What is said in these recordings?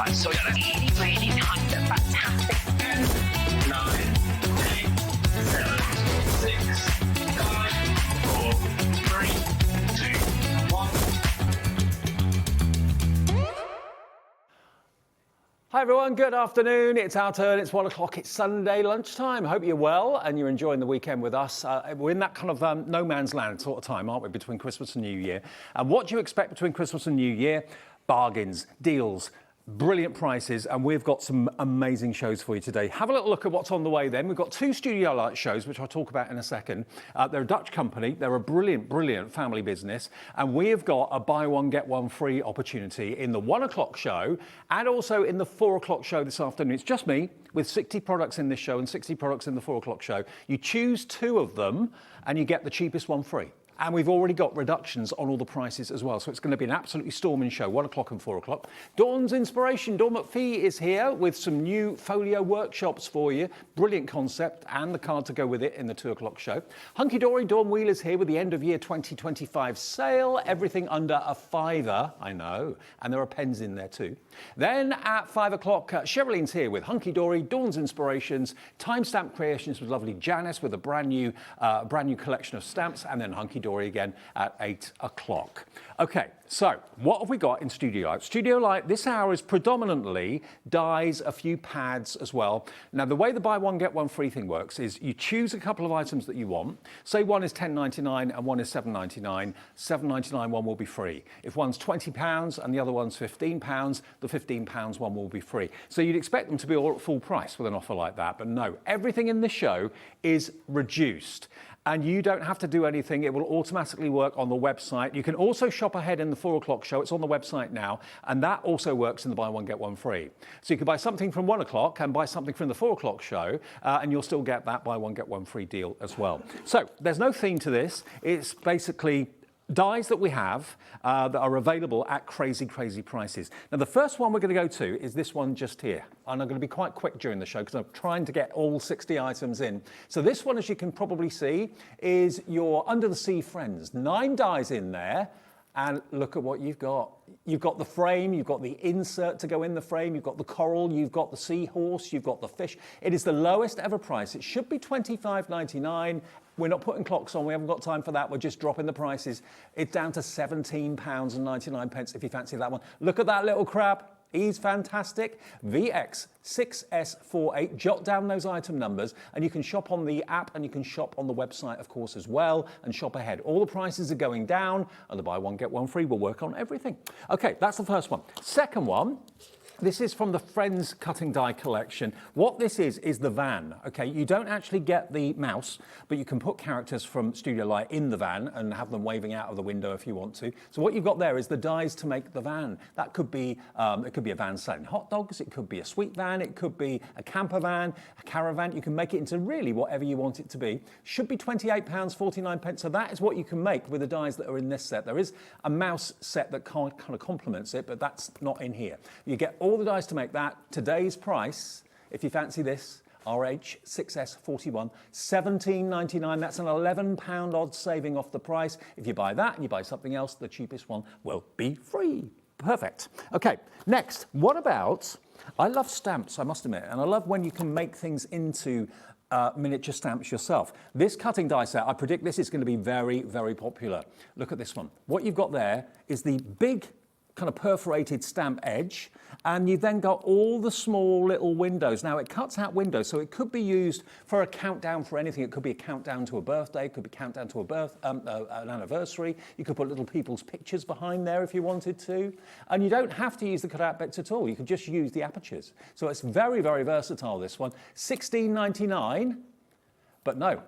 Right, so yeah, really, really kind of fantastic. 9, 8, 7, 6, 5, 4, 3, 2, 1. Hi everyone, good afternoon. It's our turn, it's 1 o'clock, it's Sunday lunchtime. Hope you're well and you're enjoying the weekend with us. We're in that kind of no man's land sort of time, aren't we, between Christmas and New Year. And what do you expect between Christmas and New Year? Bargains, deals, brilliant prices, and we've got some amazing shows for you today. Have a little look at what's on the way then. We've got 2 Studio Light shows, which I'll talk about in a second. They're a Dutch company. They're a brilliant, brilliant family business. And we have got a buy one, get one free opportunity in the 1 o'clock show and also in the 4 o'clock show this afternoon. It's just me with 60 products in this show and 60 products in the 4 o'clock show. You choose 2 of them and you get the cheapest one free. And we've already got reductions on all the prices as well. So it's going to be an absolutely storming show, 1 o'clock and 4 o'clock. Dawn's Inspiration, Dawn McPhee is here with some new folio workshops for you. Brilliant concept and the card to go with it in the 2 o'clock show. Hunkydory, Dawn Wheeler's here with the end of year 2025 sale. Everything under a £5, I know. And there are pens in there too. Then at 5 o'clock, Sherilyn's here with Hunkydory, Dawn's Inspirations, Timestamp Creations with lovely Janice with a brand new collection of stamps, and then Hunkydory again at 8 o'clock. Okay, so what have we got in Studio Light? Studio Light this hour is predominantly dies, a few pads as well. Now the way the buy one get one free thing works is you choose a couple of items that you want. Say one is £10.99 and one is £7.99. £7.99 one will be free. If one's £20 and the other one's £15, the £15 one will be free. So you'd expect them to be all at full price with an offer like that, but no, everything in this show is reduced. And you don't have to do anything. It will automatically work on the website. You can also shop ahead in the 4 o'clock show. It's on the website now. And that also works in the buy one, get one free. So you can buy something from 1 o'clock and buy something from the 4 o'clock show, and you'll still get that buy one, get one free deal as well. So there's no theme to this. It's basically dies that we have that are available at crazy, crazy prices. Now, the first one we're going to go to is this one just here. And I'm going to be quite quick during the show because I'm trying to get all 60 items in. So this one, as you can probably see, is your Under the Sea Friends. 9 dies in there. And look at what you've got. You've got the frame, you've got the insert to go in the frame, you've got the coral, you've got the seahorse, you've got the fish. It is the lowest ever price. It should be £25.99. We're not putting clocks on, we haven't got time for that. We're just dropping the prices. It's down to £17.99 if you fancy that one. Look at that little crab. He's fantastic. VX6S48. Jot down those item numbers and you can shop on the app and you can shop on the website, of course, as well, and shop ahead. All the prices are going down and the buy one, get one free will work on everything. Okay, that's the first one. Second one. This is from the Friends Cutting Die collection. What this is the van, okay? You don't actually get the mouse, but you can put characters from Studio Light in the van and have them waving out of the window if you want to. So what you've got there is the dies to make the van. That could be, it could be a van selling hot dogs, it could be a sweet van, it could be a camper van, a caravan. You can make it into really whatever you want it to be. Should be £28.49. So that is what you can make with the dies that are in this set. There is a mouse set that kind of complements it, but that's not in here. You get all the dies to make that. Today's price, if you fancy this, RH6S41, £17.99. That's an £11 odd saving off the price. If you buy that and you buy something else, the cheapest one will be free. Perfect. Okay, next, what about, I love stamps, I must admit, and I love when you can make things into miniature stamps yourself. This cutting die set, I predict this is going to be very, very popular. Look at this one. What you've got there is the big kind of perforated stamp edge, and you've then got all the small little windows. Now it cuts out windows, so it could be used for a countdown for anything. It could be a countdown to a birthday, it could be a countdown to an anniversary. You could put little people's pictures behind there if you wanted to. And you don't have to use the cutout bits at all. You could just use the apertures. So it's very, very versatile, this one. £16.99, but no.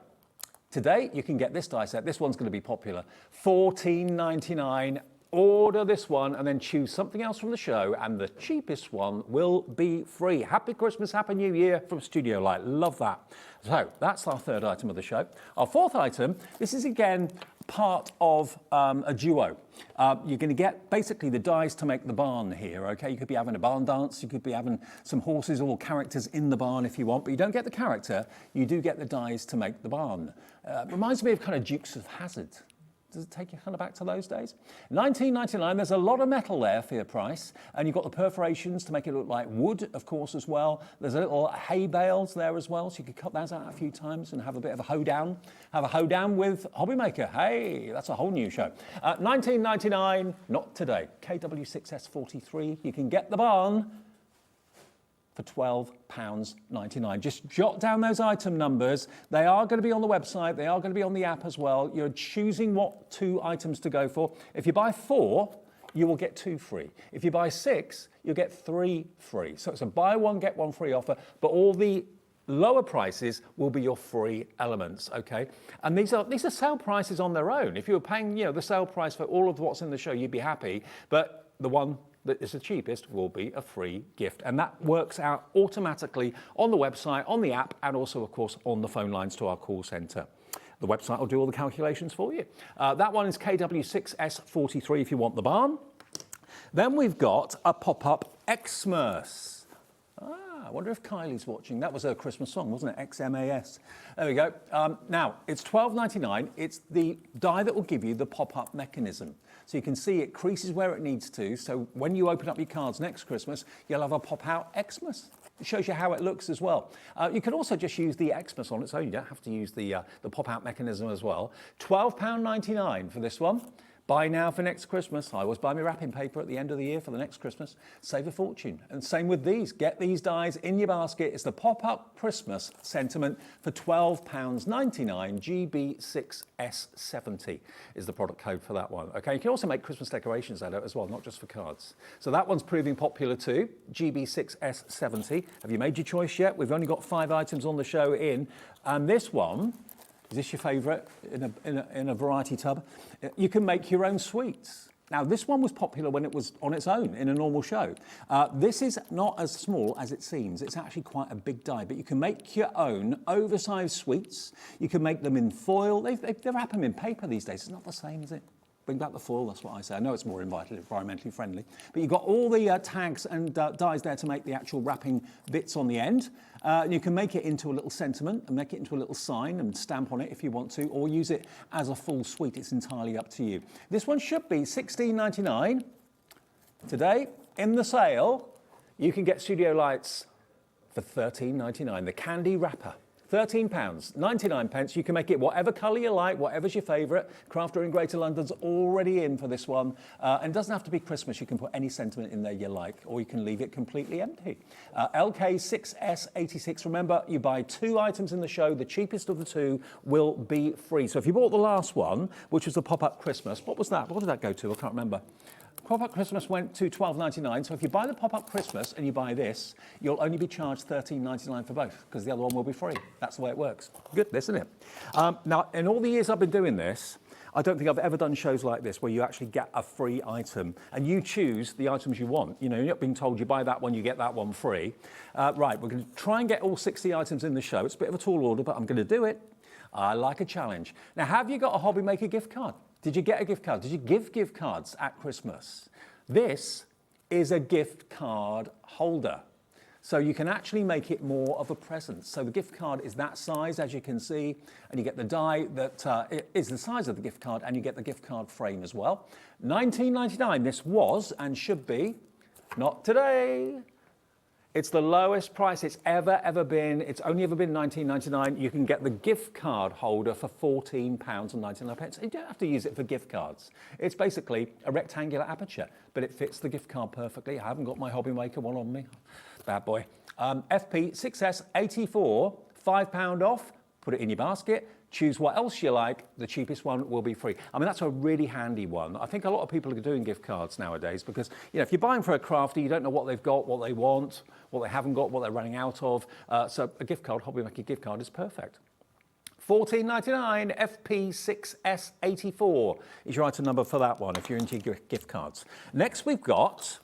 Today you can get this die set. This one's going to be popular. £14.99. Order this one and then choose something else from the show and the cheapest one will be free. Happy Christmas, Happy New Year from Studio Light. Love that. So that's our third item of the show. Our fourth item, this is again part of a duo. You're going to get basically the dies to make the barn here, okay? You could be having a barn dance, you could be having some horses or characters in the barn if you want, but you don't get the character, you do get the dies to make the barn. Reminds me of kind of Dukes of Hazzard. Does it take you kind of back to those days? $19.99, there's a lot of metal there for your price, and you've got the perforations to make it look like wood, of course, as well. There's a little hay bales there as well, so you could cut those out a few times and have a bit of a hoedown. Have a hoedown with Hobbymaker. Hey, that's a whole new show. $19.99, not today. KW6S43, you can get the barn for £12.99. Just jot down those item numbers. They are going to be on the website. They are going to be on the app as well. You're choosing what 2 items to go for. If you buy 4, you will get 2 free. If you buy 6, you'll get 3 free. So it's a buy 1, get 1 free offer, but all the lower prices will be your free elements, okay? And these are sale prices on their own. If you were paying, the sale price for all of what's in the show, you'd be happy, but the one that is the cheapest will be a free gift. And that works out automatically on the website, on the app, and also, of course, on the phone lines to our call centre. The website will do all the calculations for you. That one is KW6S43 if you want the barn. Then we've got a pop-up Xmas. I wonder if Kylie's watching. That was her Christmas song, wasn't it? XMAS. There we go. Now, it's $12.99. It's the die that will give you the pop-up mechanism. So you can see it creases where it needs to. So when you open up your cards next Christmas, you'll have a pop-out Xmas. It shows you how it looks as well. You can also just use the Xmas on its own. You don't have to use the pop-out mechanism as well. £12.99 for this one. Buy now for next Christmas. I always buy my wrapping paper at the end of the year for the next Christmas. Save a fortune. And same with these. Get these dies in your basket. It's the pop-up Christmas sentiment for £12.99. GB6S70 is the product code for that one. Okay, you can also make Christmas decorations out of it as well, not just for cards. So that one's proving popular too. GB6S70. Have you made your choice yet? We've only got 5 items on the show in. And this one, is this your favourite in a variety tub? You can make your own sweets. Now, this one was popular when it was on its own in a normal show. This is not as small as it seems. It's actually quite a big die, but you can make your own oversized sweets. You can make them in foil. They wrap them in paper these days. It's not the same, is it? Bring back the foil, that's what I say. I know it's more environmentally friendly. But you've got all the tags and dies there to make the actual wrapping bits on the end. You can make it into a little sentiment and make it into a little sign and stamp on it if you want to, or use it as a full suite. It's entirely up to you. This one should be $16.99. Today, in the sale, you can get studio lights for $13.99. The candy wrapper. £13.99. You can make it whatever colour you like, whatever's your favourite. Crafty in Greater London's already in for this one. And it doesn't have to be Christmas. You can put any sentiment in there you like, or you can leave it completely empty. LK6S86. Remember, you buy 2 items in the show. The cheapest of the 2 will be free. So if you bought the last one, which was the pop-up Christmas, what was that? What did that go to? I can't remember. Pop-up Christmas went to $12.99, so if you buy the pop-up Christmas and you buy this, you'll only be charged $13.99 for both, because the other one will be free. That's the way it works. Good, isn't it? Now, in all the years I've been doing this, I don't think I've ever done shows like this where you actually get a free item and you choose the items you want. You know, you're not being told you buy that one, you get that one free. Right, we're going to try and get all 60 items in the show. It's a bit of a tall order, but I'm going to do it. I like a challenge. Now, have you got a Hobbymaker gift card? Did you get a gift card? Did you give gift cards at Christmas? This is a gift card holder. So you can actually make it more of a present. So the gift card is that size, as you can see, and you get the die that is the size of the gift card, and you get the gift card frame as well. $19.99 this was and should be, not today. It's the lowest price it's ever been. It's only ever been $19.99. You can get the gift card holder for £14.99. You don't have to use it for gift cards. It's basically a rectangular aperture, but it fits the gift card perfectly. I haven't got my Hobbymaker one on me. Bad boy. FP6S84, £5 off. Put it in your basket. Choose what else you like. The cheapest one will be free. I mean, that's a really handy one. I think a lot of people are doing gift cards nowadays because, you know, if you're buying for a crafty, you don't know what they've got, what they want, what they haven't got, what they're running out of. So a gift card, Hobbymaker gift card is perfect. $14.99, FP6S84 is your item number for that one if you're into your gift cards. Next we've got,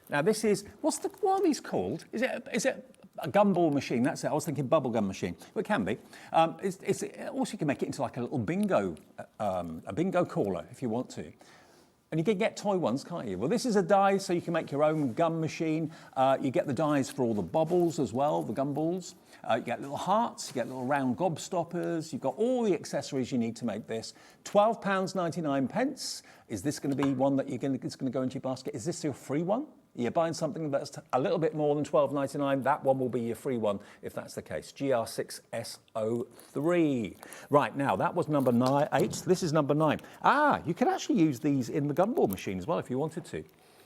now this is, what are these called? Is it a gumball machine? That's it. I was thinking bubble gum machine. Well, it can be. Also, you can make it into like a little bingo, a bingo caller if you want to. And you can get toy ones, can't you? Well, this is a die, so you can make your own gum machine. You get the dies for all the bubbles as well, the gum balls. You get little hearts, you get little round gobstoppers. You've got all the accessories you need to make this. £12.99. Is this going to be one that it's going to go into your basket? Is this your free one? You're buying something that's a little bit more than £12.99. That one will be your free one if that's the case. GR6SO3. Right, now that was number 8. This is number 9. You can actually use these in the gumball machine as well if you wanted to.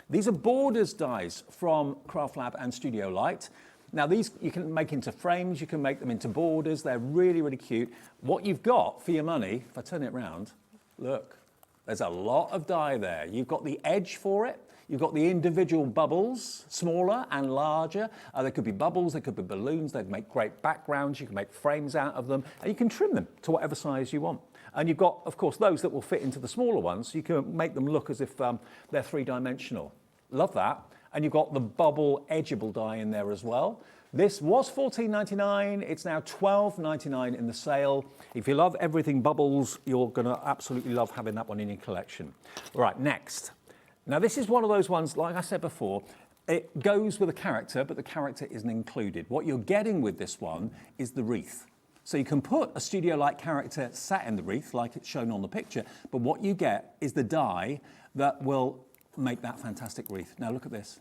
These are borders dies from Craft Lab and Studio Light. Now these you can make into frames, you can make them into borders. They're really, really cute. What you've got for your money, if I turn it around, look, there's a lot of die there. You've got the edge for it. You've got the individual bubbles, smaller and larger. There could be bubbles, there could be balloons. They'd make great backgrounds. You can make frames out of them, and you can trim them to whatever size you want. And you've got, of course, those that will fit into the smaller ones. So you can make them look as if they're three-dimensional. Love that. And you've got the bubble edgeable die in there as well. This was $14.99. It's now $12.99 in the sale. If you love everything bubbles, you're going to absolutely love having that one in your collection. All right, next. Now, this is one of those ones, like I said before, it goes with a character, but the character isn't included. What you're getting with this one is the wreath. So you can put a Studio-like character sat in the wreath, like it's shown on the picture, but what you get is the die that will make that fantastic wreath. Now, look at this.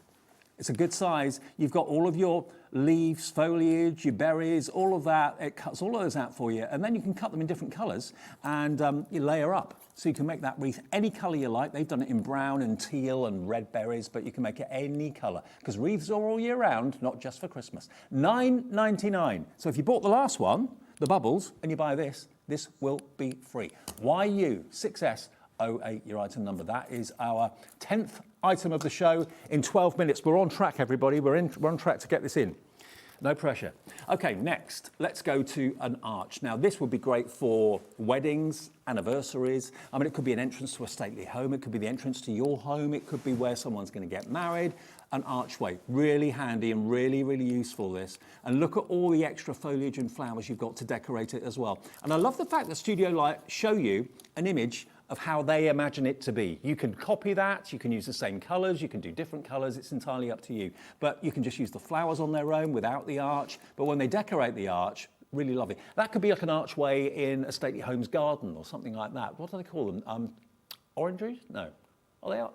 It's a good size. You've got all of your leaves, foliage, your berries, all of that. It cuts all of those out for you. And then you can cut them in different colours and you layer up. So you can make that wreath any colour you like. They've done it in brown and teal and red berries, but you can make it any colour because wreaths are all year round, not just for Christmas. $9.99. So if you bought the last one, the bubbles, and you buy this, this will be free. YU6S08, your item number. That is our 10th item of the show in 12 minutes. We're on track, everybody. We're on track to get this in. No pressure. Okay, next, let's go to an arch. Now, this would be great for weddings, anniversaries. I mean, it could be an entrance to a stately home. It could be the entrance to your home. It could be where someone's going to get married. An archway, really handy and really, really useful, this. And look at all the extra foliage and flowers you've got to decorate it as well. And I love the fact that Studio Light show you an image of how they imagine it to be. You can copy that, you can use the same colours, you can do different colours, it's entirely up to you. But you can just use the flowers on their own without the arch. But when they decorate the arch, really lovely. That could be like an archway in a stately home's garden or something like that. What do they call them? Orangeries? No.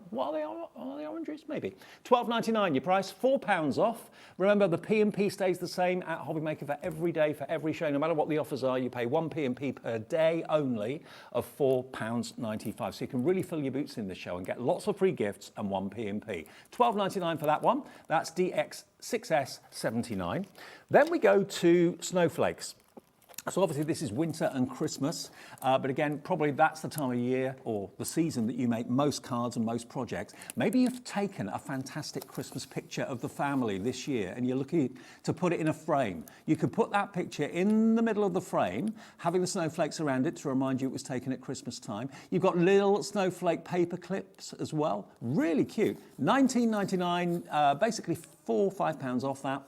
What are they? Are they oranges? Maybe. $12.99 your price, £4 off. Remember, the P&P stays the same at Hobbymaker for every day, for every show. No matter what the offers are, you pay one P&P per day only of £4.95. So you can really fill your boots in this show and get lots of free gifts and one P&P. $12.99 for that one. That's DX6S79. Then we go to snowflakes. So obviously this is winter and Christmas, but again, probably that's the time of year or the season that you make most cards and most projects. Maybe you've taken a fantastic Christmas picture of the family this year and you're looking to put it in a frame. You could put that picture in the middle of the frame, having the snowflakes around it to remind you it was taken at Christmas time. You've got little snowflake paper clips as well. Really cute. $19.99, basically £4 or £5 off that,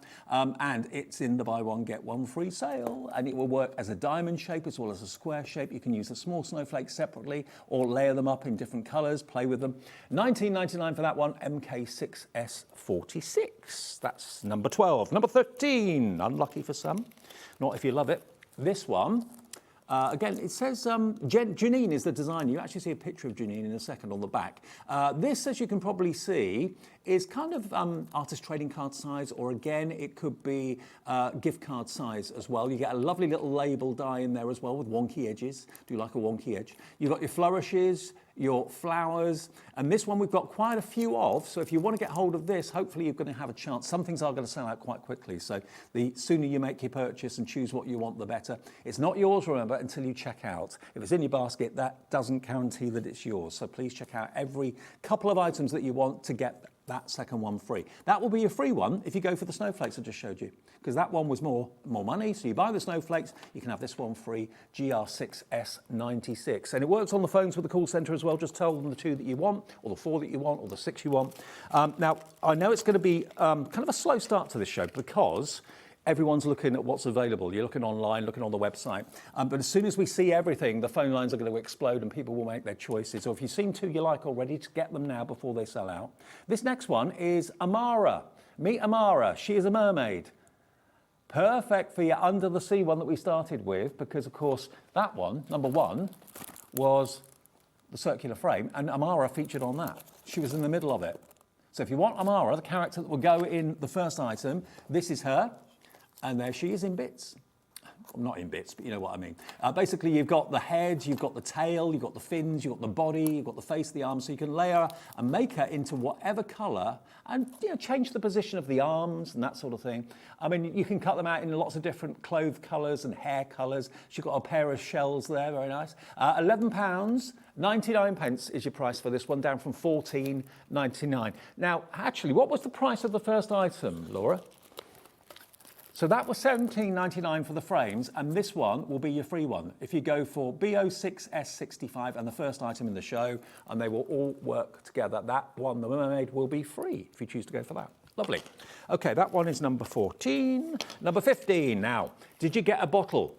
and it's in the buy one get one free sale, and it will work as a diamond shape as well as a square shape. You can use the small snowflakes separately or layer them up in different colours, play with them. $19.99 for that one. MK6S46. That's number 12. Number 13, unlucky for some, not if you love it. This one. Again, it says Janine is the designer. You actually see a picture of Janine in a second on the back. This, as you can probably see, is kind of artist trading card size, or again, it could be gift card size as well. You get a lovely little label die in there as well with wonky edges. Do you like a wonky edge? You've got your flourishes, your flowers, and this one we've got quite a few of, so if you want to get hold of this, hopefully you're going to have a chance. Some things are going to sell out quite quickly, so the sooner you make your purchase and choose what you want, the better. It's not yours, remember, until you check out. If it's in your basket, that doesn't guarantee that it's yours, so please check out every couple of items that you want to get that second one free. That will be a free one if you go for the snowflakes I just showed you, because that one was more money. So you buy the snowflakes, you can have this one free, GR6S96. And it works on the phones with the call centre as well. Just tell them the 2 that you want, or the 4 that you want, or the 6 you want. Now, I know it's going to be kind of a slow start to this show because everyone's looking at what's available. You're looking online, looking on the website. But as soon as we see everything, the phone lines are going to explode and people will make their choices. So if you've seen two you like already, to get them now before they sell out. This next one is Amara. Meet Amara. She is a mermaid. Perfect for your under the sea one that we started with, because of course that one, number one, was the circular frame, and Amara featured on that. She was in the middle of it. So if you want Amara, the character that will go in the first item, this is her, and there she is in bits. Well, not in bits, but you know what I mean. Basically, you've got the head, you've got the tail, you've got the fins, you've got the body, you've got the face, the arms, so you can layer and make her into whatever colour and change the position of the arms and that sort of thing. I mean, you can cut them out in lots of different clothes colours and hair colours. She's got a pair of shells there, very nice. £11, 99 pence is your price for this one, down from £14.99. Now, actually, what was the price of the first item, Laura? So that was £17.99 for the frames, and this one will be your free one. If you go for BO6S65 and the first item in the show, and they will all work together, that one, the mermaid, will be free if you choose to go for that. Lovely. Okay, that one is number 14. Number 15 now. Did you get a bottle?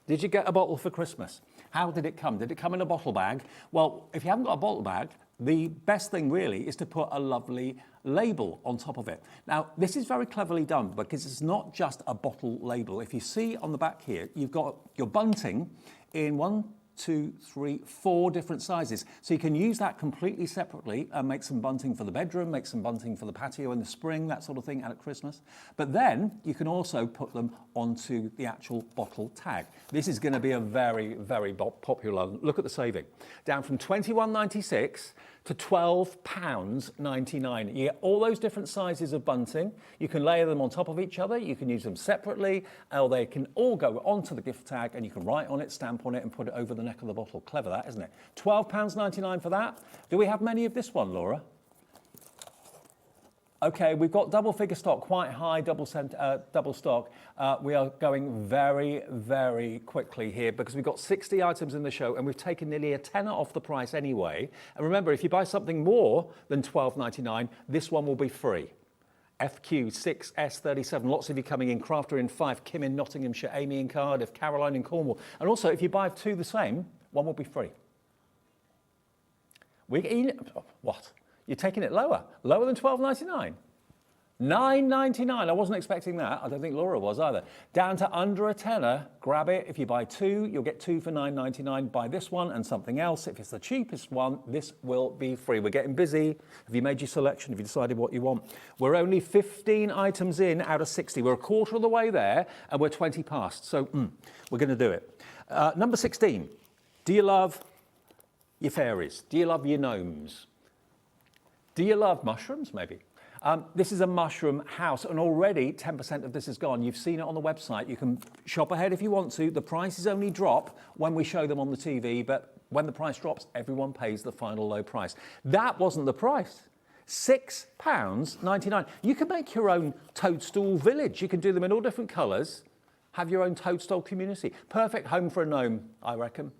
Did you get a bottle for Christmas? How did it come? Did it come in a bottle bag? Well, if you haven't got a bottle bag, the best thing really is to put a lovely label on top of it. Now, this is very cleverly done because it's not just a bottle label. If you see on the back here, you've got your bunting in 1, 2, 3, 4 different sizes. So you can use that completely separately and make some bunting for the bedroom, make some bunting for the patio in the spring, that sort of thing, and at Christmas. But then you can also put them onto the actual bottle tag. This is going to be a very, very popular. Look at the saving. Down from £21.96 to £12.99. You get all those different sizes of bunting. You can layer them on top of each other. You can use them separately, or they can all go onto the gift tag, and you can write on it, stamp on it, and put it over the neck of the bottle. Clever that, isn't it? £12.99 for that. Do we have many of this one, Laura? Okay, we've got double figure stock, quite high double stock. We are going very, very quickly here because we've got 60 items in the show and we've taken nearly a tenner off the price anyway. And remember, if you buy something more than £12.99, this one will be free. FQ6S37, lots of you coming in. Crafter in Fife, Kim in Nottinghamshire, Amy in Cardiff, Caroline in Cornwall. And also, if you buy two the same, one will be free. What? You're taking it lower than £12.99. £9.99. I wasn't expecting that. I don't think Laura was either. Down to under a tenner. Grab it. If you buy two, you'll get two for £9.99. Buy this one and something else. If it's the cheapest one, this will be free. We're getting busy. Have you made your selection? Have you decided what you want? We're only 15 items in out of 60. We're a quarter of the way there and we're 20 past. So we're going to do it. Number 16. Do you love your fairies? Do you love your gnomes? Do you love mushrooms, maybe? This is a mushroom house, and already 10% of this is gone. You've seen it on the website. You can shop ahead if you want to. The prices only drop when we show them on the TV, but when the price drops, everyone pays the final low price. That wasn't the price. £6.99. You can make your own toadstool village. You can do them in all different colours. Have your own toadstool community. Perfect home for a gnome, I reckon.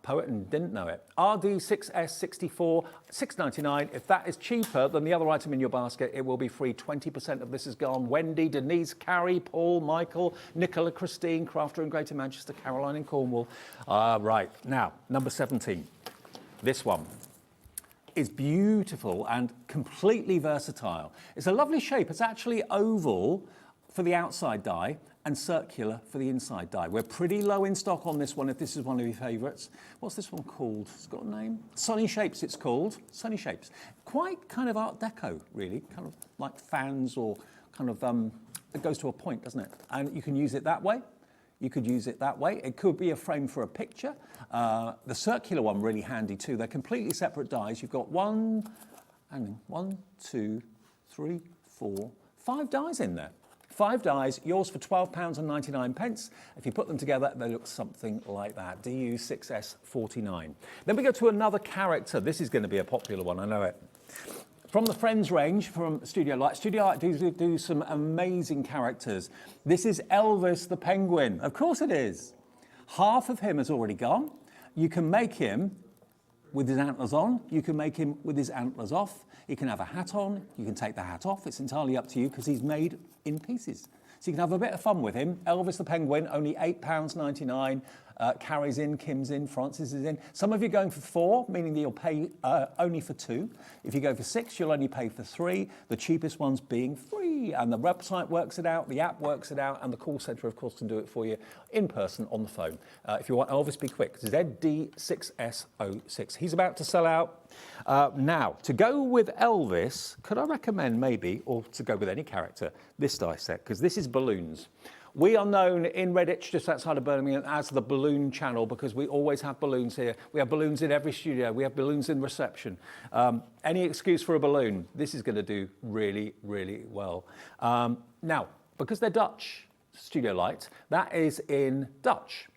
Poet and didn't know it. RD6S64, £6.99. If that is cheaper than the other item in your basket, it will be free. 20% of this is gone. Wendy, Denise, Carrie, Paul, Michael, Nicola, Christine, Crafter in Greater Manchester, Caroline in Cornwall. Right, now, number 17. This one is beautiful and completely versatile. It's a lovely shape. It's actually oval for the outside die and circular for the inside die. We're pretty low in stock on this one if this is one of your favourites. What's this one called? It's got a name. Sunny Shapes it's called. Sunny Shapes. Quite kind of Art Deco, really. Kind of like fans or kind of, it goes to a point, doesn't it? And you can use it that way. You could use it that way. It could be a frame for a picture. The circular one really handy too. They're completely separate dies. You've got 1, 2, 3, 4, 5 dies in there. 5 dies, yours for £12.99. If you put them together, they look something like that. DU6S49. Then we go to another character. This is going to be a popular one, I know it. From the Friends range, from Studio Light. Studio Light do some amazing characters. This is Elvis the Penguin. Of course it is. Half of him has already gone. You can make him with his antlers on. You can make him with his antlers off. He can have a hat on. You can take the hat off. It's entirely up to you because he's made in pieces. So So you can have a bit of fun with him. Elvis the Penguin, only £8.99. Carrie's in, Kim's in, Francis is in. Some of you are going for 4, meaning that you'll pay only for 2. If you go for 6, you'll only pay for 3. The cheapest ones being free. And the website works it out, the app works it out, and the call centre, of course, can do it for you in person on the phone. If you want Elvis, be quick. ZD6S06. He's about to sell out. Now, to go with Elvis, could I recommend maybe, or to go with any character, this die set, because this is balloons. We are known in Redditch, just outside of Birmingham, as the balloon channel because we always have balloons here. We have balloons in every studio. We have balloons in reception. Any excuse for a balloon, this is going to do really, really well. Now, because they're Dutch studio lights, that is in Dutch.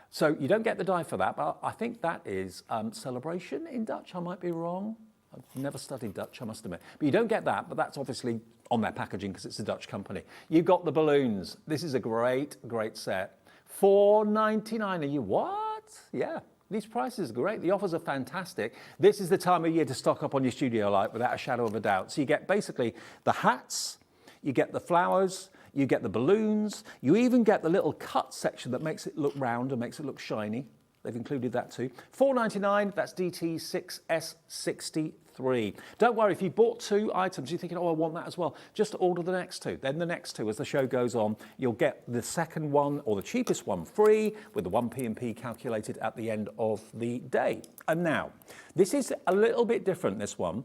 So you don't get the die for that, but I think that is celebration in Dutch. I might be wrong. I've never studied Dutch, I must admit. But you don't get that, but that's obviously on their packaging because it's a Dutch company. You've got the balloons. This is a great, great set. $4.99. Are you what? Yeah, these prices are great. The offers are fantastic. This is the time of year to stock up on your studio light without a shadow of a doubt. So you get basically the hats, you get the flowers, you get the balloons, you even get the little cut section that makes it look round and makes it look shiny. They've included that too. $4.99, that's DT6S63. Don't worry, if you bought 2 items, you're thinking, oh, I want that as well, just order the next 2. Then the next 2, as the show goes on, you'll get the second one or the cheapest one free with the 1p&p calculated at the end of the day. And now, this is a little bit different, this one.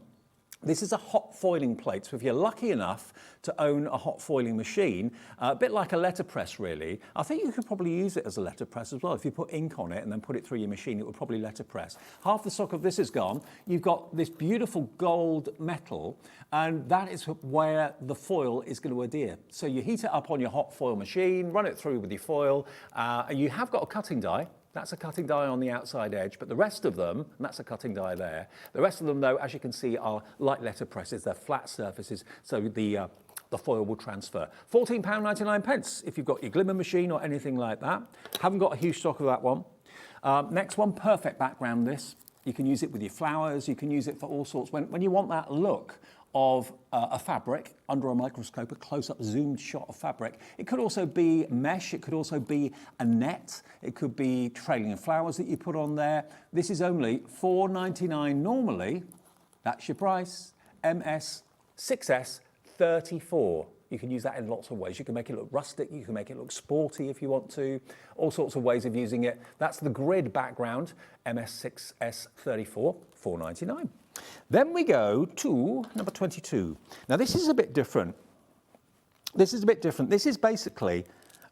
This is a hot foiling plate, so if you're lucky enough to own a hot foiling machine, a bit like a letterpress really, I think you could probably use it as a letterpress as well. If you put ink on it and then put it through your machine, it would probably letterpress. Half the stock of this is gone. You've got this beautiful gold metal, and that is where the foil is going to adhere. So you heat it up on your hot foil machine, run it through with your foil, and you have got a cutting die. That's a cutting die on the outside edge, but the rest of them, and that's a cutting die there, the rest of them, though, as you can see, are light letterpresses. They're flat surfaces, so the foil will transfer. £14.99 if you've got your glimmer machine or anything like that. Haven't got a huge stock of that one. Next one, perfect background this. You can use it with your flowers, you can use it for all sorts. When you want that look of a fabric under a microscope, a close-up zoomed shot of fabric. It could also be mesh, it could also be a net, it could be trailing flowers that you put on there. This is only $4.99 normally. That's your price, MS6S34. You can use that in lots of ways. You can make it look rustic, you can make it look sporty if you want to, all sorts of ways of using it. That's the grid background, MS6S34, $4.99. Then we go to number 22. Now this is a bit different. This is basically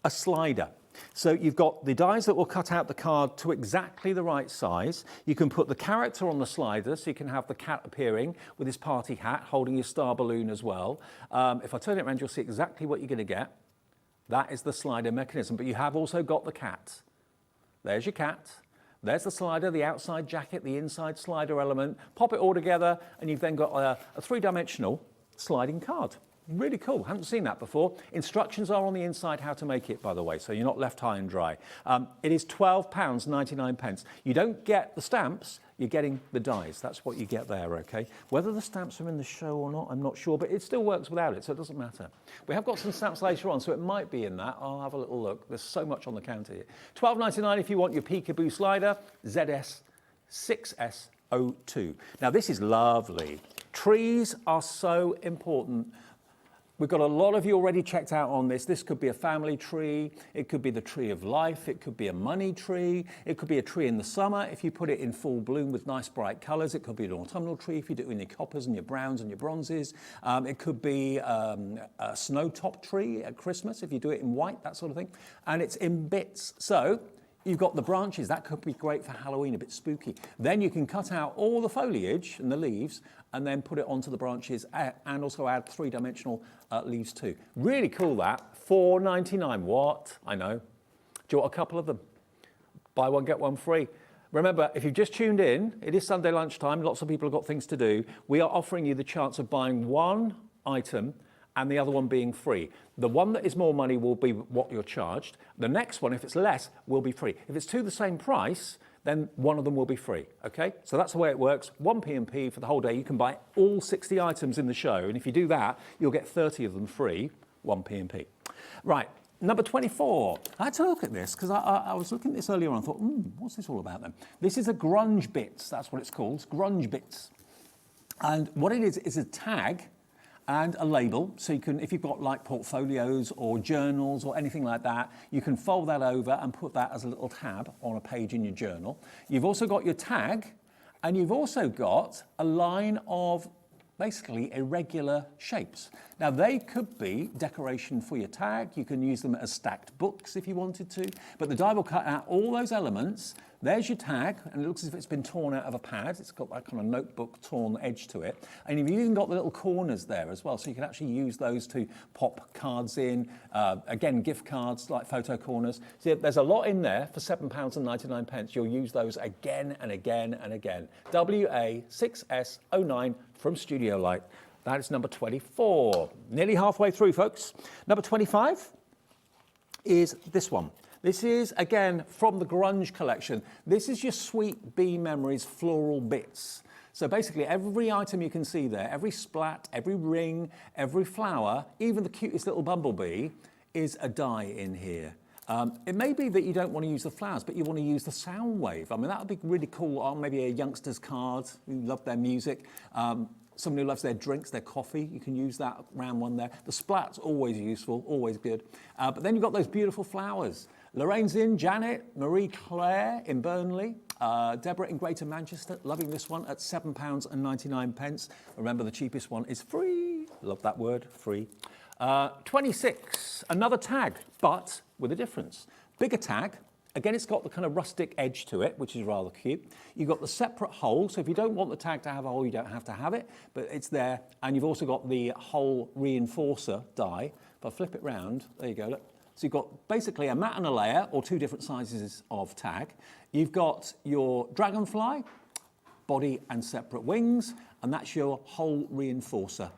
a slider. So you've got the dies that will cut out the card to exactly the right size. You can put the character on the slider, so you can have the cat appearing with his party hat, holding his star balloon as well. If I turn it around, you'll see exactly what you're going to get. That is the slider mechanism, but you have also got the cat. There's your cat. There's the slider, the outside jacket, the inside slider element. Pop it all together, and you've then got a 3-dimensional sliding card. Really cool, haven't seen that before. Instructions are on the inside how to make it, by the way, so you're not left high and dry. It is £12.99. You don't get the stamps, you're getting the dies. That's what you get there, okay? Whether the stamps are in the show or not, I'm not sure, but it still works without it, so it doesn't matter. We have got some stamps later on, so it might be in that. I'll have a little look. There's so much on the counter here. £12.99 if you want your peekaboo slider, ZS6S02. Now, this is lovely. Trees are so important. We've got a lot of you already checked out on this. This could be a family tree. It could be the tree of life. It could be a money tree. It could be a tree in the summer if you put it in full bloom with nice bright colours. It could be an autumnal tree if you do it in your coppers and your browns and your bronzes. It could be a snow top tree at Christmas if you do it in white, that sort of thing. And it's in bits. So you've got the branches. That could be great for Halloween, a bit spooky. Then you can cut out all the foliage and the leaves and then put it onto the branches and also add 3-dimensional leaves too. Really cool that. $4.99. What? I know. Do you want a couple of them? Buy one, get one free. Remember, if you've just tuned in, it is Sunday lunchtime. Lots of people have got things to do. We are offering you the chance of buying one item and the other one being free. The one that is more money will be what you're charged. The next one, if it's less, will be free. If it's the same price, then one of them will be free, okay? So that's the way it works. 1p&p for the whole day. You can buy all 60 items in the show, and if you do that, you'll get 30 of them free, 1p&p. Right, number 24. I had to look at this because I was looking at this earlier on and thought, what's this all about then? This is a grunge bits, that's what it's called, it's grunge bits. And what it is a tag and a label, so you can, if you've got like portfolios or journals or anything like that, you can fold that over and put that as a little tab on a page in your journal. You've also got your tag, and you've also got a line of basically irregular shapes. Now they could be decoration for your tag, you can use them as stacked books if you wanted to, but the die will cut out all those elements. There's your tag, and it looks as if it's been torn out of a pad. It's got that kind of notebook torn edge to it. And you've even got the little corners there as well, so you can actually use those to pop cards in. Again, gift cards, like photo corners. So there's a lot in there for £7.99. You'll use those again and again and again. WA6S09 from Studio Light. That is number 24. Nearly halfway through, folks. Number 25 is this one. This is, again, from the Grunge collection. This is your Sweet Bee Memories floral bits. So basically, every item you can see there, every splat, every ring, every flower, even the cutest little bumblebee, is a die in here. It may be that you don't want to use the flowers, but you want to use the sound wave. I mean, that would be really cool on maybe a youngster's card who love their music. Someone who loves their drinks, their coffee, you can use that round one there. The splat's always useful, always good. But then you've got those beautiful flowers. Lorraine's in, Janet, Marie Claire in Burnley, Deborah in Greater Manchester, loving this one at £7.99. Remember, the cheapest one is free. Love that word, free. 26, another tag, but with a difference. Bigger tag. Again, it's got the kind of rustic edge to it, which is rather cute. You've got the separate hole, so if you don't want the tag to have a hole, you don't have to have it, but it's there. And you've also got the hole reinforcer die. If I flip it round, there you go, look. So you've got basically a mat and a layer, or two different sizes of tag. You've got your dragonfly, body and separate wings, and that's your hole reinforcer.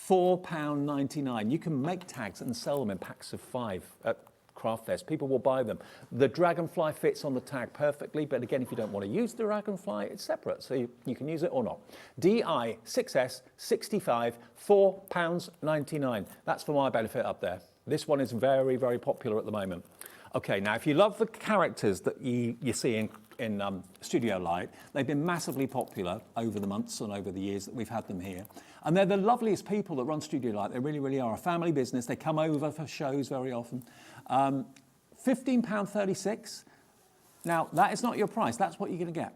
£4.99. You can make tags and sell them in packs of 5 at Craft Fest. People will buy them. The dragonfly fits on the tag perfectly, but again, if you don't want to use the dragonfly, it's separate, so you can use it or not. DI6S65, £4.99. That's for my benefit up there. This one is very, very popular at the moment. Okay, now if you love the characters that you see in Studio Light, they've been massively popular over the months and over the years that we've had them here. And they're the loveliest people that run Studio Light. They really, really are a family business. They come over for shows very often. £15.36. Now, that is not your price. That's what you're going to get.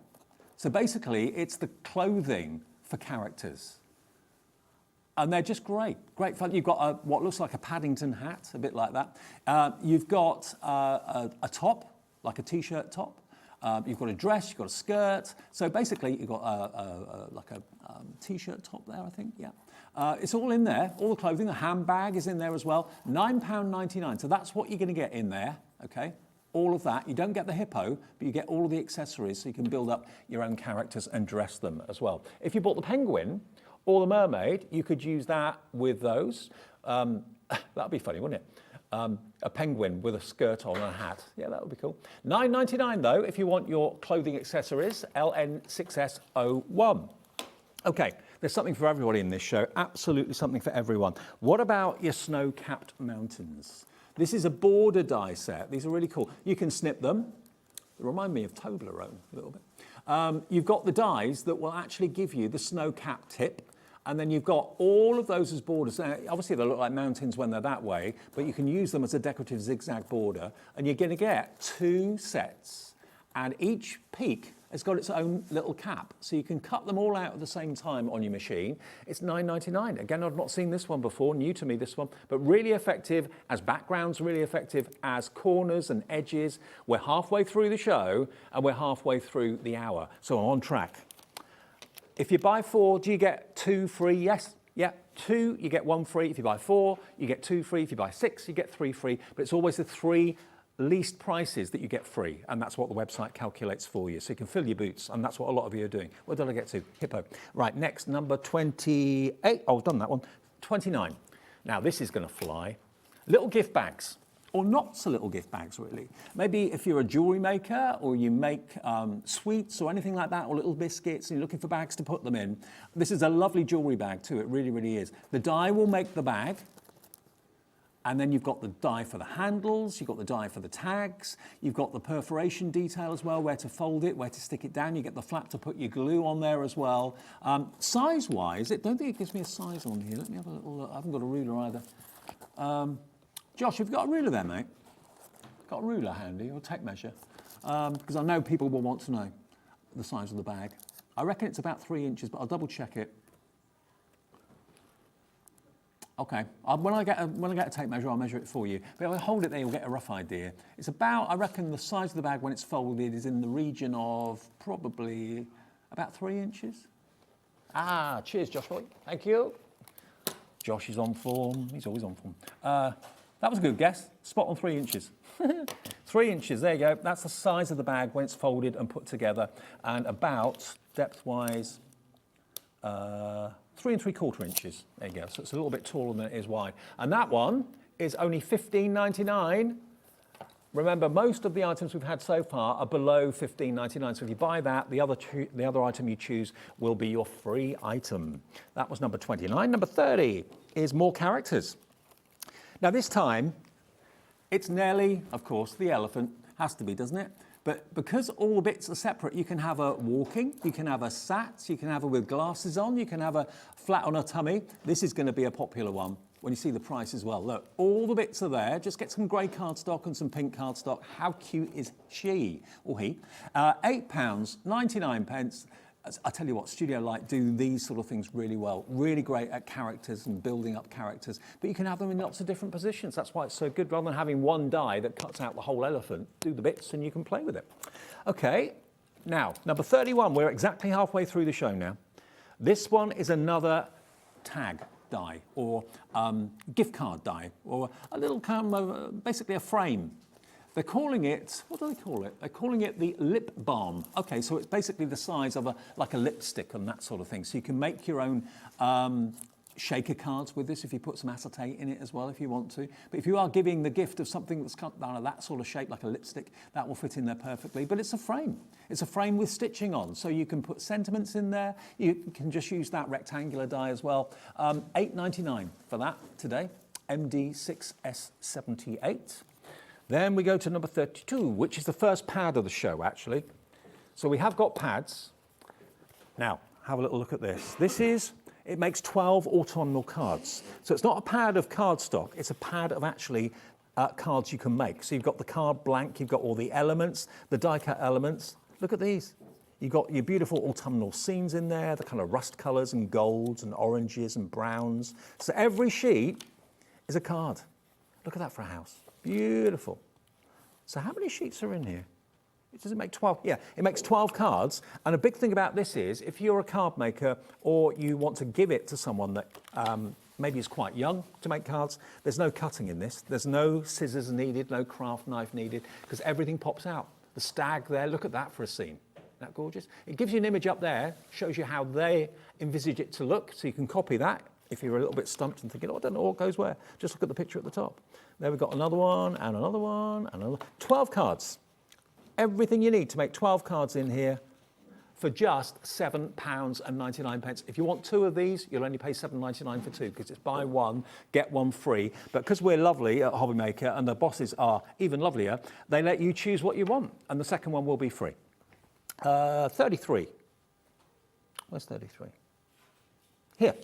So basically, it's the clothing for characters. And they're just great, great fun. You've got what looks like a Paddington hat, a bit like that. You've got a top, like a t-shirt top. You've got a dress, you've got a skirt. So basically, you've got like a t-shirt top there, I think, yeah. It's all in there, all the clothing. The handbag is in there as well. £9.99, so that's what you're going to get in there, okay? All of that. You don't get the hippo, but you get all of the accessories, so you can build up your own characters and dress them as well. If you bought the penguin or the mermaid, you could use that with those. That'd be funny, wouldn't it? A penguin with a skirt on and a hat. Yeah, that would be cool. £9.99 though, if you want your clothing accessories, LN6S01. Okay, there's something for everybody in this show, absolutely something for everyone. What about your snow-capped mountains? This is a border die set. These are really cool. You can snip them. They remind me of Toblerone a little bit. You've got the dies that will actually give you the snow-capped tip. And then you've got all of those as borders. Now, obviously, they look like mountains when they're that way, but you can use them as a decorative zigzag border. And you're going to get 2 sets. And each peak has got its own little cap. So you can cut them all out at the same time on your machine. It's £9.99. Again, I've not seen this one before. New to me, this one. But really effective as backgrounds, really effective as corners and edges. We're halfway through the show, and we're halfway through the hour. So I'm on track. If you buy 4, do you get 2 free? Yes. Yeah, 2, you get 1 free. If you buy 4, you get 2 free. If you buy 6, you get 3 free. But it's always the 3 least prices that you get free. And that's what the website calculates for you. So you can fill your boots. And that's what a lot of you are doing. Where did I get to? Hippo. Right, next, number 28. Oh, I've done that one. 29. Now, this is going to fly. Little gift bags. Or not so little gift bags, really. Maybe if you're a jewellery maker or you make sweets or anything like that, or little biscuits, and you're looking for bags to put them in. This is a lovely jewellery bag too, it really, really is. The die will make the bag, And then you've got the die for the handles, you've got the die for the tags, you've got the perforation detail as well, where to fold it, where to stick it down. You get the flap to put your glue on there as well. Size-wise, I don't think it gives me a size on here. Let me have a little look. I haven't got a ruler either. Josh, have you got a ruler there, mate? Got a ruler handy, or tape measure? Because I know people will want to know the size of the bag. I reckon it's about 3 inches, but I'll double check it. Okay, when I get a tape measure, I'll measure it for you. But if I hold it there, you'll get a rough idea. It's about, I reckon the size of the bag when it's folded is in the region of probably about 3 inches. Ah, cheers, Josh. Thank you. Josh is on form. He's always on form. That was a good guess. Spot on 3 inches. 3 inches, there you go. That's the size of the bag when it's folded and put together. And about, depth-wise, 3 3/4 inches. There you go. So it's a little bit taller than it is wide. And that one is only $15.99. Remember, most of the items we've had so far are below $15.99. So if you buy that, the other item you choose will be your free item. That was number 29. Number 30 is more characters. Now this time, it's Nelly, of course, the elephant. Has to be, doesn't it? But because all the bits are separate, you can have her walking, you can have her sat, you can have her with glasses on, you can have her flat on her tummy. This is going to be a popular one when you see the price as well. Look, all the bits are there. Just get some grey cardstock and some pink cardstock. How cute is she or he? £8.99. I tell you what, Studio Light do these sort of things really well. Really great at characters and building up characters. But you can have them in lots of different positions. That's why it's so good. Rather than having one die that cuts out the whole elephant, do the bits and you can play with it. Okay, now, number 31. We're exactly halfway through the show now. This one is another tag die or gift card die or a little kind of, basically a frame. They're calling it, what do they call it? They're calling it the lip balm. Okay, so it's basically the size of like a lipstick and that sort of thing. So you can make your own shaker cards with this if you put some acetate in it as well if you want to. But if you are giving the gift of something that's kind of that sort of shape like a lipstick, that will fit in there perfectly. But it's a frame. It's a frame with stitching on. So you can put sentiments in there. You can just use that rectangular die as well. $8.99 for that today. MD6S78. Then we go to number 32, which is the first pad of the show, actually. So we have got pads. Now, have a little look at this. It makes 12 autumnal cards. So it's not a pad of cardstock, it's a pad of actually cards you can make. So you've got the card blank, you've got all the elements, the die cut elements. Look at these. You've got your beautiful autumnal scenes in there, the kind of rust colours and golds and oranges and browns. So every sheet is a card. Look at that for a house. Beautiful. So how many sheets are in here? Does it make 12? Yeah, it makes 12 cards. And a big thing about this is if you're a card maker or you want to give it to someone that maybe is quite young to make cards, there's no cutting in this. There's no scissors needed, no craft knife needed, because everything pops out. The stag there, look at that for a scene. Isn't that gorgeous? It gives you an image up there, shows you how they envisage it to look, so you can copy that. If you're a little bit stumped and thinking, oh, I don't know what goes where, just look at the picture at the top. There we've got another one, and another one, and another. 12 cards. Everything you need to make 12 cards in here for just £7.99. If you want 2 of these, you'll only pay £7.99 for 2, because it's buy one, get one free. But because we're lovely at Hobby Maker, and the bosses are even lovelier, they let you choose what you want, and the second one will be free. 33. Where's 33? Here.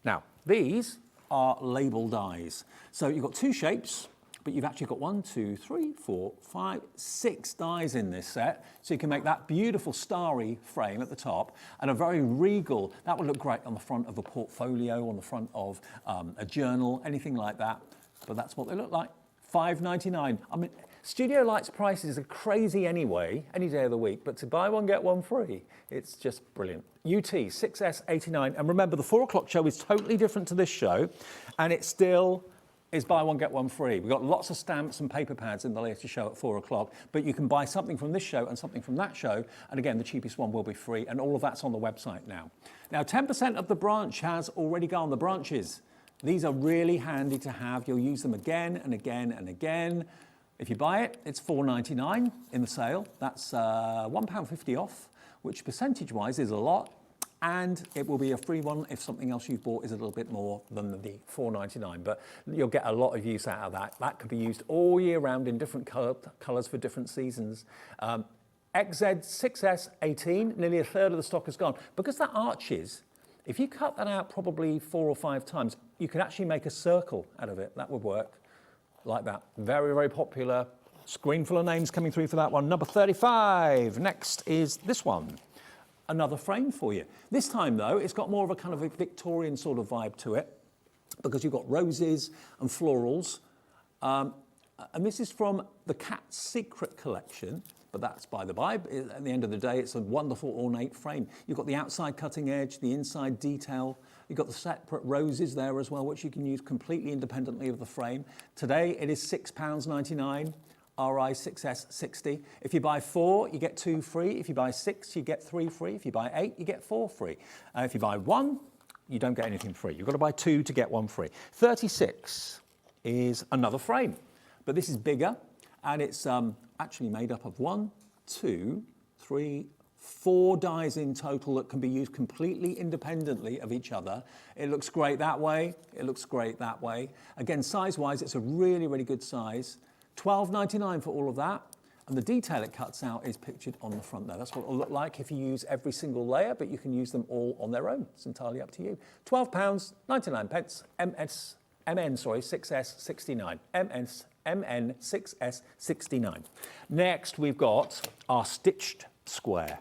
Now, these are label dies. So you've got 2 shapes, but you've actually got 1, 2, 3, 4, 5, 6 dies in this set. So you can make that beautiful starry frame at the top and a very regal, that would look great on the front of a portfolio, on the front of a journal, anything like that. But that's what they look like. $5.99. I mean, Studio Light's prices are crazy anyway, any day of the week, but to buy one, get one free, it's just brilliant. UT 6S89, and remember the 4 o'clock show is totally different to this show, and it still is buy one, get one free. We've got lots of stamps and paper pads in the latest show at 4 o'clock, but you can buy something from this show and something from that show, and again, the cheapest one will be free, and all of that's on the website now. Now, 10% of the branch has already gone, the branches. These are really handy to have. You'll use them again and again and again. If you buy it, it's $4.99 in the sale. That's £1.50 off, which percentage-wise is a lot. and it will be a free one if something else you've bought is a little bit more than the $4.99, but you'll get a lot of use out of that. That could be used all year round in different colours for different seasons. XZ6S18, nearly a third of the stock is gone. Because that arches, if you cut that out probably 4 or 5 times, you can actually make a circle out of it. That would work like that. Very, very popular. Screen full of names coming through for that one. Number 35. Next is this one. Another frame for you. This time though, it's got more of a kind of a Victorian sort of vibe to it because you've got roses and florals. And this is from the Cat's Secret collection, but that's by the by. At the end of the day, it's a wonderful ornate frame. You've got the outside cutting edge, the inside detail. You've got the separate roses there as well, which you can use completely independently of the frame. Today, it is £6.99. RI6S60. If you buy 4, you get 2 free. If you buy 6, you get 3 free. If you buy 8, you get 4 free. If you buy 1, you don't get anything free. You've got to buy 2 to get 1 free. 36 is another frame, but this is bigger, and it's actually made up of 1, 2, 3, 4 dies in total that can be used completely independently of each other. It looks great that way. It looks great that way. Again, size-wise, it's a really, really good size. $12.99 for all of that, and the detail it cuts out is pictured on the front there. That's what it'll look like if you use every single layer, but you can use them all on their own. It's entirely up to you. £12.99, MN6S69. MN6S69. Next, we've got our stitched square.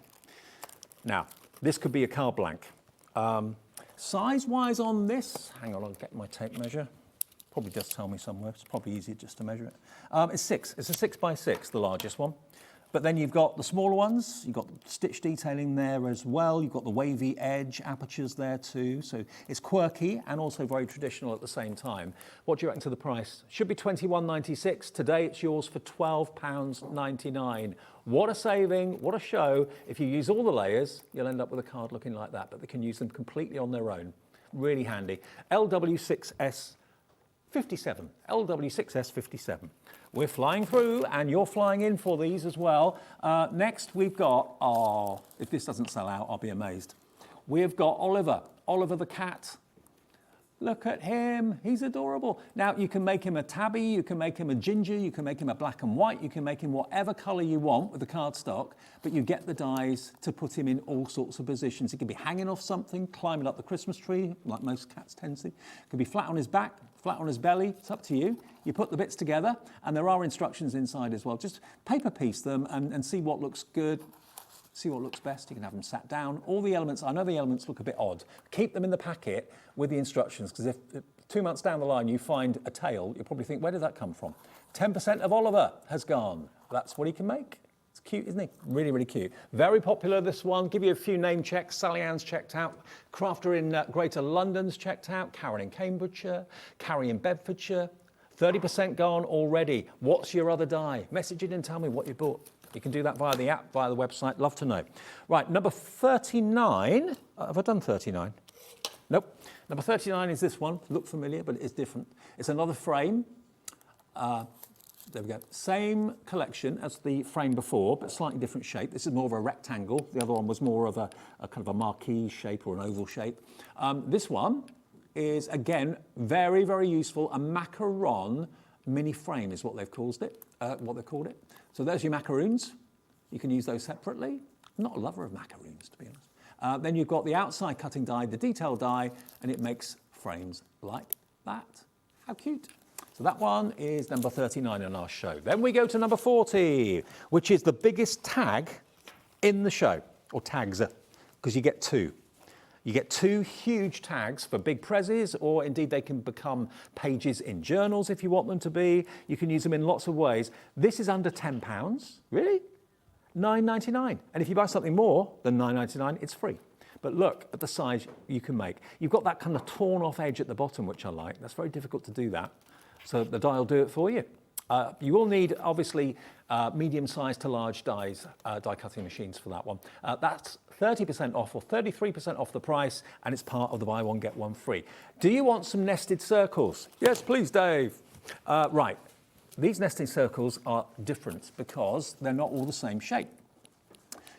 Now, this could be a card blank. Size-wise on this, hang on, I'll get my tape measure. Probably does tell me somewhere. It's probably easier just to measure it. It's 6. It's a 6x6, the largest one. But then you've got the smaller ones. You've got stitch detailing there as well. You've got the wavy edge apertures there too. So it's quirky and also very traditional at the same time. What do you reckon to the price? Should be £21.96. Today it's yours for £12.99. What a saving, what a show. If you use all the layers, you'll end up with a card looking like that, but they can use them completely on their own. Really handy. LW6S 57, LW6S 57. We're flying through and you're flying in for these as well. Next we've got, if this doesn't sell out, I'll be amazed. We've got Oliver the cat. Look at him, he's adorable. Now you can make him a tabby, you can make him a ginger, you can make him a black and white, you can make him whatever colour you want with the cardstock, but you get the dies to put him in all sorts of positions. He can be hanging off something, climbing up the Christmas tree, like most cats tend to. It can be flat on his back, flat on his belly, it's up to you. You put the bits together, and there are instructions inside as well. Just paper piece them and see what looks good. See what looks best. You can have them sat down. All the elements, I know the elements look a bit odd. Keep them in the packet with the instructions, because if 2 months down the line you find a tail, you'll probably think, where did that come from? 10% of Oliver has gone. That's what he can make. It's cute, isn't he? Really, really cute. Very popular, this one. Give you a few name checks. Sally Ann's checked out. Crafter in Greater London's checked out. Karen in Cambridgeshire. Carrie in Bedfordshire. 30% gone already. What's your other die? Message it and tell me what you bought. You can do that via the app, via the website. Love to know. Right, number 39. Have I done 39? Nope. Number 39 is this one. Look familiar, but it is different. It's another frame. There we go. Same collection as the frame before, but slightly different shape. This is more of a rectangle. The other one was more of a kind of a marquee shape or an oval shape. This one is, again, very, very useful. A macaron mini frame is what they've called it. So there's your macaroons. You can use those separately. I'm not a lover of macaroons, to be honest. Then you've got the outside cutting die, the detail die, and it makes frames like that. How cute. So that one is number 39 in our show. Then we go to number 40, which is the biggest tag in the show, or tags, because you get 2. You get 2 huge tags for big prezzies, or indeed they can become pages in journals if you want them to be. You can use them in lots of ways. This is under £10. Really? $9.99. And if you buy something more than $9.99, it's free. But look at the size you can make. You've got that kind of torn off edge at the bottom, which I like. That's very difficult to do that. So the die will do it for you. You will need, obviously, medium-sized to large die cutting machines for that one. That's 30% off or 33% off the price, and it's part of the buy one, get one free. Do you want some nested circles? Yes, please, Dave. Right, these nested circles are different because they're not all the same shape.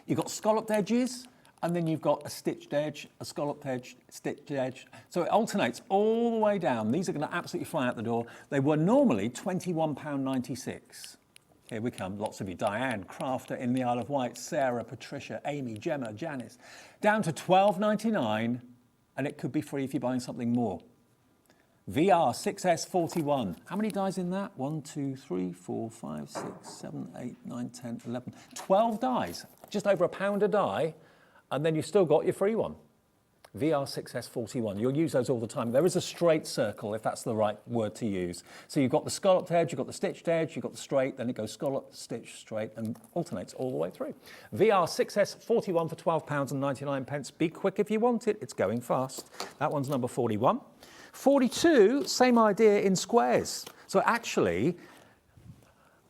You've got scalloped edges, and then you've got a stitched edge, a scalloped edge, stitched edge. So it alternates all the way down. These are going to absolutely fly out the door. They were normally £21.96. Here we come, lots of you. Diane, Crafter in the Isle of Wight, Sarah, Patricia, Amy, Gemma, Janice. Down to £12.99, and it could be free if you're buying something more. VR 6S41. How many dies in that? 1, 2, 3, 4, 5, 6, 7, 8, 9, 10, 11. 12 dies, just over £1 a die, and then you've still got your free one. VR 6S41. You'll use those all the time. There is a straight circle, if that's the right word to use. So you've got the scalloped edge, you've got the stitched edge, you've got the straight, then it goes scallop, stitch, straight, and alternates all the way through. VR 6S41 for £12.99. Be quick if you want it. It's going fast. That one's number 41. 42, same idea in squares. So actually,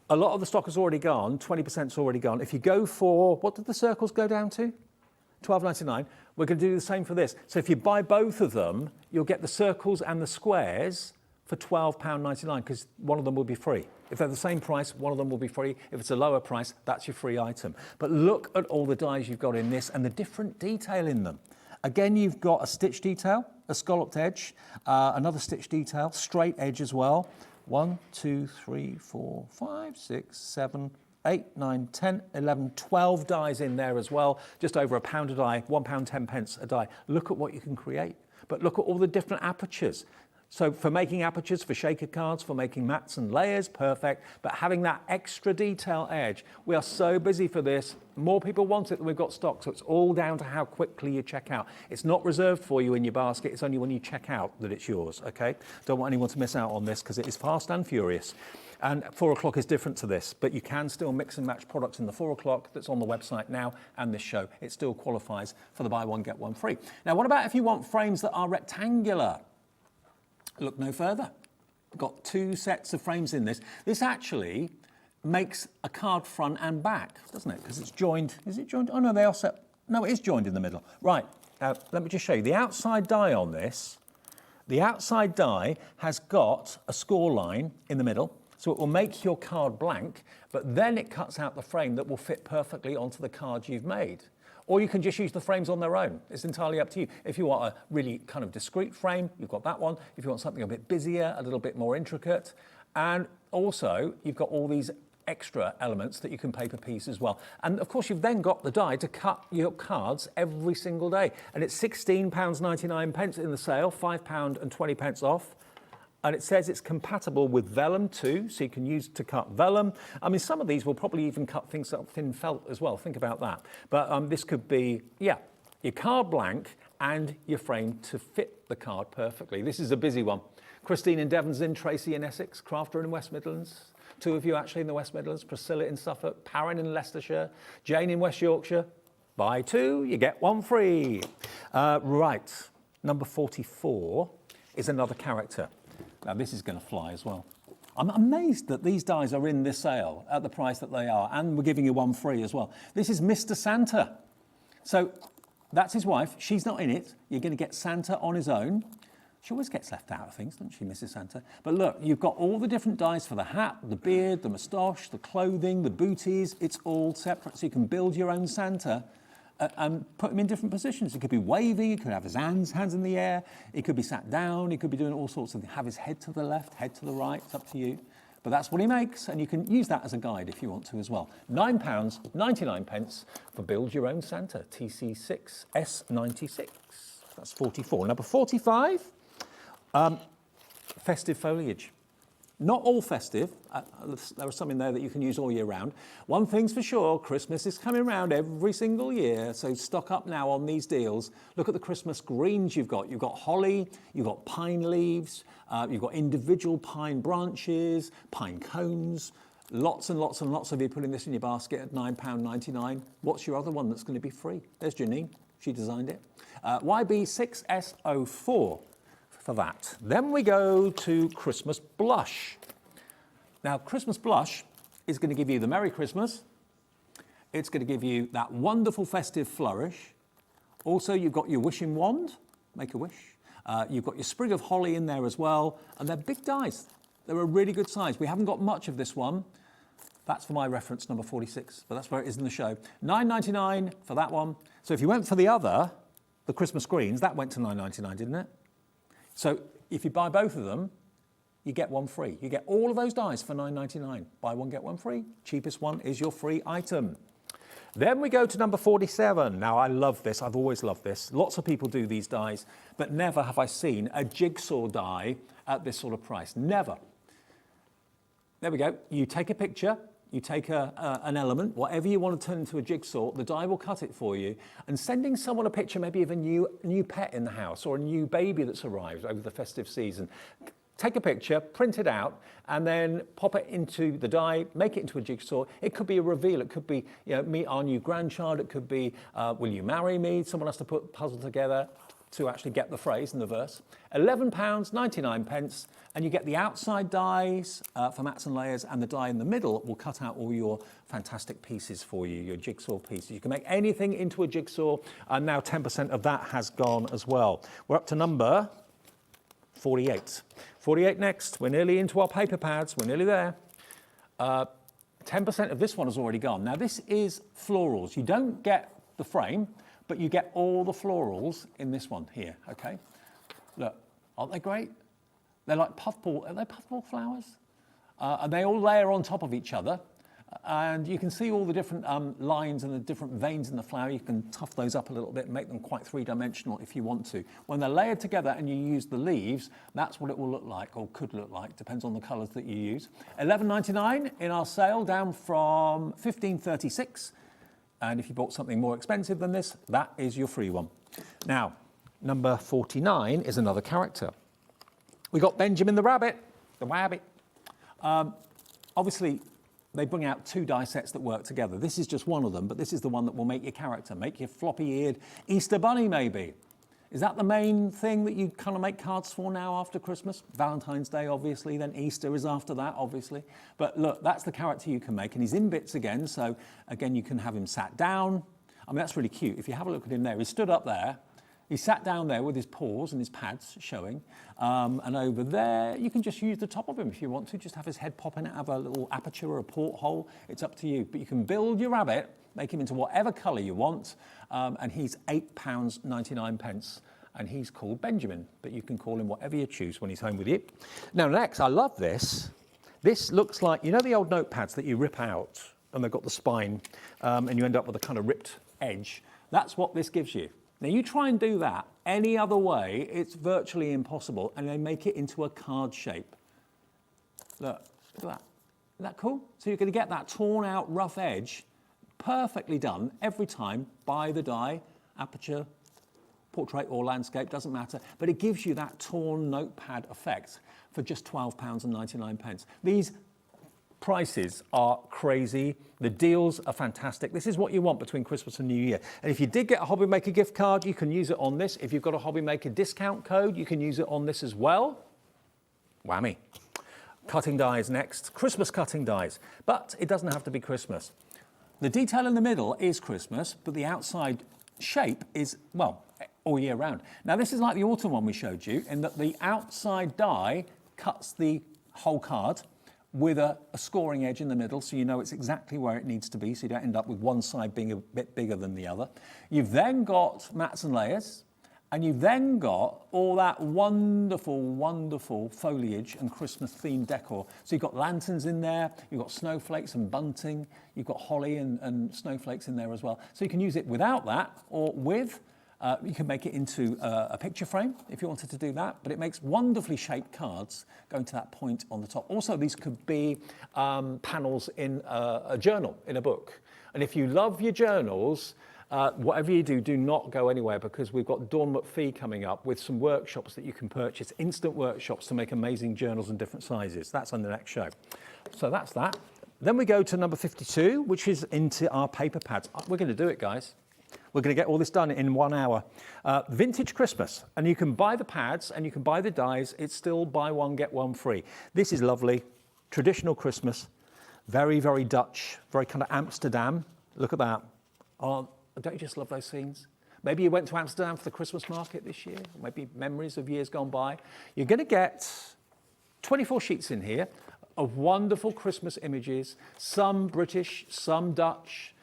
a lot of the stock has already gone, 20%'s already gone. If you go for, what did the circles go down to? £12.99. We're going to do the same for this. So if you buy both of them, you'll get the circles and the squares for £12.99 because one of them will be free. If they're the same price, one of them will be free. If it's a lower price, that's your free item. But look at all the dies you've got in this and the different detail in them. Again, you've got a stitch detail, a scalloped edge, another stitch detail, straight edge as well. 1, 2, 3, 4, 5, 6, 7, 8, 9, 10, 11, 12 dies in there as well. Just over £1 a die, £1.10 a die. Look at what you can create. But look at all the different apertures. So for making apertures, for shaker cards, for making mats and layers, perfect. But having that extra detail edge, we are so busy for this. More people want it than we've got stock, so it's all down to how quickly you check out. It's not reserved for you in your basket. It's only when you check out that it's yours, okay? Don't want anyone to miss out on this because it is fast and furious. And 4 o'clock is different to this, but you can still mix and match products in the 4 o'clock that's on the website now and this show. It still qualifies for the buy one, get one free. Now, what about if you want frames that are rectangular? Look no further. We've got 2 sets of frames in this. This actually makes a card front and back, doesn't it? Because it's joined. Is it joined? Oh, no, they are set. No, it is joined in the middle. Right, let me just show you. The outside die on this, the outside die has got a score line in the middle, so it will make your card blank, but then it cuts out the frame that will fit perfectly onto the card you've made. Or you can just use the frames on their own. It's entirely up to you. If you want a really kind of discreet frame, you've got that one. If you want something a bit busier, a little bit more intricate. And also, you've got all these extra elements that you can paper piece as well. And of course, you've then got the die to cut your cards every single day. And it's £16.99 in the sale, £5.20 off. And it says it's compatible with vellum too, so you can use to cut vellum. I mean, some of these will probably even cut things up thin felt as well. Think about that. But this could be, yeah, your card blank and your frame to fit the card perfectly. This is a busy one. Christine in Devon's in, Tracy in Essex, Crafter in West Midlands. 2 of you actually in the West Midlands, Priscilla in Suffolk, Parrin in Leicestershire, Jane in West Yorkshire. Buy 2, you get 1 free. Right, number 44 is another character. Now this is going to fly as well. I'm amazed that these dies are in this sale at the price that they are, and we're giving you 1 free as well. This is Mr. Santa. So that's his wife. She's not in it. You're going to get Santa on his own. She always gets left out of things, doesn't she, Mrs. Santa? But look, you've got all the different dies for the hat, the beard, the moustache, the clothing, the booties. It's all separate, so you can build your own Santa and put him in different positions. It could be waving, he could have his hands in the air, he could be sat down, he could be doing all sorts of things, have his head to the left, head to the right, it's up to you. But that's what he makes, and you can use that as a guide if you want to as well. £9.99 for Build Your Own Santa, TC6S96. That's 44. Number 45, festive foliage. Not all festive. There are some in there that you can use all year round. One thing's for sure, Christmas is coming around every single year, so stock up now on these deals. Look at the Christmas greens you've got. You've got holly, you've got pine leaves, you've got individual pine branches, pine cones. Lots and lots and lots of you putting this in your basket at £9.99. What's your other one that's going to be free? There's Janine. She designed it. YB6S04. For that. Then we go to Christmas blush. Now, Christmas blush is going to give you the Merry Christmas. It's going to give you that wonderful festive flourish. Also, you've got your wishing wand, make a wish. You've got your sprig of holly in there as well. And they're big dies. They're a really good size. We haven't got much of this one. That's for my reference, number 46, but that's where it is in the show. $9.99 for that one. So if you went for the other, the Christmas greens, that went to $9.99, didn't it? So if you buy both of them, you get one free. You get all of those dies for $9.99. Buy one, get one free. Cheapest one is your free item. Then we go to number 47. Now, I love this. I've always loved this. Lots of people do these dies, but never have I seen a jigsaw die at this sort of price. Never. There we go. You take a picture. You take an element, whatever you want to turn into a jigsaw, the die will cut it for you. And sending someone a picture maybe of a new pet in the house or a new baby that's arrived over the festive season. Take a picture, print it out, and then pop it into the die, make it into a jigsaw. It could be a reveal. It could be, meet our new grandchild. It could be, will you marry me? Someone has to put a puzzle together to actually get the phrase and the verse. £11.99, and you get the outside dies for mats and layers, and the die in the middle will cut out all your fantastic pieces for you, your jigsaw pieces. You can make anything into a jigsaw, and now 10% of that has gone as well. We're up to number 48. 48 next. We're nearly into our paper pads. We're nearly there. 10% of this one has already gone. Now, this is florals. You don't get the frame, but you get all the florals in this one here, okay? Look, aren't they great? They're like puffball. Are they puffball flowers? And they all layer on top of each other. And you can see all the different lines and the different veins in the flower. You can tough those up a little bit and make them quite three-dimensional if you want to. When they're layered together and you use the leaves, that's what it will look like, or could look like, depends on the colours that you use. $11.99 in our sale, down from $15.36. And if you bought something more expensive than this, that is your free one. Now, number 49 is another character. We got Benjamin the Rabbit, the Wabbit. Obviously, they bring out two die sets that work together. This is just one of them, but this is the one that will make your character, make your floppy-eared Easter bunny, maybe. Is that the main thing that you kind of make cards for now after Christmas? Valentine's Day, obviously, then Easter is after that, obviously. But look, that's the character you can make, and he's in bits again, so again, you can have him sat down. I mean, that's really cute. If you have a look at him there, he stood up there. He sat down there with his paws and his pads showing. And over there, you can just use the top of him if you want to. Just have his head pop in it, have a little aperture or a porthole. It's up to you. But you can build your rabbit, make him into whatever colour you want. And he's £8.99. And he's called Benjamin. But you can call him whatever you choose when he's home with you. Now, next, I love this. This looks like, you know the old notepads that you rip out and they've got the spine and you end up with a kind of ripped edge? That's what this gives you. Now, you try and do that any other way, it's virtually impossible, and they make it into a card shape. Look at that. Isn't that cool? So you're going to get that torn out rough edge, perfectly done every time by the die, aperture, portrait or landscape, doesn't matter, but it gives you that torn notepad effect for just £12.99. These prices are crazy. The deals are fantastic. This is what you want between Christmas and New Year. And if you did get a Hobby Maker gift card, you can use it on this. If you've got a Hobby Maker discount code, you can use it on this as well. Whammy. Cutting dies next. Christmas cutting dies. But it doesn't have to be Christmas. The detail in the middle is Christmas, but the outside shape is, well, all year round. Now, this is like the autumn one we showed you, in that the outside die cuts the whole card with a scoring edge in the middle, so you know it's exactly where it needs to be, so you don't end up with one side being a bit bigger than the other. You've then got mats and layers, and you've then got all that wonderful, wonderful foliage and Christmas-themed decor. So you've got lanterns in there, you've got snowflakes and bunting, you've got holly and snowflakes in there as well. So you can use it without that, or with. You can make it into a picture frame if you wanted to do that, but it makes wonderfully shaped cards going to that point on the top. Also, these could be panels in a journal, in a book. And if you love your journals, whatever you do, do not go anywhere, because we've got Dawn McPhee coming up with some workshops that you can purchase, instant workshops to make amazing journals in different sizes. That's on the next show. So that's that. Then we go to number 52, which is into our paper pads. We're going to do it, guys. We're going to get all this done in 1 hour. Vintage Christmas, and you can buy the pads and you can buy the dies. It's still buy one, get one free. This is lovely. Traditional Christmas. Very, very Dutch. Very kind of Amsterdam. Look at that. Oh, don't you just love those scenes? Maybe you went to Amsterdam for the Christmas market this year. Maybe memories of years gone by. You're going to get 24 sheets in here. of wonderful Christmas images, some British, some Dutch.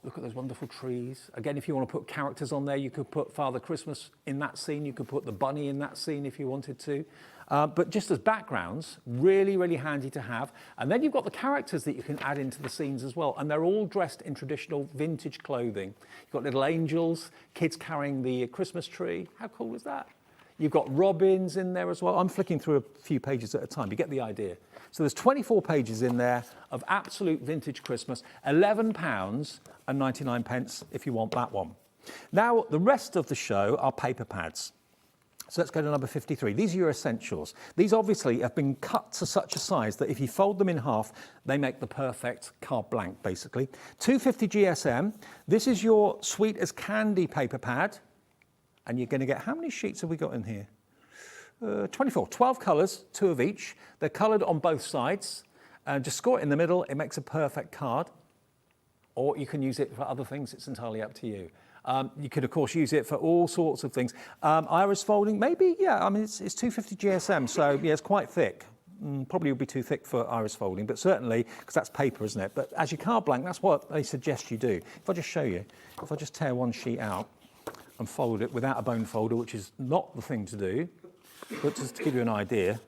Look at those wonderful trees. Again, if you want to put characters on there, you could put Father Christmas in that scene. You could put the bunny in that scene if you wanted to. But just as backgrounds, really, really handy to have. And then you've got the characters that you can add into the scenes as well. And they're all dressed in traditional vintage clothing. You've got little angels, kids carrying the Christmas tree. How cool is that? You've got robins in there as well. I'm flicking through a few pages at a time. You get the idea. So there's 24 pages in there of absolute vintage Christmas, £11.99 if you want that one. Now, the rest of the show are paper pads. So let's go to number 53. These are your essentials. These obviously have been cut to such a size that if you fold them in half, they make the perfect carte blanche, basically. 250 GSM. This is your sweet as candy paper pad. And you're going to get, how many sheets have we got in here? 24, 12 colours, 2 of each. They're coloured on both sides. And just score it in the middle, it makes a perfect card. Or you can use it for other things, it's entirely up to you. You could, of course, use it for all sorts of things. Iris folding, maybe, yeah, I mean, it's 250 GSM, so yeah, it's quite thick. Probably would be too thick for iris folding, but certainly, because that's paper, isn't it? But as your card blank, that's what they suggest you do. If I just show you, if I just tear one sheet out and fold it without a bone folder, which is not the thing to do, but just to give you an idea,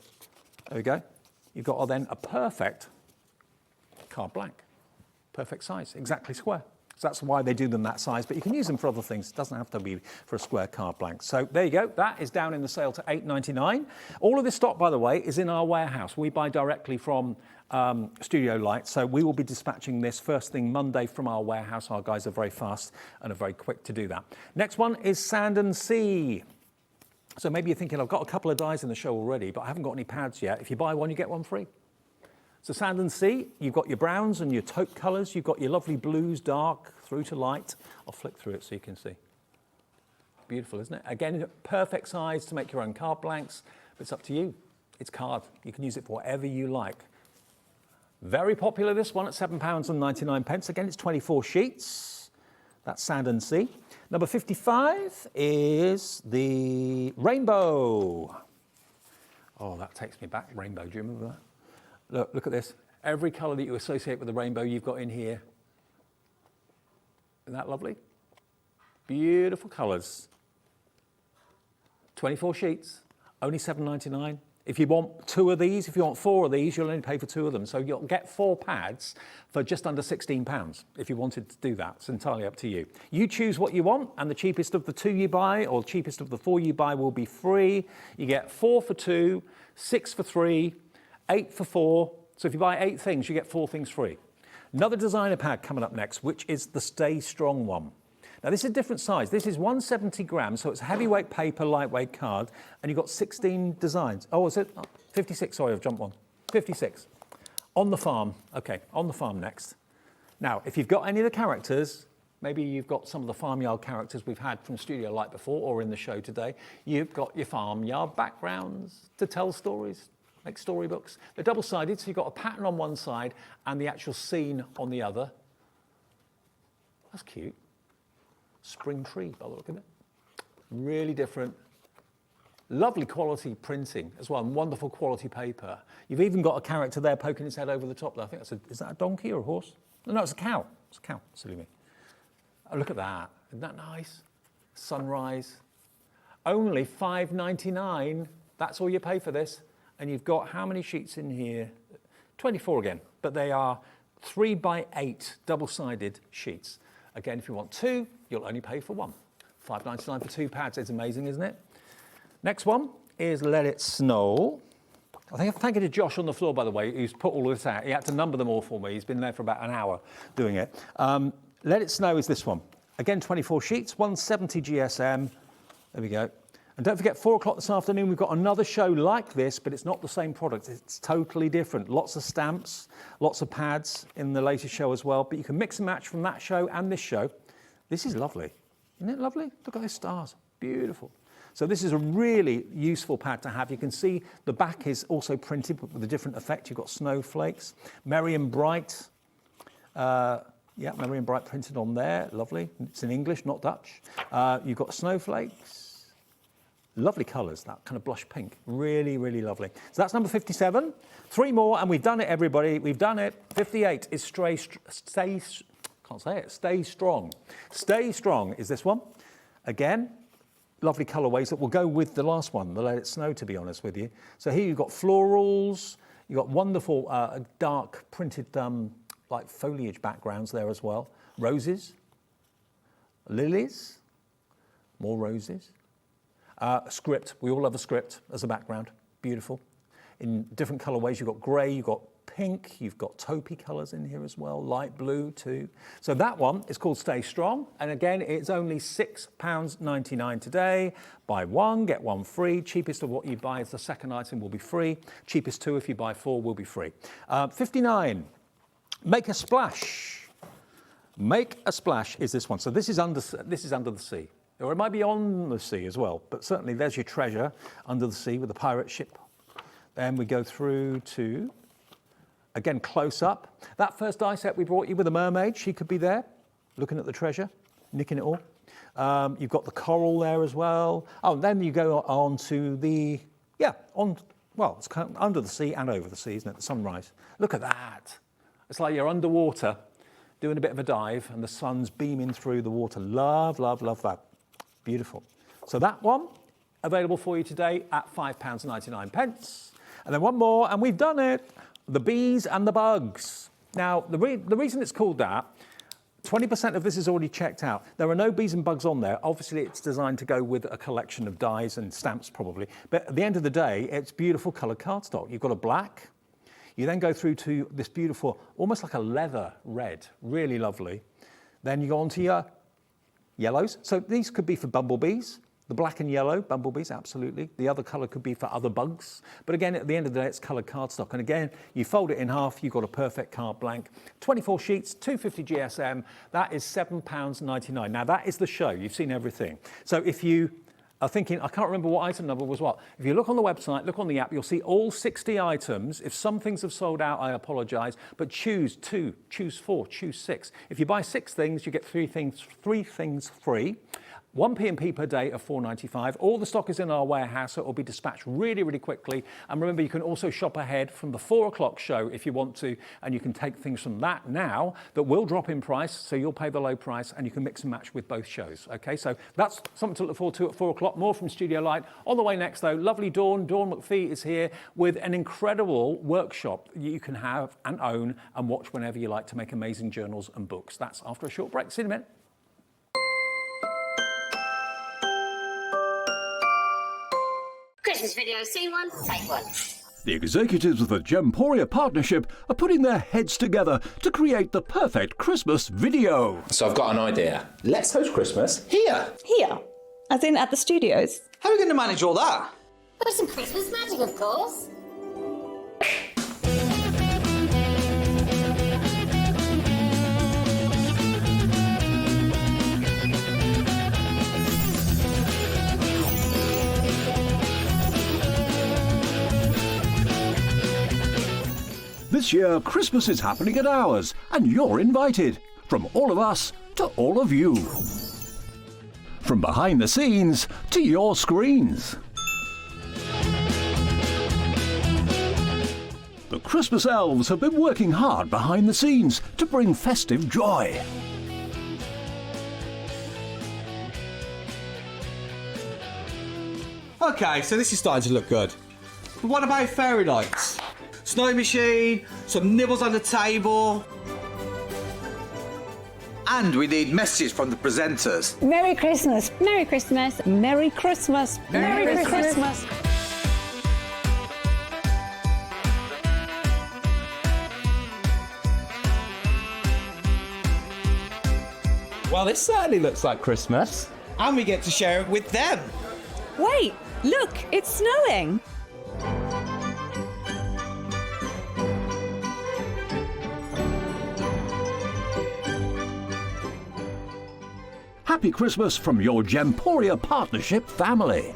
there we go. You've got then a perfect card blank, perfect size, exactly square. So that's why they do them that size, but you can use them for other things. It doesn't have to be for a square card blank. So there you go. That is down in the sale to £8.99. All of this stock, by the way, is in our warehouse. We buy directly from Studio Light, so we will be dispatching this first thing Monday from our warehouse. Our guys are very fast and are very quick to do that. Next one is Sand and Sea. So maybe you're thinking, I've got a couple of dies in the show already, but I haven't got any pads yet. If you buy one, you get one free. So Sand and Sea, you've got your browns and your taupe colours. You've got your lovely blues, dark through to light. I'll flick through it so you can see. Beautiful, isn't it? Again, perfect size to make your own card blanks. But it's up to you. It's card. You can use it for whatever you like. Very popular, this one, at £7.99. Again, it's 24 sheets. That's Sand and Sea. Number 55 is the Rainbow. Oh, that takes me back. Rainbow, do you remember that? Look at this. Every colour that you associate with the rainbow you've got in here. Isn't that lovely? Beautiful colours. 24 sheets, only £7.99. If you want 2 of these, if you want 4 of these, you'll only pay for 2 of them. So you'll get 4 pads for just under £16 if you wanted to do that. It's entirely up to you. You choose what you want, and the cheapest of the 2 you buy or cheapest of the 4 you buy will be free. You get 4 for 2, 6 for 3, 8 for 4. So if you buy 8 things, you get 4 things free. Another designer pad coming up next, which is the Stay Strong one. Now this is a different size. This is 170 grams, so it's heavyweight paper, lightweight card, and you've got 16 designs. Oh, is it? 56, sorry, I've jumped one. 56. On the Farm. Okay, On the Farm next. Now, if you've got any of the characters, maybe you've got some of the farmyard characters we've had from Studio Light before or in the show today, you've got your farmyard backgrounds to tell stories. Like storybooks. They're double-sided, so you've got a pattern on one side and the actual scene on the other. That's cute. Spring tree, by the look of it. Really different. Lovely quality printing as well, and wonderful quality paper. You've even got a character there poking his head over the top there. I think that's is that a donkey or a horse? No, it's a cow. It's a cow, silly me. Oh, look at that. Isn't that nice? Sunrise. Only £5.99. That's all you pay for this. And you've got how many sheets in here? 24 again, but they are 3x8 double-sided sheets. Again, if you want 2, you'll only pay for 1. £5.99 for 2 pads. It's amazing, isn't it? Next one is Let It Snow. I think I'm thanking to Josh on the floor, by the way, who's put all of this out. He had to number them all for me. He's been there for about an hour doing it. Let It Snow is this one. Again, 24 sheets, 170 GSM. There we go. And don't forget, 4 o'clock this afternoon, we've got another show like this, but it's not the same product. It's totally different. Lots of stamps, lots of pads in the latest show as well. But you can mix and match from that show and this show. This is lovely. Isn't it lovely? Look at those stars. Beautiful. So this is a really useful pad to have. You can see the back is also printed but with a different effect. You've got snowflakes. Merry and Bright. Yeah, Merry and Bright printed on there. Lovely. It's in English, not Dutch. You've got snowflakes. Lovely colours, that kind of blush pink. Really, really lovely. So that's number 57. 3 more, and we've done it, everybody. We've done it. 58 is Stay Strong. Stay Strong is this one. Again, lovely colourways that will go with the last one, the Let It Snow, to be honest with you. So here you've got florals, you've got wonderful dark printed like foliage backgrounds there as well. Roses, lilies, more roses. Script, we all love a script as a background, beautiful. In different colourways, you've got grey, you've got pink, you've got taupey colours in here as well, light blue too. So that one is called Stay Strong, and again, it's only £6.99 today. Buy one, get one free. Cheapest of what you buy is the second item will be free. Cheapest 2 if you buy 4 will be free. 59, Make a Splash. Make a Splash is this one. So this is under the sea. Or it might be on the sea as well, but certainly there's your treasure under the sea with the pirate ship. Then we go through to, again, close up. That first die set we brought you with a mermaid, she could be there, looking at the treasure, nicking it all. You've got the coral there as well. Oh, and then you go on to the, it's kind of under the sea and over the sea, isn't it? The sunrise. Look at that. It's like you're underwater doing a bit of a dive and the sun's beaming through the water. Love, love, love that. Beautiful. So that one, available for you today at £5.99. And then one more, and we've done it. The Bees and the Bugs. Now, the reason it's called that, 20% of this is already checked out. There are no bees and bugs on there. Obviously, it's designed to go with a collection of dies and stamps, probably. But at the end of the day, it's beautiful coloured cardstock. You've got a black. You then go through to this beautiful, almost like a leather red, really lovely. Then you go on to your yellows. So these could be for bumblebees. The black and yellow, bumblebees, absolutely. The other colour could be for other bugs. But again, at the end of the day, it's coloured cardstock. And again, you fold it in half, you've got a perfect card blank. 24 sheets, 250 GSM. That is £7.99. Now, that is the show. You've seen everything. So if you are thinking, I can't remember what item number was what. If you look on the website, look on the app, you'll see all 60 items. If some things have sold out, I apologise, but choose 2, choose 4, choose 6. If you buy 6 things, you get 3 things free. 1 P&P per day of £4.95. All the stock is in our warehouse, so it will be dispatched really, really quickly. And remember, you can also shop ahead from the 4 o'clock show if you want to, and you can take things from that now that will drop in price, so you'll pay the low price, and you can mix and match with both shows. Okay, so that's something to look forward to at 4 o'clock. More from Studio Light. On the way next, though, lovely Dawn McPhee is here with an incredible workshop that you can have and own and watch whenever you like to make amazing journals and books. That's after a short break. See you in a minute. Christmas video, scene 1, take 1. The executives of the Gemporia partnership are putting their heads together to create the perfect Christmas video. So I've got an idea. Let's host Christmas here. Here? As in at the studios? How are we going to manage all that? With some Christmas magic, of course. This year, Christmas is happening at ours, and you're invited. From all of us to all of you. From behind the scenes to your screens. The Christmas elves have been working hard behind the scenes to bring festive joy. Okay, so this is starting to look good. But what about fairy lights? Snow machine, some nibbles on the table. And we need messages from the presenters. Merry Christmas. Merry Christmas. Merry Christmas. Merry Christmas. Well, this certainly looks like Christmas. And we get to share it with them. Wait, look, it's snowing. Happy Christmas from your Gemporia partnership family.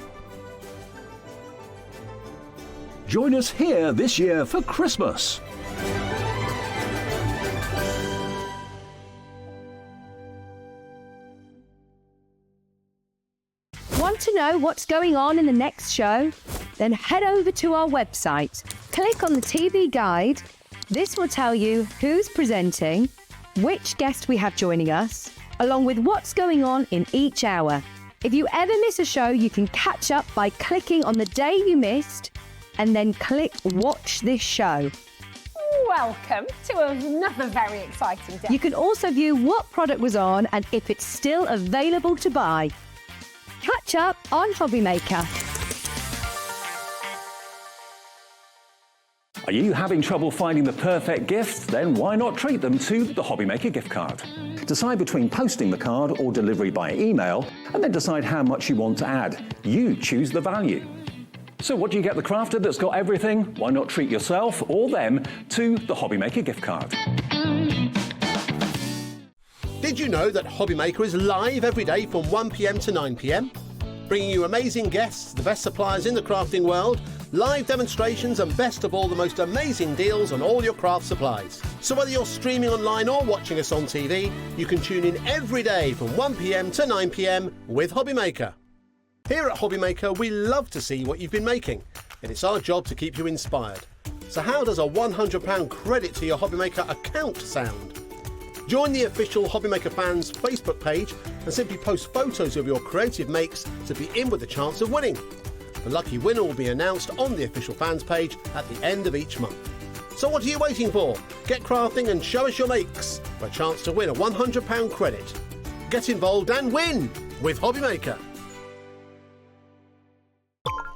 Join us here this year for Christmas. Want to to know what's going on in the next show? Then head over to our website. Click on the TV guide. This will tell you who's presenting, which guest we have joining us, along with what's going on in each hour. If you ever miss a show, you can catch up by clicking on the day you missed and then click Watch This Show. Welcome to another very exciting day. You can also view what product was on and if it's still available to buy. Catch up on Hobby Maker. Are you having trouble finding the perfect gift? Then why not treat them to the Hobby Maker gift card? Decide between posting the card or delivery by email, and then decide how much you want to add. You choose the value. So what do you get the crafter that's got everything? Why not treat yourself or them to the Hobby Maker gift card? Did you know that Hobby Maker is live every day from 1 p.m. to 9 p.m? Bringing you amazing guests, the best suppliers in the crafting world, live demonstrations and best of all, the most amazing deals on all your craft supplies. So whether you're streaming online or watching us on TV, you can tune in every day from 1 p.m. to 9 p.m. with Hobby Maker. Here at Hobby Maker, we love to see what you've been making, and it's our job to keep you inspired. So how does a £100 credit to your Hobby Maker account sound? Join the official Hobby Maker fans Facebook page and simply post photos of your creative makes to be in with a chance of winning. The lucky winner will be announced on the official fans page at the end of each month. So what are you waiting for? Get crafting and show us your makes for a chance to win a £100 credit. Get involved and win with Hobby Maker.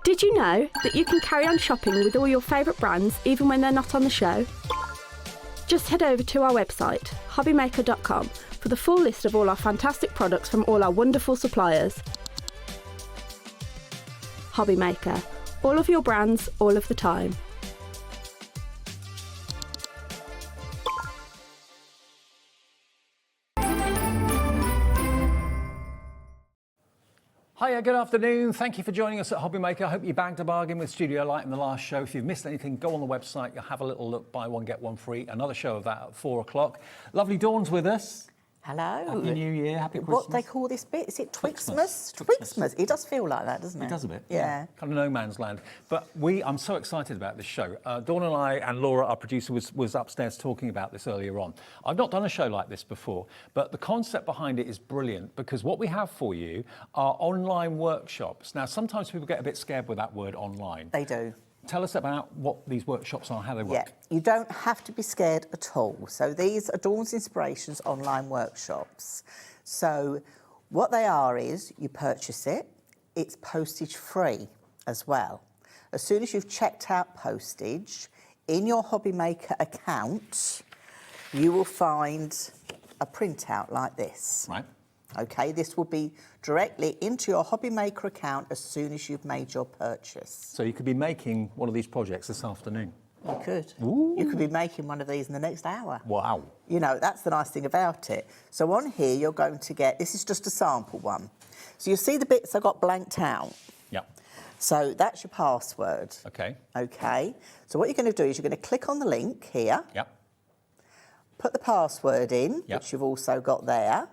Did you know that you can carry on shopping with all your favourite brands even when they're not on the show? Just head over to our website, hobbymaker.com, for the full list of all our fantastic products from all our wonderful suppliers. Hobby Maker, all of your brands, all of the time. Hiya, good afternoon. Thank you for joining us at Hobby Maker. I hope you bagged a bargain with Studio Light in the last show. If you've missed anything, go on the website. You'll have a little look, buy one, get one free. Another show of that at 4 o'clock. Lovely Dawn's with us. Hello. Happy New Year, happy Christmas. What they call this bit? Is it Twixmas? Twixmas. It does feel like that, doesn't it? It does a bit. Yeah. Kind of no man's land. But I'm so excited about this show. Dawn and I, and Laura, our producer, was upstairs talking about this earlier on. I've not done a show like this before, but the concept behind it is brilliant because what we have for you are online workshops. Now, sometimes people get a bit scared with that word online. They do. Tell us about what these workshops are, how they work. Yeah, you don't have to be scared at all. So these are Dawn's Inspirations online workshops. So what they are is you purchase it, it's postage free as well. As soon as you've checked out postage, in your Hobby Maker account, you will find a printout like this. Right. Okay, this will be directly into your Hobby Maker account as soon as you've made your purchase. So you could be making one of these projects this afternoon. You could. Ooh. You could be making one of these in the next hour. Wow. You know, that's the nice thing about it. So on here, you're going to get, this is just a sample one. So you'll see the bits I got blanked out. Yeah. So that's your password. Okay. Okay. So what you're going to do is you're going to click on the link here. Yep. Put the password in, Yep. which you've also got there.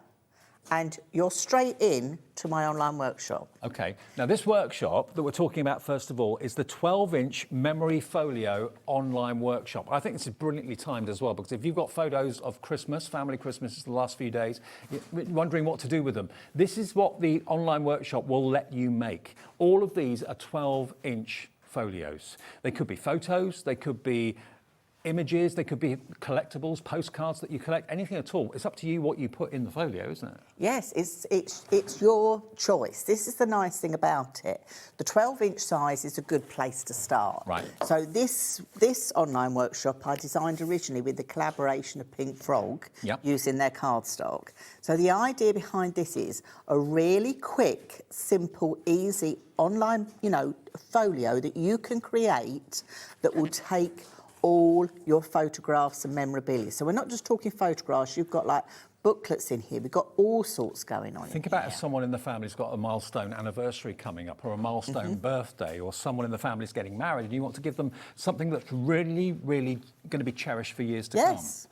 And you're straight in to my online workshop. Okay. Now, this workshop that we're talking about, first of all, is the 12-inch memory folio online workshop. I think this is brilliantly timed as well, because if you've got photos of Christmas, family Christmas, the last few days, you're wondering what to do with them. This is what the online workshop will let you make. All of these are 12-inch folios. They could be photos, they could be images, they could be collectibles, postcards that you collect, anything at all. It's up to you what you put in the folio, isn't it? Yes, it's your choice. This is the nice thing about it. The 12-inch size is a good place to start. Right. So this online workshop I designed originally with the collaboration of Pink Frog, Yep. using their cardstock. So the idea behind this is a really quick, simple, easy online, folio that you can create that will take all your photographs and memorabilia. So we're not just talking photographs, you've got like booklets in here, we've got all sorts going on. Think about if someone in the family's got a milestone anniversary coming up or a milestone birthday, or someone in the family's getting married and you want to give them something that's really, really going to be cherished for years to come. Yes.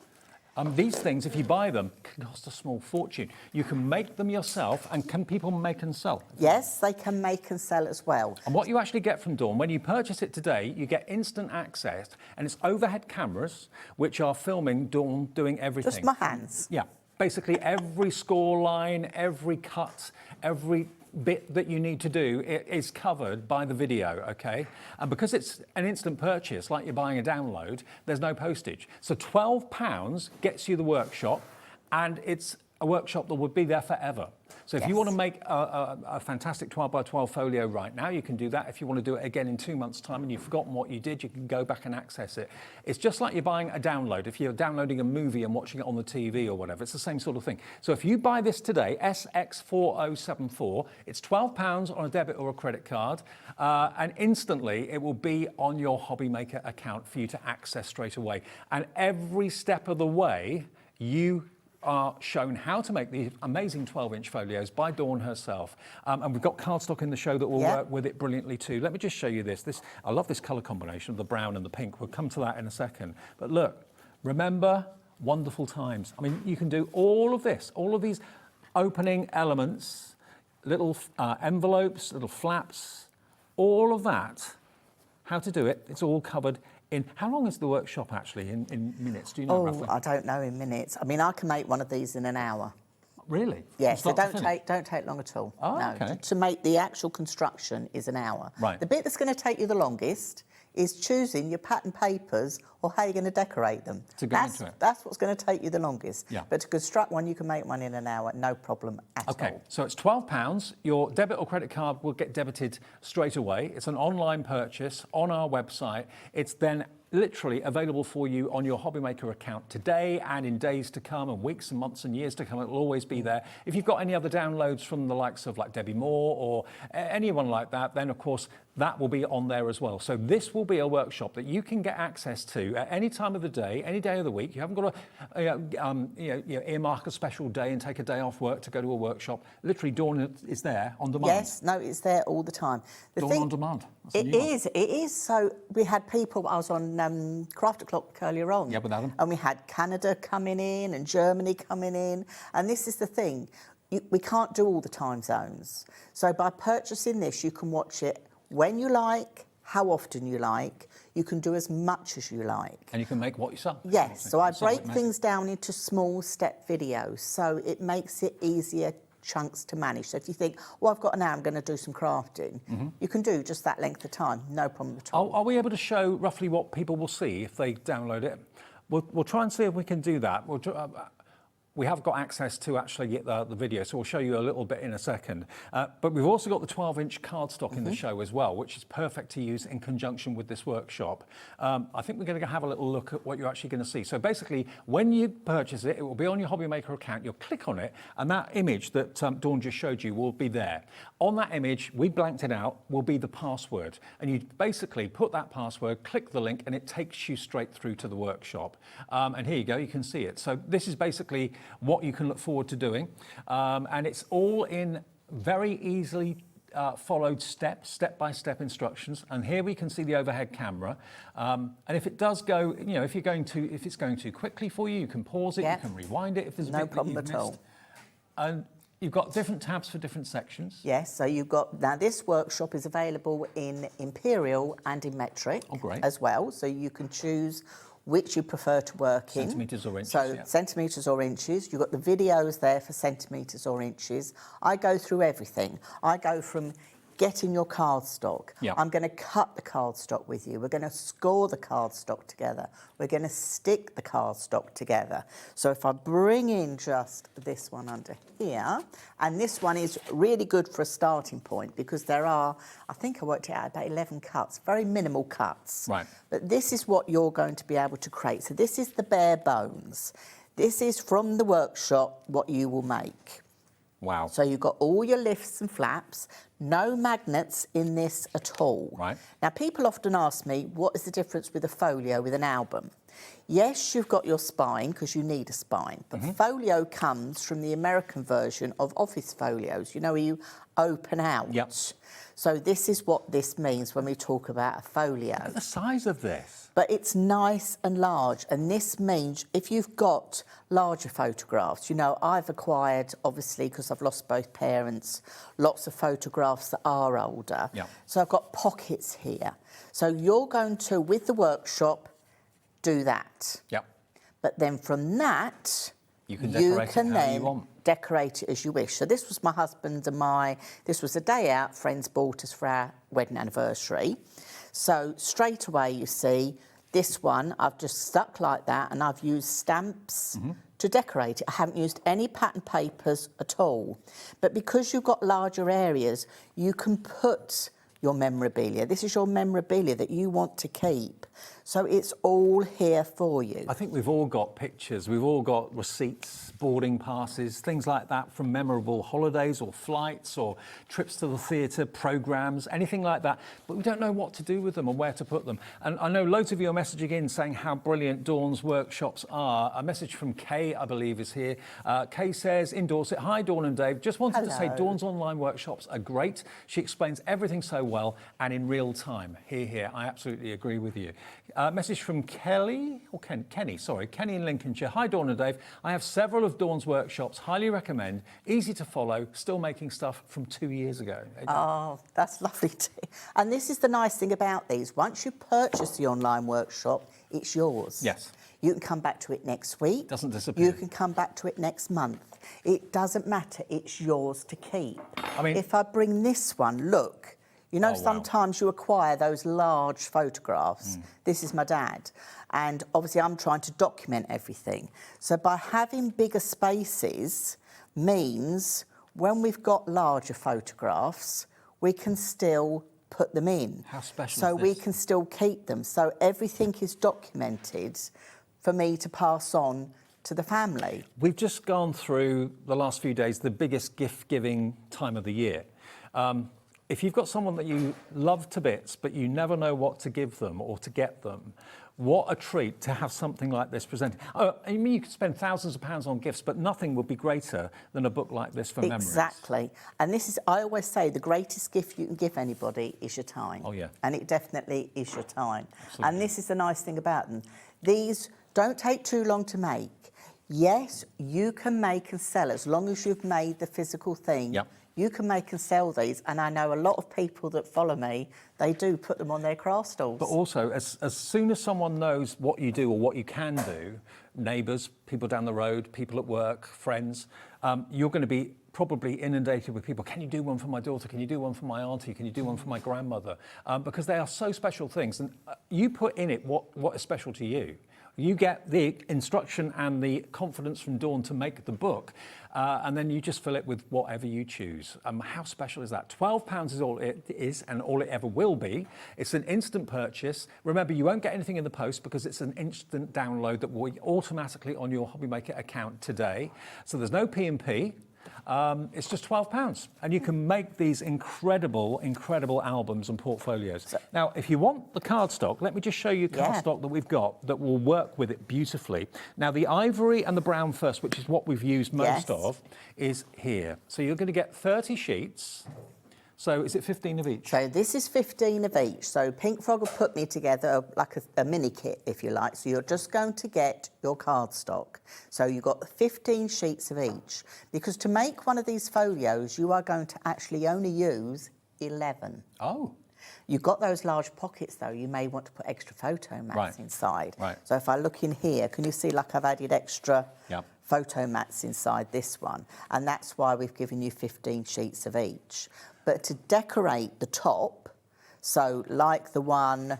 These things, if you buy them, can cost a small fortune. You can make them yourself, and can people make and sell? Yes, they can make and sell as well. And what you actually get from Dawn, when you purchase it today, you get instant access, and it's overhead cameras which are filming Dawn doing everything. Just my hands. Yeah, basically every score line, every cut, every bit that you need to do is covered by the video, okay? And because it's an instant purchase, like you're buying a download, there's no postage. So £12 gets you the workshop, and it's a workshop that would be there forever. So if you want to make a fantastic 12 by 12 folio right now, you can do that. If you want to do it again in 2 months' time and you've forgotten what you did, you can go back and access it. It's just like you're buying a download. If you're downloading a movie and watching it on the TV or whatever, it's the same sort of thing. So if you buy this today, SX4074, it's £12 on a debit or a credit card, and instantly it will be on your Hobbymaker account for you to access straight away. And every step of the way, you are shown how to make these amazing 12-inch folios by Dawn herself. And we've got cardstock in the show that will work with it brilliantly too. Let me just show you this. I love this colour combination of the brown and the pink. We'll come to that in a second. But look, remember wonderful times. I mean, you can do all of this, all of these opening elements, little envelopes, little flaps, all of that. How to do it, it's all covered in. How long is the workshop actually in minutes? Do you know roughly? I don't know in minutes. I mean, I can make one of these in an hour. Really? Yes, so don't take long at all. Oh, no, okay. To make the actual construction is an hour. Right. The bit that's going to take you the longest is choosing your pattern papers or how you're going to decorate them. To go into it. That's what's going to take you the longest. Yeah. But to construct one, you can make one in an hour, no problem at all. Okay, so it's £12. Your debit or credit card will get debited straight away. It's an online purchase on our website. It's then literally available for you on your Hobbymaker account today and in days to come and weeks and months and years to come. It'll always be there. If you've got any other downloads from the likes of like Debbie Moore or anyone like that, then of course that will be on there as well. So this will be a workshop that you can get access to at any time of the day, any day of the week. You haven't got to earmark a special day and take a day off work to go to a workshop. Literally, Dawn is there on demand. Yes, no, it's there all the time. Dawn on demand. It is. So we had people, I was on Craft O'Clock earlier on. Yeah, with Adam. And we had Canada coming in and Germany coming in. And this is the thing, we can't do all the time zones. So by purchasing this, you can watch it when you like, how often you like. You can do as much as you like. And you can make what you sell. Yes, so I break things down into small step videos, so it makes it easier chunks to manage. So if you think, well, I've got an hour, I'm going to do some crafting, you can do just that length of time, no problem at all. Are we able to show roughly what people will see if they download it? We'll try and see if we can do that. We have got access to actually get the video, so we'll show you a little bit in a second. But we've also got the 12-inch cardstock in the show as well, which is perfect to use in conjunction with this workshop. I think we're going to have a little look at what you're actually going to see. So basically, when you purchase it, it will be on your Hobbymaker account. You'll click on it, and that image that Dawn just showed you will be there. On that image, we blanked it out, will be the password. And you basically put that password, click the link, and it takes you straight through to the workshop. And here you go, you can see it. So this is basically what you can look forward to doing. And it's all in very easily followed step-by-step instructions. And here we can see the overhead camera. And if it does go, if it's going too quickly for you, you can pause it, you can rewind it if there's a bit that you've missed. No problem at all. And you've got different tabs for different sections. Yes, so you've got, now this workshop is available in Imperial and in metric as well. So you can choose which you prefer to work in. Centimetres or inches. So centimetres or inches. You've got the videos there for centimetres or inches. I go through everything. I go from getting your cardstock. I'm going to cut the cardstock with you. We're going to score the cardstock together. We're going to stick the cardstock together. So if I bring in just this one under here, and this one is really good for a starting point because there are, I think I worked it out, about 11 cuts, very minimal cuts. Right. But this is what you're going to be able to create. So this is the bare bones. This is from the workshop what you will make. Wow. So you've got all your lifts and flaps, No magnets in this at all. Right. Now, people often ask me, what is the difference with a folio with an album? Yes, you've got your spine because you need a spine, but folio comes from the American version of office folios, you know, where you open out. Yep. So this is what this means when we talk about a folio. Look at the size of this. But it's nice and large, and this means if you've got larger photographs, you know, I've acquired, obviously, because I've lost both parents, lots of photographs that are older. Yeah. So I've got pockets here. So you're going to, with the workshop, do that. Yep. But then from that, you can decorate it how you want. Decorate it as you wish. So this was my husband and this was a day out, friends bought us for our wedding anniversary. So straight away, you see, this one, I've just stuck like that and I've used stamps to decorate it. I haven't used any pattern papers at all. But because you've got larger areas, you can put your memorabilia. This is your memorabilia that you want to keep. So it's all here for you. I think we've all got pictures, we've all got receipts, boarding passes, things like that from memorable holidays or flights or trips to the theatre, programmes, anything like that. But we don't know what to do with them or where to put them. And I know loads of you are messaging in saying how brilliant Dawn's workshops are. A message from Kay, I believe, is here. Kay says, in Dorset, hi Dawn and Dave. Just wanted to say Dawn's online workshops are great. She explains everything so well and in real time. Here. I absolutely agree with you. Message from Kenny in Lincolnshire. Hi Dawn and Dave. I have several of Dawn's workshops. Highly recommend. Easy to follow. Still making stuff from 2 years ago. Oh, that's lovely too. And this is the nice thing about these. Once you purchase the online workshop, it's yours. Yes. You can come back to it next week. Doesn't disappear. You can come back to it next month. It doesn't matter. It's yours to keep. I mean, if I bring this one, look. You know, sometimes you acquire those large photographs. This is my dad. And obviously I'm trying to document everything. So by having bigger spaces means when we've got larger photographs, we can still put them in. How special So is we this? can still keep them. So everything is documented for me to pass on to the family. We've just gone through the last few days, the biggest gift-giving time of the year. If you've got someone that you love to bits, but you never know what to give them or to get them, what a treat to have something like this presented. Oh, I mean, you could spend thousands of pounds on gifts, but nothing would be greater than a book like this for memories. Exactly. And this is, I always say, the greatest gift you can give anybody is your time. Oh, yeah. And it definitely is your time. Absolutely. And this is the nice thing about them. These don't take too long to make. Yes, you can make and sell as long as you've made the physical thing. Yep. You can make and sell these, and I know a lot of people that follow me, they do put them on their craft stalls. But also, as soon as someone knows what you do or what you can do, neighbours, people down the road, people at work, friends, you're going to be probably inundated with people. Can you do one for my daughter? Can you do one for my auntie? Can you do one for my grandmother? Because they are so special things, and you put in it what is special to you. You get the instruction and the confidence from Dawn to make the book, and then you just fill it with whatever you choose. How special is that? £12 is all it is and all it ever will be. It's an instant purchase. Remember, you won't get anything in the post because it's an instant download that will be automatically on your Hobbymaker account today. So there's no P&P. It's just £12 and you can make these incredible albums and portfolios. Now, if you want the cardstock, let me just show you cardstock that we've got that will work with it beautifully. Now, the ivory and the brown first, which is what we've used most of, is here. So you're going to get 30 sheets. So is it 15 of each? So this is 15 of each. So Pink Frog will put me together like a mini kit, if you like. So you're just going to get your cardstock. So you've got 15 sheets of each. Because to make one of these folios, you are going to actually only use 11. Oh. You've got those large pockets, though. You may want to put extra photo mats inside. Right. So if I look in here, can you see like I've added extra photo mats inside this one? And that's why we've given you 15 sheets of each. But to decorate the top, so like the one,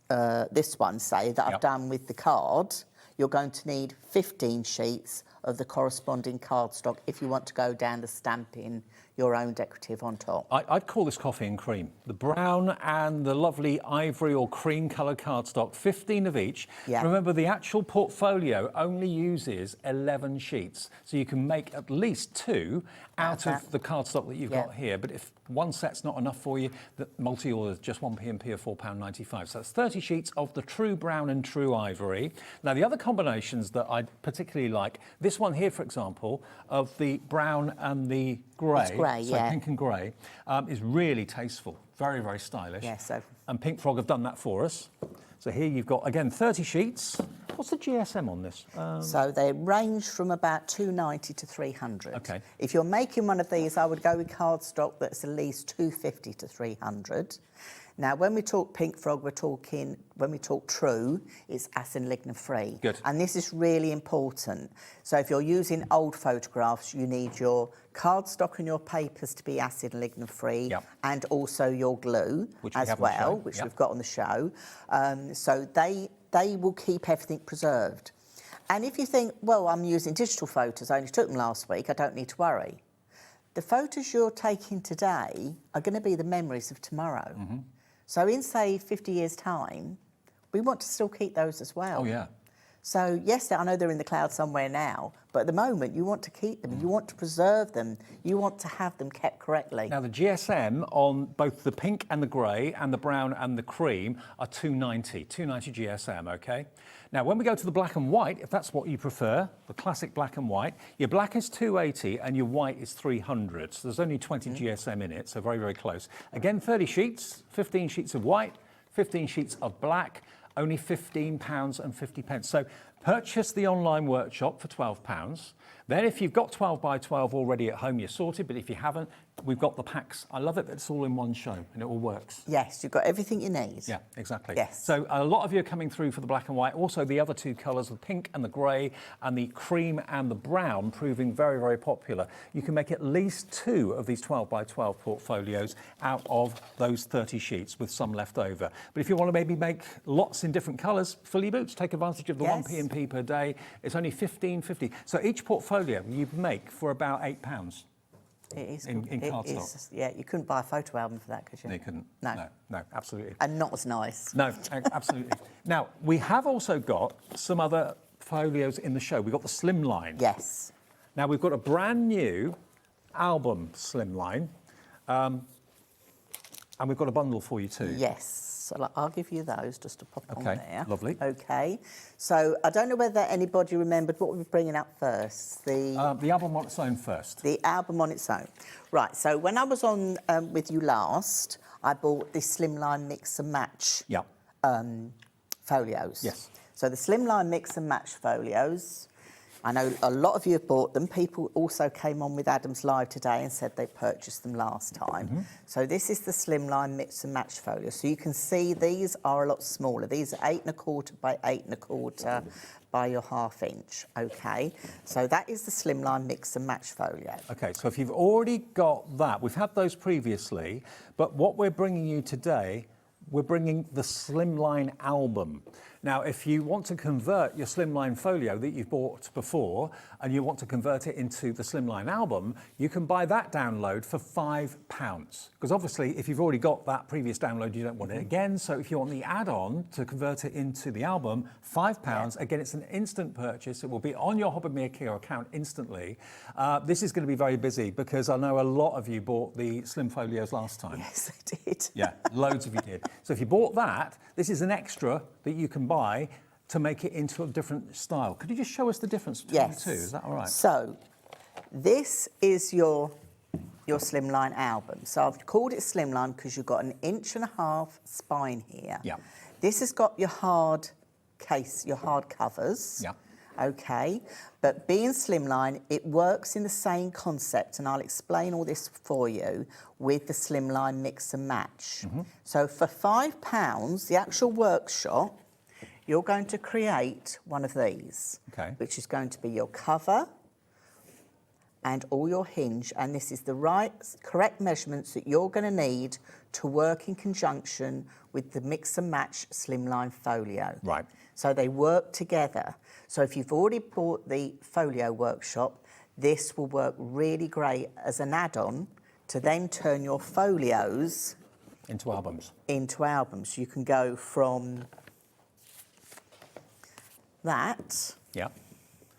this one, say, that I've done with the card, you're going to need 15 sheets of the corresponding cardstock if you want to go down the stamping, your own decorative on top. I'd call this coffee and cream. The brown and the lovely ivory or cream coloured cardstock, 15 of each. Yeah. Remember, the actual portfolio only uses 11 sheets, so you can make at least 2 out of the cardstock that you've got here. But if one set's not enough for you, the multi-order is just 1 P&P of £4.95. So that's 30 sheets of the true brown and true ivory. Now, the other combinations that I particularly like, this one here, for example, of the brown and the grey. It's grey, so pink and grey, is really tasteful, very, very stylish. Yeah, so. And Pink Frog have done that for us. So here you've got, again, 30 sheets. What's the GSM on this? So they range from about 290 to 300. Okay. If you're making one of these, I would go with cardstock that's at least 250 to 300. Now, when we talk Pink Frog, when we talk true, it's acid and lignin free. Good. And this is really important. So if you're using old photographs, you need your cardstock and your papers to be acid and lignin free, and also your glue as well, which we've got on the show. So they will keep everything preserved. And if you think, well, I'm using digital photos, I only took them last week, I don't need to worry. The photos you're taking today are going to be the memories of tomorrow. Mm-hmm. So in, say, 50 years' time, we want to still keep those as well. Oh, yeah. So, yes, I know they're in the cloud somewhere now, but at the moment, you want to keep them, you want to preserve them, you want to have them kept correctly. Now, the GSM on both the pink and the grey and the brown and the cream are 290 GSM, OK? Now, when we go to the black and white, if that's what you prefer, the classic black and white, your black is 280 and your white is 300. So there's only 20 GSM in it, so very, very close. Again, 30 sheets, 15 sheets of white, 15 sheets of black, only £15.50. So purchase the online workshop for £12. Then if you've got 12 by 12 already at home, you're sorted. But if you haven't, we've got the packs. I love it that it's all in one show and it all works. Yes, you've got everything you need. Yeah, exactly. Yes. So a lot of you are coming through for the black and white. Also, the other two colours, the pink and the grey and the cream and the brown, proving very, very popular. You can make at least 2 of these 12 by 12 portfolios out of those 30 sheets with some left over. But if you want to maybe make lots in different colours, fill your boots. Take advantage of the 1 P&P per day. It's only £15.50. So each portfolio you make for about £8. It is. In cardstock. Yeah, you couldn't buy a photo album for that, could you? No, you couldn't. No. No, absolutely. And not as nice. No, absolutely. Now, we have also got some other folios in the show. We've got the Slimline. Yes. Now, we've got a brand new album Slimline, and we've got a bundle for you too. Yes. So I'll give you those just to pop on there. Lovely. Okay. So I don't know whether anybody remembered what we were bringing up first. The album on its own first. The album on its own. Right. So when I was on with you last, I bought this Slimline Mix and Match folios. Yes. So the Slimline Mix and Match folios, I know a lot of you have bought them. People also came on with Adam's Live today and said they purchased them last time. Mm-hmm. So this is the Slimline Mix and Match folio. So you can see these are a lot smaller. These are 8 1/4 by 8 1/4 by your 1/2 inch. Okay. So that is the Slimline Mix and Match folio. Okay. So if you've already got that, we've had those previously, but what we're bringing you today, we're bringing the Slimline album. Now, if you want to convert your Slimline folio that you've bought before and you want to convert it into the Slimline album, you can buy that download for £5. Because obviously, if you've already got that previous download, you don't want it again. So if you want the add-on to convert it into the album, £5. Again, it's an instant purchase. It will be on your Hobby Maker account instantly. This is going to be very busy because I know a lot of you bought the Slim folios last time. Yes, I did. Yeah, loads of you did. So if you bought that, this is an extra that you can buy to make it into a different style. Could you just show us the difference between the two? Is that all right? So this is your Slimline album. So I've called it Slimline because you've got an 1.5 inch spine here. Yeah. This has got your hard case, your hard covers. Yeah. Okay, but being Slimline, it works in the same concept, and I'll explain all this for you with the Slimline Mix and Match. Mm-hmm. So for £5, the actual workshop, you're going to create one of these, which is going to be your cover and all your hinge, and this is the correct measurements that you're going to need to work in conjunction with the Mix and Match Slimline folio. Right. So they work together. So if you've already bought the folio workshop, this will work really great as an add-on to then turn your folios into albums. Into albums. You can go from that. Yeah.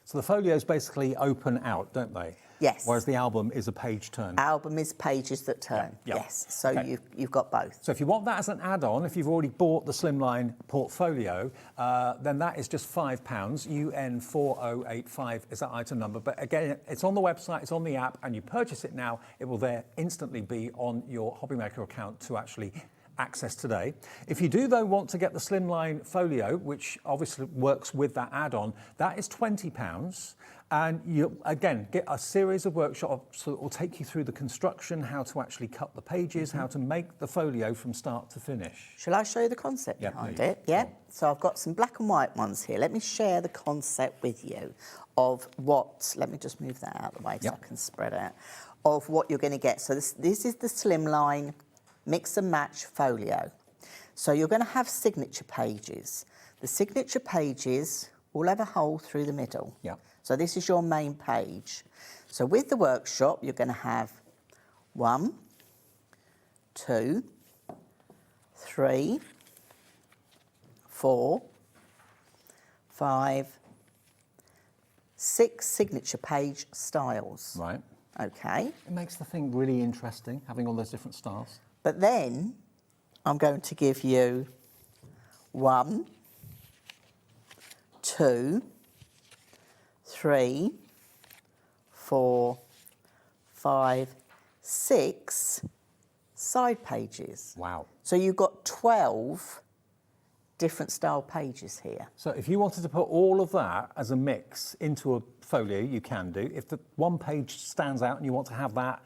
So the folios basically open out, don't they? Yes. Whereas the album is a page turn. Album is pages that turn. Yeah. Yes. So Okay. you've got both. So if you want that as an add-on, if you've already bought the Slimline portfolio, then that is just £5. UN4085 is that item number. But again, it's on the website, it's on the app, and you purchase it now, it will there instantly be on your Hobbymaker account to actually access today. If you do, though, want to get the Slimline folio, which obviously works with that add-on, that is £20. And you, again, get a series of workshops that will take you through the construction, how to actually cut the pages, how to make the folio from start to finish. Shall I show you the concept behind please. it? Yeah. So I've got some black and white ones here. Let me share the concept with you of what, let me just move that out of the way so I can spread out, of what you're going to get. So this is the Slimline Mix and Match folio. So you're going to have signature pages. The signature pages will have a hole through the middle. Yeah. So this is your main page. So with the workshop, you're going to have 1, 2, 3, 4, 5, 6 signature page styles. Right. Okay. It makes the thing really interesting, having all those different styles. But then I'm going to give you 1, 2, 3, 4, 5, 6 side pages. Wow. So you've got 12 different style pages here. So if you wanted to put all of that as a mix into a folio, you can do. If the one page stands out and you want to have that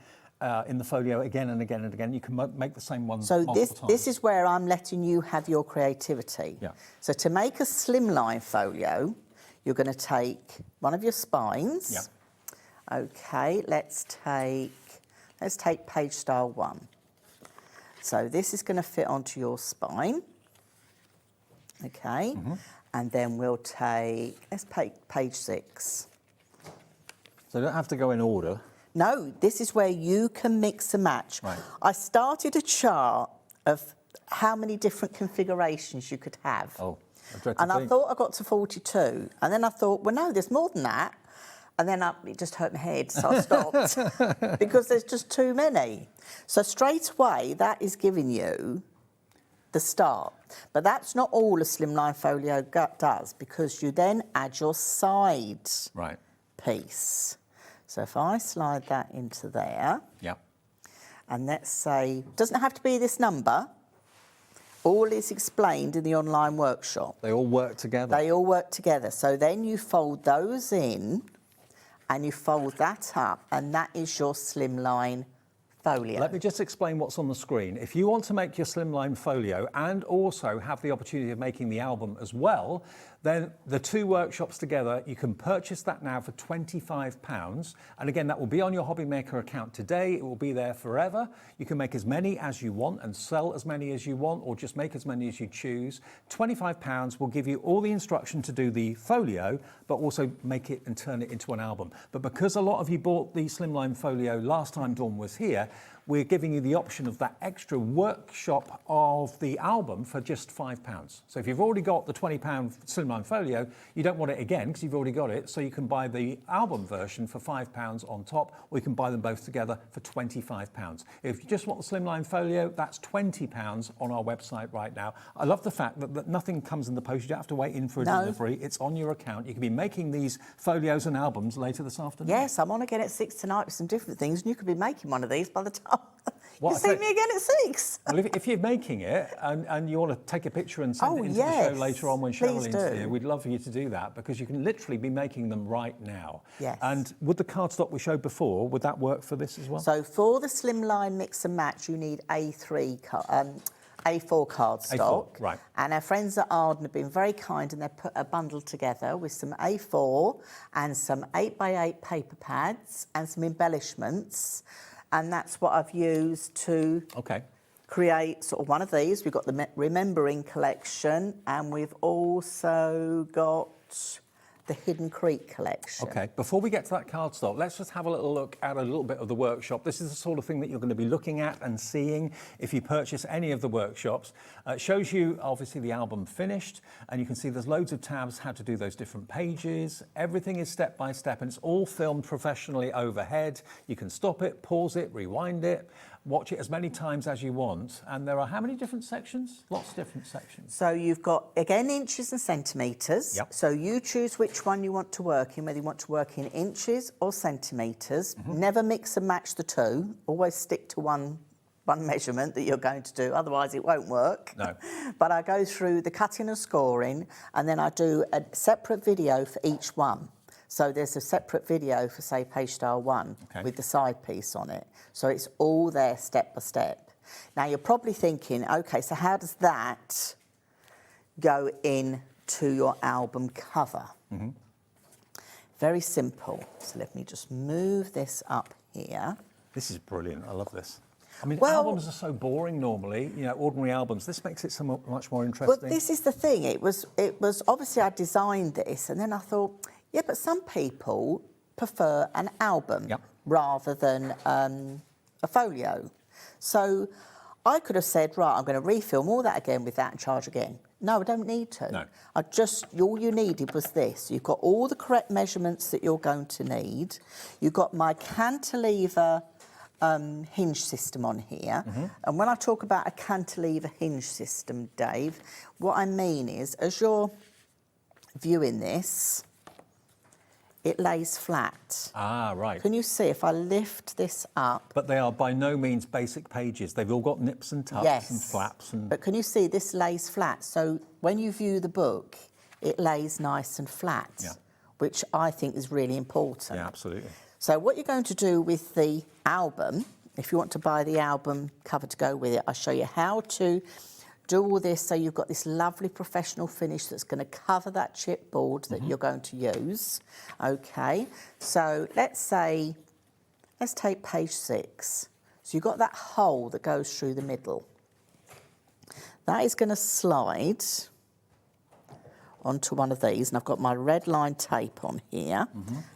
in the folio again and again and again, you can make the same one multiple times. This is where I'm letting you have your creativity. Yeah. So to make a slimline folio, you're going to take one of your spines. Yeah. Okay, let's take page style 1. So this is going to fit onto your spine. Okay, and then we'll let's take page 6. So you don't have to go in order. No, this is where you can mix and match. Right. I started a chart of how many different configurations you could have. Oh, I dread to And I think. thought I got to 42. And then I thought, well, no, there's more than that. And then it just hurt my head, so I stopped. Because there's just too many. So straight away, that is giving you the start. But that's not all a slimline folio does, because you then add your side piece. So if I slide that into there, and let's say, doesn't have to be this number, all is explained in the online workshop. They all work together. They all work together. So then you fold those in, and you fold that up, and that is your slimline folio. Let me just explain what's on the screen. If you want to make your slimline folio and also have the opportunity of making the album as well, then the two workshops together, you can purchase that now for £25. And again, that will be on your Hobbymaker account today. It will be there forever. You can make as many as you want and sell as many as you want, or just make as many as you choose. £25 will give you all the instruction to do the folio, but also make it and turn it into an album. But because a lot of you bought the slimline folio last time Dawn was here, we're giving you the option of that extra workshop of the album for just £5. So if you've already got the £20 slimline folio, you don't want it again because you've already got it, so you can buy the album version for £5 on top, or you can buy them both together for £25. If you just want the slimline folio, that's £20 on our website right now. I love the fact that nothing comes in the post. You don't have to wait in for a delivery. It's on your account. You can be making these folios and albums later this afternoon. Yes, I'm on again at 6 tonight with some different things, and you could be making one of these by the time Well, you see me again at 6. Well, if you're making it and you want to take a picture and send it into the show later on when please Sherilyn's do. here, we'd love for you to do that, because you can literally be making them right now. Yes. And would the cardstock we showed before, would that work for this as well? So for the slimline mix and match, you need A4 cardstock. A4, right. And our friends at Arden have been very kind, and they've put a bundle together with some A4 and some 8x8 paper pads and some embellishments. And that's what I've used to create sort of one of these. We've got the Remembering collection, and we've also got the Hidden Creek collection. Okay, before we get to that cardstock, let's just have a little look at a little bit of the workshop. This is the sort of thing that you're going to be looking at and seeing if you purchase any of the workshops. It shows you, obviously, the album finished, and you can see there's loads of tabs, how to do those different pages. Everything is step by step, and it's all filmed professionally overhead. You can stop it, pause it, rewind it, watch it as many times as you want. And there are how many different sections? Lots of different sections. So you've got, again, inches and centimetres. Yep. So you choose which one you want to work in, whether you want to work in inches or centimetres. Never mix and match the two. Always stick to one measurement that you're going to do, otherwise it won't work. No. But I go through the cutting and scoring, and then I do a separate video for each one. So there's a separate video for, say, page style 1 with the side piece on it. So it's all there step by step. Now you're probably thinking, okay, so how does that go into your album cover? Very simple. So let me just move this up here. This is brilliant. I love this. I mean, Well- albums are so boring normally, you know, ordinary albums. This makes it so much more interesting. Well, this is the thing. It was obviously I designed this, and then I thought, yeah, but some people prefer an album rather than a folio. So I could have said, right, I'm going to refilm all that again with that and charge again. No, I don't need to. No. All you needed was this. You've got all the correct measurements that you're going to need. You've got my cantilever hinge system on here. And when I talk about a cantilever hinge system, Dave, what I mean is, as you're viewing this, it lays flat. Ah, right. Can you see if I lift this up? But they are by no means basic pages. They've all got nips and tucks and flaps. And But can you see this lays flat? So when you view the book, it lays nice and flat, which I think is really important. Yeah, absolutely. So what you're going to do with the album, if you want to buy the album cover to go with it, I'll show you how to do all this so you've got this lovely professional finish that's going to cover that chipboard that you're going to use. Okay, so let's take page 6. So you've got that hole that goes through the middle. That is going to slide onto one of these, and I've got my red line tape on here.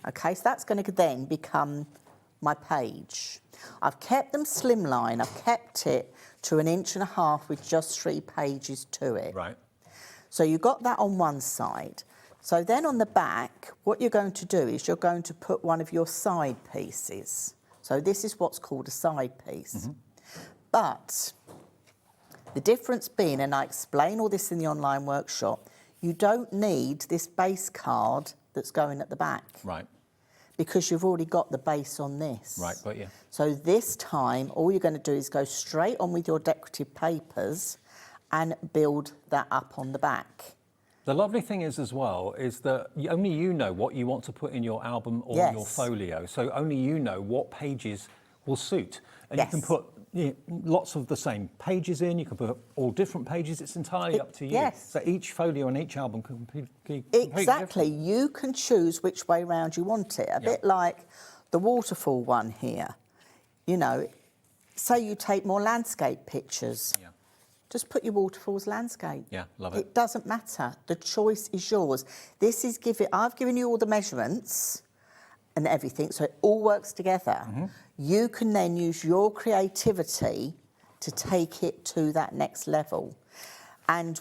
Okay, so that's going to then become my page. I've kept them slimline. I've kept it to 1.5 inches with just 3 pages to it. Right. So you've got that on one side. So then on the back, what you're going to do is you're going to put one of your side pieces. So this is what's called a side piece. But the difference being, and I explain all this in the online workshop, you don't need this base card that's going at the back. Right. Because you've already got the base on this. Right, got you. So this time, all you're going to do is go straight on with your decorative papers and build that up on the back. The lovely thing is as well is that only you know what you want to put in your album or your folio. So only you know what pages will suit. And you can put lots of the same pages in, you can put all different pages, it's entirely up to you. Yes. So each folio and each album can be Exactly, you can choose which way round you want it. A bit like the waterfall one here. You know, say you take more landscape pictures. Just put your waterfalls landscape. Yeah, love it. It doesn't matter. The choice is yours. I've given you all the measurements and everything, so it all works together. You can then use your creativity to take it to that next level. And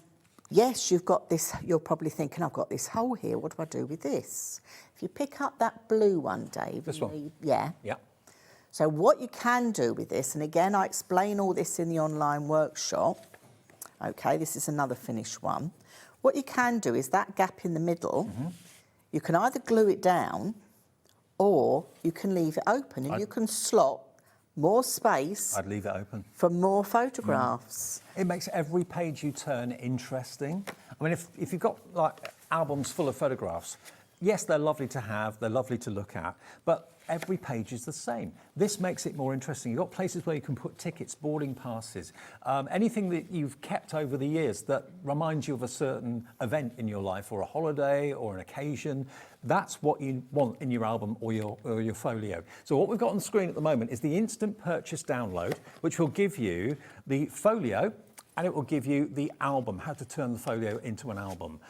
yes, you've got this, you're probably thinking, I've got this hole here, what do I do with this? If you pick up that blue one, Dave. This one? Yeah. So what you can do with this, and again, I explain all this in the online workshop. Okay, this is another finished one. What you can do is that gap in the middle, you can either glue it down or you can leave it open, and you can slot more space. I'd leave it open. For more photographs. It makes every page you turn interesting. I mean, if you've got like albums full of photographs, yes, they're lovely to have, they're lovely to look at, but every page is the same. This makes it more interesting. You've got places where you can put tickets, boarding passes, anything that you've kept over the years that reminds you of a certain event in your life or a holiday or an occasion. That's what you want in your album or your folio. So what we've got on the screen at the moment is the instant purchase download, which will give you the folio and it will give you the album, how to turn the folio into an album.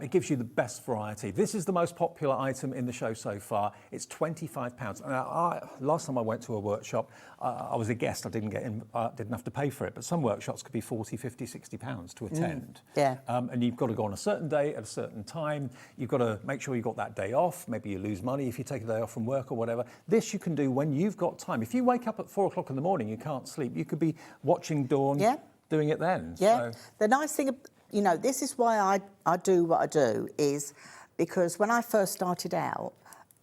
It gives you the best variety. This is the most popular item in the show so far. It's £25. Now, last time I went to a workshop, I was a guest. I didn't get in, didn't have to pay for it. But some workshops could be £40, £50, £60 to attend. Yeah. And you've got to go on a certain day at a certain time. You've got to make sure you got that day off. Maybe you lose money if you take a day off from work or whatever. This you can do when you've got time. If you wake up at 4 o'clock in the morning, you can't sleep. You could be watching Dawn. Yeah. Doing it then. Yeah. So. The nice thing, you know, this is why I do what I do, is because when I first started out,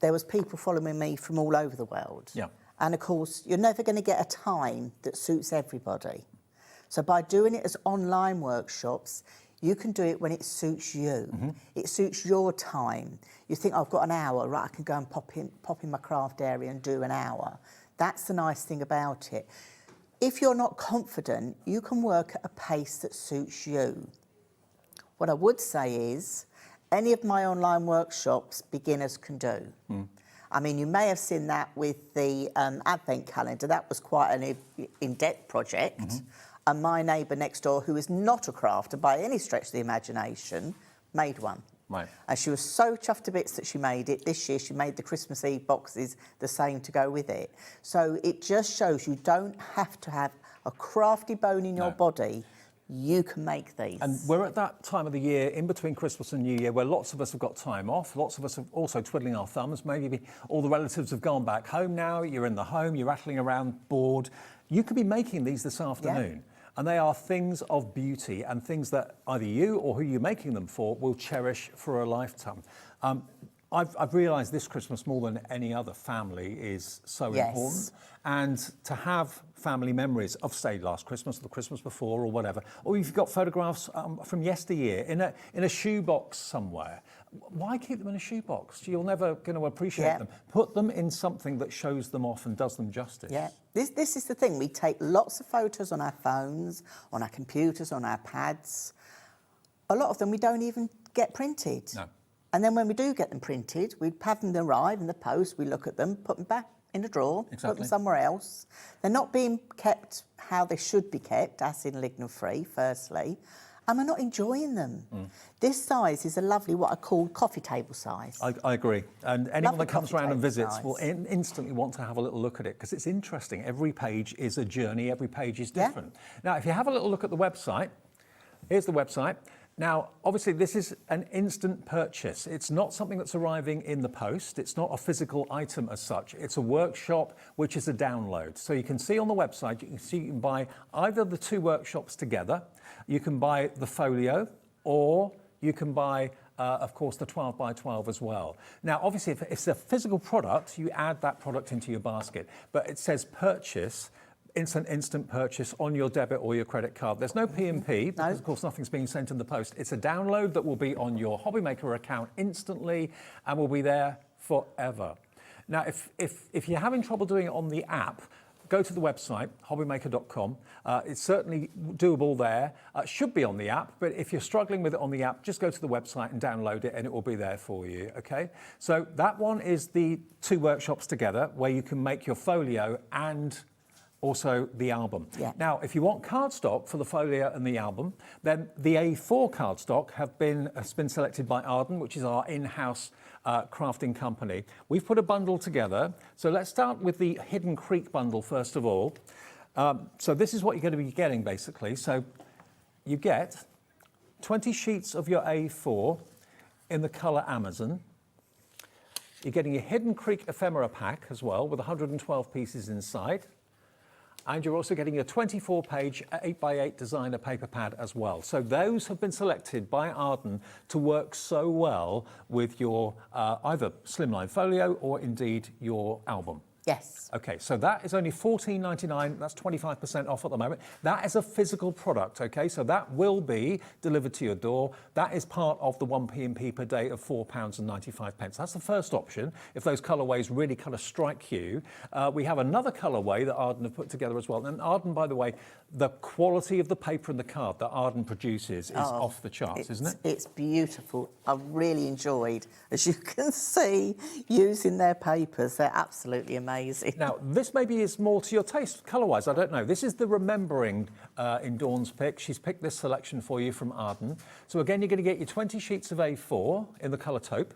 there was people following me from all over the world. Yeah. And of course, you're never going to get a time that suits everybody. So by doing it as online workshops, you can do it when it suits you. Mm-hmm. It suits your time. You think, oh, I've got an hour, right, I can go and pop in my craft area and do an hour. That's the nice thing about it. If you're not confident, you can work at a pace that suits you. What I would say is, any of my online workshops, beginners can do. I mean, you may have seen that with the Advent calendar. That was quite an in-depth project. And my neighbour next door, who is not a crafter by any stretch of the imagination, made one. Right. And she was so chuffed to bits that she made it. This year she made the Christmas Eve boxes the same to go with it. So it just shows you don't have to have a crafty bone in your body. You can make these. And we're at that time of the year in between Christmas and New Year where lots of us have got time off. Lots of us are also twiddling our thumbs. Maybe all the relatives have gone back home now. You're in the home, you're rattling around bored. You could be making these this afternoon. Yeah. And they are things of beauty and things that either you or who you're making them for will cherish for a lifetime. I've realised this Christmas more than any other, family is so important. And to have family memories of, say, last Christmas or the Christmas before or whatever, or you've got photographs from yesteryear in a shoebox somewhere. Why keep them in a shoebox? You're never going to appreciate them. Put them in something that shows them off and does them justice. Yeah, this is the thing. We take lots of photos on our phones, on our computers, on our pads. A lot of them we don't even get printed. No. And then when we do get them printed, we have them arrive in the post, we look at them, put them back in a drawer, put them somewhere else. They're not being kept how they should be kept, acid and lignin free, firstly, and we're not enjoying them. This size is a lovely, what I call coffee table size. I agree. And anyone Lovely that comes coffee around and table visits size. will instantly want to have a little look at it because it's interesting. Every page is a journey, every page is different. Now, if you have a little look at the website, here's the website. Now, obviously, this is an instant purchase. It's not something that's arriving in the post. It's not a physical item as such. It's a workshop, which is a download. So you can see on the website, you can buy either the two workshops together, you can buy the folio, or you can buy, of course, the 12 by 12 as well. Now, obviously, if it's a physical product, you add that product into your basket. But it says purchase. Instant purchase on your debit or your credit card. There's no P&P because, of course, nothing's being sent in the post. It's a download that will be on your Hobbymaker account instantly and will be there forever. Now, if you're having trouble doing it on the app, go to the website, hobbymaker.com. It's certainly doable there. It should be on the app, but if you're struggling with it on the app, just go to the website and download it and it will be there for you, okay? So that one is the two workshops together where you can make your folio and also the album. Now, if you want cardstock for the folio and the album, then the A4 cardstock has been selected by Arden, which is our in-house crafting company. We've put a bundle together. So let's start with the Hidden Creek bundle first of all. So this is what you're going to be getting basically. So you get 20 sheets of your A4 in the colour Amazon. You're getting a Hidden Creek ephemera pack as well with 112 pieces inside. And you're also getting a 24-page 8x8 designer paper pad as well. So those have been selected by Arden to work so well with your either slimline folio or indeed your album. Yes. Okay, so that is only $14.99. That's 25% off at the moment. That is a physical product, okay? So that will be delivered to your door. That is part of the 1 P&P per day of £4.95. That's the first option, if those colourways really kind of strike you. We have another colourway that Arden have put together as well. And Arden, by the way, the quality of the paper and the card that Arden produces is off the charts, isn't it? It's beautiful. I've really enjoyed, as you can see, using their papers. They're absolutely amazing. amazing. Now, this maybe is more to your taste, colour-wise, I don't know. This is the Remembering in Dawn's pick. She's picked this selection for you from Arden. So again, you're going to get your 20 sheets of A4 in the colour taupe.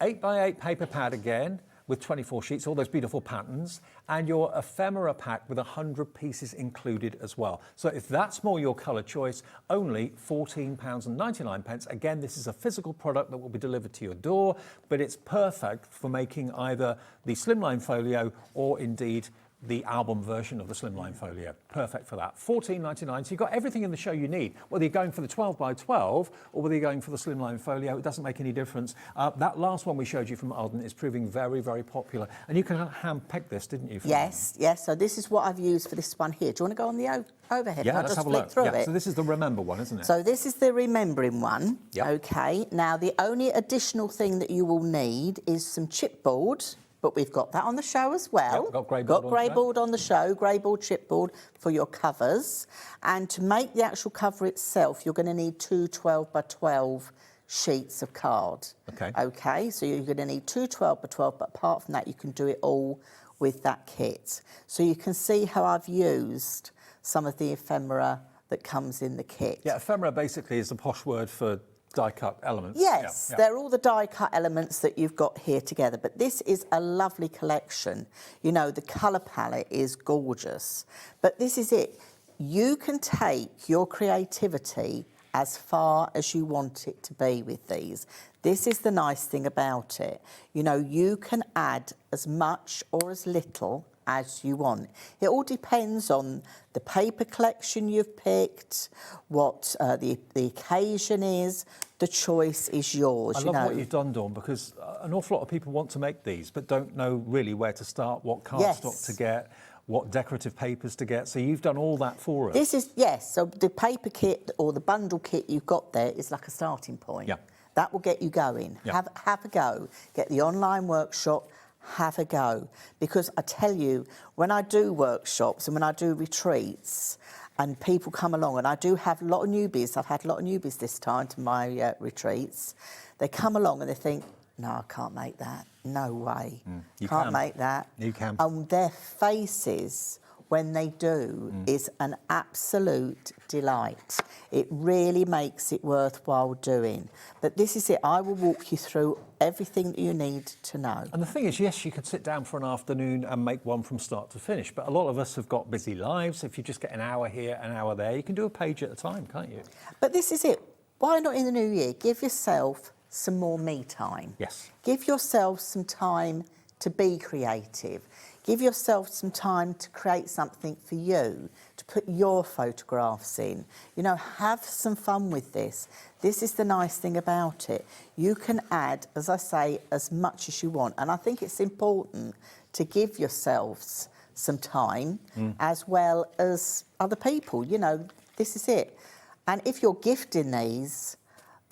8x8 paper pad again, with 24 sheets, all those beautiful patterns, and your ephemera pack with 100 pieces included as well. So if that's more your colour choice, only £14.99. Again, this is a physical product that will be delivered to your door, but it's perfect for making either the slimline folio or indeed the album version of the slimline folio. Perfect for that. £14.99. So you've got everything in the show you need. Whether you're going for the 12x12 or whether you're going for the slimline folio, it doesn't make any difference. That last one we showed you from Arden is proving very, very popular. And you can hand-pick this, didn't you? Yes, yes. So this is what I've used for this one here. Do you want to go on the overhead? Yeah, I'll let's just have a flick look. through Yeah, it. so this is the Remember one, isn't it? So this is the Remembering one. Yep. Okay. Now, the only additional thing that you will need is some chipboard. But we've got that on the show as well. Yep, got grey board on the show, grey board, chipboard for your covers. And to make the actual cover itself, you're going to need 2 12x12 sheets of card. Okay. Okay, so you're going to need 2 12x12, but apart from that, you can do it all with that kit. So you can see how I've used some of the ephemera that comes in the kit. Yeah, ephemera basically is the posh word for die-cut elements. Yes, Yeah. they're all the die-cut elements that you've got here together. But this is a lovely collection. You know, the colour palette is gorgeous. But this is it. You can take your creativity as far as you want it to be with these. This is the nice thing about it. You know, you can add as much or as little as you want. It all depends on the paper collection you've picked, what the occasion is. The choice is yours. I love what you've done, Dawn, because an awful lot of people want to make these but don't know really where to start, what cardstock to get, what decorative papers to get. So you've done all that for us. This is, yes, so the paper kit or the bundle kit you've got there is like a starting point. Yeah. That will get you going. Yeah. Have a go. Get the online workshop, have a go. Because I tell you, when I do workshops and when I do retreats and people come along, and I do have a lot of newbies, I've had a lot of newbies this time to my retreats, they come along and they think, no, I can't make that. No way. You can't can. make that. You can. And their faces when they do is an absolute delight. It really makes it worthwhile doing. But this is it. I will walk you through everything that you need to know. And the thing is, yes, you could sit down for an afternoon and make one from start to finish, but a lot of us have got busy lives. If you just get an hour here, an hour there, you can do a page at a time, can't you? But this is it. Why not in the new year? Give yourself some more me time. Yes. Give yourself some time to be creative. Give yourself some time to create something for you, to put your photographs in. You know, have some fun with this. This is the nice thing about it. You can add, as I say, as much as you want. And I think it's important to give yourselves some time as well as other people. You know, this is it. And if you're gifting these,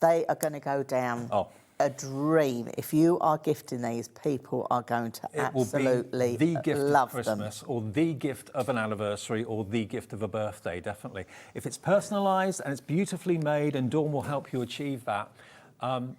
they are going to go down a dream. If you are gifting these, people are going to absolutely the gift love of Christmas or the gift of an anniversary or the gift of a birthday, definitely. If it's personalised and it's beautifully made, and Dawn will help you achieve that. And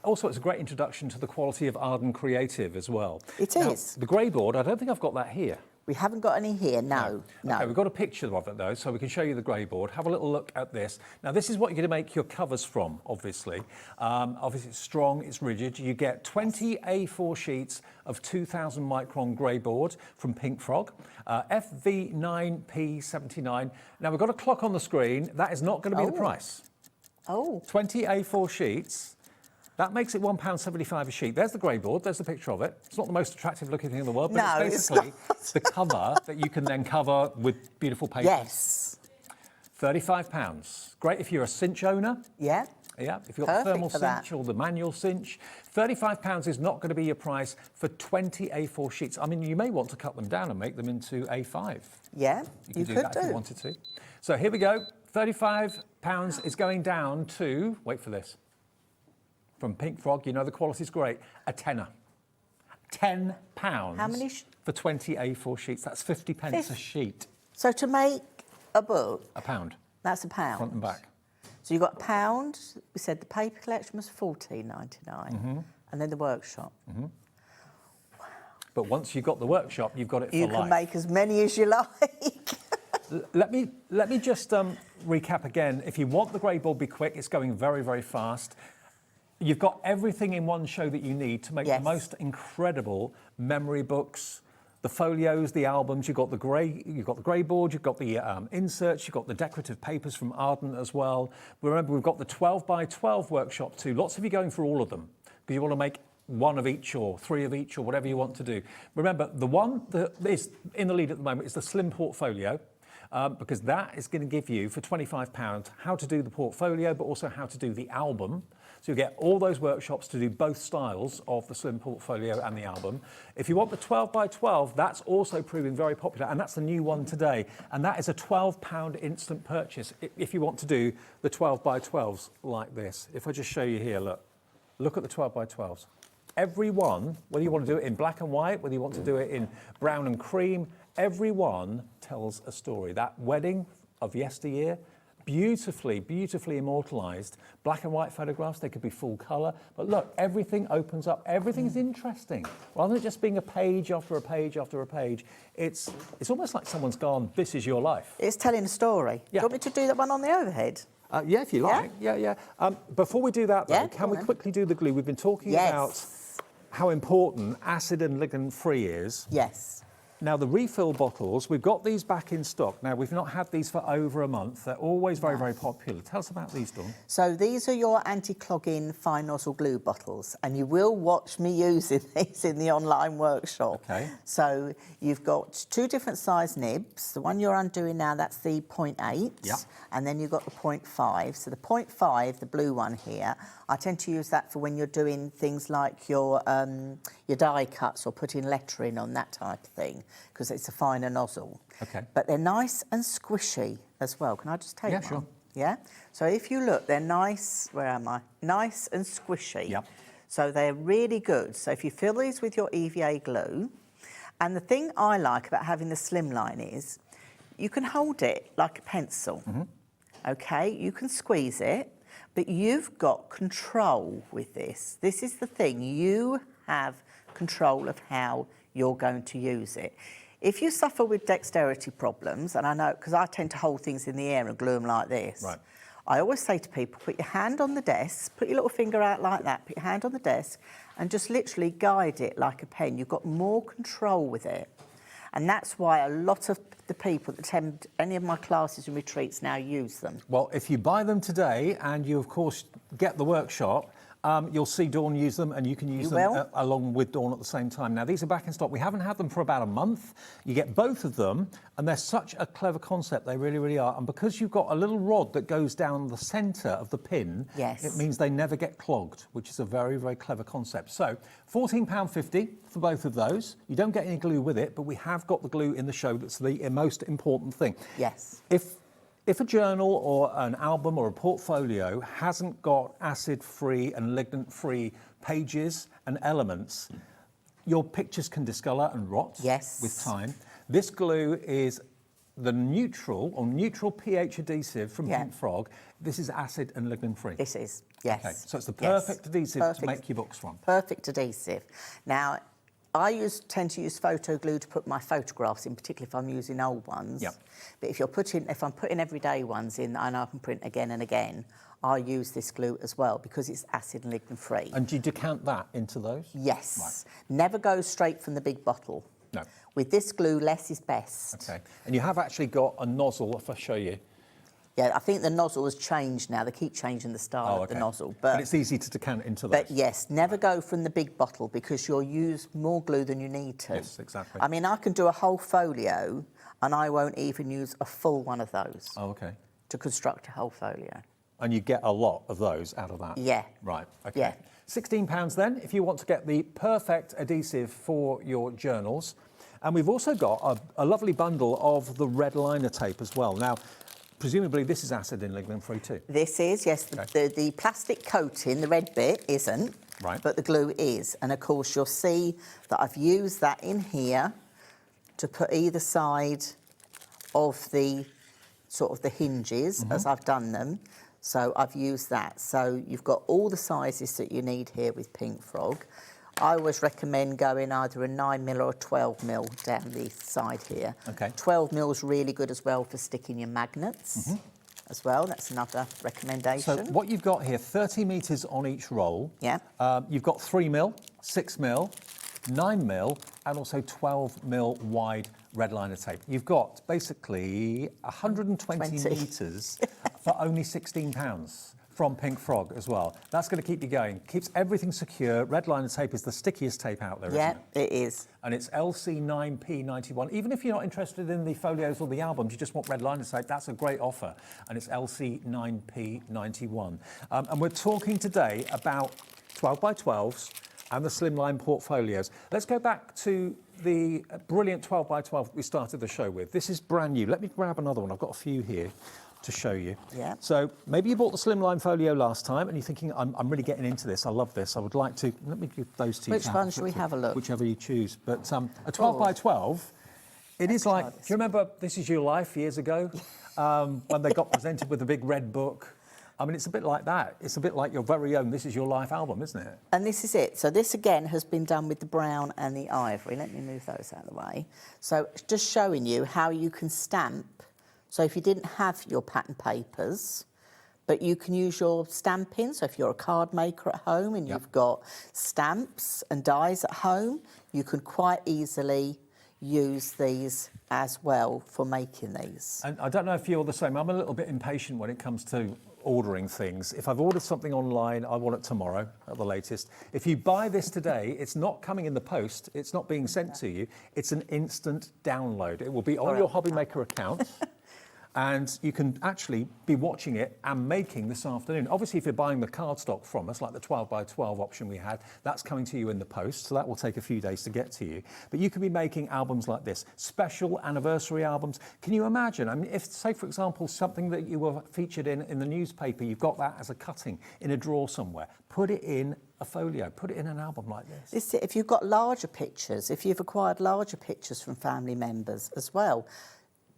also, it's a great introduction to the quality of Arden Creative as well. It Now, is. The grey board, I don't think I've got that here. We haven't got any here, no. Okay, we've got a picture of it though, so we can show you the grey board. Have a little look at this. Now, this is what you're going to make your covers from, obviously. Obviously, it's strong, it's rigid. You get 20 A4 sheets of 2,000 micron grey board from Pink Frog, FV9P79. Now, we've got a clock on the screen. That is not going to be the price. 20 A4 sheets. That makes it £1.75 a sheet. There's the grey board. There's the picture of it. It's not the most attractive looking thing in the world, but No, it's basically the cover that you can then cover with beautiful papers. Yes. £35. Great if you're a cinch owner. Yeah. Yeah, if you've got the Perfect thermal for cinch that. or the manual cinch. £35 is not going to be your price for 20 A4 sheets. I mean, you may want to cut them down and make them into A5. Yeah, you could do that if you wanted to. So here we go. £35 is going down to, wait for this, from Pink Frog, you know the quality's great, a tenner. £10 How many for 20 A4 sheets. That's 50 pence a sheet. So to make a book... A pound. That's a pound. Front and back. So you've got a pound. We said the paper collection was £14.99. And then the workshop. but once you've got the workshop, you've got it for life. You can make as many as you like. Let me just recap again. If you want the grey ball, be quick. It's going very, very fast. You've got everything in one show that you need to make the most incredible memory books, the folios, the albums. You've got the grey board, you've got the inserts, you've got the decorative papers from Ardent as well. Remember, we've got the 12 by 12 workshop too. Lots of you going for all of them because you want to make one of each or three of each or whatever you want to do. Remember, the one that is in the lead at the moment is the Slim Portfolio. Because that is going to give you, for £25, how to do the portfolio, but also how to do the album. So you get all those workshops to do both styles of the Slim Portfolio and the album. If you want the 12 by 12, that's also proving very popular, and that's the new one today. And that is a £12 instant purchase if you want to do the 12 by 12s like this. If I just show you here, look at the 12 by 12s. Every one, whether you want to do it in black and white, whether you want to do it in brown and cream, every one tells a story. That wedding of yesteryear, beautifully, beautifully immortalised. Black and white photographs, they could be full colour. But look, everything opens up. Everything's interesting. Rather than it just being a page after a page after a page, it's almost like someone's gone, this is your life. It's telling a story. Yeah. Do you want me to do that one on the overhead? Yeah, if you like. Yeah. Before we do that, though, can we quickly do the glue? We've been talking about how important acid and ligand-free is. Yes. Now, the refill bottles, we've got these back in stock. Now, we've not had these for over a month. They're always very, very popular. Tell us about these, Dawn. So these are your anti-clogging fine nozzle glue bottles, and you will watch me using these in the online workshop. Okay. So you've got two different size nibs. The one you're undoing now, that's the 0.8. Yeah. And then you've got the 0.5. So the 0.5, the blue one here, I tend to use that for when you're doing things like your die cuts or putting lettering on, that type of thing, because it's a finer nozzle. Okay. But they're nice and squishy as well. Can I just take one? Yeah, sure. Yeah? So if you look, they're nice, where am I? Nice and squishy. Yep. So they're really good. So if you fill these with your EVA glue, and the thing I like about having the slimline is you can hold it like a pencil. Okay? You can squeeze it, but you've got control with this. This is the thing. You have control of how you're going to use it. If you suffer with dexterity problems, and I know, because I tend to hold things in the air and glue them like this, right. I always say to people, put your hand on the desk, put your little finger out like that, put your hand on the desk, and just literally guide it like a pen. You've got more control with it. And that's why a lot of the people that attend any of my classes and retreats now use them. Well, if you buy them today and you, of course, get the workshop, you'll see Dawn use them, and you can use them along with Dawn at the same time. Now, these are back in stock. We haven't had them for about a month. You get both of them, and they're such a clever concept. They really, really are. And because you've got a little rod that goes down the centre of the pin, it means they never get clogged, which is a very, very clever concept. So, £14.50 for both of those. You don't get any glue with it, but we have got the glue in the show. That's the most important thing. Yes. If a journal or an album or a portfolio hasn't got acid-free and ligand-free pages and elements, your pictures can discolour and rot with time. This glue is the neutral pH adhesive from Pink Frog. This is acid and ligand-free. This is, yes. Okay, so it's the perfect adhesive to make your books from. Perfect adhesive. Now, I tend to use photo glue to put my photographs in, particularly if I'm using old ones. Yep. But if I'm putting everyday ones in and I can print again and again, I use this glue as well because it's acid and ligand free. And do you decant that into those? Yes. Right. Never go straight from the big bottle. No. With this glue, less is best. Okay. And you have actually got a nozzle, if I show you. Yeah, I think the nozzle has changed now. They keep changing the style of the nozzle. But it's easy to decant into those. But yes, never go from the big bottle because you'll use more glue than you need to. Yes, exactly. I mean, I can do a whole folio and I won't even use a full one of those. Oh, okay. To construct a whole folio. And you get a lot of those out of that? Yeah. Right, okay. Yeah. £16 then, if you want to get the perfect adhesive for your journals. And we've also got a lovely bundle of the red liner tape as well. Now, presumably this is acid and ligand free too. This is, yes. Okay. The plastic coating, the red bit, isn't. Right. But the glue is. And of course, you'll see that I've used that in here to put either side of the sort of the hinges as I've done them. So I've used that. So you've got all the sizes that you need here with Pink Frog. I always recommend going either a 9mm or a 12mm down the side here. Okay. 12mm is really good as well for sticking your magnets as well. That's another recommendation. So what you've got here, 30 metres on each roll. Yeah. You've got 3mm, 6mm, 9mm, and also 12mm wide red liner tape. You've got basically 120 metres for only £16 from Pink Frog as well. That's going to keep you going. Keeps everything secure. Red liner tape is the stickiest tape out there, isn't it? Yeah, it is. And it's LC9P91. Even if you're not interested in the folios or the albums, you just want red liner tape, that's a great offer. And it's LC9P91. And we're talking today about 12x12s and the slimline portfolios. Let's go back to the brilliant 12x12 we started the show with. This is brand new. Let me grab another one. I've got a few here to show you. Yeah. So maybe you bought the slimline folio last time and you're thinking, I'm really getting into this. I love this. I would like to. Let me give those to you. Which one should we have a look? Whichever you choose. But a 12x12, it is like, do you remember This Is Your Life years ago? When they got presented with the big red book? I mean, it's a bit like that. It's a bit like your very own This Is Your Life album, isn't it? And this is it. So this, again, has been done with the brown and the ivory. Let me move those out of the way. So just showing you how you can stamp. So if you didn't have your pattern papers, but you can use your stamping. So if you're a card maker at home and you've got stamps and dies at home, you can quite easily use these as well for making these. And I don't know if you're the same. I'm a little bit impatient when it comes to ordering things. If I've ordered something online, I want it tomorrow at the latest. If you buy this today, it's not coming in the post, it's not being sent to you, it's an instant download. It will be on your Hobbymaker account. And you can actually be watching it and making this afternoon. Obviously, if you're buying the cardstock from us, like the 12x12 option we had, that's coming to you in the post, so that will take a few days to get to you. But you could be making albums like this, special anniversary albums. Can you imagine? I mean, if, say, for example, something that you were featured in the newspaper, you've got that as a cutting in a drawer somewhere, put it in a folio, put it in an album like this. If you've got larger pictures, if you've acquired larger pictures from family members as well,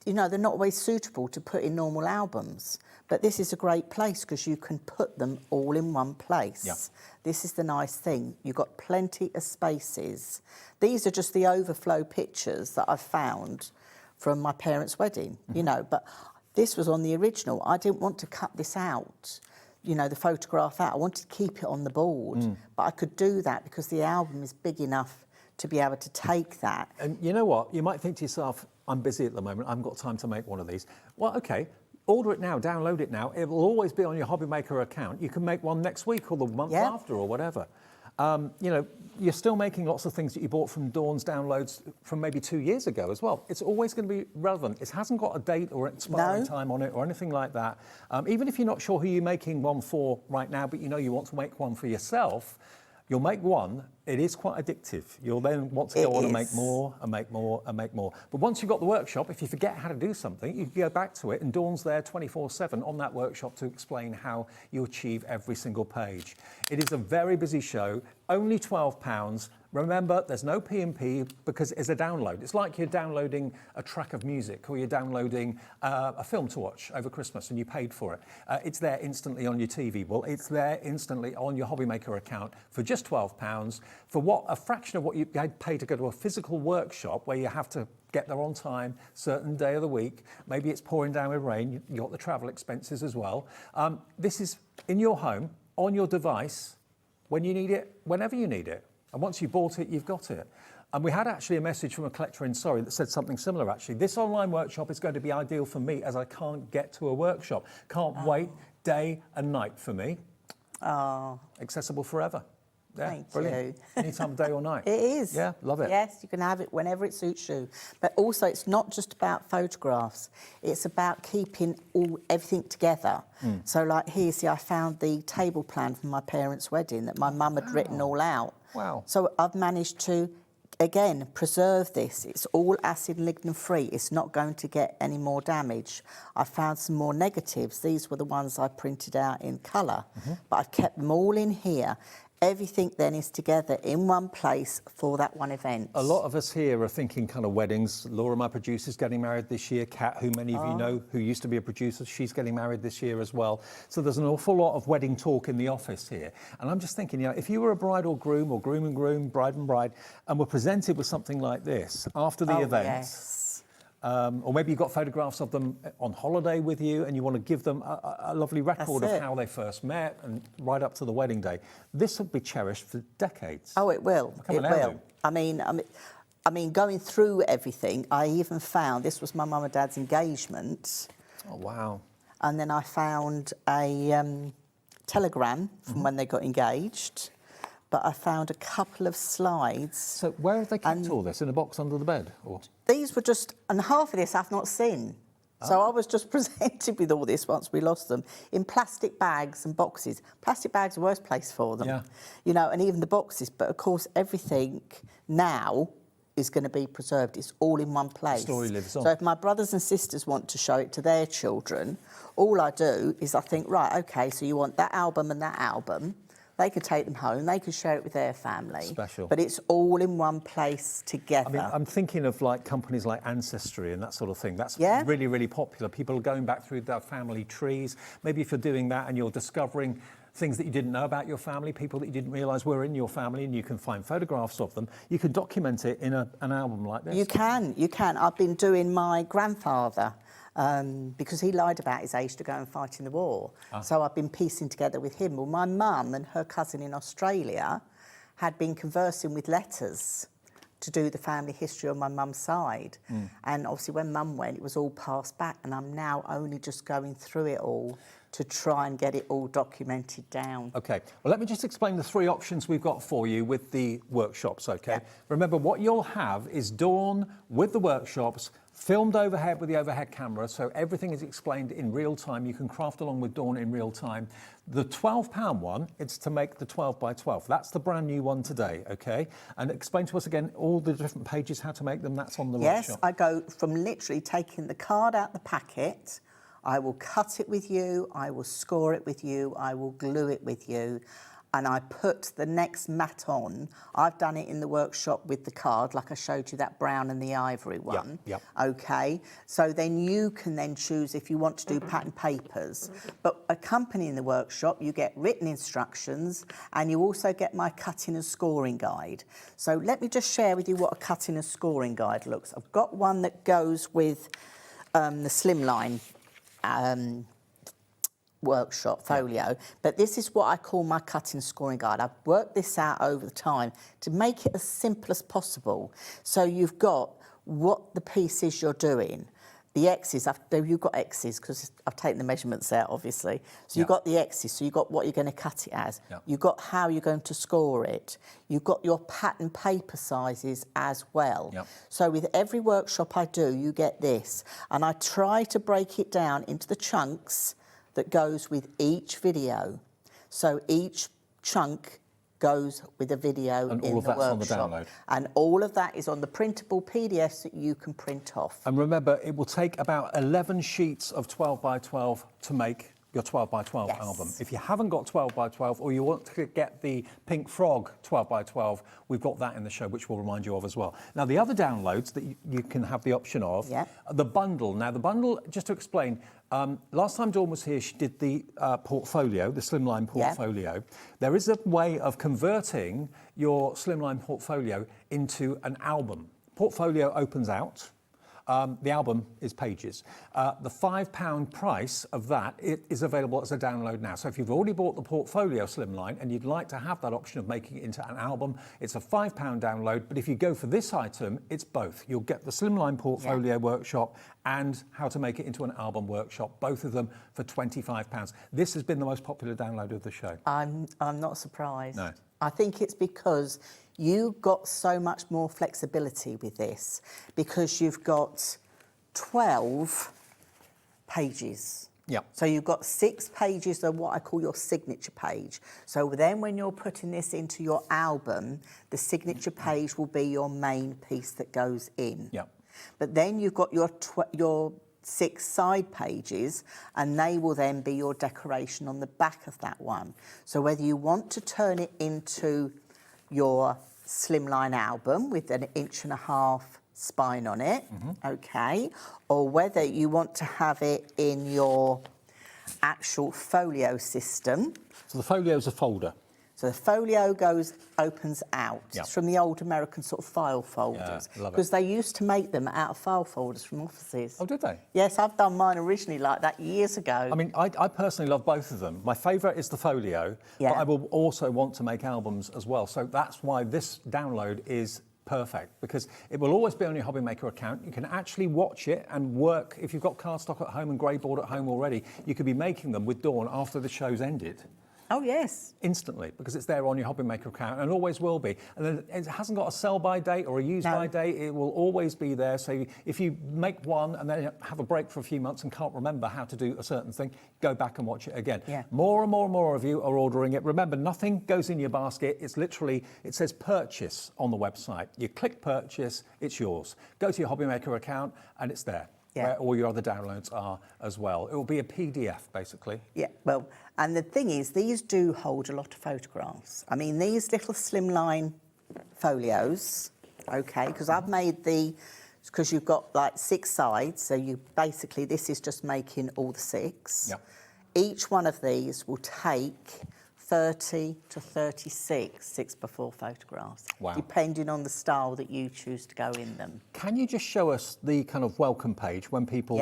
you know, they're not always suitable to put in normal albums, but this is a great place because you can put them all in one place. Yeah. This is the nice thing. You've got plenty of spaces. These are just the overflow pictures that I've found from my parents' wedding, you know, but this was on the original. I didn't want to cut this out, you know, the photograph out. I wanted to keep it on the board, but I could do that because the album is big enough to be able to take that. And you know what? You might think to yourself, I'm busy at the moment, I haven't got time to make one of these. Well, okay, order it now, download it now. It will always be on your Hobbymaker account. You can make one next week or the month after or whatever. You know, you're still making lots of things that you bought from Dawn's downloads from maybe 2 years ago as well. It's always going to be relevant. It hasn't got a date or expiring time on it or anything like that. Even if you're not sure who you're making one for right now, but you know you want to make one for yourself, you'll make one. It is quite addictive. You'll then want to go on and make more and make more and make more. But once you've got the workshop, if you forget how to do something, you can go back to it, and Dawn's there 24/7 on that workshop to explain how you achieve every single page. It is a very busy show, only £12. Remember, there's no P&P because it's a download. It's like you're downloading a track of music or you're downloading a film to watch over Christmas and you paid for it. It's there instantly on your TV. Well, it's there instantly on your Hobbymaker account for just £12 for what a fraction of what you pay to go to a physical workshop where you have to get there on time, certain day of the week. Maybe it's pouring down with rain. You've got the travel expenses as well. This is in your home, on your device, when you need it, whenever you need it. And once you've bought it, you've got it. And we had actually a message from a collector in Surrey that said something similar, actually. This online workshop is going to be ideal for me as I can't get to a workshop. Can't wait day and night for me. Accessible forever. Yeah, Thank brilliant. you. Any time of day or night. It is. Yeah, love it. Yes, you can have it whenever it suits you. But also, it's not just about photographs. It's about keeping everything together. So, like here, see, I found the table plan from my parents' wedding that my mum had written all out. Wow. So I've managed to, again, preserve this. It's all acid and lignin free. It's not going to get any more damage. I found some more negatives. These were the ones I printed out in colour, but I've kept them all in here. Everything then is together in one place for that one event. A lot of us here are thinking kind of weddings. Laura, my producer, is getting married this year. Kat, who many of you know, who used to be a producer, she's getting married this year as well. So there's an awful lot of wedding talk in the office here. And I'm just thinking, you know, if you were a bride or groom and groom, bride and bride, and were presented with something like this after the event, Yes. or maybe you've got photographs of them on holiday with you and you want to give them a lovely record of how they first met and right up to the wedding day. This will be cherished for decades. Oh, it will. It will. I mean, going through everything, I even found, this was my mum and dad's engagement. Oh, wow. And then I found a telegram from when they got engaged. But I found a couple of slides. So where have they kept all this? In a box under the bed? Or? These were just, and half of this I've not seen. So I was just presented with all this once we lost them in plastic bags and boxes. Plastic bags are the worst place for them. Yeah. You know, and even the boxes. But of course, everything now is going to be preserved. It's all in one place. The story lives on. So if my brothers and sisters want to show it to their children, all I do is I think, right, OK, so you want that album and that album. They could take them home, they could share it with their family. Special. But it's all in one place together. I mean, I'm thinking of like companies like Ancestry and that sort of thing. That's really, really popular. People are going back through their family trees. Maybe if you're doing that and you're discovering things that you didn't know about your family, people that you didn't realise were in your family, and you can find photographs of them, you can document it in an album like this. You can. I've been doing my grandfather. Because he lied about his age to go and fight in the war. So I've been piecing together with him. Well, my mum and her cousin in Australia had been conversing with letters to do the family history on my mum's side. And obviously when mum went, it was all passed back, and I'm now only just going through it all to try and get it all documented down. OK, well, let me just explain the three options we've got for you with the workshops, OK? Remember, what you'll have is Dawn with the workshops, filmed overhead with the overhead camera, so everything is explained in real time. You can craft along with Dawn in real time. The £12 one, it's to make the 12 by 12. That's the brand new one today, OK? And explain to us again all the different pages, how to make them. That's on the workshop. Yes, I go from literally taking the card out the packet. I will cut it with you, I will score it with you, I will glue it with you, and I put the next mat on. I've done it in the workshop with the card, like I showed you that brown and the ivory one. OK, so then you can then choose if you want to do pattern papers. But accompanying the workshop, you get written instructions, and you also get my cutting and scoring guide. So let me just share with you what a cutting and scoring guide looks. I've got one that goes with the slimline workshop folio, but this is what I call my cutting scoring guide. I've worked this out over the time to make it as simple as possible. So you've got what the piece is you're doing. The X's, you've got X's because I've taken the measurements out, obviously. So you've got the X's, so you've got what you're going to cut it as. You've got how you're going to score it. You've got your pattern paper sizes as well. So with every workshop I do, you get this. And I try to break it down into the chunks that goes with each video. So each chunk goes with a video in the workshop. And all of that's on the download. And all of that is on the printable PDFs that you can print off. And remember, it will take about 11 sheets of 12 by 12 to make your 12 by 12 album. If you haven't got 12 by 12 or you want to get the Pink Frog 12 by 12, we've got that in the show, which we'll remind you of as well. Now, the other downloads that you can have the option of, the bundle. Now, the bundle, just to explain, last time Dawn was here, she did the portfolio, the slimline portfolio. There is a way of converting your slimline portfolio into an album. Portfolio opens out. The album is pages. The £5 price of that is available as a download now. So if you've already bought the portfolio slimline and you'd like to have that option of making it into an album, it's a £5 download. But if you go for this item, it's both. You'll get the slimline portfolio workshop and how to make it into an album workshop, both of them for £25. This has been the most popular download of the show. I'm not surprised. No. I think it's because you got so much more flexibility with this because you've got 12 pages. So you've got 6 pages of what I call your signature page. So then when you're putting this into your album, the signature page will be your main piece that goes in. But then you've got your 6 side pages, and they will then be your decoration on the back of that one. So whether you want to turn it into your slimline album with an 1.5 inch spine on it, okay, or whether you want to have it in your actual folio system. So the folio's a folder. So the folio opens out. Yep. It's from the old American sort of file folders. Yeah, love it. Because they used to make them out of file folders from offices. Oh, did they? Yes, I've done mine originally like that years ago. I mean, I personally love both of them. My favourite is the folio, Yeah. but I will also want to make albums as well. So that's why this download is perfect, because it will always be on your Hobby Maker account. You can actually watch it and work. If you've got cardstock at home and grey board at home already, you could be making them with Dawn after the show's ended. Oh, yes. Instantly, because it's there on your Hobby Maker account and always will be. And then it hasn't got a sell-by date or a use-by date. It will always be there. So if you make one and then have a break for a few months and can't remember how to do a certain thing, go back and watch it again. Yeah. More and more and more of you are ordering it. Remember, nothing goes in your basket. It's literally, it says purchase on the website. You click purchase, it's yours. Go to your Hobby Maker account and it's there. Yeah. Where all your other downloads are as well. It will be a PDF, basically. Yeah, well, and the thing is, these do hold a lot of photographs. I mean, these little slimline folios, okay, because I've made because you've got like 6 sides, so you basically, this is just making all the 6. Yep. Each one of these will take 30 to 36 6x4 photographs, Wow. depending on the style that you choose to go in them. Can you just show us the kind of welcome page when people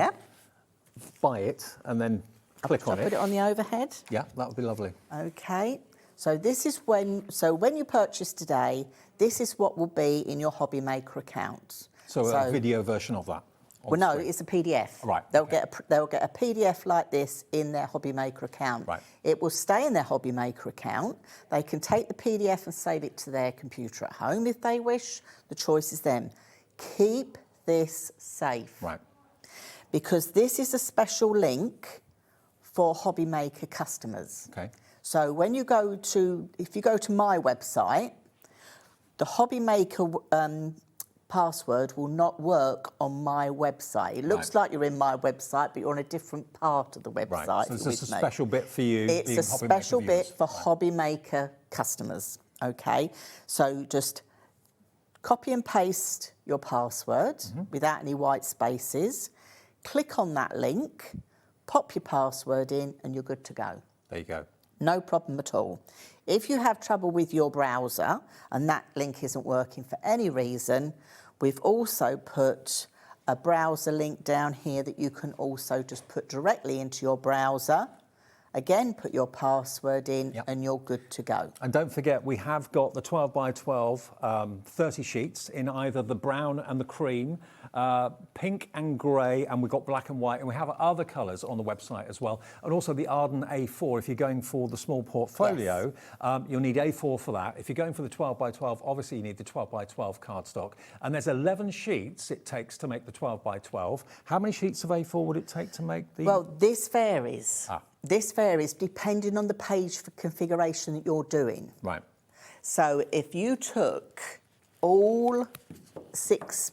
buy it and then click on I'll put it on the overhead. Yeah, that would be lovely. Okay, so this is when you purchase today, this is what will be in your Hobby Maker account. So a video version of that. Well, no, it's a PDF. Right. They'll get a PDF like this in their Hobby Maker account. Right. It will stay in their Hobby Maker account. They can take the PDF and save it to their computer at home if they wish. The choice is them. Keep this safe. Right. Because this is a special link for Hobby Maker customers. Okay. So when you go to, if you go to my website, the Hobby Maker password will not work on my website. It looks like you're in my website, but you're on a different part of the website. Right. So it's just a special bit for you. It's a special bit for Hobby Maker customers. Okay. So just copy and paste your password without any white spaces. Click on that link, pop your password in, and you're good to go. There you go. No problem at all. If you have trouble with your browser and that link isn't working for any reason, we've also put a browser link down here that you can also just put directly into your browser. Again, put your password in and you're good to go. And don't forget, we have got the 12 by 12, 30 sheets in either the brown and the cream, pink and grey, and we've got black and white, and we have other colours on the website as well. And also the Arden A4, if you're going for the small portfolio, you'll need A4 for that. If you're going for the 12 by 12, obviously you need the 12 by 12 cardstock. And there's 11 sheets it takes to make the 12 by 12. How many sheets of A4 would it take to make the... Well, this varies. This varies depending on the page for configuration that you're doing. Right. So if you took all 6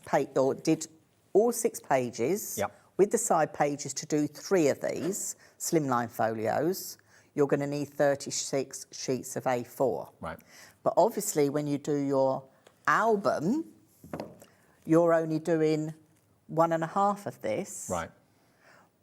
did all 6 pages with the side pages to do 3 of these slimline folios, you're going to need 36 sheets of A4. Right. But obviously when you do your album, you're only doing 1.5 of this. Right.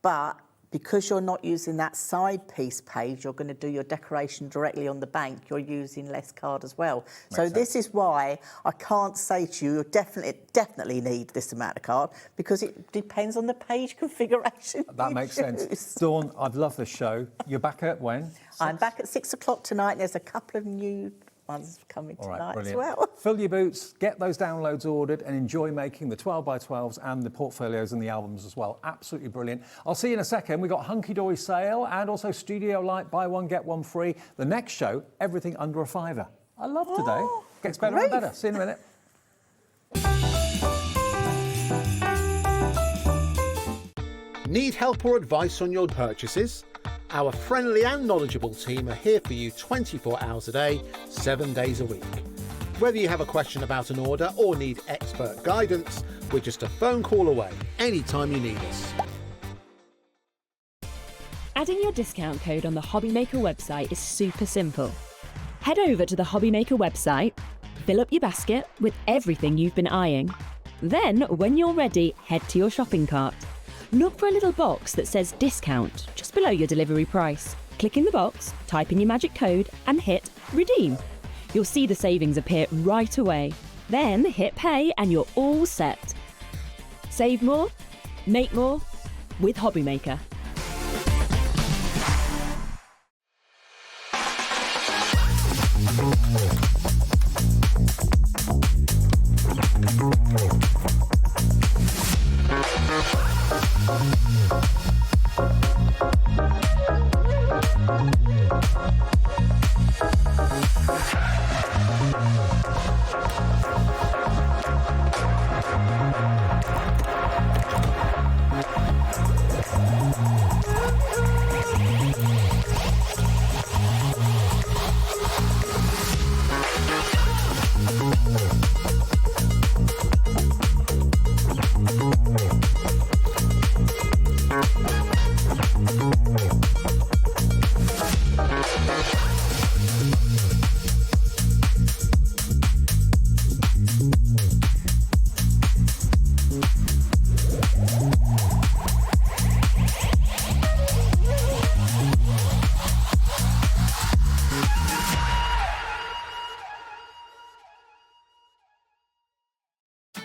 But because you're not using that side piece page, you're going to do your decoration directly on the bank, you're using less card as well. So this is why I can't say to you, you definitely need this amount of card, because it depends on the page configuration. That makes sense. Dawn, I've loved this show. You're back at when? I'm back at 6 o'clock tonight. There's a couple of new ones coming tonight as well. Fill your boots, get those downloads ordered, and enjoy making the 12 by 12s and the portfolios and the albums as well. Absolutely brilliant. I'll see you in a second. We've got Hunkydory sale and also Studio Light, buy one, get one free. The next show, everything under a £5. I love today. Gets better and better. See you in a minute. Need help or advice on your purchases? Our friendly and knowledgeable team are here for you 24 hours a day, 7 days a week. Whether you have a question about an order or need expert guidance, we're just a phone call away anytime you need us. Adding your discount code on the Hobbymaker website is super simple. Head over to the Hobbymaker website, fill up your basket with everything you've been eyeing. Then, when you're ready, head to your shopping cart. Look for a little box that says discount just below your delivery price. Click in the box, type in your magic code and hit redeem. You'll see the savings appear right away. Then hit pay and you're all set. Save more, make more with Hobbymaker.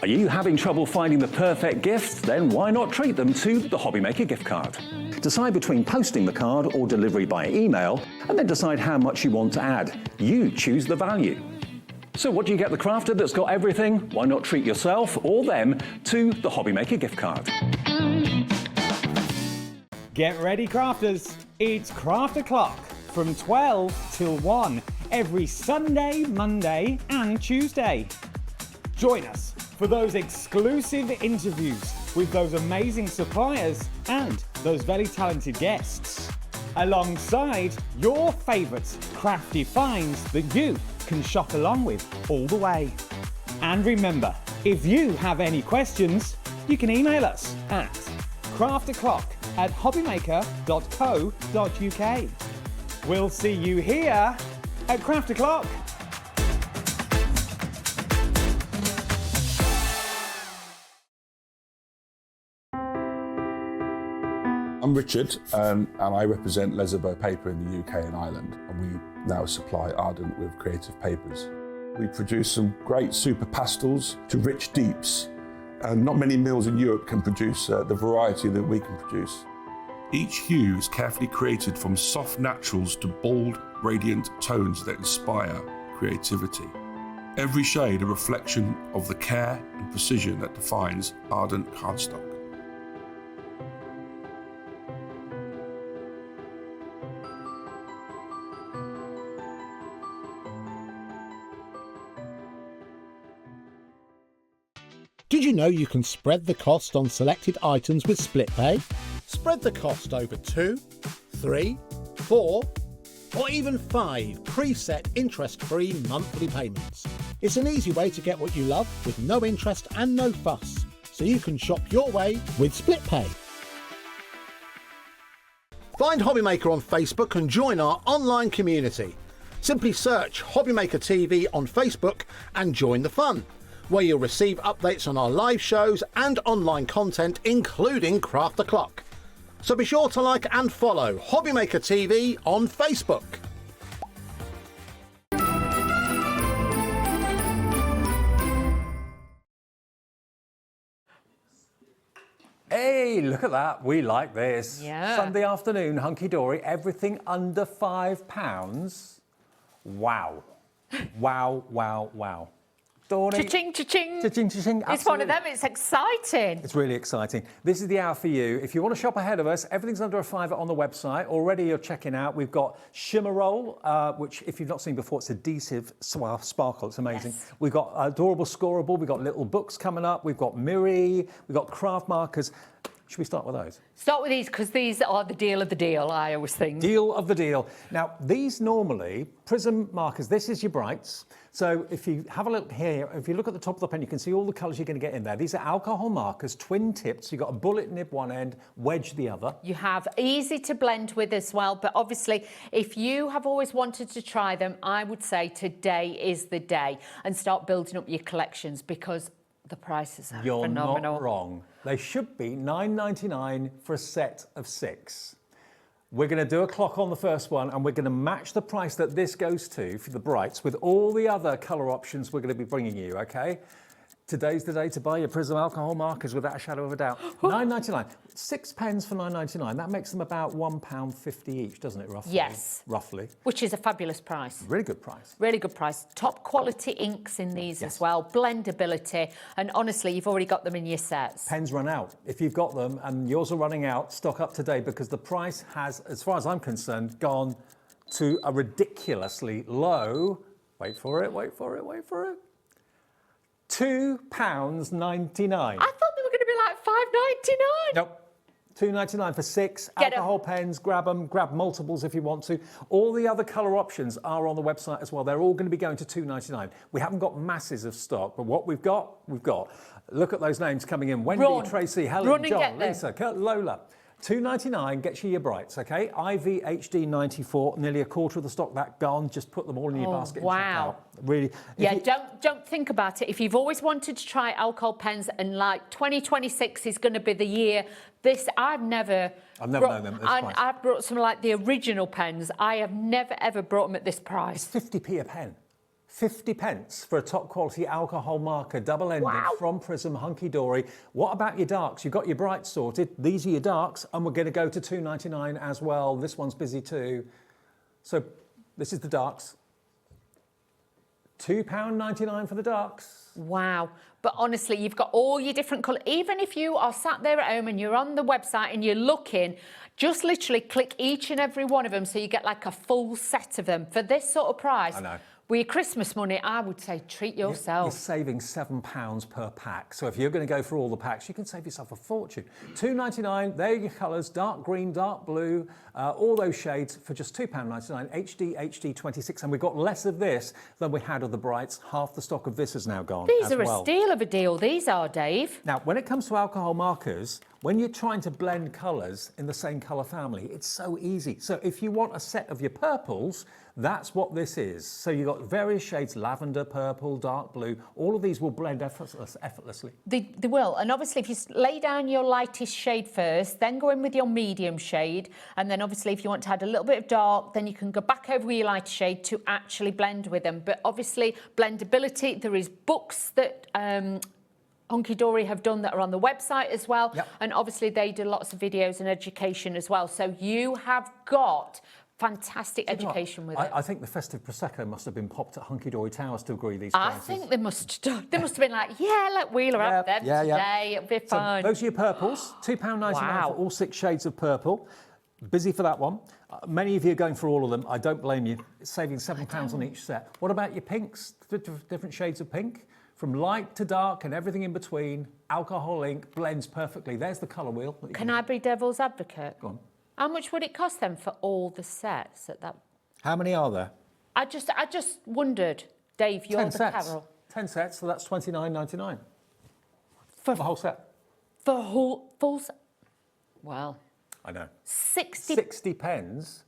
Are you having trouble finding the perfect gift? Then why not treat them to the Hobbymaker gift card? Decide between posting the card or delivery by email, and then decide how much you want to add. You choose the value. So what do you get the crafter that's got everything? Why not treat yourself or them to the Hobbymaker gift card? Get ready, crafters. It's Craft O'Clock from 12 till 1 every Sunday, Monday and Tuesday. Join us for those exclusive interviews with those amazing suppliers and those very talented guests, alongside your favourite crafty finds that you can shop along with all the way. And remember, if you have any questions, you can email us at craftoclock@hobbymaker.co.uk. We'll see you here at Craft O'Clock. I'm Richard, and I represent Lesabo Paper in the UK and Ireland, and we now supply Ardent with creative papers. We produce some great super pastels to rich deeps, and not many mills in Europe can produce the variety that we can produce. Each hue is carefully created from soft naturals to bold, radiant tones that inspire creativity. Every shade a reflection of the care and precision that defines Ardent cardstock. Did you know you can spread the cost on selected items with split pay? Spread the cost over 2, 3, 4, or even 5 preset interest-free monthly payments. It's an easy way to get what you love with no interest and no fuss, so you can shop your way with split pay. Find Hobbymaker on Facebook and join our online community. Simply search Hobbymaker TV on Facebook and join the fun, where you'll receive updates on our live shows and online content, including Craft O'Clock. So be sure to like and follow Hobbymaker TV on Facebook. Hey, look at that. We like this. Yeah. Sunday afternoon, Hunkydory, everything under £5. Wow. Wow, wow, wow. Dawny. Cha-ching, cha-ching. Cha-ching, cha-ching. It's one of them. It's exciting. It's really exciting. This is the hour for you. If you want to shop ahead of us, everything's under a £5 on the website. Already you're checking out. We've got Shimmer Roll, which if you've not seen before, it's adhesive sparkle. It's amazing. Yes. We've got Adorable Scoreable. We've got little books coming up. We've got Miri. We've got craft markers. Should we start with those? Start with these because these are the deal of the deal, I always think. Deal of the deal. Now, these normally, prism markers, this is your brights. So if you have a look here, if you look at the top of the pen, you can see all the colours you're going to get in there. These are alcohol markers, twin tips. You've got a bullet nib one end, wedge the other. You have easy to blend with as well, but obviously if you have always wanted to try them, I would say today is the day and start building up your collections because the prices are phenomenal. You're not wrong. They should be $9.99 for a set of 6. We're going to do a clock on the first one and we're going to match the price that this goes to for the brights with all the other colour options we're going to be bringing you, okay? Today's the day to buy your Prism alcohol markers without a shadow of a doubt. £9.99. 6 pens for £9.99. That makes them about £1.50 each, doesn't it, roughly? Yes. Roughly. Which is a fabulous price. Really good price. Really good price. Top quality inks in these as well. Blendability. And honestly, you've already got them in your sets. Pens run out. If you've got them and yours are running out, stock up today because the price has, as far as I'm concerned, gone to a ridiculously low, wait for it, wait for it, wait for it, £2.99. I thought they were going to be like $5.99. Nope. £2.99 for 6 alcohol pens. Grab them, grab multiples if you want to. All the other colour options are on the website as well. They're all going to be going to $2.99. We haven't got masses of stock, but what we've got, we've got. Look at those names coming in. Wendy, Tracy, Helen, John, Lisa, Kurt, Lola. $2.99 gets you your brights, okay? IV HD 94, nearly a quarter of the stock that gone. Just put them all in your basket and check out. Really? Yeah, don't think about it. If you've always wanted to try alcohol pens and like 2026 is going to be the year, I've never known them at this price. I've brought some like the original pens. I have never ever brought them at this price. It's 50p a pen. 50 pence for a top quality alcohol marker, double-ended from Prism Hunkydory. What about your darks? You've got your brights sorted. These are your darks, and we're going to go to $2.99 as well. This one's busy too. So this is the darks. £2.99 for the darks. Wow. But honestly, you've got all your different colours. Even if you are sat there at home and you're on the website and you're looking, just literally click each and every one of them so you get like a full set of them for this sort of price. I know. With your Christmas money, I would say treat yourself. You're saving £7 per pack. So if you're going to go for all the packs, you can save yourself a fortune. $2.99, there are your colours, dark green, dark blue, all those shades for just £2.99, HD 26. And we've got less of this than we had of the brights. Half the stock of this has now gone. These are a steal of a deal, these are, Dave. Now, when it comes to alcohol markers, when you're trying to blend colours in the same colour family, it's so easy. So if you want a set of your purples, that's what this is. So you've got various shades, lavender, purple, dark blue. All of these will blend effortlessly. They will. And obviously, if you lay down your lightest shade first, then go in with your medium shade. And then obviously, if you want to add a little bit of dark, then you can go back over with your lighter shade to actually blend with them. But obviously, blendability, there is books that Hunkydory have done that are on the website as well. Yep. And obviously, they do lots of videos and education as well. So you have got fantastic education with it. I think the festive Prosecco must have been popped at Hunkydory Towers to agree these prices. I think they must have been like, yeah, let Wheeler have them today, it'll be fun. So those are your purples, £2.99 for all 6 shades of purple. Busy for that one. Many of you are going for all of them. I don't blame you. It's saving £7 on each set. What about your pinks? Different shades of pink? From light to dark and everything in between, alcohol ink blends perfectly. There's the colour wheel. Can I be devil's advocate? Go on. How much would it cost them for all the sets at that? How many are there? I just wondered, Dave, you're 10 the sets. Carol. 10 sets, so that's $29.99 for the whole set. For full set? Well, I know. 60 pens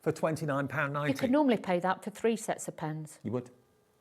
for £29.90. You could normally pay that for 3 sets of pens. You would.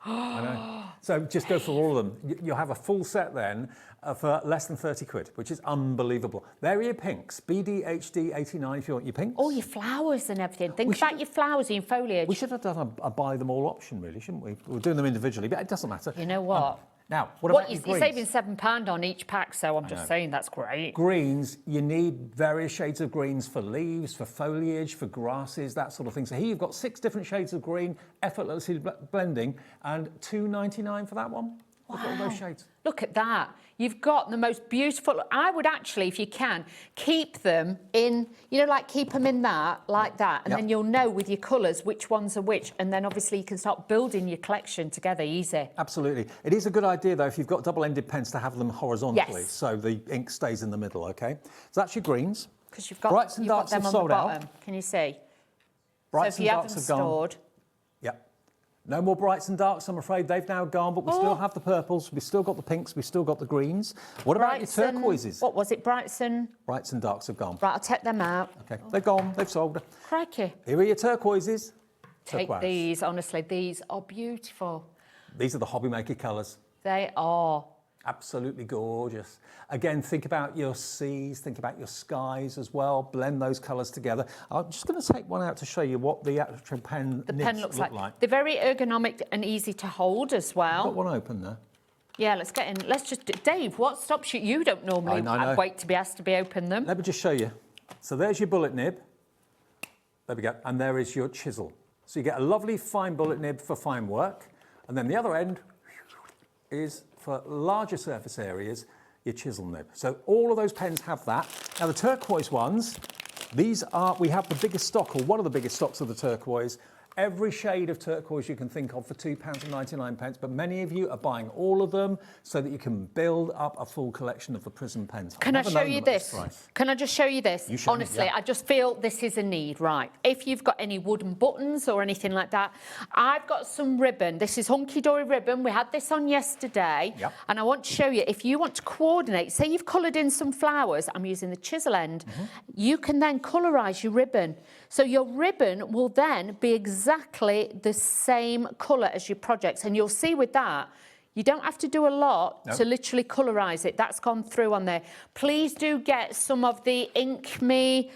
I know. So just go for all of them. You'll have a full set then for less than 30 quid, which is unbelievable. There are your pinks. BDHD 89 if you want your pinks. All your flowers and everything. Think about your flowers and your foliage. We should have done a buy them all option, really, shouldn't we? We're doing them individually, but it doesn't matter. You know what? Now, what about your you're greens? saving £7 on each pack, so I'm just saying that's great. Greens, you need various shades of greens for leaves, for foliage, for grasses, that sort of thing. So here you've got 6 different shades of green, effortlessly blending, and £2.99 for that one. Look at all those shades. Look at that. You've got the most beautiful... I would actually, if you can, keep them in, you know, like keep them in that, like that, and then you'll know with your colours which ones are which, and then obviously you can start building your collection together easy. Absolutely. It is a good idea, though, if you've got double-ended pens to have them horizontally, Yes. so the ink stays in the middle, OK? So that's your greens. Because you've got, Brights and you've got darks them have on the sold out. bottom. Can you see? Brights so if and you have darks them have gone. stored... Yep. No more brights and darks, I'm afraid. They've now gone, but we still have the purples, we've still got the pinks, we've still got the greens. What about your turquoises? What was it, brights and... Brights and darks have gone. Right, I'll take them out. OK, they're gone, they've sold. Crikey. Here are your turquoises. Take Turquoise. these, honestly, these are beautiful. These are the hobby maker colours. They are. Absolutely gorgeous. Again, think about your seas, think about your skies as well. Blend those colours together. I'm just going to take one out to show you what the actual pen nibs looks look like. They're very ergonomic and easy to hold as well. Got one open there. Yeah, let's get in. Let's just... Dave, what stops you? You don't normally wait to be asked to be open them. Let me just show you. So there's your bullet nib. There we go. And there is your chisel. So you get a lovely fine bullet nib for fine work. And then the other end is for larger surface areas, your chisel nib. So all of those pens have that. Now the turquoise ones, these are, we have the biggest stock, or one of the biggest stocks of the turquoise. Every shade of turquoise you can think of for £2.99, but many of you are buying all of them so that you can build up a full collection of the Prism pens. Can I show you this? Can I just show you this? You show me, Honestly, yeah. I just feel this is a need, right? If you've got any wooden buttons or anything like that, I've got some ribbon. This is Hunkydory ribbon. We had this on yesterday. Yep. And I want to show you, if you want to coordinate, say you've coloured in some flowers, I'm using the chisel end, you can then colorise your ribbon. So your ribbon will then be exactly the same colour as your projects. And you'll see with that, you don't have to do a lot to literally colorise it. That's gone through on there. Please do get some of the Ink Me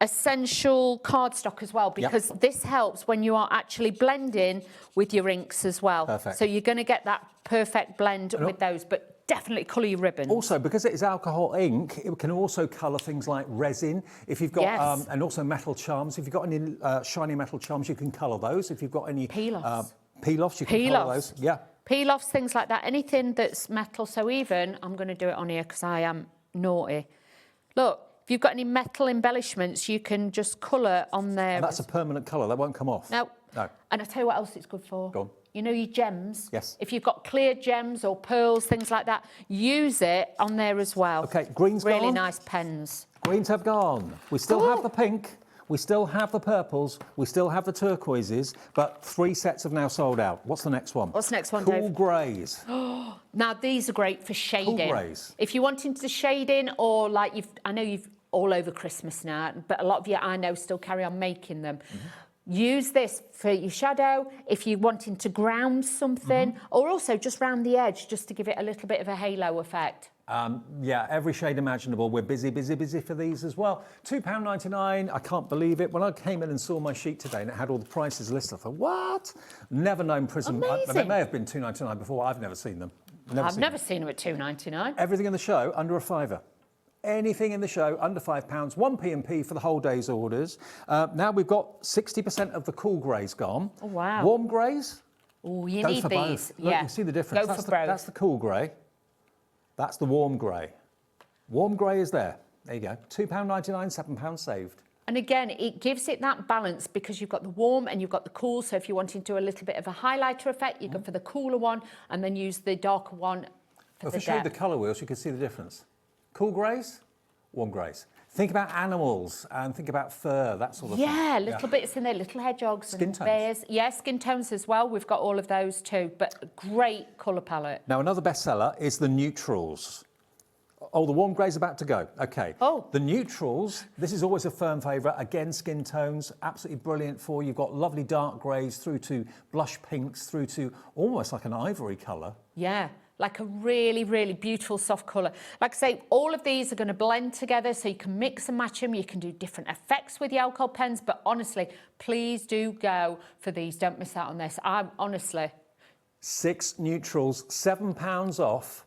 essential cardstock as well, because this helps when you are actually blending with your inks as well. Perfect. So you're going to get that perfect blend with those, but definitely colour your ribbons. Also, because it is alcohol ink, it can also colour things like resin. If you've got, and also metal charms. If you've got any shiny metal charms, you can colour those. If you've got any peel-offs, you can colour those. Yeah. Peel-offs, things like that. Anything that's metal. So even, I'm going to do it on here because I am naughty. Look, if you've got any metal embellishments, you can just colour on there. And that's a permanent colour. That won't come off. No. No. And I tell you what else it's good for. Go on. You know your gems? Yes. If you've got clear gems or pearls, things like that, use it on there as well. OK, green's really gone. nice pens. Greens have gone. We still have the pink. We still have the purples. We still have the turquoises. But 3 sets have now sold out. What's the next one? What's the next one, Cool Dave? greys. Now, these are great for shading. Cool greys. If you're wanting to shade in, or like I know you've all over Christmas now, but a lot of you I know still carry on making them. Use this for your shadow, if you're wanting to ground something, or also just round the edge, just to give it a little bit of a halo effect. Yeah, every shade imaginable. We're busy for these as well. £2.99, I can't believe it. When I came in and saw my sheet today and it had all the prices listed, I thought, what? Never known Prism. They may have been £2.99 before. I've never seen them. I've never seen them at £2.99. Everything in the show under a £5. Anything in the show under £5, 1p&p for the whole day's orders. Now we've got 60% of the cool greys gone. Oh, wow. Warm greys. Oh, you go need for these. Both. Look, you can see the difference. Go for both. That's the cool grey. That's the warm grey. Warm grey is there. There you go. £2.99, £7 saved. And again, it gives it that balance because you've got the warm and you've got the cool. So if you want to do a little bit of a highlighter effect, you go for the cooler one and then use the darker one for If the I show you the depth. colour wheels, you can see the difference. Cool greys, warm greys. Think about animals and think about fur, that sort of thing. Yeah, little bits in there, little hedgehogs Skin and tones. bears. Yeah, skin tones as well. We've got all of those too, but a great colour palette. Now, another bestseller is the neutrals. Oh, the warm grey's about to go. OK. Oh. The neutrals, this is always a firm favourite. Again, skin tones, absolutely brilliant for you. You've got lovely dark greys through to blush pinks, through to almost like an ivory colour. Yeah, like a really, really beautiful soft colour. Like I say, all of these are going to blend together so you can mix and match them. You can do different effects with the alcohol pens, but honestly, please do go for these. Don't miss out on this. Honestly. 6 neutrals, £7 off.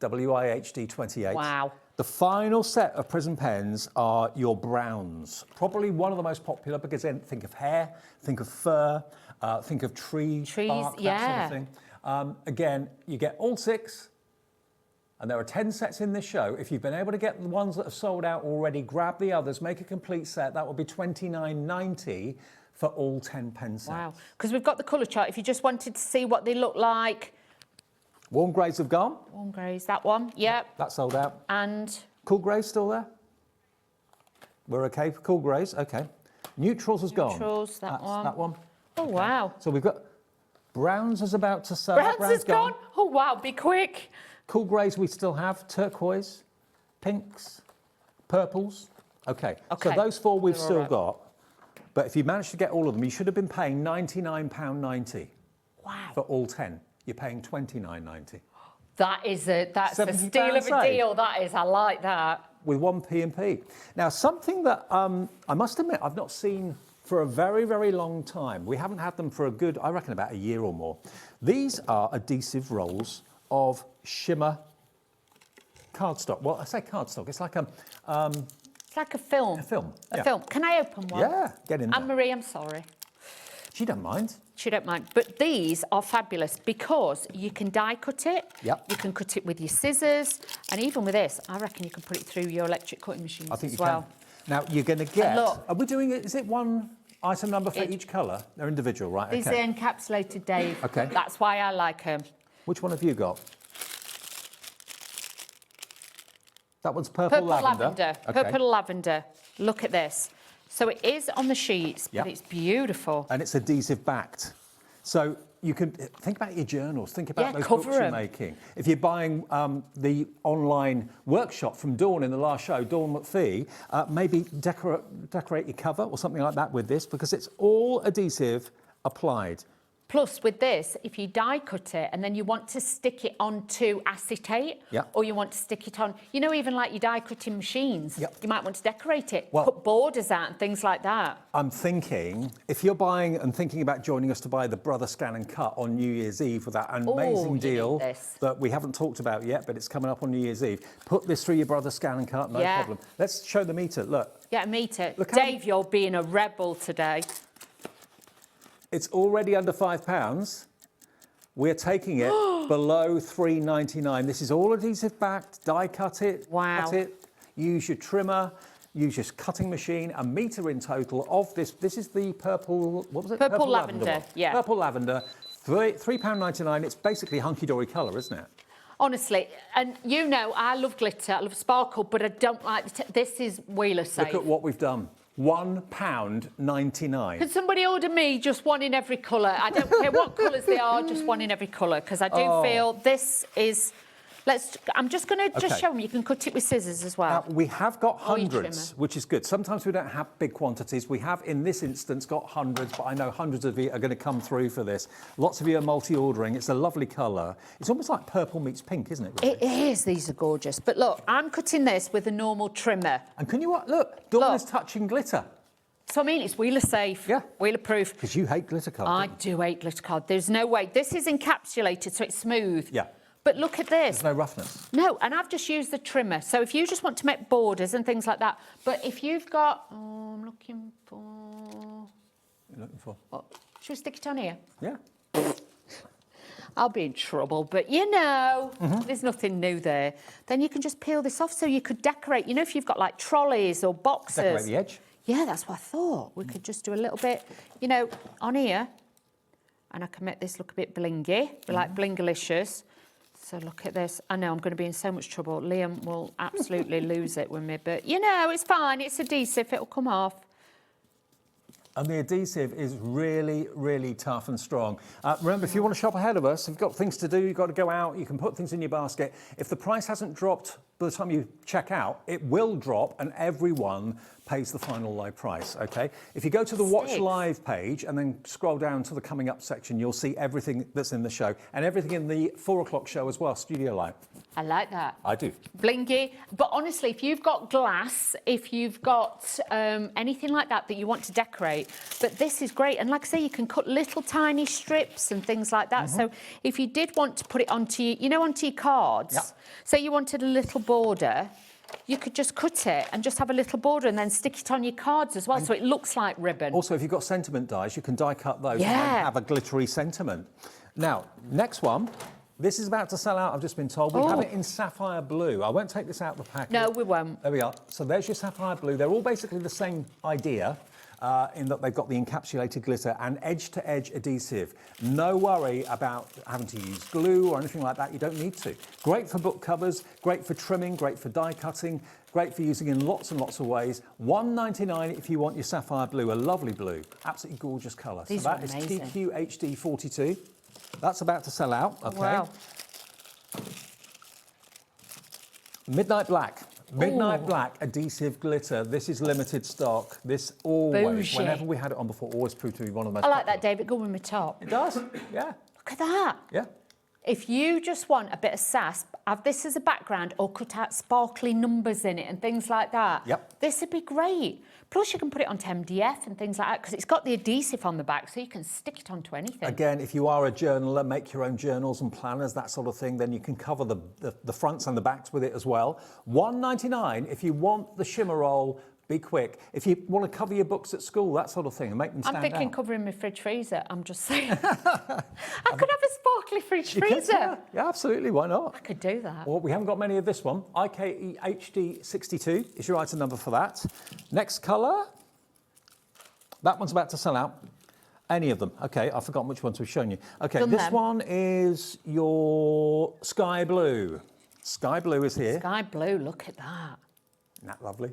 WIHD 28. Wow. The final set of Prism pens are your browns. Probably one of the most popular because then think of hair, think of fur, think of trees, bark, that sort of thing. Again, you get all 6, and there are 10 sets in this show. If you've been able to get the ones that have sold out already, grab the others, make a complete set. That will be £29.90 for all 10 pen sets. Wow. Because we've got the colour chart. If you just wanted to see what they look like. Warm greys have gone. Warm greys, that one, yep. That's sold out. And? Cool greys still there? We're okay for cool greys, okay. Neutrals has gone. Neutrals, that one. That one. Oh, okay. wow. So we've got browns is about to sell. Browns has gone. Oh, wow, be quick. Cool greys we still have, turquoise, pinks, purples. Okay, so those 4 we've still got. But if you managed to get all of them, you should have been paying £99.90. Wow. For all 10. You're paying £29.90. That's a steal of a save. deal, that is. I like that. With 1 P&P. Now, something that I must admit I've not seen for a very, very long time. We haven't had them for a good, I reckon, about a year or more. These are adhesive rolls of shimmer cardstock. Well, I say cardstock. It's like a... It's like a film. A film. A film. Can I open one? Yeah, get in there. Anne-Marie, I'm sorry. She don't mind. She don't mind. But these are fabulous because you can die cut it. Yep. You can cut it with your scissors. And even with this, I reckon you can put it through your electric cutting machines I think as you well. can. Now, you're going to get... look. Are we doing it? Is it one item number for each colour? They're individual, right? These are encapsulated, Dave. Okay. That's why I like them. Which one have you got? That one's purple lavender. Okay. Purple lavender. Look at this. So it is on the sheets, but it's beautiful. And it's adhesive backed. So you can think about your journals, think about those cover books you're 'em. making. If you're buying the online workshop from Dawn in the last show, Dawn McPhee, maybe decorate your cover or something like that with this because it's all adhesive applied. Plus, with this, if you die cut it and then you want to stick it onto acetate, or you want to stick it on, you know, even like your die cutting machines, you might want to decorate it, put borders out and things like that. I'm thinking, if you're buying and thinking about joining us to buy the Brother Scan and Cut on New Year's Eve with that amazing deal that we haven't talked about yet, but it's coming up on New Year's Eve, put this through your Brother Scan and Cut, no problem. Let's show the meter, look. Yeah, a meter. Look Dave, you're being a rebel today. It's already under £5. We're taking it below $3.99. This is all adhesive backed, die cut it, cut it, use your trimmer, use your cutting machine, a metre in total of this. This is the purple, what was it? Purple lavender, one. yeah. Purple lavender, £3.99. It's basically hunky-dory colour, isn't it? Honestly, and you know, I love glitter, I love sparkle, but I don't like this is wheeler safe. Look at what we've done. £1.99. Could somebody order me just one in every colour? I don't care what colours they are, just one in every colour, because I do feel this is... I'm just going to show them. You can cut it with scissors as well. Now, we have got hundreds, which is good. Sometimes we don't have big quantities. We have, in this instance, got hundreds, but I know hundreds of you are going to come through for this. Lots of you are multi-ordering. It's a lovely colour. It's almost like purple meets pink, isn't it? Really? It is. These are gorgeous. But look, I'm cutting this with a normal trimmer. And can you look? Dawn is touching glitter. So I mean, it's wheeler safe. Yeah. Wheeler proof. Because you hate glitter card. I do hate glitter card. There's no way. This is encapsulated, so it's smooth. Yeah. But look at this. There's no roughness. No, and I've just used the trimmer. So if you just want to make borders and things like that. But if you've got... Oh, I'm looking for... You're looking for? What? Should we stick it on here? Yeah. I'll be in trouble, but you know, there's nothing new there. Then you can just peel this off so you could decorate. You know, if you've got like trolleys or boxes. Decorate the edge. Yeah, that's what I thought. We could just do a little bit, you know, on here. And I can make this look a bit blingy, like blingalicious. So look at this. I know I'm going to be in so much trouble. Liam will absolutely lose it with me. But, you know, it's fine. It's adhesive. It'll come off. And the adhesive is really, really tough and strong. Remember, if you want to shop ahead of us, if you've got things to do, you've got to go out, you can put things in your basket. If the price hasn't dropped by the time you check out, it will drop and everyone pays the final low price, OK? If you go to the Watch Live page and then scroll down to the Coming Up section, you'll see everything that's in the show and everything in the 4 o'clock show as well, Studio Live. I like that. I do. Blingy. But honestly, if you've got glass, if you've got anything like that that you want to decorate, but this is great. And like I say, you can cut little tiny strips and things like that. So if you did want to put it onto, you know, onto your cards, say you wanted a little border, you could just cut it and just have a little border and then stick it on your cards as well, so it looks like ribbon. Also, if you've got sentiment dies, you can die cut those and then have a glittery sentiment. Now, next one. This is about to sell out, I've just been told. We have it in sapphire blue. I won't take this out of the packet. No, we won't. There we are. So there's your sapphire blue. They're all basically the same idea in that they've got the encapsulated glitter and edge-to-edge adhesive. No worry about having to use glue or anything like that. You don't need to. Great for book covers, great for trimming, great for die cutting, great for using in lots and lots of ways. $1.99 if you want your sapphire blue, a lovely blue. Absolutely gorgeous colour. These so are that is amazing. TQHD 42. That's about to sell out. Okay. Wow. Midnight Black. Midnight Black adhesive glitter. This is limited stock. This always, Bougie. whenever we had it on before, always proved to be one of the most I like popular. that, David. Go with my top. It does, yeah. Look at that. Yeah. If you just want a bit of sass, have this as a background or cut out sparkly numbers in it and things like that. Yep. This would be great. Plus, you can put it onto MDF and things like that because it's got the adhesive on the back, so you can stick it onto anything. Again, if you are a journaler, make your own journals and planners, that sort of thing, then you can cover the fronts and the backs with it as well. $1.99 if you want the shimmer roll. Be quick. If you want to cover your books at school, that sort of thing, and make them stand out. I'm thinking covering my fridge freezer. I'm just saying. I could have a sparkly fridge freezer. Yeah, absolutely. Why not? I could do that. Well, we haven't got many of this one. IKE HD 62 is your item number for that. Next colour. That one's about to sell out. Any of them. Okay, I've forgotten which ones we've shown you. Okay, Done this them. one is your sky blue. Sky blue is here. Sky blue, look at that. Isn't that lovely?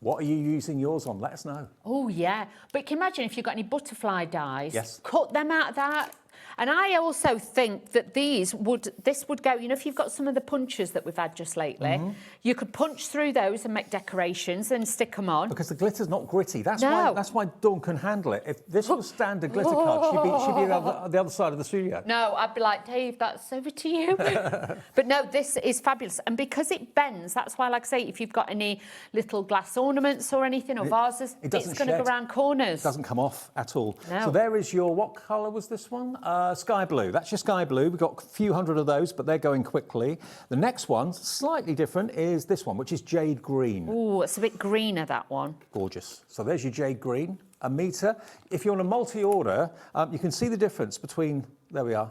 What are you using yours on? Let us know. Oh, yeah. But can you imagine if you've got any butterfly dies? Yes. Cut them out of that. And I also think that this would go, you know, if you've got some of the punches that we've had just lately, you could punch through those and make decorations and stick them on. Because the glitter's not gritty. That's No. why Dawn can handle it. If this was standard glitter card, she'd be on the other side of the studio. No, I'd be like, Dave, that's over to you. But no, this is fabulous. And because it bends, that's why, like I say, if you've got any little glass ornaments or anything or vases, It doesn't it's going to go shed. around corners. It doesn't come off at all. No. So there is your, what colour was this one? Sky blue. That's your sky blue. We've got a few hundred of those, but they're going quickly. The next one, slightly different, is this one, which is jade green. Oh, it's a bit greener, that one. Gorgeous. So there's your jade green, a metre. If you're on a multi-order, you can see the difference between, there we are,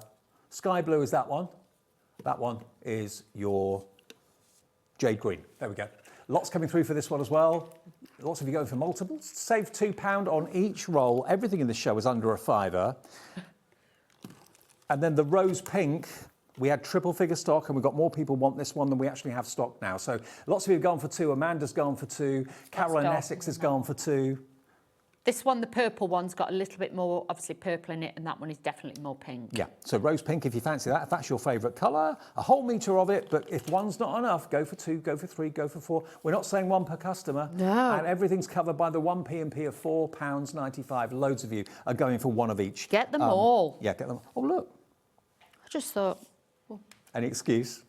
sky blue is that one. That one is your jade green. There we go. Lots coming through for this one as well. Lots of you going for multiples. Save £2 on each roll. Everything in the show is under a £5. And then the rose pink, we had triple figure stock and we've got more people want this one than we actually have stock now. So lots of you have gone for 2. Amanda's gone for 2. Caroline dark, Essex has gone for 2. This one, the purple one's got a little bit more, obviously, purple in it, and that one is definitely more pink. Yeah, so rose pink if you fancy that, if that's your favourite colour. A whole metre of it, but if one's not enough, go for 2, go for 3, go for 4. We're not saying 1 per customer. No. And everything's covered by the 1 P&P of £4.95. Loads of you are going for 1 of each. Get them all. Yeah, get them. Oh, look. I just thought, Any excuse?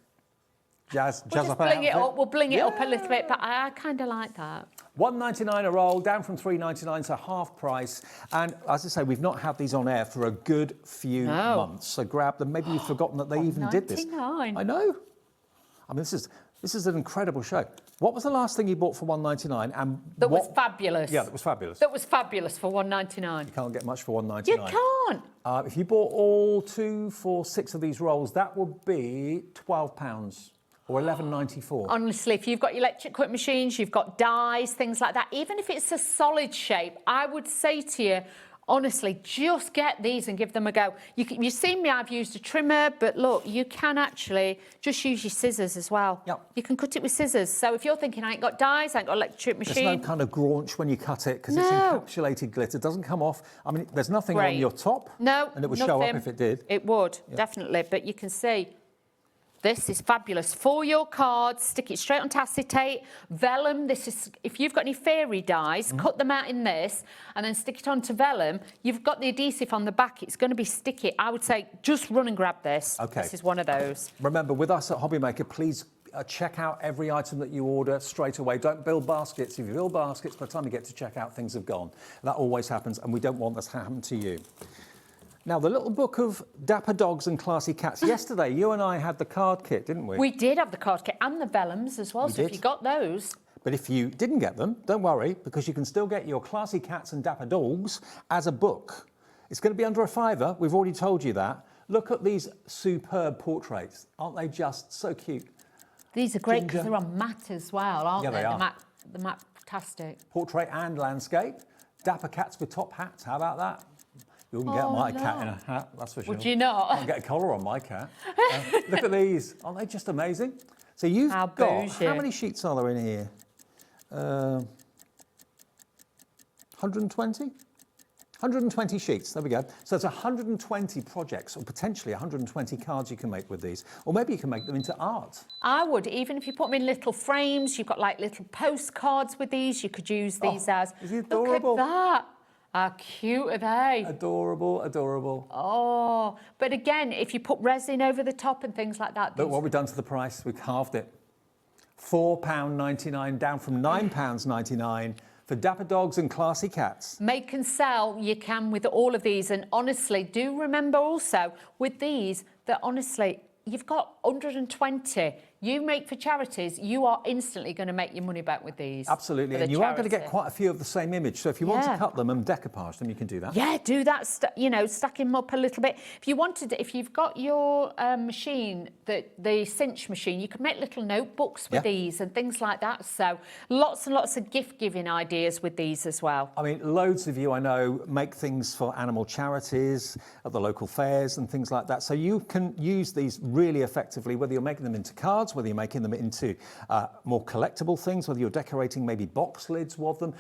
Jazz we'll just up an bling it outfit. up. We'll bling it up a little bit, but I kind of like that. $1.99 a roll, down from $3.99, so half price. And as I say, we've not had these on air for a good few months. So grab them. Maybe you've forgotten that they even did this. $1.99. I know. I mean, this is an incredible show. What was the last thing you bought for $1.99? And That was fabulous. Yeah, that was fabulous. That was fabulous for $1.99. You can't get much for $1.99. You can't. If you bought all 2, 4, 6 of these rolls, that would be £12 or $11.94. Honestly, if you've got electric quick machines, you've got dies, things like that, even if it's a solid shape, I would say to you, honestly, just get these and give them a go. You've seen me, I've used a trimmer, but look, you can actually just use your scissors as well. Yep. You can cut it with scissors. So if you're thinking, I ain't got dies, I ain't got electric machine. There's no kind of graunch when you cut it because it's No. encapsulated glitter. It doesn't come off. I mean, there's nothing on Great. your top. No, And it would show up nothing. if it did. It would, definitely. But you can see, this is fabulous. For your cards, stick it straight onto acetate. Vellum, this is, if you've got any fairy dies, cut them out in this and then stick it onto vellum. You've got the adhesive on the back. It's going to be sticky. I would say just run and grab this. Okay. This is one of those. Remember, with us at Hobbymaker, please check out every item that you order straight away. Don't build baskets. If you build baskets, by the time you get to checkout, things have gone. That always happens, and we don't want this to happen to you. Now, the little book of dapper dogs and classy cats. Yesterday, you and I had the card kit, didn't we? We did have the card kit and the vellums as well. We So if did. you got those, But if you didn't get them, don't worry, because you can still get your classy cats and dapper dogs as a book. It's going to be under a £5. We've already told you that. Look at these superb portraits. Aren't they just so cute? These are great Ginger. because they're on mat as well, aren't Yeah, they? they are. The mat, fantastic. Portrait and landscape. Dapper cats with top hats. How about that? You wouldn't get my cat in a hat, that's for sure. Would you not? I'll get a collar on my cat. Look at these. Aren't they just amazing? So you've got, bougie. how many sheets are there in here? 120? 120 sheets, there we go. So it's 120 projects, or potentially 120 cards you can make with these. Or maybe you can make them into art. I would, even if you put them in little frames, you've got like little postcards with these, you could use these as... Is it adorable? Look at that. How cute are they? Adorable, adorable. Oh, but again, if you put resin over the top and things like that... Look what we've done to the price, we've halved it. £4.99, down from £9.99 for dapper dogs and classy cats. Make and sell you can with all of these, and honestly, do remember also with these that honestly, you've got 120 you make for charities, you are instantly going to make your money back with these. Absolutely, and you are going to get quite a few of the same image. So if you want to cut them and decoupage them, you can do that. Yeah, do that. Stack them up a little bit. If you wanted, if you've got your machine, the cinch machine, you can make little notebooks with these and things like that. So lots and lots of gift giving ideas with these as well. I mean, loads of you I know make things for animal charities at the local fairs and things like that. So you can use these really effectively, whether you're making them into cards, whether you're making them into more collectible things, whether you're decorating maybe box lids with them.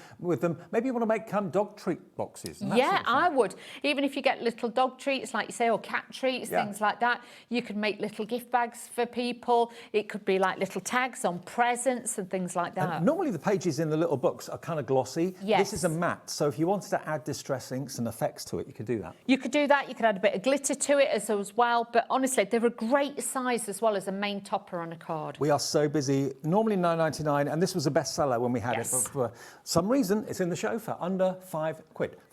Maybe you want to make dog treat boxes. Yeah, I would. Even if you get little dog treats, like you say, or cat treats, things like that, you could make little gift bags for people. It could be like little tags on presents and things like that. And normally the pages in the little books are kind of glossy. Yes. This is a matte, so if you wanted to add distress inks and effects to it, you could do that. You could do that. You could add a bit of glitter to it as well. But honestly, they're a great size as well as a main topper on a card. We are so busy. Normally £9.99, and this was a bestseller when we had it, but for some reason it's in the show for under £5.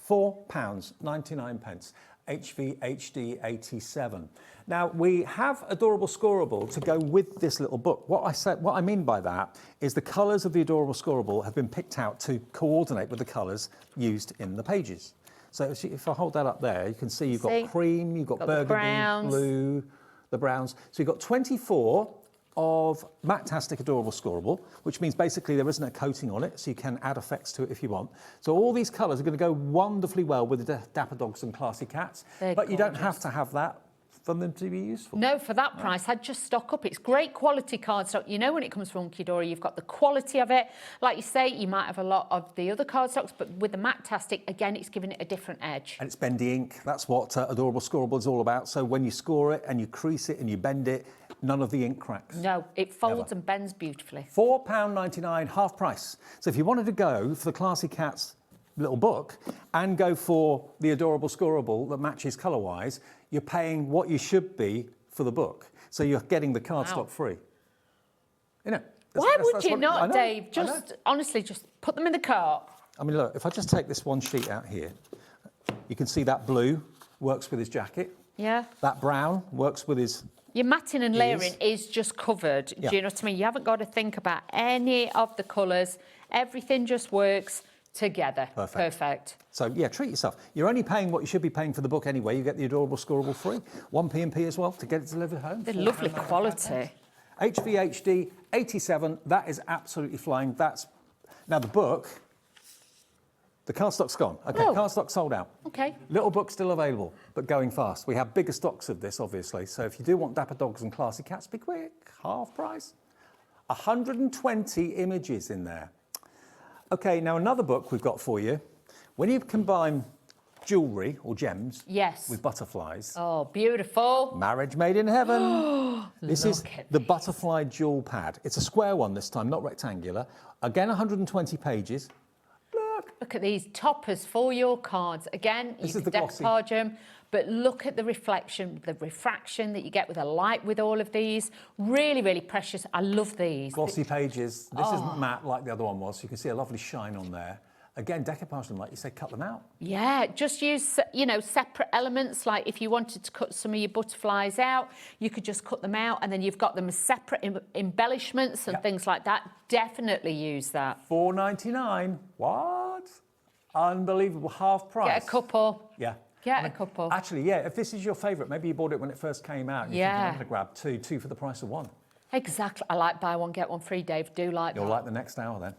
£4.99. HVHD 87. Now we have Adorable Scoreable to go with this little book. What I mean by that is the colours of the Adorable Scoreable have been picked out to coordinate with the colours used in the pages. So if I hold that up there, you can see you've got cream, you've got burgundy, blue, the browns. So you've got 24 of Matastic Adorable Scoreable, which means basically there isn't a coating on it, so you can add effects to it if you want. So all these colours are going to go wonderfully well with the dapper dogs and classy cats, but you don't have to have that for them to be useful. No, for that price, I'd just stock up. It's great quality cardstock. You know, when it comes from Hunkydory, you've got the quality of it. Like you say, you might have a lot of the other cardstocks, but with the Matastic, again, it's giving it a different edge. And it's bendy ink. That's what Adorable Scoreable is all about. So when you score it and you crease it and you bend it, none of the ink cracks. No, it folds and bends beautifully. £4.99, half price. So if you wanted to go for the Classy Cats little book and go for the Adorable Scoreable that matches colour-wise, you're paying what you should be for the book. So you're getting the cardstock free. You know. Why would you not, Dave? Honestly, just put them in the cart. I mean, look, if I just take this one sheet out here, you can see that blue works with his jacket. Yeah. That brown works with his... Your matting and layering is just covered. Yeah. Do you know what I mean? You haven't got to think about any of the colours. Everything just works together. Perfect. So, yeah, treat yourself. You're only paying what you should be paying for the book anyway. You get the Adorable Scoreable free. 1p&p as well to get it delivered home. They're lovely quality. HVHD 87, that is absolutely flying. Now, the book, the cardstock's gone. OK, cardstock sold out. OK. Little book still available, but going fast. We have bigger stocks of this, obviously. So if you do want dapper dogs and classy cats, be quick. Half price. 120 images in there. OK, now another book we've got for you. When you combine jewellery or gems with butterflies. Oh, beautiful. Marriage made in heaven. This is the butterfly jewel pad. It's a square one this time, not rectangular. Again, 120 pages. Look at these toppers for your cards. Again, you can decoupage them, but look at the refraction that you get with a light with all of these. Really, really precious. I love these. Glossy pages. This isn't matte like the other one was, so you can see a lovely shine on there. Again, decoupage them, like you say, cut them out. Yeah, just use, separate elements. Like if you wanted to cut some of your butterflies out, you could just cut them out, and then you've got them as separate embellishments and things like that. Definitely use that. $4.99. What? Unbelievable. Half price. Get a couple. Yeah. Get a couple. Actually, yeah, if this is your favourite, maybe you bought it when it first came out. And you think, Yeah. I'm going to grab two for the price of one. Exactly. I like buy one, get one free, Dave. Do like You'll that. like the next hour then.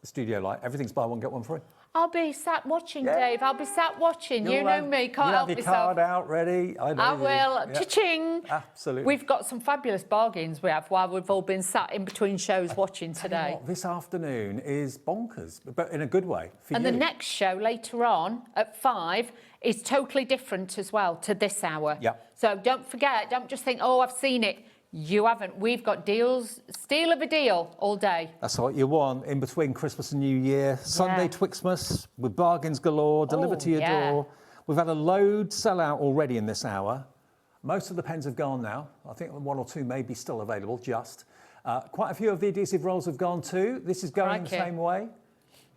The studio light, everything's buy one, get one free. I'll be sat watching, Dave. I'll be sat watching. You know me, can't you'll help have your myself. card out ready. I know I you. will. Yeah. Cha-ching. Absolutely. We've got some fabulous bargains we have while we've all been sat in between shows watching Tell you today. what, this afternoon is bonkers, but in a good way for And you. the next show later on at 5 is totally different as well to this hour. Yep. So don't forget, don't just think, oh, I've seen it. You haven't. We've got deals, steal of a deal all day. That's what you want in between Christmas and New Year. Sunday Twixmas with bargains galore, delivered to your door. We've had a load sell out already in this hour. Most of the pens have gone now. I think one or two may be still available, just. Quite a few of the adhesive rolls have gone too. This is going the same way.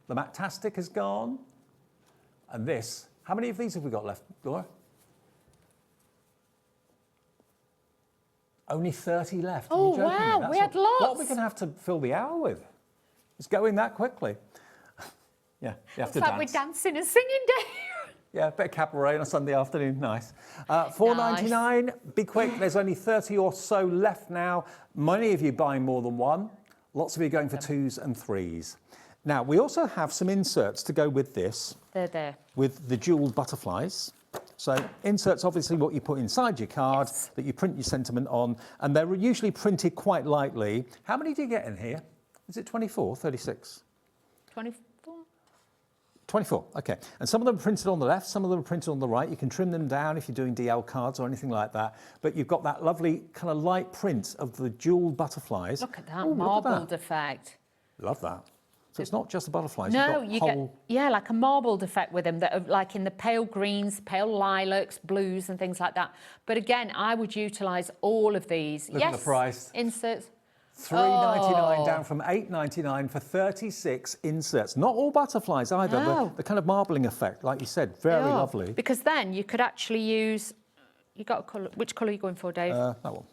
The Mactastic has gone. And this, how many of these have we got left, Laura? Only 30 left. Oh, Are you joking me? wow, That's we had what lots. we're going to have to fill the hour with. It's going that quickly. Yeah, you have It's to like dance. we're dancing and singing, Dave. Yeah, a bit of cabaret on a Sunday afternoon, nice. $4.99, be quick, there's only 30 or so left now. Many of you buying more than one. Lots of you going for 2s and 3s. Now, we also have some inserts to go with this. They're there. With the jewelled butterflies. So inserts, obviously what you put inside your card that you print your sentiment on, and they're usually printed quite lightly. How many do you get in here? Is it 24, 36? 24. 24, okay. And some of them are printed on the left, some of them are printed on the right. You can trim them down if you're doing DL cards or anything like that. But you've got that lovely kind of light print of the jewelled butterflies. Look at that Ooh, marbled effect. Love that. So it's not just the butterflies. No, you've you got get whole... like a marbled effect with them that are like in the pale greens, pale lilacs, blues, and things like that. But again, I would utilise all of these. Look at the price. Inserts. $3.99 down from $8.99 for 36 inserts. Not all butterflies either. No. The kind of marbling effect, like you said, very They are. lovely. Because then you could actually use. You got a colour. Which colour are you going for, Dave? That one.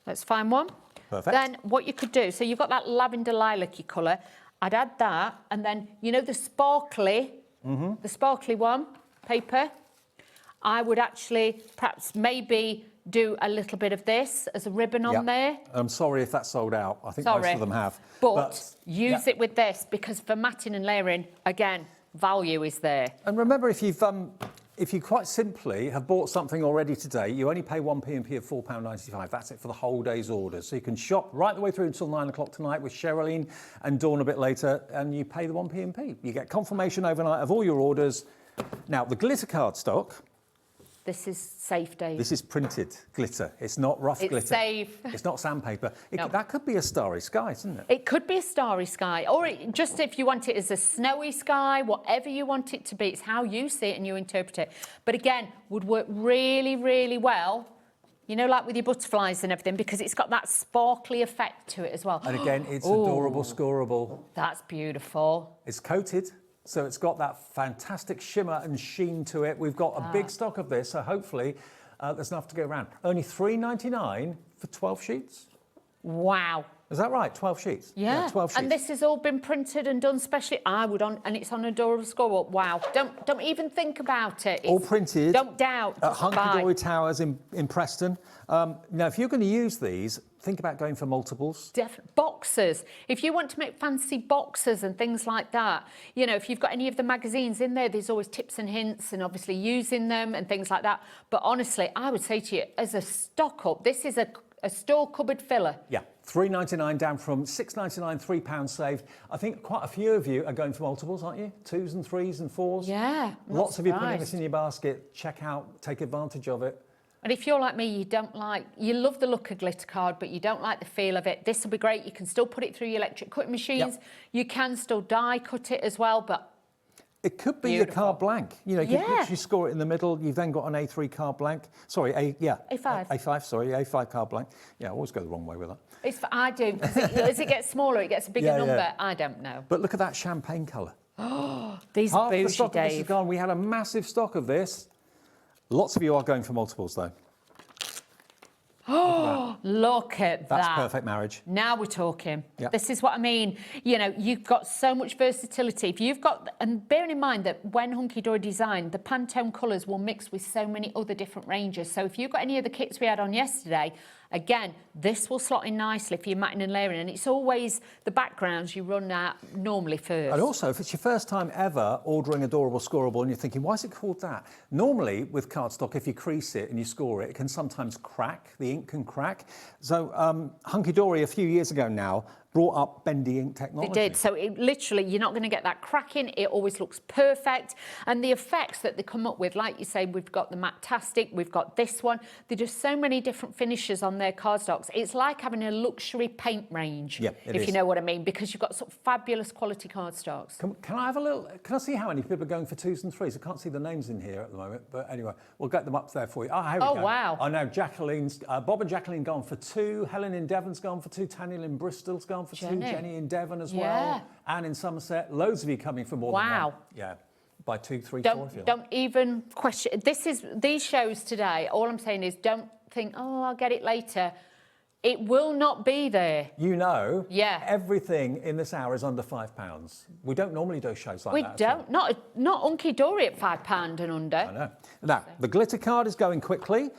Let's find one. Perfect. Then what you could do. So you've got that lavender lilac-y colour. I'd add that, and then you know the sparkly one paper. I would actually perhaps maybe do a little bit of this as a ribbon on there. I'm sorry if that's sold out. I think most of them have. But use it with this, because for matting and layering, again, value is there. And remember, if you quite simply have bought something already today, you only pay one P&P of £4.95. That's it for the whole day's order. So you can shop right the way through until 9 o'clock tonight with Sherilyn and Dawn a bit later, and you pay the one P&P. You get confirmation overnight of all your orders. Now, the glitter card stock. This is safe, Dave. This is printed glitter. It's not rough glitter. It's safe. It's not sandpaper. No. That could be a starry sky, isn't it? It could be a starry sky, or just if you want it as a snowy sky, whatever you want it to be. It's how you see it and you interpret it. But again, would work really, really well, you know, like with your butterflies and everything, because it's got that sparkly effect to it as well. And again, it's adorable, scoreable. That's beautiful. It's coated. So it's got that fantastic shimmer and sheen to it. We've got a big stock of this, so hopefully there's enough to go around. Only $3.99 for 12 sheets. Wow. Is that right? 12 sheets? Yeah. 12 sheets. And this has all been printed and done specially. And it's on adorable scoreboard. Wow. Don't even think about it. All printed. Don't doubt. At Just buy. Hunkydory Towers in Preston. Now, if you're going to use these, think about going for multiples. Boxes. If you want to make fancy boxes and things like that, you know, if you've got any of the magazines in there, there's always tips and hints and obviously using them and things like that. But honestly, I would say to you, as a stock up, this is a store cupboard filler. Yeah, $3.99 down from $6.99, £3 saved. I think quite a few of you are going for multiples, aren't you? 2s and 3s and 4s. Yeah. Lots of you putting this in your basket. Check out, take advantage of it. And if you're like me, you love the look of glitter card, but you don't like the feel of it, this will be great. You can still put it through your electric cutting machines. Yep. You can still die cut it as well, but it could be your card blank. You know, you can literally score it in the middle. You've then got an A3 card blank. Sorry, A5. A5, sorry, A5 card blank. Yeah, I always go the wrong way with that. I do. As it gets smaller, it gets a bigger number. Yeah. I don't know. But look at that champagne colour. These Half bougie, the stock Dave. of this is gone. We had a massive stock of this. Lots of you are going for multiples, though. Oh, look at that. That's perfect marriage. Now we're talking. Yep. This is what I mean. You know, you've got so much versatility. If you've got, and bearing in mind that when Hunkydory designed, the Pantone colours will mix with so many other different ranges. So if you've got any of the kits we had on yesterday, again, this will slot in nicely for your matting and layering. And it's always the backgrounds you run out normally first. And also, if it's your first time ever ordering Adorable Scoreable and you're thinking, why is it called that? Normally, with cardstock, if you crease it and you score it, it can sometimes crack. The ink can crack. So Hunkydory, a few years ago now, brought up bendy ink technology. They did. So it literally, you're not going to get that cracking. It always looks perfect. And the effects that they come up with, like you say, we've got the Matte-tastic, we've got this one. There's just so many different finishes on their cardstocks. It's like having a luxury paint range, if you know what I mean, because you've got sort of fabulous quality cardstocks. Can I have a little, can I see how many people are going for 2s and 3s? I can't see the names in here at the moment, but anyway, we'll get them up there for you. Oh, here we go. Wow. I know Jacqueline's, Bob and Jacqueline gone for 2, Helen in Devon's gone for 2, Tanya in Bristol's gone for 2, Jenny in Devon as well, Anne in Somerset, loads of you coming for more than one. Yeah, by 2, 3, 4 if you like. Don't even question, these shows today, all I'm saying is don't think, oh, I'll get it later. It will not be there. You know, everything in this hour is under £5. We don't normally do shows like that. We don't. Not Hunkydory at £5 and under. I know. Now, the glitter card is going quickly.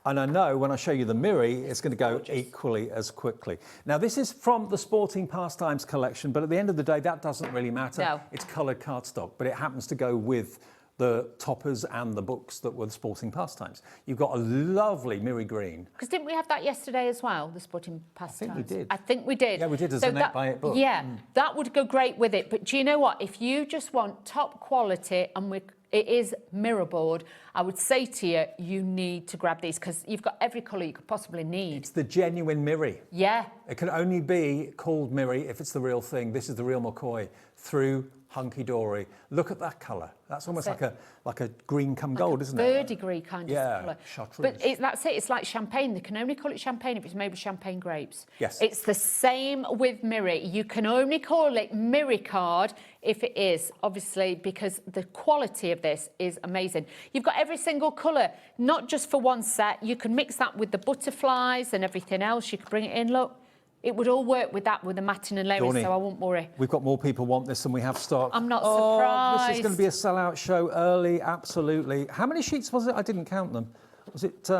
And I know when I show you the Miri, it's going to go equally as quickly. Now, this is from the Sporting Pastimes collection, but at the end of the day, that doesn't really matter. No. It's coloured cardstock, but it happens to go with the toppers and the books that were the Sporting Pastimes. You've got a lovely Miri green. Because didn't we have that yesterday as well, the Sporting Pastimes? I think we did. I think we did. Yeah, we did as an 8x8 book. Yeah, that would go great with it. But do you know what? If you just want top quality and it is mirrorboard, I would say to you, you need to grab these because you've got every colour you could possibly need. It's the genuine Miri. Yeah. It can only be called Miri if it's the real thing. This is the real McCoy through Hunkydory. Look at that colour. That's almost like a green come gold, isn't it? Verdigris kind of colour. Chartreuse. But that's it. It's like champagne. They can only call it champagne if it's made with champagne grapes. Yes. It's the same with Miri. You can only call it Miri card if it is, obviously, because the quality of this is amazing. You've got every single colour, not just for one set. You can mix that with the butterflies and everything else. You could bring it in. Look. It would all work with that, with the matting and layering, so I won't worry. We've got more people want this than we have stock. I'm not surprised. This is going to be a sellout show early, absolutely. How many sheets was it? I didn't count them. Was it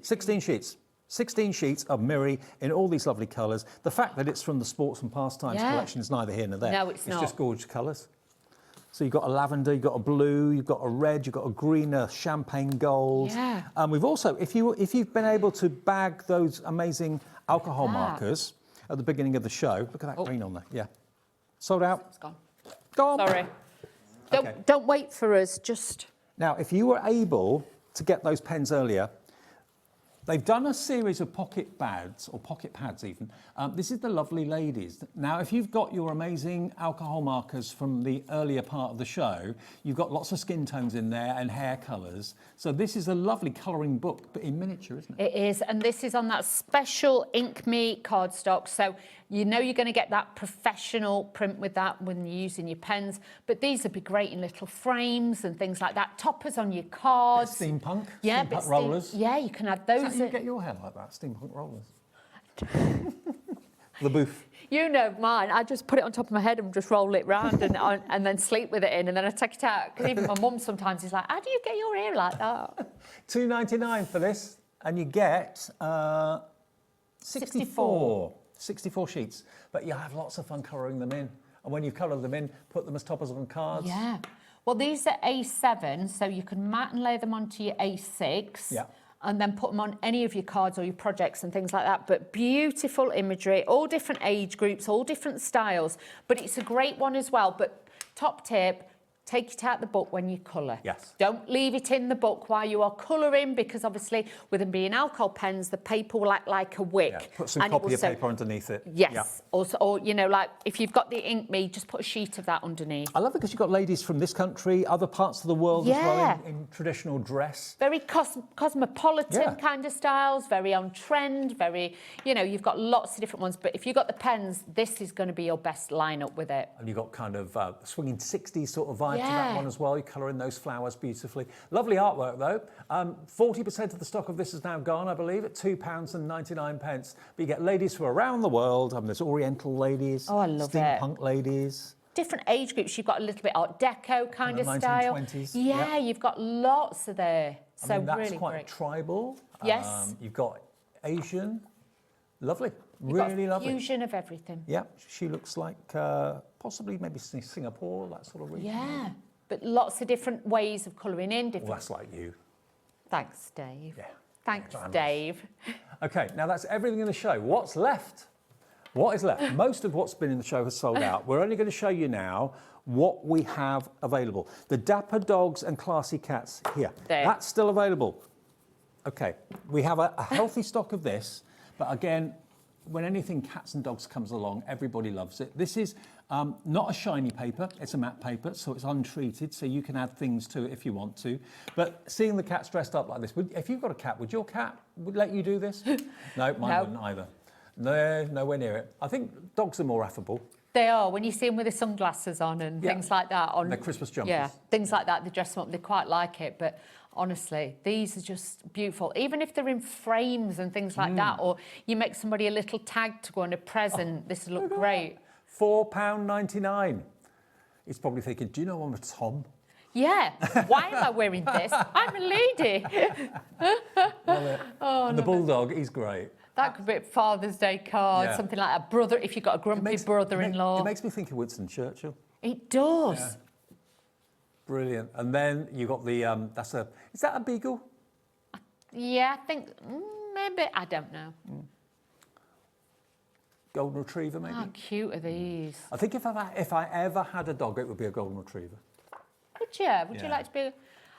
16 sheets? 16 sheets of Miri in all these lovely colours. The fact that it's from the Sports and Pastimes collection is neither here nor there. No, it's not. It's just gorgeous colours. So you've got a lavender, you've got a blue, you've got a red, you've got a green, a champagne gold. Yeah. We've also, if you've been able to bag those amazing alcohol markers at the beginning of the show, look at that green on there. Yeah. Sold out. It's gone. Go on. Sorry. Okay. Don't wait for us, just... Now, if you were able to get those pens earlier, they've done a series of pocket pads, or pocket pads even. This is the Lovely Ladies. Now, if you've got your amazing alcohol markers from the earlier part of the show, you've got lots of skin tones in there and hair colours. So this is a lovely colouring book, but in miniature, isn't it? It is, and this is on that special Ink Me cardstock. So you know you're going to get that professional print with that when you're using your pens. But these would be great in little frames and things like that. Toppers on your cards. Steampunk. Yeah, steampunk rollers. Yeah, you can have those. Is that how you get your hair like that? Steampunk rollers. The booth. You know mine. I just put it on top of my head and just roll it round and then sleep with it in, and then I take it out. Because even my mum sometimes is like, "How do you get your hair like that?" $2.99 for this, and you get 64 sheets. But you have lots of fun colouring them in. And when you colour them in, put them as toppers on cards. Yeah. Well, these are A7, so you can mat and lay them onto your A6. Yeah. And then put them on any of your cards or your projects and things like that. But beautiful imagery, all different age groups, all different styles. But it's a great one as well. But top tip, take it out the book when you colour. Yes. Don't leave it in the book while you are colouring, because obviously with them being alcohol pens, the paper will act like a wick. Yeah, put some copy of paper underneath it. Yes. Yeah. Also, or, you know, like if you've got the Ink Me, just put a sheet of that underneath. I love it because you've got ladies from this country, other parts of the world as well, in traditional dress. Very cosmopolitan kind of styles, very on trend, very, you know, you've got lots of different ones. But if you've got the pens, this is going to be your best lineup with it. And you've got kind of swinging 60s sort of vibe to that one as well. You colour in those flowers beautifully. Lovely artwork though. 40% of the stock of this is now gone, I believe, at £2.99. But you get ladies from around the world. I mean, there's Oriental ladies, Oh, I love steampunk ladies. Different age groups. You've got a little bit Art Deco kind of style. 1920s. Yeah, you've got lots of there. So I mean, that's really quite great. tribal. Yes. You've got Asian. Lovely. You've got Really lovely. fusion of everything. Yeah, she looks like possibly maybe Singapore, that sort of region. Yeah, but lots of different ways of colouring in. Different. Well, that's like you. Thanks, Dave. Yeah. Thanks, Very much. Dave. Okay, now that's everything in the show. What's left? What is left? Most of what's been in the show has sold out. We're only going to show you now what we have available. The Dapper Dogs and Classy Cats here. There. That's still available. Okay, we have a healthy stock of this, but again, when anything cats and dogs comes along, everybody loves it. This is not a shiny paper, it's a matte paper, so it's untreated, so you can add things to it if you want to. But seeing the cats dressed up like this, if you've got a cat, would your cat let you do this? No, mine wouldn't either. No, nowhere near it. I think dogs are more affable. They are, when you see them with the sunglasses on and things like that. On their Christmas jumpers. Yeah, things like that, they dress them up, they quite like it. But honestly, these are just beautiful. Even if they're in frames and things like that, or you make somebody a little tag to go on a present, this will look great. £4.99. He's probably thinking, do you know I'm a Tom? Yeah, why am I wearing this? I'm a lady. And the Bulldog, he's great. That could be a Father's Day card, something like that. Brother, if you've got a grumpy brother-in-law. It makes me think of Winston Churchill. It does. Yeah. Brilliant. And then you got the, is that a beagle? Yeah, I think, maybe, I don't know. Golden Retriever, maybe? How cute are these? I think if I ever had a dog, it would be a Golden Retriever. Would you? Would you like to be?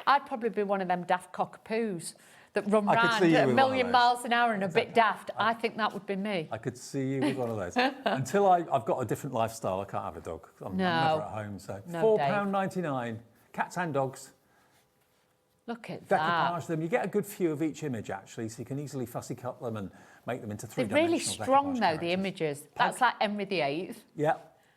I'd probably be one of them daft cockapoos that run I could round see you at a with million one of miles an hour and a bit daft. I think that would be me. I could see you with one of those. Until I've got a different lifestyle, I can't have a dog. I'm never at home, so. No, £4.99. Cats and dogs. Look at Decoupage them. You get a good view of each image, actually, so you can easily fussy cut them and make them into They're three-dimensional really strong, though, characters. the images. That's like Henry VIII. Yeah,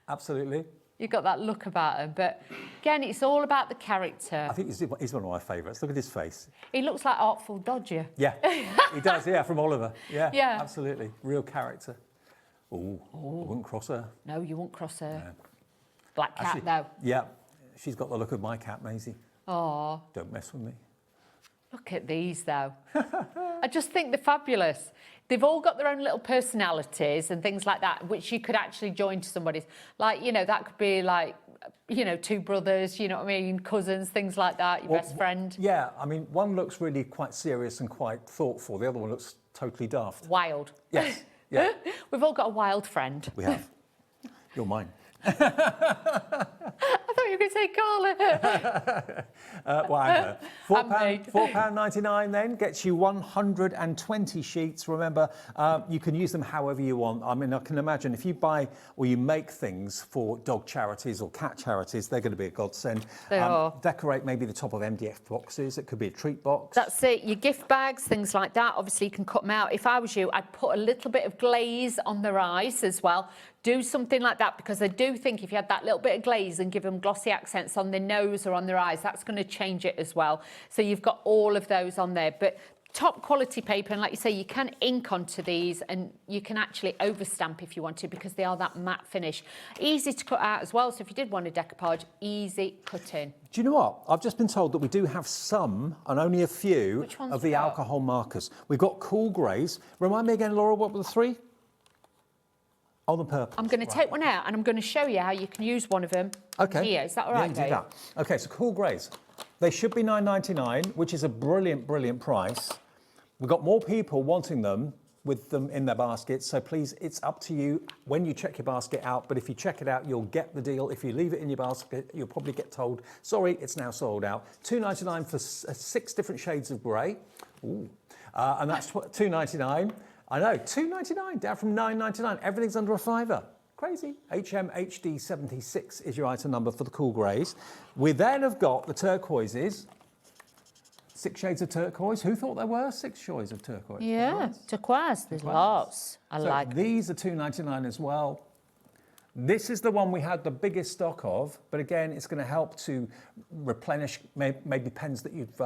absolutely. You've got that look about him. But again, it's all about the character. I think he's one of my favourites. Look at his face. He looks like Artful Dodger. Yeah, he does, yeah, from Oliver. Yeah, Yeah. absolutely. Real character. Ooh, I wouldn't cross her. No, you won't cross her. No. Black cat, Actually, though. Yeah, she's got the look of my cat, Maisie. Oh. Don't mess with me. Look at these, though. I just think they're fabulous. They've all got their own little personalities and things like that, which you could actually join to somebody's. Like, you know, that could be like, you know, two brothers, you know what I mean, cousins, things like that, your best friend. Yeah, I mean, one looks really quite serious and quite thoughtful. The other one looks totally daft. Wild. Yes, yeah. We've all got a wild friend. We have. You're mine. I thought you were going to say Carla. Well, I'm £4.99 then gets you 120 sheets. Remember, you can use them however you want. I mean, I can imagine if you buy or you make things for dog charities or cat charities, they're going to be a godsend. They are. Decorate maybe the top of MDF boxes. It could be a treat box. That's it. Your gift bags, things like that. Obviously, you can cut them out. If I was you, I'd put a little bit of glaze on their eyes as well. Do something like that, because I do think if you had that little bit of glaze and give them glossy accents on their nose or on their eyes, that's going to change it as well. So you've got all of those on there. But top quality paper, and like you say, you can ink onto these and you can actually overstamp if you want to, because they are that matte finish. Easy to cut out as well, so if you did want a decoupage, easy cutting. Do you know what? I've just been told that we do have some, and only a few, of the alcohol markers. We've got cool greys. Remind me again, Laura, what were the three? Oh, the purple. I'm going to take one out and I'm going to show you how you can use one of them here. Is that all right, Yeah, you do that. Okay, so cool greys. They should be £9.99, which is a brilliant, brilliant price. We've got more people wanting them with them in their baskets, so please, it's up to you when you check your basket out, but if you check it out, you'll get the deal. If you leave it in your basket, you'll probably get told, sorry, it's now sold out. £2.99 for 6 different shades of grey. Ooh. And that's £2.99. I know, £2.99, down from £9.99. Everything's under a £5. Crazy. HMHD76 is your item number for the cool greys. We then have got the turquoises. 6 shades of turquoise. Who thought there were 6 shades of turquoise? Yeah, turquoise. There's lots. I like these are £2.99 as well. This is the one we had the biggest stock of, but again, it's going to help to replenish maybe pens that you've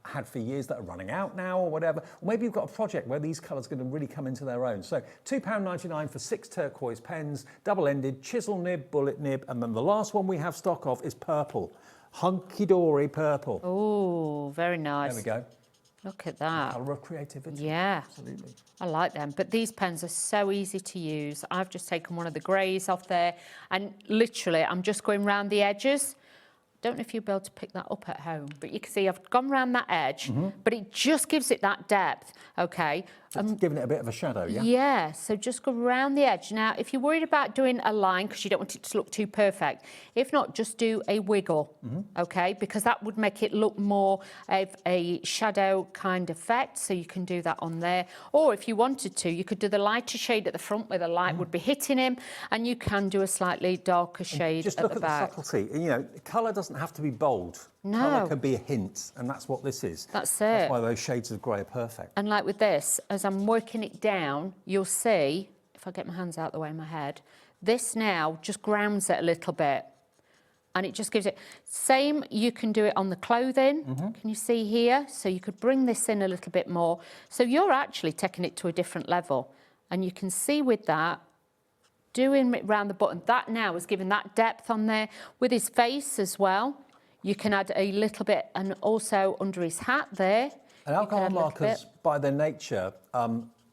had for years that are running out now or whatever. Or maybe you've got a project where these colours are going to really come into their own. So £2.99 for 6 turquoise pens, double-ended, chisel nib, bullet nib, and then the last one we have stock of is purple. Hunkydory purple. Oh, very nice. There we go. Look at that. Colour of creativity. Yeah. Absolutely. I like them. But these pens are so easy to use. I've just taken one of the greys off there and literally I'm just going round the edges. Don't know if you'll be able to pick that up at home, but you can see I've gone round that edge, but it just gives it that depth, okay? It's giving it a bit of a shadow, yeah? Yeah, so just go round the edge. Now, if you're worried about doing a line, because you don't want it to look too perfect, if not, just do a wiggle, okay? Because that would make it look more of a shadow kind of effect, so you can do that on there. Or if you wanted to, you could do the lighter shade at the front where the light would be hitting him, and you can do a slightly darker shade just at look the at back. the subtlety. You know, colour doesn't have to be bold. No. Colour can be a hint, and that's what this is. That's it. That's why those shades of grey are perfect. And like with this, as I'm working it down, you'll see, if I get my hands out the way of my head, this now just grounds it a little bit. And it just gives it, same, you can do it on the clothing. Can you see here? So you could bring this in a little bit more. So you're actually taking it to a different level. And you can see with that, doing it around the button, that now is giving that depth on there. With his face as well, you can add a little bit, and also under his hat there. And alcohol markers, by their nature,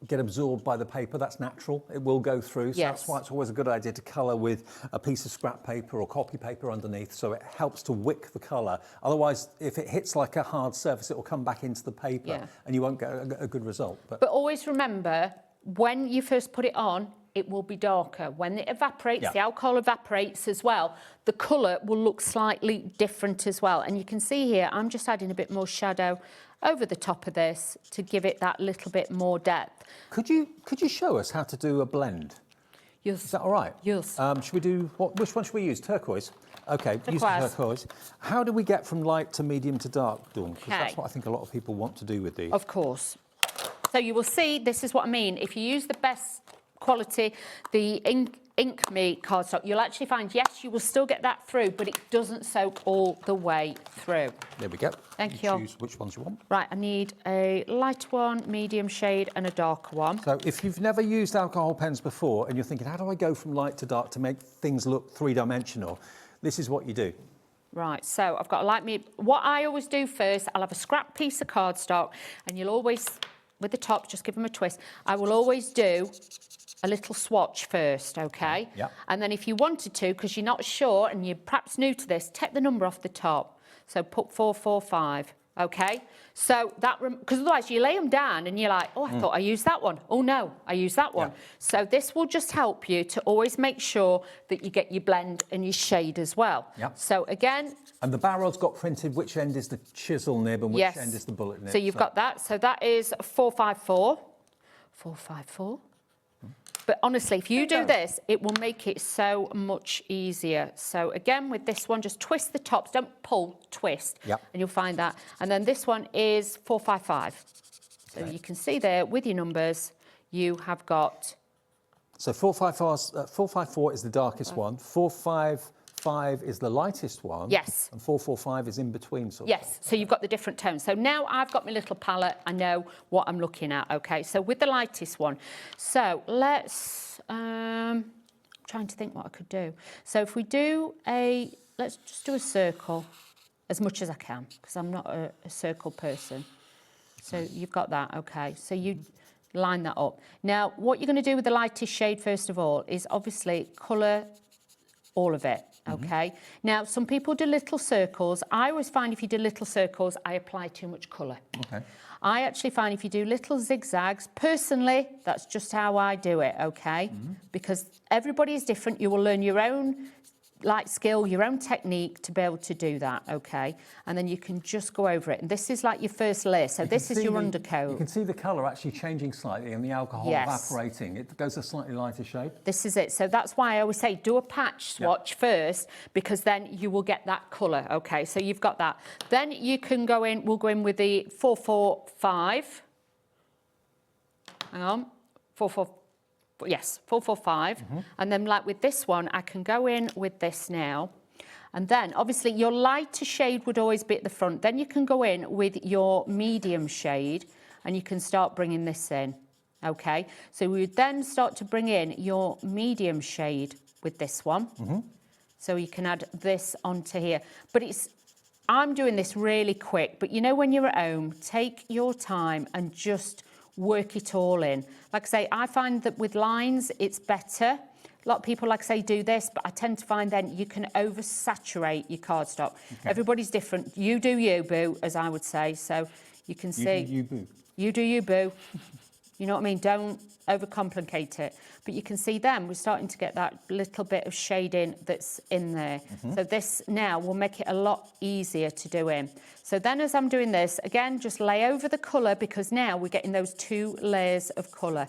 get absorbed by the paper. That's natural. It will go through. So that's why it's always a good idea to colour with a piece of scrap paper or copy paper underneath, so it helps to wick the colour. Otherwise, if it hits like a hard surface, it will come back into the paper and you won't get a good result. But always remember, when you first put it on, it will be darker. When it evaporates, the alcohol evaporates as well, the colour will look slightly different as well. And you can see here, I'm just adding a bit more shadow over the top of this to give it that little bit more depth. Could you show us how to do a blend? Yes. Is that all right? Yes. Should we do, which one should we use? Turquoise? Okay, use Turquoise. turquoise. How do we get from light to medium to dark, Dawn? Because that's Okay. what I think a lot of people want to do with these. Of course. So you will see, this is what I mean. If you use the best quality, the ink me cardstock, you'll actually find, yes, you will still get that through, but it doesn't soak all the way through. There we go. Thank you. Choose which ones you want. Right, I need a light one, medium shade, and a darker one. So if you've never used alcohol pens before and you're thinking, how do I go from light to dark to make things look three-dimensional? This is what you do. Right, so I've got a light me. What I always do first, I'll have a scrap piece of cardstock, and you'll always, with the top, just give them a twist. I will always do a little swatch first, okay? Yeah. And then if you wanted to, because you're not sure and you're perhaps new to this, take the number off the top. So put 445, okay? So that, because otherwise you lay them down and you're like, oh, I thought I used that one. Oh no, I used that one. So this will just help you to always make sure that you get your blend and your shade as well. Yeah. So again. And the barrel's got printed which end is the chisel nib and which end is the bullet nib. So you've got that. So that is 454. 454. But honestly, if you do this, it will make it so much easier. So again, with this one, just twist the tops. Don't pull, twist. Yep. And you'll find that. And then this one is 455. So you can see there with your numbers, you have got... So 454 is the darkest one. 455 is the lightest one. Yes. And 445 is in between. Sort of. Yes, so you've got the different tones. So now I've got my little palette. I know what I'm looking at, okay? So with the lightest one. So let's, I'm trying to think what I could do. So if we do let's just do a circle as much as I can, because I'm not a circle person. So you've got that, okay? So you line that up. Now, what you're going to do with the lightest shade, first of all, is obviously colour all of it, okay? Now, some people do little circles. I always find if you do little circles, I apply too much colour. Okay. I actually find if you do little zigzags, personally, that's just how I do it, okay? Because everybody is different. You will learn your own like skill, your own technique to be able to do that, okay? And then you can just go over it. And this is like your first layer. So this is your undercoat. You can see the colour actually changing slightly and the alcohol Yes. evaporating. It goes a slightly lighter shade. This is it. So that's why I always say do a patch swatch first, because then you will get that colour, okay? So you've got that. Then you can go in, we'll go in with the 445. Hang on. yes, 445. And then like with this one, I can go in with this now. And then obviously your lighter shade would always be at the front. Then you can go in with your medium shade and you can start bringing this in. Okay, so we would then start to bring in your medium shade with this one. So you can add this onto here. But I'm doing this really quick, but you know when you're at home, take your time and just work it all in. Like I say, I find that with lines, it's better. A lot of people, like I say, do this, but I tend to find then you can oversaturate your cardstock. Okay. Everybody's different. You do you, boo, as I would say. So you can see. You do you, boo. You do you, boo. You know what I mean? Don't overcomplicate it. But you can see then we're starting to get that little bit of shading that's in there. So this now will make it a lot easier to do in. So then as I'm doing this, again, just lay over the colour because now we're getting those 2 layers of colour.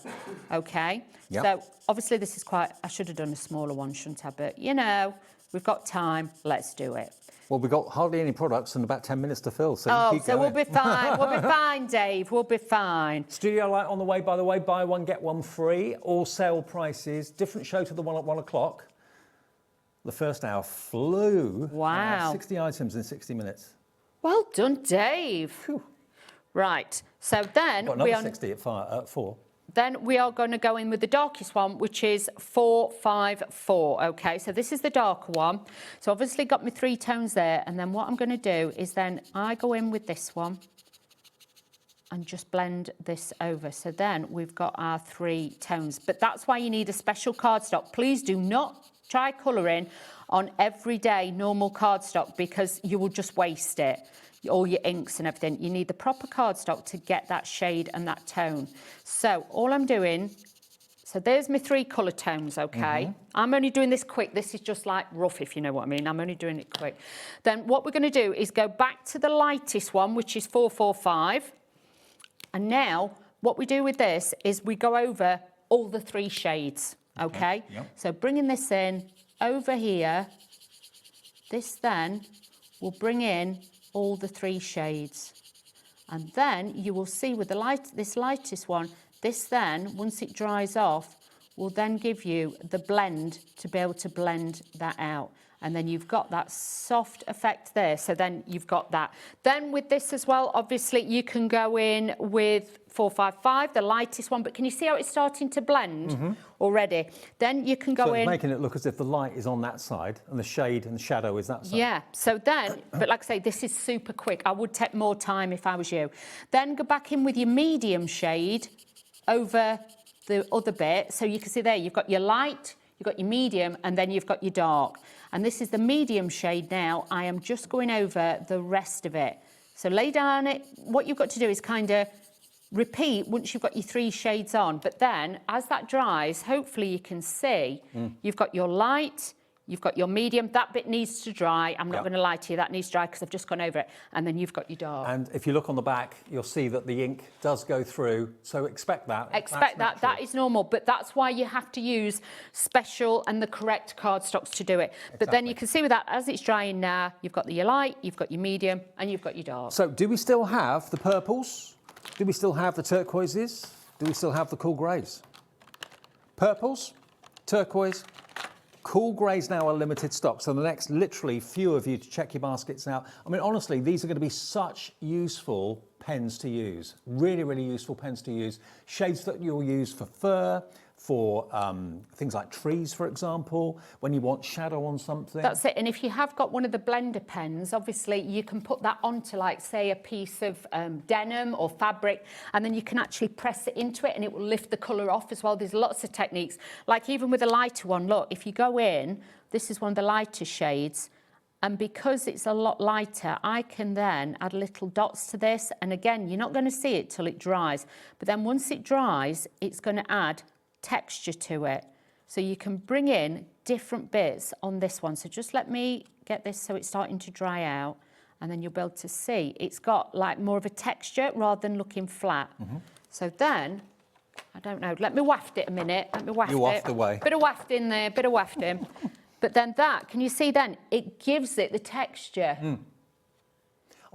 Okay? Yep. So obviously this is quite, I should have done a smaller one, shouldn't I? But, you know, we've got time. Let's do it. Well, we've got hardly any products and about 10 minutes to fill, so keep going. We'll be fine. We'll be fine, Dave. We'll be fine. Studio light on the way, by the way. Buy one, get one free. All sale prices. Different show to the one at 1 o'clock. The first hour flew. Wow. 60 items in 60 minutes. Well done, Dave. Whew. Right. So then got another 60 at 4. Then we are going to go in with the darkest one, which is 454, okay? So this is the darker one. So obviously got my 3 tones there, and then what I'm going to do is then I go in with this one and just blend this over. So then we've got our 3 tones. But that's why you need a special cardstock. Please do not try colouring on everyday normal cardstock because you will just waste it. All your inks and everything. You need the proper cardstock to get that shade and that tone. So all I'm doing, so there's my 3 colour tones, okay? I'm only doing this quick. This is just like rough, if you know what I mean. I'm only doing it quick. Then what we're going to do is go back to the lightest one, which is 445. And now what we do with this is we go over all the 3 shades, okay? Yep. So bringing this in over here, this then will bring in all the 3 shades. And then you will see with the this lightest one, this then, once it dries off, will then give you the blend to be able to blend that out. And then you've got that soft effect there. So then you've got that. Then with this as well, obviously you can go in with 455, the lightest one, but can you see how it's starting to blend already? Then you can go in. Making it look as if the light is on that side and the shade and the shadow is that side. Yeah, so then, but like I say, this is super quick. I would take more time if I was you. Then go back in with your medium shade over the other bit. So you can see there, you've got your light, you've got your medium, and then you've got your dark. And this is the medium shade now. I am just going over the rest of it. So lay down it. What you've got to do is kind of repeat once you've got your 3 shades on. But then as that dries, hopefully you can see you've got your light, you've got your medium. That bit needs to dry. I'm not going to lie to you. That needs to dry because I've just gone over it. And then you've got your dark. And if you look on the back, you'll see that the ink does go through. So expect that. Expect that. That is normal. But that's why you have to use special and the correct cardstocks to do it. Exactly. But then you can see with that, as it's drying now, you've got your light, you've got your medium, and you've got your dark. So do we still have the purples? Do we still have the turquoises? Do we still have the cool greys? Purples, turquoise, cool greys now are limited stock. So the next literally few of you to check your baskets out. I mean, honestly, these are going to be such useful pens to use. Really, really useful pens to use. Shades that you'll use for fur, for things like trees, for example, when you want shadow on something. That's it. And if you have got one of the blender pens, obviously you can put that onto, like, say, a piece of denim or fabric, and then you can actually press it into it and it will lift the colour off as well. There's lots of techniques. Like even with a lighter one, look, if you go in, this is one of the lighter shades, and because it's a lot lighter, I can then add little dots to this. And again, you're not going to see it till it dries. But then once it dries, it's going to add texture to it. So you can bring in different bits on this one. So just let me get this so it's starting to dry out, and then you'll be able to see it's got like more of a texture rather than looking flat. So then, I don't know, let me waft it a minute. Let me waft it. You waft away. Bit of wafting there, bit of wafting. But then that, can you see then? It gives it the texture.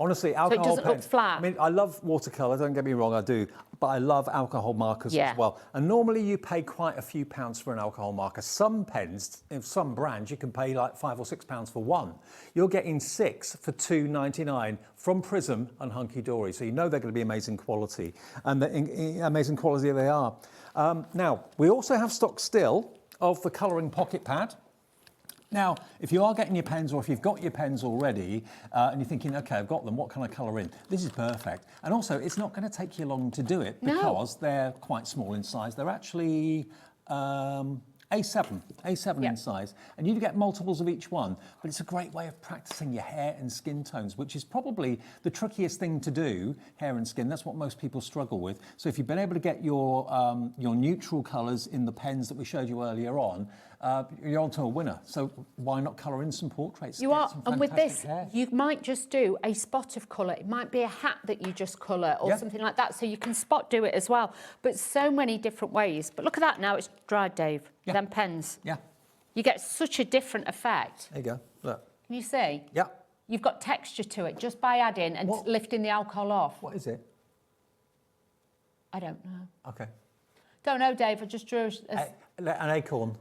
Honestly, alcohol doesn't look pens. flat. I mean, I love watercolour, don't get me wrong, I do. But I love alcohol markers Yeah. as well. And normally you pay quite a few pounds for an alcohol marker. Some pens, in some brands, you can pay like £5 or £6 for one. You're getting 6 for £2.99 from Prism and Hunkydory. So you know they're going to be amazing quality. And amazing quality they are. Now, we also have stock still of the colouring pocket pad. Now, if you are getting your pens, or if you've got your pens already, and you're thinking, OK, I've got them, what can I colour in? This is perfect. And also, it's not going to take you long to do it because they're quite small in size. They're actually A7 in size. And you get multiples of each one. But it's a great way of practising your hair and skin tones, which is probably the trickiest thing to do, hair and skin. That's what most people struggle with. So if you've been able to get your neutral colours in the pens that we showed you earlier on, you're on to a winner. So why not colour in some portraits? You are, and with this, hair. you might just do a spot of colour. It might be a hat that you just colour or something like that, so you can spot do it as well. But so many different ways. But look at that now, it's dried, Dave. Yeah. Them pens. Yeah. You get such a different effect. There you go, look. Can you see? Yeah. You've got texture to it just by adding and lifting the alcohol off. What is it? I don't know. OK. Don't know, Dave, I just drew An acorn.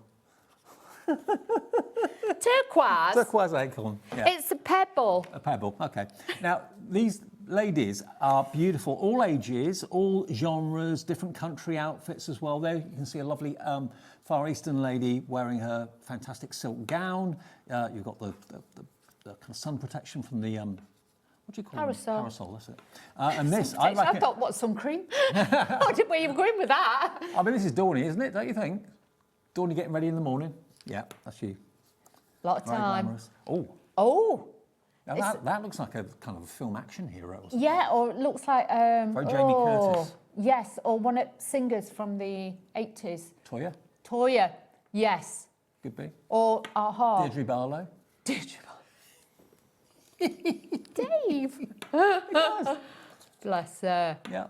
turquoise. Turquoise acorn, yeah. It's a pebble. A pebble, OK. Now, these ladies are beautiful, all ages, all genres, different country outfits as well. There you can see a lovely Far Eastern lady wearing her fantastic silk gown. You've got the kind of sun protection from the, what do you call Parasol. them? Parasol, that's it. And this, I thought, what, sun cream? I didn't where you were going with that. I mean, this is Dawny, isn't it, don't you think? Dawny getting ready in the morning. Yeah, that's you. Lot of Very time. glamorous. Oh. Oh. Now that looks like a kind of a film action hero or something. Yeah, or it looks like... Very Jamie Curtis. Yes, or one of singers from the 80s. Toya? Toya, yes. Could be. Or Aha. Deirdre Barlow. Deirdre Barlow. Dave. Bless her. Yeah.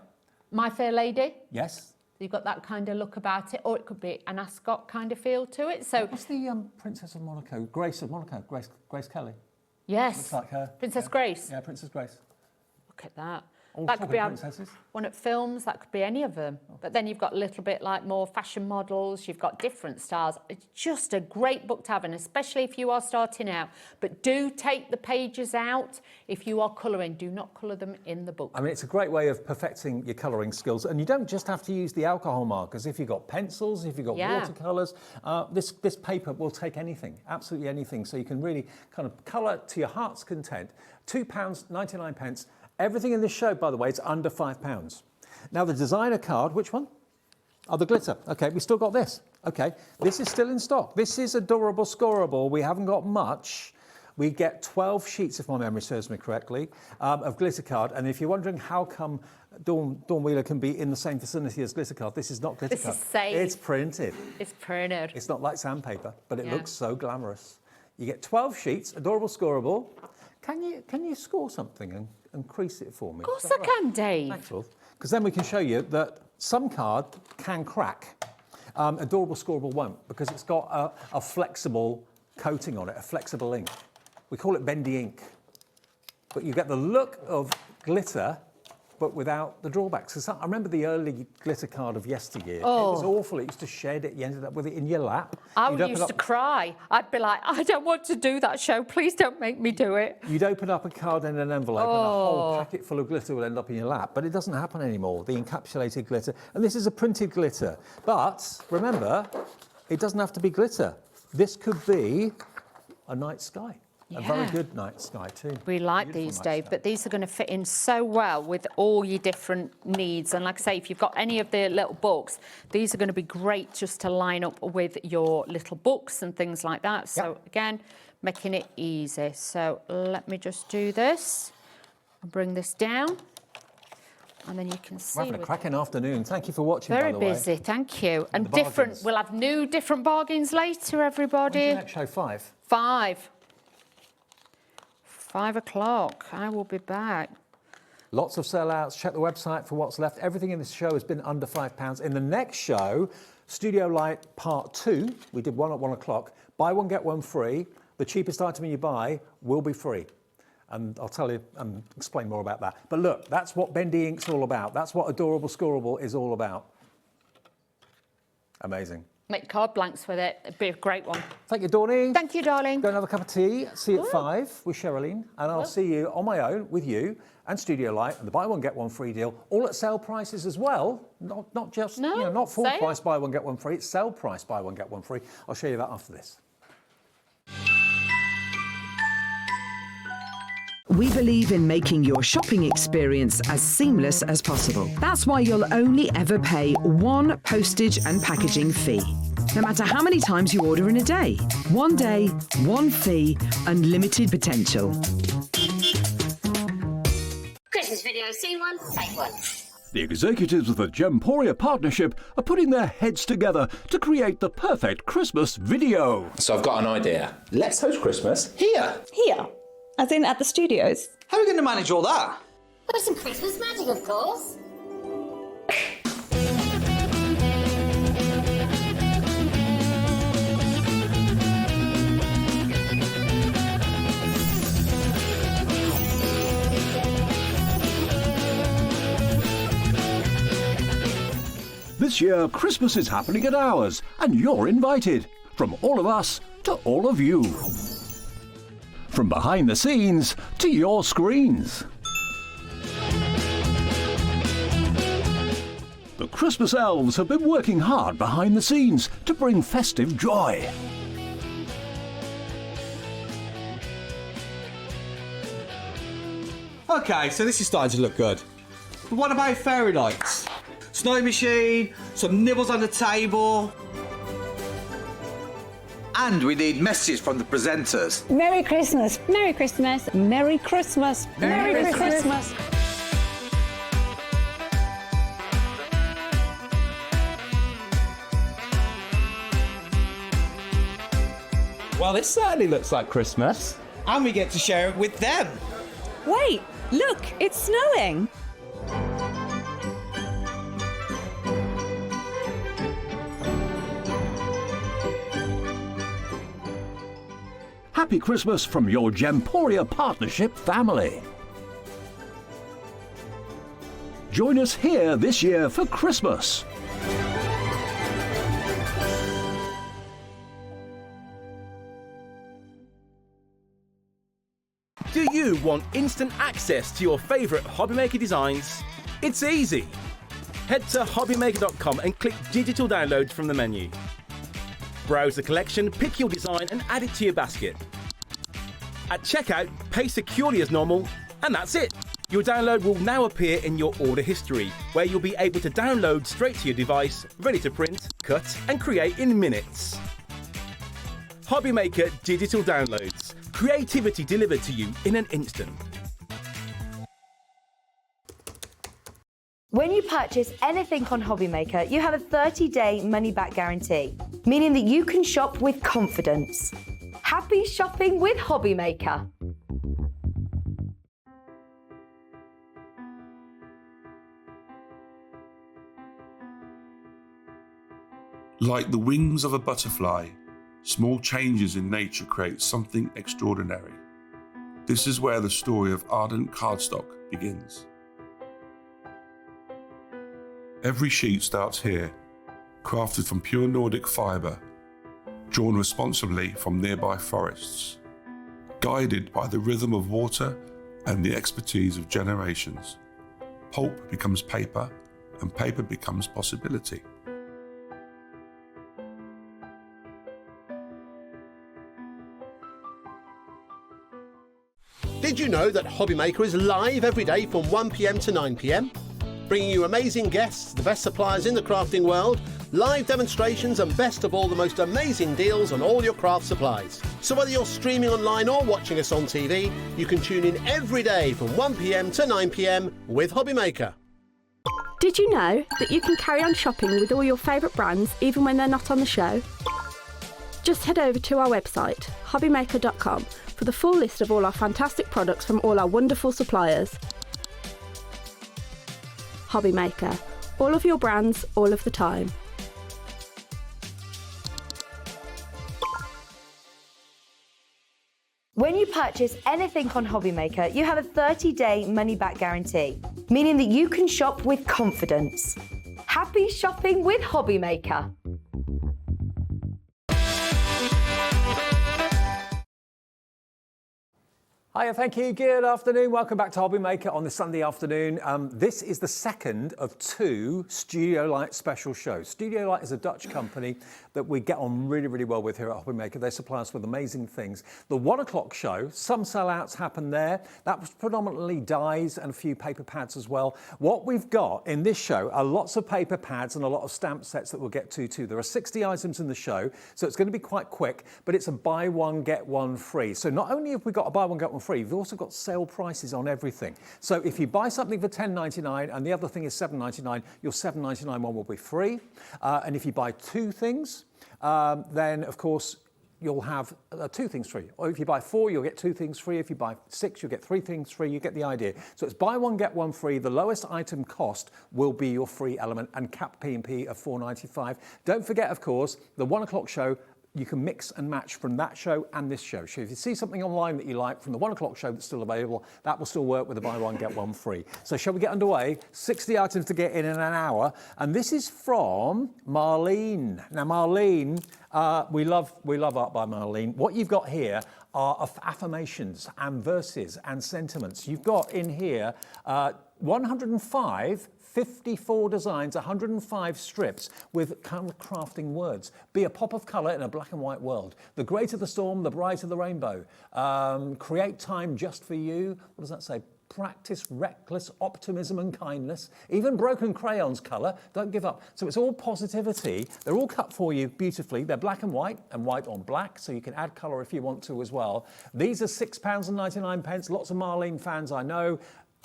My Fair Lady. Yes. You've got that kind of look about it, or it could be an Ascot kind of feel to it. So what's the Princess of Monaco? Grace of Monaco. Grace Kelly. Yes. Looks like her. Princess Grace. Yeah, Princess Grace. Look at that. All That could be princesses. one at films, that could be any of them. But then you've got a little bit like more fashion models, you've got different styles. It's just a great book to have, and especially if you are starting out. But do take the pages out if you are colouring. Do not colour them in the book. I mean, it's a great way of perfecting your colouring skills. And you don't just have to use the alcohol markers. If you've got pencils, if you've got watercolours, this paper will take anything, absolutely anything. So you can really kind of colour to your heart's content. £2.99. Everything in this show, by the way, is under £5. Now, the designer card, which one? Oh, the glitter. OK, we still got this. OK, this is still in stock. This is a durable scoreable. We haven't got much. We get 12 sheets, if my memory serves me correctly, of glitter card. And if you're wondering how come Dawn Wheeler can be in the same vicinity as glitter card, this is not glitter card. This is safe. It's printed. It's printed. It's not like sandpaper, but it looks so glamorous. You get 12 sheets, adorable scoreable. Can you score something and crease it for me? Of course I can, Dave. Thanks, Wolf. Because then we can show you that some card can crack. Adorable scoreable won't, because it's got a flexible coating on it, a flexible ink. We call it bendy ink. But you get the look of glitter, but without the drawbacks. 'Cause I remember the early glitter card of yesteryear. Oh. It was awful. It used to shed it. You ended up with it in your lap. I You'd open used up- to cry. I'd be like, I don't want to do that show. Please don't make me do it. You'd open up a card in an envelope and a whole packet full of glitter will end up in your lap. But it doesn't happen anymore, the encapsulated glitter. And this is a printed glitter. But remember, it doesn't have to be glitter. This could be a night sky. A very good night sky too. We like Beautiful these, night Dave, sky. but these are going to fit in so well with all your different needs. And like I say, if you've got any of the little books, these are going to be great just to line up with your little books and things like that. So again, making it easy. So let me just do this and bring this down. And then you can see. We're having a cracking afternoon. Thank you for watching, by Very the way. busy, thank you. And the different, bargains. we'll have new different bargains later, everybody. When's your next show, 5? 5. 5 o'clock. I will be back. Lots of sellouts. Check the website for what's left. Everything in this show has been under £5. In the next show, Studio Light Part 2, we did one at 1 o'clock. Buy one, get one free. The cheapest item you buy will be free. And I'll tell you and explain more about that. But look, that's what Bendy Ink's all about. That's what Adorable Scoreable is all about. Amazing. Make card blanks with it. It'd be a great one. Thank you, Dawney. Thank you, darling. Go and have a cup of tea. See you at 5 with Sherilyn. And I'll see you on my own with you and Studio Light and the buy one, get one free deal. All at sale prices as well. Not just, not full price buy one, get one free. It's sale price buy one, get one free. I'll show you that after this. We believe in making your shopping experience as seamless as possible. That's why you'll only ever pay one postage and packaging fee. No matter how many times you order in a day. One day, one fee, unlimited potential. Christmas video, see one, take one. The executives of the Gemporia partnership are putting their heads together to create the perfect Christmas video. So I've got an idea. Let's host Christmas here. Here? As in at the studios? How are we going to manage all that? With some Christmas magic, of course. This year, Christmas is happening at ours, and you're invited. From all of us to all of you. From behind the scenes to your screens. The Christmas elves have been working hard behind the scenes to bring festive joy. Okay, so this is starting to look good. But what about fairy lights? Snow machine, some nibbles on the table. And we need messages from the presenters. Merry Christmas. Merry Christmas. Merry Christmas. Merry Christmas. Well, this certainly looks like Christmas. And we get to share it with them. Wait, look, it's snowing. Happy Christmas from your Gemporia partnership family. Join us here this year for Christmas. Do you want instant access to your favourite Hobbymaker designs? It's easy. Head to hobbymaker.com and click Digital Downloads from the menu. Browse the collection, pick your design and add it to your basket. At checkout, pay securely as normal, and that's it. Your download will now appear in your order history, where you'll be able to download straight to your device, ready to print, cut and create in minutes. Hobbymaker Digital Downloads. Creativity delivered to you in an instant. When you purchase anything on Hobbymaker, you have a 30-day money-back guarantee, meaning that you can shop with confidence. Happy shopping with Hobbymaker. Like the wings of a butterfly, small changes in nature create something extraordinary. This is where the story of Ardent Cardstock begins. Every sheet starts here, crafted from pure Nordic fibre, drawn responsibly from nearby forests, guided by the rhythm of water and the expertise of generations. Pulp becomes paper, and paper becomes possibility. Did you know that Hobbymaker is live every day from 1 p.m. to 9 p.m? Bringing you amazing guests, the best suppliers in the crafting world, live demonstrations and best of all the most amazing deals on all your craft supplies. So whether you're streaming online or watching us on TV, you can tune in every day from 1 p.m. to 9 p.m. with Hobbymaker. Did you know that you can carry on shopping with all your favourite brands even when they're not on the show? Just head over to our website, hobbymaker.com, for the full list of all our fantastic products from all our wonderful suppliers. Hobbymaker. All of your brands, all of the time. When you purchase anything on Hobbymaker, you have a 30-day money-back guarantee, meaning that you can shop with confidence. Happy shopping with Hobbymaker. Hiya, thank you. Good afternoon. Welcome back to Hobbymaker on this Sunday afternoon. This is the second of 2 Studio Light special shows. Studio Light is a Dutch company that we get on really, really well with here at Hobbymaker. They supply us with amazing things. The 1 o'clock show, some sellouts happen there. That was predominantly dies and a few paper pads as well. What we've got in this show are lots of paper pads and a lot of stamp sets that we'll get to too. There are 60 items in the show, so it's going to be quite quick, but it's a buy one, get one free. So not only have we got a buy one, get one free, we've also got sale prices on everything. So if you buy something for $10.99 and the other thing is $7.99, your $7.99 one will be free. And if you buy 2 things, then of course you'll have 2 things free. Or if you buy 4, you'll get 2 things free. If you buy 6, you'll get 3 things free. You get the idea. So it's buy one, get one free. The lowest item cost will be your free element and cap P&P of $4.95. Don't forget, of course, the 1 o'clock show, you can mix and match from that show and this show. So if you see something online that you like from the 1 o'clock show that's still available, that will still work with the buy one, get one free. So shall we get underway? 60 items to get in an hour. And this is from Marlene. Now, Marlene, we love art by Marlene. What you've got here are affirmations and verses and sentiments. You've got in here 105 54 designs, 105 strips with crafting words. Be a pop of colour in a black and white world. The greater the storm, the brighter the rainbow. Create time just for you. What does that say? Practice reckless optimism and kindness. Even broken crayons colour. Don't give up. So it's all positivity. They're all cut for you beautifully. They're black and white on black, so you can add colour if you want to as well. These are £6.99. Lots of Marlene fans I know.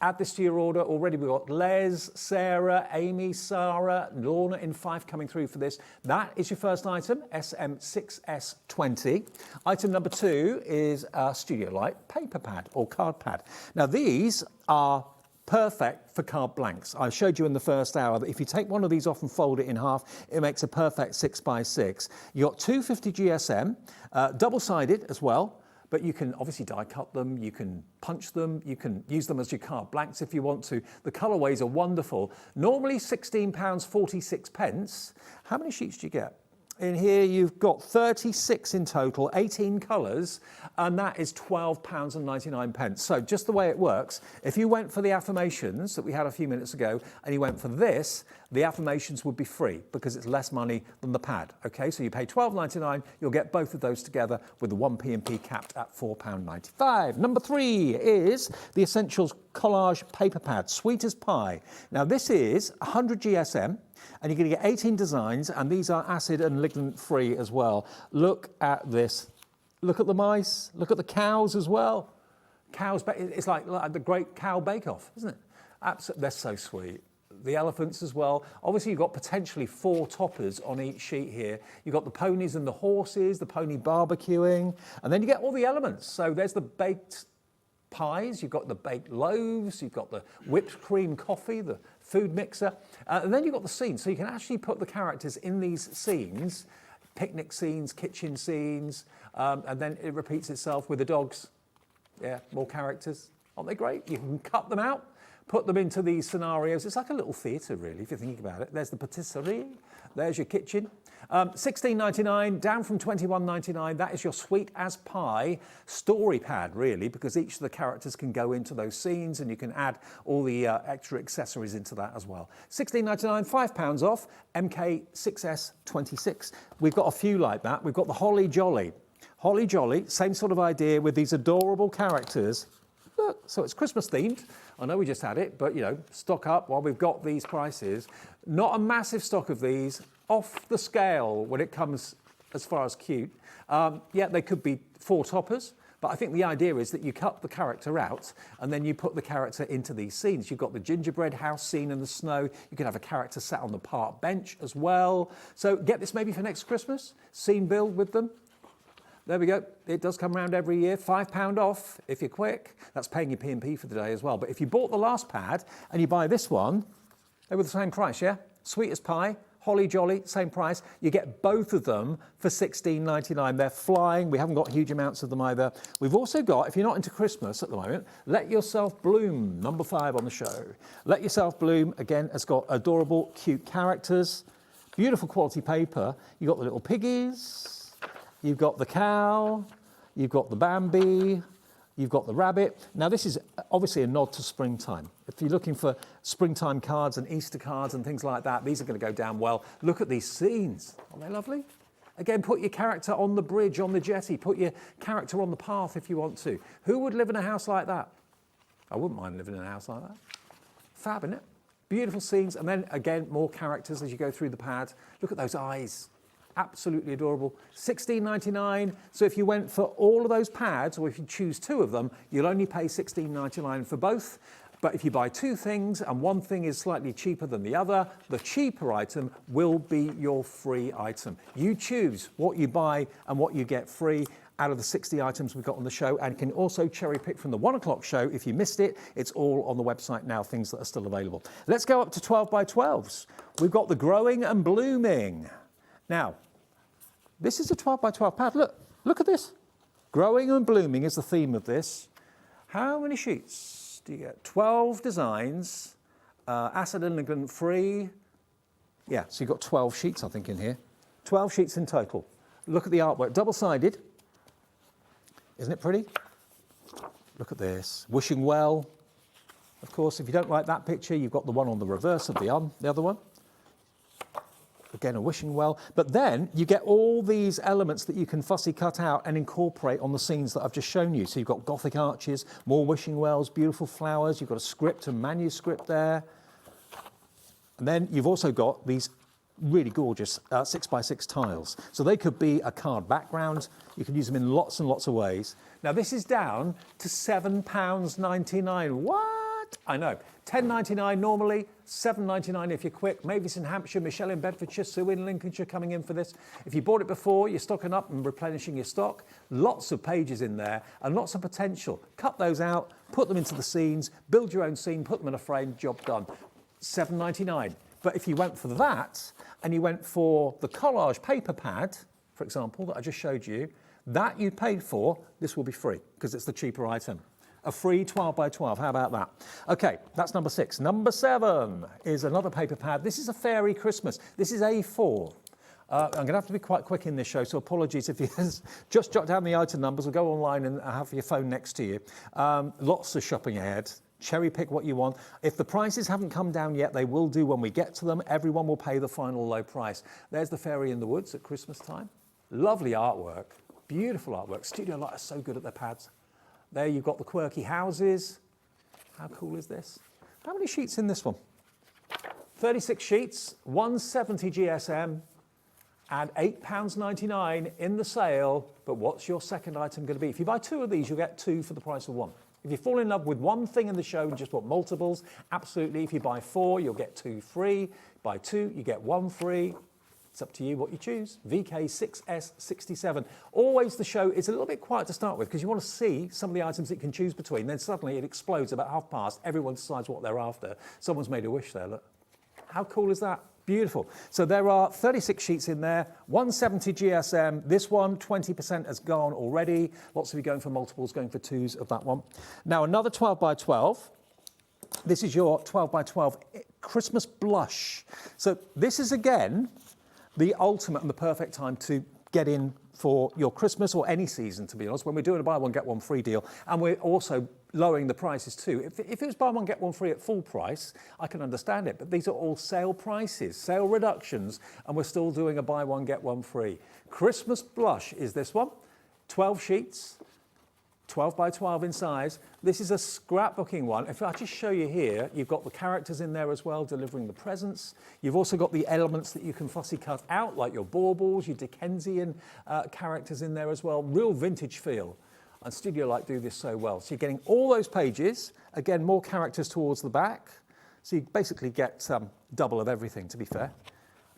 Add this to your order. Already we've got Les, Sarah, Amy, Sarah, Lorna in Fife coming through for this. That is your first item, SM6S20. Item number 2 is a Studio Light paper pad or card pad. Now these are perfect for card blanks. I showed you in the first hour that if you take one of these off and fold it in half, it makes a perfect 6x6. You've got 250 GSM, double-sided as well. But you can obviously die cut them, you can punch them, you can use them as your card blanks if you want to. The colourways are wonderful. Normally £16.46. How many sheets do you get? In here you've got 36 in total, 18 colours, and that is £12.99. So just the way it works, if you went for the affirmations that we had a few minutes ago and you went for this, the affirmations would be free because it's less money than the pad. Okay, so you pay £12.99, you'll get both of those together with the 1 P&P capped at £4.95. Number 3 is the Essentials Collage Paper Pad, sweet as pie. Now this is 100 GSM. And you're going to get 18 designs, and these are acid and ligament free as well. Look at this. Look at the mice. Look at the cows as well. Cows, it's like the great cow bake-off, isn't it? Absolutely, they're so sweet. The elephants as well. Obviously, you've got potentially 4 toppers on each sheet here. You've got the ponies and the horses, the pony barbecuing, and then you get all the elements. So there's the baked pies, you've got the baked loaves, you've got the whipped cream coffee, the food mixer, and then you've got the scenes. So you can actually put the characters in these scenes, picnic scenes, kitchen scenes, and then it repeats itself with the dogs. Yeah, more characters. Aren't they great? You can cut them out, put them into these scenarios. It's like a little theatre, really, if you're thinking about it. There's the patisserie, there's your kitchen. $16.99, down from $21.99. That is your sweet as pie story pad, really, because each of the characters can go into those scenes and you can add all the extra accessories into that as well. $16.99, £5 off, MK6S26. We've got a few like that. We've got the Holly Jolly. Holly Jolly, same sort of idea with these adorable characters. Look, so it's Christmas themed. I know we just had it, but you know, stock up while we've got these prices. Not a massive stock of these, off the scale when it comes as far as cute. Yeah, they could be 4 toppers, but I think the idea is that you cut the character out and then you put the character into these scenes. You've got the gingerbread house scene in the snow. You could have a character sat on the park bench as well. So get this maybe for next Christmas, scene build with them. There we go. It does come around every year. £5 off if you're quick. That's paying your P&P for the day as well. But if you bought the last pad and you buy this one, they were the same price, yeah? Sweet as pie, Holly Jolly, same price. You get both of them for $16.99. They're flying. We haven't got huge amounts of them either. We've also got, if you're not into Christmas at the moment, Let Yourself Bloom, number 5 on the show. Let Yourself Bloom, again, has got adorable, cute characters, beautiful quality paper. You've got the little piggies, you've got the cow, you've got the Bambi, you've got the rabbit. Now, this is obviously a nod to springtime. If you're looking for springtime cards and Easter cards and things like that, these are going to go down well. Look at these scenes. Aren't they lovely? Again, put your character on the bridge, on the jetty. Put your character on the path if you want to. Who would live in a house like that? I wouldn't mind living in a house like that. Fab, isn't it? Beautiful scenes. And then, again, more characters as you go through the pad. Look at those eyes. Absolutely adorable. $16.99. So if you went for all of those pads, or if you choose 2 of them, you'll only pay $16.99 for both. But if you buy 2 things and one thing is slightly cheaper than the other, the cheaper item will be your free item. You choose what you buy and what you get free out of the 60 items we've got on the show, and can also cherry pick from the 1 o'clock show. If you missed it, it's all on the website now, things that are still available. Let's go up to 12 by 12s. We've got the Growing and Blooming. Now, this is a 12 by 12 pad. Look at this. Growing and Blooming is the theme of this. How many sheets do you get? 12 designs, acid and ligand free. Yeah, so you've got 12 sheets, I think, in here. 12 sheets in total. Look at the artwork, double-sided. Isn't it pretty? Look at this. Wishing well. Of course, if you don't like that picture, you've got the one on the reverse of the other one. Again, a wishing well. But then you get all these elements that you can fussy cut out and incorporate on the scenes that I've just shown you. So you've got Gothic arches, more wishing wells, beautiful flowers. You've got a script and manuscript there. And then you've also got these really gorgeous 6x6 tiles. So they could be a card background. You can use them in lots and lots of ways. Now this is down to £7.99. What? I know. £10.99 normally, £7.99 if you're quick. Mavis in Hampshire, Michelle in Bedfordshire, Sue in Lincolnshire coming in for this. If you bought it before, you're stocking up and replenishing your stock. Lots of pages in there and lots of potential. Cut those out, put them into the scenes, build your own scene, put them in a frame, job done. £7.99. But if you went for that and you went for the collage paper pad, for example, that I just showed you, that you paid for, this will be free because it's the cheaper item. A free 12 by 12, how about that? Okay, that's number 6. Number 7 is another paper pad. This is a fairy Christmas. This is A4. I'm going to have to be quite quick in this show, so apologies if you just jot down the item numbers or go online and have your phone next to you. Lots of shopping ahead. Cherry pick what you want. If the prices haven't come down yet, they will do when we get to them. Everyone will pay the final low price. There's the Fairy in the Woods at Christmas time. Lovely artwork, beautiful artwork. Studio Light are so good at their pads. There you've got the quirky houses. How cool is this? How many sheets in this one? 36 sheets, 170 GSM, and £8.99 in the sale. But what's your second item going to be? If you buy 2 of these, you'll get 2 for the price of 1. If you fall in love with one thing in the show and just want multiples, absolutely. If you buy 4, you'll get 2 free. Buy 2, you get 1 free. It's up to you what you choose. VK6S67. Always the show is a little bit quiet to start with because you want to see some of the items that you can choose between. Then suddenly it explodes about past. Everyone decides what they're after. Someone's made a wish there, look. How cool is that? Beautiful. So there are 36 sheets in there, 170 GSM. This one, 20% has gone already. Lots of you going for multiples, going for 2s of that one. Now another 12 by 12. This is your 12 by 12 Christmas blush. So this is again the ultimate and the perfect time to get in for your Christmas or any season, to be honest, when we're doing a buy one, get one free deal. And we're also lowering the prices too. If it was buy one, get one free at full price, I can understand it. But these are all sale prices, sale reductions, and we're still doing a buy one, get one free. Christmas blush is this one, 12 sheets, 12 by 12 in size. This is a scrapbooking one. If I just show you here, you've got the characters in there as well, delivering the presents. You've also got the elements that you can fussy cut out, like your baubles, your Dickensian characters in there as well. Real vintage feel. And Studio Light do this so well. So you're getting all those pages. Again, more characters towards the back. So you basically get double of everything, to be fair.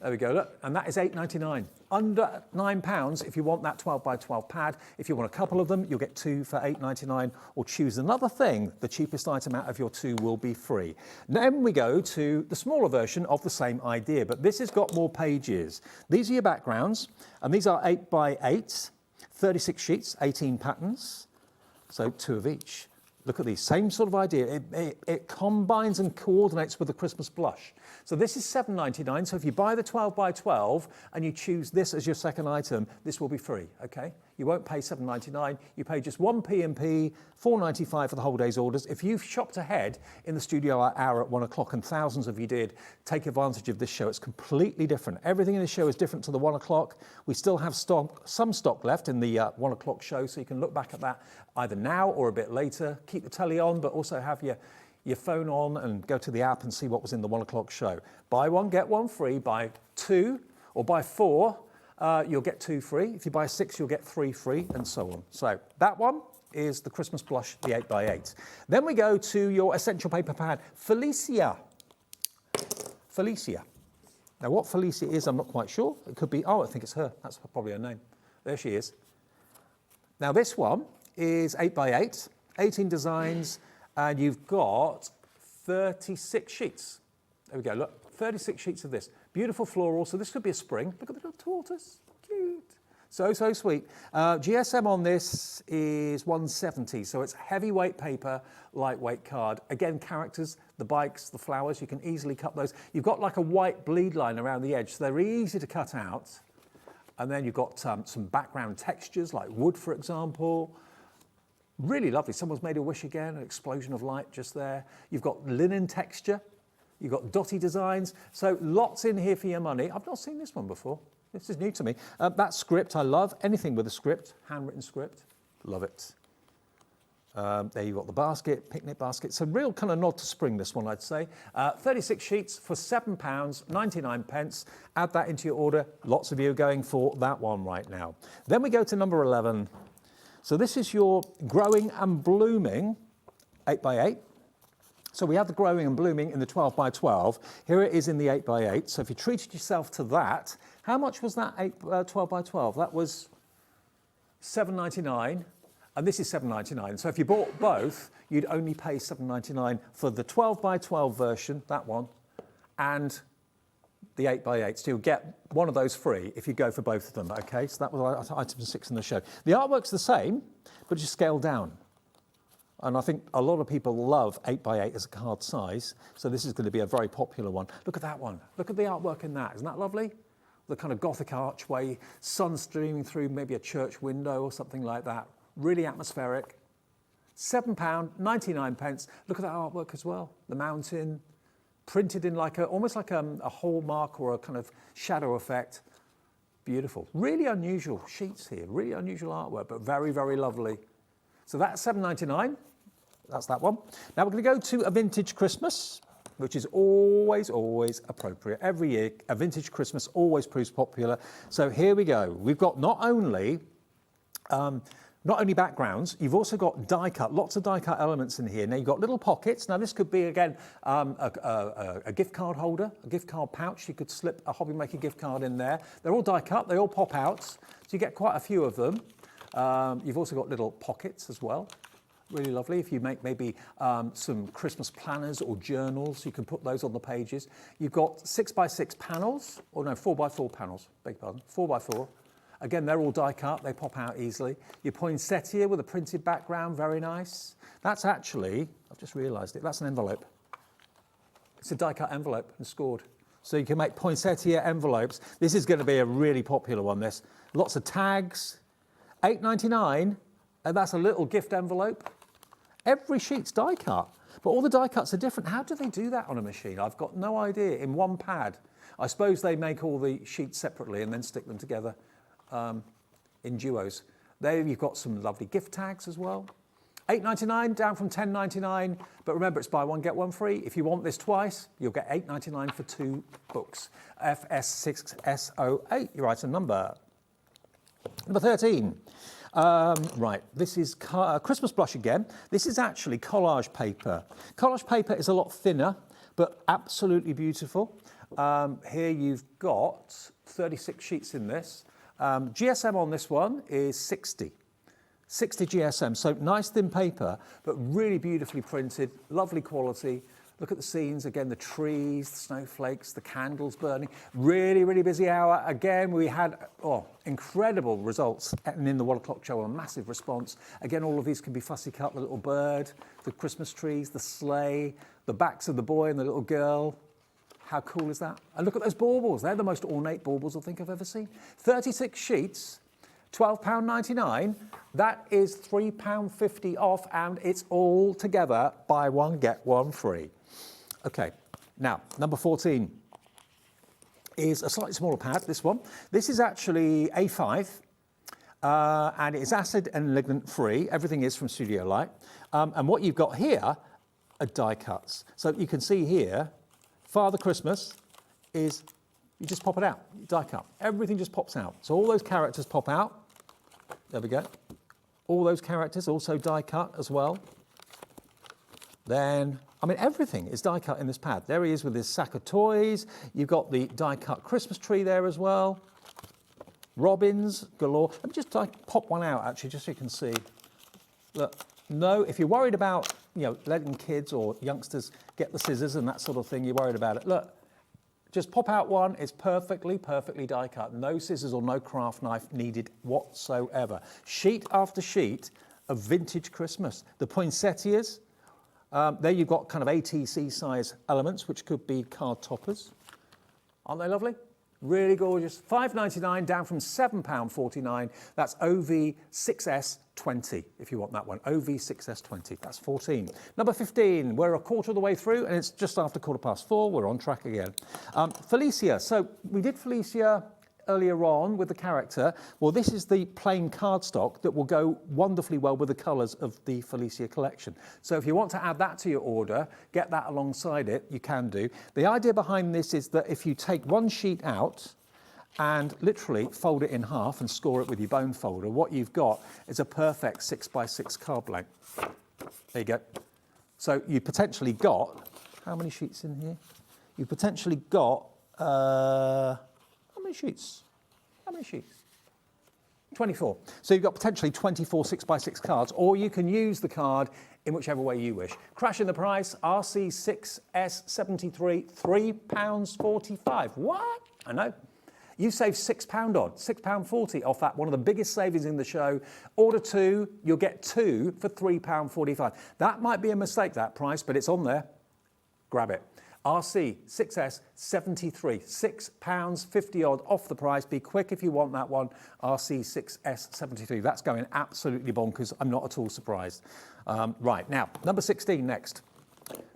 There we go, look, and that is £8.99. Under £9 if you want that 12 by 12 pad. If you want a couple of them, you'll get 2 for £8.99, or choose another thing. The cheapest item out of your 2 will be free. Then we go to the smaller version of the same idea, but this has got more pages. These are your backgrounds, and these are 8 by 8, 36 sheets, 18 patterns, so 2 of each. Look at these, same sort of idea. It combines and coordinates with the Christmas blush. So this is £7.99. So if you buy the 12 by 12 and you choose this as your second item, this will be free, okay? You won't pay £7.99. You pay just 1 P&P, £4.95 for the whole day's orders. If you've shopped ahead in the studio hour at 1 o'clock, and thousands of you did, take advantage of this show. It's completely different. Everything in the show is different to the 1 o'clock. We still have some stock left in the 1 o'clock show, so you can look back at that either now or a bit later. Keep the telly on, but also have your phone on and go to the app and see what was in the 1 o'clock show. Buy one, get one free. Buy 2 or buy 4, you'll get 2 free. If you buy 6, you'll get 3 free, and so on. So that one is the Christmas blush, the 8 by 8. Then we go to your essential paper pad, Felicia. Felicia. Now what Felicia is, I'm not quite sure. It could be, I think it's her. That's probably her name. There she is. Now this one is 8 by 8, 18 designs, and you've got 36 sheets. There we go, look, 36 sheets of this. Beautiful floral, so this could be a spring. Look at the little tortoise, cute. So sweet. GSM on this is 170, so it's heavyweight paper, lightweight card. Again, characters, the bikes, the flowers, you can easily cut those. You've got like a white bleed line around the edge, so they're easy to cut out. And then you've got some background textures, like wood, for example. Really lovely. Someone's made a wish again, an explosion of light just there. You've got linen texture. You've got dotty designs. So lots in here for your money. I've not seen this one before. This is new to me. That script, I love. Anything with a script, handwritten script, love it. There you've got the basket, picnic basket. It's a real kind of nod to spring, this one, I'd say. 36 sheets for £7.99. Add that into your order. Lots of you are going for that one right now. Then we go to number 11. So this is your growing and blooming 8 by 8. So we have the growing and blooming in the 12 by 12. Here it is in the 8 by 8. So if you treated yourself to that, how much was that 12 by 12? That was £7.99, and this is £7.99. So if you bought both, you'd only pay £7.99 for the 12 by 12 version, that one, and the 8 by 8. So you'll get one of those free if you go for both of them, okay? So that was item 6 in the show. The artwork's the same, but just scaled down. And I think a lot of people love 8 by 8 as a card size, so this is going to be a very popular one. Look at that one. Look at the artwork in that. Isn't that lovely? The kind of Gothic archway, sun streaming through maybe a church window or something like that. Really atmospheric. £7.99. Look at that artwork as well. The mountain, printed in like almost like a hallmark or a kind of shadow effect. Beautiful. Really unusual sheets here. Really unusual artwork, but very, very lovely. So that's £7.99. That's that one. Now we're going to go to a vintage Christmas, which is always appropriate. Every year, a vintage Christmas always proves popular. So here we go. We've got not only backgrounds, you've also got die cut, lots of die cut elements in here. Now you've got little pockets. Now this could be, again, a gift card holder, a gift card pouch. You could slip a hobby maker gift card in there. They're all die cut, they all pop out. So you get quite a few of them. You've also got little pockets as well. Really lovely. If you make maybe some Christmas planners or journals, you can put those on the pages. You've got 6 by 6 panels, or no, 4 by 4 panels, beg your pardon, 4 by 4. Again, they're all die cut, they pop out easily. Your poinsettia with a printed background, very nice. That's actually, I've just realised it, that's an envelope. It's a die cut envelope and scored. So you can make poinsettia envelopes. This is going to be a really popular one, this. Lots of tags, £8.99, and that's a little gift envelope. Every sheet's die cut, but all the die cuts are different. How do they do that on a machine? I've got no idea. In one pad. I suppose they make all the sheets separately and then stick them together in duos. There you've got some lovely gift tags as well. £8.99 down from £10.99, but remember it's buy one, get one free. If you want this twice, you'll get £8.99 for 2 books. FS6S08, your item number. Number 13. Right, this is Christmas blush again. This is actually collage paper. Collage paper is a lot thinner, but absolutely beautiful. Here you've got 36 sheets in this. GSM on this one is 60 GSM, so nice thin paper, but really beautifully printed, lovely quality. Look at the scenes, again, the trees, the snowflakes, the candles burning. Really, really busy hour. Again, we had incredible results and in the 1 o'clock show, a massive response. Again, all of these can be fussy cut, the little bird, the Christmas trees, the sleigh, the backs of the boy and the little girl. How cool is that? And look at those baubles. They're the most ornate baubles I think I've ever seen. 36 sheets, £12.99. That is £3.50 off, and it's all together. Buy one, get one free. Okay, now, number 14 is a slightly smaller pad, this one. This is actually A5, and it's acid and ligament free. Everything is from Studio Light. And what you've got here are die cuts. So you can see here, Father Christmas is, you just pop it out, die cut. Everything just pops out. So all those characters pop out. There we go. All those characters also die cut as well. Then, I mean, everything is die cut in this pad. There he is with his sack of toys. You've got the die cut Christmas tree there as well. Robins galore. Let me just pop one out actually, just so you can see. Look, no, if you're worried about, letting kids or youngsters get the scissors and that sort of thing, you're worried about it. Look, just pop out one. It's perfectly die cut. No scissors or no craft knife needed whatsoever. Sheet after sheet of vintage Christmas. The poinsettias. There you've got kind of ATC size elements, which could be card toppers. Aren't they lovely? Really gorgeous. £5.99 down from £7.49. That's OV6S20 if you want that one. OV6S20. That's 14. Number 15. We're a quarter of the way through and it's just after 4:15. We're on track again. Felicia. So we did Felicia earlier on with the character. Well, this is the plain cardstock that will go wonderfully well with the colours of the Felicia collection. So if you want to add that to your order, get that alongside it, you can do. The idea behind this is that if you take one sheet out and literally fold it in half and score it with your bone folder, what you've got is a perfect 6x6 card blank. There you go. So you potentially got, how many sheets in here? You've potentially got, how many sheets? 24. So you've got potentially 24 6x6 cards, or you can use the card in whichever way you wish. Crashing the price, RC6S73, £3.45. What? I know. You save £6 odd, £6.40 off that, one of the biggest savings in the show. Order two, you'll get two for £3.45. That might be a mistake, that price, but it's on there. Grab it. RC6S73, £6.50 odd off the price. Be quick if you want that one. RC6S73. That's going absolutely bonkers. I'm not at all surprised. Right, now, number 16 next.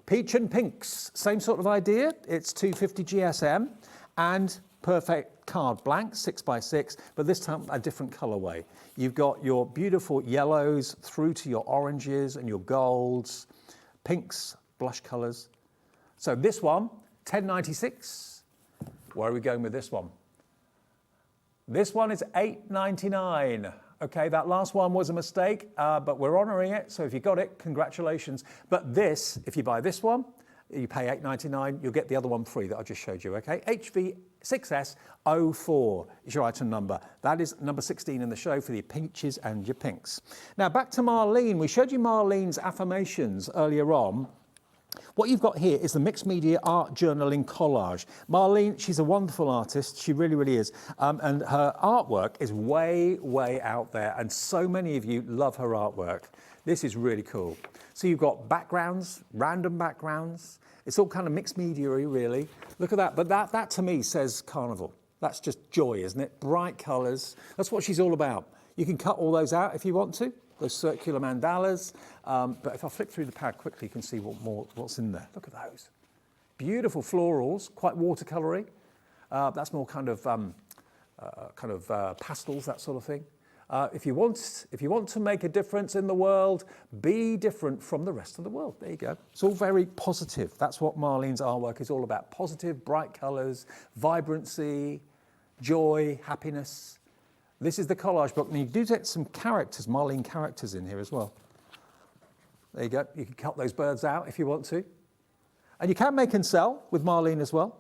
Peach and Pinks. Same sort of idea. It's 250 GSM and perfect card blank, 6x6, but this time a different colourway. You've got your beautiful yellows through to your oranges and your golds, pinks, blush colours. So this one, £10.96. Where are we going with this one? This one is £8.99. Okay, that last one was a mistake, but we're honouring it. So if you got it, congratulations. But this, if you buy this one, you pay £8.99, you'll get the other one free that I just showed you, okay? HV6S04 is your item number. That is number 16 in the show for your peaches and your pinks. Now back to Marlene. We showed you Marlene's affirmations earlier on. What you've got here is the mixed media art journaling collage. Marlene, she's a wonderful artist. She really, really is. And her artwork is way, way out there. And so many of you love her artwork. This is really cool. So you've got backgrounds, random backgrounds. It's all kind of mixed media-y, really. Look at that. But that to me says carnival. That's just joy, isn't it? Bright colours. That's what she's all about. You can cut all those out if you want to. Those circular mandalas, but if I flick through the pad quickly, you can see what's in there. Look at those. Beautiful florals, quite watercoloury. That's more kind of pastels, that sort of thing. If you want to make a difference in the world, be different from the rest of the world. There you go. It's all very positive. That's what Marlene's artwork is all about. Positive, bright colours, vibrancy, joy, happiness. This is the collage book, and you do get some characters, Marlene characters in here as well. There you go. You can cut those birds out if you want to. And you can make and sell with Marlene as well.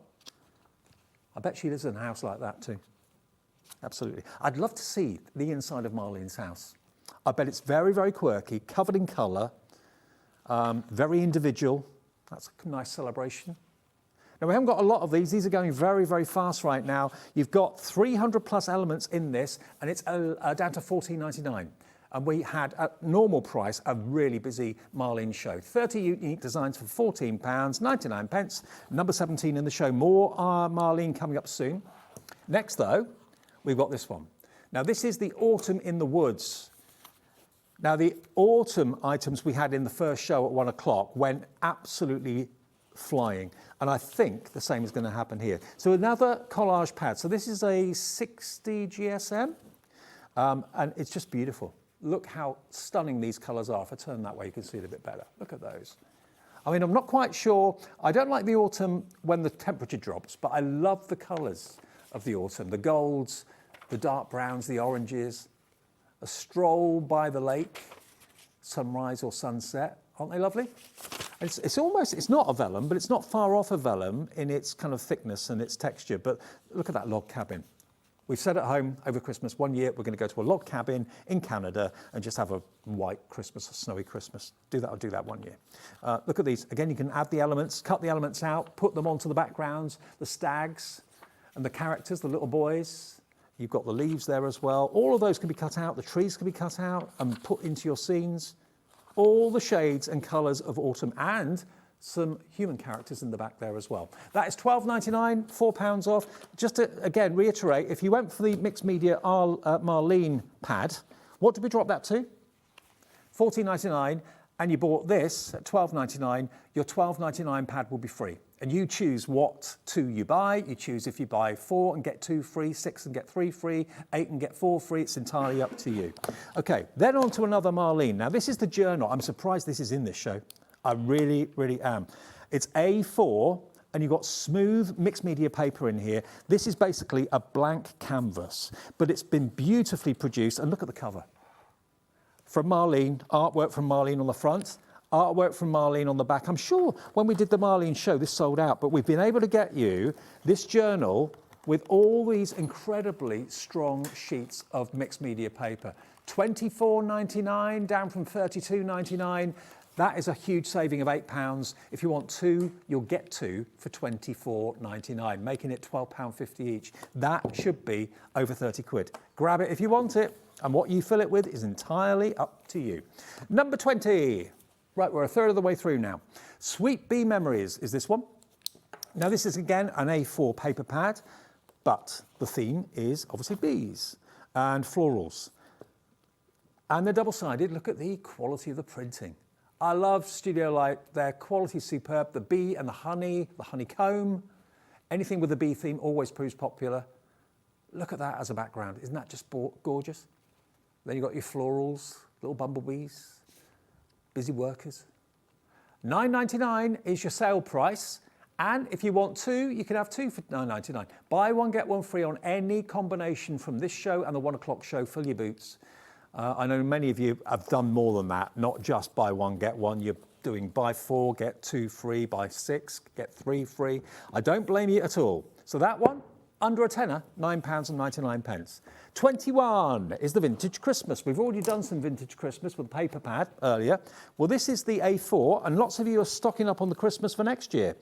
I bet she lives in a house like that too. Absolutely. I'd love to see the inside of Marlene's house. I bet it's very, very quirky, covered in colour, very individual. That's a nice celebration. Now, we haven't got a lot of these. These are going very, very fast right now. You've got 300 plus elements in this, and it's down to $14.99. And we had, at normal price, a really busy Marlene show. 30 unique designs for £14.99. Number 17 in the show. More Marlene coming up soon. Next, though, we've got this one. Now, this is the Autumn in the Woods. Now, the autumn items we had in the first show at 1 o'clock went absolutely flying. And I think the same is going to happen here. So another collage pad. So this is a 60 GSM, and it's just beautiful. Look how stunning these colours are. If I turn that way, you can see it a bit better. Look at those. I mean, I'm not quite sure. I don't like the autumn when the temperature drops, but I love the colours of the autumn. The golds, the dark browns, the oranges. A stroll by the lake, sunrise or sunset. Aren't they lovely? It's almost, it's not a vellum, but it's not far off a vellum in its kind of thickness and its texture. But look at that log cabin. We've said at home over Christmas, one year we're going to go to a log cabin in Canada and just have a white Christmas, a snowy Christmas. I'll do that one year. Look at these. Again, you can add the elements, cut the elements out, put them onto the backgrounds, the stags and the characters, the little boys. You've got the leaves there as well. All of those can be cut out. The trees can be cut out and put into your scenes. All the shades and colours of autumn, and some human characters in the back there as well. That is £12.99, £4 off. Just to, again, reiterate, if you went for the mixed media Marlene pad, what did we drop that to? £14.99, and you bought this at £12.99, your £12.99 pad will be free. And you choose what two you buy. You choose if you buy 4 and get 2 free, 6 and get 3 free, 8 and get 4 free. It's entirely up to you. Okay, then on to another Marlene. Now, this is the journal. I'm surprised this is in this show. I really, really am. It's A4, and you've got smooth mixed media paper in here. This is basically a blank canvas, but it's been beautifully produced. And look at the cover. From Marlene, artwork from Marlene on the front, artwork from Marlene on the back. I'm sure when we did the Marlene show, this sold out, but we've been able to get you this journal with all these incredibly strong sheets of mixed media paper. £24.99 down from £32.99. That is a huge saving of £8. If you want 2, you'll get 2 for £24.99, making it £12.50 each. That should be over 30 quid. Grab it if you want it, and what you fill it with is entirely up to you. Number 20. Right, we're a third of the way through now. Sweet Bee Memories is this one. Now, this is, again, an A4 paper pad, but the theme is obviously bees and florals. And they're double-sided. Look at the quality of the printing. I love Studio Light. Their quality is superb. The bee and the honeycomb. Anything with the bee theme always proves popular. Look at that as a background. Isn't that just gorgeous? Then you've got your florals, little bumblebees, busy workers. £9.99 is your sale price. And if you want 2, you can have 2 for £9.99. Buy one, get one free on any combination from this show and the 1 o'clock show. Fill your boots. I know many of you have done more than that, not just buy one, get one. You're doing buy 4, get 2 free, buy 6, get 3 free. I don't blame you at all. So that one, under a tenner, £9.99. 21 is the Vintage Christmas. We've already done some Vintage Christmas with the paper pad earlier. Well, this is the A4, and lots of you are stocking up on the Christmas for next year,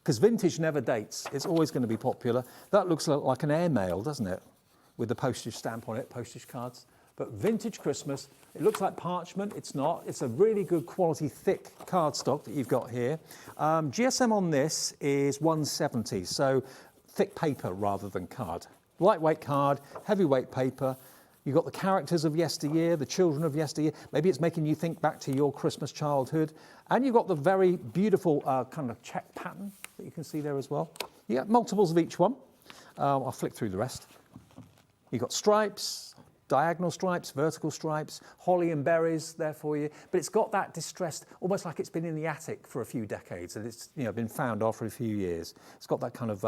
because vintage never dates. It's always going to be popular. That looks like an airmail, doesn't it? With the postage stamp on it, postage cards. But Vintage Christmas, it looks like parchment. It's not. It's a really good quality, thick cardstock that you've got here. GSM on this is 170, so thick paper rather than card. Lightweight card, heavyweight paper. You've got the characters of yesteryear, the children of yesteryear. Maybe it's making you think back to your Christmas childhood. And you've got the very beautiful kind of check pattern that you can see there as well. You get multiples of each one. I'll flick through the rest. You've got stripes, diagonal stripes, vertical stripes, holly and berries there for you. But it's got that distressed, almost like it's been in the attic for a few decades and it's been found after a few years. It's got that kind of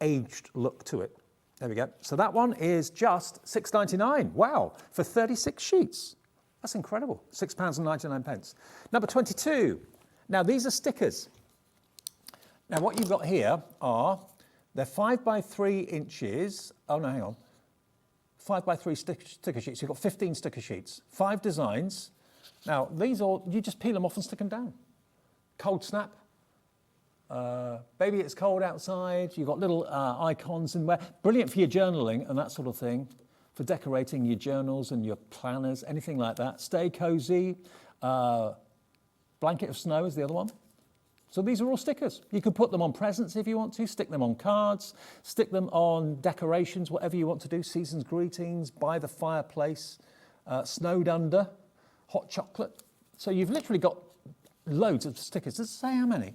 aged look to it. There we go. So that one is just £6.99. Wow, for 36 sheets. That's incredible. £6.99. Number 22. Now, these are stickers. Now, what you've got here are They're 5 by 3 inches. Oh no, hang on. 5 by 3 sticker sheets. You've got 15 sticker sheets, 5 designs. Now, these all, you just peel them off and stick them down. Cold snap. Baby, it's cold outside. You've got little icons in there. Brilliant for your journaling and that sort of thing. For decorating your journals and your planners, anything like that. Stay cozy. Blanket of snow is the other one. So these are all stickers. You can put them on presents if you want to, stick them on cards, stick them on decorations, whatever you want to do. Season's greetings, by the fireplace, snowed under, hot chocolate. So you've literally got loads of stickers. Does it say how many?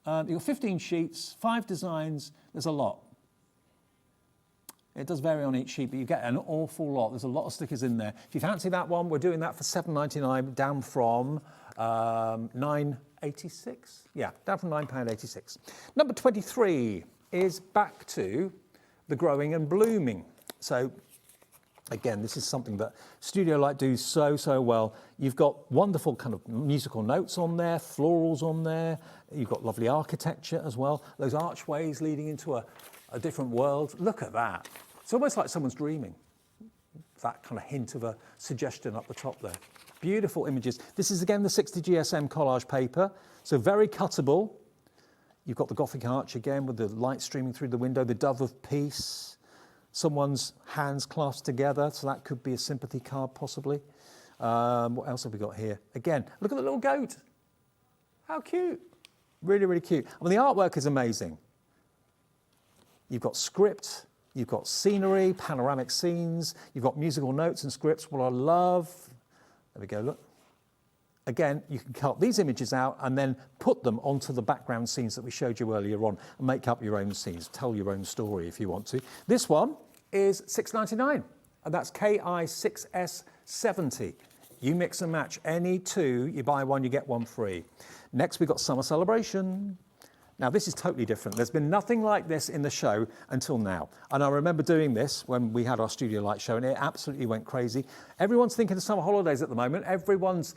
You've got 15 sheets, 5 designs. There's a lot. It does vary on each sheet, but you get an awful lot. There's a lot of stickers in there. If you fancy that one, we're doing that for £7.99, down from £9.86. Yeah, down from £9.86. Number 23 is back to the growing and blooming. So again, this is something that Studio Light do so well. You've got wonderful kind of musical notes on there, florals on there. You've got lovely architecture as well. Those archways leading into a different world. Look at that. It's almost like someone's dreaming. That kind of hint of a suggestion up the top there. Beautiful images. This is again the 60 GSM collage paper, so very cuttable. You've got the Gothic arch again with the light streaming through the window, the dove of peace, someone's hands clasped together, so that could be a sympathy card possibly. What else have we got here? Again, look at the little goat. How cute. Really, really cute. I mean, the artwork is amazing. You've got script, you've got scenery, panoramic scenes, you've got musical notes and scripts. What I love, there we go, look. Again, you can cut these images out and then put them onto the background scenes that we showed you earlier on and make up your own scenes, tell your own story if you want to. This one is £6.99 and that's KI6S70. You mix and match any two, you buy one, you get one free. Next, we've got Summer Celebration. Now, this is totally different. There's been nothing like this in the show until now. And I remember doing this when we had our Studio Light show, and it absolutely went crazy. Everyone's thinking of summer holidays at the moment. Everyone's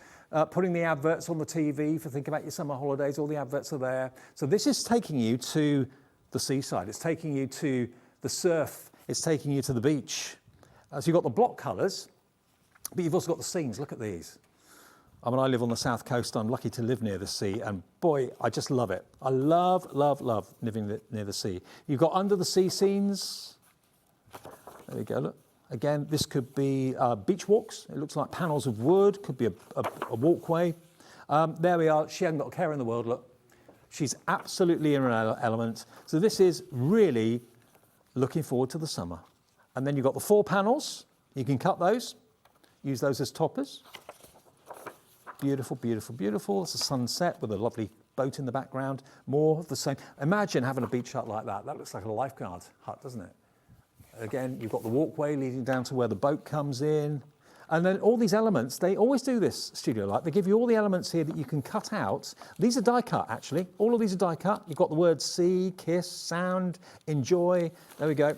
putting the adverts on the TV for think about your summer holidays. All the adverts are there. So this is taking you to the seaside. It's taking you to the surf. It's taking you to the beach. So you've got the block colours, but you've also got the scenes. Look at these. I mean, I live on the south coast. I'm lucky to live near the sea, and boy, I just love it. I love living near the sea. You've got under the sea scenes. There we go, look. Again, this could be beach walks. It looks like panels of wood, could be a walkway. There we are. She hasn't got a care in the world, look. She's absolutely in her element. So this is really looking forward to the summer. And then you've got the 4 panels. You can cut those, use those as toppers. Beautiful, beautiful, beautiful. It's a sunset with a lovely boat in the background. More of the same. Imagine having a beach hut like that. That looks like a lifeguard hut, doesn't it? Again, you've got the walkway leading down to where the boat comes in. And then all these elements, they always do this, Studio Light. They give you all the elements here that you can cut out. These are die cut, actually. All of these are die cut. You've got the words see, kiss, sound, enjoy. There we go.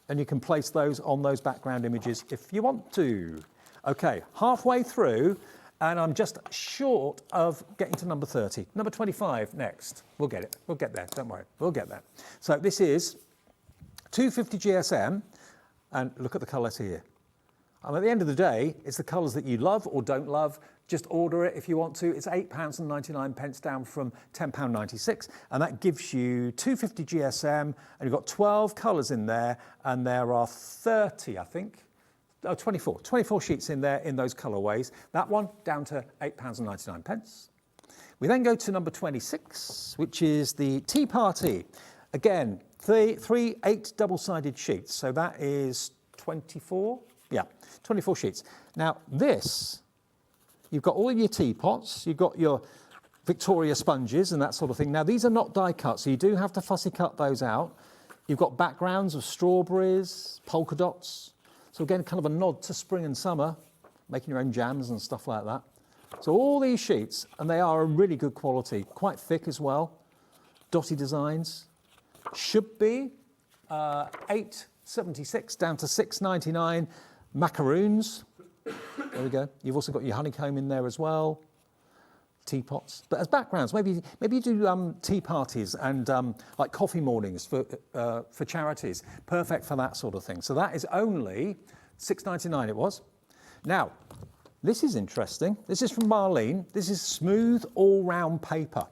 And you can place those on those background images if you want to. Okay, halfway through. And I'm just short of getting to number 30. Number 25 next. We'll get it. We'll get there. Don't worry. We'll get there. So this is 250 GSM. And look at the colours here. And at the end of the day, it's the colours that you love or don't love. Just order it if you want to. It's £8.99 down from £10.96. And that gives you 250 GSM. And you've got 12 colours in there. And there are 30, I think. 24 sheets in there in those colourways. That one down to £8.99. We then go to number 26, which is the Tea Party. Again, three 8 double-sided sheets. So that is 24. Yeah, 24 sheets. Now this, you've got all your teapots. You've got your Victoria sponges and that sort of thing. Now these are not die cut, so you do have to fussy cut those out. You've got backgrounds of strawberries, polka dots. So again, kind of a nod to spring and summer, making your own jams and stuff like that. So all these sheets, and they are a really good quality, quite thick as well. Dotty designs. Should be £8.76 down to £6.99. Macaroons. There we go. You've also got your honeycomb in there as well. teapots. But as backgrounds, maybe you do tea parties and like coffee mornings for charities. Perfect for that sort of thing. So that is only £6.99 it was. Now, this is interesting. This is from Marlene. This is smooth all-round paper.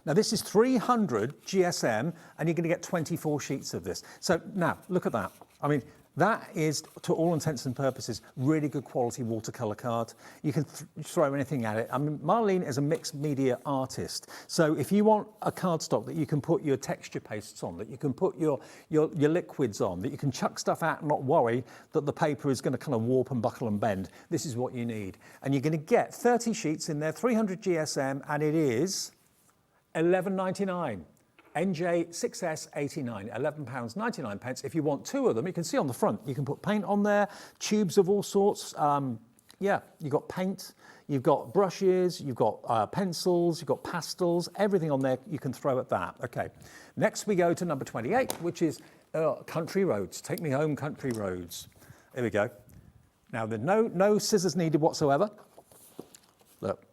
Now this is 300 GSM and you're going to get 24 sheets of this. So now, look at that. I mean, that is, to all intents and purposes, really good quality watercolour card. You can throw anything at it. I mean, Marlene is a mixed media artist. So if you want a cardstock that you can put your texture pastes on, that you can put your liquids on, that you can chuck stuff out and not worry that the paper is going to kind of warp and buckle and bend, this is what you need. And you're going to get 30 sheets in there, 300 GSM, and it is £11.99. NJ 6S89, £11.99. If you want 2 of them, you can see on the front, you can put paint on there, tubes of all sorts. Yeah, you've got paint, you've got brushes, you've got pencils, you've got pastels, everything on there you can throw at that. Okay, next we go to number 28, which is Country Roads. Take me home, Country Roads. There we go. Now, there's no scissors needed whatsoever. Look.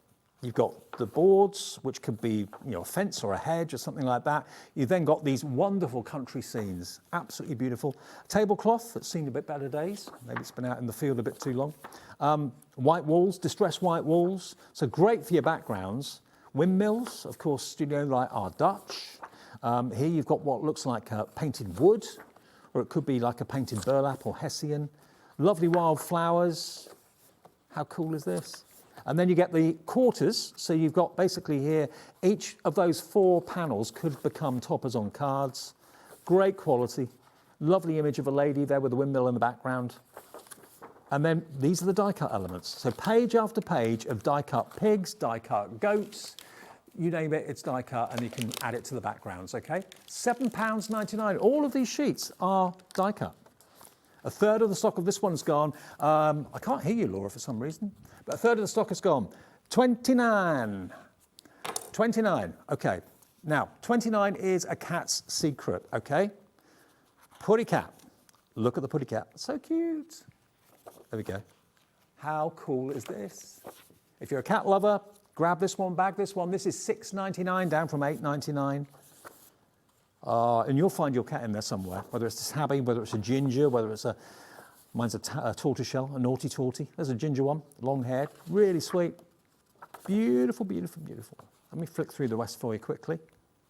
You've got the boards, which could be, you know, a fence or a hedge or something like that. You've then got these wonderful country scenes, absolutely beautiful. Tablecloth that's seen a bit better days. Maybe it's been out in the field a bit too long. White walls, distressed white walls. So great for your backgrounds. Windmills, of course, studio light are Dutch. Here you've got what looks like painted wood, or it could be like a painted burlap or hessian. Lovely wild flowers. How cool is this? And then you get the quarters, so you've got basically here, each of those 4 panels could become toppers on cards. Great quality, lovely image of a lady there with a windmill in the background. And then these are the die cut elements. So page after page of die cut pigs, die cut goats, you name it, it's die cut, and you can add it to the backgrounds, okay? £7.99, all of these sheets are die cut. A third of the stock of this one's gone. I can't hear you, Laura, for some reason. But a third of the stock is gone. 29. 29, okay. Now, 29 is a cat's secret, okay? Putty cat. Look at the putty cat. So cute. There we go. How cool is this? If you're a cat lover, grab this one, bag this one. This is £6.99 down from £8.99. And you'll find your cat in there somewhere, whether it's a tabby, whether it's a ginger, whether it's mine's a tortoiseshell, a naughty tortie. There's a ginger one, long-haired, really sweet. Beautiful, beautiful, beautiful. Let me flick through the rest for you quickly.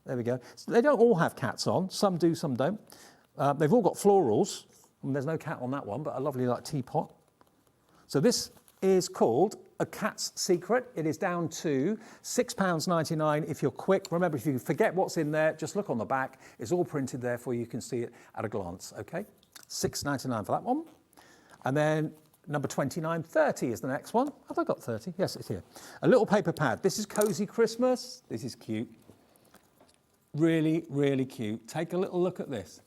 There we go. So they don't all have cats on. Some do, some don't. They've all got florals. There's no cat on that one, but a lovely like teapot. So this is called A Cat's Secret. It is down to £6.99 if you're quick. Remember, if you forget what's in there, just look on the back. It's all printed there for you. You can see it at a glance, okay? £6.99 for that one. And then number 29, 30 is the next one. Have I got 30? Yes, it's here. A little paper pad. This is Cozy Christmas. This is cute. Really, really cute. Take a little look at this.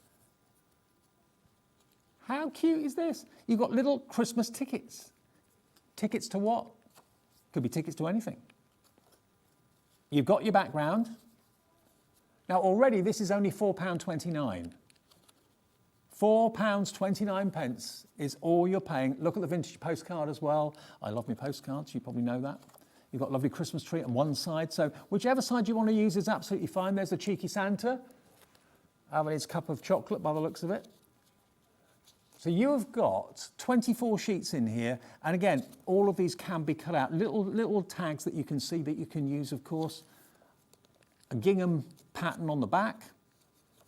How cute is this? You've got little Christmas tickets. Tickets to what? Could be tickets to anything. You've got your background. Now already this is only £4.29. £4.29 is all you're paying. Look at the vintage postcard as well. I love my postcards, you probably know that. You've got a lovely Christmas tree on one side, so whichever side you want to use is absolutely fine. There's the cheeky Santa, having his cup of chocolate by the looks of it. So you have got 24 sheets in here, and again, all of these can be cut out. Little tags that you can see that you can use, of course. A gingham pattern on the back.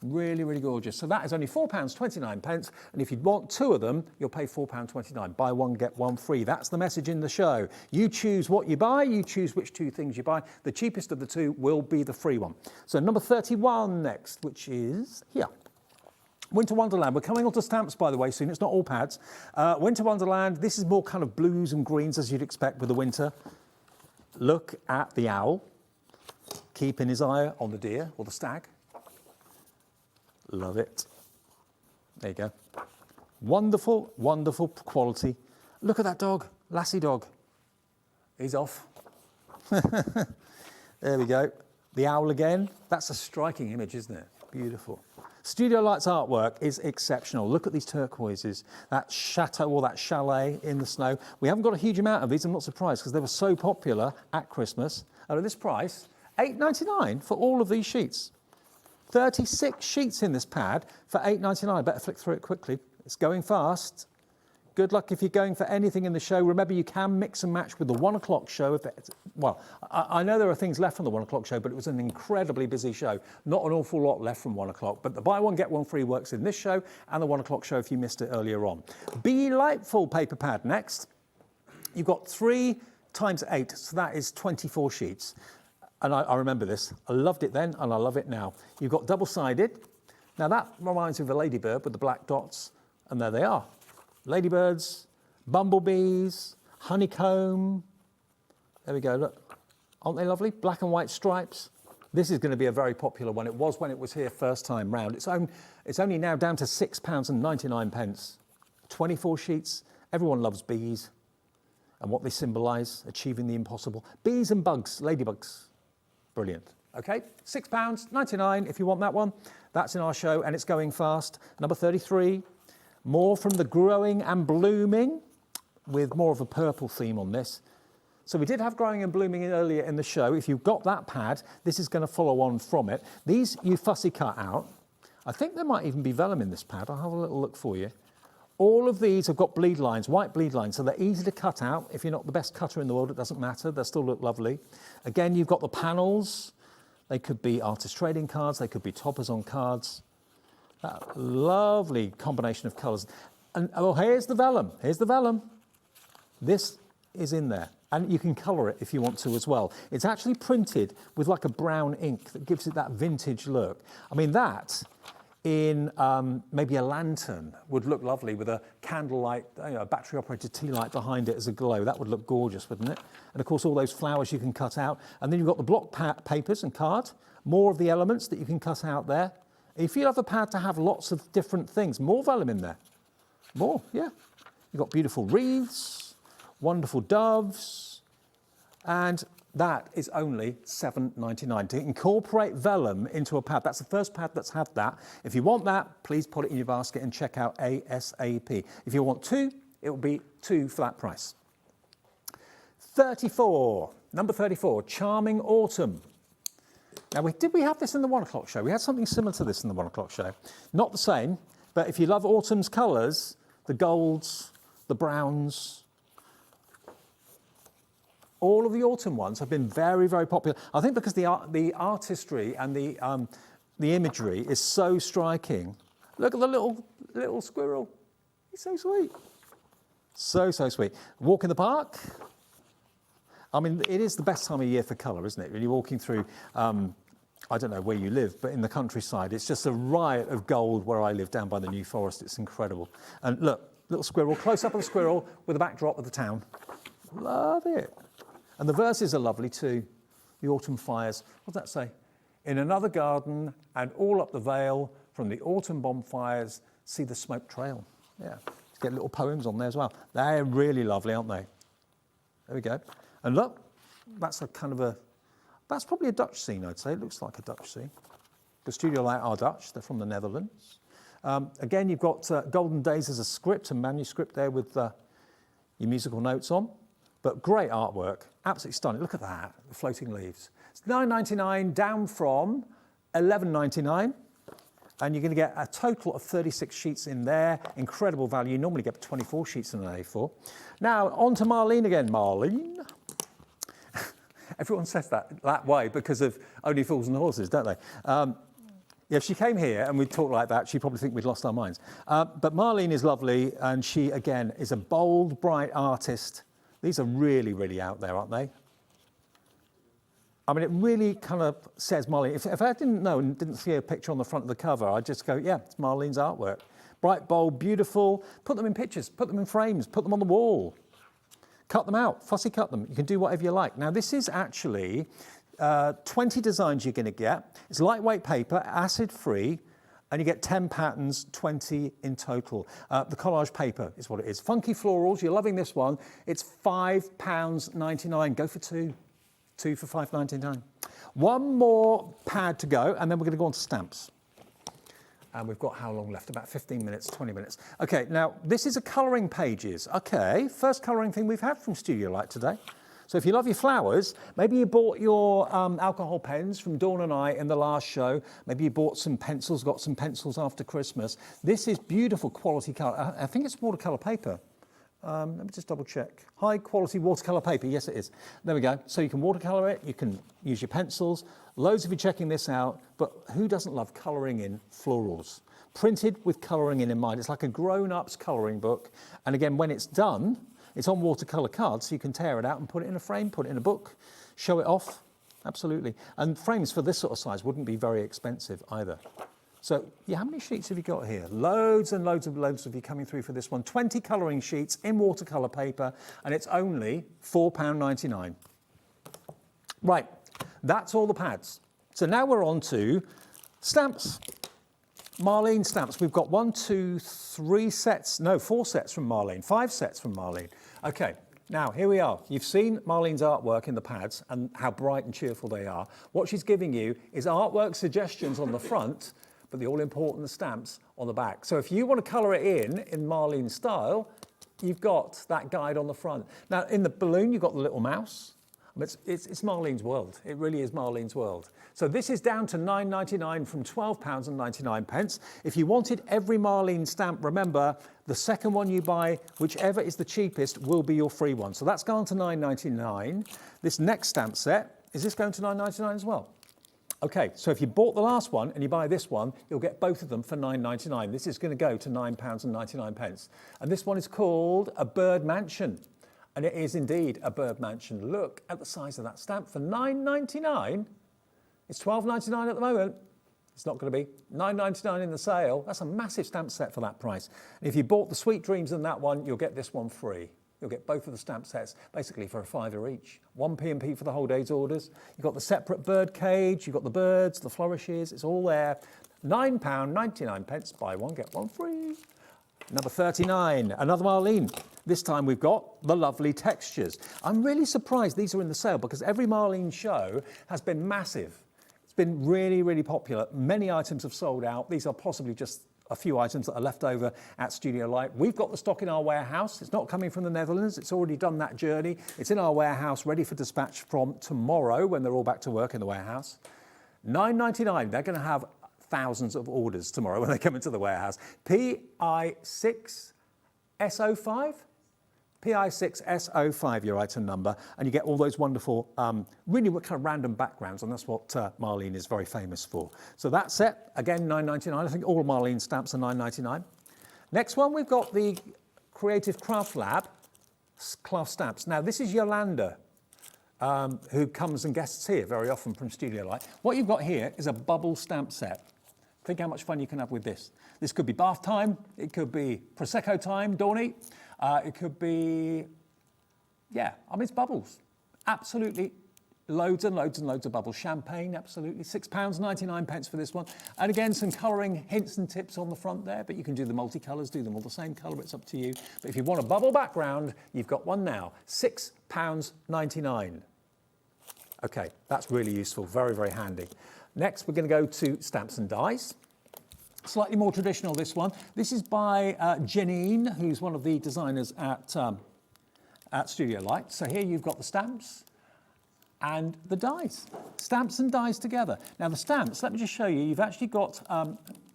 Really, really gorgeous. So that is only £4.29, and if you want 2 of them, you'll pay £4.29. Buy one, get one free. That's the message in the show. You choose what you buy, you choose which 2 things you buy. The cheapest of the 2 will be the free one. So number 31 next, which is here. Winter Wonderland. We're coming on to stamps, by the way, soon. It's not all pads. Winter Wonderland. This is more kind of blues and greens, as you'd expect with the winter. Look at the owl, keeping his eye on the deer or the stag. Love it. There you go. Wonderful, wonderful quality. Look at that dog, Lassie dog. He's off. There we go. The owl again. That's a striking image, isn't it? Beautiful. Studio Light's artwork is exceptional. Look at these turquoises, that chateau or that chalet in the snow. We haven't got a huge amount of these, I'm not surprised, because they were so popular at Christmas. And at this price, £8.99 for all of these sheets. 36 sheets in this pad for £8.99. Better flick through it quickly. It's going fast. Good luck if you're going for anything in the show. Remember, you can mix and match with the 1 o'clock show. Well, I know there are things left from the 1 o'clock show, but it was an incredibly busy show. Not an awful lot left from 1 o'clock, but the buy one, get one free works in this show and the 1 o'clock show if you missed it earlier on. Be Lightful paper pad next. You've got 3 times 8, so that is 24 sheets. And I remember this. I loved it then and I love it now. You've got double-sided. Now that reminds me of a ladybird with the black dots, and there they are. Ladybirds, bumblebees, honeycomb. There we go, look. Aren't they lovely? Black and white stripes. This is going to be a very popular one. It was when it was here first time round. It's only now down to £6.99. 24 sheets. Everyone loves bees and what they symbolise, achieving the impossible. Bees and bugs, ladybugs. Brilliant. Okay, £6.99 if you want that one. That's in our show and it's going fast. Number 33. More from the Growing and Blooming, with more of a purple theme on this. So we did have Growing and Blooming earlier in the show. If you've got that pad, this is going to follow on from it. These you fussy cut out. I think there might even be vellum in this pad. I'll have a little look for you. All of these have got bleed lines, white bleed lines, so they're easy to cut out. If you're not the best cutter in the world, it doesn't matter. They'll still look lovely. Again, you've got the panels. They could be artist trading cards. They could be toppers on cards. That lovely combination of colours. And oh, here's the vellum. Here's the vellum. This is in there. And you can colour it if you want to as well. It's actually printed with like a brown ink that gives it that vintage look. I mean, that in maybe a lantern would look lovely with a candlelight, a battery-operated tea light behind it as a glow. That would look gorgeous, wouldn't it? And of course, all those flowers you can cut out. And then you've got the block papers and card. More of the elements that you can cut out there. If you have a pad to have lots of different things, more vellum in there. More, yeah. You've got beautiful wreaths, wonderful doves, and that is only £7.99. To incorporate vellum into a pad, that's the first pad that's had that. If you want that, please put it in your basket and check out ASAP. If you want 2, it will be 2 for that price. 34, number 34, Charming Autumn. Now, did we have this in the 1 o'clock show? We had something similar to this in the 1 o'clock show. Not the same, but if you love autumn's colours, the golds, the browns, all of the autumn ones have been very, very popular. I think because the artistry and the imagery is so striking. Look at the little squirrel. He's so sweet. So, so sweet. Walk in the park. I mean, it is the best time of year for colour, isn't it? When you're walking through, I don't know where you live, but in the countryside, it's just a riot of gold where I live down by the New Forest. It's incredible. And look, little squirrel, close up of the squirrel with a backdrop of the town. Love it. And the verses are lovely too. The autumn fires. What does that say? In another garden and all up the vale, from the autumn bonfires, see the smoke trail. Yeah, get little poems on there as well. They're really lovely, aren't they? There we go. And look, that's that's probably a Dutch scene, I'd say. It looks like a Dutch scene. The Studio Light are Dutch, they're from the Netherlands. Again, you've got Golden Days as a script, a manuscript there with your musical notes on. But great artwork, absolutely stunning. Look at that, the floating leaves. It's £9.99 down from £11.99. And you're going to get a total of 36 sheets in there. Incredible value. You normally get 24 sheets in an A4. Now, on to Marlene again. Marlene. Everyone says that way because of Only Fools and Horses, don't they? Yeah, if she came here and we'd talk like that, she'd probably think we'd lost our minds. But Marlene is lovely, and she, again, is a bold, bright artist. These are really, really out there, aren't they? I mean, it really kind of says Marlene. If I didn't know and didn't see a picture on the front of the cover, I'd just go, yeah, it's Marlene's artwork. Bright, bold, beautiful. Put them in pictures, put them in frames, put them on the wall. Cut them out, fussy cut them. You can do whatever you like. Now, this is actually 20 designs you're going to get. It's lightweight paper, acid-free, and you get 10 patterns, 20 in total. The collage paper is what it is. Funky florals, you're loving this one. It's £5.99. Go for 2. 2 for £5.99. One more pad to go, and then we're going to go on to stamps. And we've got how long left? About 15 minutes, 20 minutes. Okay, now this is a colouring pages. Okay, first colouring thing we've had from Studio Light today. So if you love your flowers, maybe you bought your alcohol pens from Dawn and I in the last show. Maybe you bought some pencils, got some pencils after Christmas. This is beautiful quality colour. I think it's watercolour paper. Let me just double check. High quality watercolour paper, yes it is. There we go. So you can watercolour it, you can use your pencils. Loads of you checking this out, but who doesn't love colouring in florals? Printed with colouring in mind. It's like a grown-up's colouring book. And again, when it's done, it's on watercolour cards, so you can tear it out and put it in a frame, put it in a book, show it off. Absolutely. And frames for this sort of size wouldn't be very expensive either. So, yeah, how many sheets have you got here? Loads and loads of you coming through for this one. 20 colouring sheets in watercolour paper, and it's only £4.99. Right, that's all the pads. So now we're on to stamps. Marlene stamps. We've got 4 sets from Marlene, 5 sets from Marlene. Okay, now here we are. You've seen Marlene's artwork in the pads and how bright and cheerful they are. What she's giving you is artwork suggestions on the front, but the all-important stamps on the back. So if you want to colour it in Marlene's style, you've got that guide on the front. Now, in the balloon, you've got the little mouse. It's Marlene's world. It really is Marlene's world. So this is down to £9.99 from £12.99. If you wanted every Marlene stamp, remember, the second one you buy, whichever is the cheapest, will be your free one. So that's gone to £9.99. This next stamp set, is this going to £9.99 as well? Okay, so if you bought the last one and you buy this one, you'll get both of them for £9.99. This is going to go to £9.99. And this one is called a Bird Mansion. And it is indeed a bird mansion. Look at the size of that stamp for £9.99. It's £12.99 at the moment. It's not going to be £9.99 in the sale. That's a massive stamp set for that price. And if you bought the Sweet Dreams in that one, you'll get this one free. You'll get both of the stamp sets basically for £5 each. 1 P&P for the whole day's orders. You've got the separate bird cage, you've got the birds, the flourishes, it's all there. £9.99, buy one, get one free. Number 39, another Marlene. This time we've got the lovely textures. I'm really surprised these are in the sale because every Marlene show has been massive. It's been really, really popular. Many items have sold out. These are possibly just a few items that are left over at Studio Light. We've got the stock in our warehouse. It's not coming from the Netherlands. It's already done that journey. It's in our warehouse, ready for dispatch from tomorrow when they're all back to work in the warehouse. £9.99. They're going to have thousands of orders tomorrow when they come into the warehouse. PI6S05? PI6S05, your item number, and you get all those wonderful, really kind of random backgrounds, and that's what Marlene is very famous for. So that set, again, £9.99. I think all Marlene stamps are £9.99. Next one, we've got the Creative Craft Lab craft stamps. Now, this is Yolanda, who comes and guests here very often from Studio Light. What you've got here is a bubble stamp set. Think how much fun you can have with this. This could be bath time, it could be Prosecco time, Dawny. It could be, yeah, I mean, it's bubbles. Absolutely loads and loads and loads of bubbles. Champagne, absolutely. £6.99 for this one. And again, some colouring hints and tips on the front there, but you can do the multicolours, do them all the same colour, it's up to you. But if you want a bubble background, you've got one now. £6.99. Okay, that's really useful, very, very handy. Next, we're going to go to stamps and dies. Slightly more traditional, this one. This is by Janine, who's one of the designers at Studio Light. So here you've got the stamps and the dies. Stamps and dies together. Now the stamps, let me just show you, you've actually got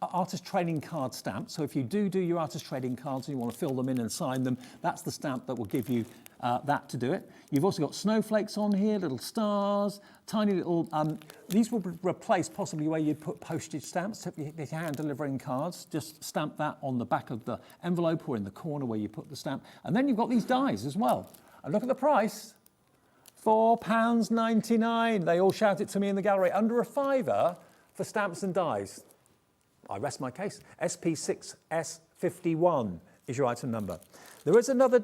artist trading card stamps. So if you do your artist trading cards and you want to fill them in and sign them, that's the stamp that will give you that to do it. You've also got snowflakes on here, little stars, tiny little, these will replace possibly where you'd put postage stamps if you're hand delivering cards. Just stamp that on the back of the envelope or in the corner where you put the stamp. And then you've got these dies as well. And look at the price, £4.99. They all shout it to me in the gallery, under a £5 for stamps and dies. I rest my case. SP6S51 is your item number. There is another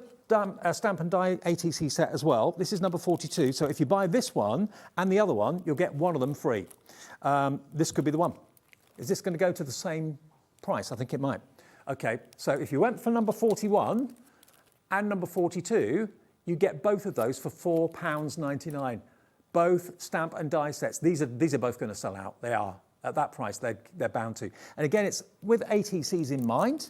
stamp and die ATC set as well. This is number 42. So if you buy this one and the other one, you'll get one of them free. This could be the one. Is this going to go to the same price? I think it might. Okay, so if you went for number 41 and number 42, you get both of those for £4.99. Both stamp and die sets. These are both going to sell out. They are. At that price, they're bound to. And again, it's with ATCs in mind.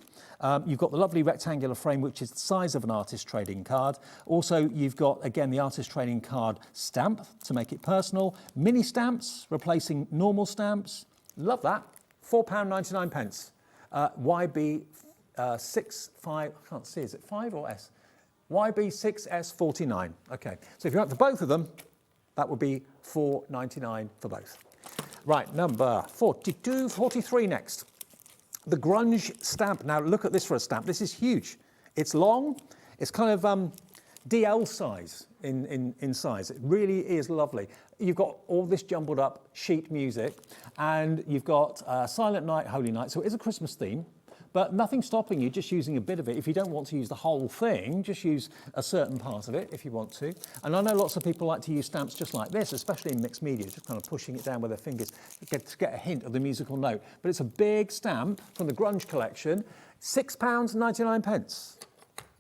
You've got the lovely rectangular frame, which is the size of an artist trading card. Also, you've got, again, the artist trading card stamp to make it personal. Mini stamps, replacing normal stamps. Love that. £4.99. YB 65, I can't see, is it 5 or S? YB6S49. Okay, so if you went for both of them, that would be £4.99 for both. Right, number 43 next. The grunge stamp. Now look at this for a stamp. This is huge. It's long. It's kind of DL size in size. It really is lovely. You've got all this jumbled up sheet music, and you've got Silent Night, Holy Night. So it is a Christmas theme, but nothing stopping you just using a bit of it. If you don't want to use the whole thing, just use a certain part of it if you want to. And I know lots of people like to use stamps just like this, especially in mixed media, just kind of pushing it down with their fingers to get a hint of the musical note. But it's a big stamp from the Grunge collection, £6.99.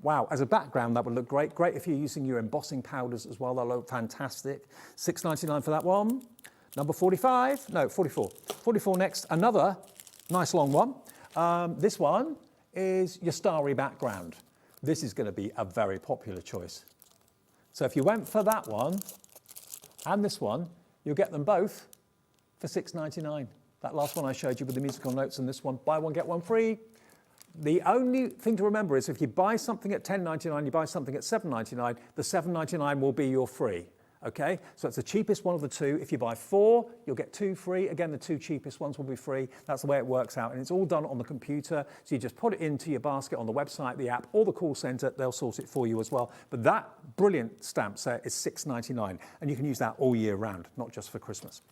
Wow, as a background, that would look great. Great if you're using your embossing powders as well. They'll look fantastic. £6.99 for that one. Number 45, no, 44. 44 next, another nice long one. This one is your starry background. This is going to be a very popular choice. So if you went for that one and this one, you'll get them both for £6.99. That last one I showed you with the musical notes and this one, buy one, get one free. The only thing to remember is if you buy something at £10.99, you buy something at £7.99, the £7.99 will be your free. Okay, so it's the cheapest one of the two. If you buy 4, you'll get 2 free. Again, the 2 cheapest ones will be free. That's the way it works out. And it's all done on the computer. So you just put it into your basket on the website, the app, or the call centre. They'll sort it for you as well. But that brilliant stamp set is £6.99. And you can use that all year round, not just for Christmas.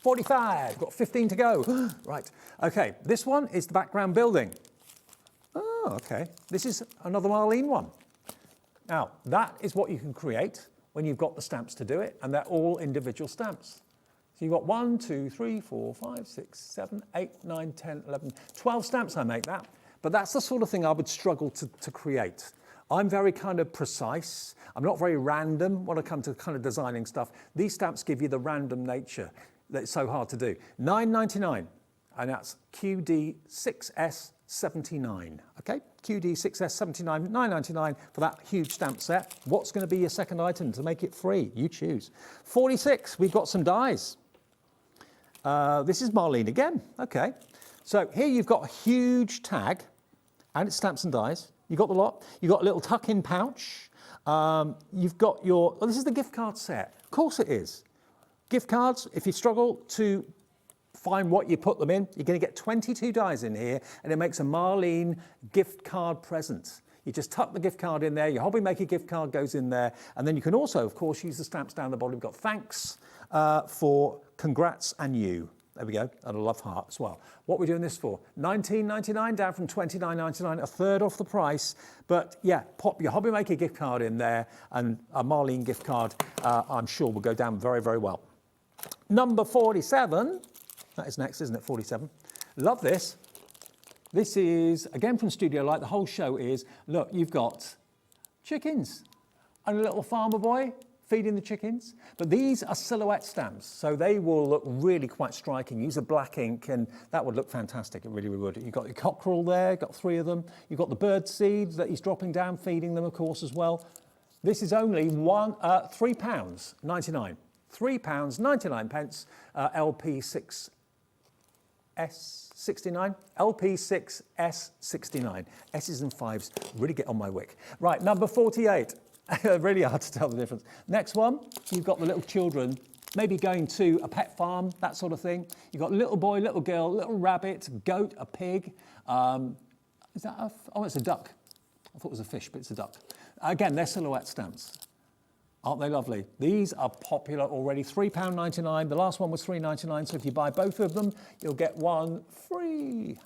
45, got 15 to go. Right, okay, this one is the background building. Oh, okay. This is another Marlene one. Now, that is what you can create when you've got the stamps to do it, and they're all individual stamps. So you've got 1, 2, 3, 4, 5, 6, 7, 8, 9, 10, 11, 12 stamps I make that. But that's the sort of thing I would struggle to create. I'm very kind of precise. I'm not very random when I come to kind of designing stuff. These stamps give you the random nature that it's so hard to do. £9.99, and that's QD6S79, okay? QD6S79, £9.99 for that huge stamp set. What's going to be your second item to make it free? You choose. 46, we've got some dies. This is Marlene again, okay. So here you've got a huge tag, and it's stamps and dies. You've got the lot. You've got a little tuck-in pouch. You've got your, oh, this is the gift card set. Of course it is. Gift cards, if you struggle to find what you put them in, you're going to get 22 dies in here, and it makes a Marlene gift card present. You just tuck the gift card in there, your Hobby Maker gift card goes in there, and then you can also, of course, use the stamps down the bottom. We've got thanks for congrats and you. There we go, and a love heart as well. What are we doing this for? £19.99, down from £29.99, a third off the price. But yeah, pop your Hobby Maker gift card in there, and a Marlene gift card, I'm sure, will go down very, very well. Number 47. That is next, isn't it? 47. Love this. This is, again, from Studio Light. The whole show is, look, you've got chickens and a little farmer boy feeding the chickens. But these are silhouette stamps, so they will look really quite striking. Use a black ink, and that would look fantastic. It really, really would. You've got your cockerel there, got 3 of them. You've got the bird seeds that he's dropping down, feeding them, of course, as well. This is only £3.99. £3.99, LP6S69, LP6S69. S's and 5s really get on my wick. Right, number 48. Really hard to tell the difference. Next one, you've got the little children, maybe going to a pet farm, that sort of thing. You've got little boy, little girl, little rabbit, goat, a pig. Is that oh, it's a duck. I thought it was a fish, but it's a duck. Again, they're silhouette stamps. Aren't they lovely? These are popular already, £3.99. The last one was £3.99, so if you buy both of them, you'll get one free.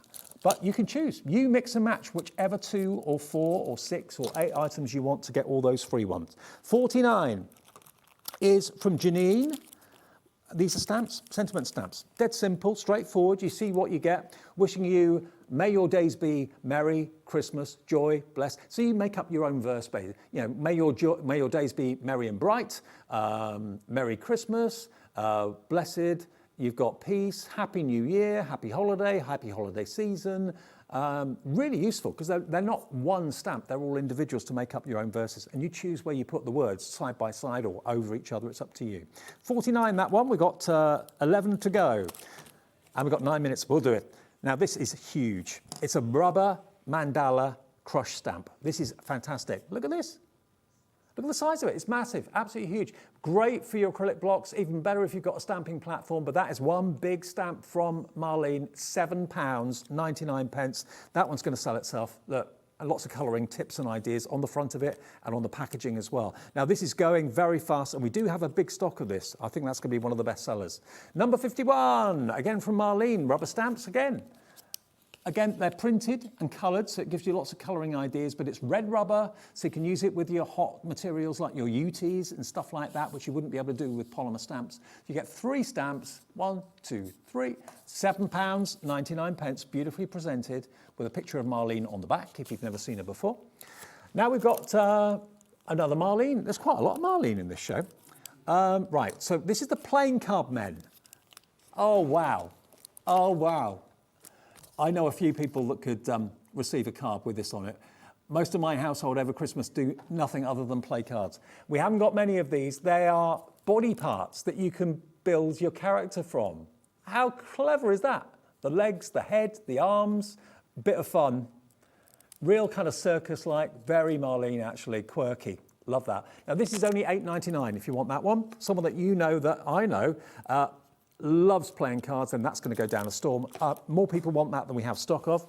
But you can choose. You mix and match whichever 2 or 4 or 6 or 8 items you want to get all those free ones. 49 is from Janine. These are stamps, sentiment stamps. Dead simple, straightforward. You see what you get. Wishing you, may your days be merry, Christmas, joy, blessed. So you make up your own verse, baby. You know, may your days be merry and bright, Merry Christmas, blessed, you've got peace, happy new year, happy holiday season. Really useful because they're not one stamp, they're all individuals to make up your own verses, and you choose where you put the words side by side or over each other. It's up to you. 49 that one. We've got 11 to go and we've got 9 minutes. We'll do it. Now this is huge. It's a rubber mandala crush stamp. This is fantastic. Look at this. Look at the size of it. It's massive, absolutely huge. Great for your acrylic blocks, even better if you've got a stamping platform, but that is one big stamp from Marlene, £7.99. That one's going to sell itself. Look, and lots of colouring tips and ideas on the front of it and on the packaging as well. Now this is going very fast and we do have a big stock of this. I think that's going to be one of the best sellers. Number 51, again from Marlene, rubber stamps again. Again, they're printed and coloured, so it gives you lots of colouring ideas, but it's red rubber, so you can use it with your hot materials like your UTs and stuff like that, which you wouldn't be able to do with polymer stamps. You get 3 stamps, 1, 2, 3, £7.99, beautifully presented with a picture of Marlene on the back, if you've never seen her before. Now we've got another Marlene. There's quite a lot of Marlene in this show. Right, so this is the playing card men. Oh, wow. Oh, wow. I know a few people that could receive a card with this on it. Most of my household over Christmas do nothing other than play cards. We haven't got many of these. They are body parts that you can build your character from. How clever is that? The legs, the head, the arms, bit of fun. Real kind of circus-like, very Marlene actually, quirky. Love that. Now this is only £8.99 if you want that one. Someone that you know that I know loves playing cards, and that's going to go down a storm. More people want that than we have stock of.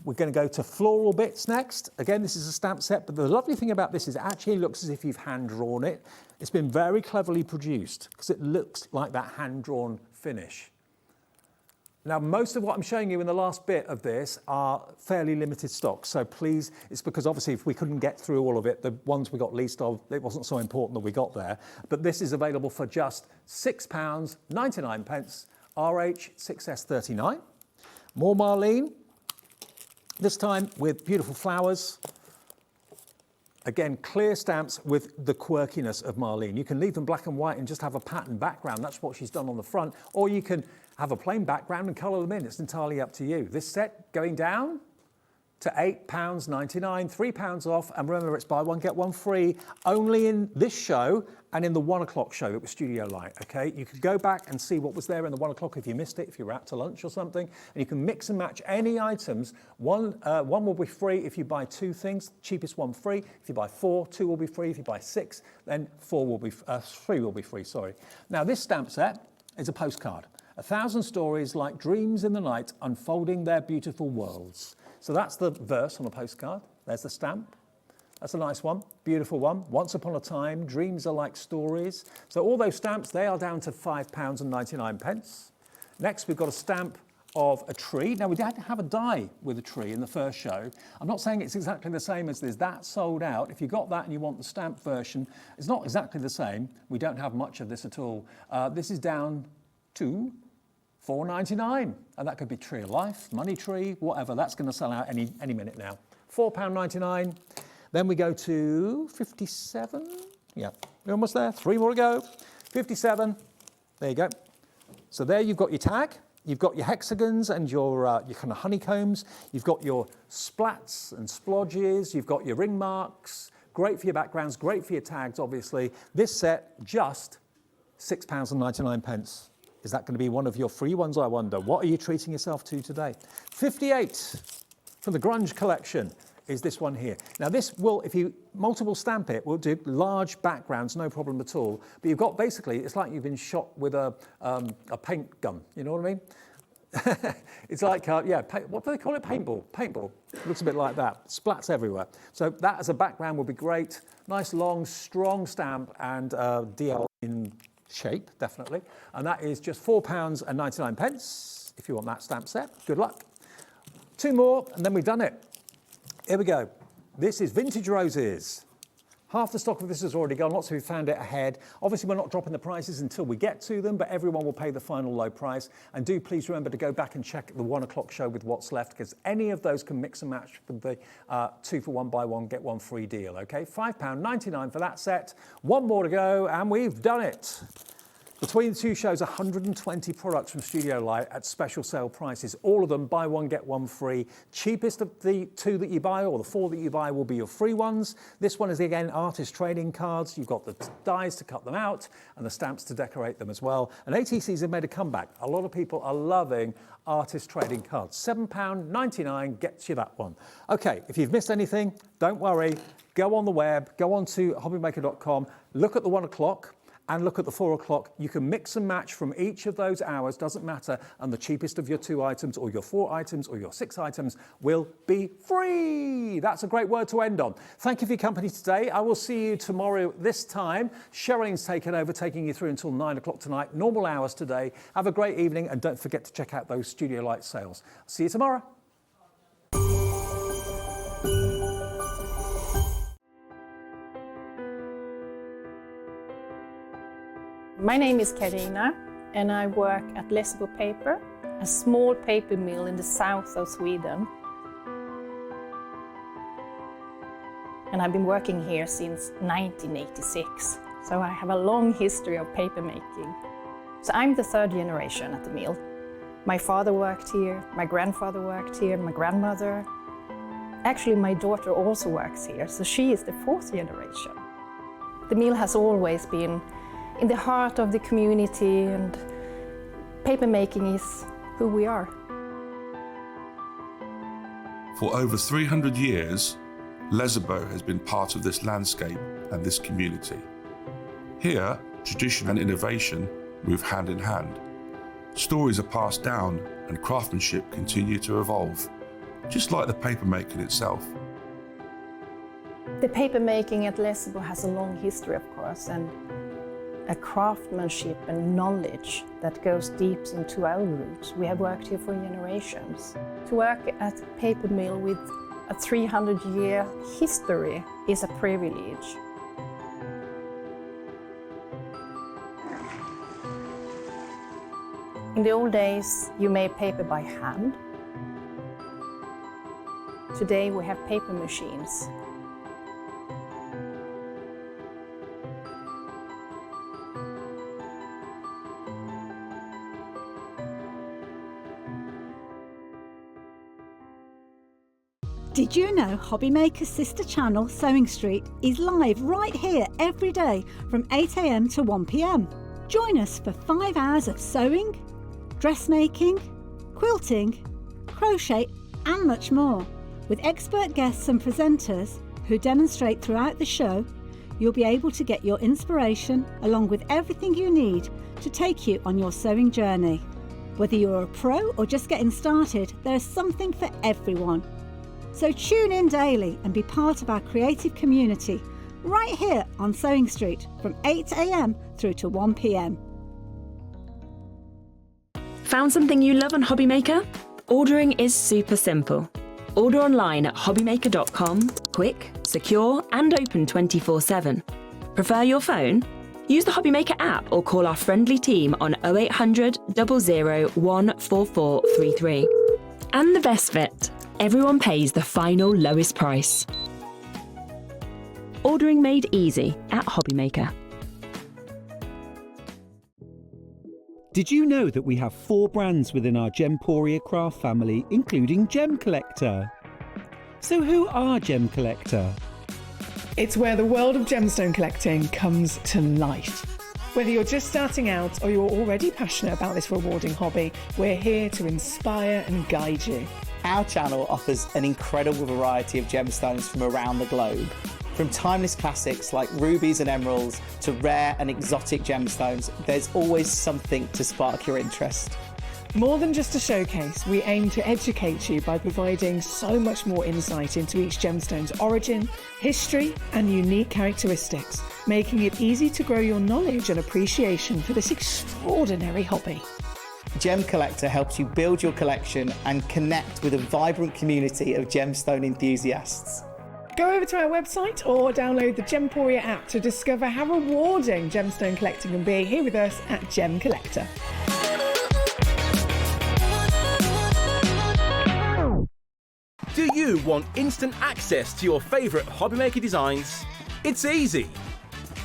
We're going to go to floral bits next. Again, this is a stamp set, but the lovely thing about this is it actually looks as if you've hand-drawn it. It's been very cleverly produced because it looks like that hand-drawn finish. Now, most of what I'm showing you in the last bit of this are fairly limited stock. So please, it's because obviously if we couldn't get through all of it, the ones we got least of, it wasn't so important that we got there. But this is available for just £6.99, RH6S39. More Marlene, this time with beautiful flowers. Again, clear stamps with the quirkiness of Marlene. You can leave them black and white and just have a pattern background. That's what she's done on the front. Or you can have a plain background and colour them in. It's entirely up to you. This set going down to £8.99, £3 off. And remember, it's buy one, get one free, only in this show and in the 1 o'clock show that was Studio Light, okay? You could go back and see what was there in the 1 o'clock if you missed it, if you were out to lunch or something. And you can mix and match any items. One will be free if you buy 2 things, cheapest one free. If you buy 4, 2 will be free. If you buy 6, then 3 will be free, sorry. Now, this stamp set is a postcard. 1,000 stories like dreams in the night unfolding their beautiful worlds. So that's the verse on a postcard. There's the stamp. That's a nice one, beautiful one. Once upon a time, dreams are like stories. So all those stamps, they are down to £5.99. Next, we've got a stamp of a tree. Now, we did have a die with a tree in the first show. I'm not saying it's exactly the same as this. That's sold out. If you got that and you want the stamp version, it's not exactly the same. We don't have much of this at all. This is down to £4.99, and that could be Tree of Life, Money Tree, whatever. That's going to sell out any minute now. £4.99. Then we go to 57. Yeah, we're almost there. 3 more to go. 57. There you go. So there you've got your tag. You've got your hexagons and your kind of honeycombs. You've got your splats and splodges. You've got your ring marks. Great for your backgrounds. Great for your tags, obviously. This set, just £6.99. Is that going to be one of your free ones, I wonder? What are you treating yourself to today? 58 from the Grunge collection is this one here. Now this will, if you multiple stamp it, will do large backgrounds, no problem at all. But you've got basically, it's like you've been shot with a paint gun, you know what I mean? It's like, what do they call it? Paintball. Paintball. It looks a bit like that. Splats everywhere. So that as a background would be great. Nice, long, strong stamp and DL in shape, definitely. And that is just £4.99 if you want that stamp set. Good luck. 2 more, and then we've done it. Here we go. This is Vintage Roses. Half the stock of this has already gone. Lots of you found it ahead. Obviously, we're not dropping the prices until we get to them, but everyone will pay the final low price. And do please remember to go back and check the 1 o'clock show with what's left, because any of those can mix and match with the 2 for 1 buy 1 get 1 free deal. Okay, £5.99 for that set. 1 more to go, and we've done it. Between the two shows, 120 products from Studio Light at special sale prices. All of them, buy one, get one free. Cheapest of the 2 that you buy, or the 4 that you buy, will be your free ones. This one is, again, artist trading cards. You've got the dies to cut them out and the stamps to decorate them as well. And ATCs have made a comeback. A lot of people are loving artist trading cards. £7.99 gets you that one. Okay, if you've missed anything, don't worry. Go on the web, go on to hobbymaker.com, look at the 1 o'clock, and look at the 4 o'clock. You can mix and match from each of those hours, doesn't matter, and the cheapest of your 2 items or your 4 items or your 6 items will be free. That's a great word to end on. Thank you for your company today. I will see you tomorrow this time. Sherilyn's taken over, taking you through until 9 o'clock tonight. Normal hours today. Have a great evening, and don't forget to check out those Studio Light sales. See you tomorrow. My name is Karina and I work at Lessebo Paper, a small paper mill in the south of Sweden. And I've been working here since 1986, so I have a long history of paper making. So I'm the 3rd generation at the mill. My father worked here, my grandfather worked here, my grandmother. Actually, my daughter also works here, so she is the 4th generation. The mill has always been in the heart of the community, and paper making is who we are. For over 300 years, Lessebo has been part of this landscape and this community. Here, tradition and innovation move hand in hand. Stories are passed down and craftsmanship continue to evolve, just like the paper making itself. The paper making at Lessebo has a long history, of course, and a craftsmanship and knowledge that goes deep into our roots. We have worked here for generations. To work at a paper mill with a 300-year history is a privilege. In the old days, you made paper by hand. Today we have paper machines. Did you know Hobby Maker's sister channel, Sewing Street, is live right here every day from 8 AM to 1 PM? Join us for 5 hours of sewing, dressmaking, quilting, crochet and much more. With expert guests and presenters who demonstrate throughout the show, you'll be able to get your inspiration along with everything you need to take you on your sewing journey. Whether you're a pro or just getting started, there's something for everyone. So tune in daily and be part of our creative community right here on Sewing Street from 8 AM through to 1 PM. Found something you love on Hobby Maker? Ordering is super simple. Order online at hobbymaker.com, quick, secure and open 24/7. Prefer your phone? Use the Hobby Maker app or call our friendly team on 0800 00 14433. And the best bit, everyone pays the final lowest price. Ordering made easy at Hobby Maker. Did you know that we have 4 brands within our Gemporia craft family, including Gem Collector? So who are Gem Collector? It's where the world of gemstone collecting comes to life. Whether you're just starting out or you're already passionate about this rewarding hobby, we're here to inspire and guide you. Our channel offers an incredible variety of gemstones from around the globe. From timeless classics like rubies and emeralds to rare and exotic gemstones, there's always something to spark your interest. More than just a showcase, we aim to educate you by providing so much more insight into each gemstone's origin, history, and unique characteristics, making it easy to grow your knowledge and appreciation for this extraordinary hobby. Gem Collector helps you build your collection and connect with a vibrant community of gemstone enthusiasts. Go over to our website or download the Gemporia app to discover how rewarding gemstone collecting can be here with us at Gem Collector. Do you want instant access to your favourite hobby maker designs? It's easy.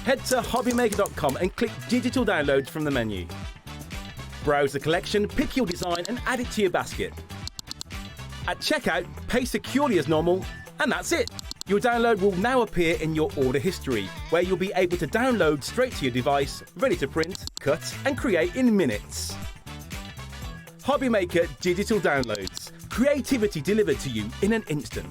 Head to hobbymaker.com and click digital downloads from the menu. Browse the collection, pick your design and add it to your basket. At checkout, pay securely as normal, and that's it. Your download will now appear in your order history, where you'll be able to download straight to your device, ready to print, cut and create in minutes. Hobbymaker Digital Downloads. Creativity delivered to you in an instant.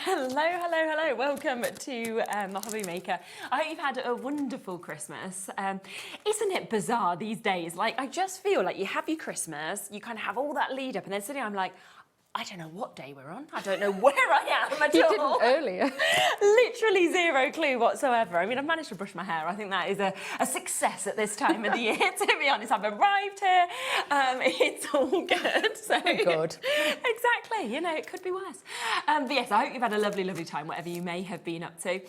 Hello. Welcome to Hobby Maker. I hope you've had a wonderful Christmas. Isn't it bizarre these days? Like, I just feel like you have your Christmas, you kind of have all that lead up, and then suddenly I'm like, I don't know what day we're on. I don't know where I am at all. You didn't earlier. Literally zero clue whatsoever. I mean, I've managed to brush my hair. I think that is a success at this time of the year, to be honest. I've arrived here. It's all good. So good. Exactly. You know, it could be worse. But yes, I hope you've had a lovely, lovely time, whatever you may have been up to.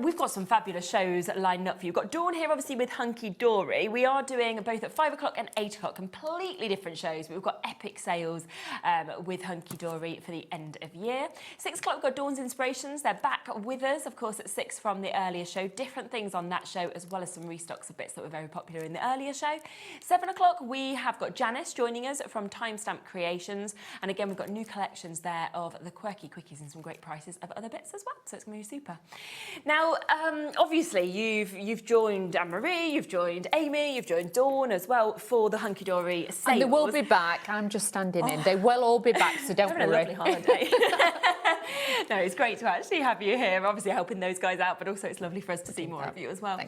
We've got some fabulous shows lined up for you. We've got Dawn here, obviously, with Hunkydory. We are doing both at 5 o'clock and 8 o'clock, completely different shows. But we've got epic sales with Hunkydory for the end of year. 6 o'clock, we've got Dawn's Inspirations. They're back with us, of course, at 6 from the earlier show. Different things on that show, as well as some restocks of bits that were very popular in the earlier show. 7 o'clock, we have got Janice joining us from Timestamp Creations. And again, we've got new collections there of the quirky quickies and some great prices of other bits as well. So it's going to be super. Now, obviously, you've joined Anne-Marie, you've joined Amy, you've joined Dawn as well for the Hunkydory sales. And they will be back. I'm just standing in. They will all be back, so don't worry. A lovely holiday. No, it's great to actually have you here, obviously helping those guys out, but also it's lovely for us to see more of you as well.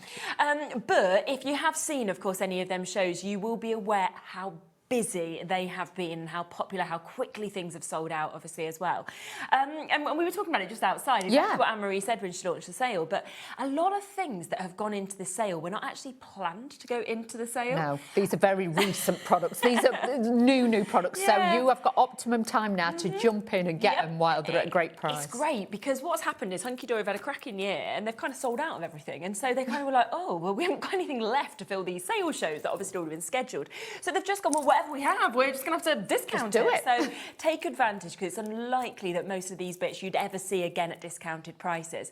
But if you have seen, of course, any of them shows, you will be aware how busy they have been, how popular, how quickly things have sold out, obviously, as well. And we were talking about it just outside, exactly what Anne-Marie said when she launched the sale, but a lot of things that have gone into the sale were not actually planned to go into the sale. No, these are very recent products. These are new products, so you have got optimum time now to jump in and get them while they're at a great price. It's great, because what's happened is Hunkydory have had a cracking year, and they've kind of sold out of everything, and so they kind of were like, oh, well, we haven't got anything left to fill these sale shows that obviously already been scheduled. So they've just gone, well, whatever we have, we're just going to have to discount it. So take advantage, because it's unlikely that most of these bits you'd ever see again at discounted prices.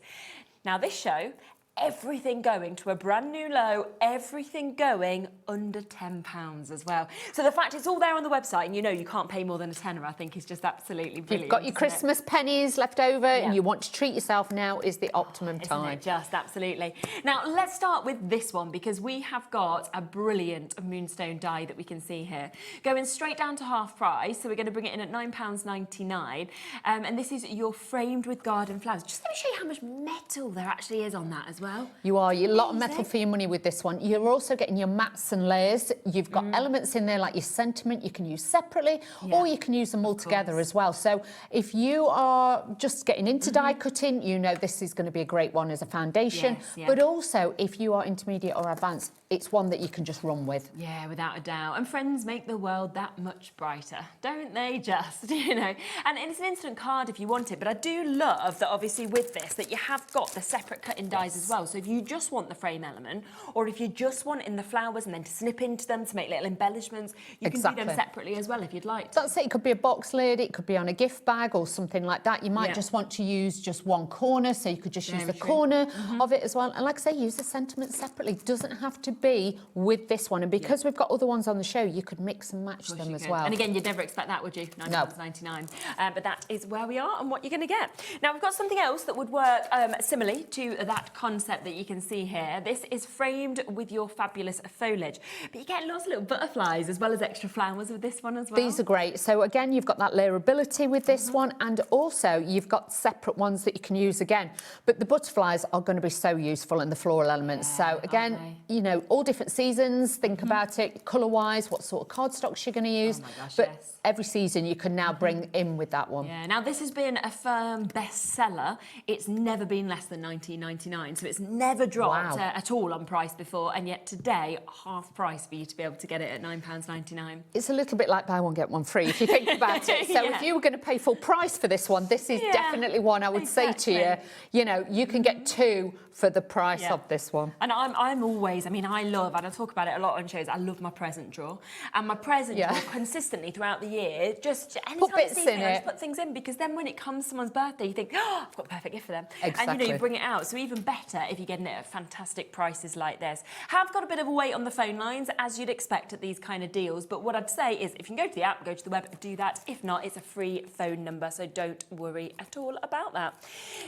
Now, this show, everything going to a brand new low, everything going under £10 as well. So the fact it's all there on the website, and you know you can't pay more than a tenner, I think is just absolutely brilliant. You've got your Christmas pennies left over and you want to treat yourself, now is the optimum time. Isn't it just, absolutely. Now, let's start with this one, because we have got a brilliant moonstone die that we can see here. Going straight down to half price, so we're going to bring it in at £9.99. And this is your framed with garden flowers. Just let me show you how much metal there actually is on that as well. You are. You're a lot of metal for your money with this one. You're also getting your mats and layers. You've got elements in there like your sentiment you can use separately, or you can use them all together as well. So if you are just getting into die cutting, you know this is going to be a great one as a foundation. But also, if you are intermediate or advanced, it's one that you can just run with. Yeah, without a doubt. And friends make the world that much brighter, don't they just, you know? And it's an instant card if you want it, but I do love that obviously with this, that you have got the separate cut-in dies as well. So if you just want the frame element, or if you just want in the flowers and then to snip into them to make little embellishments, you can do them separately as well if you'd like. That's it. It could be a box lid, it could be on a gift bag or something like that. You might just want to use just one corner, so you could just use the corner of it as well. And like I say, use the sentiment separately. It doesn't have to be with this one. And because we've got other ones on the show, you could mix and match them as well. And again, you'd never expect that, would you? £9.99. But that is where we are and what you're going to get. Now, we've got something else that would work similarly to that concept that you can see here. This is framed with your fabulous foliage. But you get lots of little butterflies as well as extra flowers with this one as well. These are great. So again, you've got that layerability with this one, and also you've got separate ones that you can use again. But the butterflies are going to be so useful in the floral elements. So again, you know, all different seasons, think about it colour-wise, what sort of cardstocks you're going to use. But every season you can now bring in with that one. Yeah, now this has been a firm bestseller. It's never been less than £19.99, so it's never dropped Wow. at all on price before, and yet today, half price for you to be able to get it at £9.99. It's a little bit like buy one, get one free, if you think about it. So Yeah. if you were going to pay full price for this one, this is definitely one I would say to you, you know, you can get two for the price of this one. And I'm always, I mean, I love, and I talk about it a lot on shows, I love my present drawer. And my present drawer consistently throughout the year, just anytime bits I see in things, I it. just put things in, because then when it comes to someone's birthday, you think, oh, I've got a perfect gift for them. Exactly. And you know, you bring it out. So even better if you're getting it at fantastic prices like this. Have got a bit of a wait on the phone lines, as you'd expect at these kind of deals. But what I'd say is, if you can go to the app, go to the web, do that. If not, it's a free phone number, so don't worry at all about that.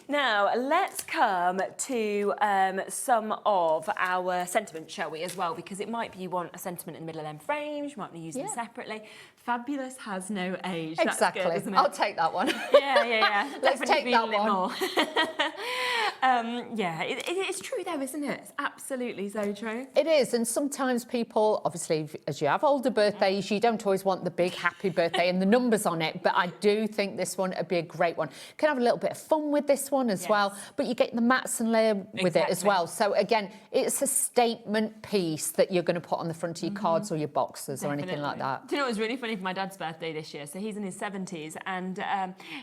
Now, let's come to some of our sentiments, shall we, as well, because it might be you want a sentiment in the middle of them frames, you might want to use them separately. Fabulous has no age. Exactly. That's good, isn't it? I'll take that one. Yeah. Let's Definitely take that feeling it one. more. It's true though, isn't it? It's absolutely so true. It is, and sometimes people, obviously, as you have older birthdays, you don't always want the big happy birthday and the numbers on it, but I do think this one would be a great one. You can have a little bit of fun with this one as well, but you get the mats and layer with it as well. So again, it's a statement piece that you're going to put on the front of your cards or your boxes or anything like that. Do you know what was really funny for my dad's birthday this year? So he's in his 70s, and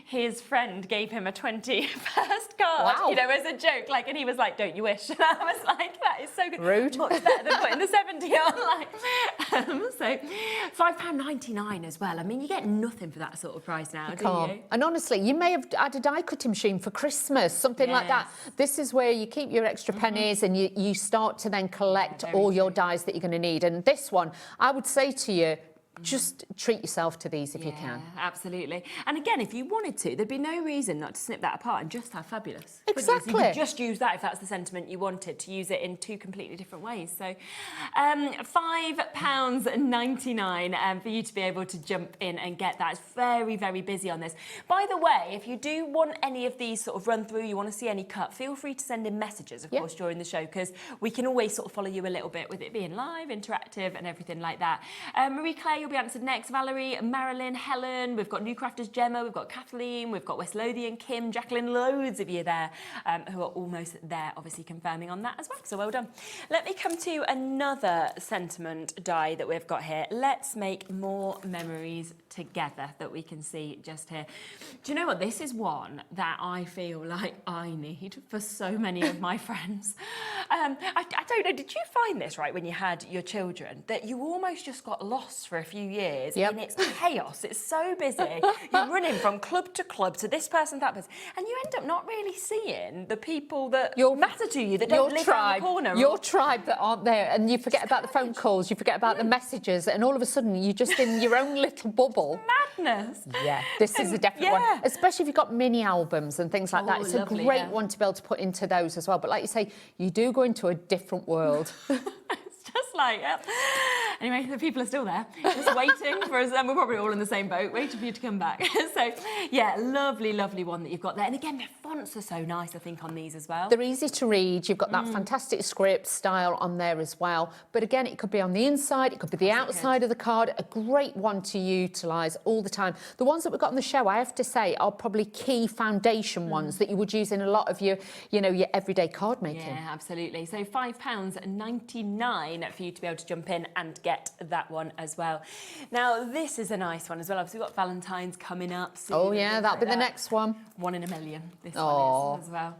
his friend gave him a 21st card, you know, as a joke, like, and he was like, "Don't you wish?" And I was like, "That is so good." Rude. Much better than putting the 70 on. So £5.99 as well. I mean, you get nothing for that sort of price now, do you? And honestly, you may have had a die cutting machine for Christmas, something like that. This is where you keep your extra pennies and you start to then collect all your dies that you're going to need. And this one, I would say to you, just treat yourself to these if you can. Absolutely. And again, if you wanted to, there'd be no reason not to snip that apart and just have fabulous. Exactly. So you could just use that if that's the sentiment you wanted, to use it in two completely different ways. So £5.99 for you to be able to jump in and get that. It's very, very busy on this. By the way, if you do want any of these sort of run through, you want to see any cut, feel free to send in messages, of course, during the show, because we can always sort of follow you a little bit with it being live, interactive and everything like that. Marie Claire, you'll be answered next. Valerie, Marilyn, Helen, we've got New Crafters, Gemma, we've got Kathleen, we've got West Lothian, Kim, Jacqueline, loads of you there who are almost there, obviously confirming on that as well, so well done. Let me come to another sentiment die that we've got here. Let's make more memories together that we can see just here. Do you know what? This is one that I feel like I need for so many of my friends. I don't know, did you find this, right, when you had your children, that you almost just got lost for a few years in its chaos? It's so busy. You're running from club to this person, that person, and you end up not really seeing the people that matter to you, that don't live around the corner. Your tribe that aren't there, and you forget about the phone calls, you forget about the messages, and all of a sudden you're just in your own little bubble. Madness. Yeah, this is a definite one, especially if you've got mini albums and things like that. It's lovely, a great one to be able to put into those as well. But like you say, you do go into a different world. Just like, anyway, the people are still there, just waiting for us, and we're probably all in the same boat, waiting for you to come back. So, yeah, lovely, lovely one that you've got there. And again, the fonts are so nice, I think, on these as well. They're easy to read. You've got that fantastic script style on there as well. But again, it could be on the inside, it could be the outside of the card. A great one to utilise all the time. The ones that we've got on the show, I have to say, are probably key foundation ones that you would use in a lot of your, you know, your everyday card making. Yeah, absolutely. So £5.99 for you to be able to jump in and get that one as well. Now, this is a nice one as well. Obviously, we've got Valentine's coming up soon. Oh, yeah, that'll be the next one. 1 in a million, this one is as well.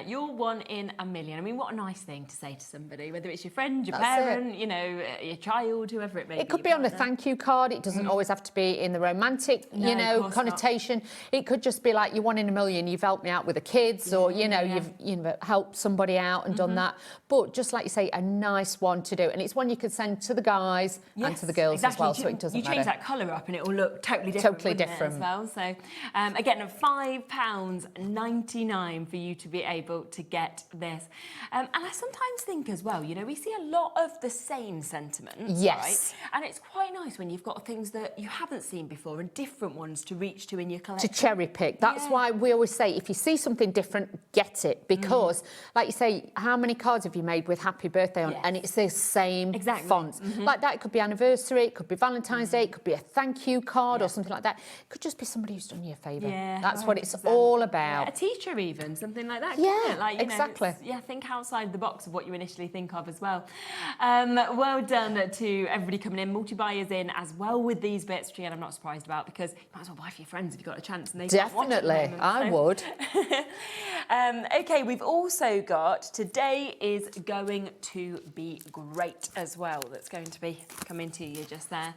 You're 1 in a million. I mean, what a nice thing to say to somebody, whether it's your friend, your parent, you know, your child, whoever it may be. It could be on a thank you card. It doesn't always have to be in the romantic, you know, connotation. It could just be like, you're 1 in a million, you've helped me out with the kids, or, you know, you've helped somebody out and done that. But just like you say, a nice one to do. And it's one you could send to the guys and to the girls as well, so it doesn't matter. You change that colour up and it will look totally different. Totally different. As well. So, again, £5.99 for you to be able to get this. And I sometimes think as well, you know, we see a lot of the same sentiments, right? And it's quite nice when you've got things that you haven't seen before and different ones to reach to in your collection. To cherry pick. That's why we always say, if you see something different, get it. Because, like you say, how many cards have you made with happy birthday on? And it's the same fonts. Like that, it could be anniversary, it could be Valentine's Day, it could be a thank you card or something like that. It could just be somebody who's done you a favour. Yeah, That's what it's all about. Yeah, a teacher even, something like that. Yeah, couldn't it? Like, exactly. Think outside the box of what you initially think of as well. Well done to everybody coming in, multi-buyers in as well with these bits, which again I'm not surprised about because you might as well buy for your friends if you've got a chance and they can't watch at the moment, I would. Okay, we've also got today is going to be great as well. That's going to be coming to you just there.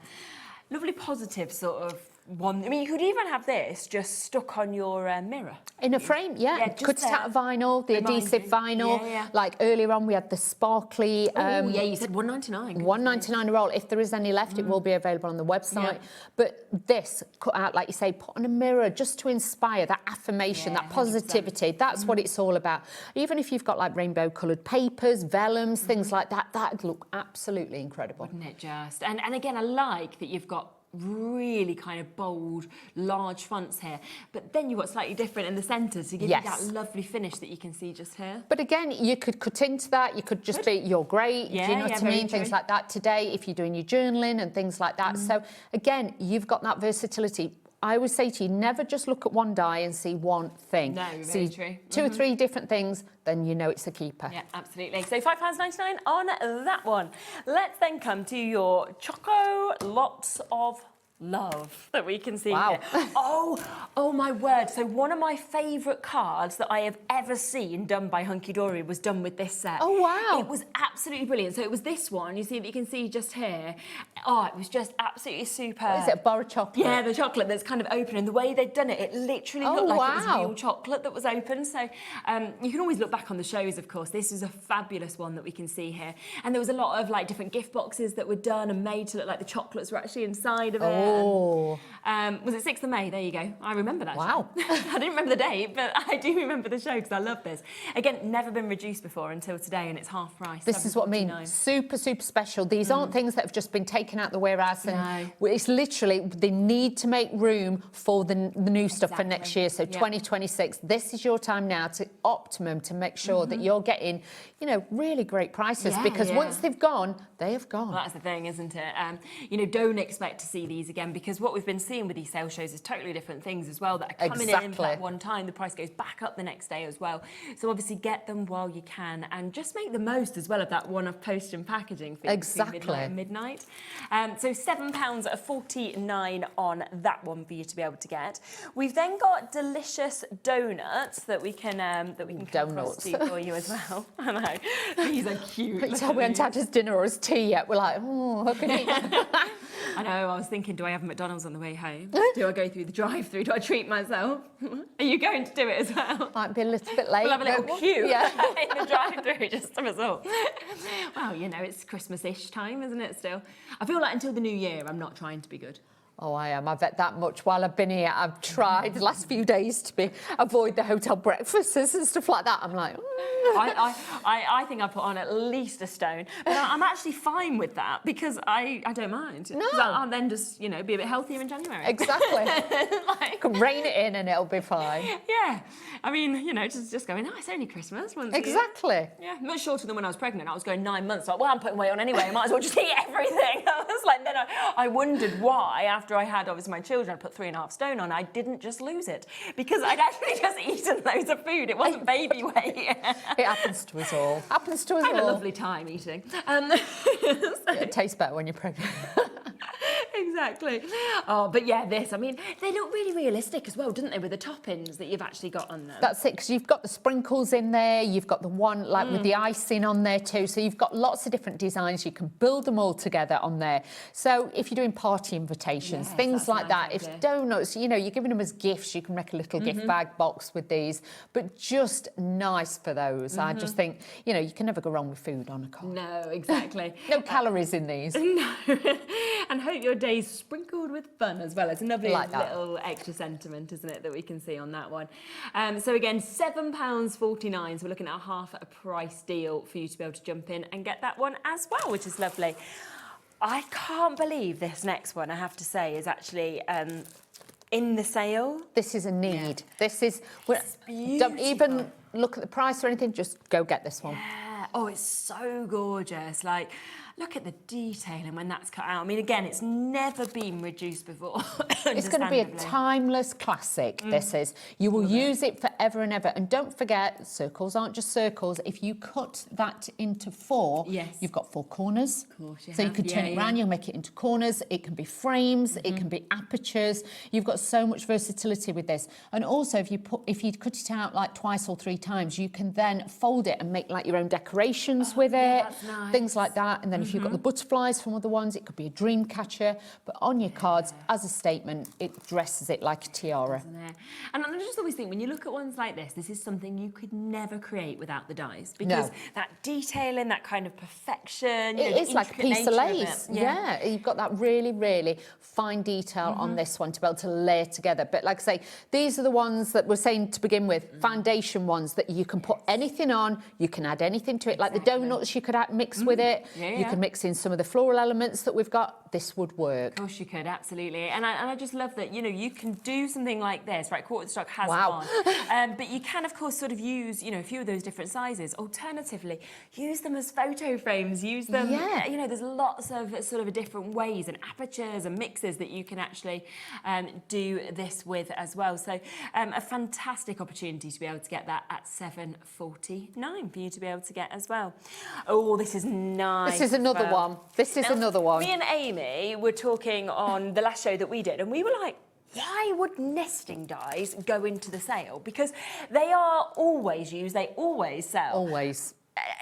Lovely positive sort of one. I mean, you could even have this just stuck on your mirror. In a frame, yeah. Could sit out of vinyl, the adhesive vinyl. Like earlier on, we had the sparkly. Yeah, you said $1.99. $1.99 a roll. If there is any left, it will be available on the website. But this, cut out, like you say, put on a mirror just to inspire that affirmation, that positivity. That's what it's all about. Even if you've got like rainbow-coloured papers, vellums, things like that, that'd look absolutely incredible. Wouldn't it just? And again, I like that you've got really kind of bold, large fonts here, but then you've got slightly different in the centre to give you that lovely finish that you can see just here. But again, you could cut into that, you could just be, you're great, do you know what I mean? Things like that today, if you're doing your journaling and things like that. So again, you've got that versatility. I would say to you, never just look at one die and see one thing. No, see very true. Two or three different things, then you know it's a keeper. Yeah, absolutely. So £5.99 on that one. Let's then come to your Choco Lots of Love that we can see here. Oh my word. So one of my favourite cards that I have ever seen done by Hunkydory was done with this set. Oh, wow. It was absolutely brilliant. So it was this one, you see that you can see just here. Oh, it was just absolutely superb. What is it, a bar of chocolate? Yeah, the chocolate that's kind of open. And the way they'd done it, it literally looked like it was real chocolate that was open. So you can always look back on the shows, of course. This is a fabulous one that we can see here. And there was a lot of like different gift boxes that were done and made to look like the chocolates were actually inside of it. Oh. Was it 6th of May? There you go. I remember that. Wow. I didn't remember the date, but I do remember the show because I love this. Again, never been reduced before until today, and it's half price. This is what I mean. Super, super special. These aren't things that have just been taken out the warehouse. And it's literally, they need to make room for the new stuff for next year. So 2026, this is your time now to optimum to make sure that you're getting, you know, really great prices because once they've gone, they have gone. Well, that's the thing, isn't it? You know, don't expect to see these again because what we've been seeing with these sale shows is totally different things as well that are coming in for that one time. The price goes back up the next day as well. So obviously get them while you can and just make the most as well of that one-off post and packaging fee between midnight and midnight. So £7.49 on that one for you to be able to get. We've then got delicious donuts that we can come across to for you as well. I know these are cute. We haven't had his dinner or his tea yet. We're like, oh, how can I eat? I know, I was thinking, do I have McDonald's on the way home? Do I go through the drive-through? Do I treat myself? Are you going to do it as well? Might be a little bit late. We'll have a little queue in the drive-through just to result. Well, you know, it's Christmas-ish time, isn't it, still? I feel like until the new year, I'm not trying to be good. Oh, I am. I've ate that much while I've been here. I've tried the last few days to avoid the hotel breakfasts and stuff like that. I'm like, I think I put on at least a stone, but I'm actually fine with that because I don't mind. No. I'll then just, you know, be a bit healthier in January. Exactly. Can rein it in and it'll be fine. Yeah. I mean, you know, just going, oh, it's only Christmas once exactly. a year. Yeah, much shorter than when I was pregnant. I was going 9 months. Like, well, I'm putting weight on anyway. I might as well just eat everything. I was like, then I wondered why, after I had obviously my children, I put 3.5 stone on. I didn't just lose it because I'd actually just eaten loads of food. It wasn't baby weight. It happens to us all. Happens to us all. I had a lovely time eating. It tastes better when you're pregnant. Exactly. Oh, but yeah, this, I mean, they look really realistic as well, didn't they, with the toppings that you've actually got on them? That's it, because you've got the sprinkles in there, you've got the one, like, with the icing on there too, so you've got lots of different designs. You can build them all together on there. So if you're doing party invitations, things like that, if donuts, you know, you're giving them as gifts, you can make a little gift bag box with these, but just nice for those. I just think, you know, you can never go wrong with food on a card. No, exactly. No calories in these. No. And hope your day's sprinkled with fun as well. It's a lovely little extra sentiment, isn't it, that we can see on that one. So again, £7.49. So we're looking at a half a price deal for you to be able to jump in and get that one as well, which is lovely. I can't believe this next one, I have to say, is actually in the sale. This is a need. This is, don't even look at the price or anything, just go get this one. Yeah. Oh, it's so gorgeous. Like, look at the detailing when that's cut out. I mean, again, it's never been reduced before. It's going to be a understandably. timeless classic, this is. You will use it forever and ever. And don't forget, circles aren't just circles. If you cut that into 4, you've got 4 corners. Of course you so you have. could turn it around, you'll make it into corners. It can be frames, it can be apertures. You've got so much versatility with this. And also, if you cut it out like twice or 3 times, you can then fold it and make like your own decorations with it. That's nice. Things like that. And then if you've got the butterflies from other ones, it could be a dream catcher. But on your cards, as a statement, it dresses it like a tiara. Isn't it? And I just always think when you look at ones like this is something you could never create without the dies, because that detailing, that kind of perfection. It is like a piece of lace. Of Yeah, you've got that really, really fine detail on this one to be able to layer together. But like I say, these are the ones that we're saying to begin with, foundation ones that you can put anything on, you can add anything to it, like the donuts you could mix with it. You can mix in some of the floral elements that we've got. This would work. Of course you could, absolutely. And I just love that, you know, you can do something like this, right? Quarter stock has one. But you can, of course, sort of use, you know, a few of those different sizes. Alternatively, use them as photo frames, use them, you know, there's lots of sort of different ways and apertures and mixes that you can actually do this with as well. So a fantastic opportunity to be able to get that at £7.49 for you to be able to get as well. Oh, this is nice. This is another one. This is another one. Me and Amy were talking on the last show that we did, and we were like, why would nesting dies go into the sale? Because they are always used, they always sell. Always.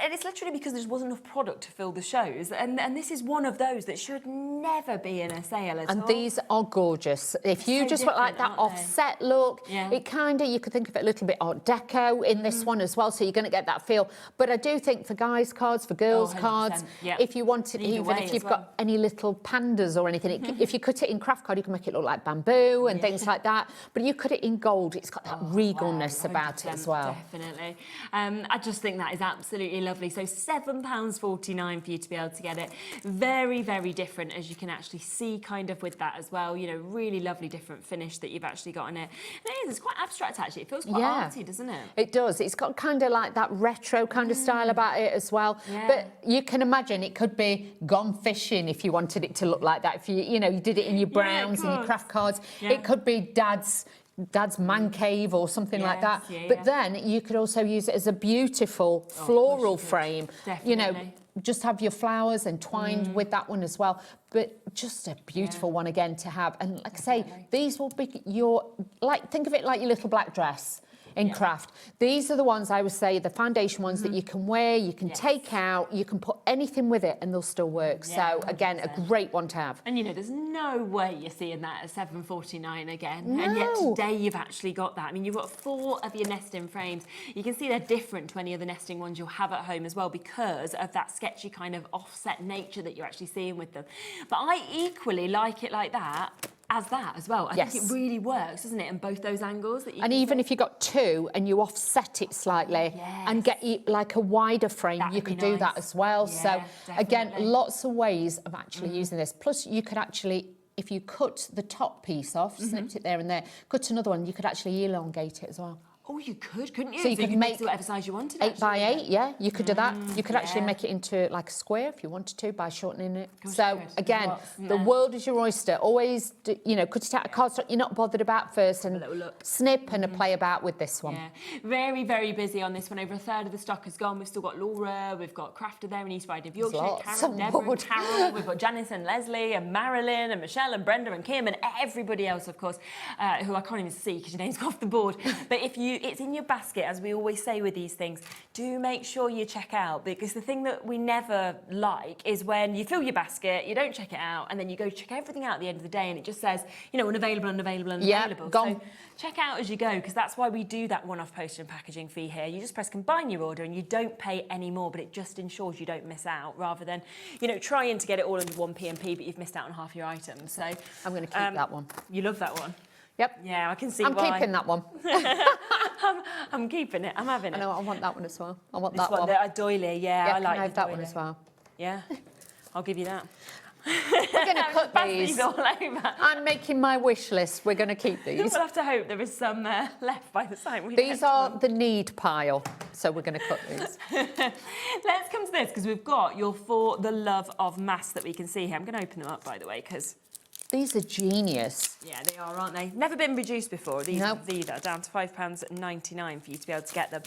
And it's literally because there just wasn't enough product to fill the shows. And this is one of those that should never be in a sale at all. And these are gorgeous. If you just want like that offset look, it kind of, you could think of it a little bit Art Deco in this one as well, so you're going to get that feel. But I do think for guys' cards, for girls' cards, if you wanted, even if you've got any little pandas or anything, if you cut it in craft card, you can make it look like bamboo and things like that. But you cut it in gold, it's got that regalness about it as well. Definitely. I just think that is absolutely lovely. So £7.49 for you to be able to get it. Very, very different, as you can actually see kind of with that as well. You know, really lovely different finish that you've actually got on it. And it is, it's quite abstract actually. It feels quite arty, doesn't it? It does. It's got kind of like that retro kind of style about it as well. But you can imagine it could be gone fishing if you wanted it to look like that. If you know, you did it in your browns and your craft cards. It could be dad's man cave or something like that. But then you could also use it as a beautiful floral frame. Definitely. You know, just have your flowers entwined with that one as well. But just a beautiful one again to have. And like I say, these will be your, like, think of it like your little black dress in craft. These are the ones I would say, the foundation ones that you can wear, you can take out, you can put anything with it and they'll still work. So again, a great one to have. And you know, there's no way you're seeing that at £7.49 again. No. And yet today you've actually got that. I mean, you've got 4 of your nesting frames. You can see they're different to any other nesting ones you'll have at home as well, because of that sketchy kind of offset nature that you're actually seeing with them. But I equally like it like that as well. I think it really works, doesn't it, in both those angles that you and even if you got 2 and you offset it slightly and get like a wider frame, you could do that as well. So again, lots of ways of actually using this. Plus you could actually, if you cut the top piece off, snipped it there and there, cut another one, you could actually elongate it as well. Oh, you could, couldn't you? So you could make whatever size you wanted. 8 by 8, yeah, you could do that. You could actually make it into like a square if you wanted to by shortening it. So again, the world is your oyster. Always, you know, cut it out of cardstock you're not bothered about first and snip and a play about with this one. Yeah, very, very busy on this one. Over a third of the stock is gone. We've still got Laura, we've got Crafty there in East Riding of Yorkshire, Karen, Deborah, and Carol, we've got Janice and Leslie and Marilyn and Michelle and Brenda and Kim and everybody else, of course, who I can't even see because your name's off the board. But if it's in your basket, as we always say with these things, do make sure you check out, because the thing that we never like is when you fill your basket, you don't check it out, and then you go check everything out at the end of the day and it just says, you know, unavailable, unavailable, unavailable. Gone. So check out as you go, because that's why we do that one-off postage and packaging fee here. You just press combine your order and you don't pay any more, but it just ensures you don't miss out, rather than, you know, trying to get it all under one P&P, but you've missed out on half your items. So I'm going to keep that one. You love that one? Yep. Yeah, I can see I'm why. keeping that one. I'm keeping it. I'm having it. I know, I want that one as well. I want This that one. The doily, yeah, I like can I have the that one doily. as well. Yeah, I'll give you that. We're going to cut these. All over. I'm making my wish list. We're going to keep these. We'll have to hope there is some left by the time we These are the need pile, so we're going to cut these. Let's come to this, because we've got your For the Love of Masks that we can see here. I'm going to open them up, by the way, because... These are genius. Yeah, they are, aren't they? Never been reduced before, these either, down to £5.99 for you to be able to get them.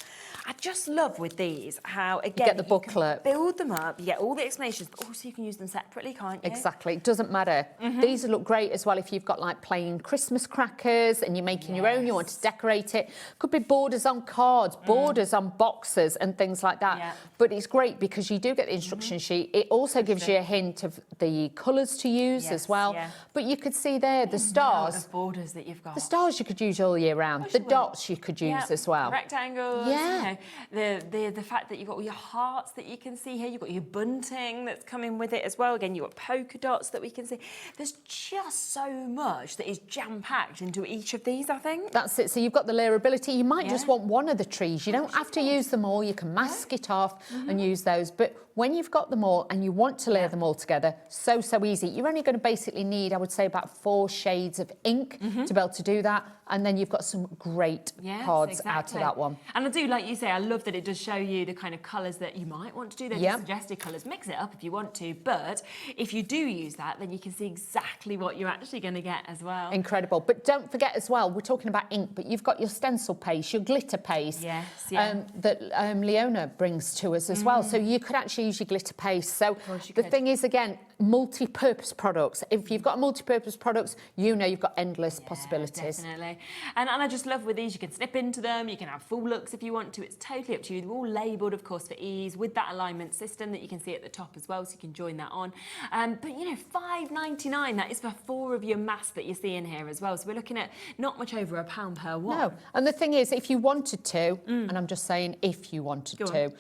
I just love with these how, again, you get the booklet. Build them up, you get all the explanations, but also you can use them separately, can't you? Exactly, it doesn't matter. These look great as well if you've got like plain Christmas crackers and you're making your own, you want to decorate it. Could be borders on cards, borders on boxes and things like that. Yeah. But it's great because you do get the instruction sheet. It also gives you a hint of the colours to use as well. Yeah. But you could see there the stars. The borders that you've got. The stars you could use all year round. The dots you could use as well. Rectangles. Yeah. You know, the fact that you've got all your hearts that you can see here. You've got your bunting that's coming with it as well. Again, you've got polka dots that we can see. There's just so much that is jam-packed into each of these, I think. That's it. So you've got the layerability. You might just want one of the trees. You don't have to use them all. You can mask it off and use those. But when you've got them all and you want to layer them all together, so easy. You're only going to basically need, I would say, about 4 shades of ink to be able to do that. And then you've got some great cards out of that one. And I do, like you say, I love that it does show you the kind of colours that you might want to do. They're suggested colours. Mix it up if you want to. But if you do use that, then you can see exactly what you're actually going to get as well. Incredible. But don't forget as well, we're talking about ink, but you've got your stencil paste, your glitter paste that Leona brings to us as well. So you could actually use your glitter paste. So the thing is, again, multi-purpose products. If you've got multi-purpose products, you know you've got endless possibilities. Definitely. And I just love with these, you can snip into them, you can have full looks if you want to. It's totally up to you. They're all labelled, of course, for ease, with that alignment system that you can see at the top as well, so you can join that on. But, you know, £5.99, that is for 4 of your masks that you see in here as well. So we're looking at not much over £1 per one. No. And the thing is, if you wanted to, and I'm just saying if you wanted to,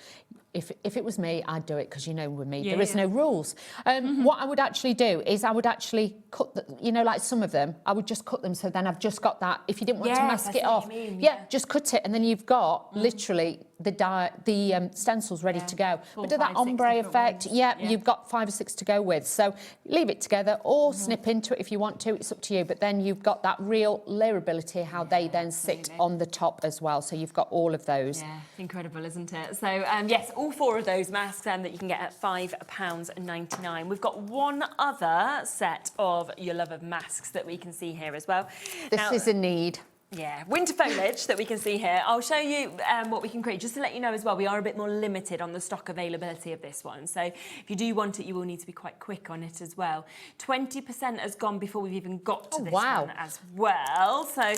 if it was me, I'd do it, because you know with me, there is no rules. What I would actually do is I would actually cut, you know, like some of them, I would just cut them so then I've just got that. If you didn't want to mask it off, just cut it and then you've got literally the stencils ready to go. But do that ombre effect, you've got 5 or 6 to go with. So leave it together or snip into it if you want to, it's up to you. But then you've got that real layerability, how they then sit on the top as well. So you've got all of those. Yeah, it's incredible, isn't it? So yes, all 4 of those masks that you can get at £5.99. We've got one other set of Your Love of masks that we can see here as well. This is a need. Yeah, winter foliage that we can see here. I'll show you what we can create. Just to let you know as well, we are a bit more limited on the stock availability of this one. So if you do want it, you will need to be quite quick on it as well. 20% has gone before we've even got to this one as well. So,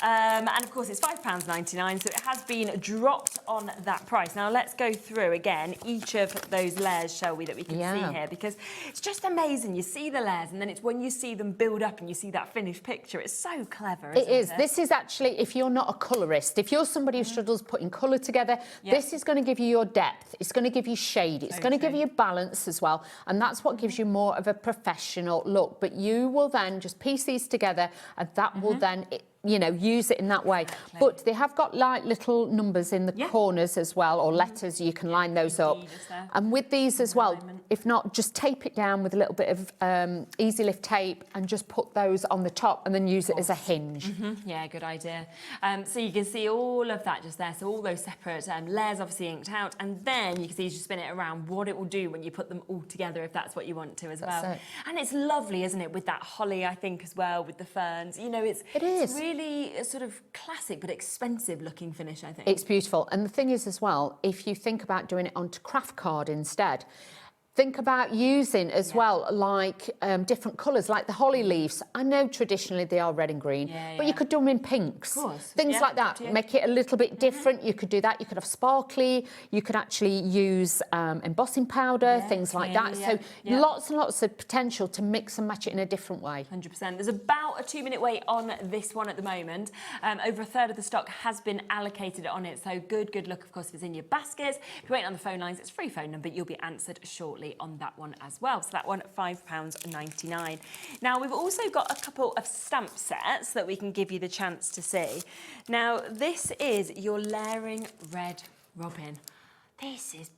and of course it's £5.99, so it has been dropped on that price. Now let's go through again each of those layers, shall we, that we can see here, because it's just amazing. You see the layers and then it's when you see them build up and you see that finished picture, it's so clever, isn't it? It is. This is actually, if you're not a colourist, if you're somebody who struggles putting colour together, this is going to give you your depth. It's going to give you shade. It's going to give you balance as well. And that's what gives you more of a professional look. But you will then just piece these together and that will then, you know, use it in that way. But they have got like little numbers in the corners as well, or letters. You can line those up. And with these as well, if not, just tape it down with a little bit of easy lift tape and just put those on the top and then use it as a hinge. Yeah, good idea. So you can see all of that just there. So all those separate layers obviously inked out, and then you can see as you spin it around what it will do when you put them all together, if that's what you want to as well. And it's lovely, isn't it, with that holly, I think, as well, with the ferns. You know, it's really a sort of classic but expensive looking finish, I think. It's beautiful. And the thing is as well, if you think about doing it onto craft card instead, think about using as well, like different colours, like the holly leaves. I know traditionally they are red and green, but you could do them in pinks. Things like that, make it a little bit different. You could do that. You could have sparkly. You could actually use embossing powder, things like that. So lots and lots of potential to mix and match it in a different way. 100%. There's about a 2-minute wait on this one at the moment. Over a third of the stock has been allocated on it. So good luck, of course, if it's in your baskets. If you're waiting on the phone lines, it's a free phone number. You'll be answered shortly on that one as well. So that one at £5.99. Now we've also got a couple of stamp sets that we can give you the chance to see. Now this is your layering red robin. This is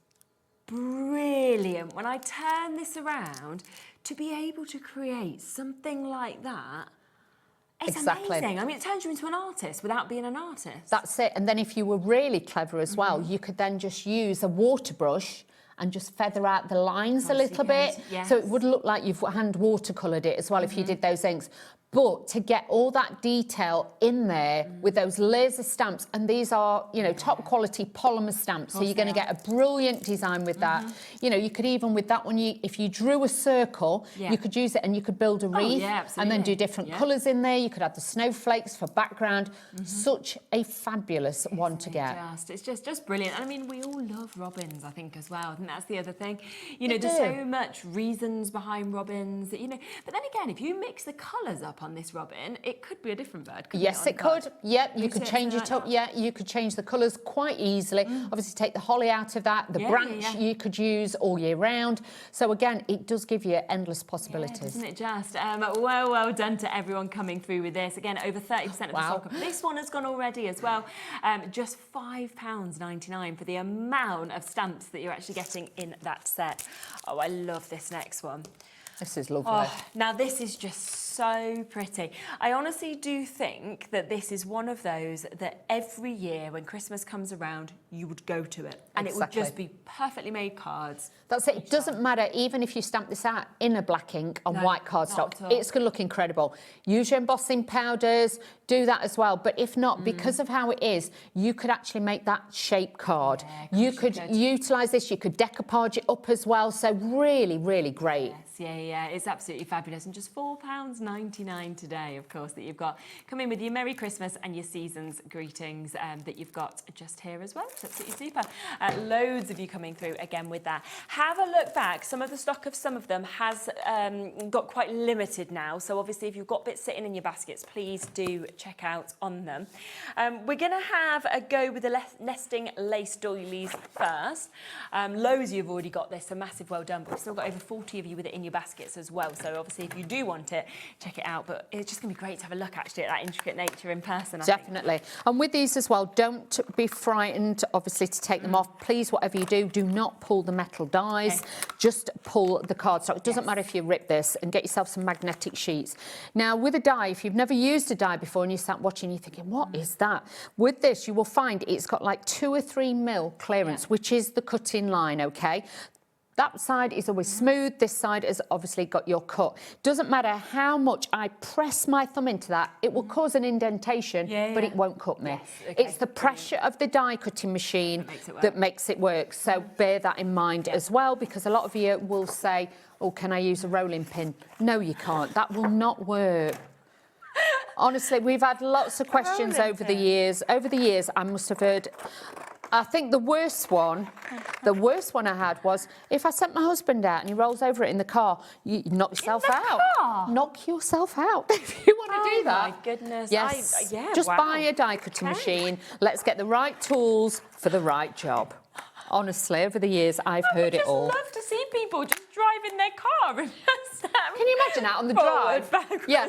brilliant. When I turn this around, to be able to create something like that, it's Exactly. amazing. I mean, it turns you into an artist without being an artist. That's it. And then if you were really clever as well, you could then just use a water brush and just feather out the lines a little bit. Yes. So it would look like you've hand watercoloured it as well if you did those inks. But to get all that detail in there with those laser stamps, and these are, you know, top quality polymer stamps, so you're going to get a brilliant design with that. You know, you could even with that one, if you drew a circle, you could use it and you could build a wreath and then do different colours in there. You could add the snowflakes for background. Such a fabulous one to get. It's just brilliant. And I mean, we all love robins, I think, as well. I think that's the other thing. You know, We there's do. so much reasons behind robins that, you know, but then again, if you mix the colours up on this robin, it could be a different bird. Yes, it could. Yep, you could change it up. Yeah, you could change the colours quite easily. Obviously, take the holly out of that. The branch you could use all year round. So again, it does give you endless possibilities. Isn't it just? Well done to everyone coming through with this. Again, over 30% of the stock. This one has gone already as well. Just £5.99 for the amount of stamps that you're actually getting in that set. Oh, I love this next one. This is lovely. Oh, now this is just so pretty. I honestly do think that this is one of those that every year when Christmas comes around, you would go to it. And it would just be perfectly made cards. That's it. It doesn't matter, even if you stamp this out in a black ink on white cardstock, it's going to look incredible. Use your embossing powders, do that as well. But if not, because of how it is, you could actually make that shape card. You could utilise this, you could decoupage it up as well. So really, really great. Yeah, it's absolutely fabulous. And just £4.99 today, of course, that you've got. Come in with your Merry Christmas and your season's greetings that you've got just here as well. It's absolutely super. Loads of you coming through again with that. Have a look back. Some of the stock of some of them has got quite limited now. So obviously, if you've got bits sitting in your baskets, please do check out on them. We're going to have a go with the nesting lace doilies first. Loads of you have already got this, so massive well done. But we've still got over 40 of you with it in your baskets as well. So obviously, if you do want it, check it out. But it's just going to be great to have a look actually at that intricate nature in person. I Definitely. And with these as well, don't be frightened, obviously, to take them off. Please, whatever you do not pull the metal dies. Just pull the cardstock. It doesn't matter if you rip this, and get yourself some magnetic sheets. Now, with a die, if you've never used a die before and you start watching, you're thinking, what is that? With this, you will find it's got like 2 or 3 mil clearance, which is the cutting line, okay? That side is always smooth. This side has obviously got your cut. Doesn't matter how much I press my thumb into that, it will cause an indentation, but it won't cut me. It's the pressure of the die cutting machine that makes it work. So bear that in mind as well, because a lot of you will say, oh, can I use a rolling pin? No, you can't. That will not work. Honestly, we've had lots of questions over the years. Over the years, I must have heard... I think the worst one I had was if I sent my husband out and he rolls over it in the car, you knock yourself out. Knock yourself out if you want to do that. Oh my goodness. Yes. Just buy a die cutting machine. Let's get the right tools for the right job. Honestly, over the years, I've heard it all. I would love to see people just driving their car and just... Can you imagine that on the drive? Backwards. Yeah.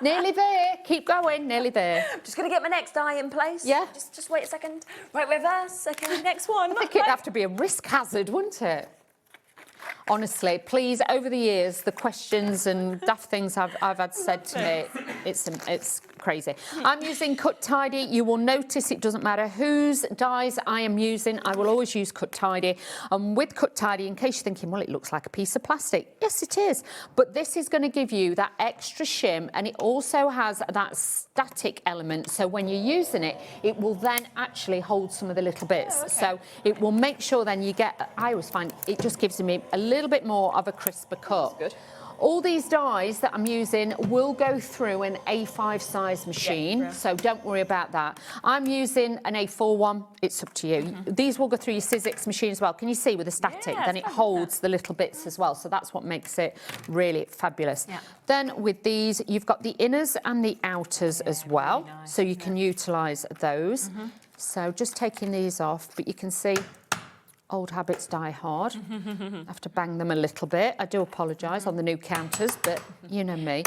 Nearly there. Keep going. Nearly there. Just going to get my next die in place. Yeah. Just wait a second. Right, reverse. Okay, next one. I think it'd have to be a risk hazard, wouldn't it? Honestly, please, over the years, the questions and daft things I've had said to me, it's crazy. I'm using Cut Tidy. You will notice it doesn't matter whose dies I am using. I will always use Cut Tidy. And with Cut Tidy, in case you're thinking, well, it looks like a piece of plastic. Yes, it is. But this is going to give you that extra shim, and it also has that static element. So when you're using it, it will then actually hold some of the little bits. So it will make sure then you get, I always find it just gives me a little bit more of a crisper cut. Good. All these dies that I'm using will go through an A5 size machine, so don't worry about that. I'm using an A4 one. It's up to you. These will go through your Sizzix machine as well. Can you see with the static? Then it holds the little bits as well, so that's what makes it really fabulous. Then with these, you've got the inners and the outers as well, so you can utilise those. So just taking these off, but you can see old habits die hard. I have to bang them a little bit. I do apologise on the new counters, but you know me.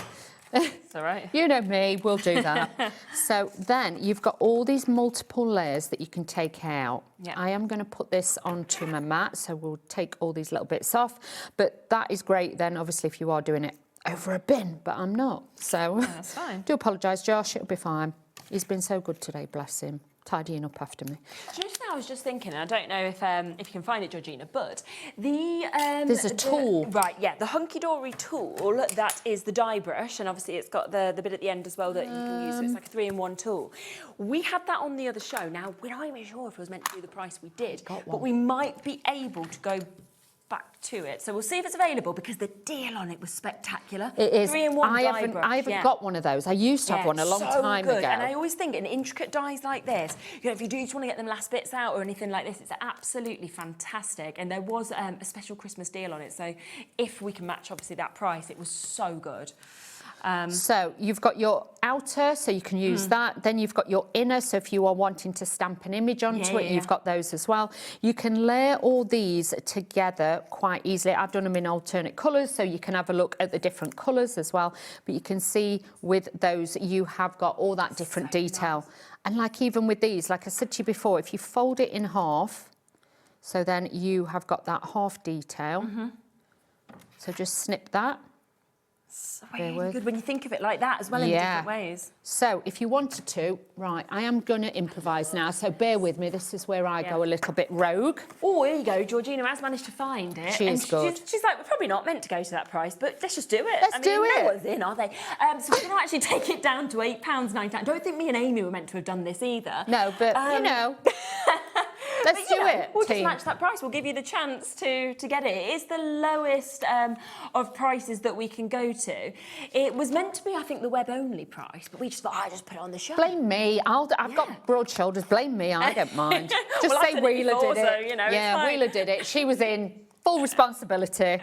It's all right. You know me, we'll do that. So then you've got all these multiple layers that you can take out. Yeah. I am going to put this onto my mat, so we'll take all these little bits off. But that is great then, obviously, if you are doing it over a bin, but I'm not. So that's fine. Do apologise, Josh, it'll be fine. He's been so good today, bless him, tidying up after me. Just now, I was just thinking, I don't know if you can find it, Georgina, but There's a tool. Right, yeah, the Hunkydory tool, that is the dye brush, and obviously it's got the bit at the end as well that you can use, so it's like a 3-in-1 tool. We had that on the other show. Now, we're not even sure if it was meant to be the price we did, but we might be able to go back to it. So we'll see if it's available, because the deal on it was spectacular. It is. 3-in-1 dye brush. I haven't got one of those. I used to have one a long time good. ago. And I always think in intricate dyes like this, you know, if you do just want to get them last bits out or anything like this, it's absolutely fantastic. And there was a special Christmas deal on it. So if we can match, obviously, that price, it was so good. So you've got your outer, so you can use that. Then you've got your inner, so if you are wanting to stamp an image onto it, you've got those as well. You can layer all these together quite easily. I've done them in alternate colours, so you can have a look at the different colours as well. But you can see with those, you have got all that different detail. Nice. And like even with these, like I said to you before, if you fold it in half, so then you have got that half detail. So just snip that. So really good when you think of it like that as well, in different ways. So if you wanted to, right, I am going to improvise now, so bear with me. This is where I go a little bit rogue. Oh, here you go. Georgina has managed to find it. She is good. She's like, we're probably not meant to go to that price, but let's just do it. Let's do it. No one's in, are they? So we're going to actually take it down to £8.99. I don't think me and Amy were meant to have done this either. No, but, you know... Let's do it, We'll team. just match that price. We'll give you the chance to get it. It is the lowest of prices that we can go to. It was meant to be, I think, the web-only price, but we just thought, just put it on the show. Blame me. I've got broad shoulders. Blame me. I don't mind. Just Well, say Wheeler did it. So, you know, yeah, Wheeler did it. She was in full responsibility.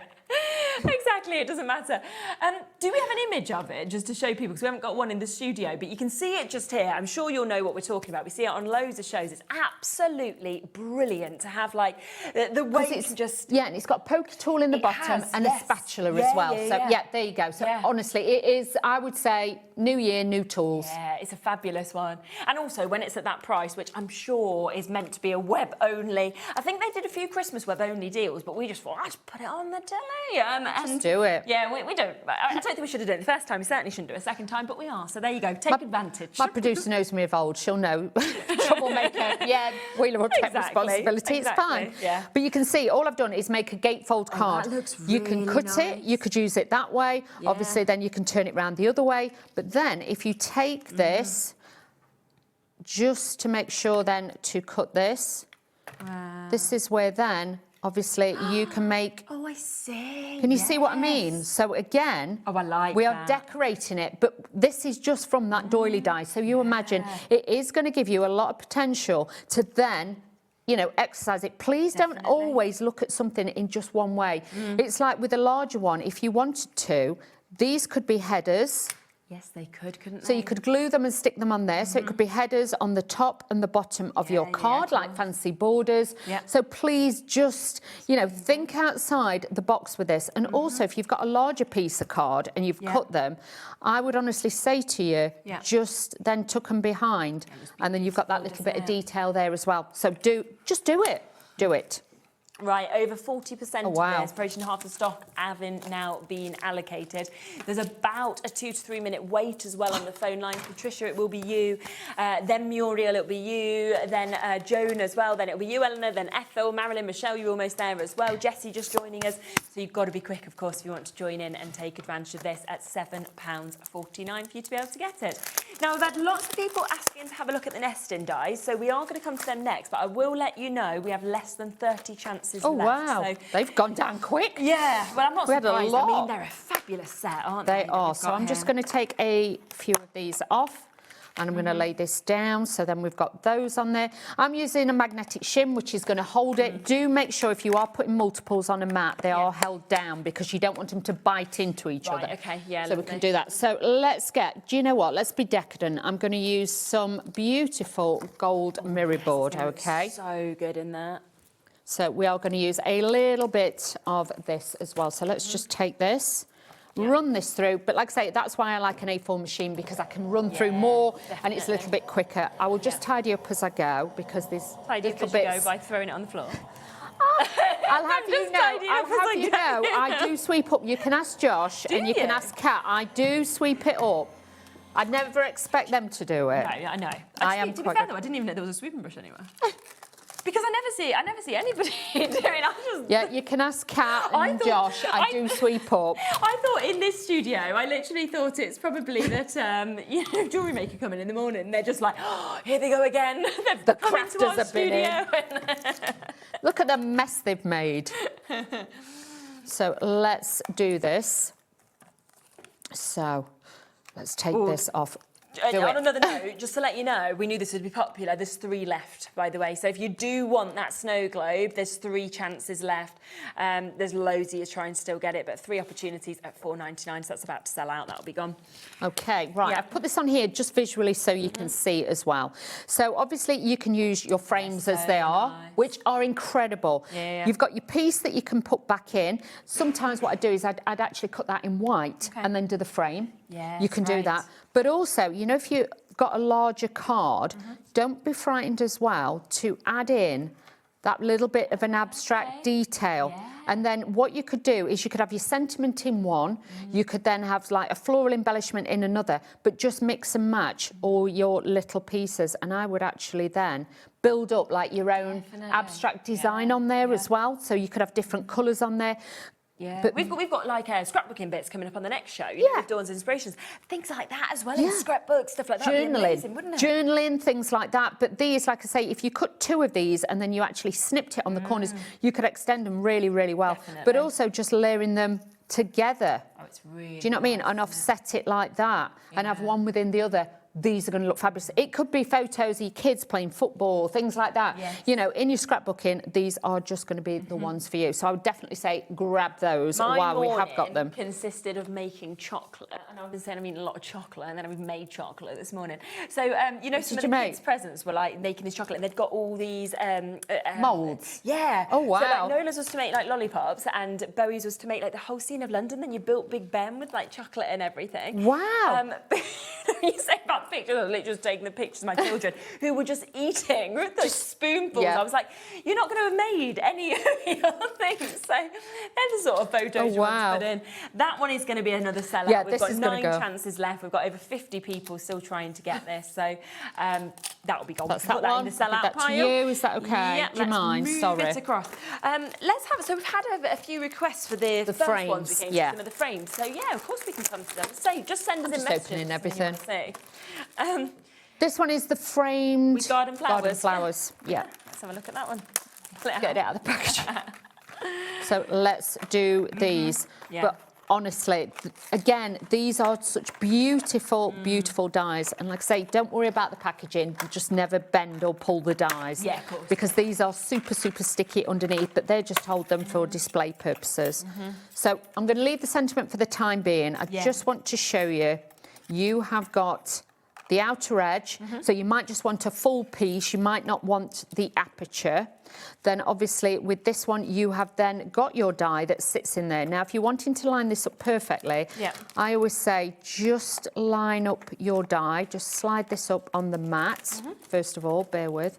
Exactly, it doesn't matter. Do we have an image of it, just to show people, because we haven't got one in the studio, but you can see it just here. I'm sure you'll know what we're talking about. We see it on loads of shows. It's absolutely brilliant to have, like, the way it's just... Yeah, and it's got a poker tool in the bottom and a spatula as well. Yeah, there you go. So honestly, it is, I would say, new year, new tools. Yeah, it's a fabulous one. And also, when it's at that price, which I'm sure is meant to be a web-only... I think they did a few Christmas web-only deals, but we just thought, just put it on the telly. Just do it. Yeah, we don't... I don't think we should have done it the first time. We certainly shouldn't do it a second time, but we are. So there you go. Take advantage. My producer knows me of old. She'll know. Troublemaker. Yeah, Wheeler will take responsibility. It's fine. Yeah. But you can see, all I've done is make a gatefold card. That looks really You can cut it. You could use it that way. Yeah. Obviously, then you can turn it around the other way. But then, if you take this, just to make sure then to cut this, this is where then... Obviously, you can make... Oh, I see. Can you see what I mean? So again, I like we are that. decorating it, but this is just from that doily die. So you imagine it is going to give you a lot of potential to then, you know, exercise it. Please don't always look at something in just one way. It's like with a larger one, if you wanted to, these could be headers. Yes, they could, couldn't they? So you could glue them and stick them on there. So it could be headers on the top and the bottom of your card, like fancy borders. Yeah. So please just, you know, think outside the box with this. And also, if you've got a larger piece of card and you've cut them, I would honestly say to you, just then tuck them behind. And then you've got that little bit of detail there as well. So just do it. Do it. Right, over 40% Oh, wow. of this, approaching half the stock, having now been allocated. There's about a 2 to 3 minute wait as well on the phone line. Patricia, it will be you. Then Muriel, it'll be you. Then Joan as well. Then it'll be you, Eleanor. Then Ethel, Marilyn, Michelle, you're almost there as well. Jessie just joining us. So you've got to be quick, of course, if you want to join in and take advantage of this at £7.49 for you to be able to get it. Now, we've had lots of people asking to have a look at the nesting dies, so we are going to come to them next, but I will let you know we have less than 30 chances left. Wow, So they've gone down quick. yeah, well, I'm not We had a surprised. lot. I mean, they're a fabulous set, aren't they? They are. So I'm just going to take a few of these off. And I'm going to lay this down, so then we've got those on there. I'm using a magnetic shim, which is going to hold it. Do make sure if you are putting multiples on a mat, they are held down because you don't want them to bite into each other. Okay, yeah, so we can do that. So let's do you know what? Let's be decadent. I'm going to use some beautiful gold mirror board, okay? So good in that. So we are going to use a little bit of this as well. So let's just take this. run this through. But like I say, that's why I like an A4 machine, because I can run through more and it's a little bit quicker. I will just tidy up as I go, because there's Tidy little up as you bits. go by throwing it on the floor. I'll have you know, I do sweep up. You can ask Josh and you can ask Kat. I do sweep it up. I'd never expect them to do it. No, I know. I am to be quite fair good. though, I didn't even know there was a sweeping brush anywhere. Because I never see anybody doing it. Yeah, you can ask Kat and Josh. I do sweep up. I thought in this studio, I literally thought it's probably that, jewellery maker coming in the morning, they're just like, oh, here they go again. The come into our crafters have been studio. Look at the mess they've made. So let's do this. So let's take this off. On another note, just to let you know, we knew this would be popular. There's 3 left, by the way. So if you do want that snow globe, there's 3 chances left. There's loads of you try and still get it, but 3 opportunities at £4.99, so that's about to sell out. That'll be gone. Okay, right. I've put this on here just visually so you can see as well. So obviously you can use your frames as they are, which are incredible. You've got your piece that you can put back in. Sometimes what I do is I'd actually cut that in white and then do the frame. You can do that. But also, you know, if you've got a larger card, don't be frightened as well to add in that little bit of an abstract detail. And then what you could do is you could have your sentiment in one, you could then have like a floral embellishment in another, but just mix and match all your little pieces. And I would actually then build up like your own abstract design on there as well. So you could have different colours on there. Yeah, but we've got like scrapbooking bits coming up on the next show. You know, with Dawn's inspirations, things like that as well. In scrapbooks, stuff like that. Would be amazing, wouldn't it? Journaling, things like that. But these, like I say, if you cut 2 of these and then you actually snipped it on the corners, you could extend them really, really well. But also just layering them together. Oh, it's really. Do you know what I mean? And offset it like that, and have one within the other. These are going to look fabulous. It could be photos of your kids playing football, things like that. You know, in your scrapbooking, these are just going to be the ones for you. So I would definitely say grab those while we have got them. Consisted of making chocolate, and I've been saying I'm eating a lot of chocolate, and then I've made chocolate this morning. So you know, some of the kids' presents were like making this chocolate, and they'd got all these moulds. Yeah. Oh wow. So like Nola's was to make like lollipops, and Bowie's was to make like the whole scene of London. Then you built Big Ben with like chocolate and everything. Wow. You say about pictures, I was literally just taking the pictures of my children who were just eating with those spoonfuls. I was like, you're not going to have made any of your things. So there's the sort of photos you want to put in. That one is going to be another sellout. Yeah, We've got 9 chances left. We've got over 50 people still trying to get this. So that'll be gone. That's Put that in one. the sellout That pile. to you. Is that okay? Yeah, do you mind? Move Sorry. it across. Let's have. So we've had a few requests for the first frames. ones. We came to some of the frames. So yeah, of course we can come to them. So just send us in just messages. opening everything. This one is the framed with garden flowers. Yeah. Let's have a look at that one. Get it out of the package. So let's do these. But honestly, again, these are such beautiful, beautiful dies. And like I say, don't worry about the packaging. Just never bend or pull the dies. Yeah, of course. Because these are super, super sticky underneath, but they just hold them for display purposes. So I'm going to leave the sentiment for the time being. I just want to show you, you have got the outer edge, so you might just want a full piece, you might not want the aperture. Then obviously with this one you have then got your die that sits in there. Now if you're wanting to line this up perfectly, I always say just line up your die, just slide this up on the mat, first of all, bear with.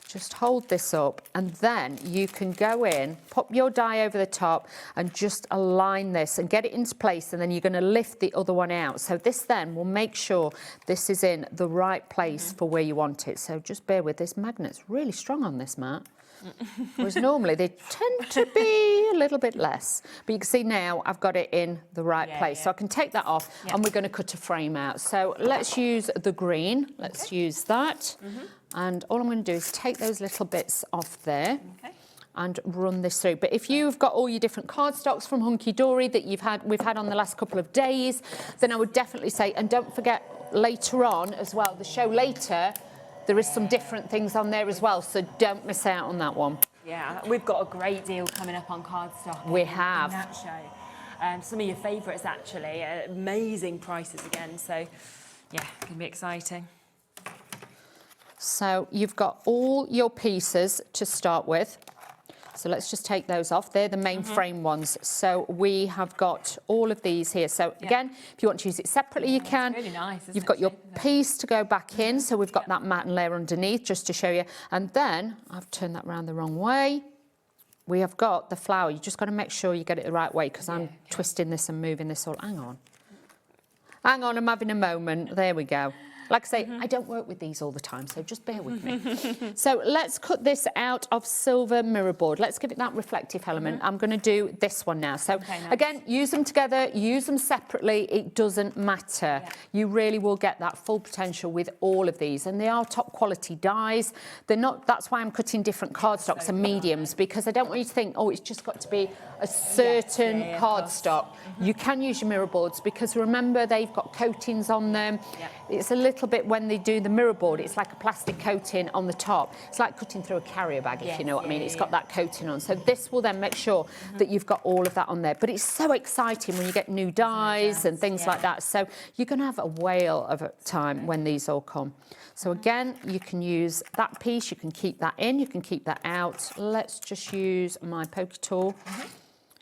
Just hold this up and then you can go in, pop your die over the top and just align this and get it into place, and then you're going to lift the other one out. So this then will make sure this is in the right place for where you want it. So just bear with this. Magnet's really strong on this mat. Whereas normally they tend to be a little bit less. But you can see now I've got it in the right place. So I can take that off and we're going to cut a frame out. So let's use the green. Let's use that. And all I'm going to do is take those little bits off there and run this through. But if you've got all your different cardstocks from Hunkydory that we've had on the last couple of days, then I would definitely say, and don't forget later on as well, the show later, there is some different things on there as well, so don't miss out on that one. Yeah, we've got a great deal coming up on cardstock. We have. In that show. Some of your favourites actually, amazing prices again, so yeah, it can be exciting. So you've got all your pieces to start with. So let's just take those off. They're the main frame ones. So we have got all of these here. So again, if you want to use it separately, you can. It's really nice, isn't You've it, got your shape of it? piece to go back in. So we've got that matte layer underneath just to show you. And then I've turned that around the wrong way. We have got the flower. You just got to make sure you get it the right way because I'm twisting this and moving this all. Hang on. Hang on, I'm having a moment. There we go. Like I say, I don't work with these all the time, so just bear with me. So let's cut this out of silver mirror board. Let's give it that reflective element. I'm going to do this one now. So again, use them together, use them separately. It doesn't matter. You really will get that full potential with all of these. And they are top quality dies. They're not, that's why I'm cutting different cardstocks and mediums, because I don't want you to think, oh, it's just got to be a certain cardstock. You can use your mirror boards because remember, they've got coatings on them. It's a little bit when they do the mirror board, it's like a plastic coating on the top. It's like cutting through a carrier bag, if you know what I mean. It's got that coating on. So this will then make sure that you've got all of that on there. But it's so exciting when you get new dies and things like that. So you're going to have a whale of a time when these all come. So again, you can use that piece, you can keep that in, you can keep that out. Let's just use my poker tool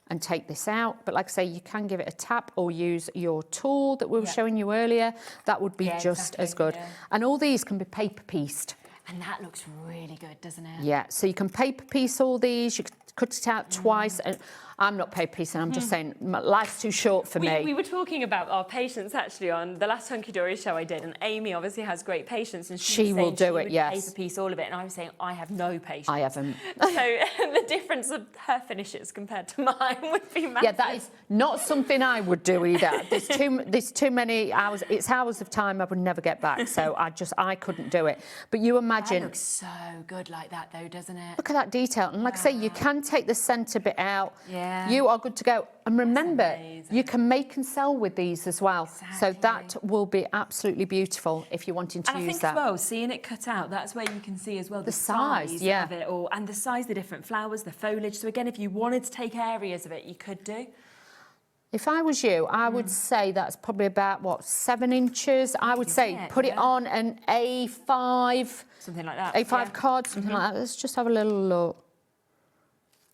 and take this out. But like I say, you can give it a tap or use your tool that we were showing you earlier. That would be just as good. And all these can be paper pieced. And that looks really good, doesn't it? Yeah, so you can paper piece all these, you can cut it out twice. And I'm not paper piecing, I'm just saying life's too short for me. We were talking about our patience actually on the last Hunkydory show I did, and Amy obviously has great patience, and she will do it, yes. Paper piece all of it, and I was saying I have no patience. I haven't. So the difference of her finishes compared to mine would be massive. Yeah, that is not something I would do either. There's too many hours. It's hours of time I would never get back. So I couldn't do it. But you imagine. That looks so good like that though, doesn't it? Look at that detail. And like I say, you can take the centre bit out. Yeah. You are good to go. And remember, you can make and sell with these as well. So that will be absolutely beautiful if you're wanting to and use I think that. as well, seeing it cut out, that's where you can see as well the size of it all, and the size, the different flowers, the foliage. So again, if you wanted to take areas of it, you could do. If I was you, I would say that's probably about, what, 7 inches? I would say put it on an A5. Something like that. A5 card, something like that. Let's just have a little look.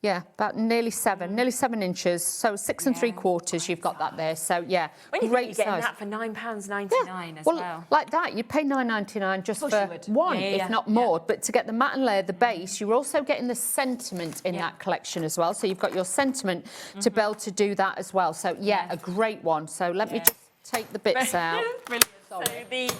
Yeah, about nearly 7 inches. So 6 3/4, you've got that there. So yeah, when you great think you're getting size. that for £9.99 as well. Like that, you'd pay £9.99 just for one, if not more. But to get the matte and layer, the base, you're also getting the sentiment in that collection as well. So you've got your sentiment to be able to do that as well. So yeah, a great one. So let me just take the bits out. Brilliant. So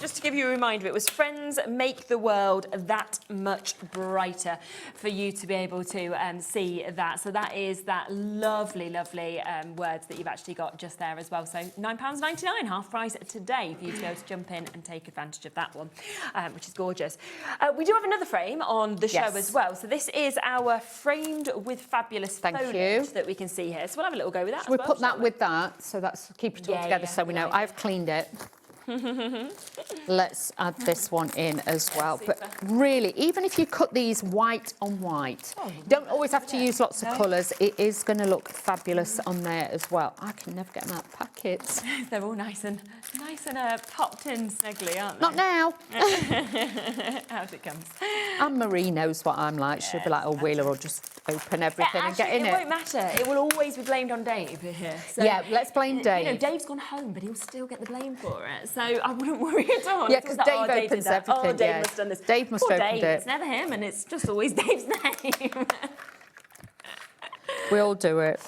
just to give you a reminder, it was Friends Make the World That Much Brighter for you to be able to see that. So that is that lovely, lovely words that you've actually got just there as well. So £9.99, half price today for you to be able to jump in and take advantage of that one, which is gorgeous. We do have another frame on the show as well. So this is our framed with fabulous foliage that we can see here. So we'll have a little go with that. Should we put that with that? So that's keep it all together so we know. I've cleaned it. Let's add this one in as well. But really, even if you cut these white on white, you don't always have to use lots of colours. It is going to look fabulous on there as well. I can never get them out of packets. They're all nice and popped in snugly, aren't they? Not now. Out it comes. Anne-Marie knows what I'm like. She'll be like, oh, Wheeler will just open everything and get in it. It won't matter. It will always be blamed on Dave here. So, yeah, let's blame Dave. You know, Dave's gone home, but he'll still get the blame for it. So I wouldn't worry at all. Yeah, because Dave opens everything. Oh, Dave must have done this. Dave must have opened it. It's never him, and it's just always Dave's name. We all do it.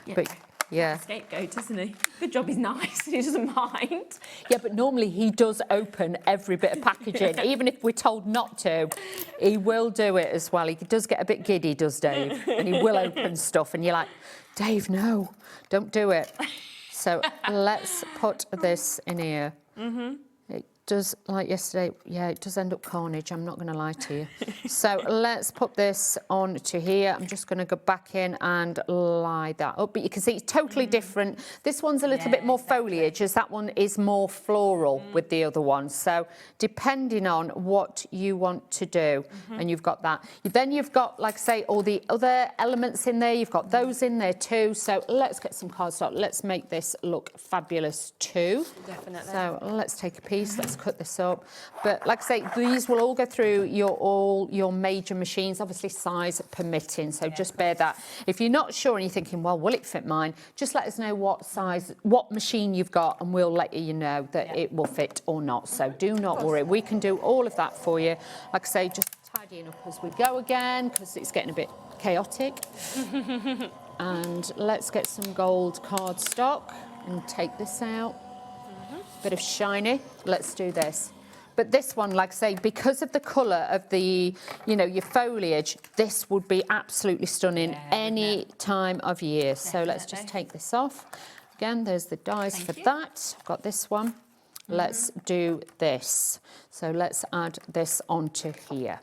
Yeah. But yeah. Scapegoat, isn't he? Good job he's nice. He doesn't mind. Yeah, but normally he does open every bit of packaging. Even if we're told not to, he will do it as well. He does get a bit giddy, does Dave? And he will open stuff and you're like, Dave, no, don't do it. So let's put this in here. It does, like yesterday, yeah, it does end up carnage, I'm not going to lie to you. So let's put this on to here. I'm just going to go back in and lie that up. But you can see it's totally different. This one's a little bit more foliage, as that one is more floral with the other one. So depending on what you want to do, and you've got that. Then you've got, like I say, all the other elements in there. You've got those in there too. So let's get some cardstock. Let's make this look fabulous too. Definitely. So let's take a piece. Let's just cut this up. But like I say, these will all go through your major machines, obviously size permitting. So just bear that. If you're not sure and you're thinking, well, will it fit mine? Just let us know what size, what machine you've got, and we'll let you know that it will fit or not. So do not worry. We can do all of that for you. Like I say, just tidying up as we go again, because it's getting a bit chaotic. And let's get some gold cardstock and take this out. Bit of shiny. Let's do this. But this one, like I say, because of the colour of the, your foliage, this would be absolutely stunning any time of year. So let's just take this off. Again, there's the dies for that. I've got this one. Let's do this. So let's add this onto here.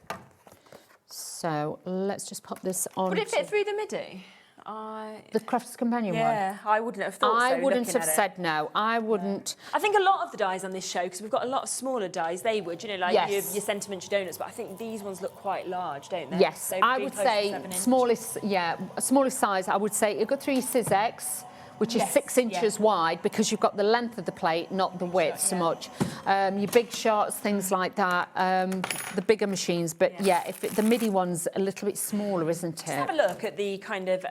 So let's just pop this on. Would it fit through the MIDI? The Crafter's Companion one? Yeah, I wouldn't have thought so. I wouldn't have said no. I wouldn't. I think a lot of the dies on this show, because we've got a lot of smaller dies, they would, like your sentiments, your donuts, but I think these ones look quite large, don't they? Yes, So I being would close to say 7 inch. smallest size, I would say you go through your Sizex, which is 6 inches wide, because you've got the length of the plate, not the width so much. Your big shots, things like that, the bigger machines. But if the MIDI one's a little bit smaller, isn't it? Just have a look at the kind of,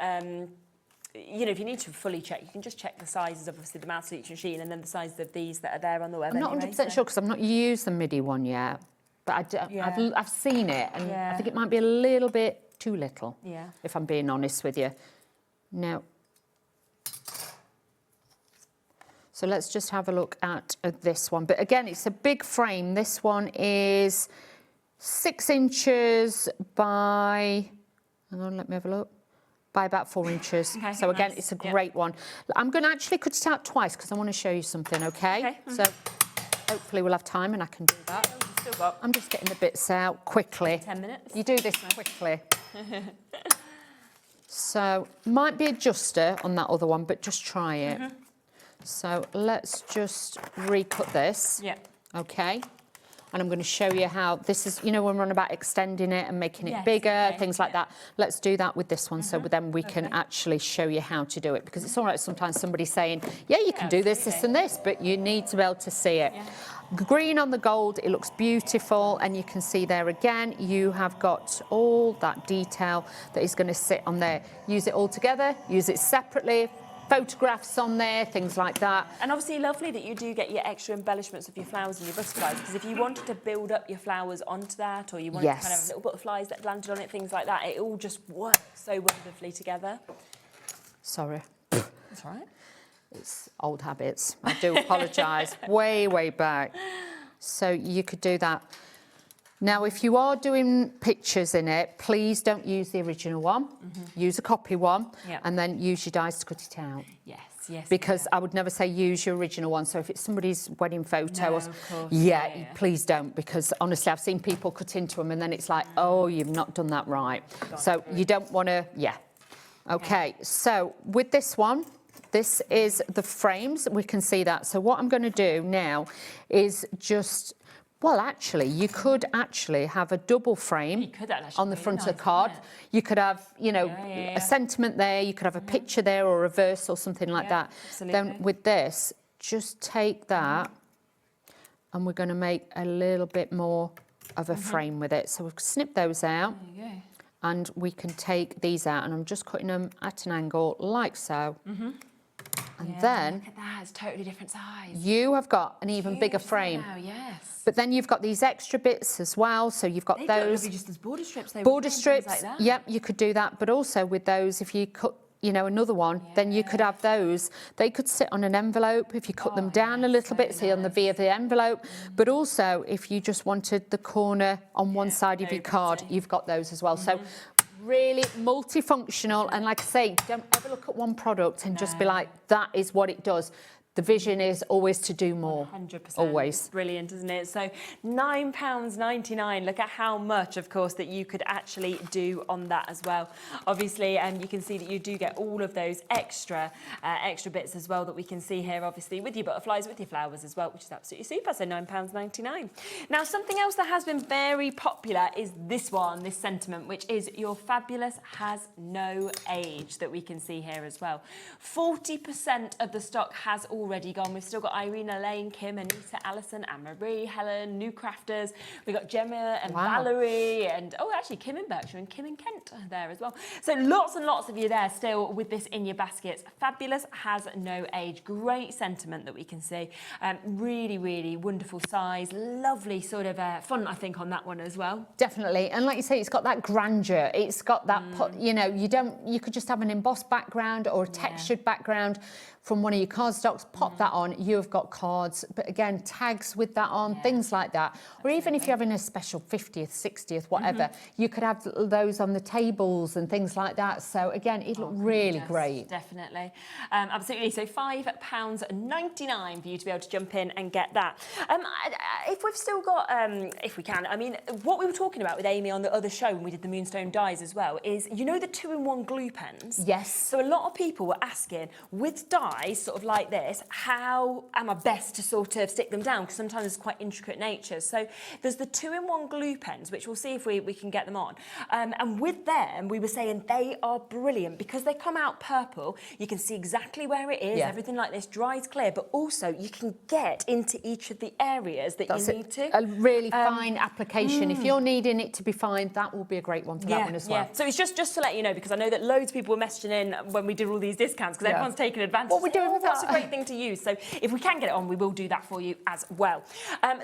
if you need to fully check, you can just check the sizes of obviously the mouths of each machine and then the sizes of these that are there on the web. I'm not 100% sure because I've not used the MIDI one yet, but I've seen it, and I think it might be a little bit too little. Yeah. If I'm being honest with you. Now. So let's just have a look at this one. But again, it's a big frame. This one is 6 inches by, hang on, let me have a look, by about 4 inches. Okay, so again, nice. it's a great one. I'm going to actually cut it out twice because I want to show you something, okay? So hopefully we'll have time and I can do that. I'm just getting the bits out quickly. 10 minutes. You do this quickly. So might be adjuster on that other one, but just try it. So let's just recut this. Yeah. Okay. And I'm going to show you how this is, when we're on about extending it and making it bigger, things like that. Let's do that with this one so then we can actually show you how to do it. Because it's all right sometimes somebody saying, yeah, you can do this, this and this, but you need to be able to see it. Green on the gold, it looks beautiful, and you can see there again, you have got all that detail that is going to sit on there. Use it all together, use it separately, photographs on there, things like that. And obviously lovely that you do get your extra embellishments of your flowers and your butterflies, because if you wanted to build up your flowers onto that, or you wanted to kind of have little butterflies that landed on it, things like that, it all just works so wonderfully together. Sorry. That's all right. It's old habits. I do apologise. way back. So you could do that. Now, if you are doing pictures in it, please don't use the original one. Use a copy one, and then use your dies to cut it out. Yes. Because I would never say use your original one. So if it's somebody's wedding photo, No, or, of course. please don't. Because honestly, I've seen people cut into them, and then it's like, oh, you've not done that right. So you don't want to, Okay, so with this one, this is the frames. We can see that. So what I'm going to do now is just... Well, actually, you could actually have a double frame on the front of the card. You could have, a sentiment there. You could have a picture there or a verse or something like that. Absolutely. Then with this, just take that and we're going to make a little bit more of a frame with it. So we'll snip those out. There you go. And we can take these out, and I'm just cutting them at an angle like so. And then look at that, it's totally different size. you have got an even bigger frame. Now, yes. But then you've got these extra bits as well. So you've got They'd those. look just as border strips. Border strips, like that. yep, you could do that. But also with those, if you cut, another one, then you could have those. They could sit on an envelope if you cut them down a little bit, say on the V of the envelope. But also, if you just wanted the corner on one side of your card, you've got those as well. So really multifunctional, and like I say, don't ever look at one product and just be like, that is what it does. The vision is always to do more. 100%. Always. Brilliant, isn't it? So £9.99. Look at how much, of course, that you could actually do on that as well. Obviously, you can see that you do get all of those extra bits as well that we can see here, obviously, with your butterflies, with your flowers as well, which is absolutely super. So £9.99. Now, something else that has been very popular is this one, this sentiment, which is your fabulous has no age, that we can see here as well. 40% of the stock has already already gone. We've still got Irina, Elaine, Kim, Anita, Alison, Anne-Marie, Helen, new crafters. We've got Gemma and Valerie, and actually Kim in Berkshire and Kim in Kent are there as well. So lots and lots of you there still with this in your baskets. Fabulous, has no age. Great sentiment that we can see. Really, really wonderful size. Lovely sort of font, I think, on that one as well. Definitely, and like you say, it's got that grandeur. It's got that, you know, you could just have an embossed background or a textured background from one of your cardstocks, pop that on, you've got cards, but again, tags with that on, things like that. Or even if you're having a special 50th, 60th, whatever, you could have those on the tables and things like that. So again, it looked really great. Definitely. Absolutely. So £5.99 for you to be able to jump in and get that. If we've still got, if we can, I mean, what we were talking about with Amy on the other show when we did the Moonstone dies as well is, you know, the 2-in-1 glue pens? Yes. So a lot of people were asking, with dies sort of like this, how am I best to sort of stick them down? Because sometimes it's quite intricate nature. So there's the 2-in-1 glue pens, which we'll see if we can get them on. And with them, we were saying they are brilliant because they come out purple. You can see exactly where it is. Everything like this dries clear, but also you can get into each of the areas that you need to. A really fine application. If you're needing it to be fine, that will be a great one for that one as well. So it's just to let you know, because I know that loads of people were messaging in when we did all these discounts, because everyone's taking advantage. What we're doing with that's that? a great thing to use. So if we can get it on, we will do that for you as well.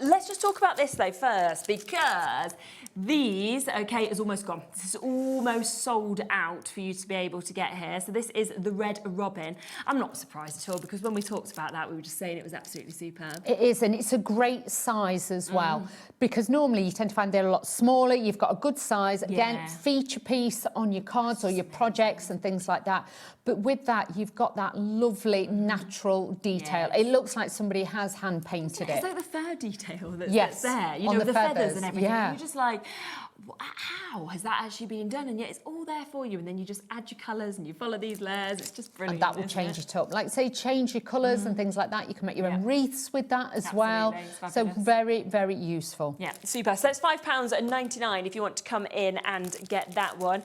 Let's just talk about this though first, because these, okay, is almost gone. This is almost sold out for you to be able to get here. So this is the Red Robin. I'm not surprised at all, because when we talked about that, we were just saying it was absolutely superb. It is, and it's a great size as well, because normally you tend to find they're a lot smaller. You've got a good size, again, feature piece on your cards or your projects and things like that. But with that, you've got that lovely natural detail. It looks like somebody has hand painted it. It's like the fur detail that's there, you know, the feathers and everything. You're just like, how has that actually been done? And yet it's all there for you, and then you just add your colours and you follow these layers. It's just brilliant. And that will change it up. Like say, change your colours and things like that. You can make your own wreaths with that as well. So very, very useful. Yeah, super. So it's £5.99 if you want to come in and get that one.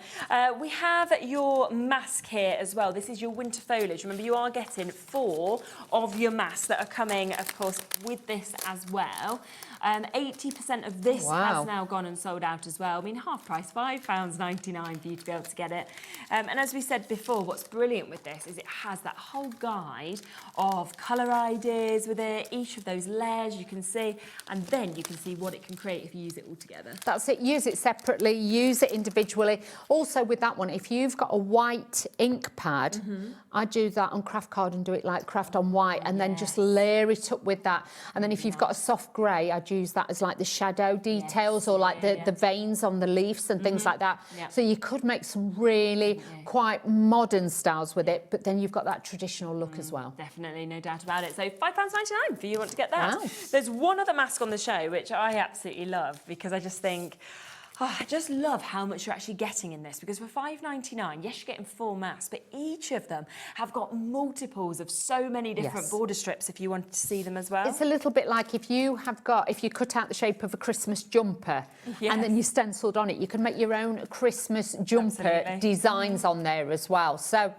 We have your mask here as well. This is your winter foliage. Remember, you are getting 4 of your masks that are coming, of course, with this as well. 80% of this has now gone and sold out as well. I mean, half price, £5.99 for you to be able to get it. And as we said before, what's brilliant with this is it has that whole guide of colour ideas with it, each of those layers you can see, and then you can see what it can create if you use it all together. That's it. Use it separately, use it individually. Also with that one, if you've got a white ink pad, I do that on craft card and do it like craft on white, and then just layer it up with that. And then if you've got a soft grey, I use that as like the shadow details or like the veins on the leaves and things like that. So you could make some really quite modern styles with it, but then you've got that traditional look as well. Definitely, no doubt about it. So £5.99 for you want to get that. Wow. There's one other mask on the show, which I absolutely love, because I just think, I just love how much you're actually getting in this, because for £5.99, yes, you're getting 4 masks, but each of them have got multiples of so many different border strips if you want to see them as well. It's a little bit like if you cut out the shape of a Christmas jumper and then you stenciled on it, you can make your own Christmas jumper designs on there as well. So,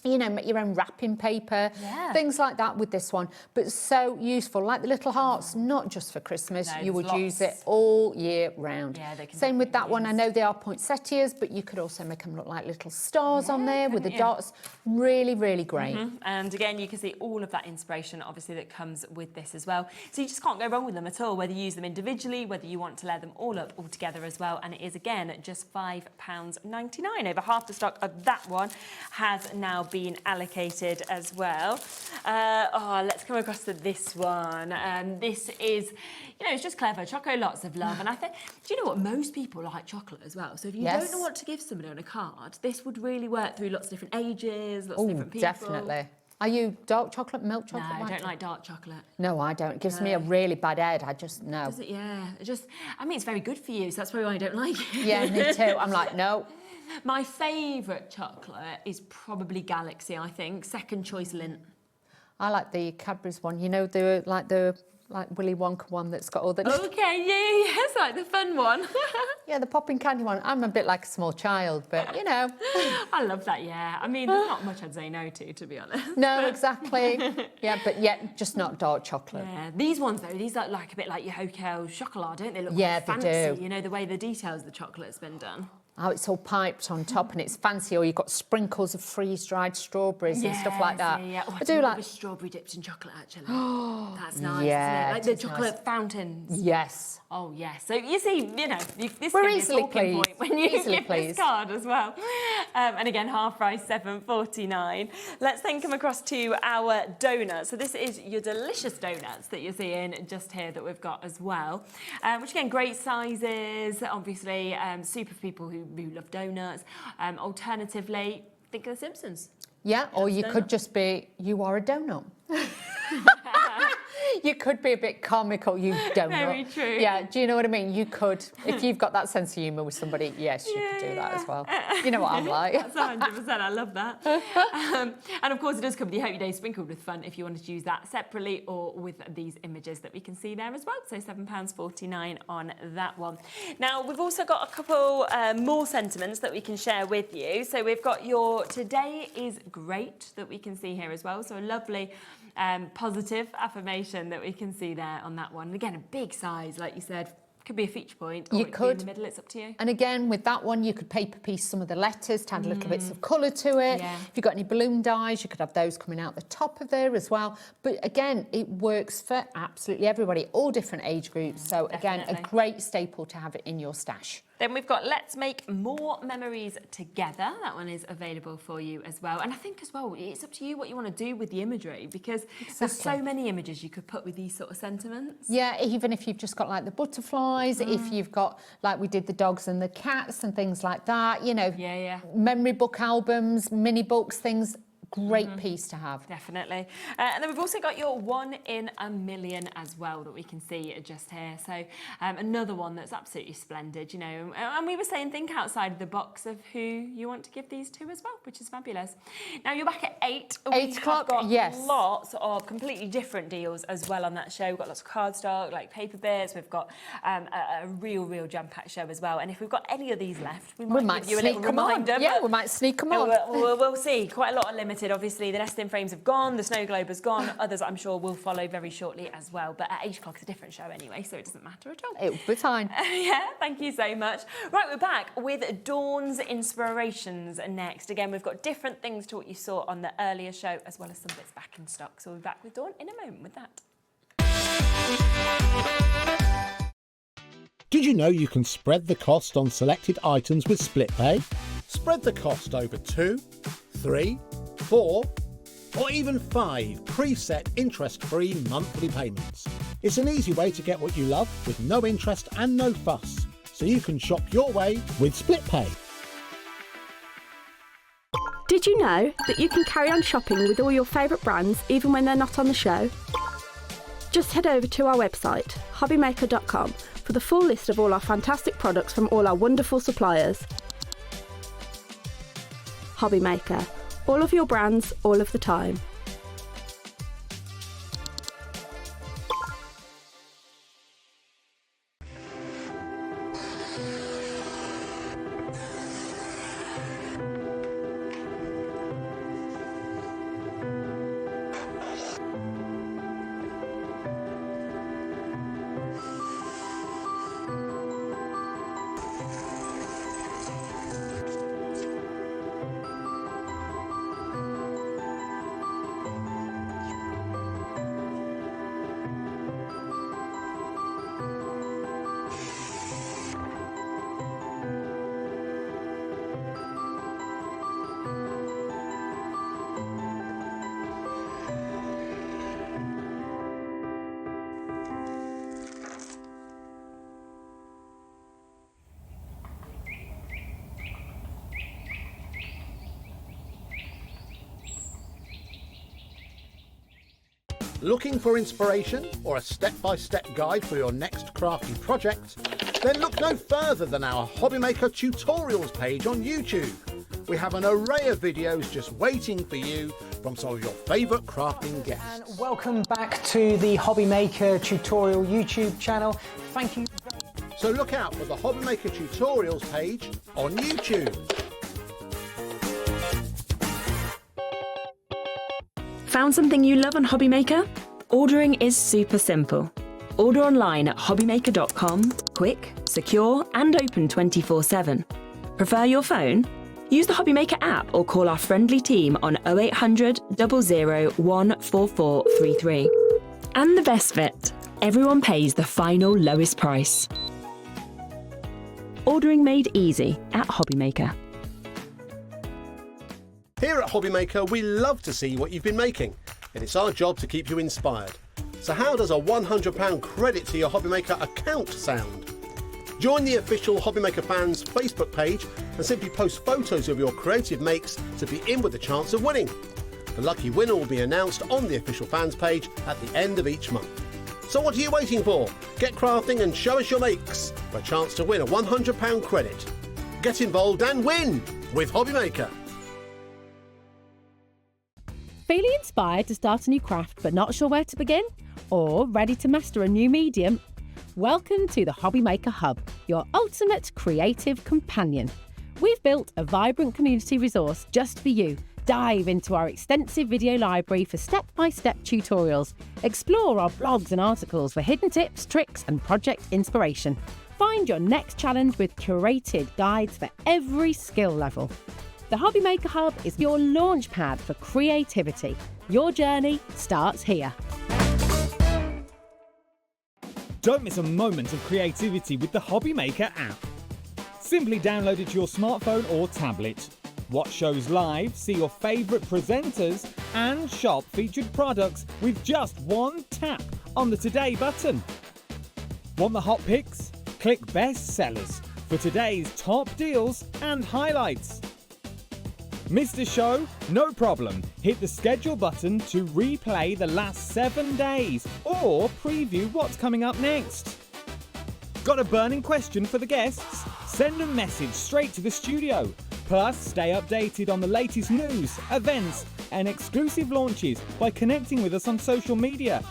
you know, make your own wrapping paper, things like that with this one. But so useful, like the little hearts, not just for Christmas. No, you would lots. use it all year round. Yeah, they can Same with that one. I know they are poinsettias, but you could also make them look like little stars on there with the dots. Really, really great. And again, you can see all of that inspiration, obviously, that comes with this as well. So you just can't go wrong with them at all, whether you use them individually, whether you want to layer them all up all together as well. And it is, again, just £5.99. Over half the stock of that one has now been allocated as well. Let's come across to this one. This is, you know, it's just clever. Choco, lots of love. And I think, do you know what? Most people like chocolate as well. So if you don't know what to give somebody on a card, this would really work through lots of different ages, lots of different people. Definitely. Are you dark chocolate, milk chocolate? No, I don't like dark chocolate. No, I don't. It gives me a really bad head. I just, no. Does it? Yeah. I mean, it's very good for you, so that's probably why I don't like it. Yeah, me too. I'm like, no. My favourite chocolate is probably Galaxy, I think. Second choice, Lindt. I like the Cadbury's one. You know, the like Willy Wonka one that's got all the... Okay, yeah, it's like the fun one. Yeah, the popping candy one. I'm a bit like a small child, but, you know. I love that, yeah. I mean, there's not much I'd say no to be honest. No, exactly. Yeah, but yet just not dark chocolate. Yeah, these ones, though, these look like a bit like your Hotel Chocolat, don't they? Look Yeah, quite they fancy, do. you know, the way the details of the chocolate's been done. Oh, it's all piped on top and it's fancy, or you've got sprinkles of freeze-dried strawberries and stuff like that. Yeah. Oh, I do like... with strawberry dipped in chocolate, actually. That's nice, Yeah, isn't it? Like the it's chocolate nice. fountains. Yes. Oh, yes. So, you see, you know, this We're can be a easily talking pleased. point when you Easily give pleased. this card as well. And again, half price, $7.49. Let's then come across to our donuts. So this is your delicious donuts that you're seeing just here that we've got as well. Which, again, great sizes, obviously, super for people who love donuts. Alternatively, think of The Simpsons. Yeah, or you donut. could just be, you are a donut. You could be a bit comical, you donut. Very true. Yeah, do you know what I mean? You could, if you've got that sense of humour with somebody, yes, you could do that as well. You know what I'm like. That's 100%, I love that. And of course it does come with your Hope Your Day sprinkled with fun if you wanted to use that separately or with these images that we can see there as well. So £7.49 on that one. Now we've also got a couple more sentiments that we can share with you. So we've got your Today is Great that we can see here as well. So a lovely positive affirmation that we can see there on that one. And again, a big size, like you said, could be a feature point. Or You it could. be in the middle, it's up to you. And again, with that one, you could paper piece some of the letters to add little bits of colour to it. Yeah. If you've got any balloon dies, you could have those coming out the top of there as well. But again, it works for absolutely everybody, all different age groups. So again, a Definitely. great staple to have it in your stash. Then we've got Let's Make More Memories Together. That one is available for you as well. And I think as well, it's up to you what you want to do with the imagery because there's so many images you could put with these sort of sentiments. Yeah, even if you've just got like the butterflies, if you've got, like we did the dogs and the cats and things like that, you know, memory book albums, mini books, things, great piece to have. Definitely. And then we've also got your 1 in a million as well that we can see just here. So another one that's absolutely splendid, you know. And we were saying think outside the box of who you want to give these to as well, which is fabulous. Now you're back at 8. 8 o'clock, We've got yes. lots of completely different deals as well on that show. We've got lots of cardstock, like paper bits. We've got a real jam-packed show as well. And if we've got any of these left, we might give you a little sneak 'em on. reminder. Yeah, but we might sneak them on. We'll see. Quite a lot are limited. Obviously, the nesting frames have gone, the snow globe has gone. Others, I'm sure, will follow very shortly as well. But at 8 o'clock, it's a different show anyway, so it doesn't matter at all. It'll be fine. Yeah, thank you so much. Right, we're back with Dawn's Inspirations next. Again, we've got different things to what you saw on the earlier show, as well as some bits back in stock. So we'll be back with Dawn in a moment with that. Did you know you can spread the cost on selected items with split pay? Spread the cost over 2, 3, 4, or even 5 preset interest-free monthly payments. It's an easy way to get what you love with no interest and no fuss, so you can shop your way with split pay. Did you know that you can carry on shopping with all your favourite brands even when they're not on the show? Just head over to our website, hobbymaker.com, for the full list of all our fantastic products from all our wonderful suppliers. Hobbymaker. All of your brands, all of the time. Looking for inspiration or a step-by-step guide for your next crafty project? Then look no further than our Hobbymaker tutorials page on YouTube. We have an array of videos just waiting for you from some of your favourite crafting guests. And welcome back to the Hobby Maker Tutorial YouTube channel. Thank you. So look out for the Hobby Maker Tutorials page on YouTube. Found something you love on Hobby Maker? Ordering is super simple. Order online at hobbymaker.com, quick, secure and open 24/7. Prefer your phone? Use the Hobby Maker app or call our friendly team on 0800 00 14433. And the best bit, everyone pays the final lowest price. Ordering made easy at Hobby Maker. Here at Hobby Maker, we love to see what you've been making, and it's our job to keep you inspired. So how does a £100 credit to your Hobby Maker account sound? Join the official Hobby Maker fans Facebook page and simply post photos of your creative makes to be in with a chance of winning. The lucky winner will be announced on the official fans page at the end of each month. So what are you waiting for? Get crafting and show us your makes for a chance to win a £100 credit. Get involved and win with Hobby Maker. Feeling inspired to start a new craft but not sure where to begin? Or ready to master a new medium? Welcome to the Hobby Maker Hub, your ultimate creative companion. We've built a vibrant community resource just for you. Dive into our extensive video library for step-by-step tutorials. Explore our blogs and articles for hidden tips, tricks and project inspiration. Find your next challenge with curated guides for every skill level. The Hobby Maker Hub is your launch pad for creativity. Your journey starts here. Don't miss a moment of creativity with the Hobby Maker app. Simply download it to your smartphone or tablet. Watch shows live, see your favourite presenters and shop featured products with just one tap on the Today button. Want the hot picks? Click Best Sellers for today's top deals and highlights. Missed a show? No problem. Hit the schedule button to replay the last 7 days or preview what's coming up next. Got a burning question for the guests? Send a message straight to the studio. Plus, stay updated on the latest news, events and exclusive launches by connecting with us on social media.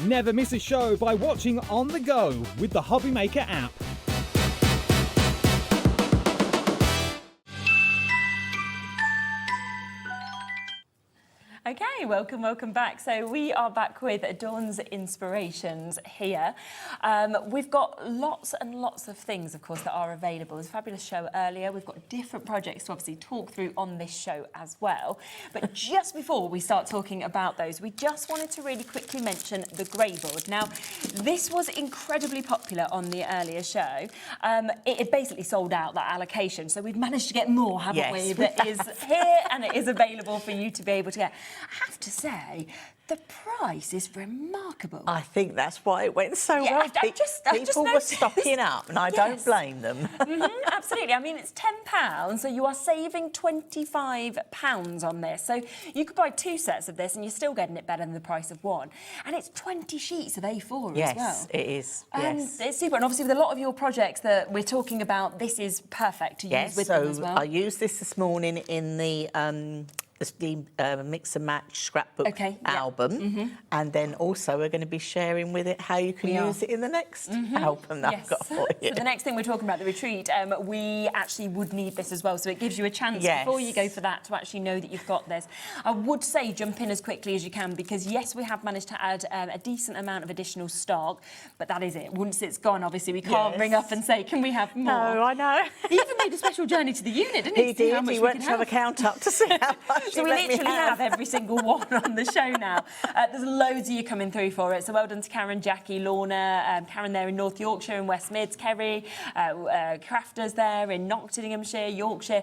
Never miss a show by watching on the go with the Hobby Maker app. Okay, welcome back. So we are back with Dawn's Inspirations here. We've got lots and lots of things, of course, that are available. It was a fabulous show earlier. We've got different projects to obviously talk through on this show as well. But just before we start talking about those, we just wanted to really quickly mention the grey board. Now, this was incredibly popular on the earlier show. It basically sold out that allocation. So we've managed to get more, haven't we? That is here and it is available for you to be able to get. I have to say, the price is remarkable. I think that's why it went so well. People were stocking up, and I don't blame them. Absolutely. I mean, it's £10, so you are saving £25 on this. So you could buy 2 sets of this, and you're still getting it better than the price of one. And it's 20 sheets of A4 as well. Yes, it is. Yes. It's super. And obviously, with a lot of your projects that we're talking about, this is perfect to use with them as well. I used this morning in the mix and match scrapbook album, and then also we're going to be sharing with it how you can use it in the next album that I've got for you. So the next thing we're talking about, the retreat, we actually would need this as well, so it gives you a chance before you go for that to actually know that you've got this. I would say jump in as quickly as you can because yes, we have managed to add a decent amount of additional stock, but that is it. Once it's gone, obviously we can't ring up and say, can we have more? No, I know. He even made a special journey to the unit, didn't he? He did. He went to have a count up to see how much. So we literally have every single one on the show now. There's loads of you coming through for it. So well done to Karen, Jackie, Lorna, Karen there in North Yorkshire and West Mids, Kerry, Crafters there in Nottinghamshire, Yorkshire.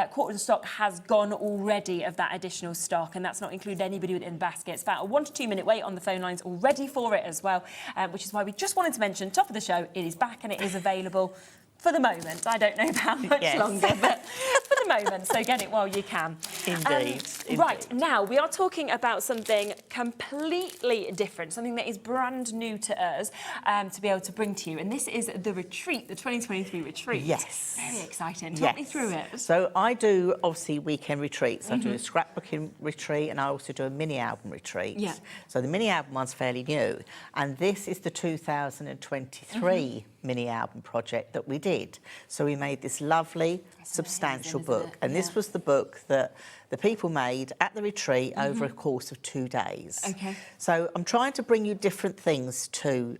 Quarter of the stock has gone already of that additional stock, and that's not including anybody within the basket. It's about a 1 to 2 minute wait on the phone lines already for it as well, which is why we just wanted to mention, top of the show, it is back and it is available. For the moment, I don't know how much longer, but for the moment, so get it while you can. Indeed. Right, now we are talking about something completely different, something that is brand new to us to be able to bring to you, and this is the retreat, the 2023 retreat. Yes. Very exciting. Talk me through it. So I do, obviously, weekend retreats. I do a Mhm. scrapbooking retreat, and I also do a mini-album retreat. Yeah. So the mini-album one's fairly new, and this is the 2023 mini-album project that we did. So we made this lovely, substantial book, and this was the book that the people made at the retreat over a course of 2 days. Okay. So I'm trying to bring you different things to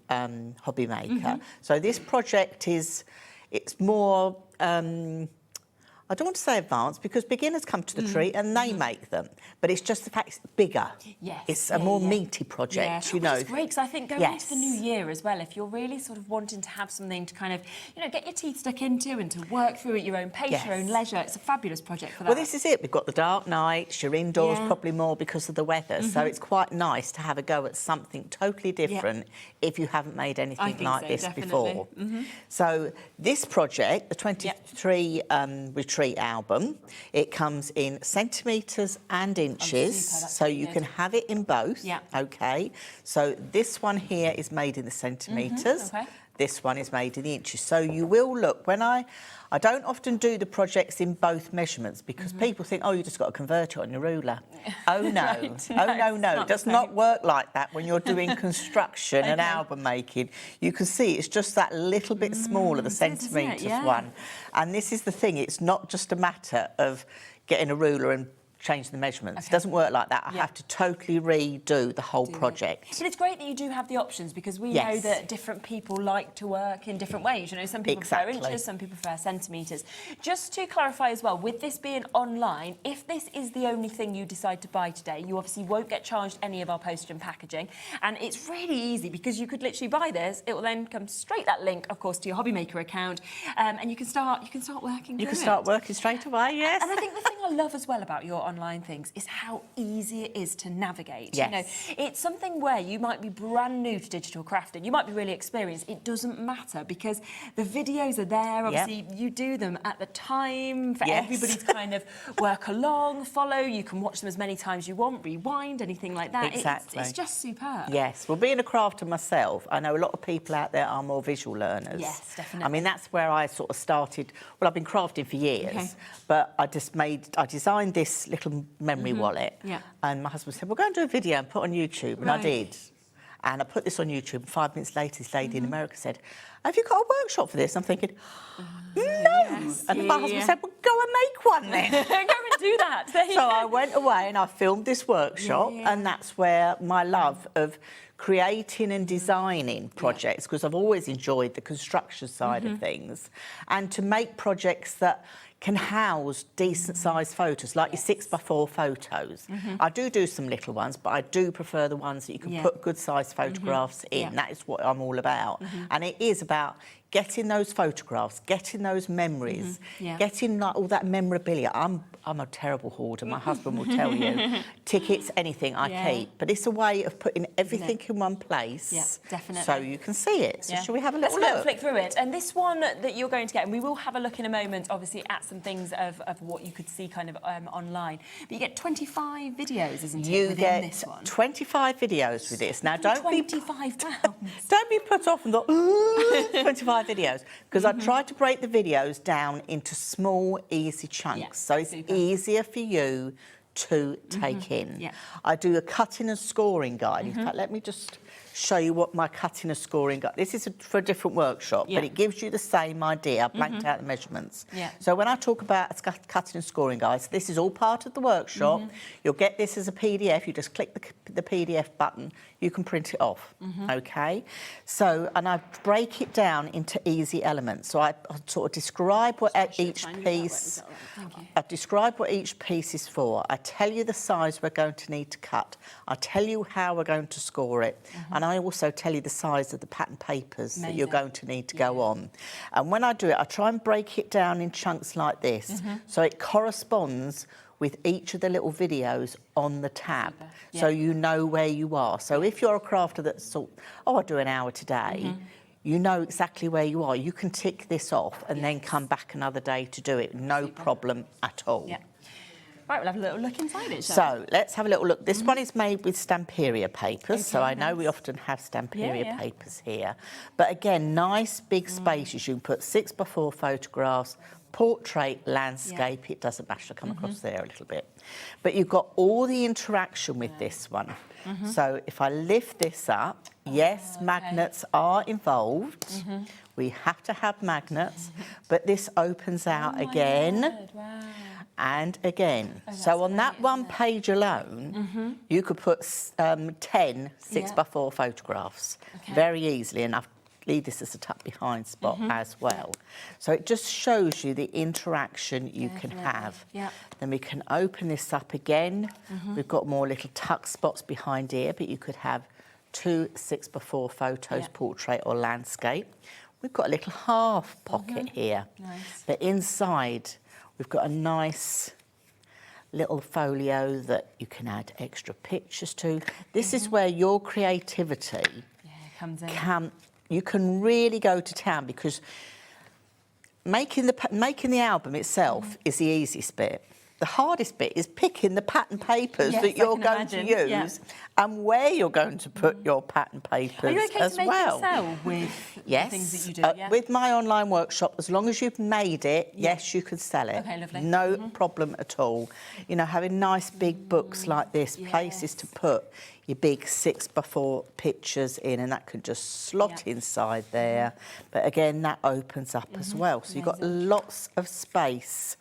Hobby Maker. So this project it's more, I don't want to say advanced, because beginners come to the tree and they make them, but it's just the fact it's bigger. Yes. It's a more meaty project, you know. Which is great, because I think going into the new year as well, if you're really sort of wanting to have something to kind of, you know, get your teeth stuck into and to work through at your own pace, your own leisure, it's a fabulous project for that. Well, this is it. We've got the dark nights, you're indoors probably more because of the weather, so Mhm. it's quite nice to have a go at something totally different if you haven't made anything like this before. So this project, the 23 retreat album, it comes in centimetres and inches, so you can have it in both. Okay, so this one here is made in the centimetres. Okay. This one is made in the inches. So you will look, when I don't often do the projects in both measurements, because people think, oh, you just got to convert it on your ruler. Oh no, Right. oh no, It's it does not work like that when you're doing construction and album making. You can see it's just that little bit smaller, the centimetres one. And this is the thing, it's not just a matter of getting a ruler and change the measurements. It doesn't work like that. I have to totally redo the whole project. But it's great that you do have the options, because we know that different people like to work in different ways. You know, some people prefer inches, some people prefer centimetres. Just to clarify as well, with this being online, if this is the only thing you decide to buy today, you obviously won't get charged any of our postage and packaging. And it's really easy, because you could literally buy this. It will then come straight, that link, of course, to your Hobby Maker account, and you can start working. You can start working straight away, yes. And I think the thing I love as well about your online things is how easy it is to navigate. Yes. You know, it's something where you might be brand new to digital crafting, you might be really experienced. It doesn't matter, because the videos are there. Obviously, you do them at the time for everybody to kind of work along, follow. You can watch them as many times you want, rewind, anything like that. Exactly. It's just superb. Yes. Well, being a crafter myself, I know a lot of people out there are more visual learners. Yes, definitely. I mean, that's where I sort of started. Well, I've been crafting for years, but I designed this little memory wallet. Yeah. And my husband said, well, go and do a video and put it on YouTube. And I did. And I put this on YouTube, and 5 minutes later, this lady in America said, have you got a workshop for this? I'm thinking, no. And my husband said, well, go and make one then. Go and do that. So I went away and I filmed this workshop, and that's where my love of creating and designing projects, because I've always enjoyed the construction side of things, and to make projects that can house decent sized photos, like your 6x4 photos. I do some little ones, but I do prefer the ones that you can put good sized photographs in. That is what I'm all about. And it is about getting those photographs, getting those memories, getting like all that memorabilia. I'm a terrible hoarder, my husband will tell you. Tickets, anything I keep. But it's a way of putting everything in one place. Yeah, definitely. So you can see it. So shall we have a little Let's look? flick through it. And this one that you're going to get, and we will have a look in a moment, obviously, at some things of what you could see kind of online. But you get 25 videos, isn't it, within this one? 25 videos with this. Now, don't be put off and go, ooh, 25 videos, because I try to break the videos down into small, easy chunks, so it's easier for you to take in. I do a cutting and scoring guide. In fact, let me just show you what my cutting and scoring guide. This is for a different workshop, but it gives you the same idea. I blanked out the measurements. So when I talk about a cutting and scoring guides, this is all part of the workshop. You'll get this as a PDF. You just click the PDF button. You can print it off. Okay. So, and I break it down into easy elements. So I sort of describe what each piece. I describe what each piece is for. I tell you the size we're going to need to cut. I tell you how we're going to score it. And I also tell you the size of the pattern papers that you're going to need to go on. And when I do it, I try and break it down in chunks like this, so it corresponds with each of the little videos on the tab, so you know where you are. So if you're a crafter that's sort, oh, I do an hour today, you know exactly where you are. You can tick this off and then come back another day to do it. No problem at all. Yeah. Right, we'll have a little look inside it, shall So let's have a little look. This one is made with Stamperia papers, so I know we often have Stamperia papers here. But again, nice big spaces. You can put 6x4 photographs, portrait, landscape. It doesn't matter. I'll come across there a little bit. But you've got all the interaction with this one. So if I lift this up, yes, magnets are involved. We have to have magnets, but this opens out again. And again. So on that one page alone, you could put 10 6x4 photographs very easily, and I'll leave this as a tuck behind spot as well. So it just shows you the interaction you can have. Then we can open this up again. We've got more little tuck spots behind here, but you could have 2 6x4 photos, portrait or landscape. We've got a little half pocket here, but inside we've got a nice little folio that you can add extra pictures to. This is where your creativity comes in. You can really go to town, because making the album itself is the easiest bit. The hardest bit is picking the pattern papers that you're going to use and where you're going to put your pattern papers. Are you okay as to make well. it sell with the things that you do? With my online workshop, as long as you've made it, yes, you can sell it. Okay, lovely. No problem at all. You know, having nice big books like this, places to put your big 6x4 pictures in, and that can just slot inside there. But again, that opens up as well. So you've got lots of space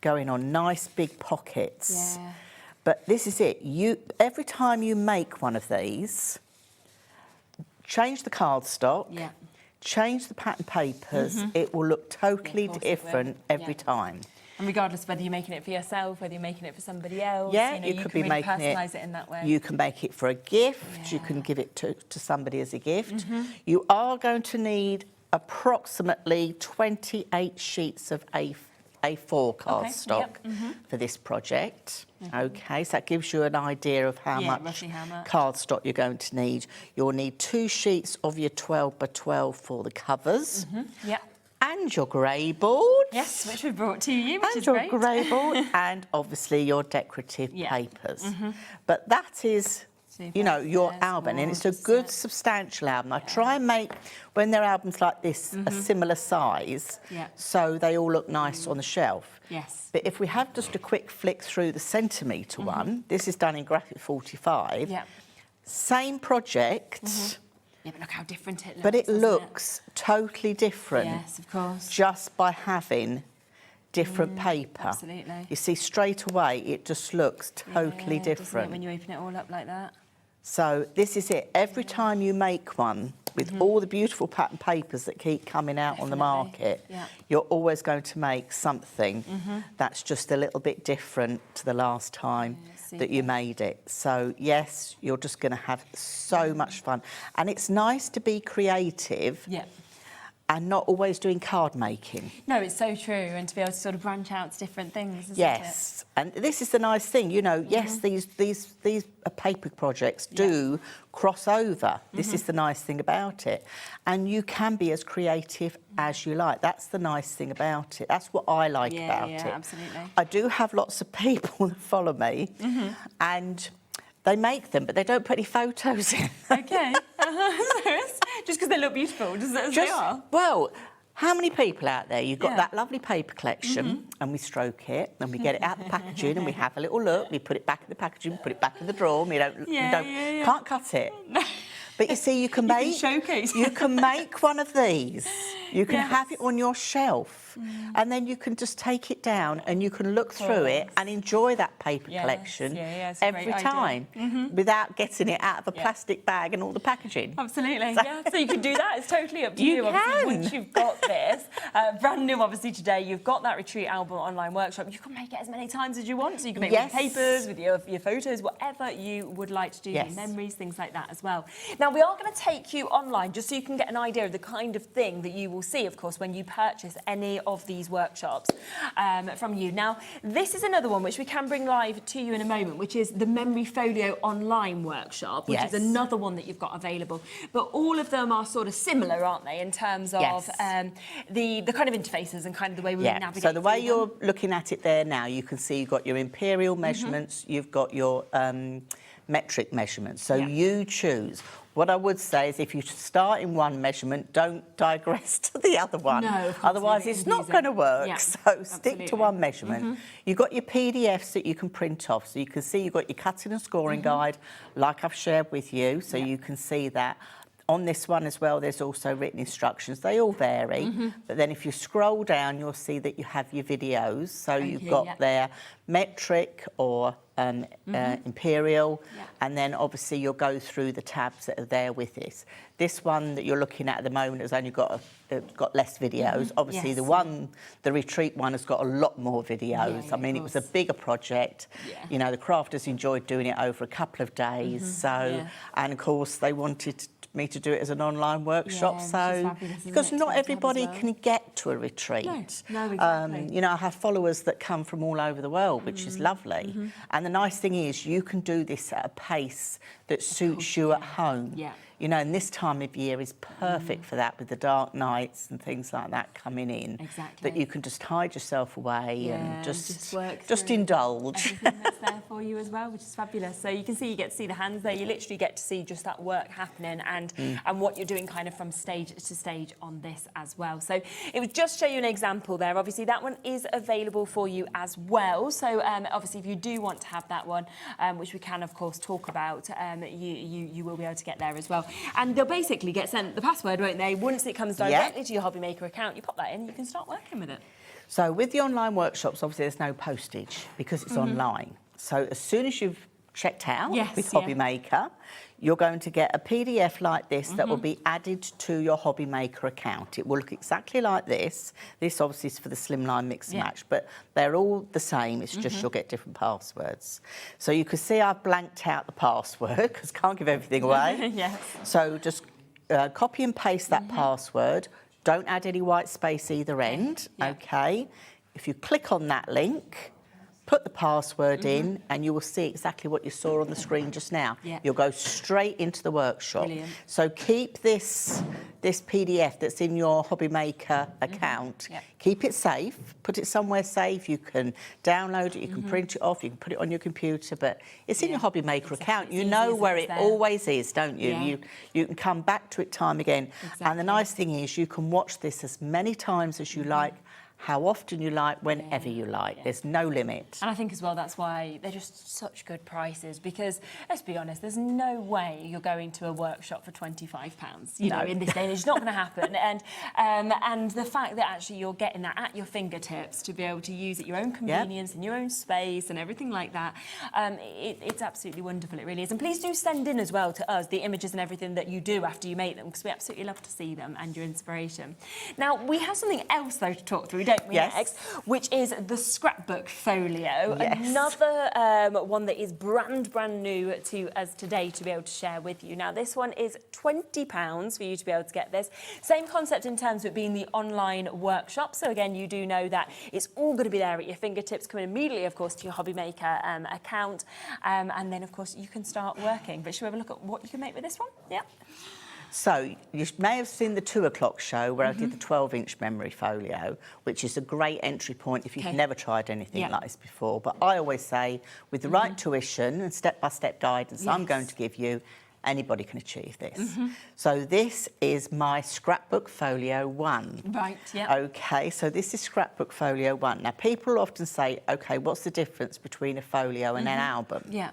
going on, nice big pockets. But this is it. Every time you make one of these, change the cardstock, change the pattern papers, it will look totally different every time. And regardless of whether you're making it for yourself, whether you're making it for somebody else, you could be really making personalise it in that way. You can make it for a gift, you can give it to somebody as a gift. You are going to need approximately 28 sheets of A4 cardstock for this project. Okay, so that gives you an idea of how much cardstock you're going to need. You'll need 2 sheets of your 12x12 for the covers. And your grey board. Yes, which we brought to you, which is great. And your grey board, and obviously your decorative papers. But that is, you know, your album, and it's a good, substantial album. I try and make, when they're albums like this, a similar size, so they all look nice on the shelf. But if we have just a quick flick through the centimetre one, this is done in Graphic 45, same project. Yeah, but look how different it looks. But it looks totally different. Yes, of course. Just by having different paper. Absolutely. You see, straight away, it just looks totally different. Doesn't it, when you open it all up like that? So this is it. Every time you make one, with all the beautiful pattern papers that keep coming out on the market, you're always going to make something that's just a little bit different to the last time that you made it. So yes, you're just going to have so much fun. And it's nice to be creative and not always doing card making. No, it's so true, and to be able to sort of branch out to different things, isn't it? And this is the nice thing, you know, yes, these paper projects do cross over. This is the nice thing about it. And you can be as creative as you like. That's the nice thing about it. That's what I like about it. Absolutely. I do have lots of people that follow me, and they make them, but they don't put any photos in. Okay. Just because they look beautiful, just as they are. Well, how many people out there, you've got that lovely paper collection, and we stroke it, and we get it out of the packaging, and we have a little look, we put it back in the packaging, put it back in the drawer, and we can't cut it. But you see, you can make one of these. You can have it on your shelf, and then you can just take it down and you can look through it and enjoy that paper collection every time without getting it out of a plastic bag and all the packaging. Absolutely, so you can do that. It's totally up to you. Obviously, once you've got this, brand new, obviously today, you've got that Retreat Album online workshop. You can make it as many times as you want. So you can make it with papers, with your photos, whatever you would like to do, your memories, things like that as well. Now, Now, we are going to take you online just so you can get an idea of the kind of thing that you will see, of course, when you purchase any of these workshops from you. Now, this is another one which we can bring live to you in a moment, which is the Memory Folio online workshop, which is another one that you've got available. But all of them are sort of similar, aren't they, in terms of the kind of interfaces and kind of the way we navigate. So the way you're looking at it there now, you can see you've got your imperial measurements, you've got your metric measurements. So you choose. What I would say is if you start in one measurement, don't digress to the other one. No, otherwise it's not going to work. Yeah, so stick to one measurement. You've got your PDFs that you can print off. So you can see you've got your cutting and scoring guide, like I've shared with you. So you can see that. On this one as well, there's also written instructions. They all vary, but then if you scroll down, you'll see that you have your videos. So you've got their metric or imperial, and then obviously you'll go through the tabs that are there with this. This one that you're looking at the moment has only got less videos. Obviously, the retreat one has got a lot more videos. I mean, it was a bigger project. You know, the crafters enjoyed doing it over a couple of days. And of course, they wanted me to do it as an online workshop, because not everybody can get to a retreat. No, exactly. You know, I have followers that come from all over the world, which is lovely. And the nice thing is you can do this at a pace that suits you at home. You know, and this time of year is perfect for that, with the dark nights and things like that coming in. That you can just hide yourself away and just indulge. Everything that's there for you as well, which is fabulous. So you can see, you get to see the hands there. You literally get to see just that work happening and what you're doing kind of from stage to stage on this as well. So it would just show you an example there. Obviously, that one is available for you as well. So obviously, if you do want to have that one, which we can, of course, talk about, you will be able to get there as well. And they'll basically get sent the password, won't they? Once it comes directly to your Hobby Maker account, you pop that in and you can start working with it. So with the online workshops, obviously there's no postage because it's online. So as soon as you've checked out with Hobby Maker, you're going to get a PDF like this that will be added to your Hobby Maker account. It will look exactly like this. This obviously is for the Slimline Mix and Match, but they're all the same. It's just you'll get different passwords. So you can see I've blanked out the password because I can't give everything away. So just copy and paste that password. Don't add any white space either end, okay? If you click on that link, put the password in, and you will see exactly what you saw on the screen just now. You'll go straight into the workshop. So keep this PDF that's in your Hobby Maker account, keep it safe, put it somewhere safe. You can download it, you can print it off, you can put it on your computer, but it's in your Hobby Maker account. You know where it always is, don't you? You can come back to it time again. And the nice thing is you can watch this as many times as you like, how often you like, whenever you like. There's no limit. And I think as well that's why they're just such good prices, because let's be honest, there's no way you're going to a workshop for £25. You know, in this day and age, it's not going to happen. And the fact that actually you're getting that at your fingertips to be able to use at your own convenience in your own space and everything like that, it's absolutely wonderful. It really is. And please do send in as well to us the images and everything that you do after you make them, because we absolutely love to see them and your inspiration. Now we have something else though to talk through, don't we, next, which is the scrapbook folio. Another one that is brand new to us today to be able to share with you. Now, this one is £20 for you to be able to get this. Same concept in terms of it being the online workshop. So again, you do know that it's all going to be there at your fingertips, coming immediately, of course, to your Hobby Maker account. And then, of course, you can start working. But should we have a look at what you can make with this one? Yeah. So you may have seen the 2 o'clock show where I did the 12-inch memory folio, which is a great entry point if you've never tried anything like this before. But I always say, with the right tuition and step-by-step guidance I'm going to give you, anybody can achieve this. So this is my Scrapbook Folio 1. Right, yeah. Okay, so this is Scrapbook Folio 1. Now, people often say, OK, what's the difference between a folio and an album? Yeah.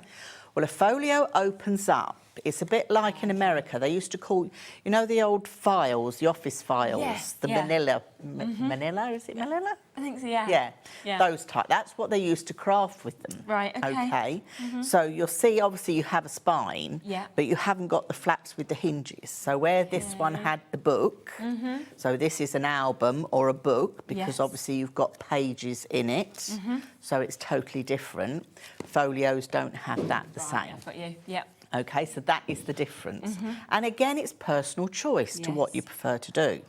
Well, a folio opens up. It's a bit like in America. They used to call, you know, the old files, the office files, the manila. Manila, is it manila? I think so, yeah. Yeah, those type. That's what they used to craft with them. Right, okay. So you'll see, obviously, you have a spine, but you haven't got the flaps with the hinges. So where this one had the book, so this is an album or a book, because obviously you've got pages in it, so it's totally different. Folios don't have that the same. I've got you, yeah. Okay, so that is the difference. And again, it's personal choice to what you prefer to do.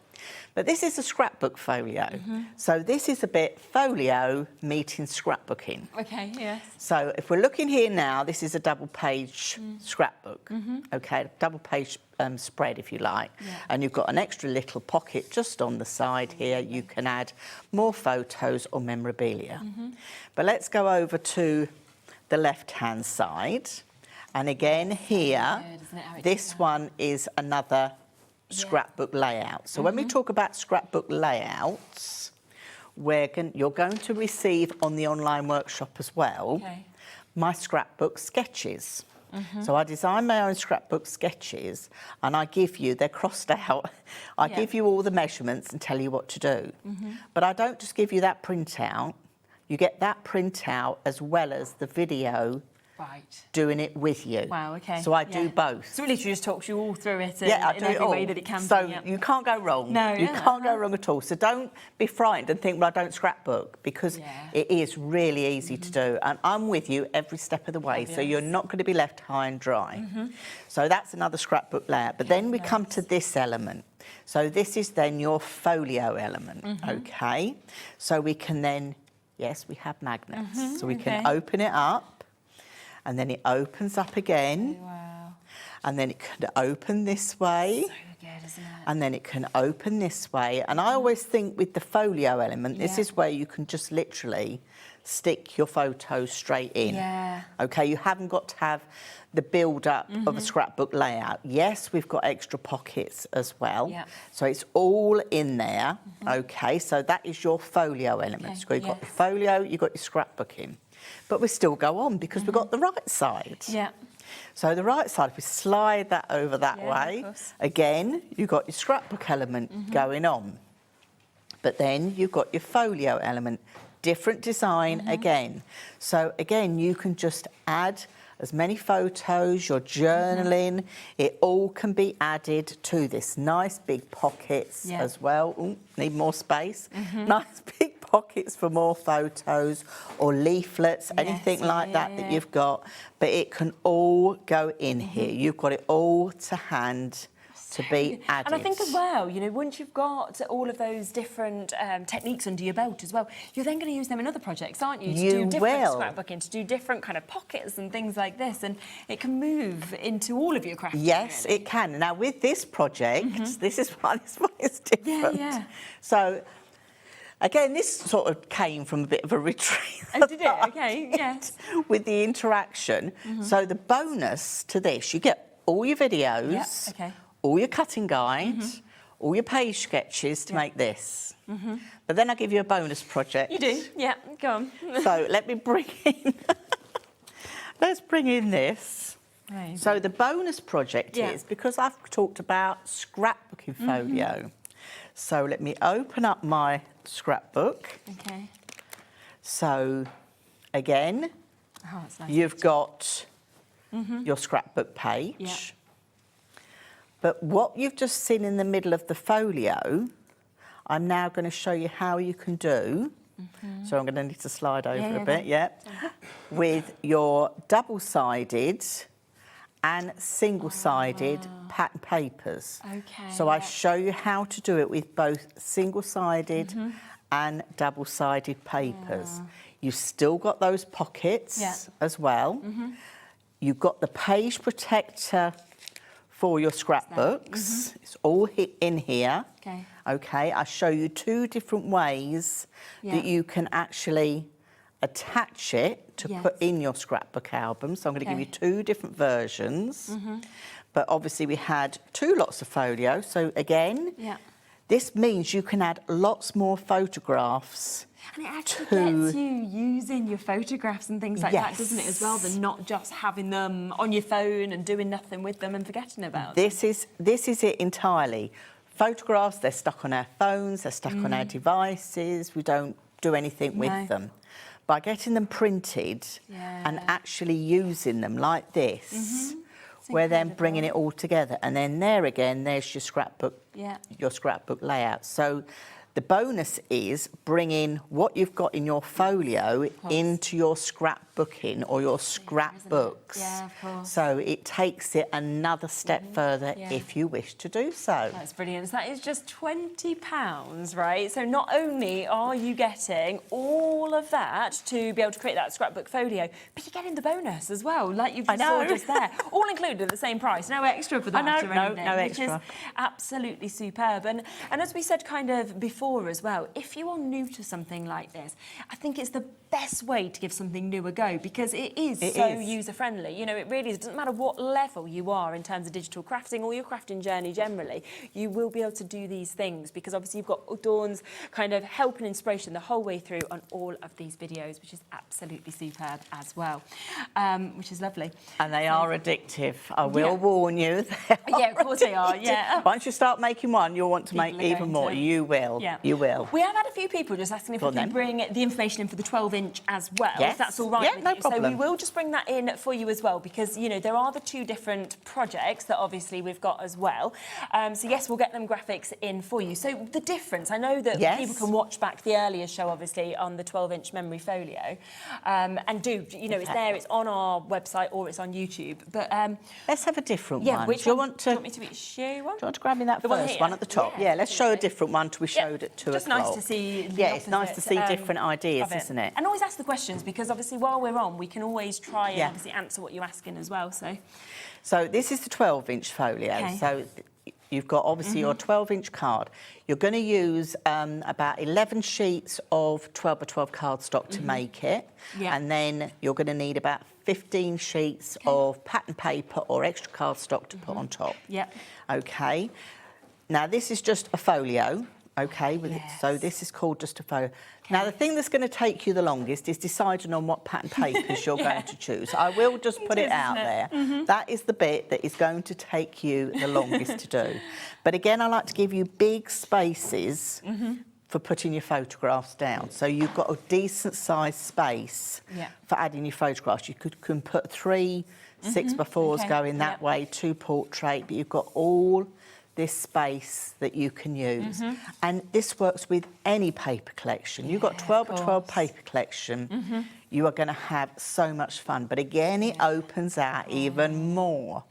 But this is a scrapbook folio. So this is a bit folio meeting scrapbooking. Okay, yes. So if we're looking here now, this is a double page scrapbook. Okay, double page spread if you like. And you've got an extra little pocket just on the side here. You can add more photos or memorabilia. But let's go over to the left-hand side. And again here, this one is another scrapbook layout. So when we talk about scrapbook layouts, you're going to receive on the online workshop as well my scrapbook sketches. So I design my own scrapbook sketches and I give you, they're crossed out, I give you all the measurements and tell you what to do. But I don't just give you that printout, you get that printout as well as the video doing it with you. Wow, okay. So I do both. So it literally just talks you all through it I in do every it all. way that it can so be. you can't go wrong. No, you can't go wrong at all. So don't be frightened and think, well, I don't scrapbook, because it is really easy to do. And I'm with you every step of the way, so you're not going to be left high and dry. So that's another scrapbook layout. But then we come to this element. So this is then your folio element, okay? So we can then, yes, we have magnets. So we can open it up. And then it opens up again. Wow. And then it can open this way. So good, isn't it? And then it can open this way. And I always think with the folio element, this is where you can just literally stick your photos straight in. Okay, you haven't got to have the build-up of a scrapbook layout. Yes, we've got extra pockets as well. So it's all in there. Okay, so that is your folio element. So you've got your folio, you've got your scrapbooking. But we still go on because we've got the right side. So the right side, if we slide that over that way, again, you've got your scrapbook element going on. But then you've got your folio element, different design again. So again, you can just add as many photos, your journaling, it all can be added to this. Nice big pockets as well. Ooh, need more space. Nice big pockets for more photos or leaflets, anything like that you've got. But it can all go in here. You've got it all to hand to be added. And I think as well, you know, once you've got all of those different techniques under your belt as well, you're then going to use them in other projects, aren't you? To do different scrapbooking, to do different kind of pockets and things like this, and it can move into all of your crafting. Yes, it can. Now with this project, this is why it's different. So again, this sort of came from a bit of a retreat. Oh, did it? Okay, yes. With the interaction. So the bonus to this, you get all your videos, all your cutting guides, all your page sketches to make this. But then I give you a bonus project. You do? Yeah, go on. So let me bring in, let's bring in this. Right. So the bonus project is, because I've talked about scrapbooking folio, so let me open up my scrapbook. Okay. So again, you've got your scrapbook page. But what you've just seen in the middle of the folio, I'm now going to show you how you can do. So I'm going to need to slide over a bit, with your double-sided and single-sided pattern papers. Okay. So I show you how to do it with both single-sided and double-sided papers. You've still got those pockets as well. You've got the page protector for your scrapbooks. It's all in here. Okay, I show you two different ways that you can actually attach it to put in your scrapbook album. So I'm going to give you two different versions. But obviously we had two lots of folio. So again, this means you can add lots more photographs. And it actually gets you using your photographs and things like that, doesn't it, as well, than not just having them on your phone and doing nothing with them and forgetting about them. This is it entirely. Photographs, they're stuck on our phones, they're stuck on our devices, we don't do anything with them. By getting them printed and actually using them like this, we're then bringing it all together. And then there again, there's your scrapbook layout. So The bonus is bringing what you've got in your folio into your scrapbooking or your scrapbooks. Yeah, of course. So it takes it another step further if you wish to do so. That's brilliant. So that is just £20, right? So not only are you getting all of that to be able to create that scrapbook folio, but you're getting the bonus as well, like you've just saw just there. All included at the same price, no extra for that or anything, no which extra. is absolutely superb. And as we said kind of before as well, if you are new to something like this, I think it's the best way to give something new a go because it is so user-friendly. You know, it really is. It doesn't matter what level you are in terms of digital crafting or your crafting journey generally, you will be able to do these things because obviously you've got Dawn's kind of help and inspiration the whole way through on all of these videos, which is absolutely superb as well, which is lovely. And they are addictive. I will warn you. Yeah, of course they are, yeah. Once you start making one, you'll want to make even more. You will. Yeah. You will. We have had a few people just asking if we can bring the information in for the 12-inch as well, if that's all right with no you. problem. So we will just bring that in for you as well because, you know, there are the two different projects that obviously we've got as well. So, yes, we'll get them graphics in for you. So the difference, I know that people can watch back the earlier show, obviously, on the 12-inch memory folio. And you know, it's there, it's on our website or it's on YouTube. But let's have a different one. Which Do you one? want me to show one? Do you want to grab me that first one at the top? Yeah, let's show a different one till we showed at 2 o'clock. Just nice to see. Yeah, it's nice to see different ideas, isn't it? And always ask the questions because obviously while we're on, we can always try and obviously answer what you're asking as well. So this is the 12-inch folio. Okay. So you've got obviously your 12-inch card. You're going to use about 11 sheets of 12 by 12 cardstock to make it. Yeah. And then you're going to need about 15 sheets of pattern paper or extra cardstock to put on top. Yeah. Okay. Now this is just a folio. Okay, so this is called just a folio. Now, the thing that's going to take you the longest is deciding on what pattern papers you're going to choose. I will just put it out there. That is the bit that is going to take you the longest to do. But again, I like to give you big spaces for putting your photographs down. So you've got a decent sized space for adding your photographs. You can put 3 6x4s going that way, 2 portrait, but you've got all this space that you can use. And this works with any paper collection. You've got 12 by 12 paper collection, you are going to have so much fun. But again, it opens out even more.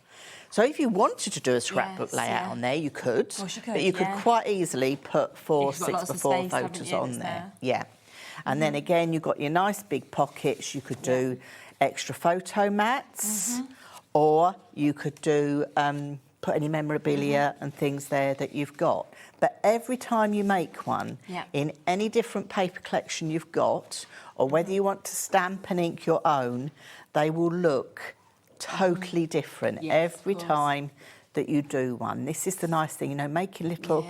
So if you wanted to do a scrapbook layout on there, you could. But you could quite easily put 4 6x4 photos on there. Yeah. And then again, you've got your nice big pockets. You could do extra photo mats, or you could do put any memorabilia and things there that you've got. But every time you make one, in any different paper collection you've got, or whether you want to stamp and ink your own, they will look totally different every time that you do one. This is the nice thing, you know, making little...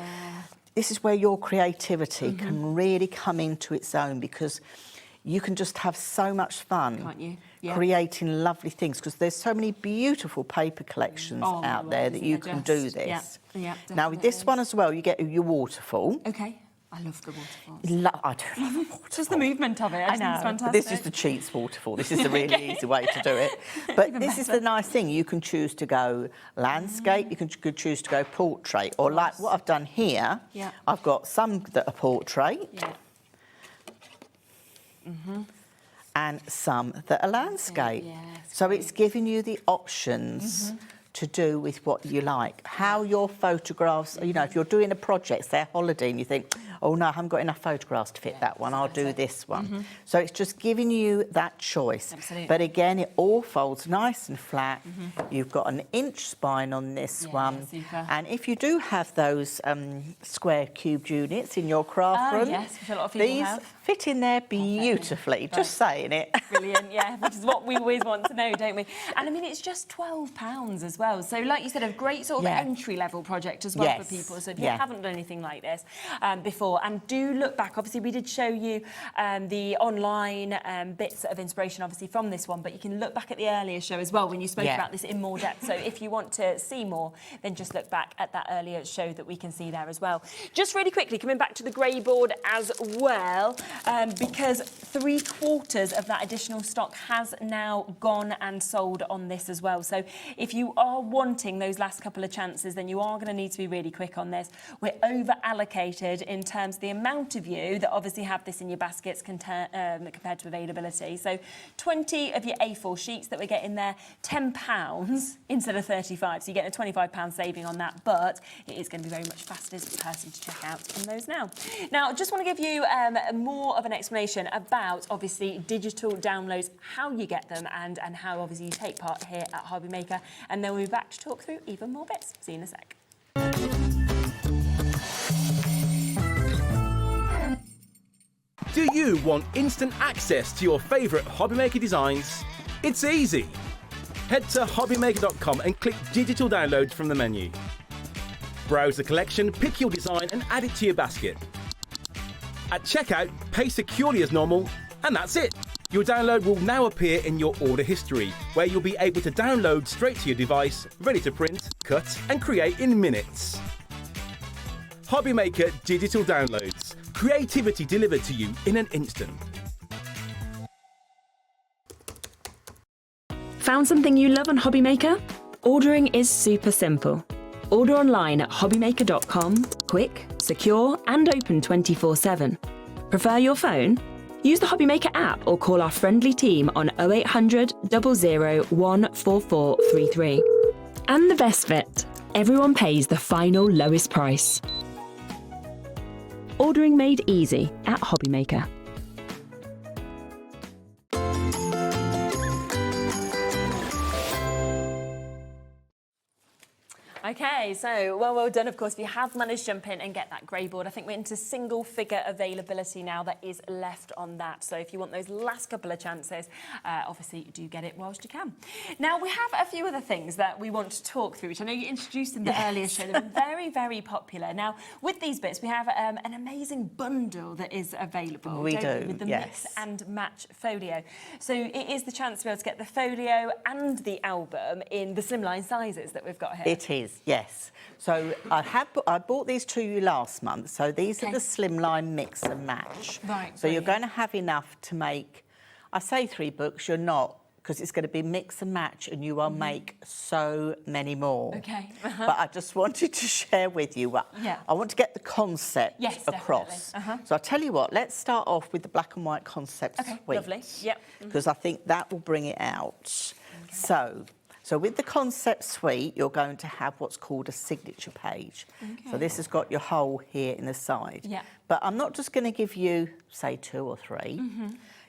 This is where your creativity can really come into its own because you can just have so much fun. Can't you? Creating lovely things because there's so many beautiful paper collections out there that you can do this. Now with this one as well, you get your waterfall. Okay. I love the waterfalls. I do love a waterfall. Just the movement of it. I know. It's fantastic. But this is the cheats waterfall. This is the really easy way to do it. But this is the nice thing. You can choose to go landscape. You could choose to go portrait. Or like what I've done here, I've got some that are portrait. And some that are landscape. So it's giving you the options to do with what you like. How your photographs, you know, if you're doing a project, say a holiday, and you think, oh no, I haven't got enough photographs to fit that one, I'll do this one. So it's just giving you that choice. But again, it all folds nice and flat. You've got an inch spine on this one. And if you do have those square cubed units in your craft room, which a lot of people these have. fit in there beautifully, just saying it. Brilliant, which is what we always want to know, don't we? And I mean, it's just £12 as well. So like you said, a great sort of entry-level project as well for people. So if you haven't done anything like this before, and do look back, obviously we did show you the online bits of inspiration, obviously, from this one, but you can look back at the earlier show as well when you spoke about this in more depth. So if you want to see more, then just look back at that earlier show that we can see there as well. Just really quickly, coming back to the grey board as well, because 3/4 of that additional stock has now gone and sold on this as well. So if you are are wanting those last couple of chances, then you are going to need to be really quick on this. We're over allocated in terms of the amount of you that obviously have this in your baskets compared to availability. So 20 of your A4 sheets that we get in there, £10 instead of 35. So you get a £25 saving on that, but it is going to be very much faster as a person to check out on those now. Now, I just want to give you more of an explanation about, obviously, digital downloads, how you get them, and how, obviously, you take part here at Hobby Maker. And then we'll be back to talk through even more bits. See you in a sec. Do you want instant access to your favourite Hobby Maker designs? It's easy. Head to hobbymaker.com and click Digital Downloads from the menu. Browse the collection, pick your design and add it to your basket. At checkout, pay securely as normal, and that's it. Your download will now appear in your order history, where you'll be able to download straight to your device, ready to print, cut and create in minutes. Hobby Maker Digital Downloads. Creativity delivered to you in an instant. Found something you love on Hobby Maker? Ordering is super simple. Order online at hobbymaker.com, quick, secure and open 24/7. Prefer your phone? Use the Hobby Maker app or call our friendly team on 0800 00 14433. And the best bit, everyone pays the final lowest price. Ordering made easy at Hobby Maker. Okay, so well done, of course. If you have managed to jump in and get that grey board, I think we're into single figure availability now that is left on that. So if you want those last couple of chances, obviously do get it whilst you can. Now, we have a few other things that we want to talk through, which I know you introduced in the earlier show. They've been very, very popular. Now, with these bits, we have an amazing bundle that is available. We do, with the yes. mix and match folio. So it is the chance to be able to get the folio and the album in the slimline sizes that we've got here. It is, yes. So I bought these to you last month. So these are the slimline mix and match. Right. So you're going to have enough to make, I say 3 books, you're not, because it's going to be mix and match and you will make so many more. Okay. But I just wanted to share with you, I want to get the concept across. So I'll tell you what, let's start off with the black and white concept suite. Lovely. Yep. Because I think that will bring it out. Okay. So with the concept suite, you're going to have what's called a signature page. Okay. So this has got your hole here in the side. Yeah. But I'm not just going to give you, say, 2 or 3.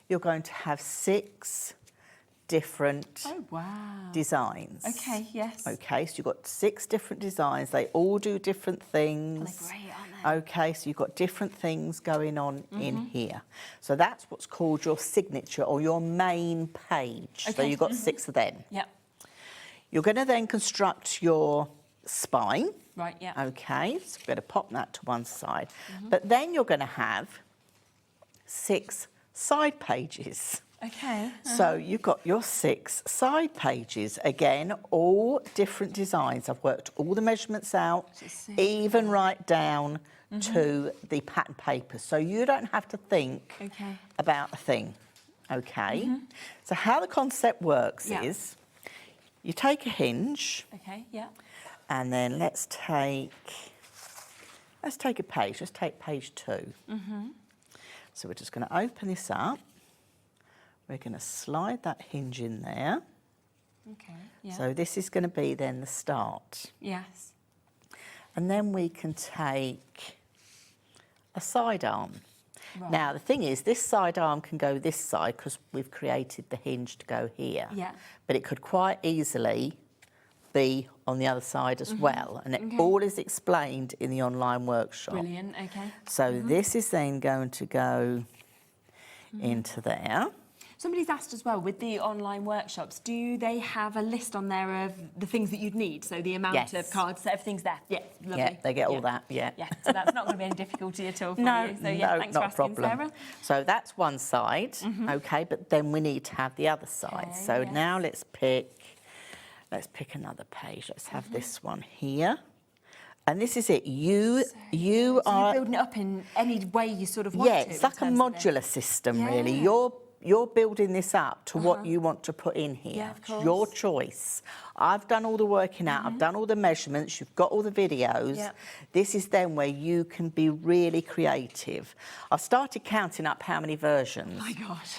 You're going to have 6 different designs. Okay, yes. Okay, so you've got 6 different designs. They all do different things. They're great, aren't they? Okay, so you've got different things going on in here. So that's what's called your signature or your main page. So you've got 6 of them. Yep. You're going to then construct your spine. Right, yeah. Okay, so we're going to pop that to one side. But then you're going to have 6 side pages. Okay. So you've got your 6 side pages. Again, all different designs. I've worked all the measurements out, even right down to the pattern paper. So you don't have to think about a thing. Okay. So how the concept works is you take a hinge. Okay, yeah. And then let's take a page. Let's take page 2. So we're just going to open this up. We're going to slide that hinge in there. Okay, yeah. So this is going to be then the start. Yes. And then we can take a side arm. Right. Now, the thing is, this side arm can go this side because we've created the hinge to go here. Yeah. But it could quite easily be on the other side as well. And it all is explained in the online workshop. Brilliant, okay. So this is then going to go into there. Somebody's asked as well, with the online workshops, do they have a list on there of the things that you'd need? So the amount of cards, so everything's there. Yeah, lovely. Yeah, they get all that, yeah. Yeah, so that's not going to be any difficulty at all for No, you. So yeah, thanks not for a asking, problem. Sarah. So that's one side, okay, but then we need to have the other side. So now let's pick another page. Let's have this one here. And this is it. You are... you're building it up in any way you sort of want to. Yeah, it's like a modular system, really. you're building this up to what you want to put in here. Yeah, of It's course. your choice. I've done all the working out. I've done all the measurements. You've got all the videos. Yep. This is then where you can be really creative. I've started counting up how many versions. Oh my gosh.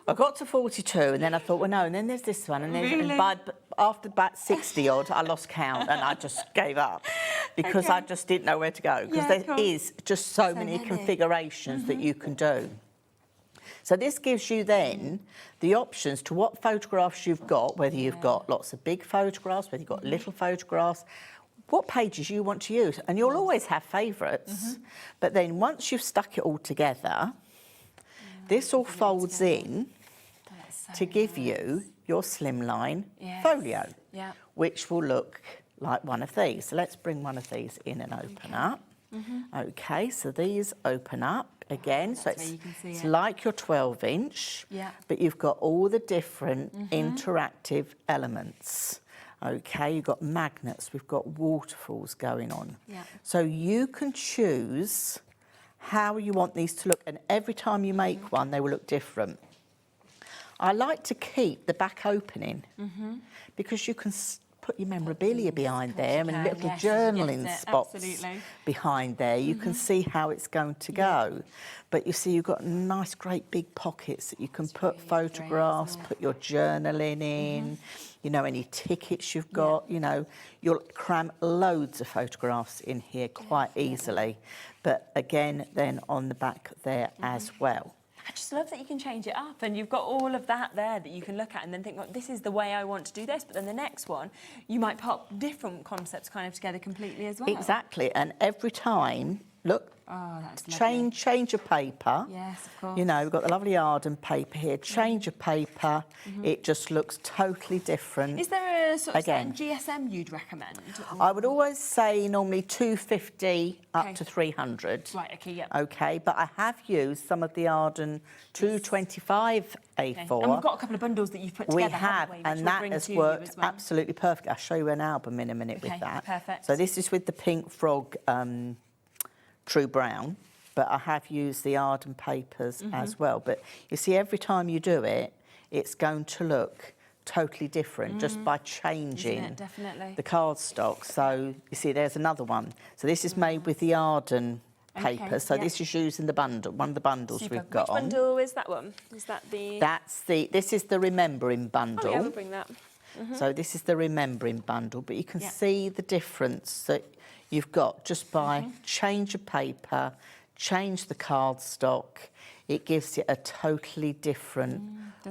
I got to 42, and then I thought, well, no, and then there's this one, and then Really? after about 60 odd, I lost count, and I just gave up because I just didn't know where to go, because Yeah, of there course. is just so many configurations that you can do. So this gives you then the options to what photographs you've got, whether you've got lots of big photographs, whether you've got little photographs, what pages you want to use. And you'll always have favourites. But then once you've stuck it all together, this all folds in to give you your slimline folio, which will look like one of these. So let's bring one of these in and open up. Okay, so these open up again. So it's like your 12-inch, but you've got all the different interactive elements. Okay, you've got magnets, we've got waterfalls going on. So you can choose how you want these to look, and every time you make one, they will look different. I like to keep the back opening because you can put your memorabilia behind there and little journaling spots behind there. You can see how it's going to go. But you see, you've got nice, great big pockets that you can put photographs, put your journaling in, you know, any tickets you've got, you know, you'll cram loads of photographs in here quite easily. But again, then on the back there as well. I just love that you can change it up, and you've got all of that there that you can look at and then think, well, this is the way I want to do this, but then the next one, you might pop different concepts kind of together completely as well. Exactly, and every time, look, change of paper. Yes, of course. You know, we've got the lovely Arden paper here. Change of paper, it just looks totally different. Is there a sort of certain GSM you'd recommend? I would always say normally 250 up to 300. Right, okay, yeah. Okay, but I have used some of the Arden 225 A4. And we've got a couple of bundles that you've put together, We have, which and we'll that bring has to you worked as well. absolutely perfect. I'll show you an album in a minute with that. Perfect. So this is with the Pink Frog True Brown, but I have used the Arden papers as well. But you see, every time you do it, it's going to look totally different just by changing the cardstock. So you see, there's another one. So this is made with the Arden paper. So this is using the bundle, one of the bundles we've got Which bundle is that one? Is that the... This is the Remembering bundle. Oh, yeah, we'll bring that. So this is the Remembering bundle, but you can see the difference that you've got just by change of paper, change the cardstock. It gives it a totally different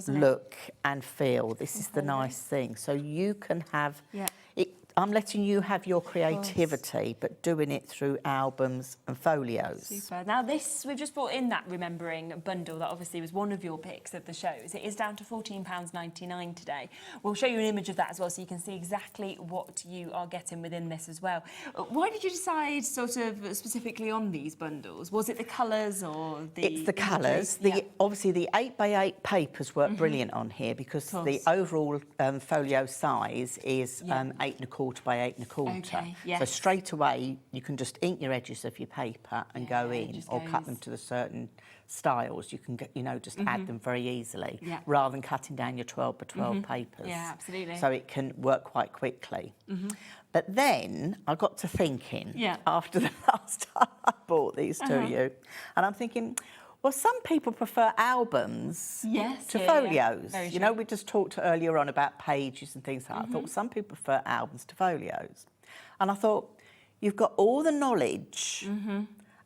look and feel. This is the nice thing. So you can have it. I'm letting you have your creativity, but doing it through albums and folios. Super. Now this, we've just brought in that Remembering bundle that obviously was one of your picks of the shows. It is down to £14.99 today. We'll show you an image of that as well so you can see exactly what you are getting within this as well. Why did you decide sort of specifically on these bundles? Was it the colours or the... It's the colours. Obviously the 8x8 papers work brilliant on here because the overall folio size is 8¼ by 8¼. Okay, So straight away you can just ink your edges of your paper and go in, or cut them to the certain styles. You can get, you know, just add them very easily rather than cutting down your 12 by 12 papers. Yeah, absolutely. So it can work quite quickly. But then I got to thinking after the last time I bought these to you, and I'm thinking, well, some people prefer albums to folios. You know, we just talked earlier on about pages and things like that. I thought some people prefer albums to folios. And I thought, you've got all the knowledge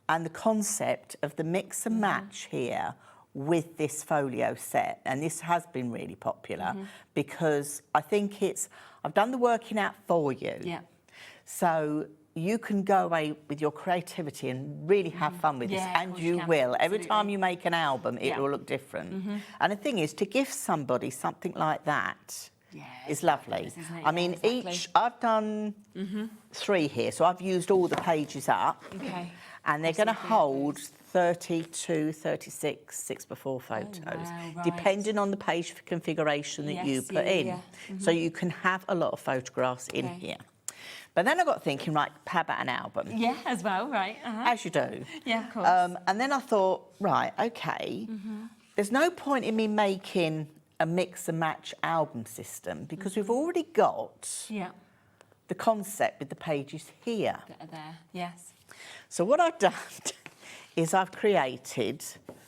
and the concept of the mix and match here with this folio set. And this has been really popular because I think I've done the working out for you. So you can go away with your creativity and really have fun with this, and you will. Every time you make an album, it will look different. And the thing is, to give somebody something like that is lovely. I mean, I've done 3 here, so I've used all the pages up, and they're going to hold 32, 36 6x4 photos, depending on the page configuration that you put in. So you can have a lot of photographs in here. But then I got thinking, right, how about an album? Yeah, as well, right. As you do. Yeah, of course. And then I thought, right, okay, there's no point in me making a mix and match album system because we've already got the concept with the pages here. That are there, yes. So what I've done is I've created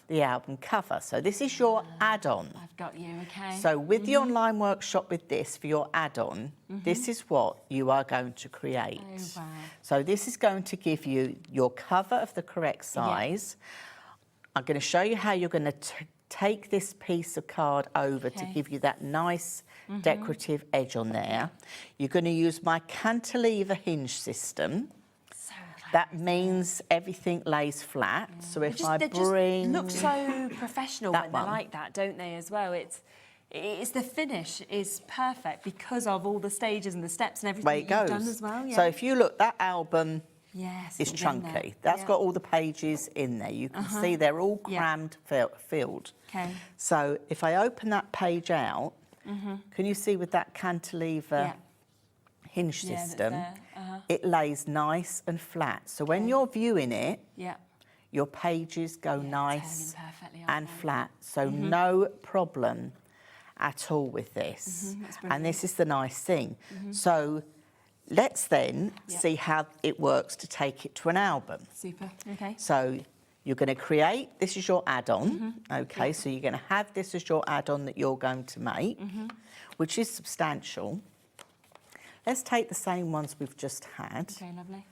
the album cover. So this is your add-on. I've got you, okay. So with the online workshop with this, for your add-on, this is what you are going to create. Oh, wow. So this is going to give you your cover of the correct size. I'm going to show you how you're going to take this piece of card over to give you that nice decorative edge on there. You're going to use my cantilever hinge system. That means everything lays flat. So if I bring... They just look so professional when they're like that, don't they, as well? It's the finish is perfect because of all the stages and the steps and everything that you've done as well. Yeah. So if you look, that album is it's chunky. That's got all the pages in there. You can see they're all crammed, filled. Okay. So if I open that page out, can you see with that cantilever hinge system, it lays nice and flat. So when you're viewing it, your pages go nice and flat. So no problem at all with this. And this is the nice thing. So let's then see how it works to take it to an album. Super, okay. So you're going to create, this is your add-on, okay, so you're going to have this as your add-on that you're going to make, which is substantial. Let's take the same ones we've just had. Okay, lovely.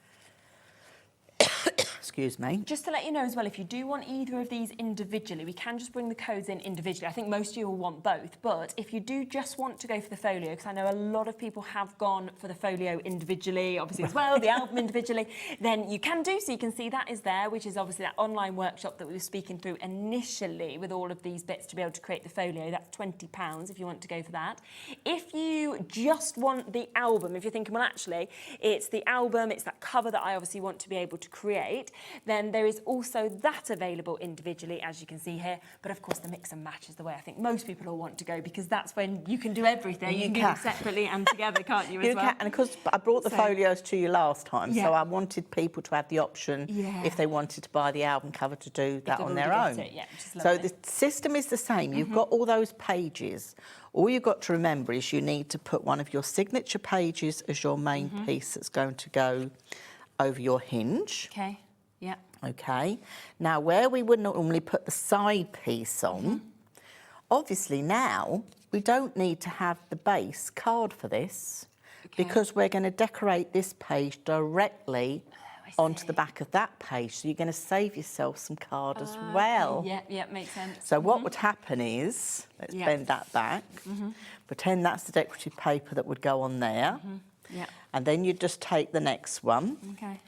Excuse me. Just to let you know as well, if you do want either of these individually, we can just bring the codes in individually. I think most of you will want both, but if you do just want to go for the folio, because I know a lot of people have gone for the folio individually, obviously as well, the album individually, then you can do, so you can see that is there, which is obviously that online workshop that we were speaking through initially with all of these bits to be able to create the folio. That's £20 if you want to go for that. If you just want the album, if you're thinking, well, actually, it's the album, it's that cover that I obviously want to be able to create, then there is also that available individually, as you can see here. But of course, the mix and match is the way I think most people will want to go, because that's when you can do everything. You can do them separately and together, can't you, as well? And of course, I brought the folios to you last time, so I wanted people to have the option, if they wanted to buy the album cover, to do that on their own. So the system is the same. You've got all those pages. All you've got to remember is you need to put one of your signature pages as your main piece that's going to go over your hinge. Okay. Yeah. Okay. Now, where we would normally put the side piece on, obviously now we don't need to have the base card for this, because we're going to decorate this page directly onto the back of that page. So you're going to save yourself some card as well. Yeah, makes sense. So what would happen is, let's bend that back, pretend that's the decorative paper that would go on there, and then you just take the next one. Okay.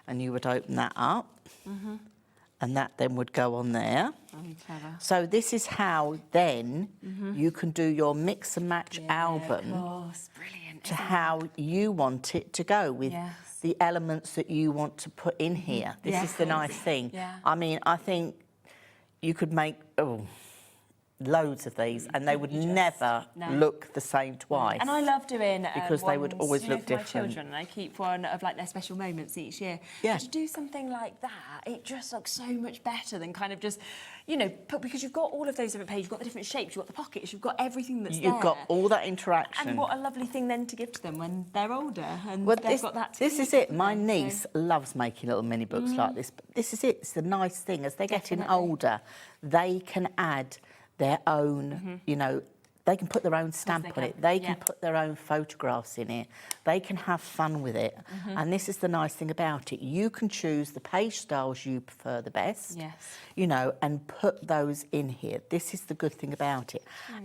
And you would open that up, and that then would go on there. Clever. So this is how then you can do your mix and match album brilliant, to how you want it to go with the elements that you want to put in here. This is the nice thing. I mean, I think you could make loads of these, and they would never look the same twice. And I love doing because they would always look for different. My children, I keep one of like their special moments each year. Yeah. But to do something like that, it just looks so much better than kind of just, you know, because you've got all of those different pages, you've got the different shapes, you've got the pockets, you've got everything that's there. You've got all that interaction. And what a lovely thing then to give to them when they're older and they've got that. This is it. My niece loves making little mini books like this. But this is it. It's the nice thing. As they're getting older, they can add their own, you know, they can put their own stamp on it. They can put their own photographs in it. They can have fun with it. And this is the nice thing about it. You can choose the page styles you prefer the best, you know, and put those in here. This is the good thing about it.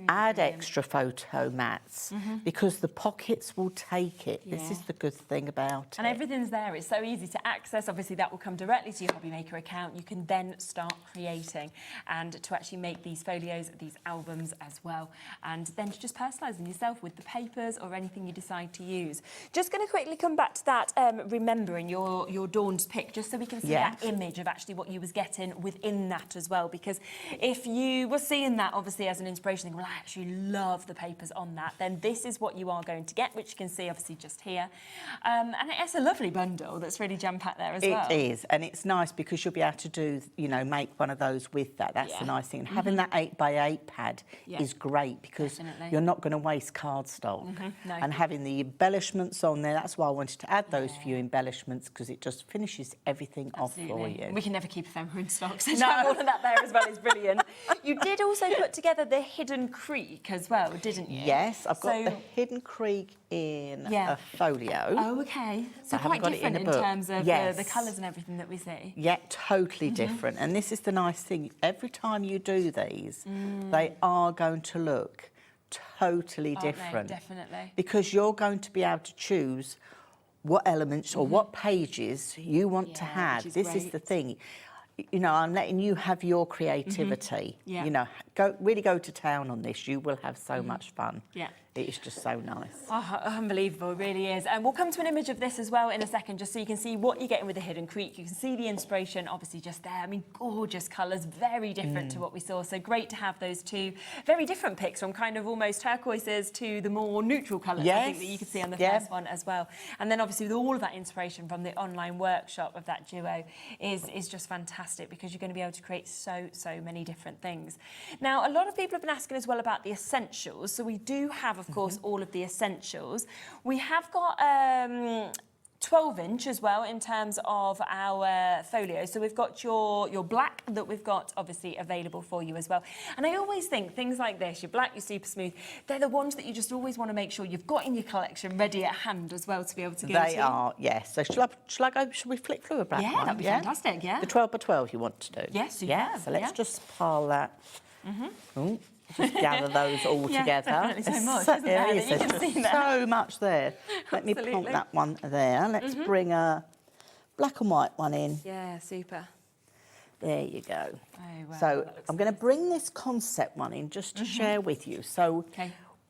Add extra photo mats because the pockets will take it. This is the good thing about it. And everything's there. It's so easy to access. Obviously, that will come directly to your Hobby Maker account. You can then start creating and to actually make these folios, these albums as well. and then to just personalise them yourself with the papers or anything you decide to use. Just going to quickly come back to that, remembering your Dawn's pick, just so we can see that image of actually what you was getting within that as well, because if you were seeing that obviously as an inspiration, thinking, well, I actually love the papers on that, then this is what you are going to get, which you can see obviously just here. And it's a lovely bundle that's really jam-packed there as well. It is, and it's nice because you'll be able to do, you know, make one of those with that. That's the nice thing. And having that 8x8 pad is great because you're not going to waste cardstock. No. And having the embellishments on there, that's why I wanted to add those few embellishments, because it just finishes everything off for you. We can never keep ephemera in stock, so to have all of that there as well is brilliant. You did also put together the Hidden Creek as well, didn't you? Yes, I've got the Hidden Creek in a folio. Oh, okay. So quite different in terms of the colours and everything that we see. Yeah, totally different. And this is the nice thing. Every time you do these, they are going to look totally different. Definitely. Because you're going to be able to choose what elements or what pages you want to have. This is the thing. You know, I'm letting you have your creativity. You know, really go to town on this. You will have so much fun. Yeah. It is just so nice. Oh, unbelievable, it really is. And we'll come to an image of this as well in a second, just so you can see what you're getting with the Hidden Creek. You can see the inspiration, obviously, just there. I mean, gorgeous colours, very different to what we saw. So great to have those two very different picks, from kind of almost turquoises to the more neutral colours, I think, that you could see on the first one as well. And then, obviously, with all of that inspiration from the online workshop of that duo is just fantastic, because you're going to be able to create so many different things. Now, a lot of people have been asking as well about the essentials. So we do have, of course, all of the essentials. We have got 12-inch as well in terms of our folio. So we've got your black that we've got obviously available for you as well. And I always think things like this, your black, your super smooth, they're the ones that you just always want to make sure you've got in your collection ready at hand as well to be able to go to. They are, yes. So shall we flick through a black one? Yeah, that'd be fantastic, yeah. The 12x12 you want to do? Yes, you have. So let's just pile that. Ooh, just gather those all together. Definitely so much, isn't there? That you can see there. So much there. Let me plonk that one there. Let's bring a black and white one in. Yeah, super. There you go. Oh, wow, so I'm going to bring this concept one in just to share with you. So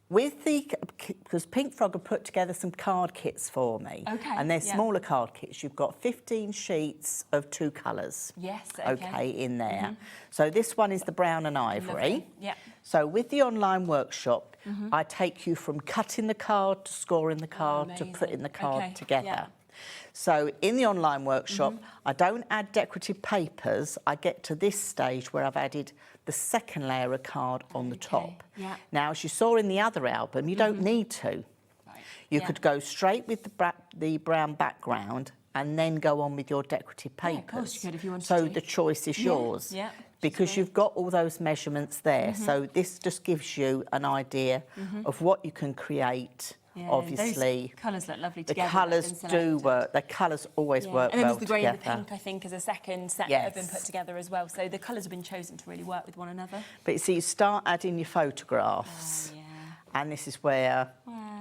with because Pink Frog have put together some card kits for me. Okay. And they're smaller card kits. You've got 15 sheets of 2 colours. Yes, in there. So this one is the brown and ivory. Lovely. Yeah. So with the online workshop, I take you from cutting the card to scoring the card to putting the card together. Yeah. So in the online workshop, I don't add decorative papers. I get to this stage where I've added the second layer of card on the top. Yeah. Now, as you saw in the other album, you don't need to. You could go straight with the brown background and then go on with your decorative papers. Of course you could if you wanted to. So the choice is yours. Yeah. Because you've got all those measurements there. So this just gives you an idea of what you can create. Yeah, obviously. Those colours look lovely together. The colours do work. The colours always work well together. And then there's the grey and the pink, I think, as a second set that have been put together as well. So the colours have been chosen to really work with one another. But you see, you start adding your photographs. And this is where,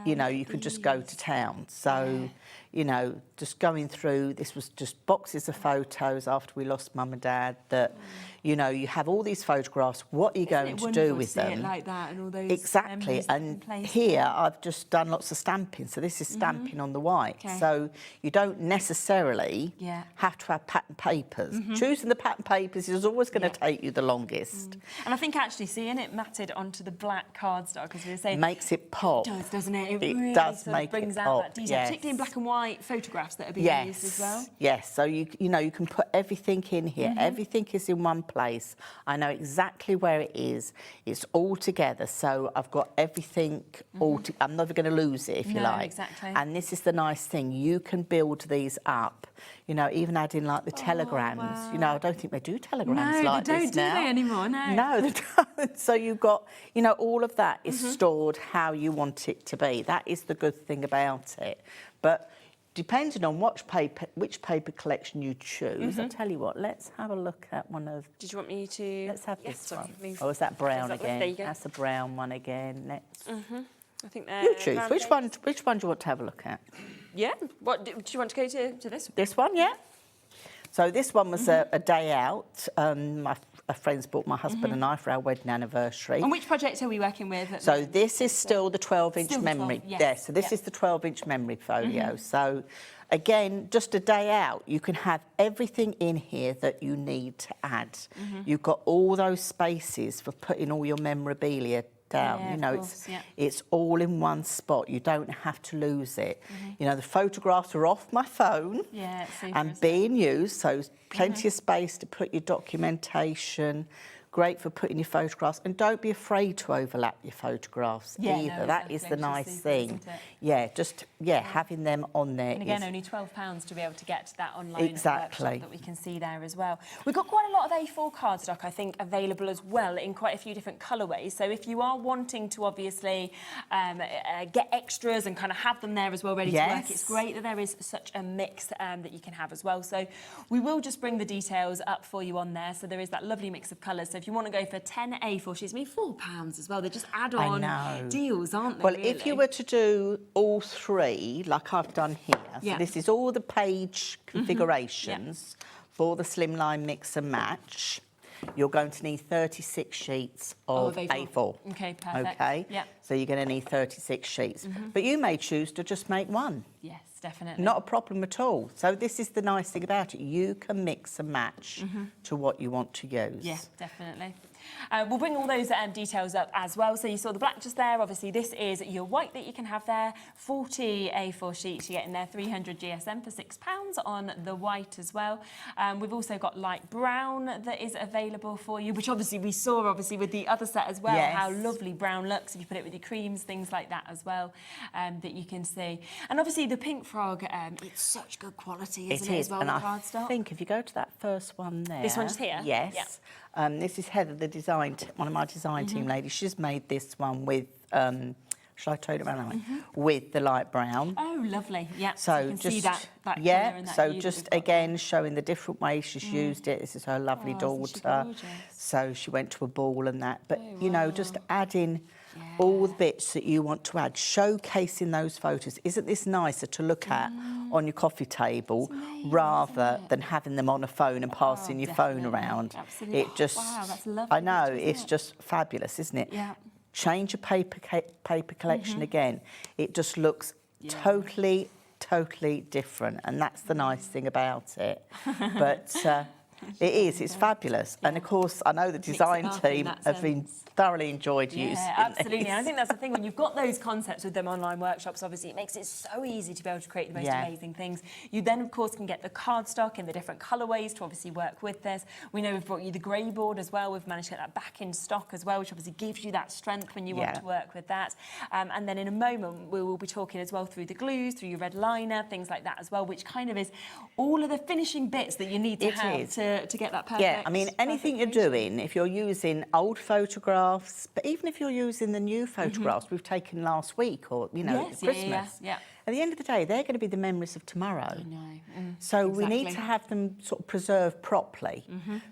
you know, you could just go to town. So, you know, just going through, this was just boxes of photos after we lost Mum and Dad that, you know, you have all these photographs, what are you going to do with them? It like that and all those exactly, and here I've just done lots of stamping, so this is stamping on the white. So you don't necessarily have to have pattern papers. Choosing the pattern papers is always going to take you the longest. And I think actually seeing it matted onto the black cardstock, because we were saying, makes it pop. It does, doesn't it? It really does sort make of brings it out pop, that detail, yes. particularly in black and white photographs that are being used as well. Yes, so you know, you can put everything in here. Everything is in one place. I know exactly where it is. It's all together, so I've got everything all I'm never going to lose it, if you like. Exactly. And this is the nice thing. You can build these up. You know, even adding like the telegrams. You know, I don't think they do telegrams like this now. No, they don't, do they anymore? No. No, they don't. So you've got, you know, all of that is stored how you want it to be. That is the good thing about it. But depending on which paper collection you choose, I'll tell you what, let's have a look at one of... Did you want me to... Let's have this one. Move. Oh, is that brown again? There you go. That's a brown one again. Let's... I think they're... You choose. Which one do you want to have a look at? Yeah. What, do you want to go to this? This one, yeah. So this one was a day out. friends bought my husband and I for our wedding anniversary. And which project are we working with? So this is still the 12-inch memory. Yes. So this is the 12-inch memory folio. So again, just a day out, you can have everything in here that you need to add. You've got all those spaces for putting all your memorabilia down. Yeah, you know, it's all in one spot. You don't have to lose it. You know, the photographs are off my phone and being used, so plenty of space to put your documentation. Great for putting your photographs, and don't be afraid to overlap your photographs either. No, that is the nice thing. Having them on there. And again, only £12 to be able to get to that online workshop that we can see there as well. We've got quite a lot of A4 cardstock, I think, available as well in quite a few different colourways. So if you are wanting to obviously get extras and kind of have them there as well ready to work, it's great that there is such a mix that you can have as well. So we will just bring the details up for you on there. So there is that lovely mix of colours. So if you want to go for 10 A4 sheets, I mean, £4 as well. They're just add-on deals, aren't they? Well, really? if you were to do all three, like I've done here, so this is all the page configurations for the slimline mix and match. You're going to need 36 sheets of A4. Okay, perfect. Okay, so you're going to need 36 sheets. But you may choose to just make one. Yes, definitely. Not a problem at all. So this is the nice thing about it. You can mix and match to what you want to use. Yeah, definitely. We'll bring all those details up as well. So you saw the black just there. Obviously, this is your white that you can have there. 40 A4 sheets you get in there. 300 GSM for £6 on the white as well. We've also got light brown that is available for you, which obviously we saw with the other set as well. How lovely brown looks if you put it with your creams, things like that as well, that you can see. And obviously the pink frog, it's such good quality, isn't it, as well, and the I cardstock? think if you go to that first one there. This one just here? Yes. This is Heather, the design, one of my design team ladies. She's made this one with, shall I turn it around? With the light brown. Oh, lovely. Yeah, so you can just, see that colour and that so hue just that we've got again showing the different ways she's used it. This is her lovely daughter. So she went to a ball and that. But, you know, just adding all the bits that you want to add, showcasing those photos. Isn't this nicer to look at on your coffee table rather than having them on a phone and passing your phone around? Absolutely. It just, that's lovely. I know, it's just fabulous, isn't it? Yeah. Change your paper collection again. It just looks totally different, and that's the nice thing about it. But it's fabulous. And of course, I know the design team have been thoroughly enjoyed using absolutely. these. And I think that's the thing, when you've got those concepts with them online workshops, obviously it makes it so easy to be able to create the most amazing things. You then, of course, can get the cardstock in the different colourways to obviously work with this. We know we've brought you the grey board as well. We've managed to get that back in stock as well, which obviously gives you that strength when you want to work with that. And then in a moment, we will be talking as well through the glues, through your red liner, things like that as well, which kind of is all of the finishing bits that you need to have to get that perfect. Yeah, I mean, anything you're doing, if you're using old photographs, but even if you're using the new photographs we've taken last week or, you know, Christmas, at the end of the day, they're going to be the memories of tomorrow. I know. So we need to have them sort of preserved properly.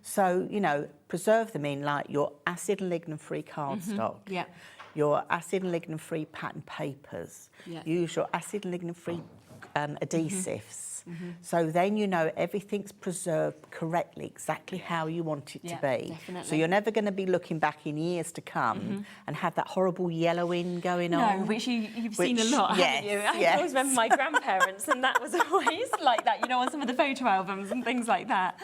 So, you know, preserve them in like your acid and lignin-free cardstock. Your acid and lignin-free pattern papers. Use your acid and lignin-free adhesives. So then you know everything's preserved correctly, exactly how you want it to be. Definitely. So you're never going to be looking back in years to come and have that horrible yellowing going on. No, which you've seen a lot, haven't you? I always remember my grandparents, and that was always like that, you know, on some of the photo albums and things like that.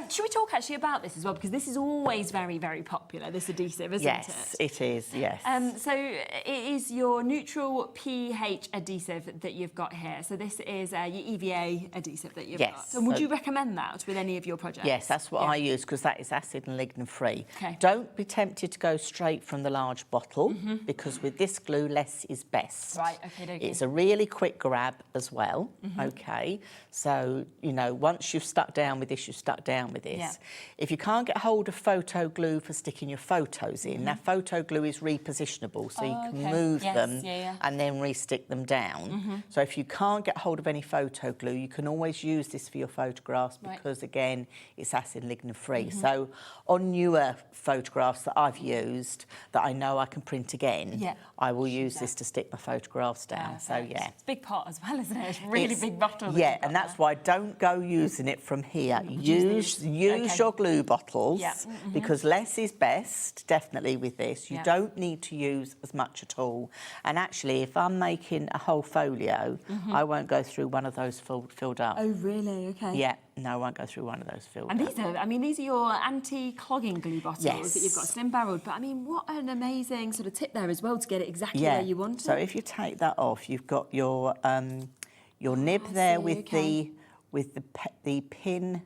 Should we talk actually about this as well? Because this is always very, very popular, this adhesive, isn't it? Yes, it is, yes. So it is your neutral pH adhesive that you've got here. So this is your EVA adhesive that you've got. So would you recommend that with any of your projects? Yes, that's what I use, because that is acid and lignin free. Okay. Don't be tempted to go straight from the large bottle, because with this glue, less is best. Right, okay. It's a really quick grab as well, okay? So, you know, once you've stuck down with this, you've stuck down with this. Yeah. If you can't get hold of photo glue for sticking your photos in, now photo glue is repositionable, so you can move them and then re-stick them down. So if you can't get hold of any photo glue, you can always use this for your photographs because, again, it's acid lignin free. So on newer photographs that I've used that I know I can print again, I will use this to stick my photographs down. So, yeah. It's a big pot as well, isn't it? It's a really big bottle. Yeah, and that's why don't go using it from here. Use your glue bottles because less is best, definitely with this. You don't need to use as much at all. And actually, if I'm making a whole folio, I won't go through one of those filled up. Oh, really? Okay. Yeah, no, I won't go through one of those filled And up. these are, I mean, these are your anti-clogging glue bottles that you've got slim-barreled. But I mean, what an amazing sort of tip there as well to get it exactly where you want it. So if you take that off, you've got your nib there with the pin.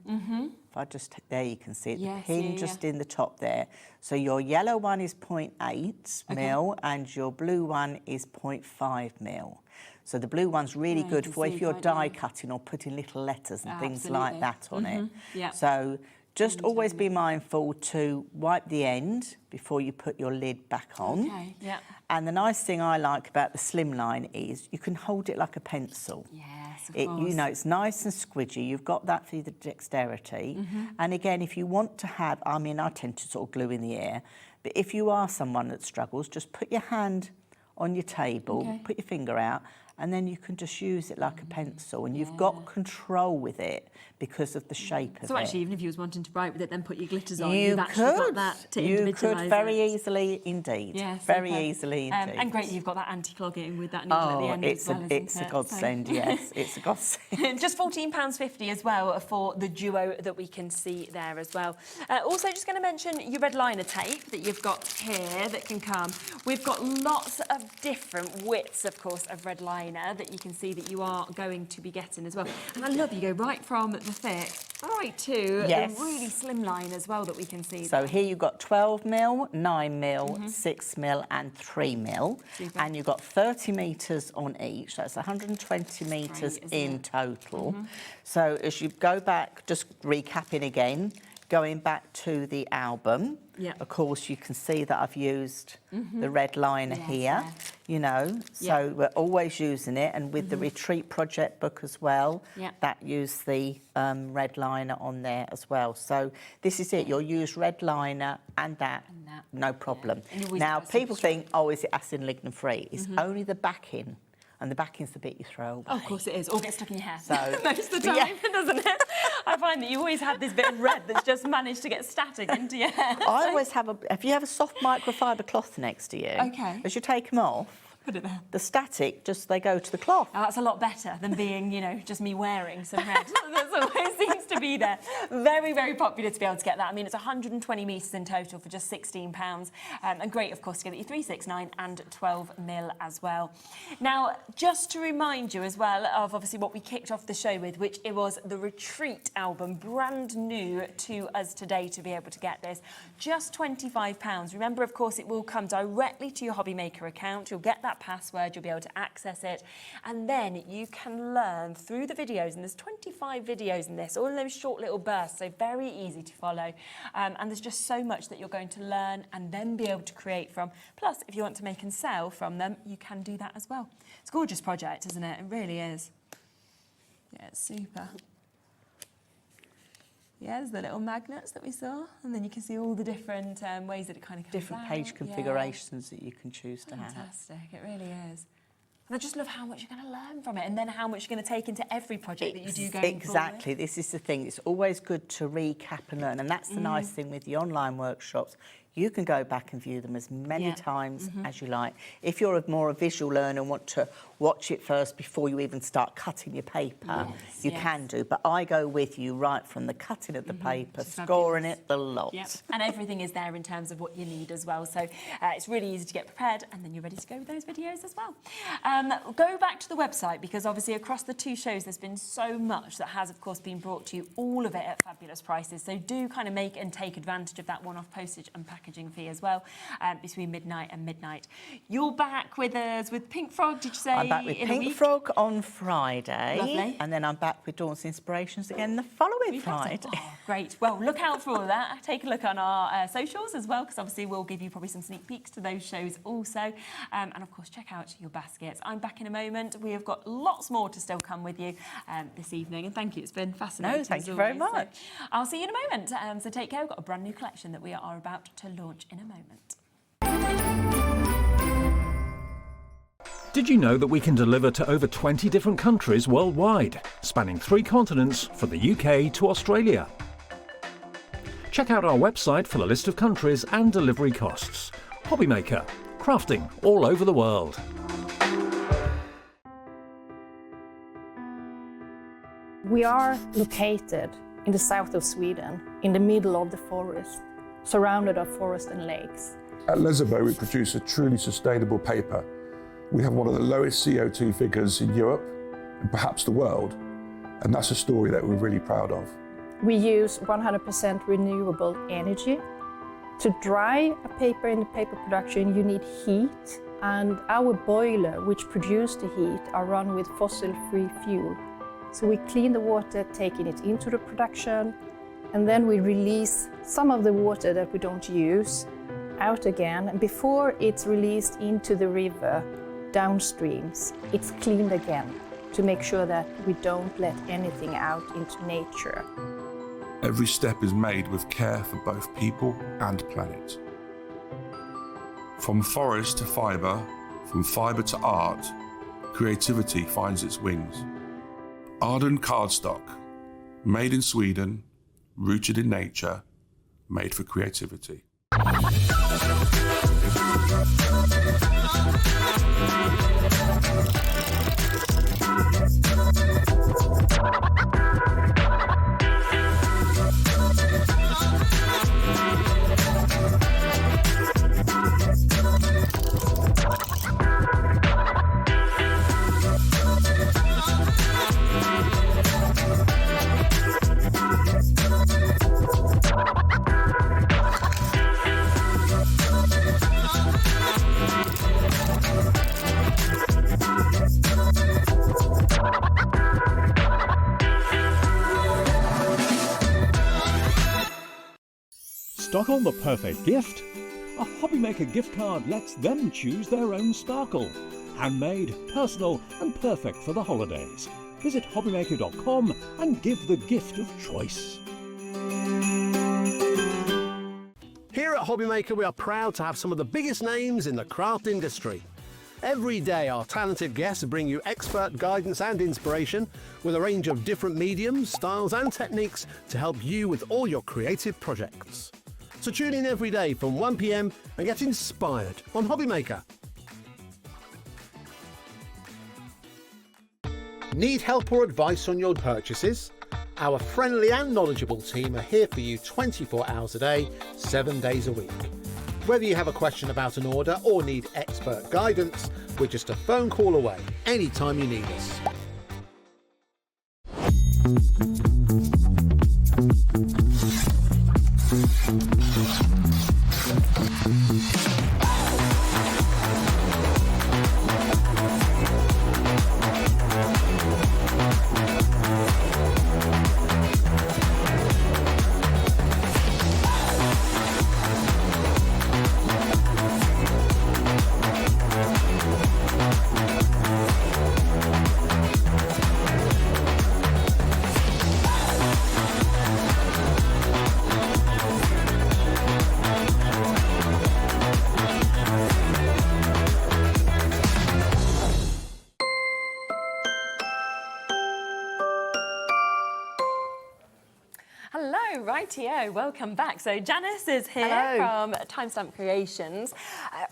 If I just, there you can see it, the pin just in the top there. So your yellow one is 0.8 mil and your blue one is 0.5 mil. So the blue one's really good for if you're die cutting or putting little letters and things like that on it. So just always be mindful to wipe the end before you put your lid back on. And the nice thing I like about the slimline is you can hold it like a pencil. Yes, of course. You know, it's nice and squidgy. You've got that for the dexterity. And again, if you want to have, I mean, I tend to sort of glue in the air, but if you are someone that struggles, just put your hand on your table, put your finger out, and then you can just use it like a pencil, and you've got control with it because of the shape of it. So actually, even if you was wanting to write with it, then put your glitters on, you you've actually got that to individualise could very easily indeed. Yes, very easily indeed. And great, you've got that anti-clogging with that needle at the end as well, it's a godsend, yes, it's a godsend. Just £14.50 as well for the duo that we can see there as well. Also, just going to mention your red liner tape that you've got here that can come. We've got lots of different widths, of course, of red liner that you can see that you are going to be getting as well. And I love you go right from the thick right to the really slim line as well that we can see. So here you've got 12 mil, 9 mil, 6 mil and 3 mil. Super. And you've got 30 metres on each. That's 120 metres in total. So as you go back, just recapping again, going back to the album, of course, you can see that I've used the red liner here, you know, so we're always using it. And with the Retreat project book as well, that used the red liner on there as well. So this is it, you'll use red liner and that. No problem. Now, people think, oh, is it acid and lignin free? It's only the backing. And the backing's the bit you throw away. Oh, of course it is. Or get stuck in your hair. So, most of the time, doesn't it? I find that you always have this bit of red that's just managed to get static into your hair. I always have if you have a soft microfiber cloth next to you, as you take them off, put it there. The static, they go to the cloth. Oh, that's a lot better than being, you know, just me wearing some red. That always seems to be there. Very, very popular to be able to get that. I mean, it's 120 metres in total for just £16. And great, of course, to get your 3, 6, 9 and 12 mil as well. Now, just to remind you as well of obviously what we kicked off the show with, which it was the Retreat album, brand new to us today to be able to get this. Just £25. Remember, of course, it will come directly to your Hobby Maker account. You'll get that password, you'll be able to access it, and then you can learn through the videos, and there's 25 videos in this, all in those short little bursts, so very easy to follow, and there's just so much that you're going to learn and then be able to create from. Plus, if you want to make and sell from them, you can do that as well. It's a gorgeous project, isn't it? It really is. Yeah, it's super. Yeah, there's the little magnets that we saw, and then you can see all the different ways that it kind of comes Different out. page configurations that you can choose to have. Fantastic, it really is. And I just love how much you're going to learn from it, and then how much you're going to take into every project that you do going Exactly, this is the thing. It's always good to recap and learn, and that's the nice thing with the online workshops. You can go back and view them as many times as you like. If you're more a visual learner and want to watch it first before you even start cutting your paper, you can do. But I go with you right from the cutting of the paper, scoring it, the lot. Yep. And everything is there in terms of what you need as well. So it's really easy to get prepared, and then you're ready to go with those videos as well. Go back to the website, because obviously across the two shows there's been so much that has, of course, been brought to you, all of it at fabulous prices. So do kind of make and take advantage of that one-off postage and package packaging fee as well, between midnight and midnight. You're back with us with Pink Frog, did you say? I'm back with Pink Frog on Friday. Lovely. And then I'm back with Dawn's Inspirations again the following Friday. Oh, great. Well, look out for all of that. Take a look on our socials as well, because obviously we'll give you probably some sneak peeks to those shows also. And of course, check out your baskets. I'm back in a moment. We have got lots more to still come with you this evening. And thank you. It's been fascinating. No, thank you very much. So I'll see you in a moment. So take care. We've got a brand new collection that we are about to launch in a moment. Did you know that we can deliver to over 20 different countries worldwide, spanning 3 continents from the UK to Australia? Check out our website for the list of countries and delivery costs. Hobbymaker, crafting all over the world. We are located in the south of Sweden, in the middle of the forest, surrounded by forest and lakes. At Lesabo, we produce a truly sustainable paper. We have one of the lowest CO2 figures in Europe and perhaps the world, and that's a story that we're really proud of. We use 100% renewable energy. To dry a paper in the paper production, you need heat, and our boiler, which produces the heat, are run with fossil-free fuel. So we clean the water, taking it into the production, and then we release some of the water that we don't use out again. And before it's released into the river, downstreams, it's cleaned again to make sure that we don't let anything out into nature. Every step is made with care for both people and planet. From forest to fibre, from fibre to art, creativity finds its wings. Arden cardstock, made in Sweden, rooted in nature, made for creativity. Stock on the perfect gift? A Hobbymaker gift card lets them choose their own sparkle. Handmade, personal and perfect for the holidays. Visit hobbymaker.com and give the gift of choice. Here at Hobbymaker, we are proud to have some of the biggest names in the craft industry. Every day, our talented guests bring you expert guidance and inspiration with a range of different mediums, styles and techniques to help you with all your creative projects. So tune in every day from 1 p.m. and get inspired on Hobbymaker. Need help or advice on your purchases? Our friendly and knowledgeable team are here for you 24 hours a day, 7 days a week. Whether you have a question about an order or need expert guidance, we're just a phone call away anytime you need us. Hello, rightio, welcome back. So Janice is here from Timestamp Creations.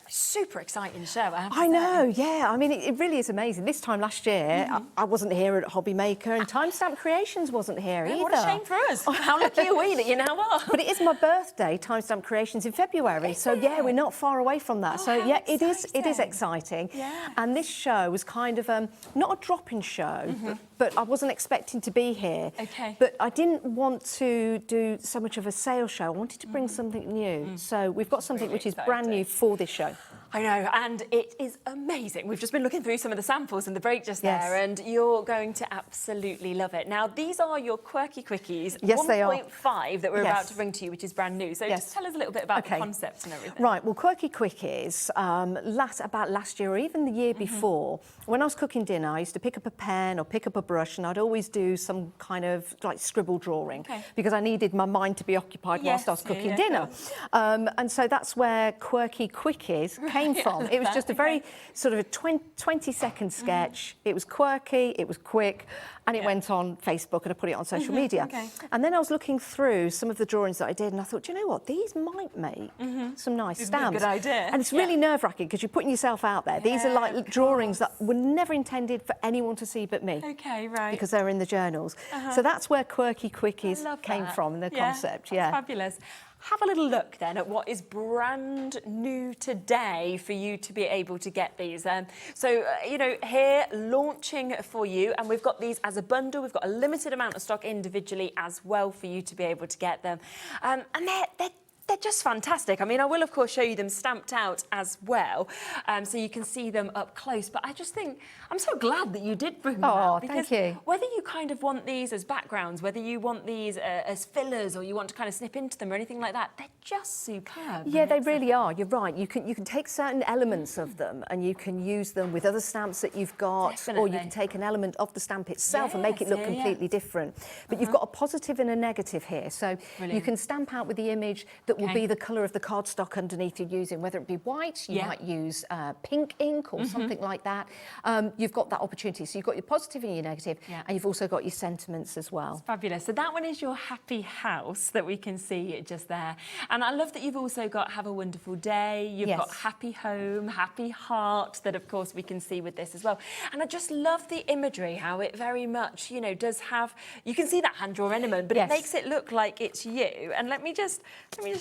Super exciting show, I have to I say. know, yeah. I mean, it really is amazing. This time last year, I wasn't here at Hobbymaker, and Timestamp Creations wasn't here either. What a shame for us. How lucky are we that you now are? But it is my birthday, Timestamp Creations, in February. So yeah, we're not far away from that. So yeah, it is exciting. Yeah. And this show was kind of not a drop-in show, but I wasn't expecting to be here. Okay. But I didn't want to do so much of a sales show. I wanted to bring something new. So we've got something which is brand new for this show. I know, and it is amazing. We've just been looking through some of the samples in the break just there, and you're going to absolutely love it. Now, these are your quirky quickies, Yes, they are. 1.5 that we're about to bring to you, which is brand new. So just tell us a little bit about the concept and everything. Right, well, quirky quickies, about last year or even the year before, when I was cooking dinner, I used to pick up a pen or pick up a brush, and I'd always do some kind of like scribble drawing because I needed my mind to be occupied whilst I was cooking dinner. And so that's where quirky quickies came from. It was just a very sort of a 20-second sketch. It was quirky, it was quick, and it went on Facebook, and I put it on social media. And then I was looking through some of the drawings that I did, and I thought, do you know what? These might make some nice stamps. Good idea. And it's really nerve-wracking because you're putting yourself out there. These are like drawings that were never intended for anyone to see but me. Okay, right. Because they're in the journals. So that's where quirky quickies came from, the concept. That's fabulous. Have a little look then at what is brand new today for you to be able to get these. You know, here launching for you, and we've got these as a bundle. We've got a limited amount of stock individually as well for you to be able to get them. And they're just fantastic. I mean, I will, of course, show you them stamped out as well, so you can see them up close. But I just think, I'm so glad that you did bring them out. Because thank you. whether you kind of want these as backgrounds, whether you want these as fillers or you want to kind of snip into them or anything like that, they're just superb. Yeah, they really are. You're right. You can take certain elements of them and you can use them with other stamps that you've got, or you can take an element of the stamp itself and make it look completely different. But you've got a positive and a negative here. So you can stamp out with the image that will be the colour of the cardstock underneath you're using, whether it be white, you might use pink ink or something like that. You've got that opportunity. So you've got your positive and your negative, and you've also got your sentiments as well. It's fabulous. So that one is your happy house that we can see just there. And I love that you've also got have a wonderful day. You've got happy home, happy heart that, of course, we can see with this as well. And I just love the imagery, how it very much, you know, does have, you can see that hand-drawn element, but it makes it look like it's you. And let me just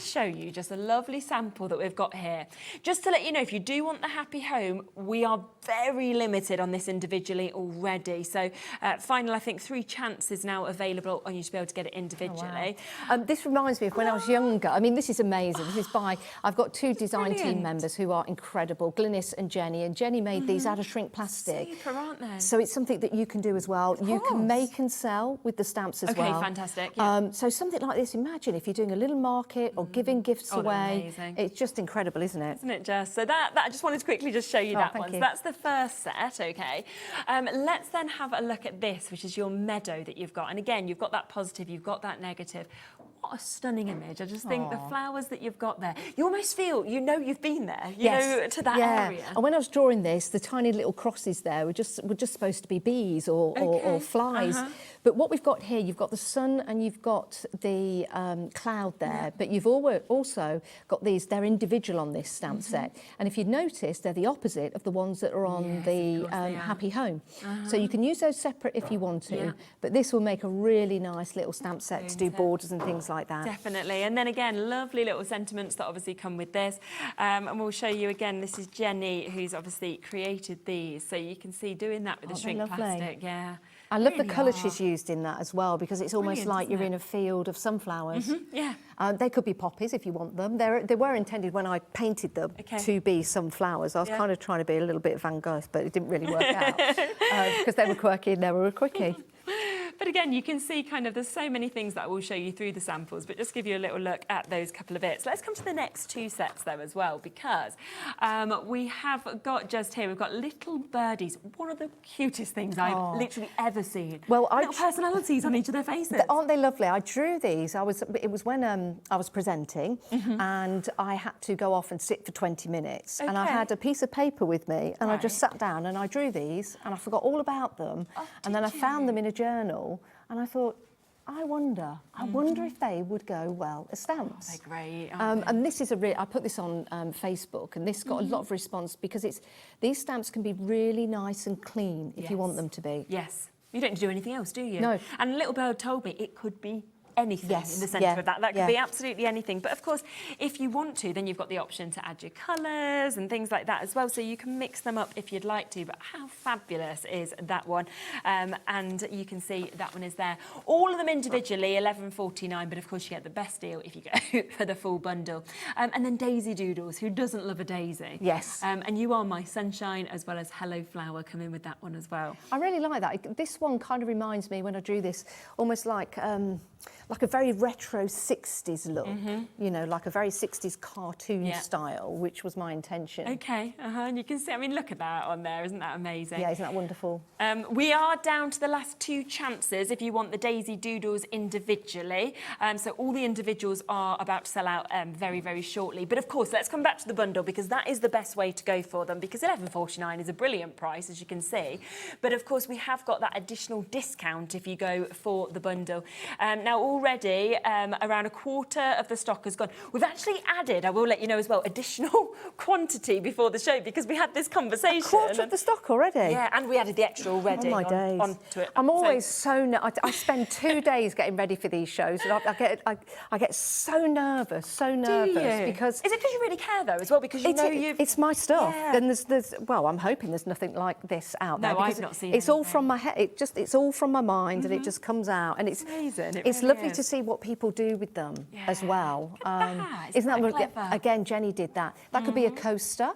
show you just a lovely sample that we've got here. Just to let you know, if you do want the happy home, we are very limited on this individually already. So final, I think 3 chances now available on you to be able to get it individually. Oh, wow. This reminds me of when I was younger. I mean, this is amazing. This is by, I've got 2 design team members who are incredible, Glynis and Jenny made these out of shrink plastic. Super, aren't they? So it's something that you can do as well. You can make and sell with the stamps as well. Okay, fantastic. So something like this, imagine if you're doing a little market or giving gifts away. It's just incredible, isn't it? Isn't it just? So that I just wanted to quickly just show you that one. Thank So you. that's the first set, okay. Let's then have a look at this, which is your meadow that you've got. And again, you've got that positive, you've got that negative. What a stunning image. I just think the flowers that you've got there, you almost feel, you know you've been there, you know, to that area. And when I was drawing this, the tiny little crosses there were just supposed to be bees or flies. But what we've got here, you've got the sun and you've got the cloud there, but you've also got these, they're individual on this stamp set. And if you'd notice, they're the opposite of the ones that are on the Happy Home. So you can use those separate if you want to, but this will make a really nice little stamp set to do borders and things like that. Definitely. And then again, lovely little sentiments that obviously come with this. And we'll show you again, this is Jenny who's obviously created these. So you can see doing that with the shrink plastic. Yeah. I love the colour she's used in that as well, because it's almost like you're in a field of sunflowers. They could be poppies if you want them. They were intended when I painted them to be sunflowers. I was kind of trying to be a little bit Van Gogh, but it didn't really work out because they were quirky and they were a quickie. But again, you can see kind of there's so many things that I will show you through the samples, but just give you a little look at those couple of bits. Let's come to the next 2 sets though as well, because we have got just here, we've got little birdies. One of the cutest things I've literally ever seen. Well, little personalities on each of their faces. Aren't they lovely? I drew these. It was when I was presenting and I had to go off and sit for 20 minutes. And I had a piece of paper with me and I just sat down and I drew these and I forgot all about them. And then I found them in a journal. And I thought, I wonder if they would go well as stamps. They're great. And this is I put this on Facebook, and this got a lot of response because these stamps can be really nice and clean if you want them to be. Yes. You don't need to do anything else, do you? No. And Little Bird told me it could be anything in the centre of that. That could be absolutely anything. But of course, if you want to, then you've got the option to add your colours and things like that as well. So you can mix them up if you'd like to. But how fabulous is that one? And you can see that one is there. All of them individually, $11.49. But of course, you get the best deal if you go for the full bundle. And then Daisy Doodles. Who doesn't love a daisy? Yes. And You Are My Sunshine, as well as Hello Flower, come in with that one as well. I really like that. This one kind of reminds me, when I drew this, almost like a very retro 60s look, you know, like a very 60s cartoon style, which was my intention. Okay, and you can see, I mean, look at that on there, isn't that amazing? Yeah, isn't that wonderful? We are down to the last 2 chances if you want the Daisy Doodles individually. So all the individuals are about to sell out very, very shortly. But of course, let's come back to the bundle, because that is the best way to go for them, because $11.49 is a brilliant price, as you can see. But of course, we have got that additional discount if you go for the bundle. Now, already around a quarter of the stock has gone. We've actually added, I will let you know as well, additional quantity before the show, because we had this conversation. A quarter of the stock already? Yeah, and we added the extra already. Oh my days. Onto it. I'm always I spend 2 days getting ready for these shows, and I get so nervous, Do you? because... Is it because you really care, though, as well? Because you know you've... It's my stuff. Yeah. And well, I'm hoping there's nothing like this out there. No, I've not seen It's all anything. from my head. It's all from my mind, and it just comes out. And it's amazing. It's really lovely is. to see what people do with them as well. Isn't that quite clever? Again, Jenny did that. That could be a coaster.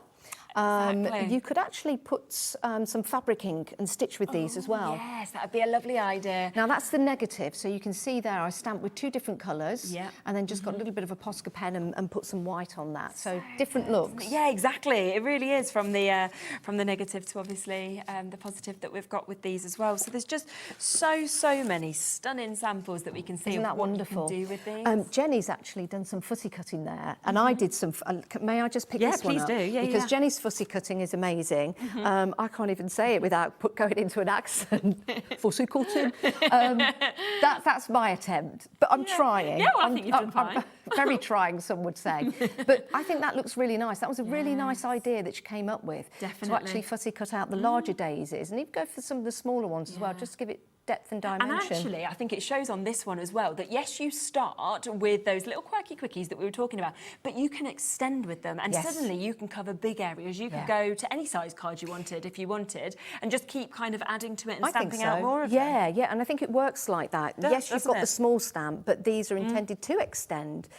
Exactly. You could actually put some fabric ink and stitch with these as well. Yes, that would be a lovely idea. Now that's the negative, so you can see there I stamped with 2 different colours, Yeah. and then just got a little bit of a Posca pen and put some white on that. So different looks. Yeah, exactly. It really is from the negative to obviously the positive that we've got with these as well. So there's just so many stunning samples that we can see. Isn't that of what wonderful? You can do with these. Jenny's actually done some fussy cutting there, and I did some. May I just pick this one please up? do. Yeah, because yeah. Jenny's fussy cutting is amazing. I can't even say it without going into an accent. Fussy cutting. That's my attempt, but I'm trying. Yeah, well, I think you've done fine. I'm very trying, some would say. But I think that looks really nice. That was a really nice idea that she came up with. Definitely. To actually fussy cut out the larger daisies, and even go for some of the smaller ones as well, just to give it depth and dimension. And actually, I think it shows on this one as well that yes, you start with those little quirky quickies that we were talking about, but you can extend with them, and suddenly you can cover big areas. You could go to any size card you wanted if you wanted, and just keep kind of adding to it and stamping out more of them. Yeah, and I think it works like that. Yes, you've got the small stamp, but these are intended to extend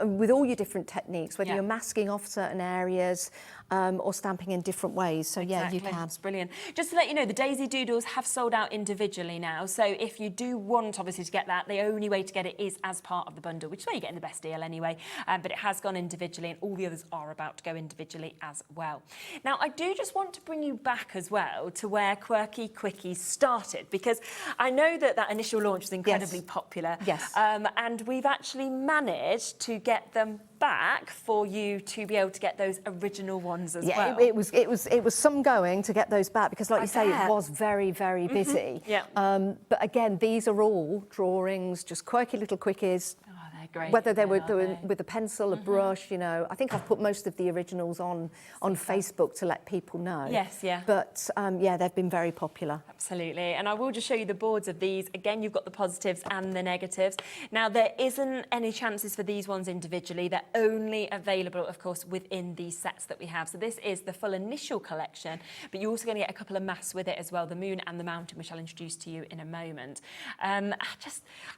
with all your different techniques, whether you're masking off certain areas or stamping in different ways. So yeah, you can. That's brilliant. Just to let you know, the Daisy Doodles have sold out individually now. So if you do want, obviously, to get that, the only way to get it is as part of the bundle, which is where you're getting the best deal anyway. But it has gone individually, and all the others are about to go individually as well. Now, I do just want to bring you back as well to where Quirky Quickies started, because I know that initial launch was incredibly popular. Yes. And we've actually managed to get them back for you to be able to get those original ones as well. Yeah, it was some going to get those back, because like you say, it was very, very busy. Yeah. But again, these are all drawings, just quirky little quickies. Great, whether they were with a pencil, a brush, you know. I think I've put most of the originals on Facebook to let people know. Yes, yeah. But yeah, they've been very popular. Absolutely. And I will just show you the boards of these. Again, you've got the positives and the negatives. Now, there isn't any chances for these ones individually. They're only available, of course, within these sets that we have. So this is the full initial collection, but you're also going to get a couple of masks with it as well, the moon and the mountain, which I'll introduce to you in a moment. I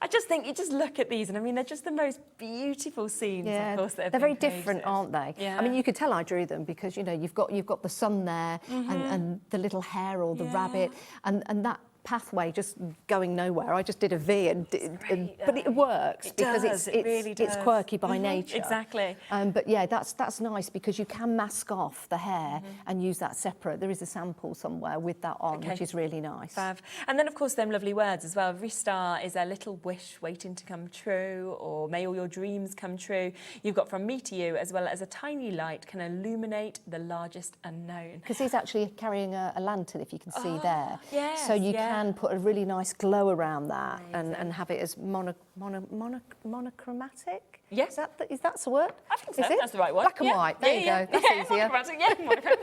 just think you just look at these, and I mean, they're just the most beautiful scenes, of course, that have they're been very different, created. aren't they? Yeah. I mean, you could tell I drew them because, you know, you've got the sun there and the little hare or the rabbit and that pathway just going nowhere. I just did a V, but it works because it's quirky by nature. Exactly. But yeah, that's nice because you can mask off the hair and use that separate. There is a sample somewhere with that on, which is really nice. Fab. And then, of course, them lovely words as well. Every star is a little wish waiting to come true, or may all your dreams come true. You've got from me to you, as well as a tiny light can illuminate the largest unknown. Because he's actually carrying a lantern, if you can see there. Yes, so you can put a really nice glow around that and have it as monochromatic. Yes. Is that the word? I think so. Is it? That's the right one. Black and white. There you go. That's easier. Monochrome.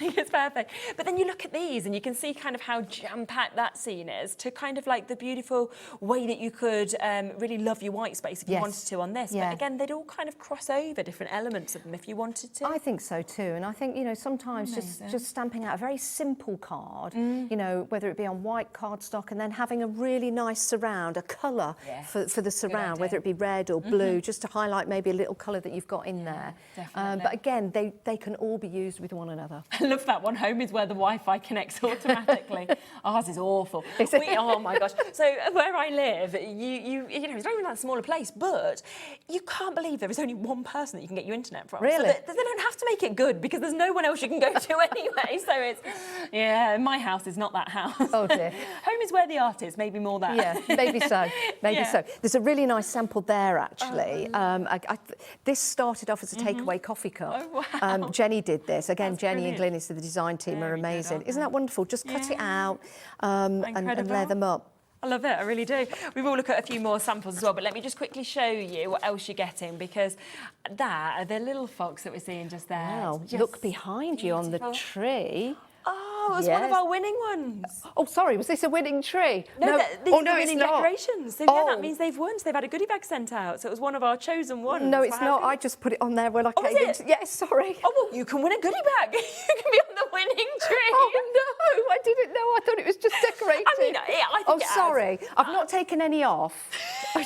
It's perfect. But then you look at these and you can see kind of how jam-packed that scene is to kind of like the beautiful way that you could really love your white space if you wanted to on this. But again, they'd all kind of cross over different elements of them if you wanted to. I think so too. And I think, you know, sometimes just stamping out a very simple card, you know, whether it be on white cardstock and then having a really nice surround, a colour for the surround, whether it be red or blue, just to highlight maybe a little colour that you've got in there. But again, they can all be used with one another. I love that one. Home is where the Wi-Fi connects automatically. Ours is awful. Oh my gosh. So where I live, you know, it's not even that smaller place, but you can't believe there is only one person that you can get your internet from. Really? So they don't have to make it good because there's no one else you can go to anyway. So it's, my house is not that house. Oh dear. Home is where the art is, maybe more that. Yeah, maybe so. Maybe so. There's a really nice sample there actually. This started off as a takeaway coffee cup. Oh, wow. Jenny did this. Again, That's Jenny brilliant. and Glynis, the design team, are amazing. Isn't that wonderful? Just cut it out and layer them up. I love it, I really do. We will look at a few more samples as well, but let me just quickly show you what else you're getting, because the little fox that we're seeing just there. Wow, look behind you on the tree. Oh, it's one of our winning ones. Oh, sorry, was this a winning tree? No, these are the winning it's not. decorations. So yeah, that means they've won. So they've had a goodie bag sent out. So it was one of our chosen ones. No, it's not. I just put it on there when I came in. Yes, sorry. Oh, well, you can win a goodie bag. You can be on the winning tree. Oh, no, I didn't know. I thought it was just decorated. I mean, I think sorry. I've not taken any off. I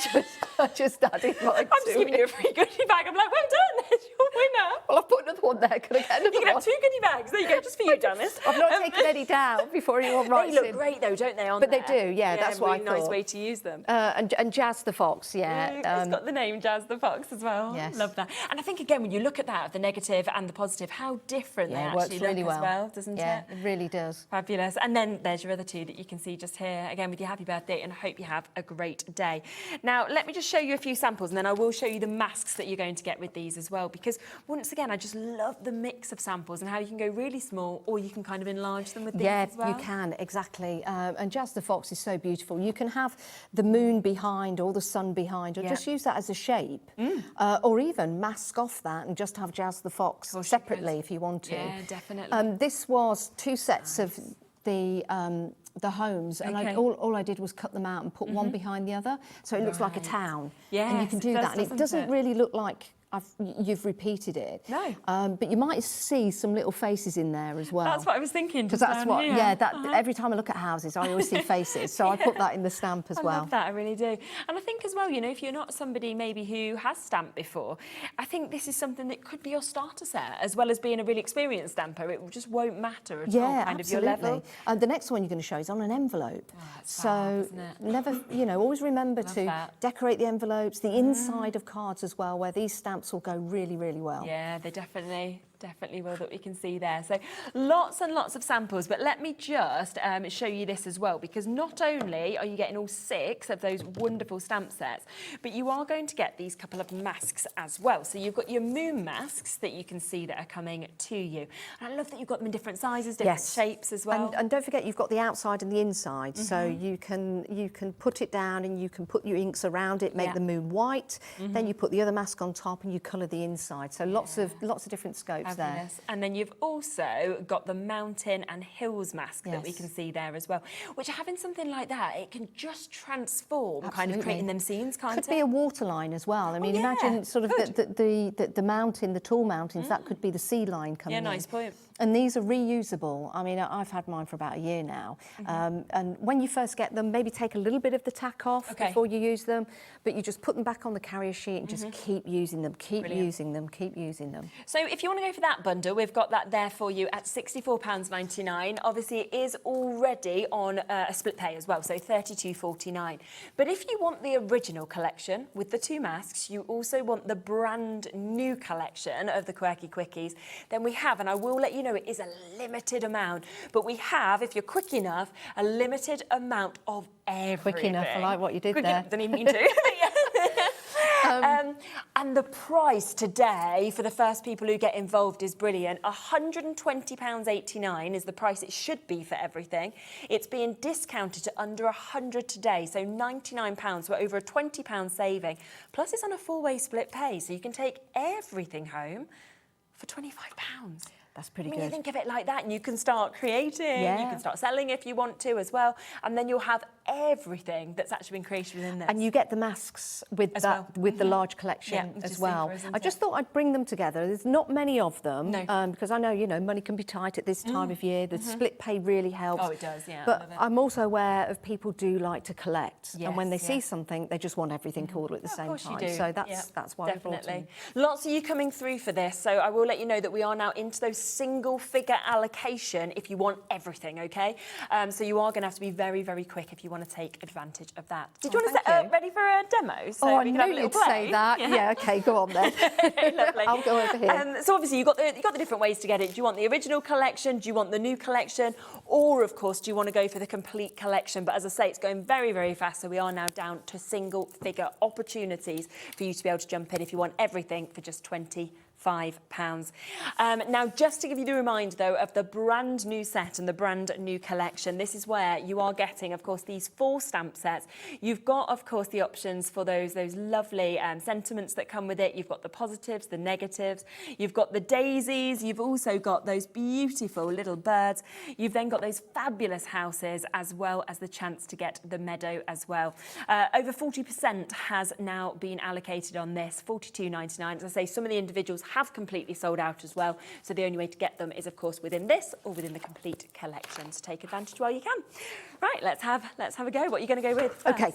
just added mine I'm just giving you a free goodie bag. I'm like, well done, there's your winner. Well, I've put another one there. Can I get another one? You can have 2 goodie bags. There you go, just for you, Janice. I've not taken any down before anyone writes They look great though, don't they, on But there? they do, that's what I really thought. nice way to use them. And Jazz the Fox, It's got the name Jazz the Fox as well. Yes. Love that. And I think, again, when you look at that, the negative and the positive, how different they it works actually really look as well, doesn't it? Yeah, it really does. Fabulous. And then there's your other 2 that you can see just here, again, with your happy birthday, and I hope you have a great day. Now, let me just show you a few samples, and then I will show you the masks that you're going to get with these as well, because once again, I just love the mix of samples and how you can go really small, or you can kind of enlarge them with these as well. Yeah, you can, exactly. And Jazz the Fox is so beautiful. You can have the moon behind or the sun behind, or just use that as a shape, or even mask off that and just have Jazz the Fox separately if you want to. Yeah, definitely. This was 2 sets of the homes, and all I did was cut them out and put one behind the other, so it looks like a town. Yes, and you can do that, and it doesn't really look like you've repeated it. No. But you might see some little faces in there as well. That's what I was thinking. Because that's what, every time I look at houses, I always see faces. So I put that in the stamp as well. I love that, I really do. And I think as well, you know, if you're not somebody maybe who has stamped before, I think this is something that could be your starter set, as well as being a really experienced stamper. It just won't matter at all, kind of your level. The next one you're going to show is on an envelope. Fab, isn't it? Never, you know, always remember to decorate the envelopes, the inside of cards as well, where these stamps will go really, really well. Yeah, they definitely will, that we can see there. So lots and lots of samples, but let me just show you this as well, because not only are you getting all 6 of those wonderful stamp sets, but you are going to get these couple of masks as well. So you've got your moon masks that you can see that are coming to you. And I love that you've got them in different sizes, different shapes as well. And don't forget, you've got the outside and the inside, so you can put it down and you can put your inks around it, make the moon white, then you put the other mask on top and you colour the inside. So lots of different scopes there. And then you've also got the mountain and hills mask that we can see there as well, which having something like that, it can just transform, kind of creating them scenes, can't it? Could be a waterline as well. I mean, imagine sort of the mountain, the tall mountains, that could be the sea line coming in. Yeah, nice point. And these are reusable. I mean, I've had mine for about a year now. And when you first get them, maybe take a little bit of the tack off before you use them, but you just put them back on the carrier sheet and just keep using them, keep using them, keep using them. So if you want to go for that bundle, we've got that there for you at £64.99. Obviously, it is already on a split pay as well, so £32.49. But if you want the original collection with the 2 masks, you also want the brand new collection of the Quirky Quickies, then we have, and I will let you know it is a limited amount, but we have, if you're quick enough, a limited amount of everything. Quick enough, I like what you did quick there. Enough, didn't even mean to. And the price today for the first people who get involved is brilliant. £120.89 is the price it should be for everything. It's being discounted to under £100 today, so £99, so over a £20 saving. Plus it's on a 4-way split pay, so you can take everything home for £25. That's pretty You good. think of it like that, and you can start creating, you can start selling if you want to as well, and then you'll have everything that's actually been created within this. And you get the masks with with the large collection as well. I just thought I'd bring them together. There's not many of them because I know, you know, money can be tight at this time of year. The split pay really helps. Oh, it does, yeah. But I'm also aware of people do like to collect, and when they see something, they just want everything all at the same time. So that's why definitely. we brought them. Lots of you coming through for this, so I will let you know that we are now into those single figure allocation if you want everything, okay? So you are going to have to be very, very quick if you want to take advantage of that. Did you want to set up ready for a demo? So I we can knew have a little you'd play? say that. Yeah, okay, go on then. Lovely. I'll go over here. So obviously you've got the different ways to get it. Do you want the original collection? Do you want the new collection? Or of course, do you want to go for the complete collection? But as I say, it's going very, very fast. So we are now down to single figure opportunities for you to be able to jump in if you want everything for just £25. Now, just to give you the reminder, though, of the brand new set and the brand new collection, this is where you are getting, of course, these 4 stamp sets. You've got, of course, the options for those lovely sentiments that come with it. You've got the positives, the negatives. You've got the daisies. You've also got those beautiful little birds. You've then got those fabulous houses, as well as the chance to get the meadow as well. Over 40% has now been allocated on this, £42.99. As I say, some of the individuals have completely sold out as well. So the only way to get them is, of course, within this or within the complete collection. So take advantage while you can. Right, let's have a go. What are you going to go with first? Okay,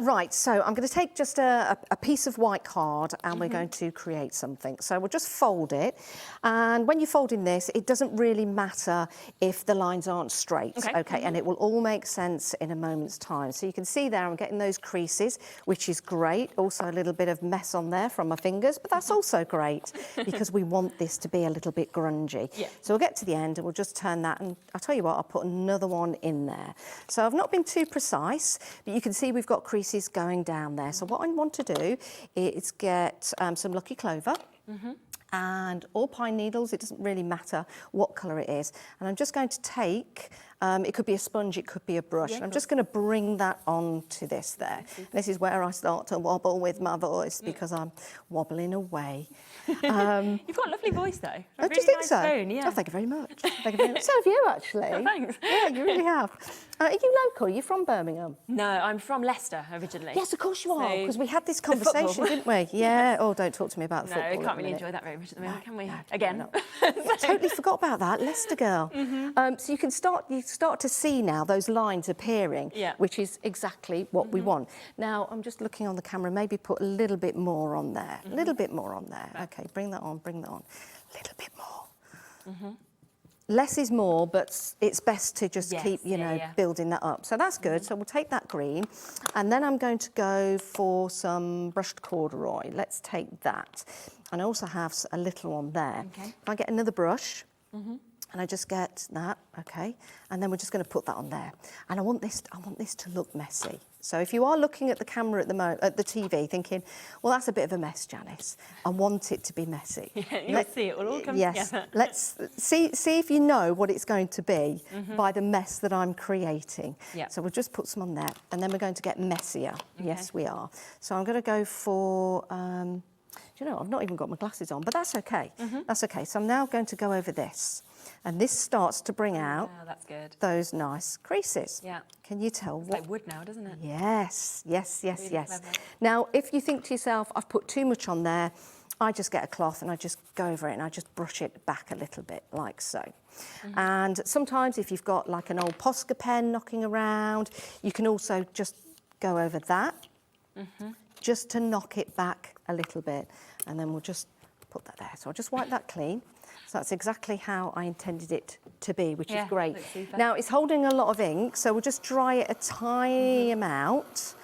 right, so I'm going to take just a piece of white card and we're going to create something. So we'll just fold it. And when you're folding this, it doesn't really matter if the lines aren't straight, okay? And it will all make sense in a moment's time. So you can see there I'm getting those creases, which is great. Also a little bit of mess on there from my fingers, but that's also great because we want this to be a little bit grungy. So we'll get to the end and we'll just turn that, and I'll tell you what, I'll put another one in there. So I've not been too precise, but you can see we've got creases going down there. So what I want to do is get some lucky clover. And or pine needles, it doesn't really matter what colour it is. And I'm just going to take, it could be a sponge, it could be a brush. I'm just going to bring that onto this there. This is where I start to wobble with my voice because I'm wobbling away. You've got a lovely voice, though. Oh, do you think so? Tone, yeah. Oh, thank you very much. Thank you very much. So have you, actually. Oh, thanks. Yeah, you really have. Are you local? Are you from Birmingham? No, I'm from Leicester originally. Yes, of course you are, So, because we had this the football. conversation, didn't we? Yeah. Oh, don't talk to me about the No, football. we can't really enjoy that very much at the moment, can we? Again. I totally forgot about that, Leicester girl. So you can start to see now those lines appearing, which is exactly what we want. Now, I'm just looking on the camera, maybe put a little bit more on there. A little bit more on there. Okay, bring that on, bring that on. A little bit more. Less is more, but it's best to just keep, you know, building that up. So that's good. So we'll take that green, and then I'm going to go for some brushed corduroy. Let's take that. And I also have a little one there. If I get another brush, and I just get that, okay, and then we're just going to put that on there. And I want this to look messy. So if you are looking at the camera at the TV thinking, well, that's a bit of a mess, Janice, I want it to be messy. You'll see it will all come together. Let's see if you know what it's going to be by the mess that I'm creating. So we'll just put some on there, and then we're going to get messier. Yes, we are. So I'm going to go for, you know, I've not even got my glasses on, but that's okay. That's okay. So I'm now going to go over this. And this starts to bring out those nice creases. Can you tell it's like wood now, doesn't it? Yes, yes, yes, Really yes. clever. Now, if you think to yourself, I've put too much on there, I just get a cloth and I just go over it and I just brush it back a little bit, like so. And sometimes if you've got like an old Posca pen knocking around, you can also just go over that, just to knock it back a little bit. And then we'll just put that there. So I'll just wipe that clean. So that's exactly how I intended it to be, which is great. Now, it's holding a lot of ink, so we'll just dry it a tiny amount.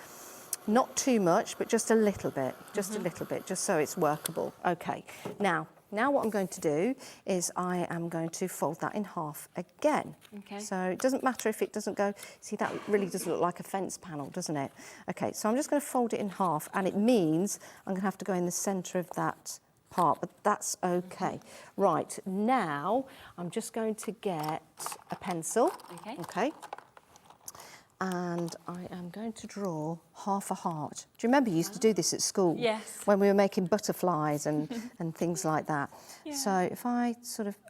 Not too much, but just a little bit, just a little bit, just so it's workable. Okay, now, Now what I'm going to do is I am going to fold that in half again. Okay. So it doesn't matter if it doesn't go, see that really does look like a fence panel, doesn't it? Okay, so I'm just going to fold it in half, and it means I'm going to have to go in the centre of that part, but that's okay. Right, now I'm just going to get a pencil. Okay. And I am going to draw half a heart. Do you remember you used to do this at school? Yes. When we were making butterflies and things like that. Yeah. So if I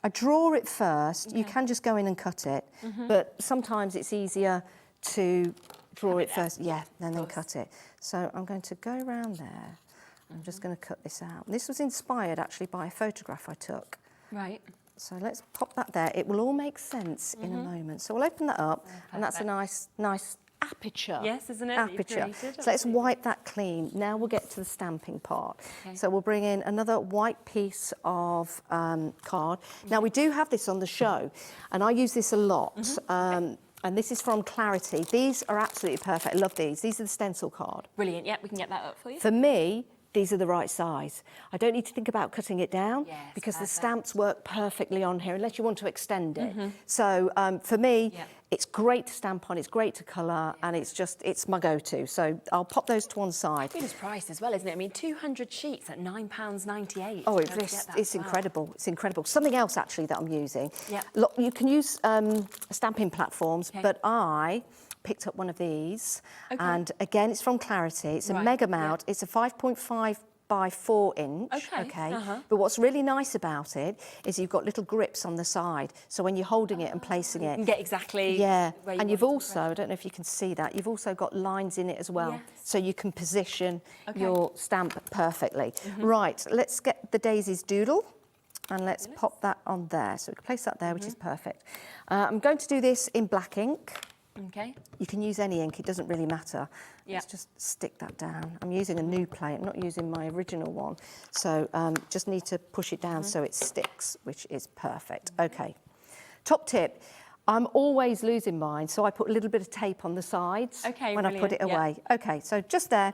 I draw it first, you can just go in and cut it, but sometimes it's easier to draw it first, and then cut it. So I'm going to go around there. I'm just going to cut this out. This was inspired actually by a photograph I took. Right. So let's pop that there. It will all make sense in a moment. So we'll open that up, and that's a nice aperture. Yes, isn't it? Aperture. So let's wipe that clean. Now we'll get to the stamping part. Okay. So we'll bring in another white piece of card. Now we do have this on the show, and I use this a lot. And this is from Clarity. These are absolutely perfect. I love these. These are the stencil card. Brilliant. Yeah, we can get that up for you. For me, these are the right size. I don't need to think about cutting it down because the stamps work perfectly on here unless you want to extend it. So for me, it's great to stamp on, it's great to colour, and it's my go-to. So I'll pop those to one side. Fabulous price as well, isn't it? I mean, 200 sheets at £9.98. Oh, it's incredible. It's incredible. Something else actually that I'm using. Yeah. Look, you can use stamping platforms, but I picked up one of these, and again, it's from Clarity. It's a mega mount. It's a 5.5 by 4 inch. Okay. But what's really nice about it is you've got little grips on the side, so when you're holding it and placing it, you can get exactly. Yeah, where you and you've want it also, I don't know if you can see that, you've also got lines in it as well, so you can position your stamp perfectly. Right, let's get the Daisy's Doodle. And let's pop that on there. So we can place that there, which is perfect. I'm going to do this in black ink. Okay. You can use any ink, it doesn't really matter. Let's just stick that down. I'm using a new plate, I'm not using my original one. So just need to push it down so it sticks, which is perfect. Okay. Top tip, I'm always losing mine, so I put a little bit of tape on the sides when I put it away. Okay, so just there.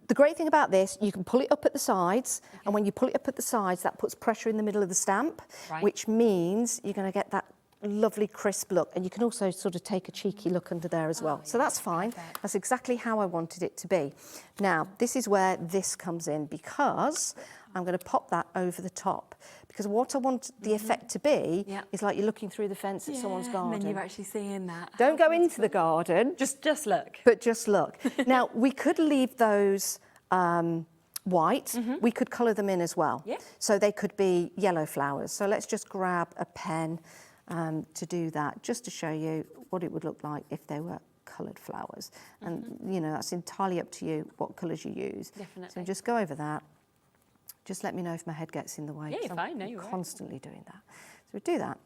The great thing about this, you can pull it up at the sides, and when you pull it up at the sides, that puts pressure in the middle of the stamp, which means you're going to get that lovely crisp look, and you can also sort of take a cheeky look under there as well. So that's fine. That's exactly how I wanted it to be. Now, this is where this comes in, because I'm going to pop that over the top, because what I want the effect to be is like you're looking through the fence at someone's garden. And then you're actually seeing that. Don't go into the garden. Just look. But just look. Now, we could leave those white. We could colour them in as well. So they could be yellow flowers. So let's just grab a pen to do that, just to show you what it would look like if they were coloured flowers. And, you know, that's entirely up to you what colours you use. Definitely. So just go over that. Just let me know if my head gets in the way. Yeah, you're fine. No, I'm you're right. constantly doing that. So we do that.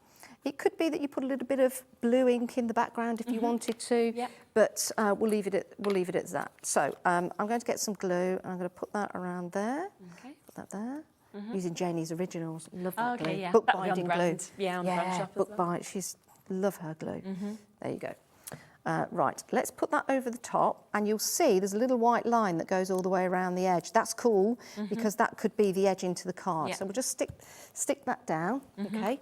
It could be that you put a little bit of blue ink in the background if you wanted to, but we'll leave it at that. So I'm going to get some glue, and I'm going to put that around there. Put that there. Using Janie's Originals. Love that glue. Bookbinding glue. Yeah, on the brand shop as well. She's love her glue. There you go. Right, let's put that over the top, and you'll see there's a little white line that goes all the way around the edge. That's cool, because that could be the edge into the card. So we'll just stick that down, okay?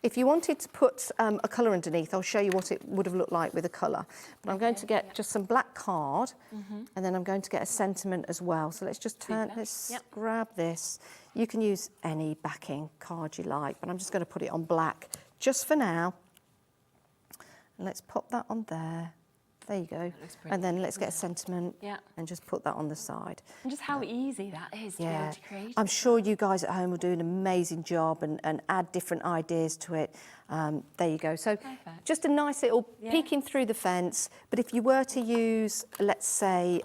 If you wanted to put a colour underneath, I'll show you what it would have looked like with a colour. But I'm going to get just some black card, and then I'm going to get a sentiment as well. So let's just turn, let's grab this. You can use any backing card you like, but I'm just going to put it on black just for now. And let's pop that on there. There you go. And then let's get a sentiment and just put that on the side. And just how easy that is to be able to create. I'm sure you guys at home will do an amazing job and add different ideas to it. There you go. So just a nice little peeking through the fence. But if you were to use, let's say,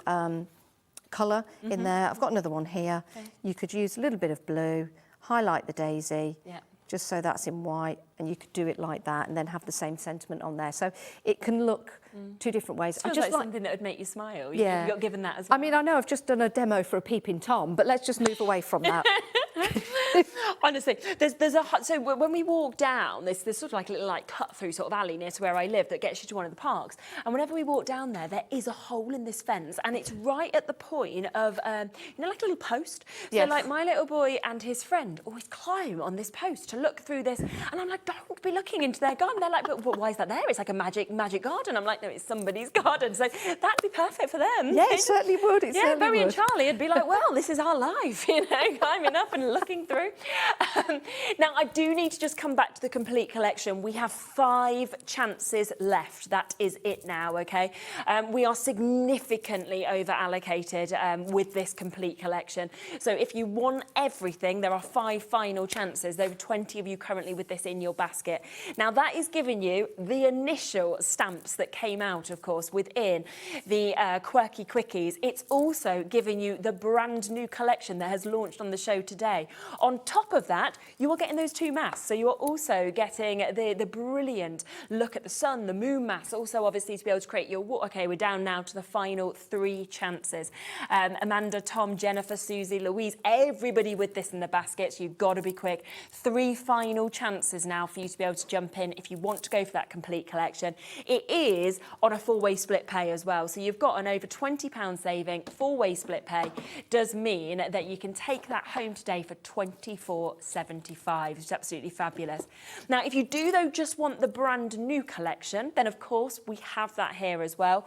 colour in there, I've got another one here. You could use a little bit of blue, highlight the daisy. Just so that's in white, and you could do it like that and then have the same sentiment on there. So it can look two different ways. It feels like something that would make you smile. You got given that as well. I mean, I know I've just done a demo for a peeping Tom, but let's just move away from that. Honestly, so when we walk down, there's sort of like a little cut through sort of alley near to where I live that gets you to one of the parks. And whenever we walk down there is a hole in this fence, and it's right at the point of like a little post. So Yes. like my little boy and his friend always climb on this post to look through this, and I'm like, don't be looking into their garden. They're like, but why is that there? It's like a magic garden. I'm like, no, it's somebody's garden. So that'd be perfect for them. Yeah, it certainly would. It certainly Barry and would. Charlie would be like, well, this is our life, climbing up and looking through. Now, I do need to just come back to the complete collection. We have 5 chances left. That is it now, okay? We are significantly over allocated with this complete collection. So if you want everything, there are 5 final chances. There are 20 of you currently with this in your basket. Now, that is giving you the initial stamps that came out, of course, within the Quirky Quickies. It's also giving you the brand new collection that has launched on the show today. On top of that, you are getting those 2 masks. So you are also getting the brilliant look at the sun, the moon masks, also obviously to be able to create your water. Okay, we're down now to the final 3 chances. Amanda, Tom, Jennifer, Susie, Louise, everybody with this in the baskets. You've got to be quick. 3 final chances now for you to be able to jump in if you want to go for that complete collection. It is on a 4-way split pay as well. So you've got an over £20 saving. 4-way split pay does mean that you can take that home today for £24.75, which is absolutely fabulous. Now, if you do, though, just want the brand new collection, then, of course, we have that here as well.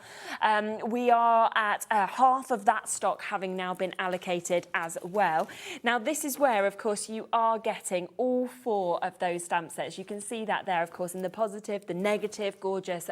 We are at half of that stock having now been allocated as well. Now, this is where, of course, you are getting all 4 of those stamp sets. You can see that there, of course, in the positive, the negative, gorgeous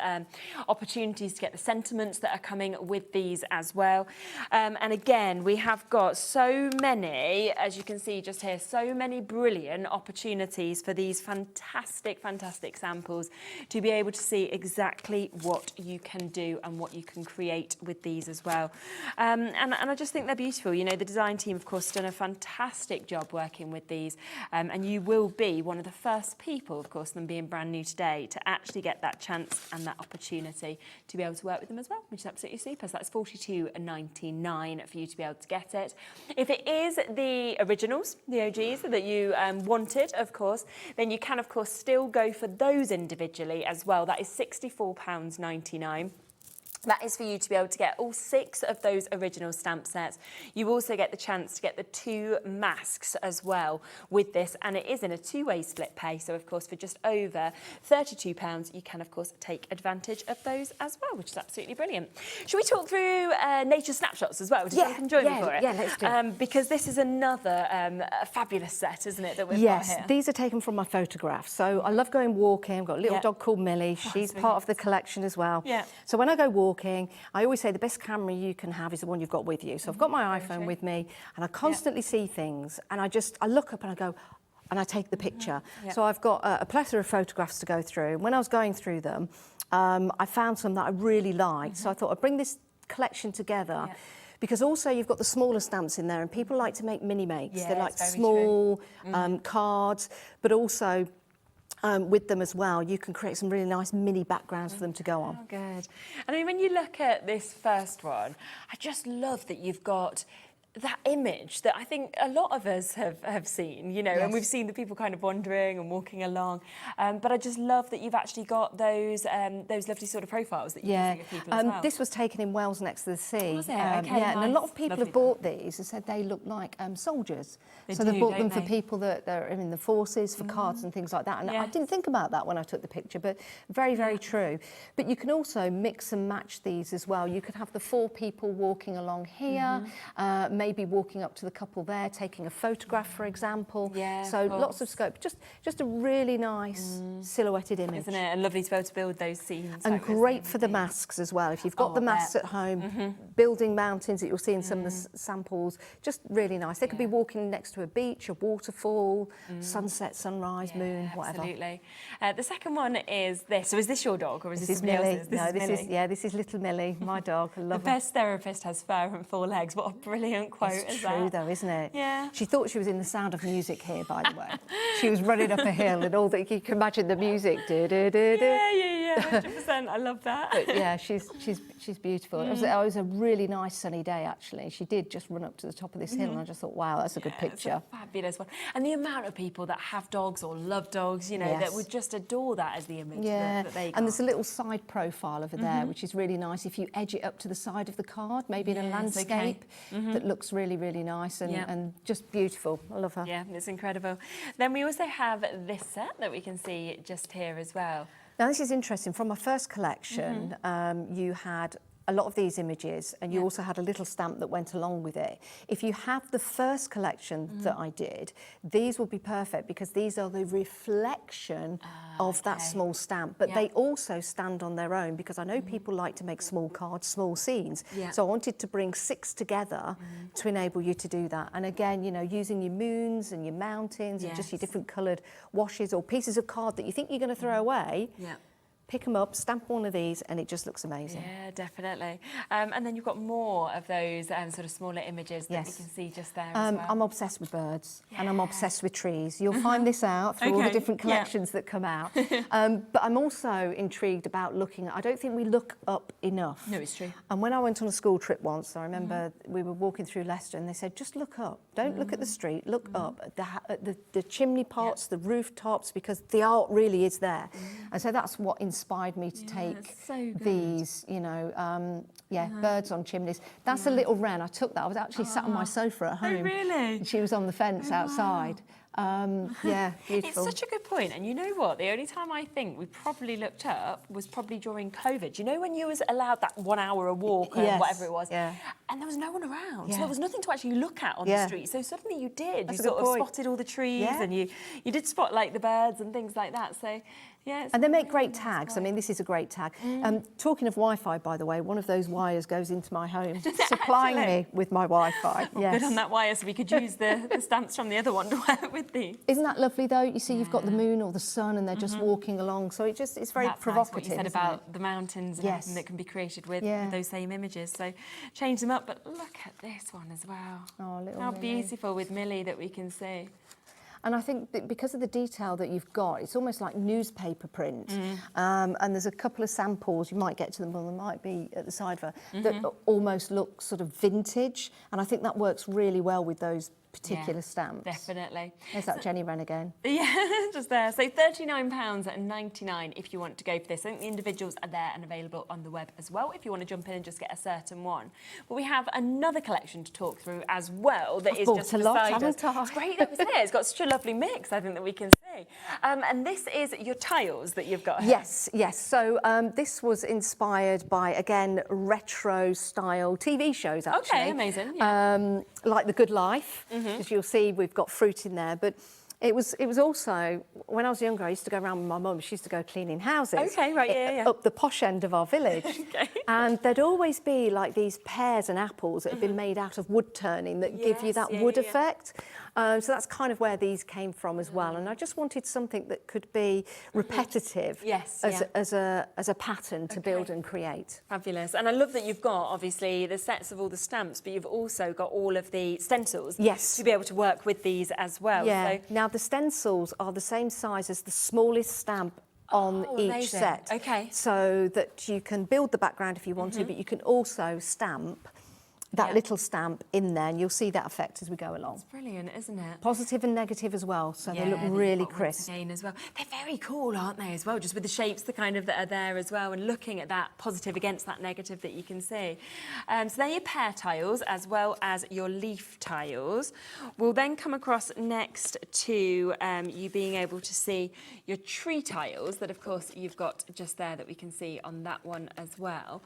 opportunities to get the sentiments that are coming with these as well. And again, we have got so many, as you can see just here, so many brilliant opportunities for these fantastic, fantastic samples to be able to see exactly what you can do and what you can create with these as well. And I just think they're beautiful. You know, the design team, of course, done a fantastic job working with these. And you will be one of the first people, of course, them being brand new today, to actually get that chance and that opportunity to be able to work with them as well, which is absolutely super. So that's £42.99 for you to be able to get it. If it is the originals, the OGs that you wanted, of course, then you can, of course, still go for those individually as well. That is £64.99. That is for you to be able to get all 6 of those original stamp sets. You also get the chance to get the 2 masks as well with this, and it is in a 2-way split pay. So, of course, for just over £32, you can, of course, take advantage of those as well, which is absolutely brilliant. Should we talk through nature snapshots as well? Does anyone join me for it? Yeah, let's do it. Because this is another fabulous set, isn't it, that we've got here? Yes, these are taken from my photographs. So I love going walking. I've got a little dog called Millie. She's part of the collection as well. Yeah. So when I go walking, I always say the best camera you can have is the one you've got with you. So I've got my iPhone with me, and I constantly see things, and I look up and I go, and I take the picture. So I've got a plethora of photographs to go through. When I was going through them, I found some that I really liked. So I thought I'd bring this collection together. Because also you've got the smaller stamps in there, and people like to make mini makes. They like small cards, but also with them as well, you can create some really nice mini backgrounds for them to go on. Oh, good. I mean, when you look at this first one, I just love that you've got that image that I think a lot of us have seen, you know, and we've seen the people kind of wandering and walking along. But I just love that you've actually got those lovely sort of profiles that you can see of people as well. This was taken in Wales next to the sea. Was it? Okay, and a lot of people have bought these and said they look like soldiers. So they've bought them for people that are in the forces, for cards and things like that. And I didn't think about that when I took the picture, but very, very true. But you can also mix and match these as well. You could have the 4 people walking along here, maybe walking up to the couple there, taking a photograph, for example. So lots of scope. Just a really nice silhouetted image. Isn't it? And lovely to be able to build those scenes. And great for the masks as well. If you've got the masks at home, building mountains that you'll see in some of the samples, just really nice. They could be walking next to a beach, a waterfall, sunset, sunrise, moon, whatever. Absolutely. The second one is this. So is this your dog, or is this Millie? somebody else's? This is little Millie, my dog. I love her. The best therapist has fur and 4 legs. What a brilliant quote, It's is true that? though, isn't it? Yeah. She thought she was in The Sound of Music here, by the way. She was running up a hill and all that. You can imagine the music. Yeah, 100%. I love that. But yeah, she's beautiful. It was a really nice sunny day, actually. She did just run up to the top of this hill, and I just thought, wow, that's a good picture. It's a fabulous one. And the amount of people that have dogs or love dogs, you know, that would just adore that as the image that they got. And there's a little side profile over there, which is really nice. If you edge it up to the side of the card, maybe in a landscape, that looks really, really nice and just beautiful. I love her. Yeah, it's incredible. Then we also have this set that we can see just here as well. Now, this is interesting. From my first collection, you had a lot of these images, and you also had a little stamp that went along with it. If you have the first collection that I did, these will be perfect because these are the reflection of that small stamp, but they also stand on their own because I know people like to make small cards, small scenes. So I wanted to bring 6 together to enable you to do that. And again, you know, using your moons and your mountains and just your different coloured washes or pieces of card that you think you're going to throw away. Pick them up, stamp one of these, and it just looks amazing. Yeah, definitely. And then you've got more of those sort of smaller images that you can see just there as well. I'm obsessed with birds and I'm obsessed with trees. You'll find this out through all the different collections that come out. But I'm also intrigued about looking at, I don't think we look up enough. No, it's true. And when I went on a school trip once, I remember we were walking through Leicester and they said, just look up. Don't look at the street, look up at the chimney pots, the rooftops, because the art really is there. And so that's what inspired me to take these, you know, birds on chimneys. That's a little wren. I took that. I was actually sat on my sofa at home. Oh, really? And she was on the fence outside. Yeah, beautiful. It's such a good point. And you know what? The only time I think we probably looked up was probably during COVID. You know when you was allowed that 1 hour a walk or whatever it was? Yeah. And there was no one around. So there was nothing to actually look at on the street. So suddenly you did. That's you a sort good of point. spotted all the trees and you did spot like the birds and things like that. So yeah. And they make great tags. I mean, this is a great tag. Talking of Wi-Fi, by the way, one of those wires goes into my home, supplying me with my Wi-Fi. Good on that wire, so we could use the stamps from the other one to work with these. Isn't that lovely, though? You see, you've got the moon or the sun, and they're just walking along. So it's very provocative. Nice what you said about the mountains and everything that can be created with those same images. So change them up. But look at this one as well. Oh, little How Millie. beautiful with Millie that we can see. And I think that because of the detail that you've got, it's almost like newspaper print. And there's a couple of samples, you might get to them, well, there might be at the side of her, that almost look sort of vintage. And I think that works really well with those particular stamps. Definitely. There's that Jenny Wren again. Yeah, just there. So £39.99 if you want to go for this. I think the individuals are there and available on the web as well if you want to jump in and just get a certain one. But we have another collection to talk through as well that is just beside us. It's great, though, isn't it? It's got such a lovely mix, I think, that we can see. And this is your tiles that you've got here. Yes. So this was inspired by, again, retro-style TV shows, actually. Okay, amazing. Yeah. Like The Good Life. As you'll see, we've got fruit in there, but it was also, when I was younger, I used to go around with my mum. She used to go cleaning houses. Okay, right, yeah. Up the posh end of our village. And there'd always be like these pears and apples that had been made out of wood turning that give you that wood effect. So that's kind of where these came from as well. And I just wanted something that could be repetitive as a pattern to build and create. Fabulous. And I love that you've got, obviously, the sets of all the stamps, but you've also got all of the stencils to be able to work with these as well. Yeah. So, now, the stencils are the same size as the smallest stamp on each amazing. set. Okay. So that you can build the background if you want to, but you can also stamp that little stamp in there, and you'll see that effect as we go along. It's brilliant, isn't it? Positive and negative as well, so they look really crisp. Again as well. They're very cool, aren't they, as well, just with the shapes that are there as well, and looking at that positive against that negative that you can see. So they're your pear tiles as well as your leaf tiles. We'll then come across next to you being able to see your tree tiles that, of course, you've got just there that we can see on that one as well.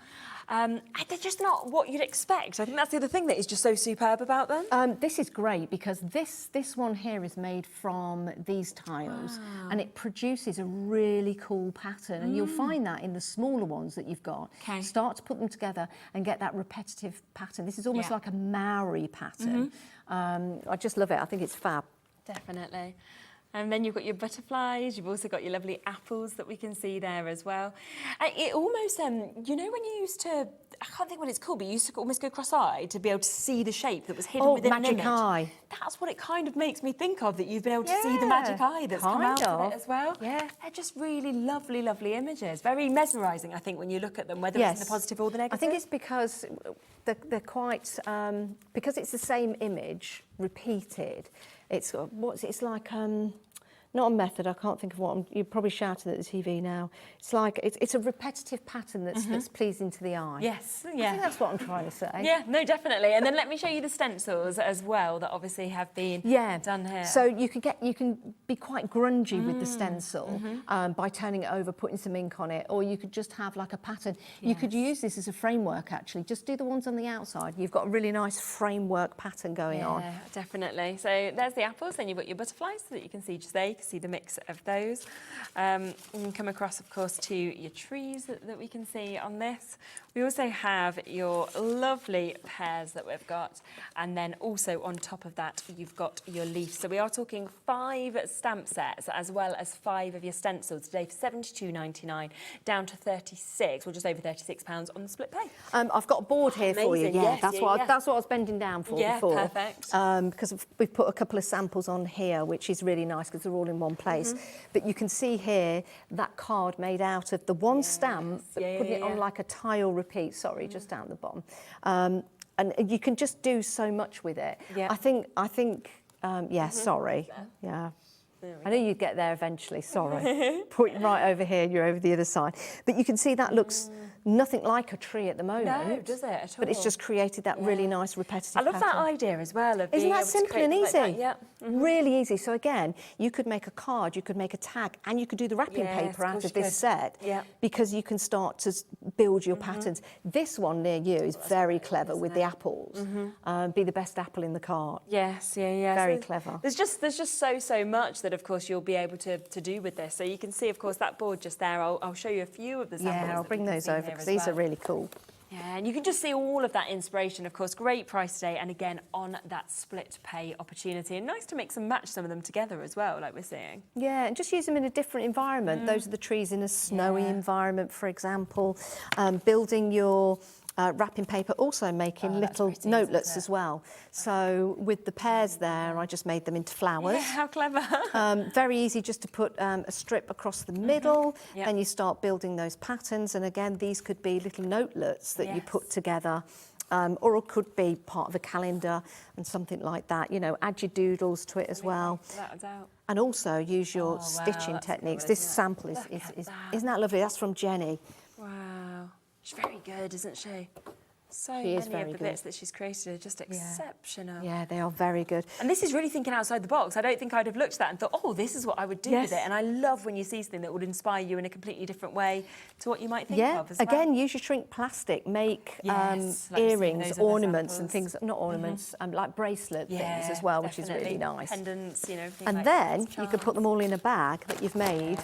They're just not what you'd expect. I think that's the other thing that is just so superb about them. This is great because this one here is made from these tiles and it produces a really cool pattern, and you'll find that in the smaller ones that you've got. Start to put them together and get that repetitive pattern. This is almost like a Maori pattern. I just love it. I think it's fab. Definitely. And then you've got your butterflies. You've also got your lovely apples that we can see there as well. It almost, you know, when you used to, I can't think what it's called, but you used to almost go cross-eyed to be able to see the shape that was hidden within an image. Magic eye. That's what it kind of makes me think of, that you've been able to see the magic eye that's come out of it as well. Yeah. They're just really lovely, lovely images. Very mesmerising, I think, when you look at them, whether it's in the positive or the negative. I think it's because they're quite, because it's the same image repeated. It's like not a method. I can't think of what. You're probably shouting at the TV now. It's like it's a repetitive pattern that's pleasing to the eye. Yes, I think that's what I'm trying to say. Yeah, no, definitely. And then let me show you the stencils as well that obviously have been done here. So you can be quite grungy with the stencil by turning it over, putting some ink on it, or you could just have like a pattern. You could use this as a framework actually. Just do the ones on the outside. You've got a really nice framework pattern going on. Yeah, definitely. So there's the apples, then you've got your butterflies that you can see just there. You can see the mix of those. You can come across, of course, to your trees that we can see on this. We also have your lovely pears that we've got, and then also on top of that you've got your leaves. So we are talking 5 stamp sets as well as 5 of your stencils today for £72.99 down to £36 or just over £36 on the split pay. I've got a board here for you. Amazing, yes, that's what I was bending down for before. Perfect. Because we've put a couple of samples on here, which is really nice because they're all in one place. But you can see here that card made out of the one stamp, but putting it on like a tile repeat. Sorry, just down the bottom. And you can just do so much with it. Yeah. I think. Sorry. Yeah. I knew you'd get there eventually, sorry. Put it right over here, you're over the other side. But you can see that looks nothing like a tree at the moment. No, does it at all? But it's just created that really nice repetitive I love pattern. that idea as well. Of Isn't being that able to simple create and like easy? that. Yeah. Really easy. So again, you could make a card, you could make a tag, and you could do the wrapping Yes, paper of out course of you this could. set Yeah. because you can start to build your patterns. This one near you is very clever with the apples. Be the best apple in the cart. Yes, yeah. Very So clever. There's just so much that, of course, you'll be able to do with this. So you can see, of course, that board just there. I'll show you a few of the samples. Yeah, I'll that bring we can those see over here because as these are well. really cool. Yeah, and you can just see all of that inspiration, of course. Great price today, and again, on that split pay opportunity. And nice to mix and match some of them together as well, like we're seeing. Yeah, and just use them in a different environment. Those are the trees in a snowy environment, for example. Building your wrapping paper, also making little notelets as well. So with the pears there, I just made them into flowers. Yeah, how clever. Very easy just to put a strip across the middle. Then you start building those patterns. And again, these could be little notelets that you put together. Or it could be part of a calendar and something like that. You know, add your doodles to it as well. Without a doubt. And also use your stitching techniques. This sample isn't that lovely? That's from Jenny. Wow. She's very good, isn't she? So She is many very of the good. bits that she's created are just exceptional. Yeah, they are very good. And this is really thinking outside the box. I don't think I'd have looked at that and thought, oh, this is what I would do with it. And I love when you see something that would inspire you in a completely different way to what you might think of as well. Again, use your shrink plastic. Make Yes, like earrings, those other ornaments and samples. things, not ornaments, like bracelet things as well, which is really nice. Pendants, you know, everything And like then that. you could put them all in a bag that you've made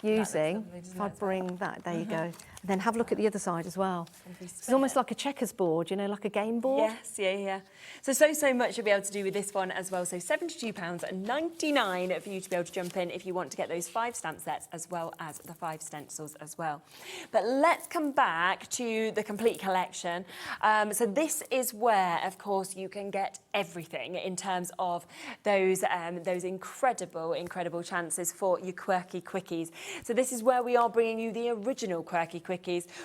using, lovely, doesn't if I it? bring that, there you go. And then have a look at the other side as well. It's almost like a checkers board, you know, like a game board. Yes, yeah. So much you'll be able to do with this one as well. So £72.99 for you to be able to jump in if you want to get those 5 stamp sets as well as the 5 stencils as well. But let's come back to the complete collection. So this is where, of course, you can get everything in terms of those incredible chances for your quirky quickies. So this is where we are bringing you the original quirky quickies.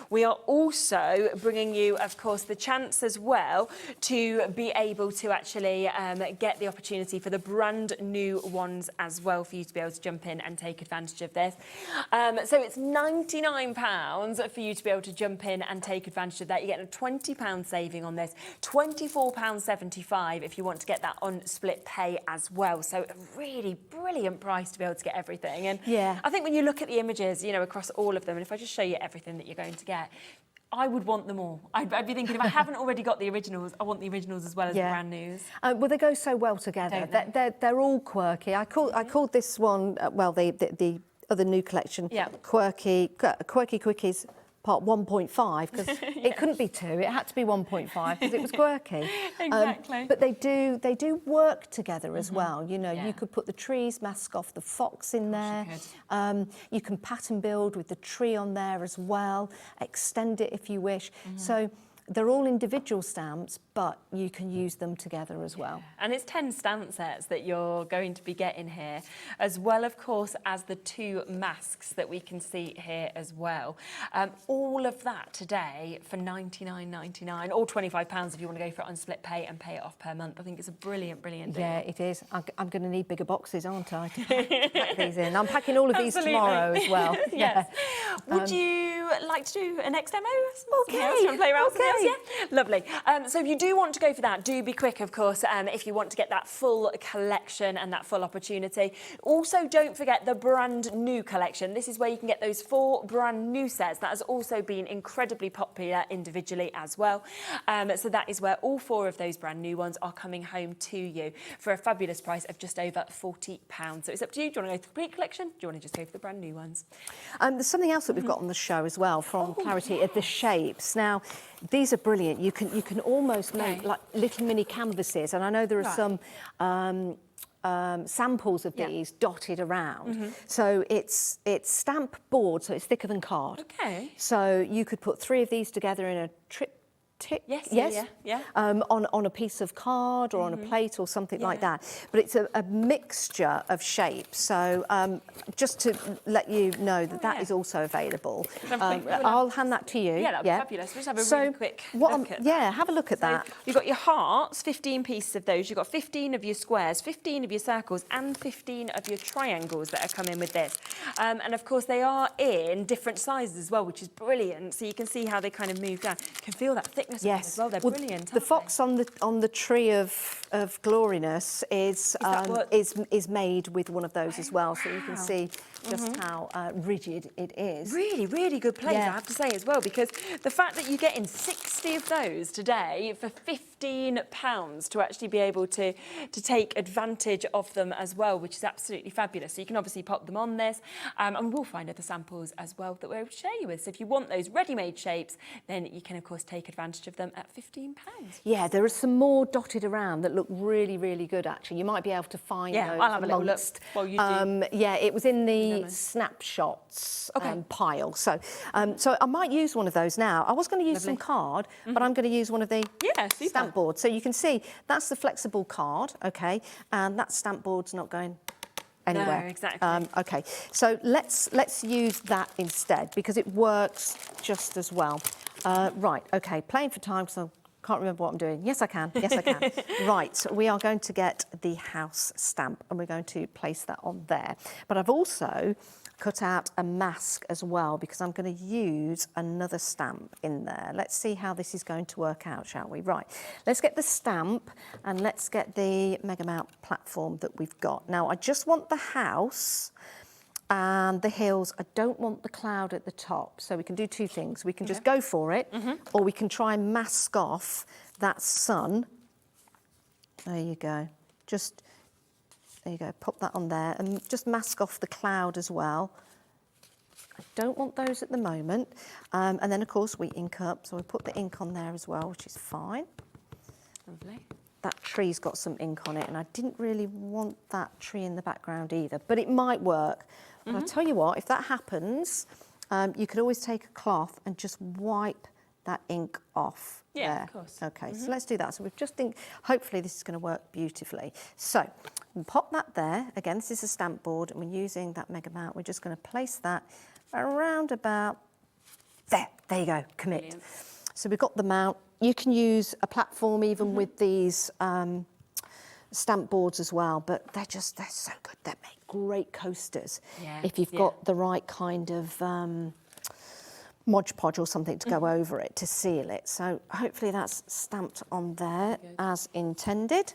We are also bringing you, of course, the chance as well to be able to actually get the opportunity for the brand new ones as well for you to be able to jump in and take advantage of this. So it's £99 for you to be able to jump in and take advantage of that. You're getting a £20 saving on this, £24.75 if you want to get that on split pay as well. So a really brilliant price to be able to get everything. And I think when you look at the images, you know, across all of them, and if I just show you everything that you're going to get, I would want them all. I'd be thinking, if I haven't already got the originals, I want the originals as well as the brand news. Well, they go so well together. They're all quirky. I called this one, the other new collection, quirky quickies part 1.5 because it couldn't be 2. It had to be 1.5 because it was quirky. Exactly. But they do work together as well. You know, you could put the trees mask off the fox in there. You can pattern build with the tree on there as well. Extend it if you wish. So they're all individual stamps, but you can use them together as well. And it's 10 stamp sets that you're going to be getting here, as well, of course, as the 2 masks that we can see here as well. All of that today for $99.99 or £25 if you want to go for it on split pay and pay it off per month. I think it's a brilliant, brilliant deal. Yeah, it is. I'm going to need bigger boxes, aren't I, to pack these in. I'm packing all of these tomorrow as well. Yes. Would you like to do a next demo? Okay. Do you want to play around with something else? Yeah, lovely. So if you do want to go for that, do be quick, of course, if you want to get that full collection and that full opportunity. Also, don't forget the brand new collection. This is where you can get those 4 brand new sets. That has also been incredibly popular individually as well. So that is where all 4 of those brand new ones are coming home to you for a fabulous price of just over £40. So it's up to you. Do you want to go for the complete collection? Do you want to just go for the brand new ones? There's something else that we've got on the show as well from Clarity, the shapes. Now, these are brilliant. You can almost make like little mini canvases, and I know there are some samples of these dotted around. So it's stamp board, so it's thicker than card. Okay. So you could put 3 of these together in a triptych. On a piece of card or on a plate or something like that. But it's a mixture of shapes. So just to let you know that that is also available. I'll hand that to you. Yeah, that'd be fabulous. We'll just have a really quick look at that. Have a look at that. You've got your hearts, 15 pieces of those. You've got 15 of your squares, 15 of your circles, and 15 of your triangles that are coming with this. And of course, they are in different sizes as well, which is brilliant. So you can see how they kind of move down. You can feel that thickness as well. They're brilliant. The fox on the tree of gloriness is made with one of those as well, so you can see just how rigid it is. Really, really good place, I have to say as well, because the fact that you're getting 60 of those today for £15 to actually be able to take advantage of them as well, which is absolutely fabulous. So you can obviously pop them on this, and we'll find other samples as well that we're able to share you with. So if you want those ready-made shapes, then you can of course take advantage of them at £15. Yeah, there are some more dotted around that look really, really good actually. You might be able to find those I'll have a little look while you do. Yeah, it was in the snapshots pile. So I might use one of those now. I was going to use some card, but I'm going to use one of the stamp boards. So you can see that's the flexible card, okay, and that stamp board's not going anywhere. No, exactly. Okay, so let's use that instead because it works just as well. Right, okay, playing for time because I can't remember what I'm doing. Yes, I can. Yes, I can. Right, so we are going to get the house stamp and we're going to place that on there. But I've also cut out a mask as well because I'm going to use another stamp in there. Let's see how this is going to work out, shall we? Right, let's get the stamp and let's get the Mega Mount platform that we've got. Now, I just want the house and the hills. I don't want the cloud at the top. So we can do 2 things. We can just go for it, or we can try and mask off that sun. There you go. There you go, pop that on there and just mask off the cloud as well. I don't want those at the moment. And then, of course, we ink up. So we put the ink on there as well, which is fine. Lovely. That tree's got some ink on it, and I didn't really want that tree in the background either, but it might work. But I'll tell you what, if that happens, you could always take a cloth and just wipe that ink off. Yeah, there. of course. Okay, so let's do that. So we've just hopefully this is going to work beautifully. So we'll pop that there. Again, this is a stamp board, and we're using that Mega Mount. We're just going to place that around about there. There you go, commit. Brilliant. So we've got the mount. You can use a platform even with these stamp boards as well, but they're so good. They make great coasters if you've got the right kind of Mod Podge or something to go over it to seal it. So hopefully that's stamped on there as intended.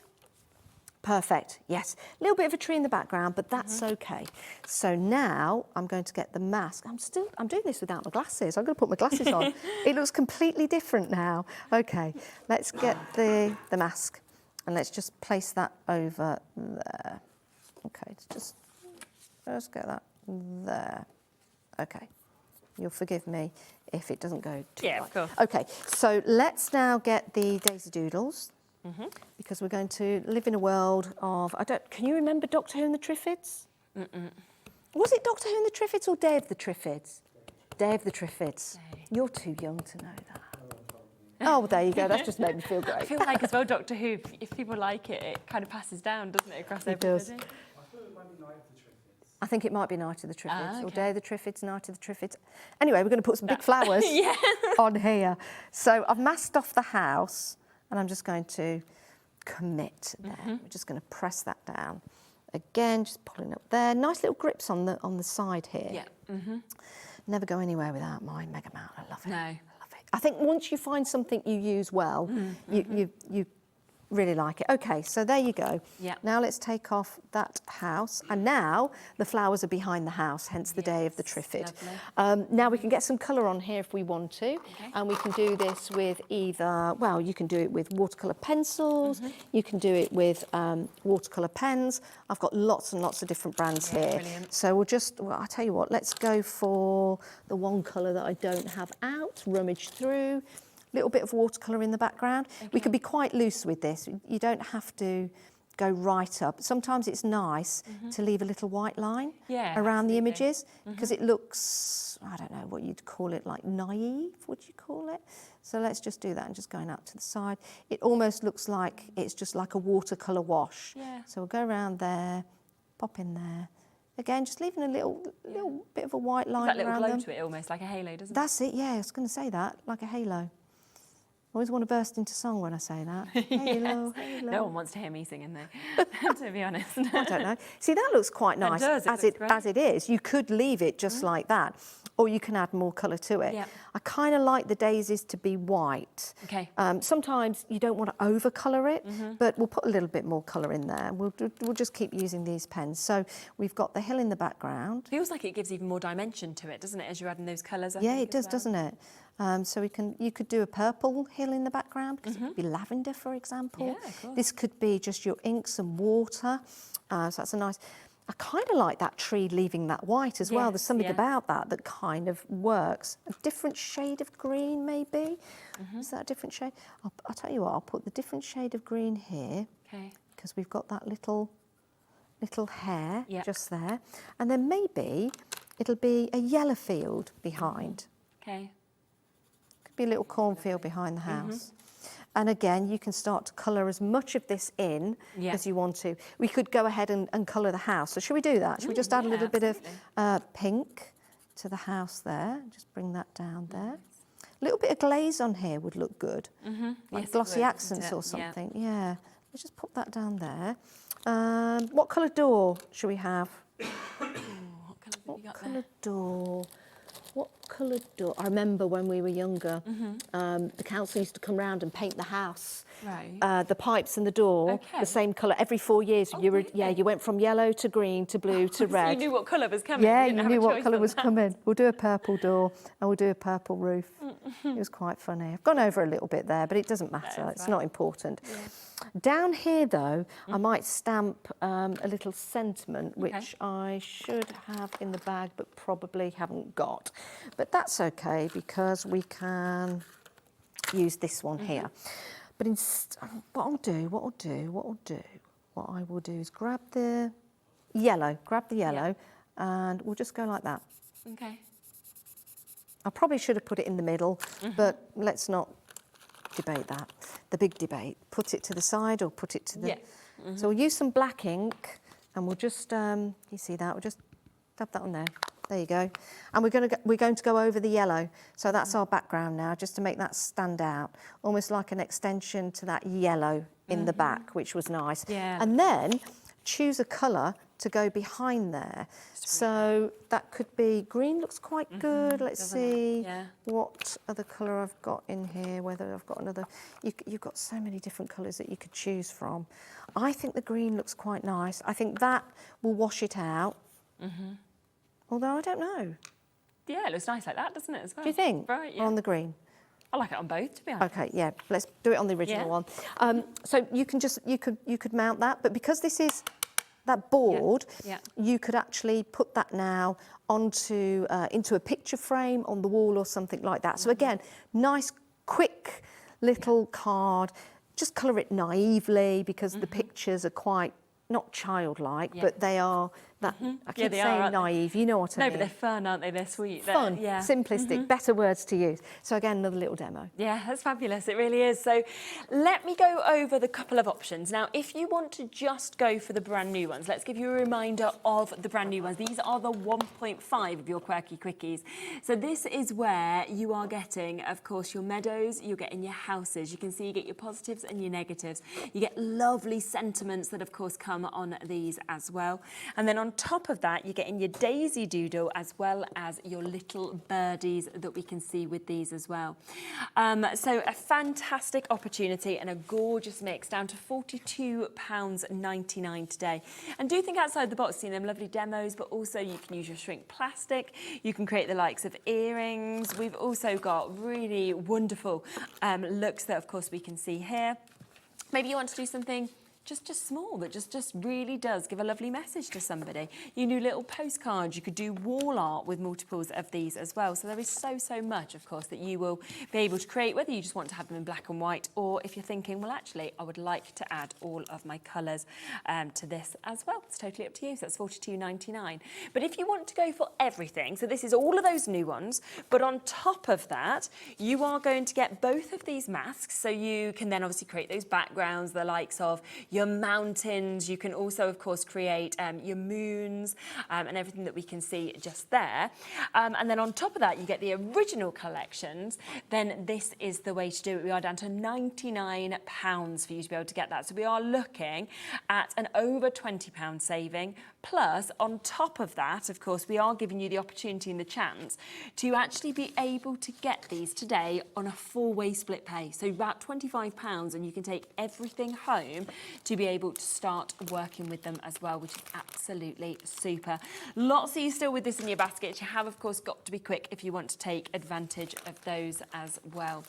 Perfect, yes. A little bit of a tree in the background, but that's okay. So now I'm going to get the mask. I'm doing this without my glasses. I'm going to put my glasses on. It looks completely different now. Okay, let's get the mask and let's just place that over there. Okay, just get that there. Okay, You'll forgive me if it doesn't go too Yeah, right. of course. Okay, so let's now get the Daisy Doodles. Because we're going to live in a world of, can you remember Doctor Who and the Triffids? Was it Doctor Who and the Triffids or Day of the Triffids? Day of the Triffids. You're too young to know that. Oh, well, there you go. That's just made me feel great. I feel like as well, Doctor Who, if people like it, it kind of passes down, doesn't it, across It everybody? does. I think it might be Night of the Triffids or Day of the Triffids, Night of the Triffids. Anyway, we're going to put some big flowers on here. So I've masked off the house and I'm just going to commit there. We're just going to press that down. Again, just pulling up there. Nice little grips on the side here. Yeah. Never go anywhere without my Mega Mount. I love it. No. I love it. I think once you find something you use well, you really like it. Okay, so there you go. Yeah. Now let's take off that house. And now the flowers are behind the house, hence the Day of the Triffid. Now we can get some colour on here if we want to. And we can do this with either, well, you can do it with watercolour pencils. You can do it with watercolour pens. I've got lots and lots of different brands here. Brilliant. So well, I'll tell you what, let's go for the one colour that I don't have out, rummage through. Little bit of watercolour in the background. We could be quite loose with this. You don't have to go right up. Sometimes it's nice to leave a little white line around the images because it looks, I don't know what you'd call it, like naive, would you call it? So let's just do that and just going out to the side. It almost looks like it's just like a watercolour wash. So we'll go around there, pop in there. Again, just leaving a little bit of a white line around them. That little glow to it, almost like a halo, doesn't it? That's it, yeah, I was going to say that, like a halo. I always want to burst into song when I say that. Halo, halo. No one wants to hear me singing though, to be honest. I don't know. See, that looks quite nice as it is. You could leave it just like that, or you can add more colour to it. I kind of like the daisies to be white. Okay. Sometimes you don't want to over-colour it, but we'll put a little bit more colour in there. We'll just keep using these pens. So we've got the hill in the background. Feels like it gives even more dimension to it, doesn't it, as you're adding those colours? Yeah, it does, doesn't it? So you could do a purple hill in the background because it could be lavender, for example. Yeah, of course. This could be just your inks and water. So that's a nice. I kind of like that tree leaving that white as well. There's something about that kind of works. A different shade of green, maybe. Is that a different shade? I'll tell you what. I'll put the different shade of green here. Okay. Because we've got that little hair just there, and then maybe it'll be a yellow field behind. Okay. Be a little cornfield behind the house. And again, you can start to colour as much of this in as you want to. We could go ahead and colour the house. So should we do that? Should we just add a little bit of pink to the house there? Just bring that down there. A little bit of glaze on here would look good. Like glossy accents or something. Yeah. Let's just pop that down there. What colour door should we have? What colour door? What colour door? I remember when we were younger, the council used to come round and paint the house. Right. The pipes and the door, the same colour every 4 years. You went from yellow to green to blue to red. So you knew what colour was coming. Yeah, you knew what colour was coming. We'll do a purple door and we'll do a purple roof. It was quite funny. I've gone over a little bit there, but it doesn't matter. It's not important. Down here, though, I might stamp a little sentiment, which I should have in the bag, but probably haven't got. But that's okay because we can use this one here. But what I will do is grab the yellow, and we'll just go like that. Okay. I probably should have put it in the middle, but let's not debate that. The big debate. Put it to the side or put it to the... So we'll use some black ink and we'll just, you see that? We'll just dab that on there. There you go. And we're going to go over the yellow. So that's our background now, just to make that stand out. Almost like an extension to that yellow in the back, which was nice. And then choose a colour to go behind there. So that could be, green looks quite good. Let's see what other colour I've got in here, whether I've got another. You've got so many different colours that you could choose from. I think the green looks quite nice. I think that will wash it out. Although I don't know. Yeah, it looks nice like that, doesn't it, as well? Do you think? Right, Or on the green? I like it on both, to be honest. Okay, yeah, let's do it on the original one. So you can just, you could mount that, but because this is that board, Yeah. you could actually put that now onto into a picture frame on the wall or something like that. So again, nice, quick little card. Just colour it naively because the pictures are quite not childlike, but they are that. I keep saying naive. You know what I mean? No, but they're fun, aren't they? They're sweet. Fun, Yeah. simplistic, better words to use. So again, another little demo. Yeah, that's fabulous. It really is. So let me go over the couple of options. Now, if you want to just go for the brand new ones, let's give you a reminder of the brand new ones. These are the 1.5 of your Quirky Quickies. So this is where you are getting, of course, your meadows, you're getting your houses. You can see you get your positives and your negatives. You get lovely sentiments that, of course, come on these as well. And then on top of that, you're getting your daisy doodle as well as your little birdies that we can see with these as well. So a fantastic opportunity and a gorgeous mix, down to £42.99 today. And do think outside the box, seeing them lovely demos, but also you can use your shrink plastic. You can create the likes of earrings. We've also got really wonderful looks that, of course, we can see here. Maybe you want to do something just small, that just really does give a lovely message to somebody. You do little postcards, you could do wall art with multiples of these as well. So there is so much, of course, that you will be able to create, whether you just want to have them in black and white, or if you're thinking, well, actually, I would like to add all of my colours to this as well. It's totally up to you. So that's £42.99. But if you want to go for everything, so this is all of those new ones, but on top of that, you are going to get both of these masks. So you can then obviously create those backgrounds, the likes of your mountains. You can also, of course, create your moons and everything that we can see just there. And then on top of that, you get the original collections. Then this is the way to do it. We are down to £99 for you to be able to get that. So we are looking at an over £20 saving. Plus, on top of that, of course, we are giving you the opportunity and the chance to actually be able to get these today on a 4-way split pay. So about £25, and you can take everything home to be able to start working with them as well, which is absolutely super. Lots of you still with this in your basket. You have, of course, got to be quick if you want to take advantage of those as well.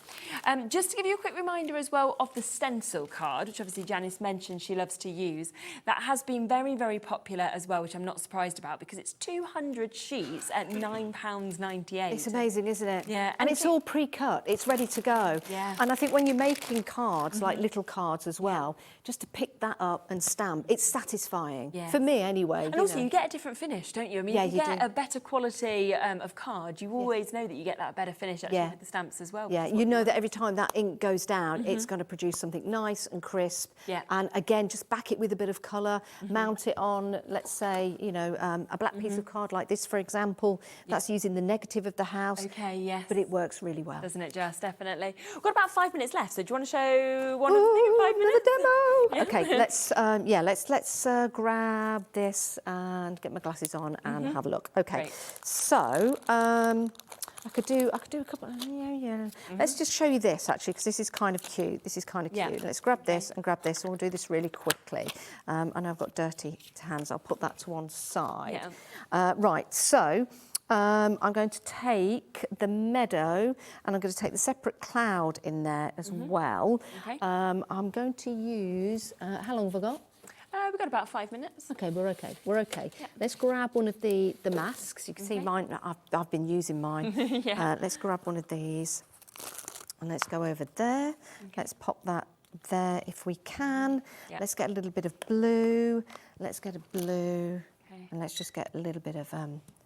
Just to give you a quick reminder as well of the stencil card, which obviously Janice mentioned she loves to use. That has been very popular as well, which I'm not surprised about, because it's 200 sheets at £9.98. It's amazing, isn't it? Yeah. And it's all pre-cut. It's ready to go. Yeah. And I think when you're making cards, like little cards as well, just to pick that up and stamp, it's satisfying. Yeah. For me, anyway. And also, you get a different finish, don't you? I mean, Yeah, if you you get do. a better quality of card, you always know that you get that better finish actually with the stamps as well. Yeah, you know that every time that ink goes down, it's going to produce something nice and crisp. Yeah. And again, just back it with a bit of colour, mount it on, let's say, you know, a black piece of card like this, for example. That's using the negative of the house. Okay, yes. But it works really well. Doesn't it just? Definitely. We've got about 5 minutes left, so do you want to show one of the things in 5 minutes? Demo. Okay, let's grab this and get my glasses on and have a look. Okay, so I could do a couple. Let's just show you this actually, because this is kind of cute. This is kind of cute. Let's grab this and grab this, and we'll do this really quickly. I know I've got dirty hands. I'll put that to one side. Right. So. I'm going to take the meadow and I'm going to take the separate cloud in there as well. Okay. I'm going to use, how long have I got? We've got about 5 minutes. Okay, we're okay. We're okay. Yeah. Let's grab one of the masks. You can see mine. I've been using mine. Let's grab one of these and let's go over there. Okay. Let's pop that there if we can. Let's get a little bit of blue. Let's get a blue, and let's just get a little bit of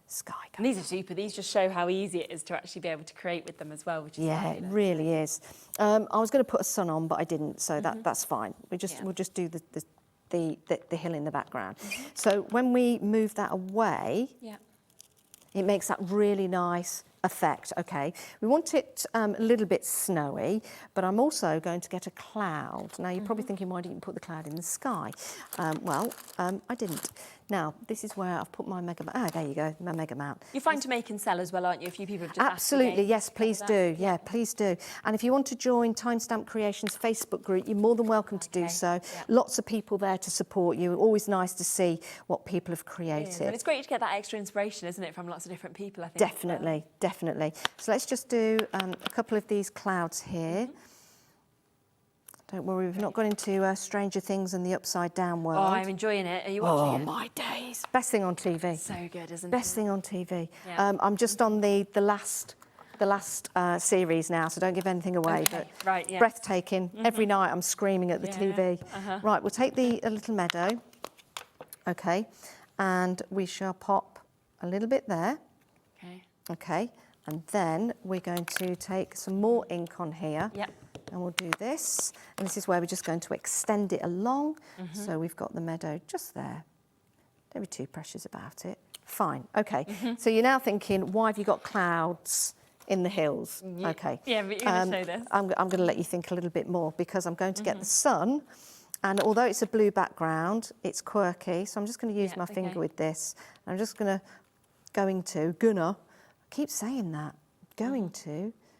sky. And these are super. These just show how easy it is to actually be able to create with them as well, which is it really is. I was going to put a sun on, but I didn't, so that's fine. We'll just do the hill in the background. So when we move that away, it makes that really nice effect. Okay, we want it a little bit snowy, but I'm also going to get a cloud. Now you're probably thinking, why didn't you put the cloud in the sky? I didn't. Now, this is where I've put my mega mount. Ah, there you go, my mega mount. You're fine to make and sell as well, aren't you? A few people have just Absolutely, yes, please do. Yeah, please do. And if you want to join Timestamp Creations Facebook group, you're more than welcome to do so. Lots of people there to support you. Always nice to see what people have created. And it's great to get that extra inspiration, isn't it, from lots of different people, I think. Definitely, definitely. So let's just do a couple of these clouds here. Don't worry, we've not got into Stranger Things and the Upside Down world. Oh, I'm enjoying it. Are you watching it? Oh, my days. Best thing on TV. So good, isn't it? Best thing on TV. Yeah. I'm just on the last series now, so don't give anything away. Okay, But right, yeah. breathtaking. Every night I'm screaming at the TV. Right, we'll take the little meadow. Okay, and we shall pop a little bit there. Okay. Okay, and then we're going to take some more ink on here. Yep. And we'll do this. And this is where we're just going to extend it along. So we've got the meadow just there. Don't be too precious about it. Fine, okay. So you're now thinking, why have you got clouds in the hills? Okay. Yeah, but you're going to show this. I'm going to let you think a little bit more because I'm going to get the sun. And although it's a blue background, it's quirky. So I'm just going to use my finger with this. I'm just gonna I keep saying that,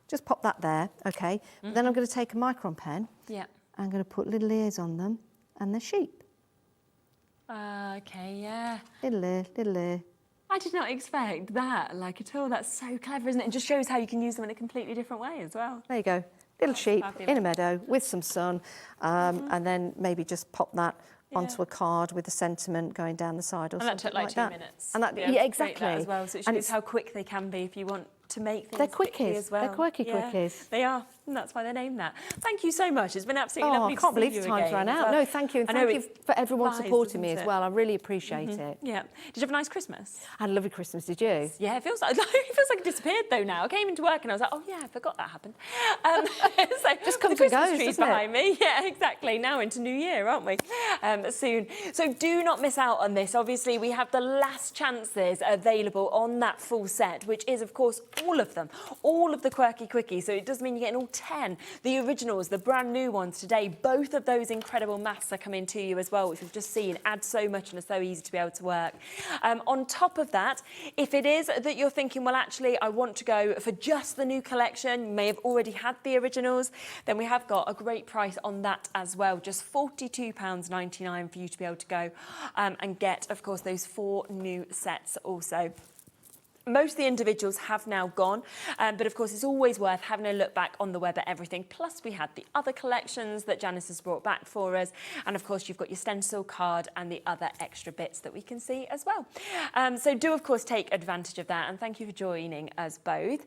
just pop that there, okay? Then I'm going to take a micron pen. Yeah. I'm going to put little ears on them, and they're sheep. Okay, yeah. Little ear. I did not expect that, like, at all. That's so clever, isn't it? It just shows how you can use them in a completely different way as well. There you go. Little sheep fabulous. in a meadow with some sun, and then maybe just pop that onto a card with a sentiment going down the side or And that something took like 2 that. minutes. And that, to be able yeah, to create exactly. that as well, so it And shows how quick they can be if you want to make things They're quickly quickies. as well. They're quirky Yeah, quickies. They are, and that's why they're named that. Thank you so much. It's been absolutely lovely I can't to see believe you the time's again run as out. well. No, thank you. And I know thank you for everyone flies, supporting me doesn't as it? well. I really appreciate it. Yeah. Did you have a nice Christmas? I had a lovely Christmas, did you? Yeah, it feels like it disappeared though now. I came into work and I was like, oh yeah, I forgot that happened. So Just comes the and Christmas goes, tree's doesn't it? behind me. Yeah, exactly. Now into New Year, aren't we? Soon. So do not miss out on this. Obviously, we have the last chances available on that full set, which is, of course, all of them. All of the quirky quickies. So it does mean you're getting all 10. The originals, the brand new ones today. Both of those incredible masks are coming to you as well, which we've just seen add so much and are so easy to be able to work. On top of that, if it is that you're thinking, well, actually, I want to go for just the new collection, you may have already had the originals, then we have got a great price on that as well. Just £42.99 for you to be able to go and get, of course, those 4 new sets also. Most of the individuals have now gone, but of course it's always worth having a look back on the web at everything. Plus we had the other collections that Janice has brought back for us, and of course you've got your stencil card and the other extra bits that we can see as well. So do of course take advantage of that, and thank you for joining us both.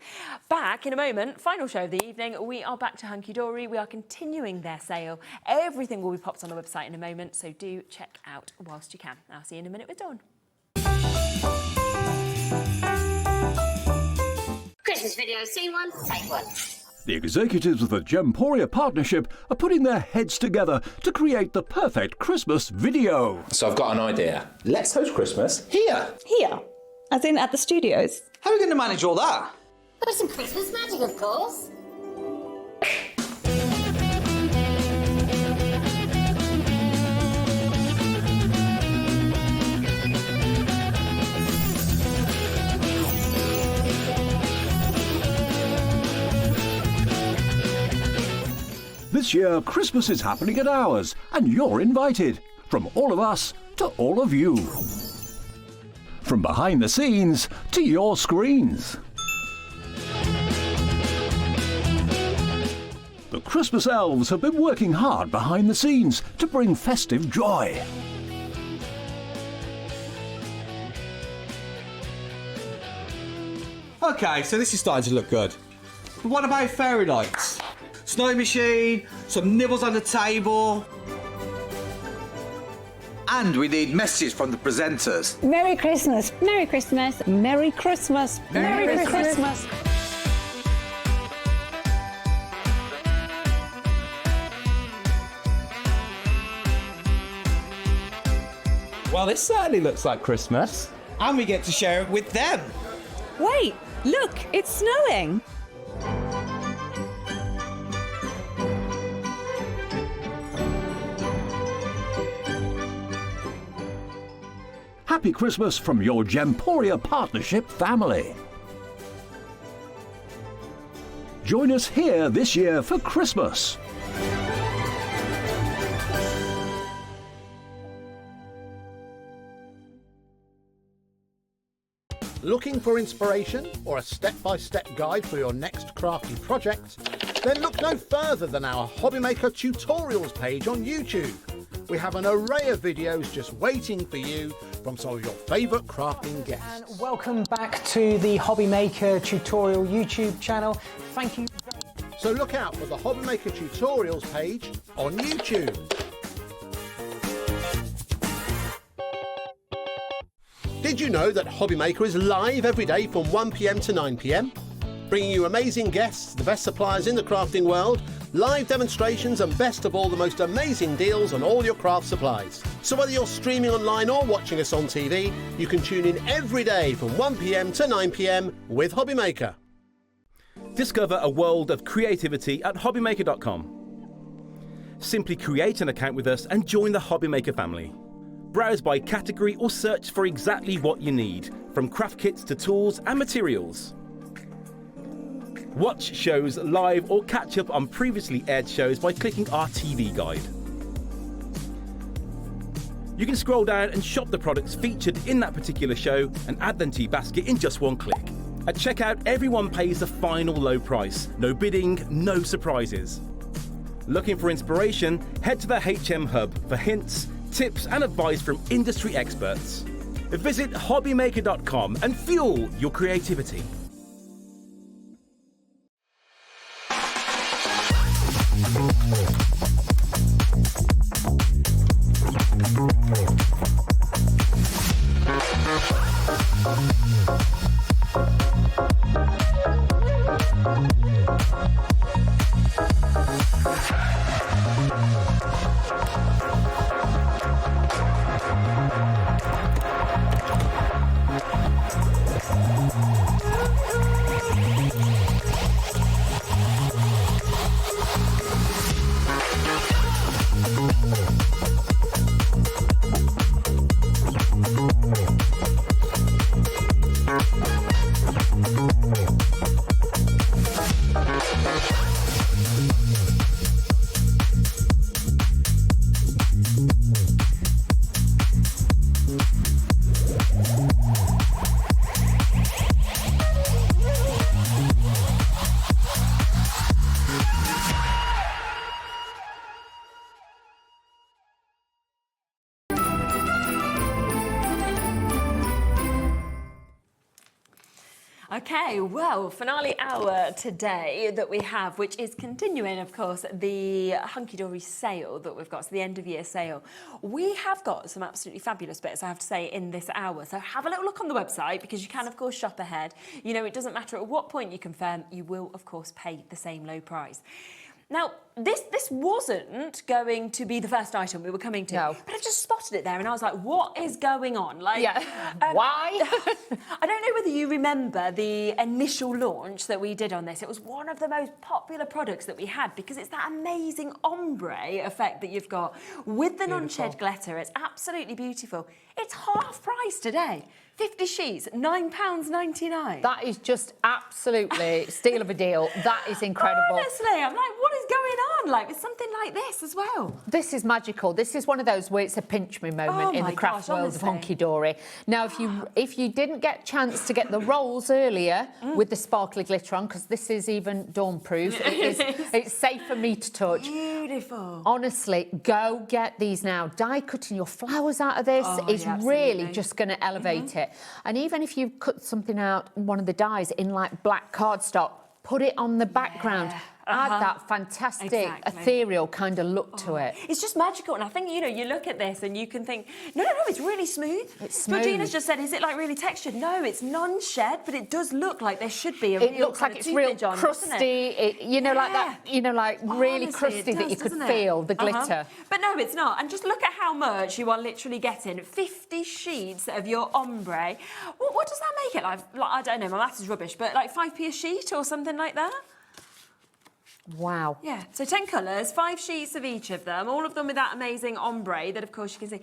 Back in a moment, final show of the evening, we are back to Hunkydory. We are continuing their sale. Everything will be popped on the website in a moment, so do check out whilst you can. I'll see you in a minute with Dawn. Christmas video, scene 1, take 1. The executives of the Gemporia partnership are putting their heads together to create the perfect Christmas video. So I've got an idea. Let's host Christmas here. Here? As in at the studios? How are we going to manage all that? There's some Christmas magic, of course. This year, Christmas is happening at ours, and you're invited. From all of us to all of you. From behind the scenes to your screens. The Christmas elves have been working hard behind the scenes to bring festive joy. Okay, so this is starting to look good. But what about fairy lights? Snow machine, some nibbles on the table. And we need messages from the presenters. Merry Christmas! Merry Christmas! Merry Christmas! Merry Christmas. Well, this certainly looks like Christmas. And we get to share it with them. Wait, look, it's snowing. Happy Christmas from your Gemporia partnership family. Join us here this year for Christmas. Looking for inspiration or a step-by-step guide for your next crafty project? Then look no further than our Hobbymaker tutorials page on YouTube. We have an array of videos just waiting for you from some of your favourite crafting guests. And welcome back to the Hobbymaker tutorial YouTube channel. Thank you. So look out for the Hobbymaker tutorials page on YouTube. Did you know that Hobbymaker is live every day from 1 PM to 9 PM? Bringing you amazing guests, the best suppliers in the crafting world, live demonstrations and best of all the most amazing deals on all your craft supplies. So whether you're streaming online or watching us on TV, you can tune in every day from 1 PM to 9 PM with Hobbymaker. Discover a world of creativity at hobbymaker.com. Simply create an account with us and join the Hobbymaker family. Browse by category or search for exactly what you need, from craft kits to tools and materials. Watch shows live or catch up on previously aired shows by clicking our TV guide. You can scroll down and shop the products featured in that particular show and add them to your basket in just one click. At checkout, everyone pays the final low price. No bidding, no surprises. Looking for inspiration? Head to the HM Hub for hints, tips and advice from industry experts. Visit hobbymaker.com and fuel your creativity. Okay, well, finale hour today that we have, which is continuing, of course, the Hunkydory sale that we've got, so the end of year sale. We have got some absolutely fabulous bits, I have to say, in this hour. So have a little look on the website because you can, of course, shop ahead. You know, it doesn't matter at what point you confirm, you will, of course, pay the same low price. Now, this wasn't going to be the first item we were coming to, but I just spotted it there and I was like, what is going on? Like, why? I don't know whether you remember the initial launch that we did on this. It was one of the most popular products that we had because it's that amazing ombre effect that you've got with the non-shed glitter. It's absolutely beautiful. It's half price today. 50 sheets, £9.99. That is just absolutely steal of a deal. That is incredible. Honestly, I'm like, what is going on? Like, with something like this as well. This is magical. This is one of those where it's a pinch me moment in the craft world of Hunkydory. Now, if you didn't get a chance to get the rolls earlier with the sparkly glitter on, because this is even dawn-proof, it's safe for me to touch. Beautiful. Honestly, go get these now. Die cutting your flowers out of this is really just going to elevate it. And even if you cut something out, one of the dies in like black cardstock, put it on the background. Add that fantastic ethereal kind of look to it. It's just magical, and I think, you know, you look at this and you can think, no, it's really smooth. It's smooth. Georgina's just said, is it like really textured? No, it's non-shed, but it does look like there should be a real It looks like it's real crusty, you know, like that, you know, like really crusty that you could feel the glitter. But no, it's not. And just look at how much you are literally getting. 50 sheets of your ombre. What does that make it like? I don't know, my maths is rubbish, but like 5p a sheet or something like that? Wow. Yeah, so 10 colours, 5 sheets of each of them, all of them with that amazing ombre that, of course, you can see.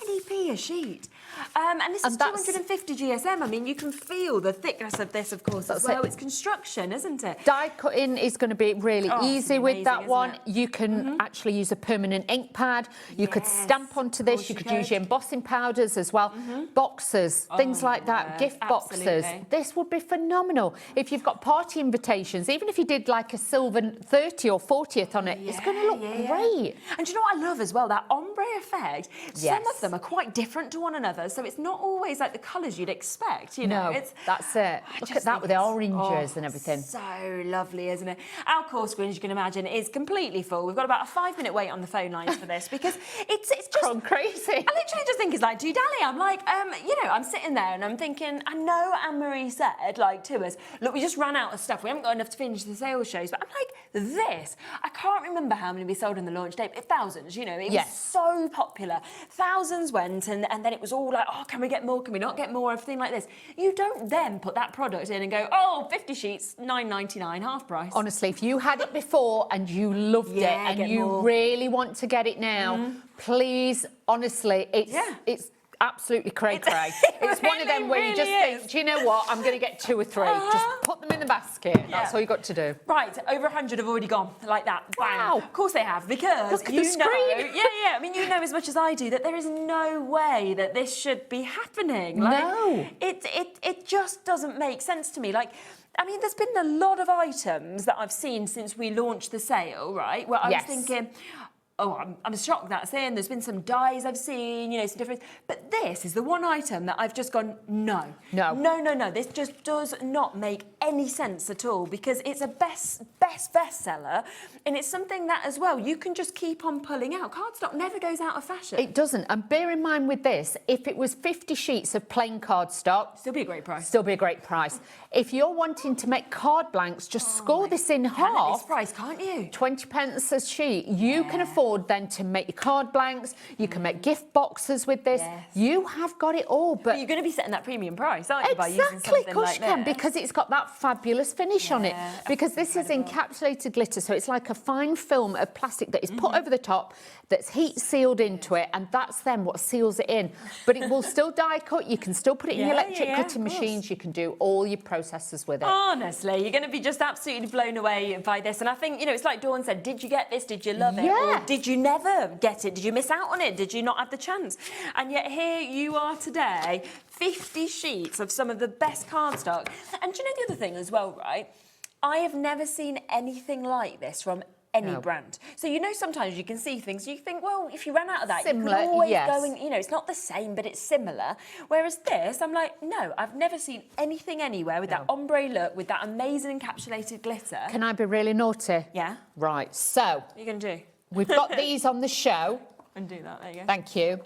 20p a sheet. And this is 250 GSM. I mean, you can feel the thickness of this, of course, as well. It's construction, isn't it? Die cutting is going to be really easy with that one. You can actually use a permanent ink pad. You could stamp onto this. You could use your embossing powders as well. Boxes, things like that, gift boxes. This would be phenomenal. If you've got party invitations, even if you did like a silver 30 or 40th on it, it's going to look great. And do you know what I love as well? That ombre effect. Some of them are quite different to one another, so it's not always like the colours you'd expect, you know. That's it. Look at that with the oranges and everything. So lovely, isn't it? Our call screen, as you can imagine, is completely full. We've got about a 5-minute wait on the phone lines for this because it's just gone crazy. I literally just think it's like do-dally. I'm like, you know, I'm sitting there and I'm thinking, I know Anne-Marie said, like, to us, look, we just ran out of stuff. We haven't got enough to finish the sales shows. But I'm like, this, I can't remember how many we sold on the launch day, but thousands, you know. It was so popular. Thousands went and then it was all like, oh, can we get more? Can we not get more? Everything like this. You don't then put that product in and go, oh, 50 sheets, £9.99, half price. Honestly, if you had it before and you loved it and you really want to get it now, please, honestly, it's absolutely cray-cray. It's one of them where you just think, do you know what, I'm going to get 2 or 3. Just put them in the basket. That's all you've got to do. Right, over 100 have already gone, like that. Bang. Wow. Of course they have, because look at you the screen. know... I mean, you know as much as I do that there is no way that this should be happening. Like, no. It just doesn't make sense to me. Like, I mean, there's been a lot of items that I've seen since we launched the sale, right, where I was thinking... Oh, I'm shocked that's in. There's been some dyes I've seen, you know, some different... But this is the one item that I've just gone, no. This just does not make any sense at all because it's a bestseller and it's something that, as well, you can just keep on pulling out. Cardstock never goes out of fashion. It doesn't. And bear in mind with this, if it was 50 sheets of plain cardstock... Still be a great price. Still be a great price. If you're wanting to make card blanks, just score this in half. At this price, can't you? 20 pence a sheet. You can afford then to make your card blanks. You can make gift boxes with this. You have got it all. But you're going to be setting that premium price, aren't you, by using something exactly, of course like you can, this? because it's got that fabulous finish on it. Because this is encapsulated glitter, so it's like a fine film of plastic that is put over the top, that's heat sealed into it, and that's then what seals it in. But it will still die cut. You can still put it in your electric cutting machines. You can do all your processes with it. Honestly, you're going to be just absolutely blown away by this. And I think, you know, it's like Dawn said, did you get this? Did you love it? Or did you never get it? Did you miss out on it? Did you not have the chance? And yet here you are today, 50 sheets of some of the best cardstock. And do you know the other thing as well, right? I have never seen anything like this from any brand. So, you know, sometimes you can see things, you think, well, if you ran out of that, you can always go and, you know, it's not the same, but it's similar. Whereas this, I'm like, no, I've never seen anything anywhere with that ombre look, with that amazing encapsulated glitter. Can I be really naughty? Yeah. Right, so... What are you going to do? We've got these on the show. And do that, there you go. Thank you.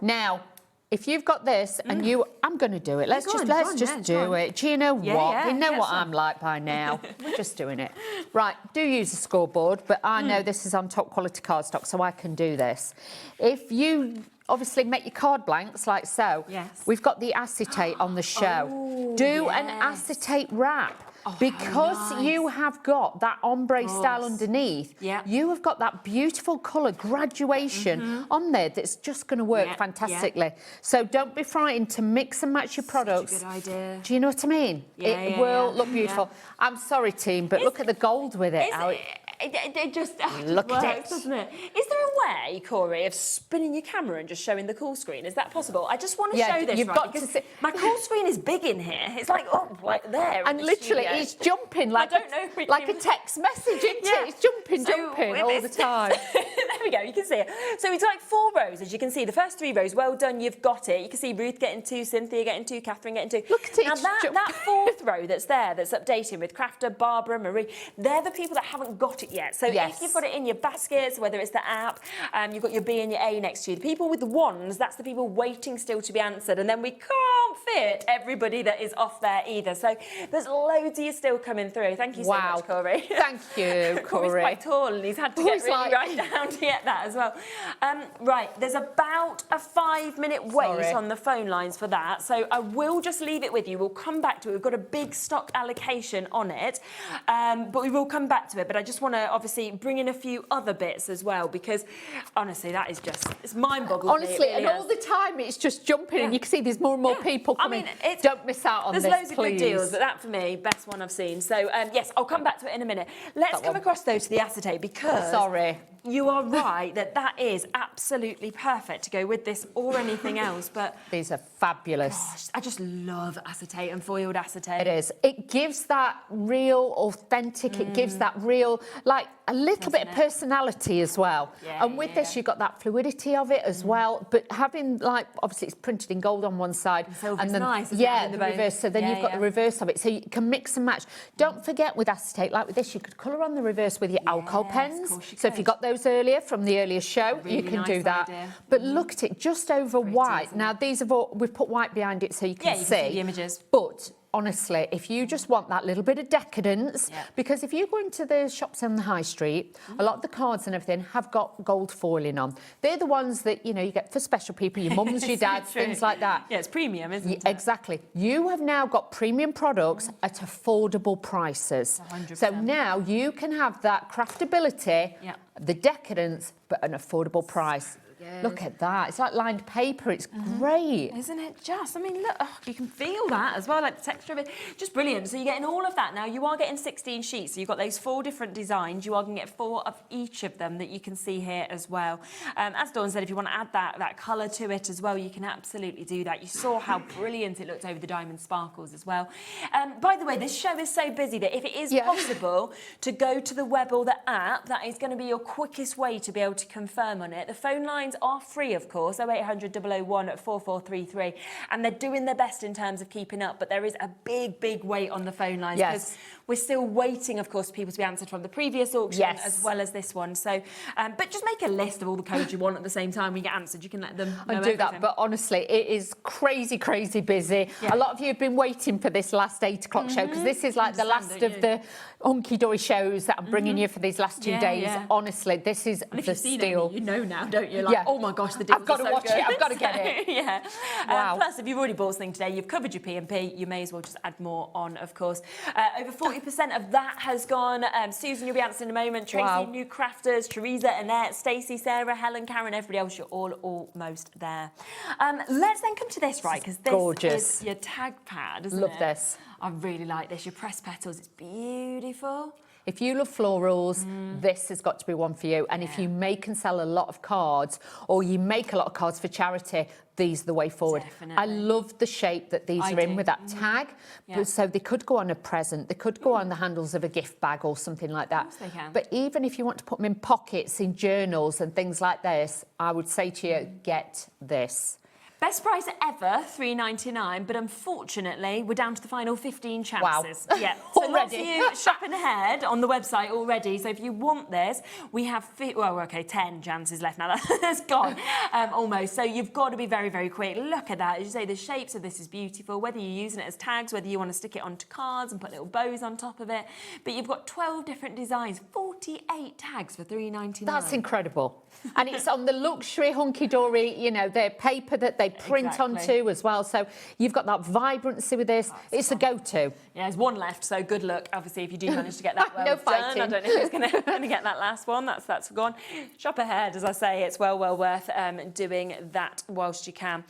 Now, if you've got this and you... I'm going to do it. Let's just do it. Do you know what? You know what I'm like by now. We're just doing it. Right, do use a scoreboard, but I know this is on top quality cardstock, so I can do this. If you... obviously make your card blanks like so. We've got the acetate on the show. Do an acetate wrap. Because you have got that ombre style underneath, you have got that beautiful colour graduation on there that's just going to work fantastically. So don't be frightened to mix and match your products. Such a good idea. Do you know what I mean? It will look beautiful. I'm sorry, team, but look at the gold with it. It just look works, at it, doesn't it? Is there a way, Corey, of spinning your camera and just showing the call screen? Is that possible? I just want to show this. You've got to see. My call screen is big in here. It's like right there. And literally, it's jumping like a text message, isn't it? It's jumping all the time. There we go. You can see it. So it's like 4 rows, as you can see. The first 3 rows, well done. You've got it. You can see Ruth getting 2, Cynthia getting 2, Catherine getting 2. Look at it. Now that 4th row that's there, that's updating with Crafter, Barbara, Marie. They're the people that haven't got it yet. So if you've got it in your baskets, whether it's the app, you've got your B and your A next to you. The people with the ones, that's the people waiting still to be answered. And then we can't fit everybody that is off there either. So there's loads of you still coming through. Thank you so much, Corey. Thank you, Corey. Corey's quite tall and he's had to get really right down to get that as well. Right, there's about a 5-minute wait on the phone lines for that. So I will just leave it with you. We'll come back to it. We've got a big stock allocation on it, but we will come back to it. But I just want want to obviously bring in a few other bits as well, because honestly, that is just, it's mind-boggling. Honestly, and all the time it's just jumping, and you can see there's more and more people coming. I mean, don't miss out on this, There's loads please. of good deals, but that for me, best one I've seen. So yes, I'll come back to it in a minute. Let's come across though to the acetate, because you are right that is absolutely perfect to go with this or anything else. But these are fabulous. Gosh, I just love acetate and foiled acetate. It is. It gives that real authentic. It gives that real, like a little bit of personality as well. Yeah, and with this, you've got that fluidity of it as well. But having, like, obviously it's printed in gold on one side, and then nice, isn't it, the reverse. So then you've got the reverse of it, so you can mix and match. Don't forget with acetate, like with this, you could colour on the reverse with your alcohol pens. So if you got those earlier from the earlier show, you can do that. But look at it, just over white. Now these have all, we've put white behind it so you can see the images. But honestly, if you just want that little bit of decadence, because if you go into the shops on the high street, a lot of the cards and everything have got gold foiling on. They're the ones that, you know, you get for special people, your mums, your dads, things like that. Yeah, it's premium, isn't it? Exactly. You have now got premium products at affordable prices. 100%. So now you can have that craftability, the decadence, but an affordable price. Look at that. It's like lined paper. It's great. Isn't it just? I mean, look, you can feel that as well, like the texture of it. Just brilliant. So you're getting all of that now. You are getting 16 sheets. So you've got those 4 different designs. You are going to get 4 of each of them that you can see here as well. As Dawn said, if you want to add that colour to it as well, you can absolutely do that. You saw how brilliant it looked over the diamond sparkles as well. By the way, this show is so busy that if it is possible to go to the web or the app, that is going to be your quickest way to be able to confirm on it. The phone lines are free, of course, 0800 001 4433, and they're doing their best in terms of keeping up, but there is a big wait on the phone lines because we're still waiting, of course, for people to be answered from the previous auction as well as this one. So, but just make a list of all the codes you want at the same time when you get answered. You can let them know and do that. But honestly, it is crazy busy. A lot of you have been waiting for this last 8 o'clock show, because this is like the last of the Hunkydory shows that I'm bringing you for these last 2 days. Honestly, this is the steal. You know now, don't you? Like, oh my gosh, the deals I've got to watch it. I've got to get it. Wow. Plus, if you've already bought something today, you've covered your P&P, you may as well just add more on, of course. Over 40% of that has gone. Susan, you'll be answering in a moment. Tracy, new crafters, Teresa, Annette, Stacey, Sarah, Helen, Karen, everybody else, you're all almost there. Let's then come to this, right? Because this is your tag pad, isn't it? Love this. I really like this. Your pressed petals, it's beautiful. If you love florals, this has got to be one for you. And if you make and sell a lot of cards, or you make a lot of cards for charity, these are the way forward. Definitely. I love the shape that these are in with that tag. So they could go on a present, they could go on the handles of a gift bag or something like that. Of course they can. But even if you want to put them in pockets, in journals and things like this, I would say to you, get this. Best price ever, $3.99, but unfortunately, we're down to the final 15 chances. Wow. Yeah, so lots of you shopping ahead on the website already. So if you want this, we have, 10 chances left now. That's gone, almost. So you've got to be very quick. Look at that. As you say, the shapes of this is beautiful, whether you're using it as tags, whether you want to stick it onto cards and put little bows on top of it. But you've got 12 different designs, 48 tags for $3.99. That's incredible. And it's on the luxury Hunkydory, you know, their paper that they print onto as well. So you've got that vibrancy with this. It's a go-to. Yeah, there's one left, so good luck, obviously, if you do manage to get that well No done. fighting. I don't know who's going to get that last one. That's gone. Shop ahead, as I say. It's well worth doing that whilst you can.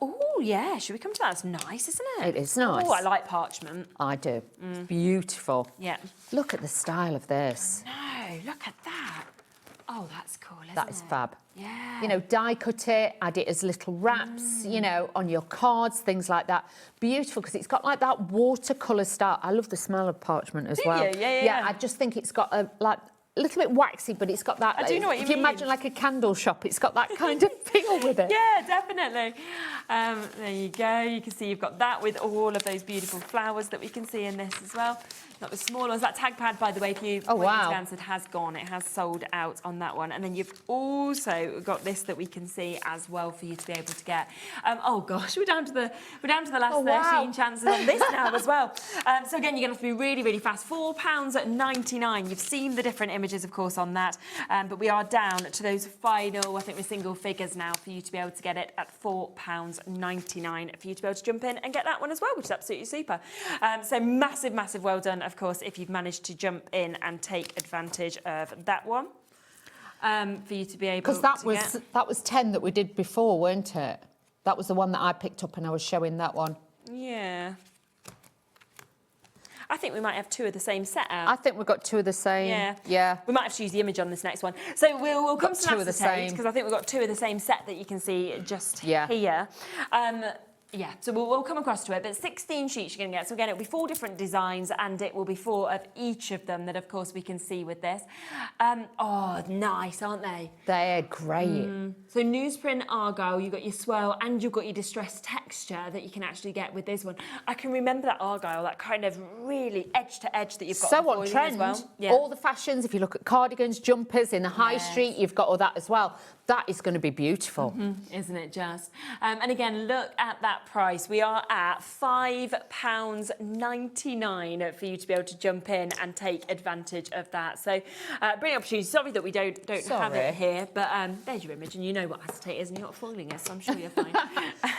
Oh, yeah, should we come to that? It's nice, isn't it? It is nice. Oh, I like parchment. I do. It's beautiful. Yeah. Look at the style of this. No, look at that. Oh, that's cool, isn't it? That is fab. Yeah. You know, die cut it, add it as little wraps, you know, on your cards, things like that. Beautiful, because it's got like that watercolour style. I love the smell of parchment as well. Yeah, I just think it's got a little bit waxy, but it's got that. I do know what you mean. If you imagine like a candle shop, it's got that kind of feel with it. Yeah, definitely. There you go. You can see you've got that with all of those beautiful flowers that we can see in this as well. Not the small ones. That tag pad, by the way, if you've answered, has gone. It has sold out on that one. And then you've also got this that we can see as well for you to be able to get. Oh gosh, we're down to the last 13 chances on this now as well. So again, you're going to have to be really fast. £4.99. You've seen the different images. images, of course, on that. But we are down to those final, I think, we're single figures now for you to be able to get it at £4.99 for you to be able to jump in and get that one as well, which is absolutely super. So massive well done, of course, if you've managed to jump in and take advantage of that one. For you to be able to Because that was 10 that we did before, weren't it? That was the one that I picked up and I was showing that one. Yeah. I think we might have 2 of the same set out. I think we've got 2 of the same. Yeah. We might have to use the image on this next one. So we'll come to 2 of the same. because I think we've got 2 of the same set that you can see just here. Yeah, so we'll come across to it, but 16 sheets you're going to get. So again, it'll be 4 different designs, and it will be 4 of each of them that, of course, we can see with this. Oh, nice, aren't they? They're great. So newsprint Argyle, you've got your swirl, and you've got your distressed texture that you can actually get with this one. I can remember that Argyle, that kind of really edge to edge that you've got. So on trend. As well. All the fashions, if you look at cardigans, jumpers in the high street, you've got all that as well. That is going to be beautiful. Isn't it just? And again, look at that price. We are at £5.99 for you to be able to jump in and take advantage of that. So, brilliant opportunity. Sorry that we don't have it here, but there's your image, and you know what acetate is, and you're not foiling us, so I'm sure you're fine.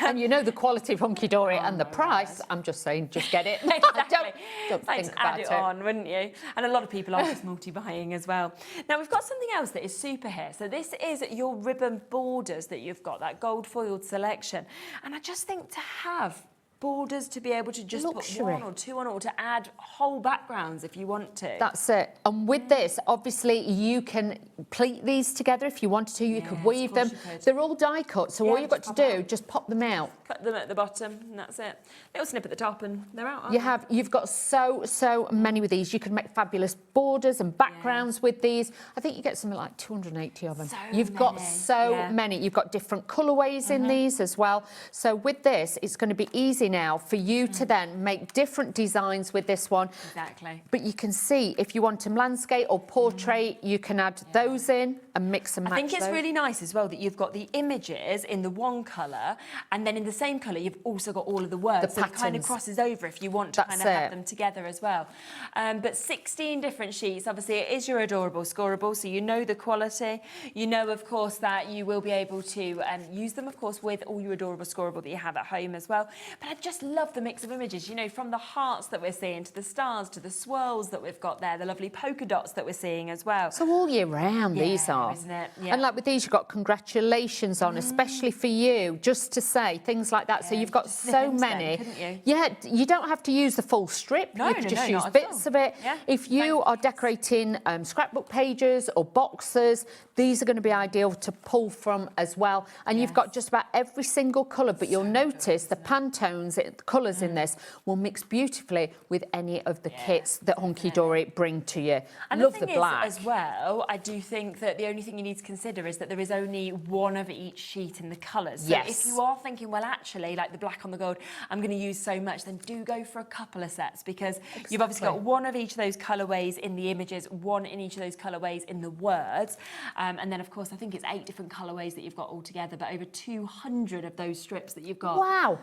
And you know the quality of Hunkydory and the price. I'm just saying, just get it. Exactly. Don't like think to add about it on, wouldn't you? And a lot of people are just multi-buying as well. Now, we've got something else that is super here. So this is your ribbon borders that you've got, that gold foiled selection. And I just think to have borders to be able to just put 1 or 2 on, or to add whole backgrounds if you want to. That's it. And with this, obviously, you can pleat these together if you wanted to. You could weave them. They're all die cut, so all you've got to do, just pop them out. Cut them at the bottom, and that's it. Little snip at the top, and they're out. You've got so many with these. You can make fabulous borders and backgrounds with these. I think you get something like 280 of them. You've got so many. You've got different colourways in these as well. So with this, it's going to be easy now for you to then make different designs with this one. Exactly. But you can see if you want them landscape or portrait, you can add those in and mix and match. I think it's really nice as well that you've got the images in the one colour, and then in the same colour you've also got all of the words. The so it kind of crosses over if you want to kind of have them together as well. But 16 different sheets. Obviously, it is your adorable scoreable, so you know the quality. You know, of course, that you will be able to use them, of course, with all your adorable scoreable that you have at home as well. But I just love the mix of images, you know, from the hearts that we're seeing to the stars to the swirls that we've got there, the lovely polka dots that we're seeing as well. So all year round these are. Isn't it? And like with these, you've got congratulations on, especially for you, just to say things like that. So you've got so many. Couldn't you? Yeah, you don't have to use the full strip. No, you can just use not bits of it. Yeah. If you are decorating scrapbook pages or boxes, these are going to be ideal to pull from as well. And you've got just about every single colour, but you'll notice the Pantones, the colours in this will mix beautifully with any of the kits that Hunkydory bring to you. And Love the the thing black. is, as well, I do think that the only thing you need to consider is that there is only 1 of each sheet in the colours. So if you are thinking, well, actually, like the black on the gold, I'm going to use so much, then do go for a couple of sets, because you've obviously got 1 of each of those colourways in the images, 1 in each of those colourways in the words. And then, of course, I think it's 8 different colourways that you've got all together, but over 200 of those strips that you've got. Wow.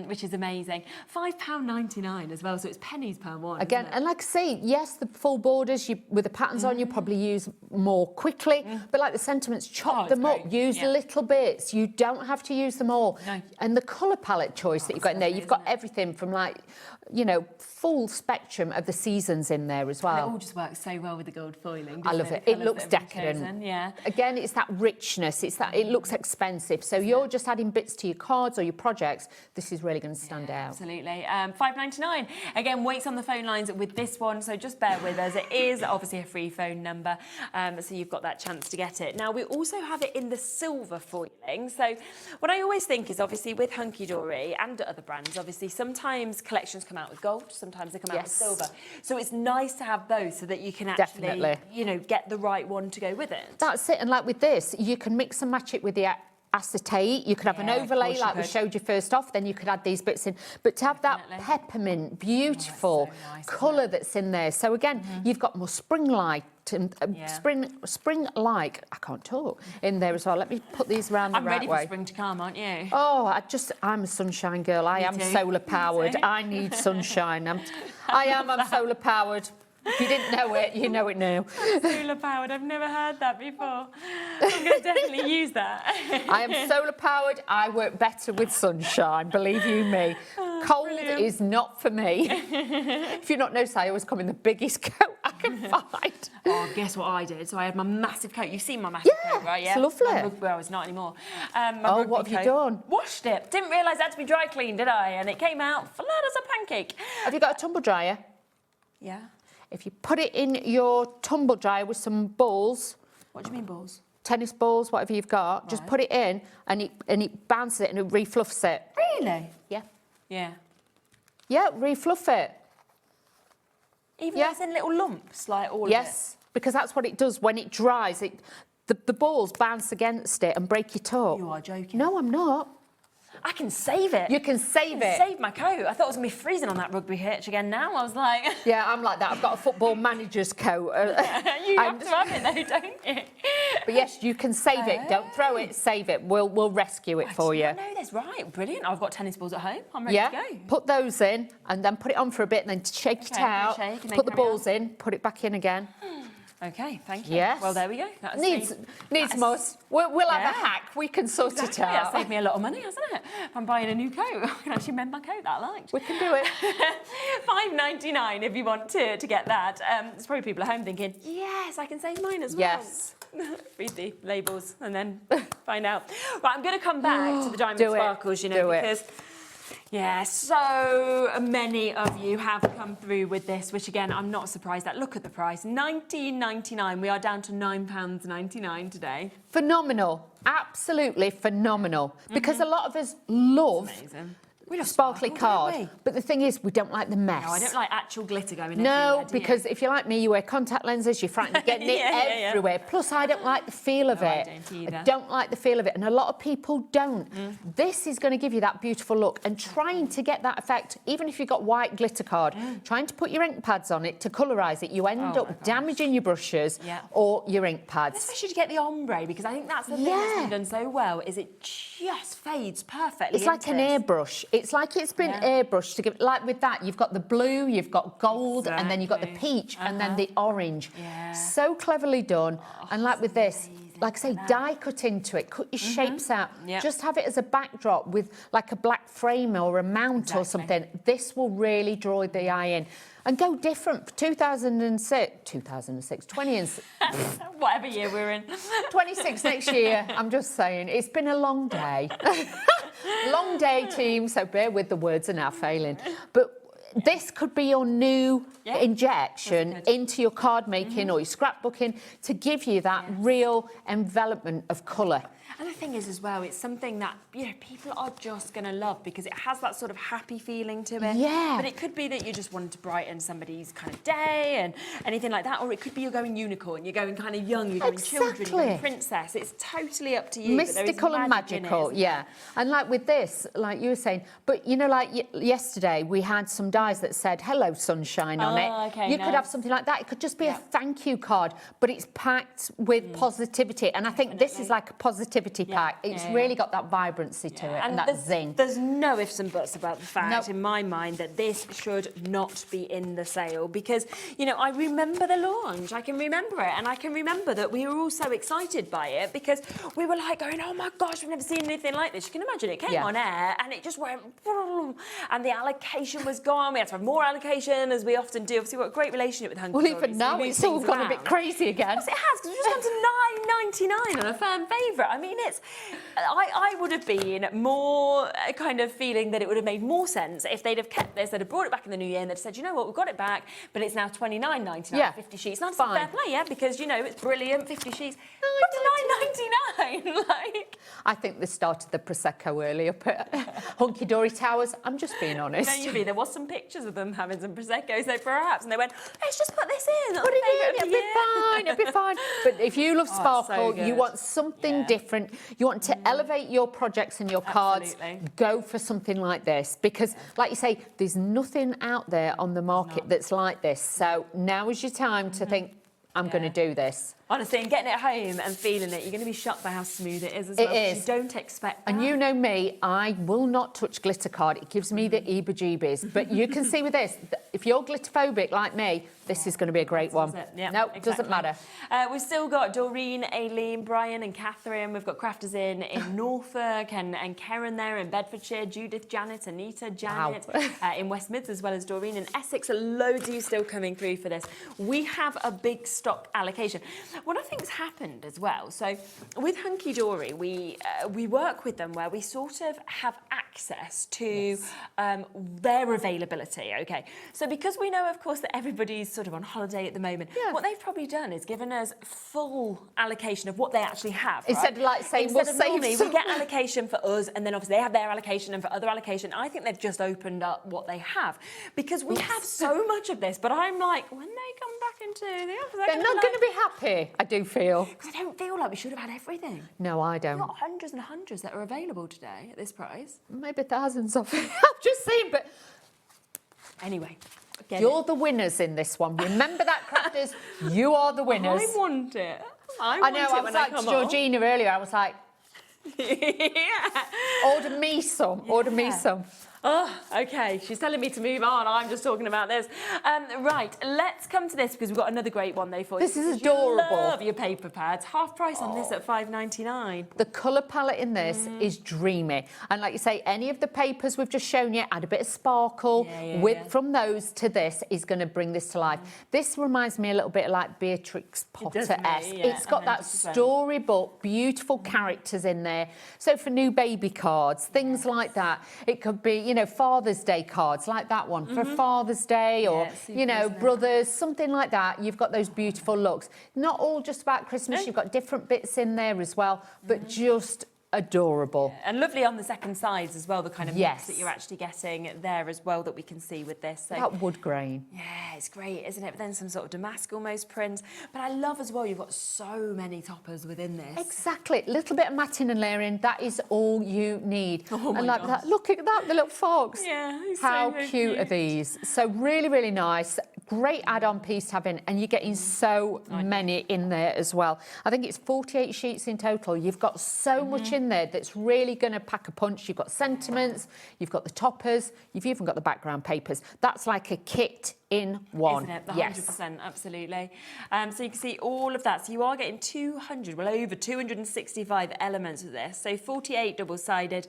Which is amazing. £5.99 as well, so it's pennies per one. Again, and like I say, yes, the full borders with the patterns on, you probably use more quickly, but like the sentiments, chop them up, use little bits. You don't have to use them all. No. And the colour palette choice that you've got in there, you've got everything from like, you know, full spectrum of the seasons in there as well. And it all just works so well with the gold foiling. I love it. It looks decadent. Yeah. Again, it's that richness. It's that it looks expensive. So you're just adding bits to your cards or your projects. This is really going to stand out. Absolutely. £5.99. Again, waits on the phone lines with this one, so just bear with us. It is obviously a free phone number, so you've got that chance to get it. Now, we also have it in the silver foiling. So what I always think is, obviously, with Hunkydory and other brands, obviously, sometimes collections come out with gold, sometimes they come out with silver. So it's nice to have both so that you can actually, you know, get the right one to go with it. That's it. And like with this, you can mix and match it with the acetate. You could have an overlay like we showed you first off, then you could add these bits in. But to have that peppermint, beautiful colour that's in there. So again, you've got more spring-like and spring-like, I can't talk, in there as well. Let me put these around the right way. I'm ready for spring to come, aren't you? Oh, I'm a sunshine girl. I am solar powered. I need sunshine. I'm solar powered. If you didn't know it, you know it now. Solar powered. I've never heard that before. I'm going to definitely use that. I am solar powered. I work better with sunshine, believe you me. Cold is not for me. If you've not noticed, I always come in the biggest coat I can find. Oh, guess what I did? So I had my massive coat. You've seen my massive coat, right? Yeah, it's lovely. Well, it's not anymore. What have you done? Washed it. Didn't realise it had to be dry cleaned, did I? And it came out flat as a pancake. Have you got a tumble dryer? Yeah. If you put it in your tumble dryer with some balls. What do you mean balls? Tennis balls, whatever you've got. Just put it in and it bounces it and it refluffs it. Really? Yeah. Yeah. Yeah, refluff it. Even though it's in little lumps, like all of it? Yes, because that's what it does. When it dries, the balls bounce against it and break it up. You are joking. No, I'm not. I can save it. You can save it. Save my coat. I thought it was going to be freezing on that rugby hitch again now. I was like... Yeah, I'm like that. I've got a football manager's coat. You have to have it though, don't you? But yes, you can save it. Don't throw it, save it. We'll rescue it for you. I know this, right. Brilliant. I've got tennis balls at home. I'm ready to go. Put those in and then put it on for a bit and then shake it out. Shake and then put the carry balls in, put it back in again. Okay, thank you. Yes. Well, there we go. That's Needs must. We'll have a hack. We can sort it out. That saved me a lot of money, hasn't it? If I'm buying a new coat, I can actually mend my coat that I liked. We can do it. $5.99 if you want to get that. There's probably people at home thinking, yes, I can save mine as well. Yes. Read the labels and then find out. Right, I'm going to come back to the diamond sparkles, you know, because... Yeah, so many of you have come through with this, which again, I'm not surprised at. Look at the price, $19.99. We are down to £9.99 today. Phenomenal, absolutely phenomenal. Because a lot of us love sparkly card, but the thing is, we don't like the mess. No, I don't like actual glitter going everywhere. No, because if you're like me, you wear contact lenses, you're frightened of getting it everywhere. Plus, I don't like the feel of it. I don't either. I don't like the feel of it, and a lot of people don't. This is going to give you that beautiful look, and trying to get that effect, even if you've got white glitter card, trying to put your ink pads on it to colorise it, you end up damaging your brushes or your ink pads. Especially to get the ombre, because I think that's the thing that's been done so well, is it just fades perfectly. It's like an airbrush. It's like it's been airbrushed to give, like with that, you've got the blue, you've got gold, and then you've got the peach, and then the orange. So cleverly done. And like with this, like I say, die cut into it, cut your shapes out. Just have it as a backdrop with like a black frame or a mount or something. This will really draw the eye in. And go different. 2006, 20 and... Whatever year we're in. 26 next year, I'm just saying. It's been a long day. Long day, team, so bear with the words are now failing. But this could be your new injection into your card making or your scrapbooking to give you that real envelopment of colour. And the thing is as well, it's something that, you know, people are just going to love because it has that sort of happy feeling to it. Yeah. But it could be that you just wanted to brighten somebody's kind of day and anything like that. Or it could be you're going unicorn, you're going kind of young, you're going children, you're going princess. It's totally up to you. Mystical and magical, And like with this, like you were saying, but you know, like yesterday we had some dies that said, hello, sunshine on it. Okay, you could have something like that. It could just be a thank you card, but it's packed with positivity. And I think this is like a positivity pack. It's really got that vibrancy to it and that zing. There's no ifs and buts about the fact in my mind that this should not be in the sale because, you know, I remember the launch. I can remember it, and I can remember that we were all so excited by it because we were like going, oh my gosh, we've never seen anything like this. You can imagine it came on air and it just went boom, and the allocation was gone. We had to have more allocation, as we often do. Obviously, we've got a great relationship with Hunkydory. Well, even now it's all gone a bit crazy again. Yes, it has, because we've just gone to $9.99 on a fan favourite. I mean, I would have been more kind of feeling that it would have made more sense if they'd have kept this, they'd have brought it back in the new year and they'd said, you know what, we've got it back, but it's now $29.99, 50 sheets. That's fair play, because, you know, it's brilliant, 50 sheets. But $9.99, like... I think they started the Prosecco early up at Hunkydory Towers. I'm just being honest. Maybe there was some pictures of them having some Prosecco, so perhaps, and they went, let's just put this in. Put it in, it'll be fine, it'll be fine. But if you love sparkle, you want something different, you want to elevate your projects and your cards, go for something like this. Because, like you say, there's nothing out there on the market that's like this. So now is your time to think, I'm going to do this. Honestly, and getting it home and feeling it, you're going to be shocked by how smooth it is as well. It is. You don't expect that. And you know me, I will not touch glitter card. It gives me the heebie-jeebies. But you can see with this, if you're glitterphobic like me, this is going to be a great one. Yeah, no, exactly. doesn't matter. We've still got Doreen, Aileen, Brian and Catherine. We've got crafters in Norfolk and Karen there in Bedfordshire, Judith, Janet, Anita, Janet in West Mids, as well as Doreen in Essex. Loads of you still coming through for this. We have a big stock allocation. What I think has happened as well, so with Hunkydory, we work with them where we sort of have access to their availability, okay? So because we know, of course, that everybody's sort of on holiday at the moment, what they've probably done is given us full allocation of what they actually have. Instead of like saying, Instead we'll of normally, save we get allocation for us, and then obviously they have their allocation and for other allocation. I think they've just opened up what they have because we have so much of this, but I'm like, when they come back into the office, they're not going to be happy, I do feel. Because I don't feel like we should have had everything. No, I don't. We've got hundreds and hundreds that are available today at this price. Maybe thousands of it. I'm just saying, but... Anyway. You're the winners in this one. Remember that, crafters? You are the winners. I want it. I know, I was like to Georgina earlier, I was like, order me some, order me some. Oh, okay. She's telling me to move on. I'm just talking about this. Right, let's come to this because we've got another great one there for you. This is adorable. You love your paper pads. Half price on this at $5.99. The colour palette in this is dreamy. And like you say, any of the papers we've just shown you, add a bit of sparkle. From those to this is going to bring this to life. This reminds me a little bit like Beatrix Potter-esque. It's got 100%. That storybook, beautiful characters in there. So for new baby cards, things like that. It could be, you know, Father's Day cards like that one for Father's Day, or you know, brothers, something like that. You've got those beautiful looks. Not all just about Christmas. You've got different bits in there as well, but just adorable. And lovely on the second sides as well, the kind of mix that you're actually getting there as well that we can see with this. So, that wood grain. Yeah, it's great, isn't it? But then some sort of damask almost print. But I love as well, you've got so many toppers within this. Exactly. Little bit of matting and layering, that is all you need. Oh my and like gosh. that, look at that, the little fox. Yeah, he's how so cute are these? So really, really nice. Great add-on piece to have in, and you're getting so many in there as well. I think it's 48 sheets in total. You've got so much in there that's really going to pack a punch. You've got sentiments, you've got the toppers, you've even got the background papers. That's like a kit in one. Isn't it? The 100%, absolutely. So you can see all of that. So you are getting 200, well over 265 elements of this. So 48 double-sided,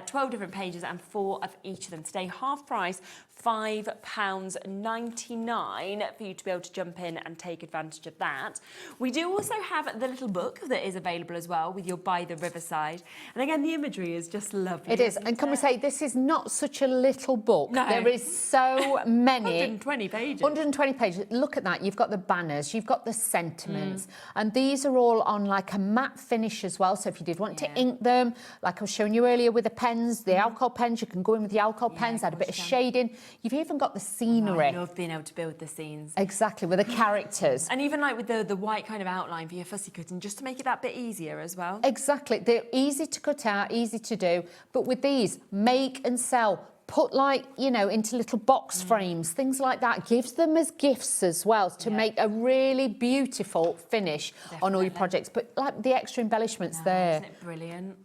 12 different pages and 4 of each of them. Today, half price, £5.99 for you to be able to jump in and take advantage of that. We do also have the little book that is available as well with your By the Riverside. And again, the imagery is just lovely. It is. And can we say, this is not such a little book. No. There is so many. 120 pages. 120 pages. Look at that. You've got the banners, you've got the sentiments. And these are all on like a matte finish as well. So if you did want to ink them, like I was showing you earlier with the pens, the alcohol pens, you can go in with the alcohol pens, add a bit of shading. You've even got the scenery. I love being able to build the scenes. Exactly, with the characters. And even like with the white kind of outline for your fussy cutting, just to make it that bit easier as well. Exactly. They're easy to cut out, easy to do. But with these, make and sell. Put like, you know, into little box frames, things like that. Gives them as gifts as well to make a really beautiful finish on all your projects. But like the extra embellishments there. Isn't it brilliant?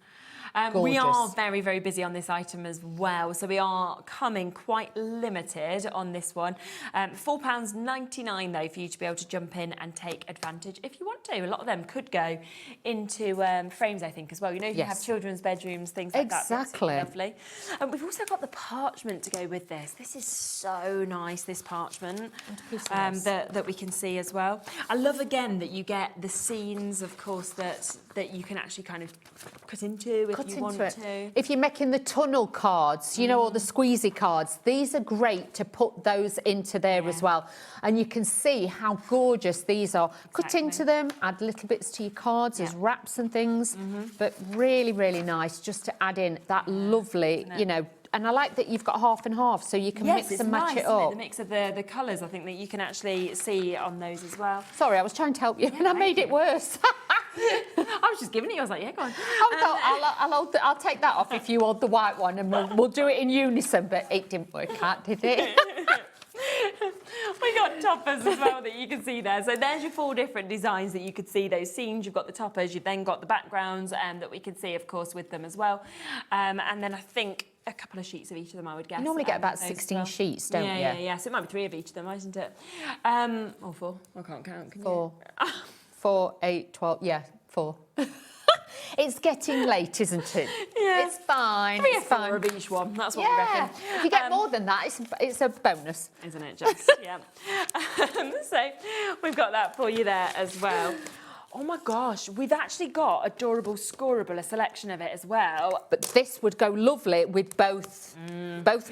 We are very, very busy on this item as well, so we are coming quite limited on this one. £4.99 though for you to be able to jump in and take advantage if you want to. A lot of them could go into frames, I think, as well. You know, if you have children's bedrooms, things like that. Exactly. Lovely. We've also got the parchment to go with this. This is so nice, this parchment, that we can see as well. I love, again, that you get the scenes, of course, that you can actually kind of cut into if you want to. If you're making the tunnel cards, you know, or the squeezy cards, these are great to put those into there as well. And you can see how gorgeous these are. Cut into them, add little bits to your cards as wraps and things, but really, really nice just to add in that lovely, you know. And I like that you've got half and half, so you can mix and match it up. The mix of the colours, I think, that you can actually see on those as well. Sorry, I was trying to help you, and I made it worse. I was just giving it. I was like, yeah, go on. I'll take that off if you hold the white one, and we'll do it in unison. But it didn't work out, did it? We got got toppers as well that you can see there. So there's your 4 different designs that you could see. Those scenes, you've got the toppers, you've then got the backgrounds that we can see, of course, with them as well. And then I think a couple of sheets of each of them, I would guess. You normally get about 16 sheets, don't you? Yeah. So it might be 3 of each of them, isn't it? Or 4. I can't count. Can 4. 4, 8, 12. Yeah, 4. It's getting late, isn't it? Yeah. It's fine. 3 or 4 of each one. That's what we reckon. If you get more than that, it's a bonus. Isn't it, Jess? Yeah. So we've got that for you there as well. Oh my gosh, we've actually got Adorable Scoreable, a selection of it as well. But this would go lovely with both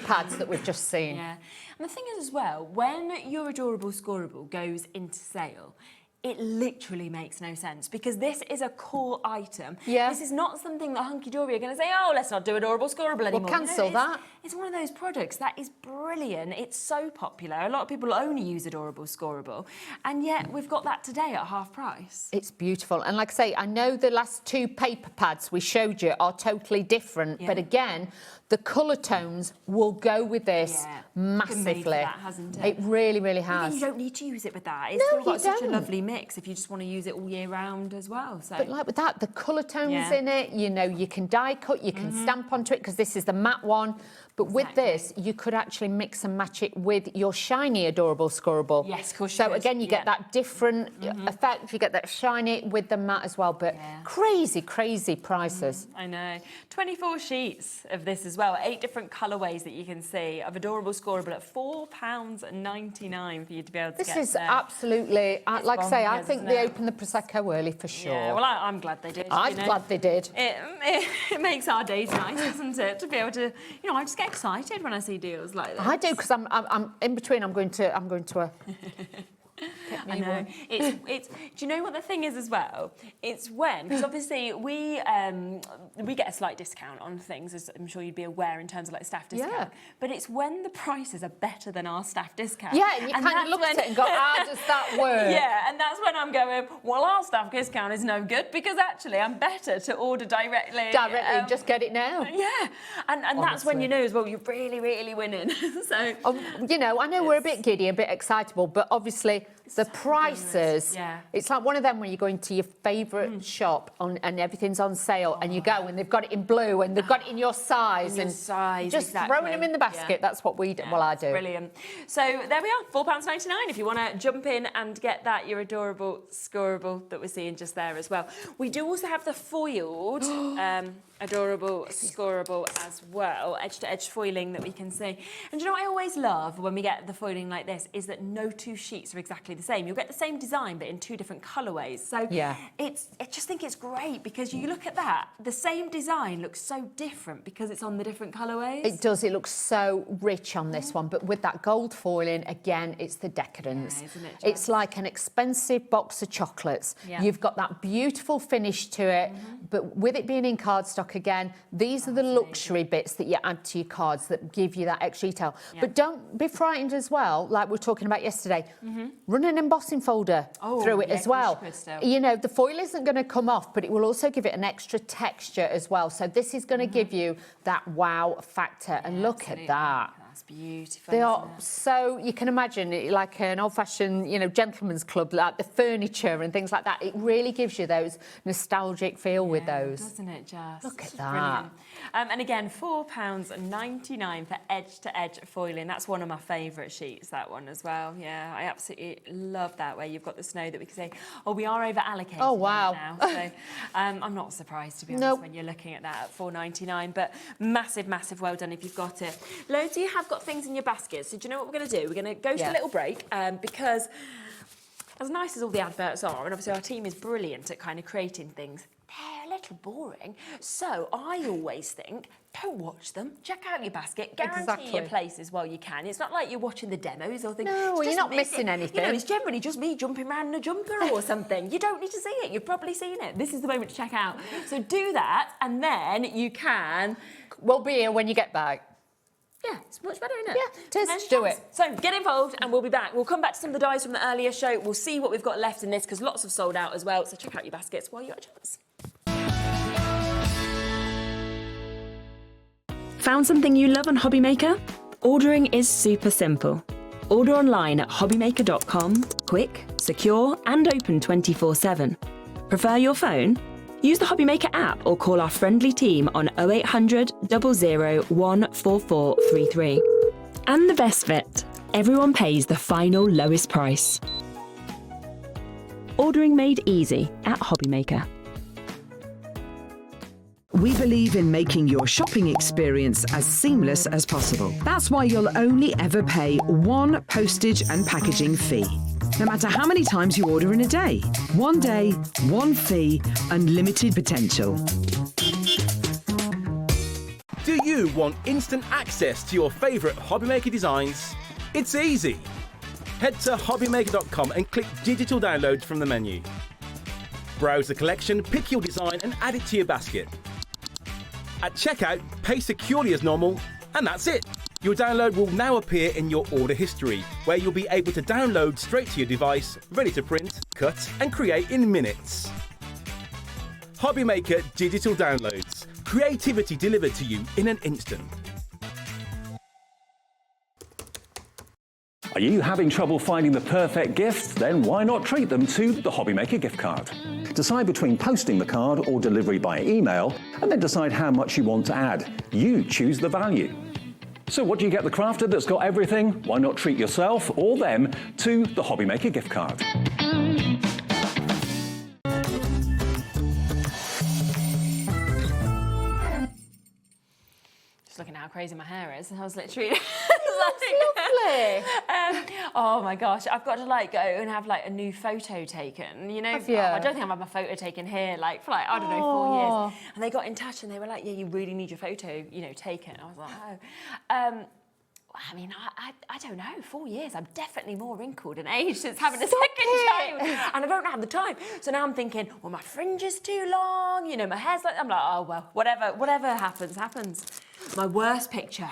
pads that we've just seen. Yeah. And the thing is as well, when your Adorable Scoreable goes into sale, it literally makes no sense because this is a core item. Yeah. This is not something that Hunkydory are going to say, oh, let's not do Adorable Scoreable anymore. We'll cancel that. It's one of those products that is brilliant. It's so popular. A lot of people only use Adorable Scoreable. And yet we've got that today at half price. It's beautiful. And like I say, I know the last 2 paper pads we showed you are totally different. Yeah. But again, the colour tones will go with this massively. That, hasn't it? It really, really has. You don't need to use it with that. It's still got such a lovely mix if you just want to use it all year round as well. So. But like with that, the colour tones in it, you know, you can die cut, you can stamp onto it because this is the matte one. But with this, you could actually mix and match it with your shiny Adorable Scoreable. Yes, of course. So again, you get that different effect. You get that shiny with the matte as well. But crazy, crazy prices. I know. 24 sheets of this as well. 8 different colourways that you can see of Adorable Scoreable at £4.99 for you to be able to get. This is absolutely, like I say, I think they opened the Prosecco early for sure. Yeah, well, I'm glad they did. I'm glad they did. It makes our days nice, doesn't it? To be able to, you know, I just get excited when I see deals like this. I do because I'm in between. I'm going to a. I know. It's. Do you know what the thing is as well? It's when, because obviously we get a slight discount on things, as I'm sure you'd be aware in terms of like staff discount. Yeah. But it's when the prices are better than our staff discount. Yeah, and you kind of look at it and go, how does that work? Yeah, and that's when I'm going, well, our staff discount is no good because actually I'm better to order directly. Just get it now. Yeah, and that's when you know as well you're really, really winning. So, you know, I know we're a bit giddy, a bit excitable, but obviously the prices, it's like one of them when you go into your favourite shop and everything's on sale and you go and they've got it in blue and they've got it in your size just throwing them in the basket. That's what we do. Well, I do. Brilliant. So there we are, £4.99 if you want to jump in and get that, your Adorable Scoreable that we're seeing just there as well. We do also have the foiled Adorable Scoreable as well, edge-to-edge foiling that we can see. And you know what I always love when we get the foiling like this is that no 2 sheets are exactly the same. You'll get the same design but in 2 different colourways. So I just think it's great because you look at that, the same design looks so different because it's on the different colourways. It does, it looks so rich on this one, but with that gold foiling, again, it's the decadence. Yeah, isn't it, it's like an expensive box of chocolates. You've got that beautiful finish to it, but with it being in cardstock again, these are the luxury bits that you add to your cards that give you that extra detail. But don't be frightened as well, like we were talking about yesterday. Run an embossing folder through it as well. You know, the foil isn't going to come off, but it will also give it an extra texture as well. So this is going to give you that wow factor. And look at that. That's beautiful. They are so, you can imagine it like an old-fashioned, you know, gentleman's club, like the furniture and things like that. It really gives you those nostalgic feel with those. Doesn't it just? Look at that. Brilliant. And again, £4.99 for edge-to-edge foiling. That's one of my favourite sheets, that one as well. Yeah, I absolutely love that, where you've got the snow that we can say, oh, we are over-allocated now. So I'm not surprised, to be honest, when you're looking at that at £4.99. But massive, massive well done if you've got it. Loads of you have got things in your basket. So do you know what we're going to do? We're going to go to a little break because as nice as all the adverts are, and obviously our team is brilliant at kind of creating things, they're a little boring. So I always think, don't watch them. Check out your basket. Guarantee your places while you can. It's not like you're watching the demos or things. No, you're not missing anything. You know, it's generally just me jumping around in a jumper or something. You don't need to see it. You've probably seen it. This is the moment to check out. So do that, and then you can... We'll be here when you get back. Yeah, it's much better, isn't it? Yeah, just do it. So get involved and we'll be back. We'll come back to some of the dies from the earlier show. We'll see what we've got left in this because lots have sold out as well. So check out your baskets while you're at a chance. Found something you love on Hobby Maker? Ordering is super simple. Order online at hobbymaker.com, quick, secure and open 24/7. Prefer your phone? Use the Hobbymaker app or call our friendly team on 0800 00 14433. And the best bit, everyone pays the final lowest price. Ordering made easy at Hobbymaker. We believe in making your shopping experience as seamless as possible. That's why you'll only ever pay one postage and packaging fee. No matter how many times you order in a day. One day, one fee, unlimited potential. Do you want instant access to your favourite Hobbymaker designs? It's easy. Head to hobbymaker.com and click digital downloads from the menu. Browse the collection, pick your design and add it to your basket. At checkout, pay securely as normal, and that's it. Your download will now appear in your order history, where you'll be able to download straight to your device, ready to print, cut and create in minutes. Hobbymaker Digital Downloads. Creativity delivered to you in an instant. Are you having trouble finding the perfect gift? Then why not treat them to the Hobbymaker gift card? Decide between posting the card or delivery by email, and then decide how much you want to add. You choose the value. So what do you get the crafter that's got everything? Why not treat yourself or them to the Hobbymaker gift card? Just looking at how crazy my hair is. I was literally... Lovely. Oh my gosh, I've got to like go and have like a new photo taken. You know, Have you? I don't think I've had my photo taken here like for like, I don't know, 4 years. And they got in touch and they were like, yeah, you really need your photo, you know, taken. I was like, oh. I mean, I don't know, 4 years. I'm definitely more wrinkled and aged since having a second child. And I don't have the time. So now I'm thinking, well, my fringe is too long. You know, my hair's like, I'm like, oh, well, whatever happens, happens. My worst picture,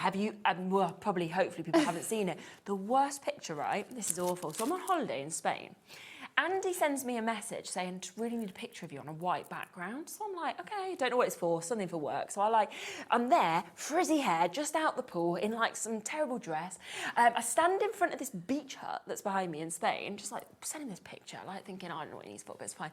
well, probably, hopefully people haven't seen it. The worst picture, right? This is awful. So I'm on holiday in Spain. Andy sends me a message saying, I really need a picture of you on a white background. So I'm like, okay, don't know what it's for, something for work. So I'm there, frizzy hair, just out the pool, in like some terrible dress. I stand in front of this beach hut that's behind me in Spain, just like sending this picture, like thinking, I don't know what it needs for, but it's fine.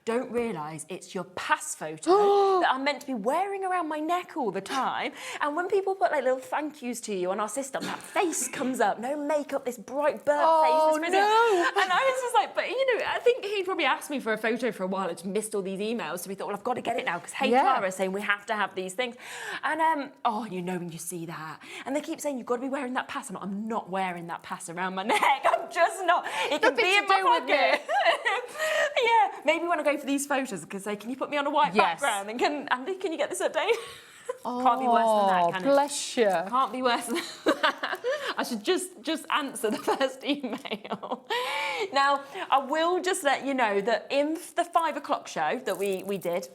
Don't realise it's your pass photo that I'm meant to be wearing around my neck all the time. And when people put like little thank yous to you on our system, that face comes up, no makeup, this bright burnt face. This no. And I was just like, but you know, I think he probably asked me for a photo for a while. I just missed all these emails. So we thought, well, I've got to get it now because HR is saying we have to have these things. And, oh, you know when you see that. And they keep saying, you've got to be wearing that pass. I'm not wearing that pass around my neck. I'm just not. It can be in my pocket. Yeah, maybe when I go for these photos, because say, can you put me on a white background? And Andy, can you get this update? Can't be worse than that, can it? Bless you. Can't be worse than that. I should just answer the first email. Now, I will just let you know that in the 5 o'clock show that we did,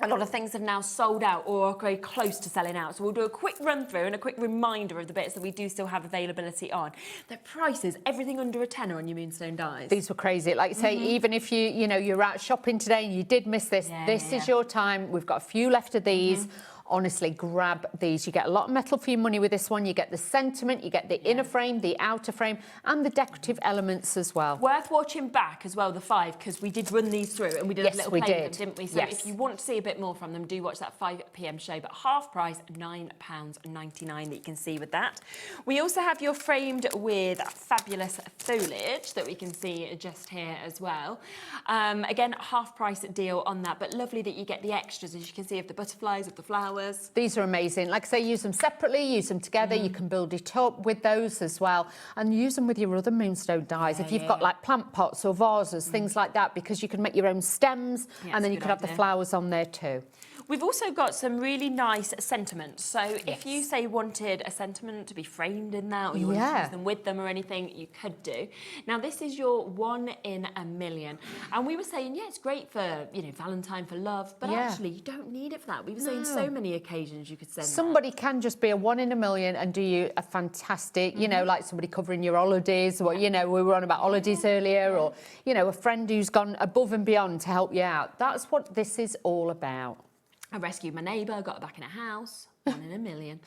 a lot of things have now sold out or are very close to selling out. So we'll do a quick run through and a quick reminder of the bits that we do still have availability on. The prices, everything under a tenner on your Moonstone dies. These were crazy. Like you say, even if you're out shopping today and you did miss this, this is your time. We've got a few left of these. Honestly, grab these. You get a lot of metal for your money with this one. You get the sentiment, you get the inner frame, the outer frame, and the decorative elements as well. Worth watching back as well, the 5, because we did run these through and we did a little play with them, didn't we? So if you want to see a bit more from them, do watch that 5 p.m. show, but half price, £9.99 that you can see with that. We also have your framed with fabulous foliage that we can see just here as well. Again, half price deal on that, but lovely that you get the extras, as you can see, of the butterflies, of the flowers. These are amazing. Like I say, use them separately, use them together. You can build it up with those as well, and use them with your other Moonstone dies. If you've got like plant pots or vases, things like that, because you can make your own stems, and then you could have the flowers on there too. We've also got some really nice sentiments. So if you say wanted a sentiment to be framed in that, or you want to use them with them or anything, you could do. Now this is your 1 in a million. And we were saying, yeah, it's great for, you know, Valentine, for love, but actually you don't need it for that. We were saying so many occasions you could send Somebody can just be a 1 in a million and do you a fantastic, you know, like somebody covering your holidays, or, you know, we were on about holidays earlier, or, you know, a friend who's gone above and beyond to help you out. That's what this is all about. I rescued my neighbour, got her back in a house. 1 in a million.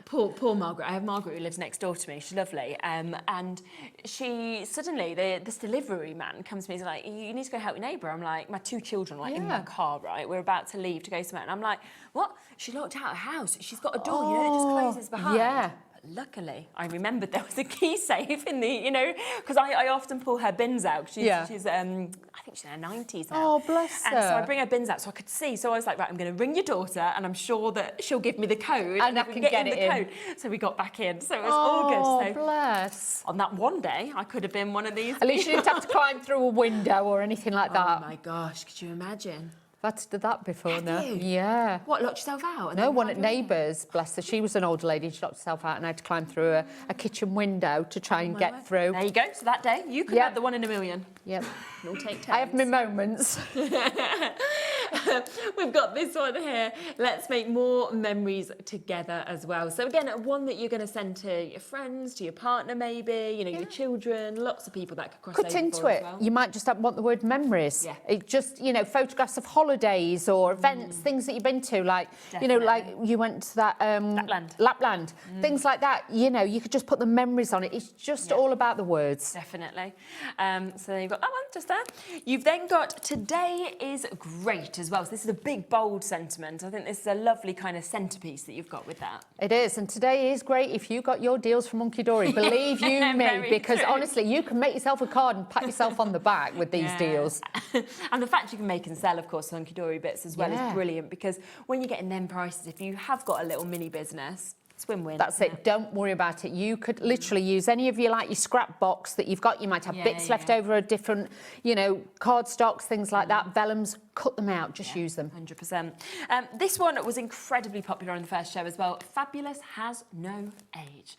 Poor Margaret. I have Margaret who lives next door to me. She's lovely. And she suddenly, this delivery man comes to me and is like, you need to go help your neighbour. I'm like, my 2 children are in my car, right? We're about to leave to go somewhere. And I'm like, what? She locked out her house. She's got a door, you know, that just closes behind. Yeah. Luckily, I remembered there was a key safe in the, you know, because I often pull her bins out. She's I think she's in her 90s now. Oh, bless her. And so I bring her bins out so I could see. So I was like, right, I'm going to ring your daughter and I'm sure that she'll give me the code. And I can get in it the in. code. So we got back in. So it was August. So bless. on that one day, I could have been one of these. At least you didn't have to climb through a window or anything like that. Oh, my gosh. Could you imagine? I've had to do that before now. you? Yeah. What, locked yourself out? No, one at Neighbours, bless her. She was an older lady and she locked herself out and I had to climb through a kitchen window to try and get through. There you go. So that day, you could have the 1 in a million. Yep. It'll take turns. I have my moments. We've got this one here. Let's make more memories together as well. So again, one that you're going to send to your friends, to your partner maybe, you know, your children, lots of people that could cross over Put into for it. as well. You might just want the word memories. Yeah. It just, you know, photographs of holidays or events, things that you've been to, like, you know, like you went to that Lapland. Things like that. You know, you could just put the memories on it. It's just all about the words. Definitely. So you've got that one just there. You've then got today is great as well. So this is a big, bold sentiment. I think this is a lovely kind of centrepiece that you've got with that. It is, and today is great if you got your deals from Hunkydory. Believe you me, Very because true. honestly, you can make yourself a card and pat yourself on the back with these deals. And the fact you can make and sell, of course, Hunkydory bits as well is brilliant, because when you're getting them prices, if you have got a little mini business, it's win-win. That's it. Don't worry about it. You could literally use any of your, like, your scrap box that you've got. You might have bits left over of different, you know, card stocks, things like that, vellums. Cut them out, just use them. 100%. This one was incredibly popular on the first show as well. Fabulous has no age,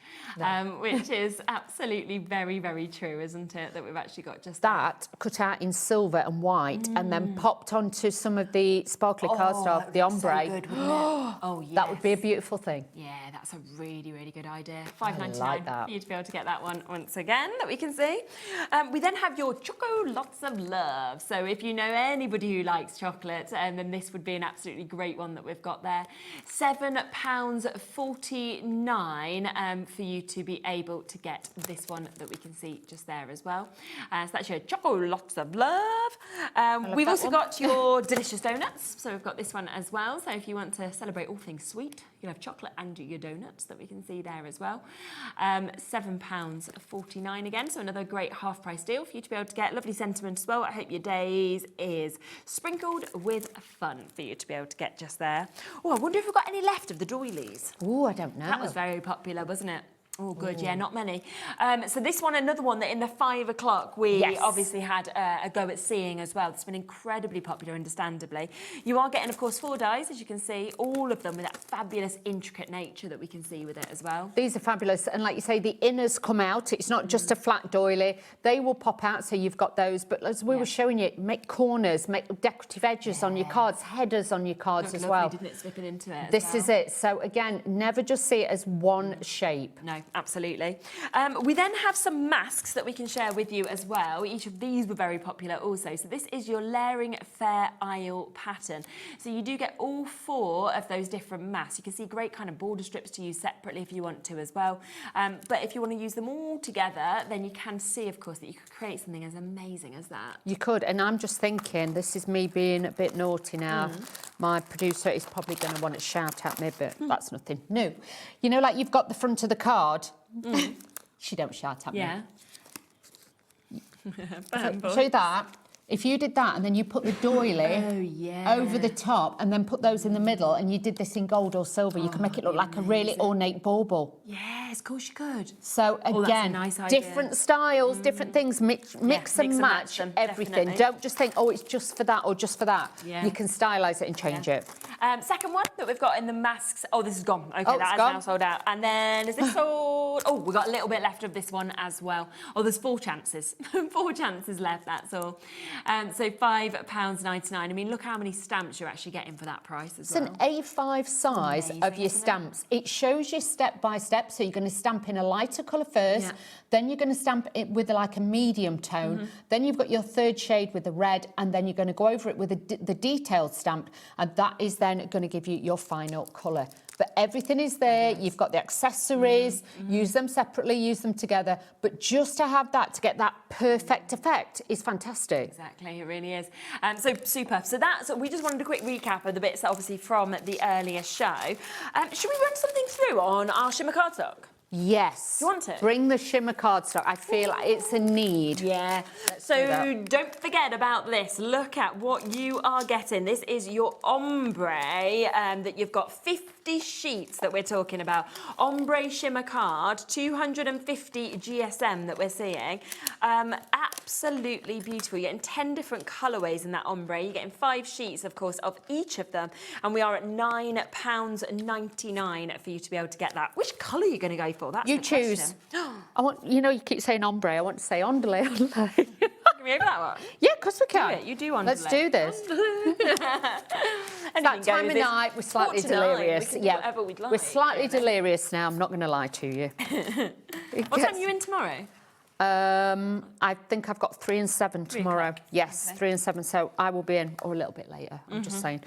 which is absolutely very, very true, isn't it? That we've actually got just that cut out in silver and white and then popped onto some of the sparkly cardstock, the ombre. So good, wouldn't it? Oh, yes. That would be a beautiful thing. Yeah, that's a really, really good idea. $5.99 like that. for you to be able to get that one once again, that we can see. We then have your Choco Lots of Love. So if you know anybody who likes chocolate, then this would be an absolutely great one that we've got there. £7.49 for you to be able to get this one that we can see just there as well. So that's your Choco Lots of Love. We've also got your delicious donuts. So we've got this one as well. So if you want to celebrate all things sweet, you'll have chocolate and your donuts that we can see there as well. £7.49 again, so another great half price deal for you to be able to get. Lovely sentiment as well. I hope your days is sprinkled with fun for you to be able to get just there. Oh, I wonder if we've got any left of the doilies. Oh, I don't know. That was very popular, wasn't it? Oh, good. Yeah, not many. So this one, another one that in the 5 o'clock we obviously had a go at seeing as well. It's been incredibly popular, understandably. You are getting, of course, 4 dies, as you can see, all of them with that fabulous, intricate nature that we can see with it as well. These are fabulous. And like you say, the inners come out. It's not just a flat doily. They will pop out, so you've got those. But as we were showing you, make corners, make decorative edges on your cards, headers on your cards as well. Didn't it, slipping into it? This is it. So again, never just see it as one shape. No, absolutely. We then have some masks that we can share with you as well. Each of these were very popular also. So this is your layering Fair Isle pattern. So you do get all 4 of those different masks. You can see great kind of border strips to use separately if you want to as well. But if you want to use them all together, then you can see, of course, that you could create something as amazing as that. You could, and I'm just thinking, this is me being a bit naughty now. My producer is probably going to want to shout at me, but that's nothing new. You know, like you've got the front of the card. She don't shout at me. Yeah. Show that. If you did that and then you put the doily over the top and then put those in the middle and you did this in gold or silver, you can make it look like a really ornate bauble. Yes, of course you could. So again, that's a nice idea. different styles, different things, mix and match them, everything. definitely. Don't just think, oh, it's just for that or just for that. Yeah. You can stylise it and change it. Second one that we've got in the masks. Oh, this is gone. Okay, Oh, that it's is gone. now sold out. And then is this sold? Oh, we've got a little bit left of this one as well. Oh, there's 4 chances. 4 chances left, that's all. So £5.99. I mean, look how many stamps you're actually getting for that price as well. It's an A5 size of your stamps. It shows you step by step. So you're going to stamp in a lighter colour first, then you're going to stamp it with like a medium tone, then you've got your 3rd shade with the red, and then you're going to go over it with the detailed stamp, and that is then going to give you your final colour. But everything is there. You've got the accessories. Use them separately, use them together. But just to have that, to get that perfect effect is fantastic. Exactly, it really is. So super. So we just wanted a quick recap of the bits obviously from the earlier show. Should we run something through on our shimmer cardstock? Yes. Do you want it? Bring the shimmer cardstock. I feel like it's a need. Yeah. So don't forget about this. Look at what you are getting. This is your ombre that you've got 50 sheets that we're talking about. Ombre shimmer card, 250 GSM that we're seeing. Absolutely beautiful. You're getting 10 different colourways in that ombre. You're getting 5 sheets, of course, of each of them. And we are at £9.99 for you to be able to get that. Which colour are you going to go for? That's you the choose. I want, you keep saying ombre. I want to say ondulé. Can we over that one? Yeah, of course we can. Do it. You do ondulé. Let's do this. That time of night, we're slightly delirious. We can do whatever we'd like. We're slightly delirious now. I'm not going to lie to you. What time are you in tomorrow? I think I've got 3 and 7 tomorrow. Yes, okay. 3 and 7. So I will be in, or a little bit later. I'm just saying.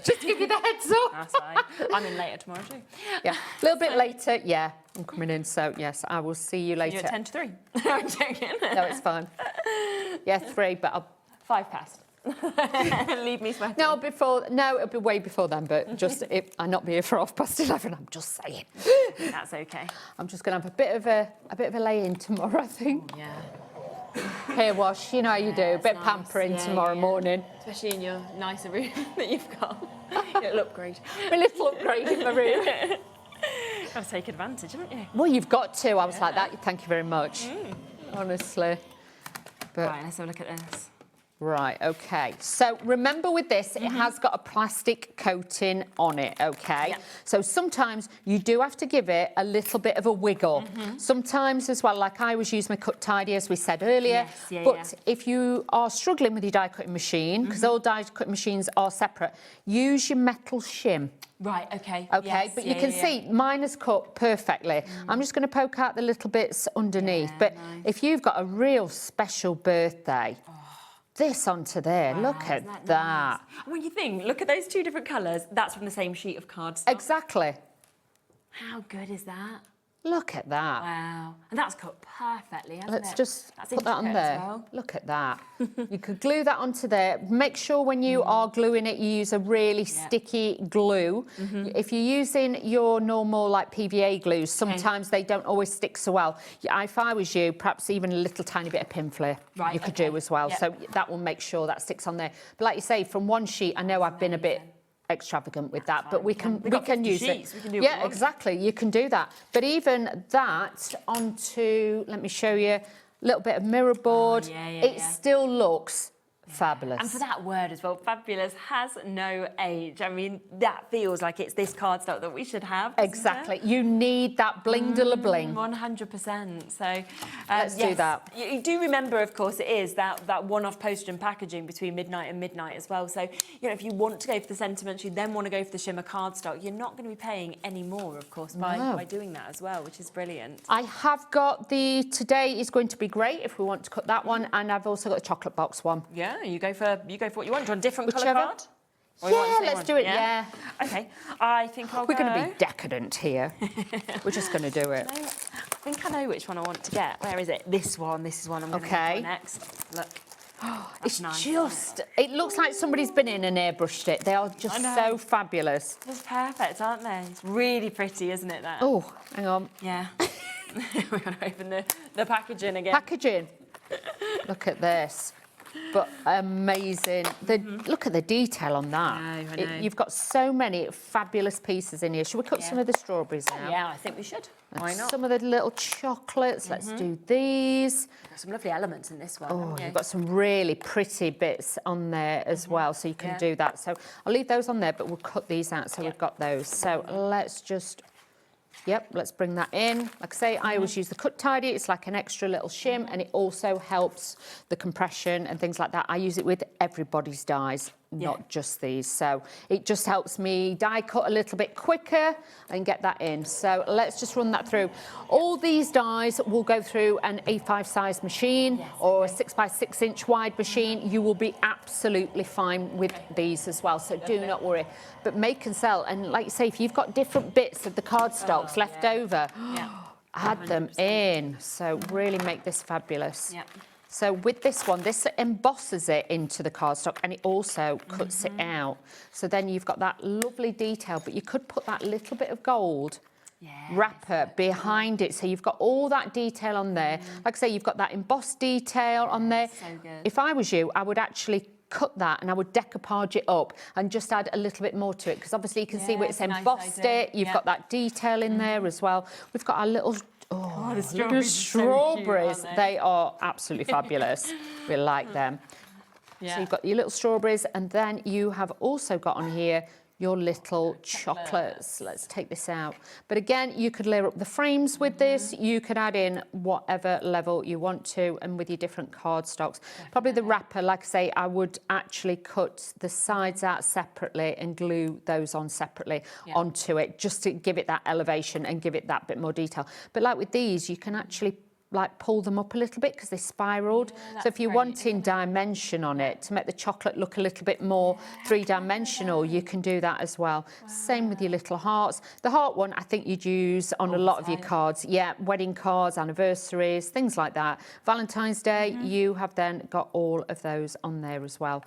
Just give you the heads up. That's fine. I'm in later tomorrow too. Yeah, a little bit later. Yeah, I'm coming in. So yes, I will see you later. You're at 10 to 3. I'm joking. No, it's fine. Yeah, 3, but I'll 5 past. Leave me sweating. No, it'll be way before then, but just I'll not be here for 11:30. I'm just saying. That's okay. I'm just gonna have a bit of a lay-in tomorrow, I think. Yeah. Hair wash, you know how you do. A bit of pampering tomorrow morning. Especially in your nicer room that you've got. Your little upgrade. My little upgrade in my room. Got to take advantage, haven't you? Well, you've got to. I was like that. Thank you very much. Honestly. But, right, let's have a look at this. Right, okay. So remember with this, it has got a plastic coating on it, okay? Yeah. So sometimes you do have to give it a little bit of a wiggle. Sometimes as well, like I was using my cut tidy, as we said earlier. Yes, but if you are struggling with your die cutting machine, because all die cutting machines are separate, use your metal shim. Right, okay. Okay, yes, but you can see mine is cut perfectly. I'm just going to poke out the little bits underneath. But if you've got a real special birthday, this onto there. Wow, look at that. that. Nice? When you think, look at those 2 different colours, that's from the same sheet of cardstock. Exactly. How good is that? Look at that. Wow. And that's cut perfectly, hasn't Let's it? just that's put that on intricate there. as well. Look at that. You could glue that onto there. Make sure when you are gluing it, you use a really sticky glue. If you're using your normal like PVA glues, sometimes they don't always stick so well. If I was you, perhaps even a little tiny bit of pin flare you could do as well. So that will make sure that sticks on there. But like you say, from one sheet, I know I've been a bit extravagant with that, but we can use it. We can do yeah, exactly. You can do that. But even that onto, let me show you, a little bit of mirror board. It still looks fabulous. And for that word as well, fabulous has no age. I mean, that feels like it's this cardstock that we should have. Exactly. You need that bling de la bling. 100%. So let's do that. You do remember, of course, it is that one-off postage and packaging between midnight and midnight as well. So, if you want to go for the sentiments, you then want to go for the shimmer cardstock, you're not going to be paying any more, of course, by doing that as well, which is brilliant. I have got today is going to be great if we want to cut that one, and I've also got the chocolate box one. Yeah. You go for what you want. Do you want a different colour card? Yeah, let's do it. Yeah. Okay. I think We're going to be decadent here. We're just going to do it. I think I know which one I want to get. Where is it? This one. This is one I'm going to get next. Look. It's nice, just. It looks like somebody's been in and airbrushed it. They are just so fabulous. It's perfect, aren't they? It's really pretty, isn't it? That. Oh, hang on. Yeah. We're going to open the packaging again. Packaging. Look at this. But amazing. Look at the detail on that. I know. You've got so many fabulous pieces in here. Should we cut some of the strawberries now? Yeah, I think we should. Why not? Some of the little chocolates. Let's do these. Got some lovely elements in this one. Oh, you've got some really pretty bits on there as well, so you can do that. So I'll leave those on there, but we'll cut these out so we've got those. So let's just... let's bring that in. Like I say, I always use the cut tidy. It's like an extra little shim, and it also helps the compression and things like that. I use it with everybody's dies. not just these. So it just helps me die cut a little bit quicker and get that in. So let's just run that through. All these dies will go through an A5 size machine or a 6x6 inch wide machine. You will be absolutely fine with these as well, so do not worry. But make and sell, and like you say, if you've got different bits of the cardstocks left over, add them in. So really make this fabulous. So with this one, this embosses it into the cardstock and it also cuts it out. So then you've got that lovely detail, but you could put that little bit of gold wrapper behind it. So you've got all that detail on there. Like I say, you've got that embossed detail on there. So good. If I was you, I would actually cut that and I would decoupage it up and just add a little bit more to it, because obviously you can see where it's embossed it. You've got that detail in there as well. We've got our little the little strawberries are so strawberries. cute, aren't they? They are absolutely fabulous. We like them. So you've got your little strawberries, and then you have also got on here your little chocolates. Let's take this out. But again, you could layer up the frames with this. You could add in whatever level you want to, and with your different cardstocks. Probably the wrapper, like I say, I would actually cut the sides out separately and glue those on separately onto it, just to give it that elevation and give it that bit more detail. But like with these, you can actually like pull them up a little bit because they spiraled. So if you're wanting dimension on it to make the chocolate look a little bit more three-dimensional, you can do that as well. Same with your little hearts. The heart one, I think you'd use on a lot of your cards. Yeah, wedding cards, anniversaries, things like that. Valentine's Day, you have then got all of those on there as well.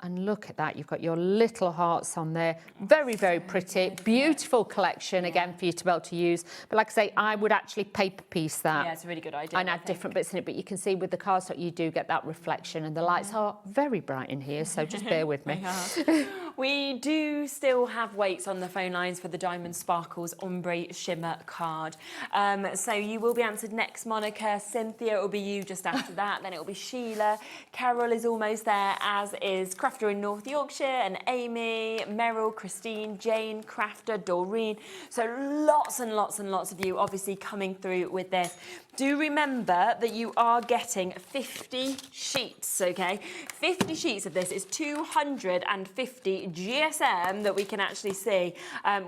And look at that, you've got your little hearts on there. Very, very pretty. Beautiful collection, again, for you to be able to use. But like I say, I would actually paper piece that. Yeah, it's a really good idea. And add different bits in it. But you can see with the cardstock, you do get that reflection. And the lights are very bright in here, so just bear with me. We do still have weights on the phone lines for the Diamond Sparkles Ombre Shimmer card. So you will be answered next, Monica. Cynthia, it will be you just after that. Then it will be Sheila. Carol is almost there, as is Crafter in North Yorkshire, and Amy, Meryl, Christine, Jane, Crafter, Doreen. So lots and lots and lots of you obviously coming through with this. Do remember that you are getting 50 sheets, okay? 50 sheets of this is 250 GSM that we can actually see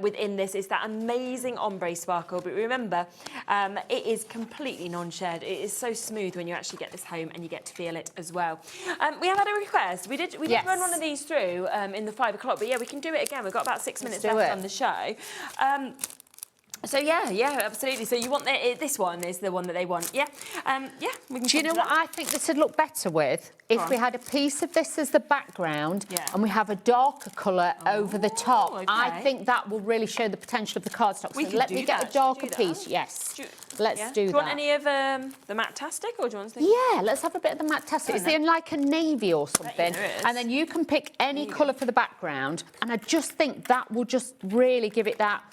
within this. It's that amazing ombre sparkle, but remember, it is completely non-shed. It is so smooth when you actually get this home and you get to feel it as well. We have had a request. We did run one of these through in the 5 o'clock, but yeah, we can do it again. We've got about 6 minutes left on the show. So yeah, absolutely. So you want this one is the one that they want, yeah? We can. Do you know what I think this would look better with? If we had a piece of this as the background and we have a darker colour over the top. Okay. I think that will really show the potential of the cardstock. So let me get a darker piece. Yes, let's do that. Do you want any of the Matte-tastic, or do you want something? Yeah, let's have a bit of the Matte-tastic. Is there like a navy or something? And then you can pick any colour for the background, and I just think that will just really give it that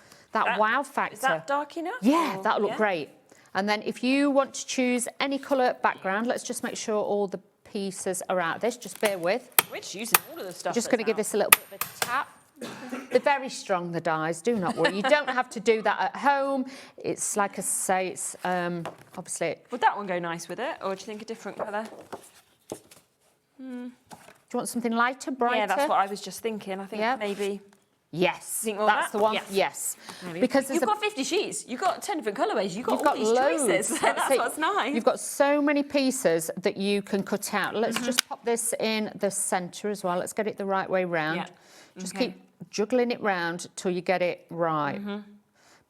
wow factor. Is that dark enough? Yeah, that'll look great. And then if you want to choose any colour background, let's just make sure all the pieces are out of this. Just bear with. We're just using all of the stuff. Just going to give this a little bit of a tap. They're very strong, the dies, do not worry. You don't have to do that at home. It's like I say, it's obviously... Would that one go nice with it, or do you think a different colour? Do you want something lighter, brighter? Yeah, that's what I was just thinking. I think maybe... Yes, think more that's that? the one. Yes. Yes, Maybe. because you've got 50 sheets. You've got 10 different colourways. You've got all these loads. choices. That's what's nice. You've got so many pieces that you can cut out. Let's just pop this in the centre as well. Let's get it the right way round. Just keep juggling it round till you get it right.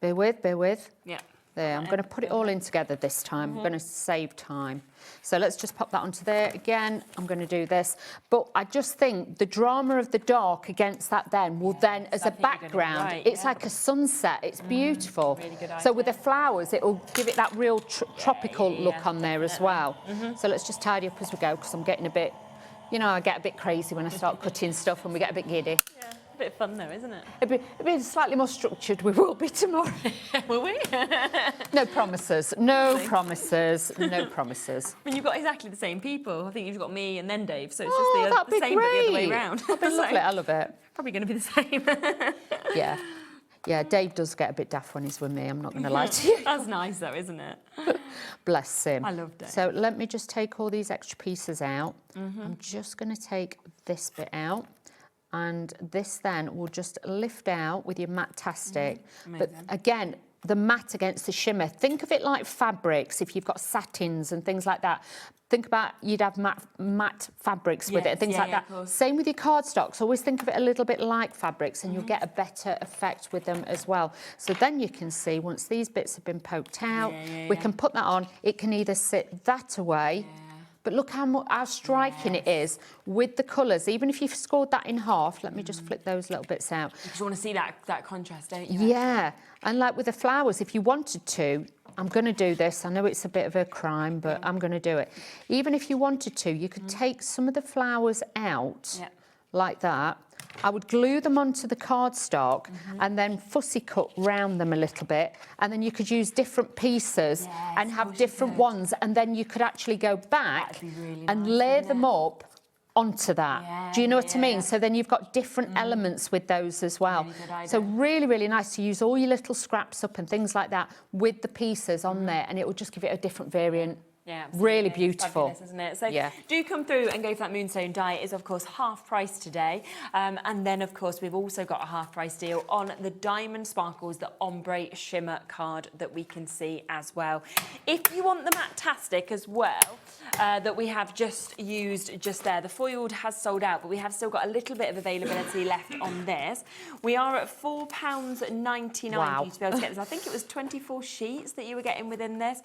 Bear with, bear with. Yeah. There, I'm going to put it all in together this time. I'm going to save time. So let's just pop that onto there. Again, I'm going to do this. But I just think the drama of the dark against that then will then, as a background, it's like a sunset. It's beautiful. Really good so with the flowers, it will give it that real tropical look on there as well. So let's just tidy up as we go, because I'm getting a bit, you know, I get a bit crazy when I start cutting stuff and we get a bit giddy. A bit of fun though, isn't it? It'll be slightly more structured. We will be tomorrow. Will we? No promises. No promises. No promises. I mean, you've got exactly the same people. I think you've got me and then Dave, so it's just the same but the other way around. That'd be lovely. I love it. Probably going to be the same. Yeah, Dave does get a bit daft when he's with me. I'm not going to lie to you. That's nice though, isn't it? Bless him. I love Dave. So let me just take all these extra pieces out. I'm just going to take this bit out. And this then will just lift out with your Matte-tastic. But Amazing. again, the matte against the shimmer. Think of it like fabrics, if you've got satins and things like that. Think about you'd have matte fabrics with it, things like that. Same with your cardstocks. Always think of it a little bit like fabrics and you'll get a better effect with them as well. So then you can see once these bits have been poked out, we can put that on. It can either sit that away, but look how striking it is with the colours. Even if you've scored that in half, let me just flip those little bits out. Because you want to see that contrast, don't you? Yeah, and like with the flowers, if you wanted to, I'm going to do this. I know it's a bit of a crime, but I'm going to do it. Even if you wanted to, you could take some of the flowers out like that. I would glue them onto the cardstock and then fussy cut round them a little bit, and then you could use different pieces and have different ones, and then you could actually go back and layer them up onto that. Do you know what I mean? So then you've got different elements with those as well. So really, really nice to use all your little scraps up and things like that with the pieces on there, and it will just give it a different variant. Yeah, really beautiful, fabulous, isn't it? So do come through and go for that moonstone dye. It is of course half price today, and then of course we've also got a half price deal on the Diamond Sparkles, the ombre shimmer card that we can see as well. If you want the Matte-tastic as well, that we have just used just there, the foiled has sold out, but we have still got a little bit of availability left on this. We are at £4.99 for you to be able to get this. I think it was 24 sheets that you were getting within this.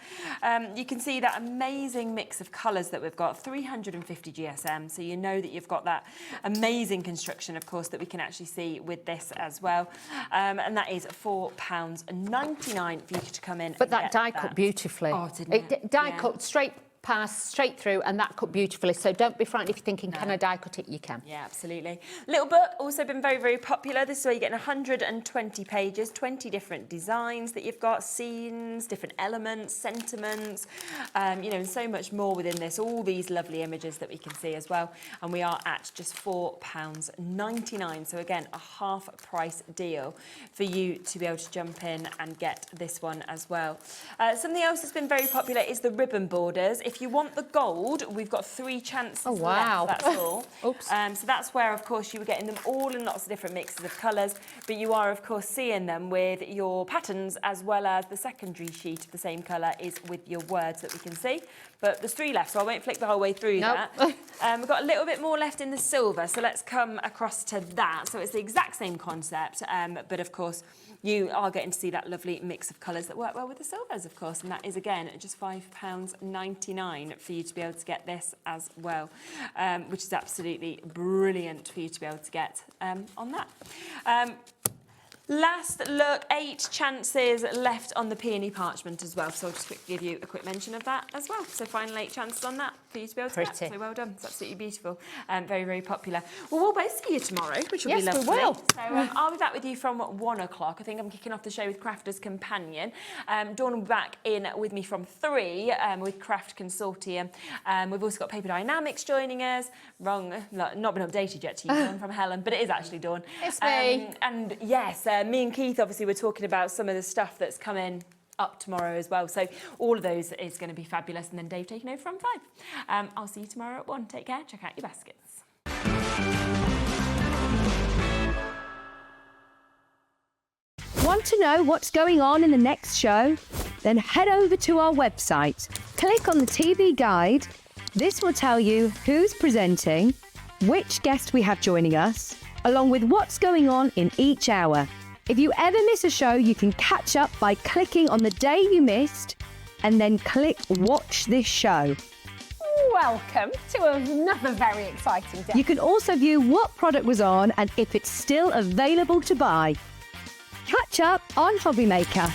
You can see that amazing mix of colours that we've got, 350 GSM, so you know that you've got that amazing construction, of course, that we can actually see with this as well. And that is £4.99 for you to come in. But that die cut beautifully. Oh, didn't it? Die cut straight past, straight through, and that cut beautifully. So don't be frightened if you're thinking, can I die cut it? You can. Yeah, absolutely. Little book, also been very, very popular. This is where you're getting 120 pages, 20 different designs that you've got, scenes, different elements, sentiments, you know, and so much more within this. All these lovely images that we can see as well. And we are at just £4.99. So again, a half price deal for you to be able to jump in and get this one as well. Something else that's been very popular is the ribbon borders. If you want the gold, we've got 3 chances left, that's all. Oops. So that's where, of course, you were getting them all in lots of different mixes of colours, but you are, of course, seeing them with your patterns as well as the secondary sheet of the same colour is with your words that we can see. But there's 3 left, so I won't flick the whole way through that. We've got a little bit more left in the silver, so let's come across to that. So it's the exact same concept, but of course, you are getting to see that lovely mix of colours that work well with the silvers, of course, and that is, again, just £5.99 for you to be able to get this as well, which is absolutely brilliant for you to be able to get on that. Last look, 8 chances left on the peony parchment as well, so I'll just quickly give you a quick mention of that as well. So final 8 chances on that for you to be able to get. So well done, it's absolutely beautiful, very, very popular. Well, we'll both see you tomorrow, which will be lovely. Yes, we will. So I'll be back with you from 1 o'clock. I think I'm kicking off the show with Crafter's Companion. Dawn will be back in with me from 3 with Craft Consortium. We've also got Paper Dynamics joining us. Wrong, not been updated yet to you, Dawn, from Helen, but it is actually Dawn. It's me. And yes, me and Keith obviously were talking about some of the stuff that's coming up tomorrow as well. So all of those is going to be fabulous. And then Dave taking over from 5. I'll see you tomorrow at 1. Take care. Check out your baskets. Want to know what's going on in the next show? Then head over to our website. Click on the TV guide. This will tell you who's presenting, which guest we have joining us, along with what's going on in each hour. If you ever miss a show, you can catch up by clicking on the day you missed and then click Watch This Show. Welcome to another very exciting day. You can also view what product was on and if it's still available to buy. Catch up on Hobby Maker.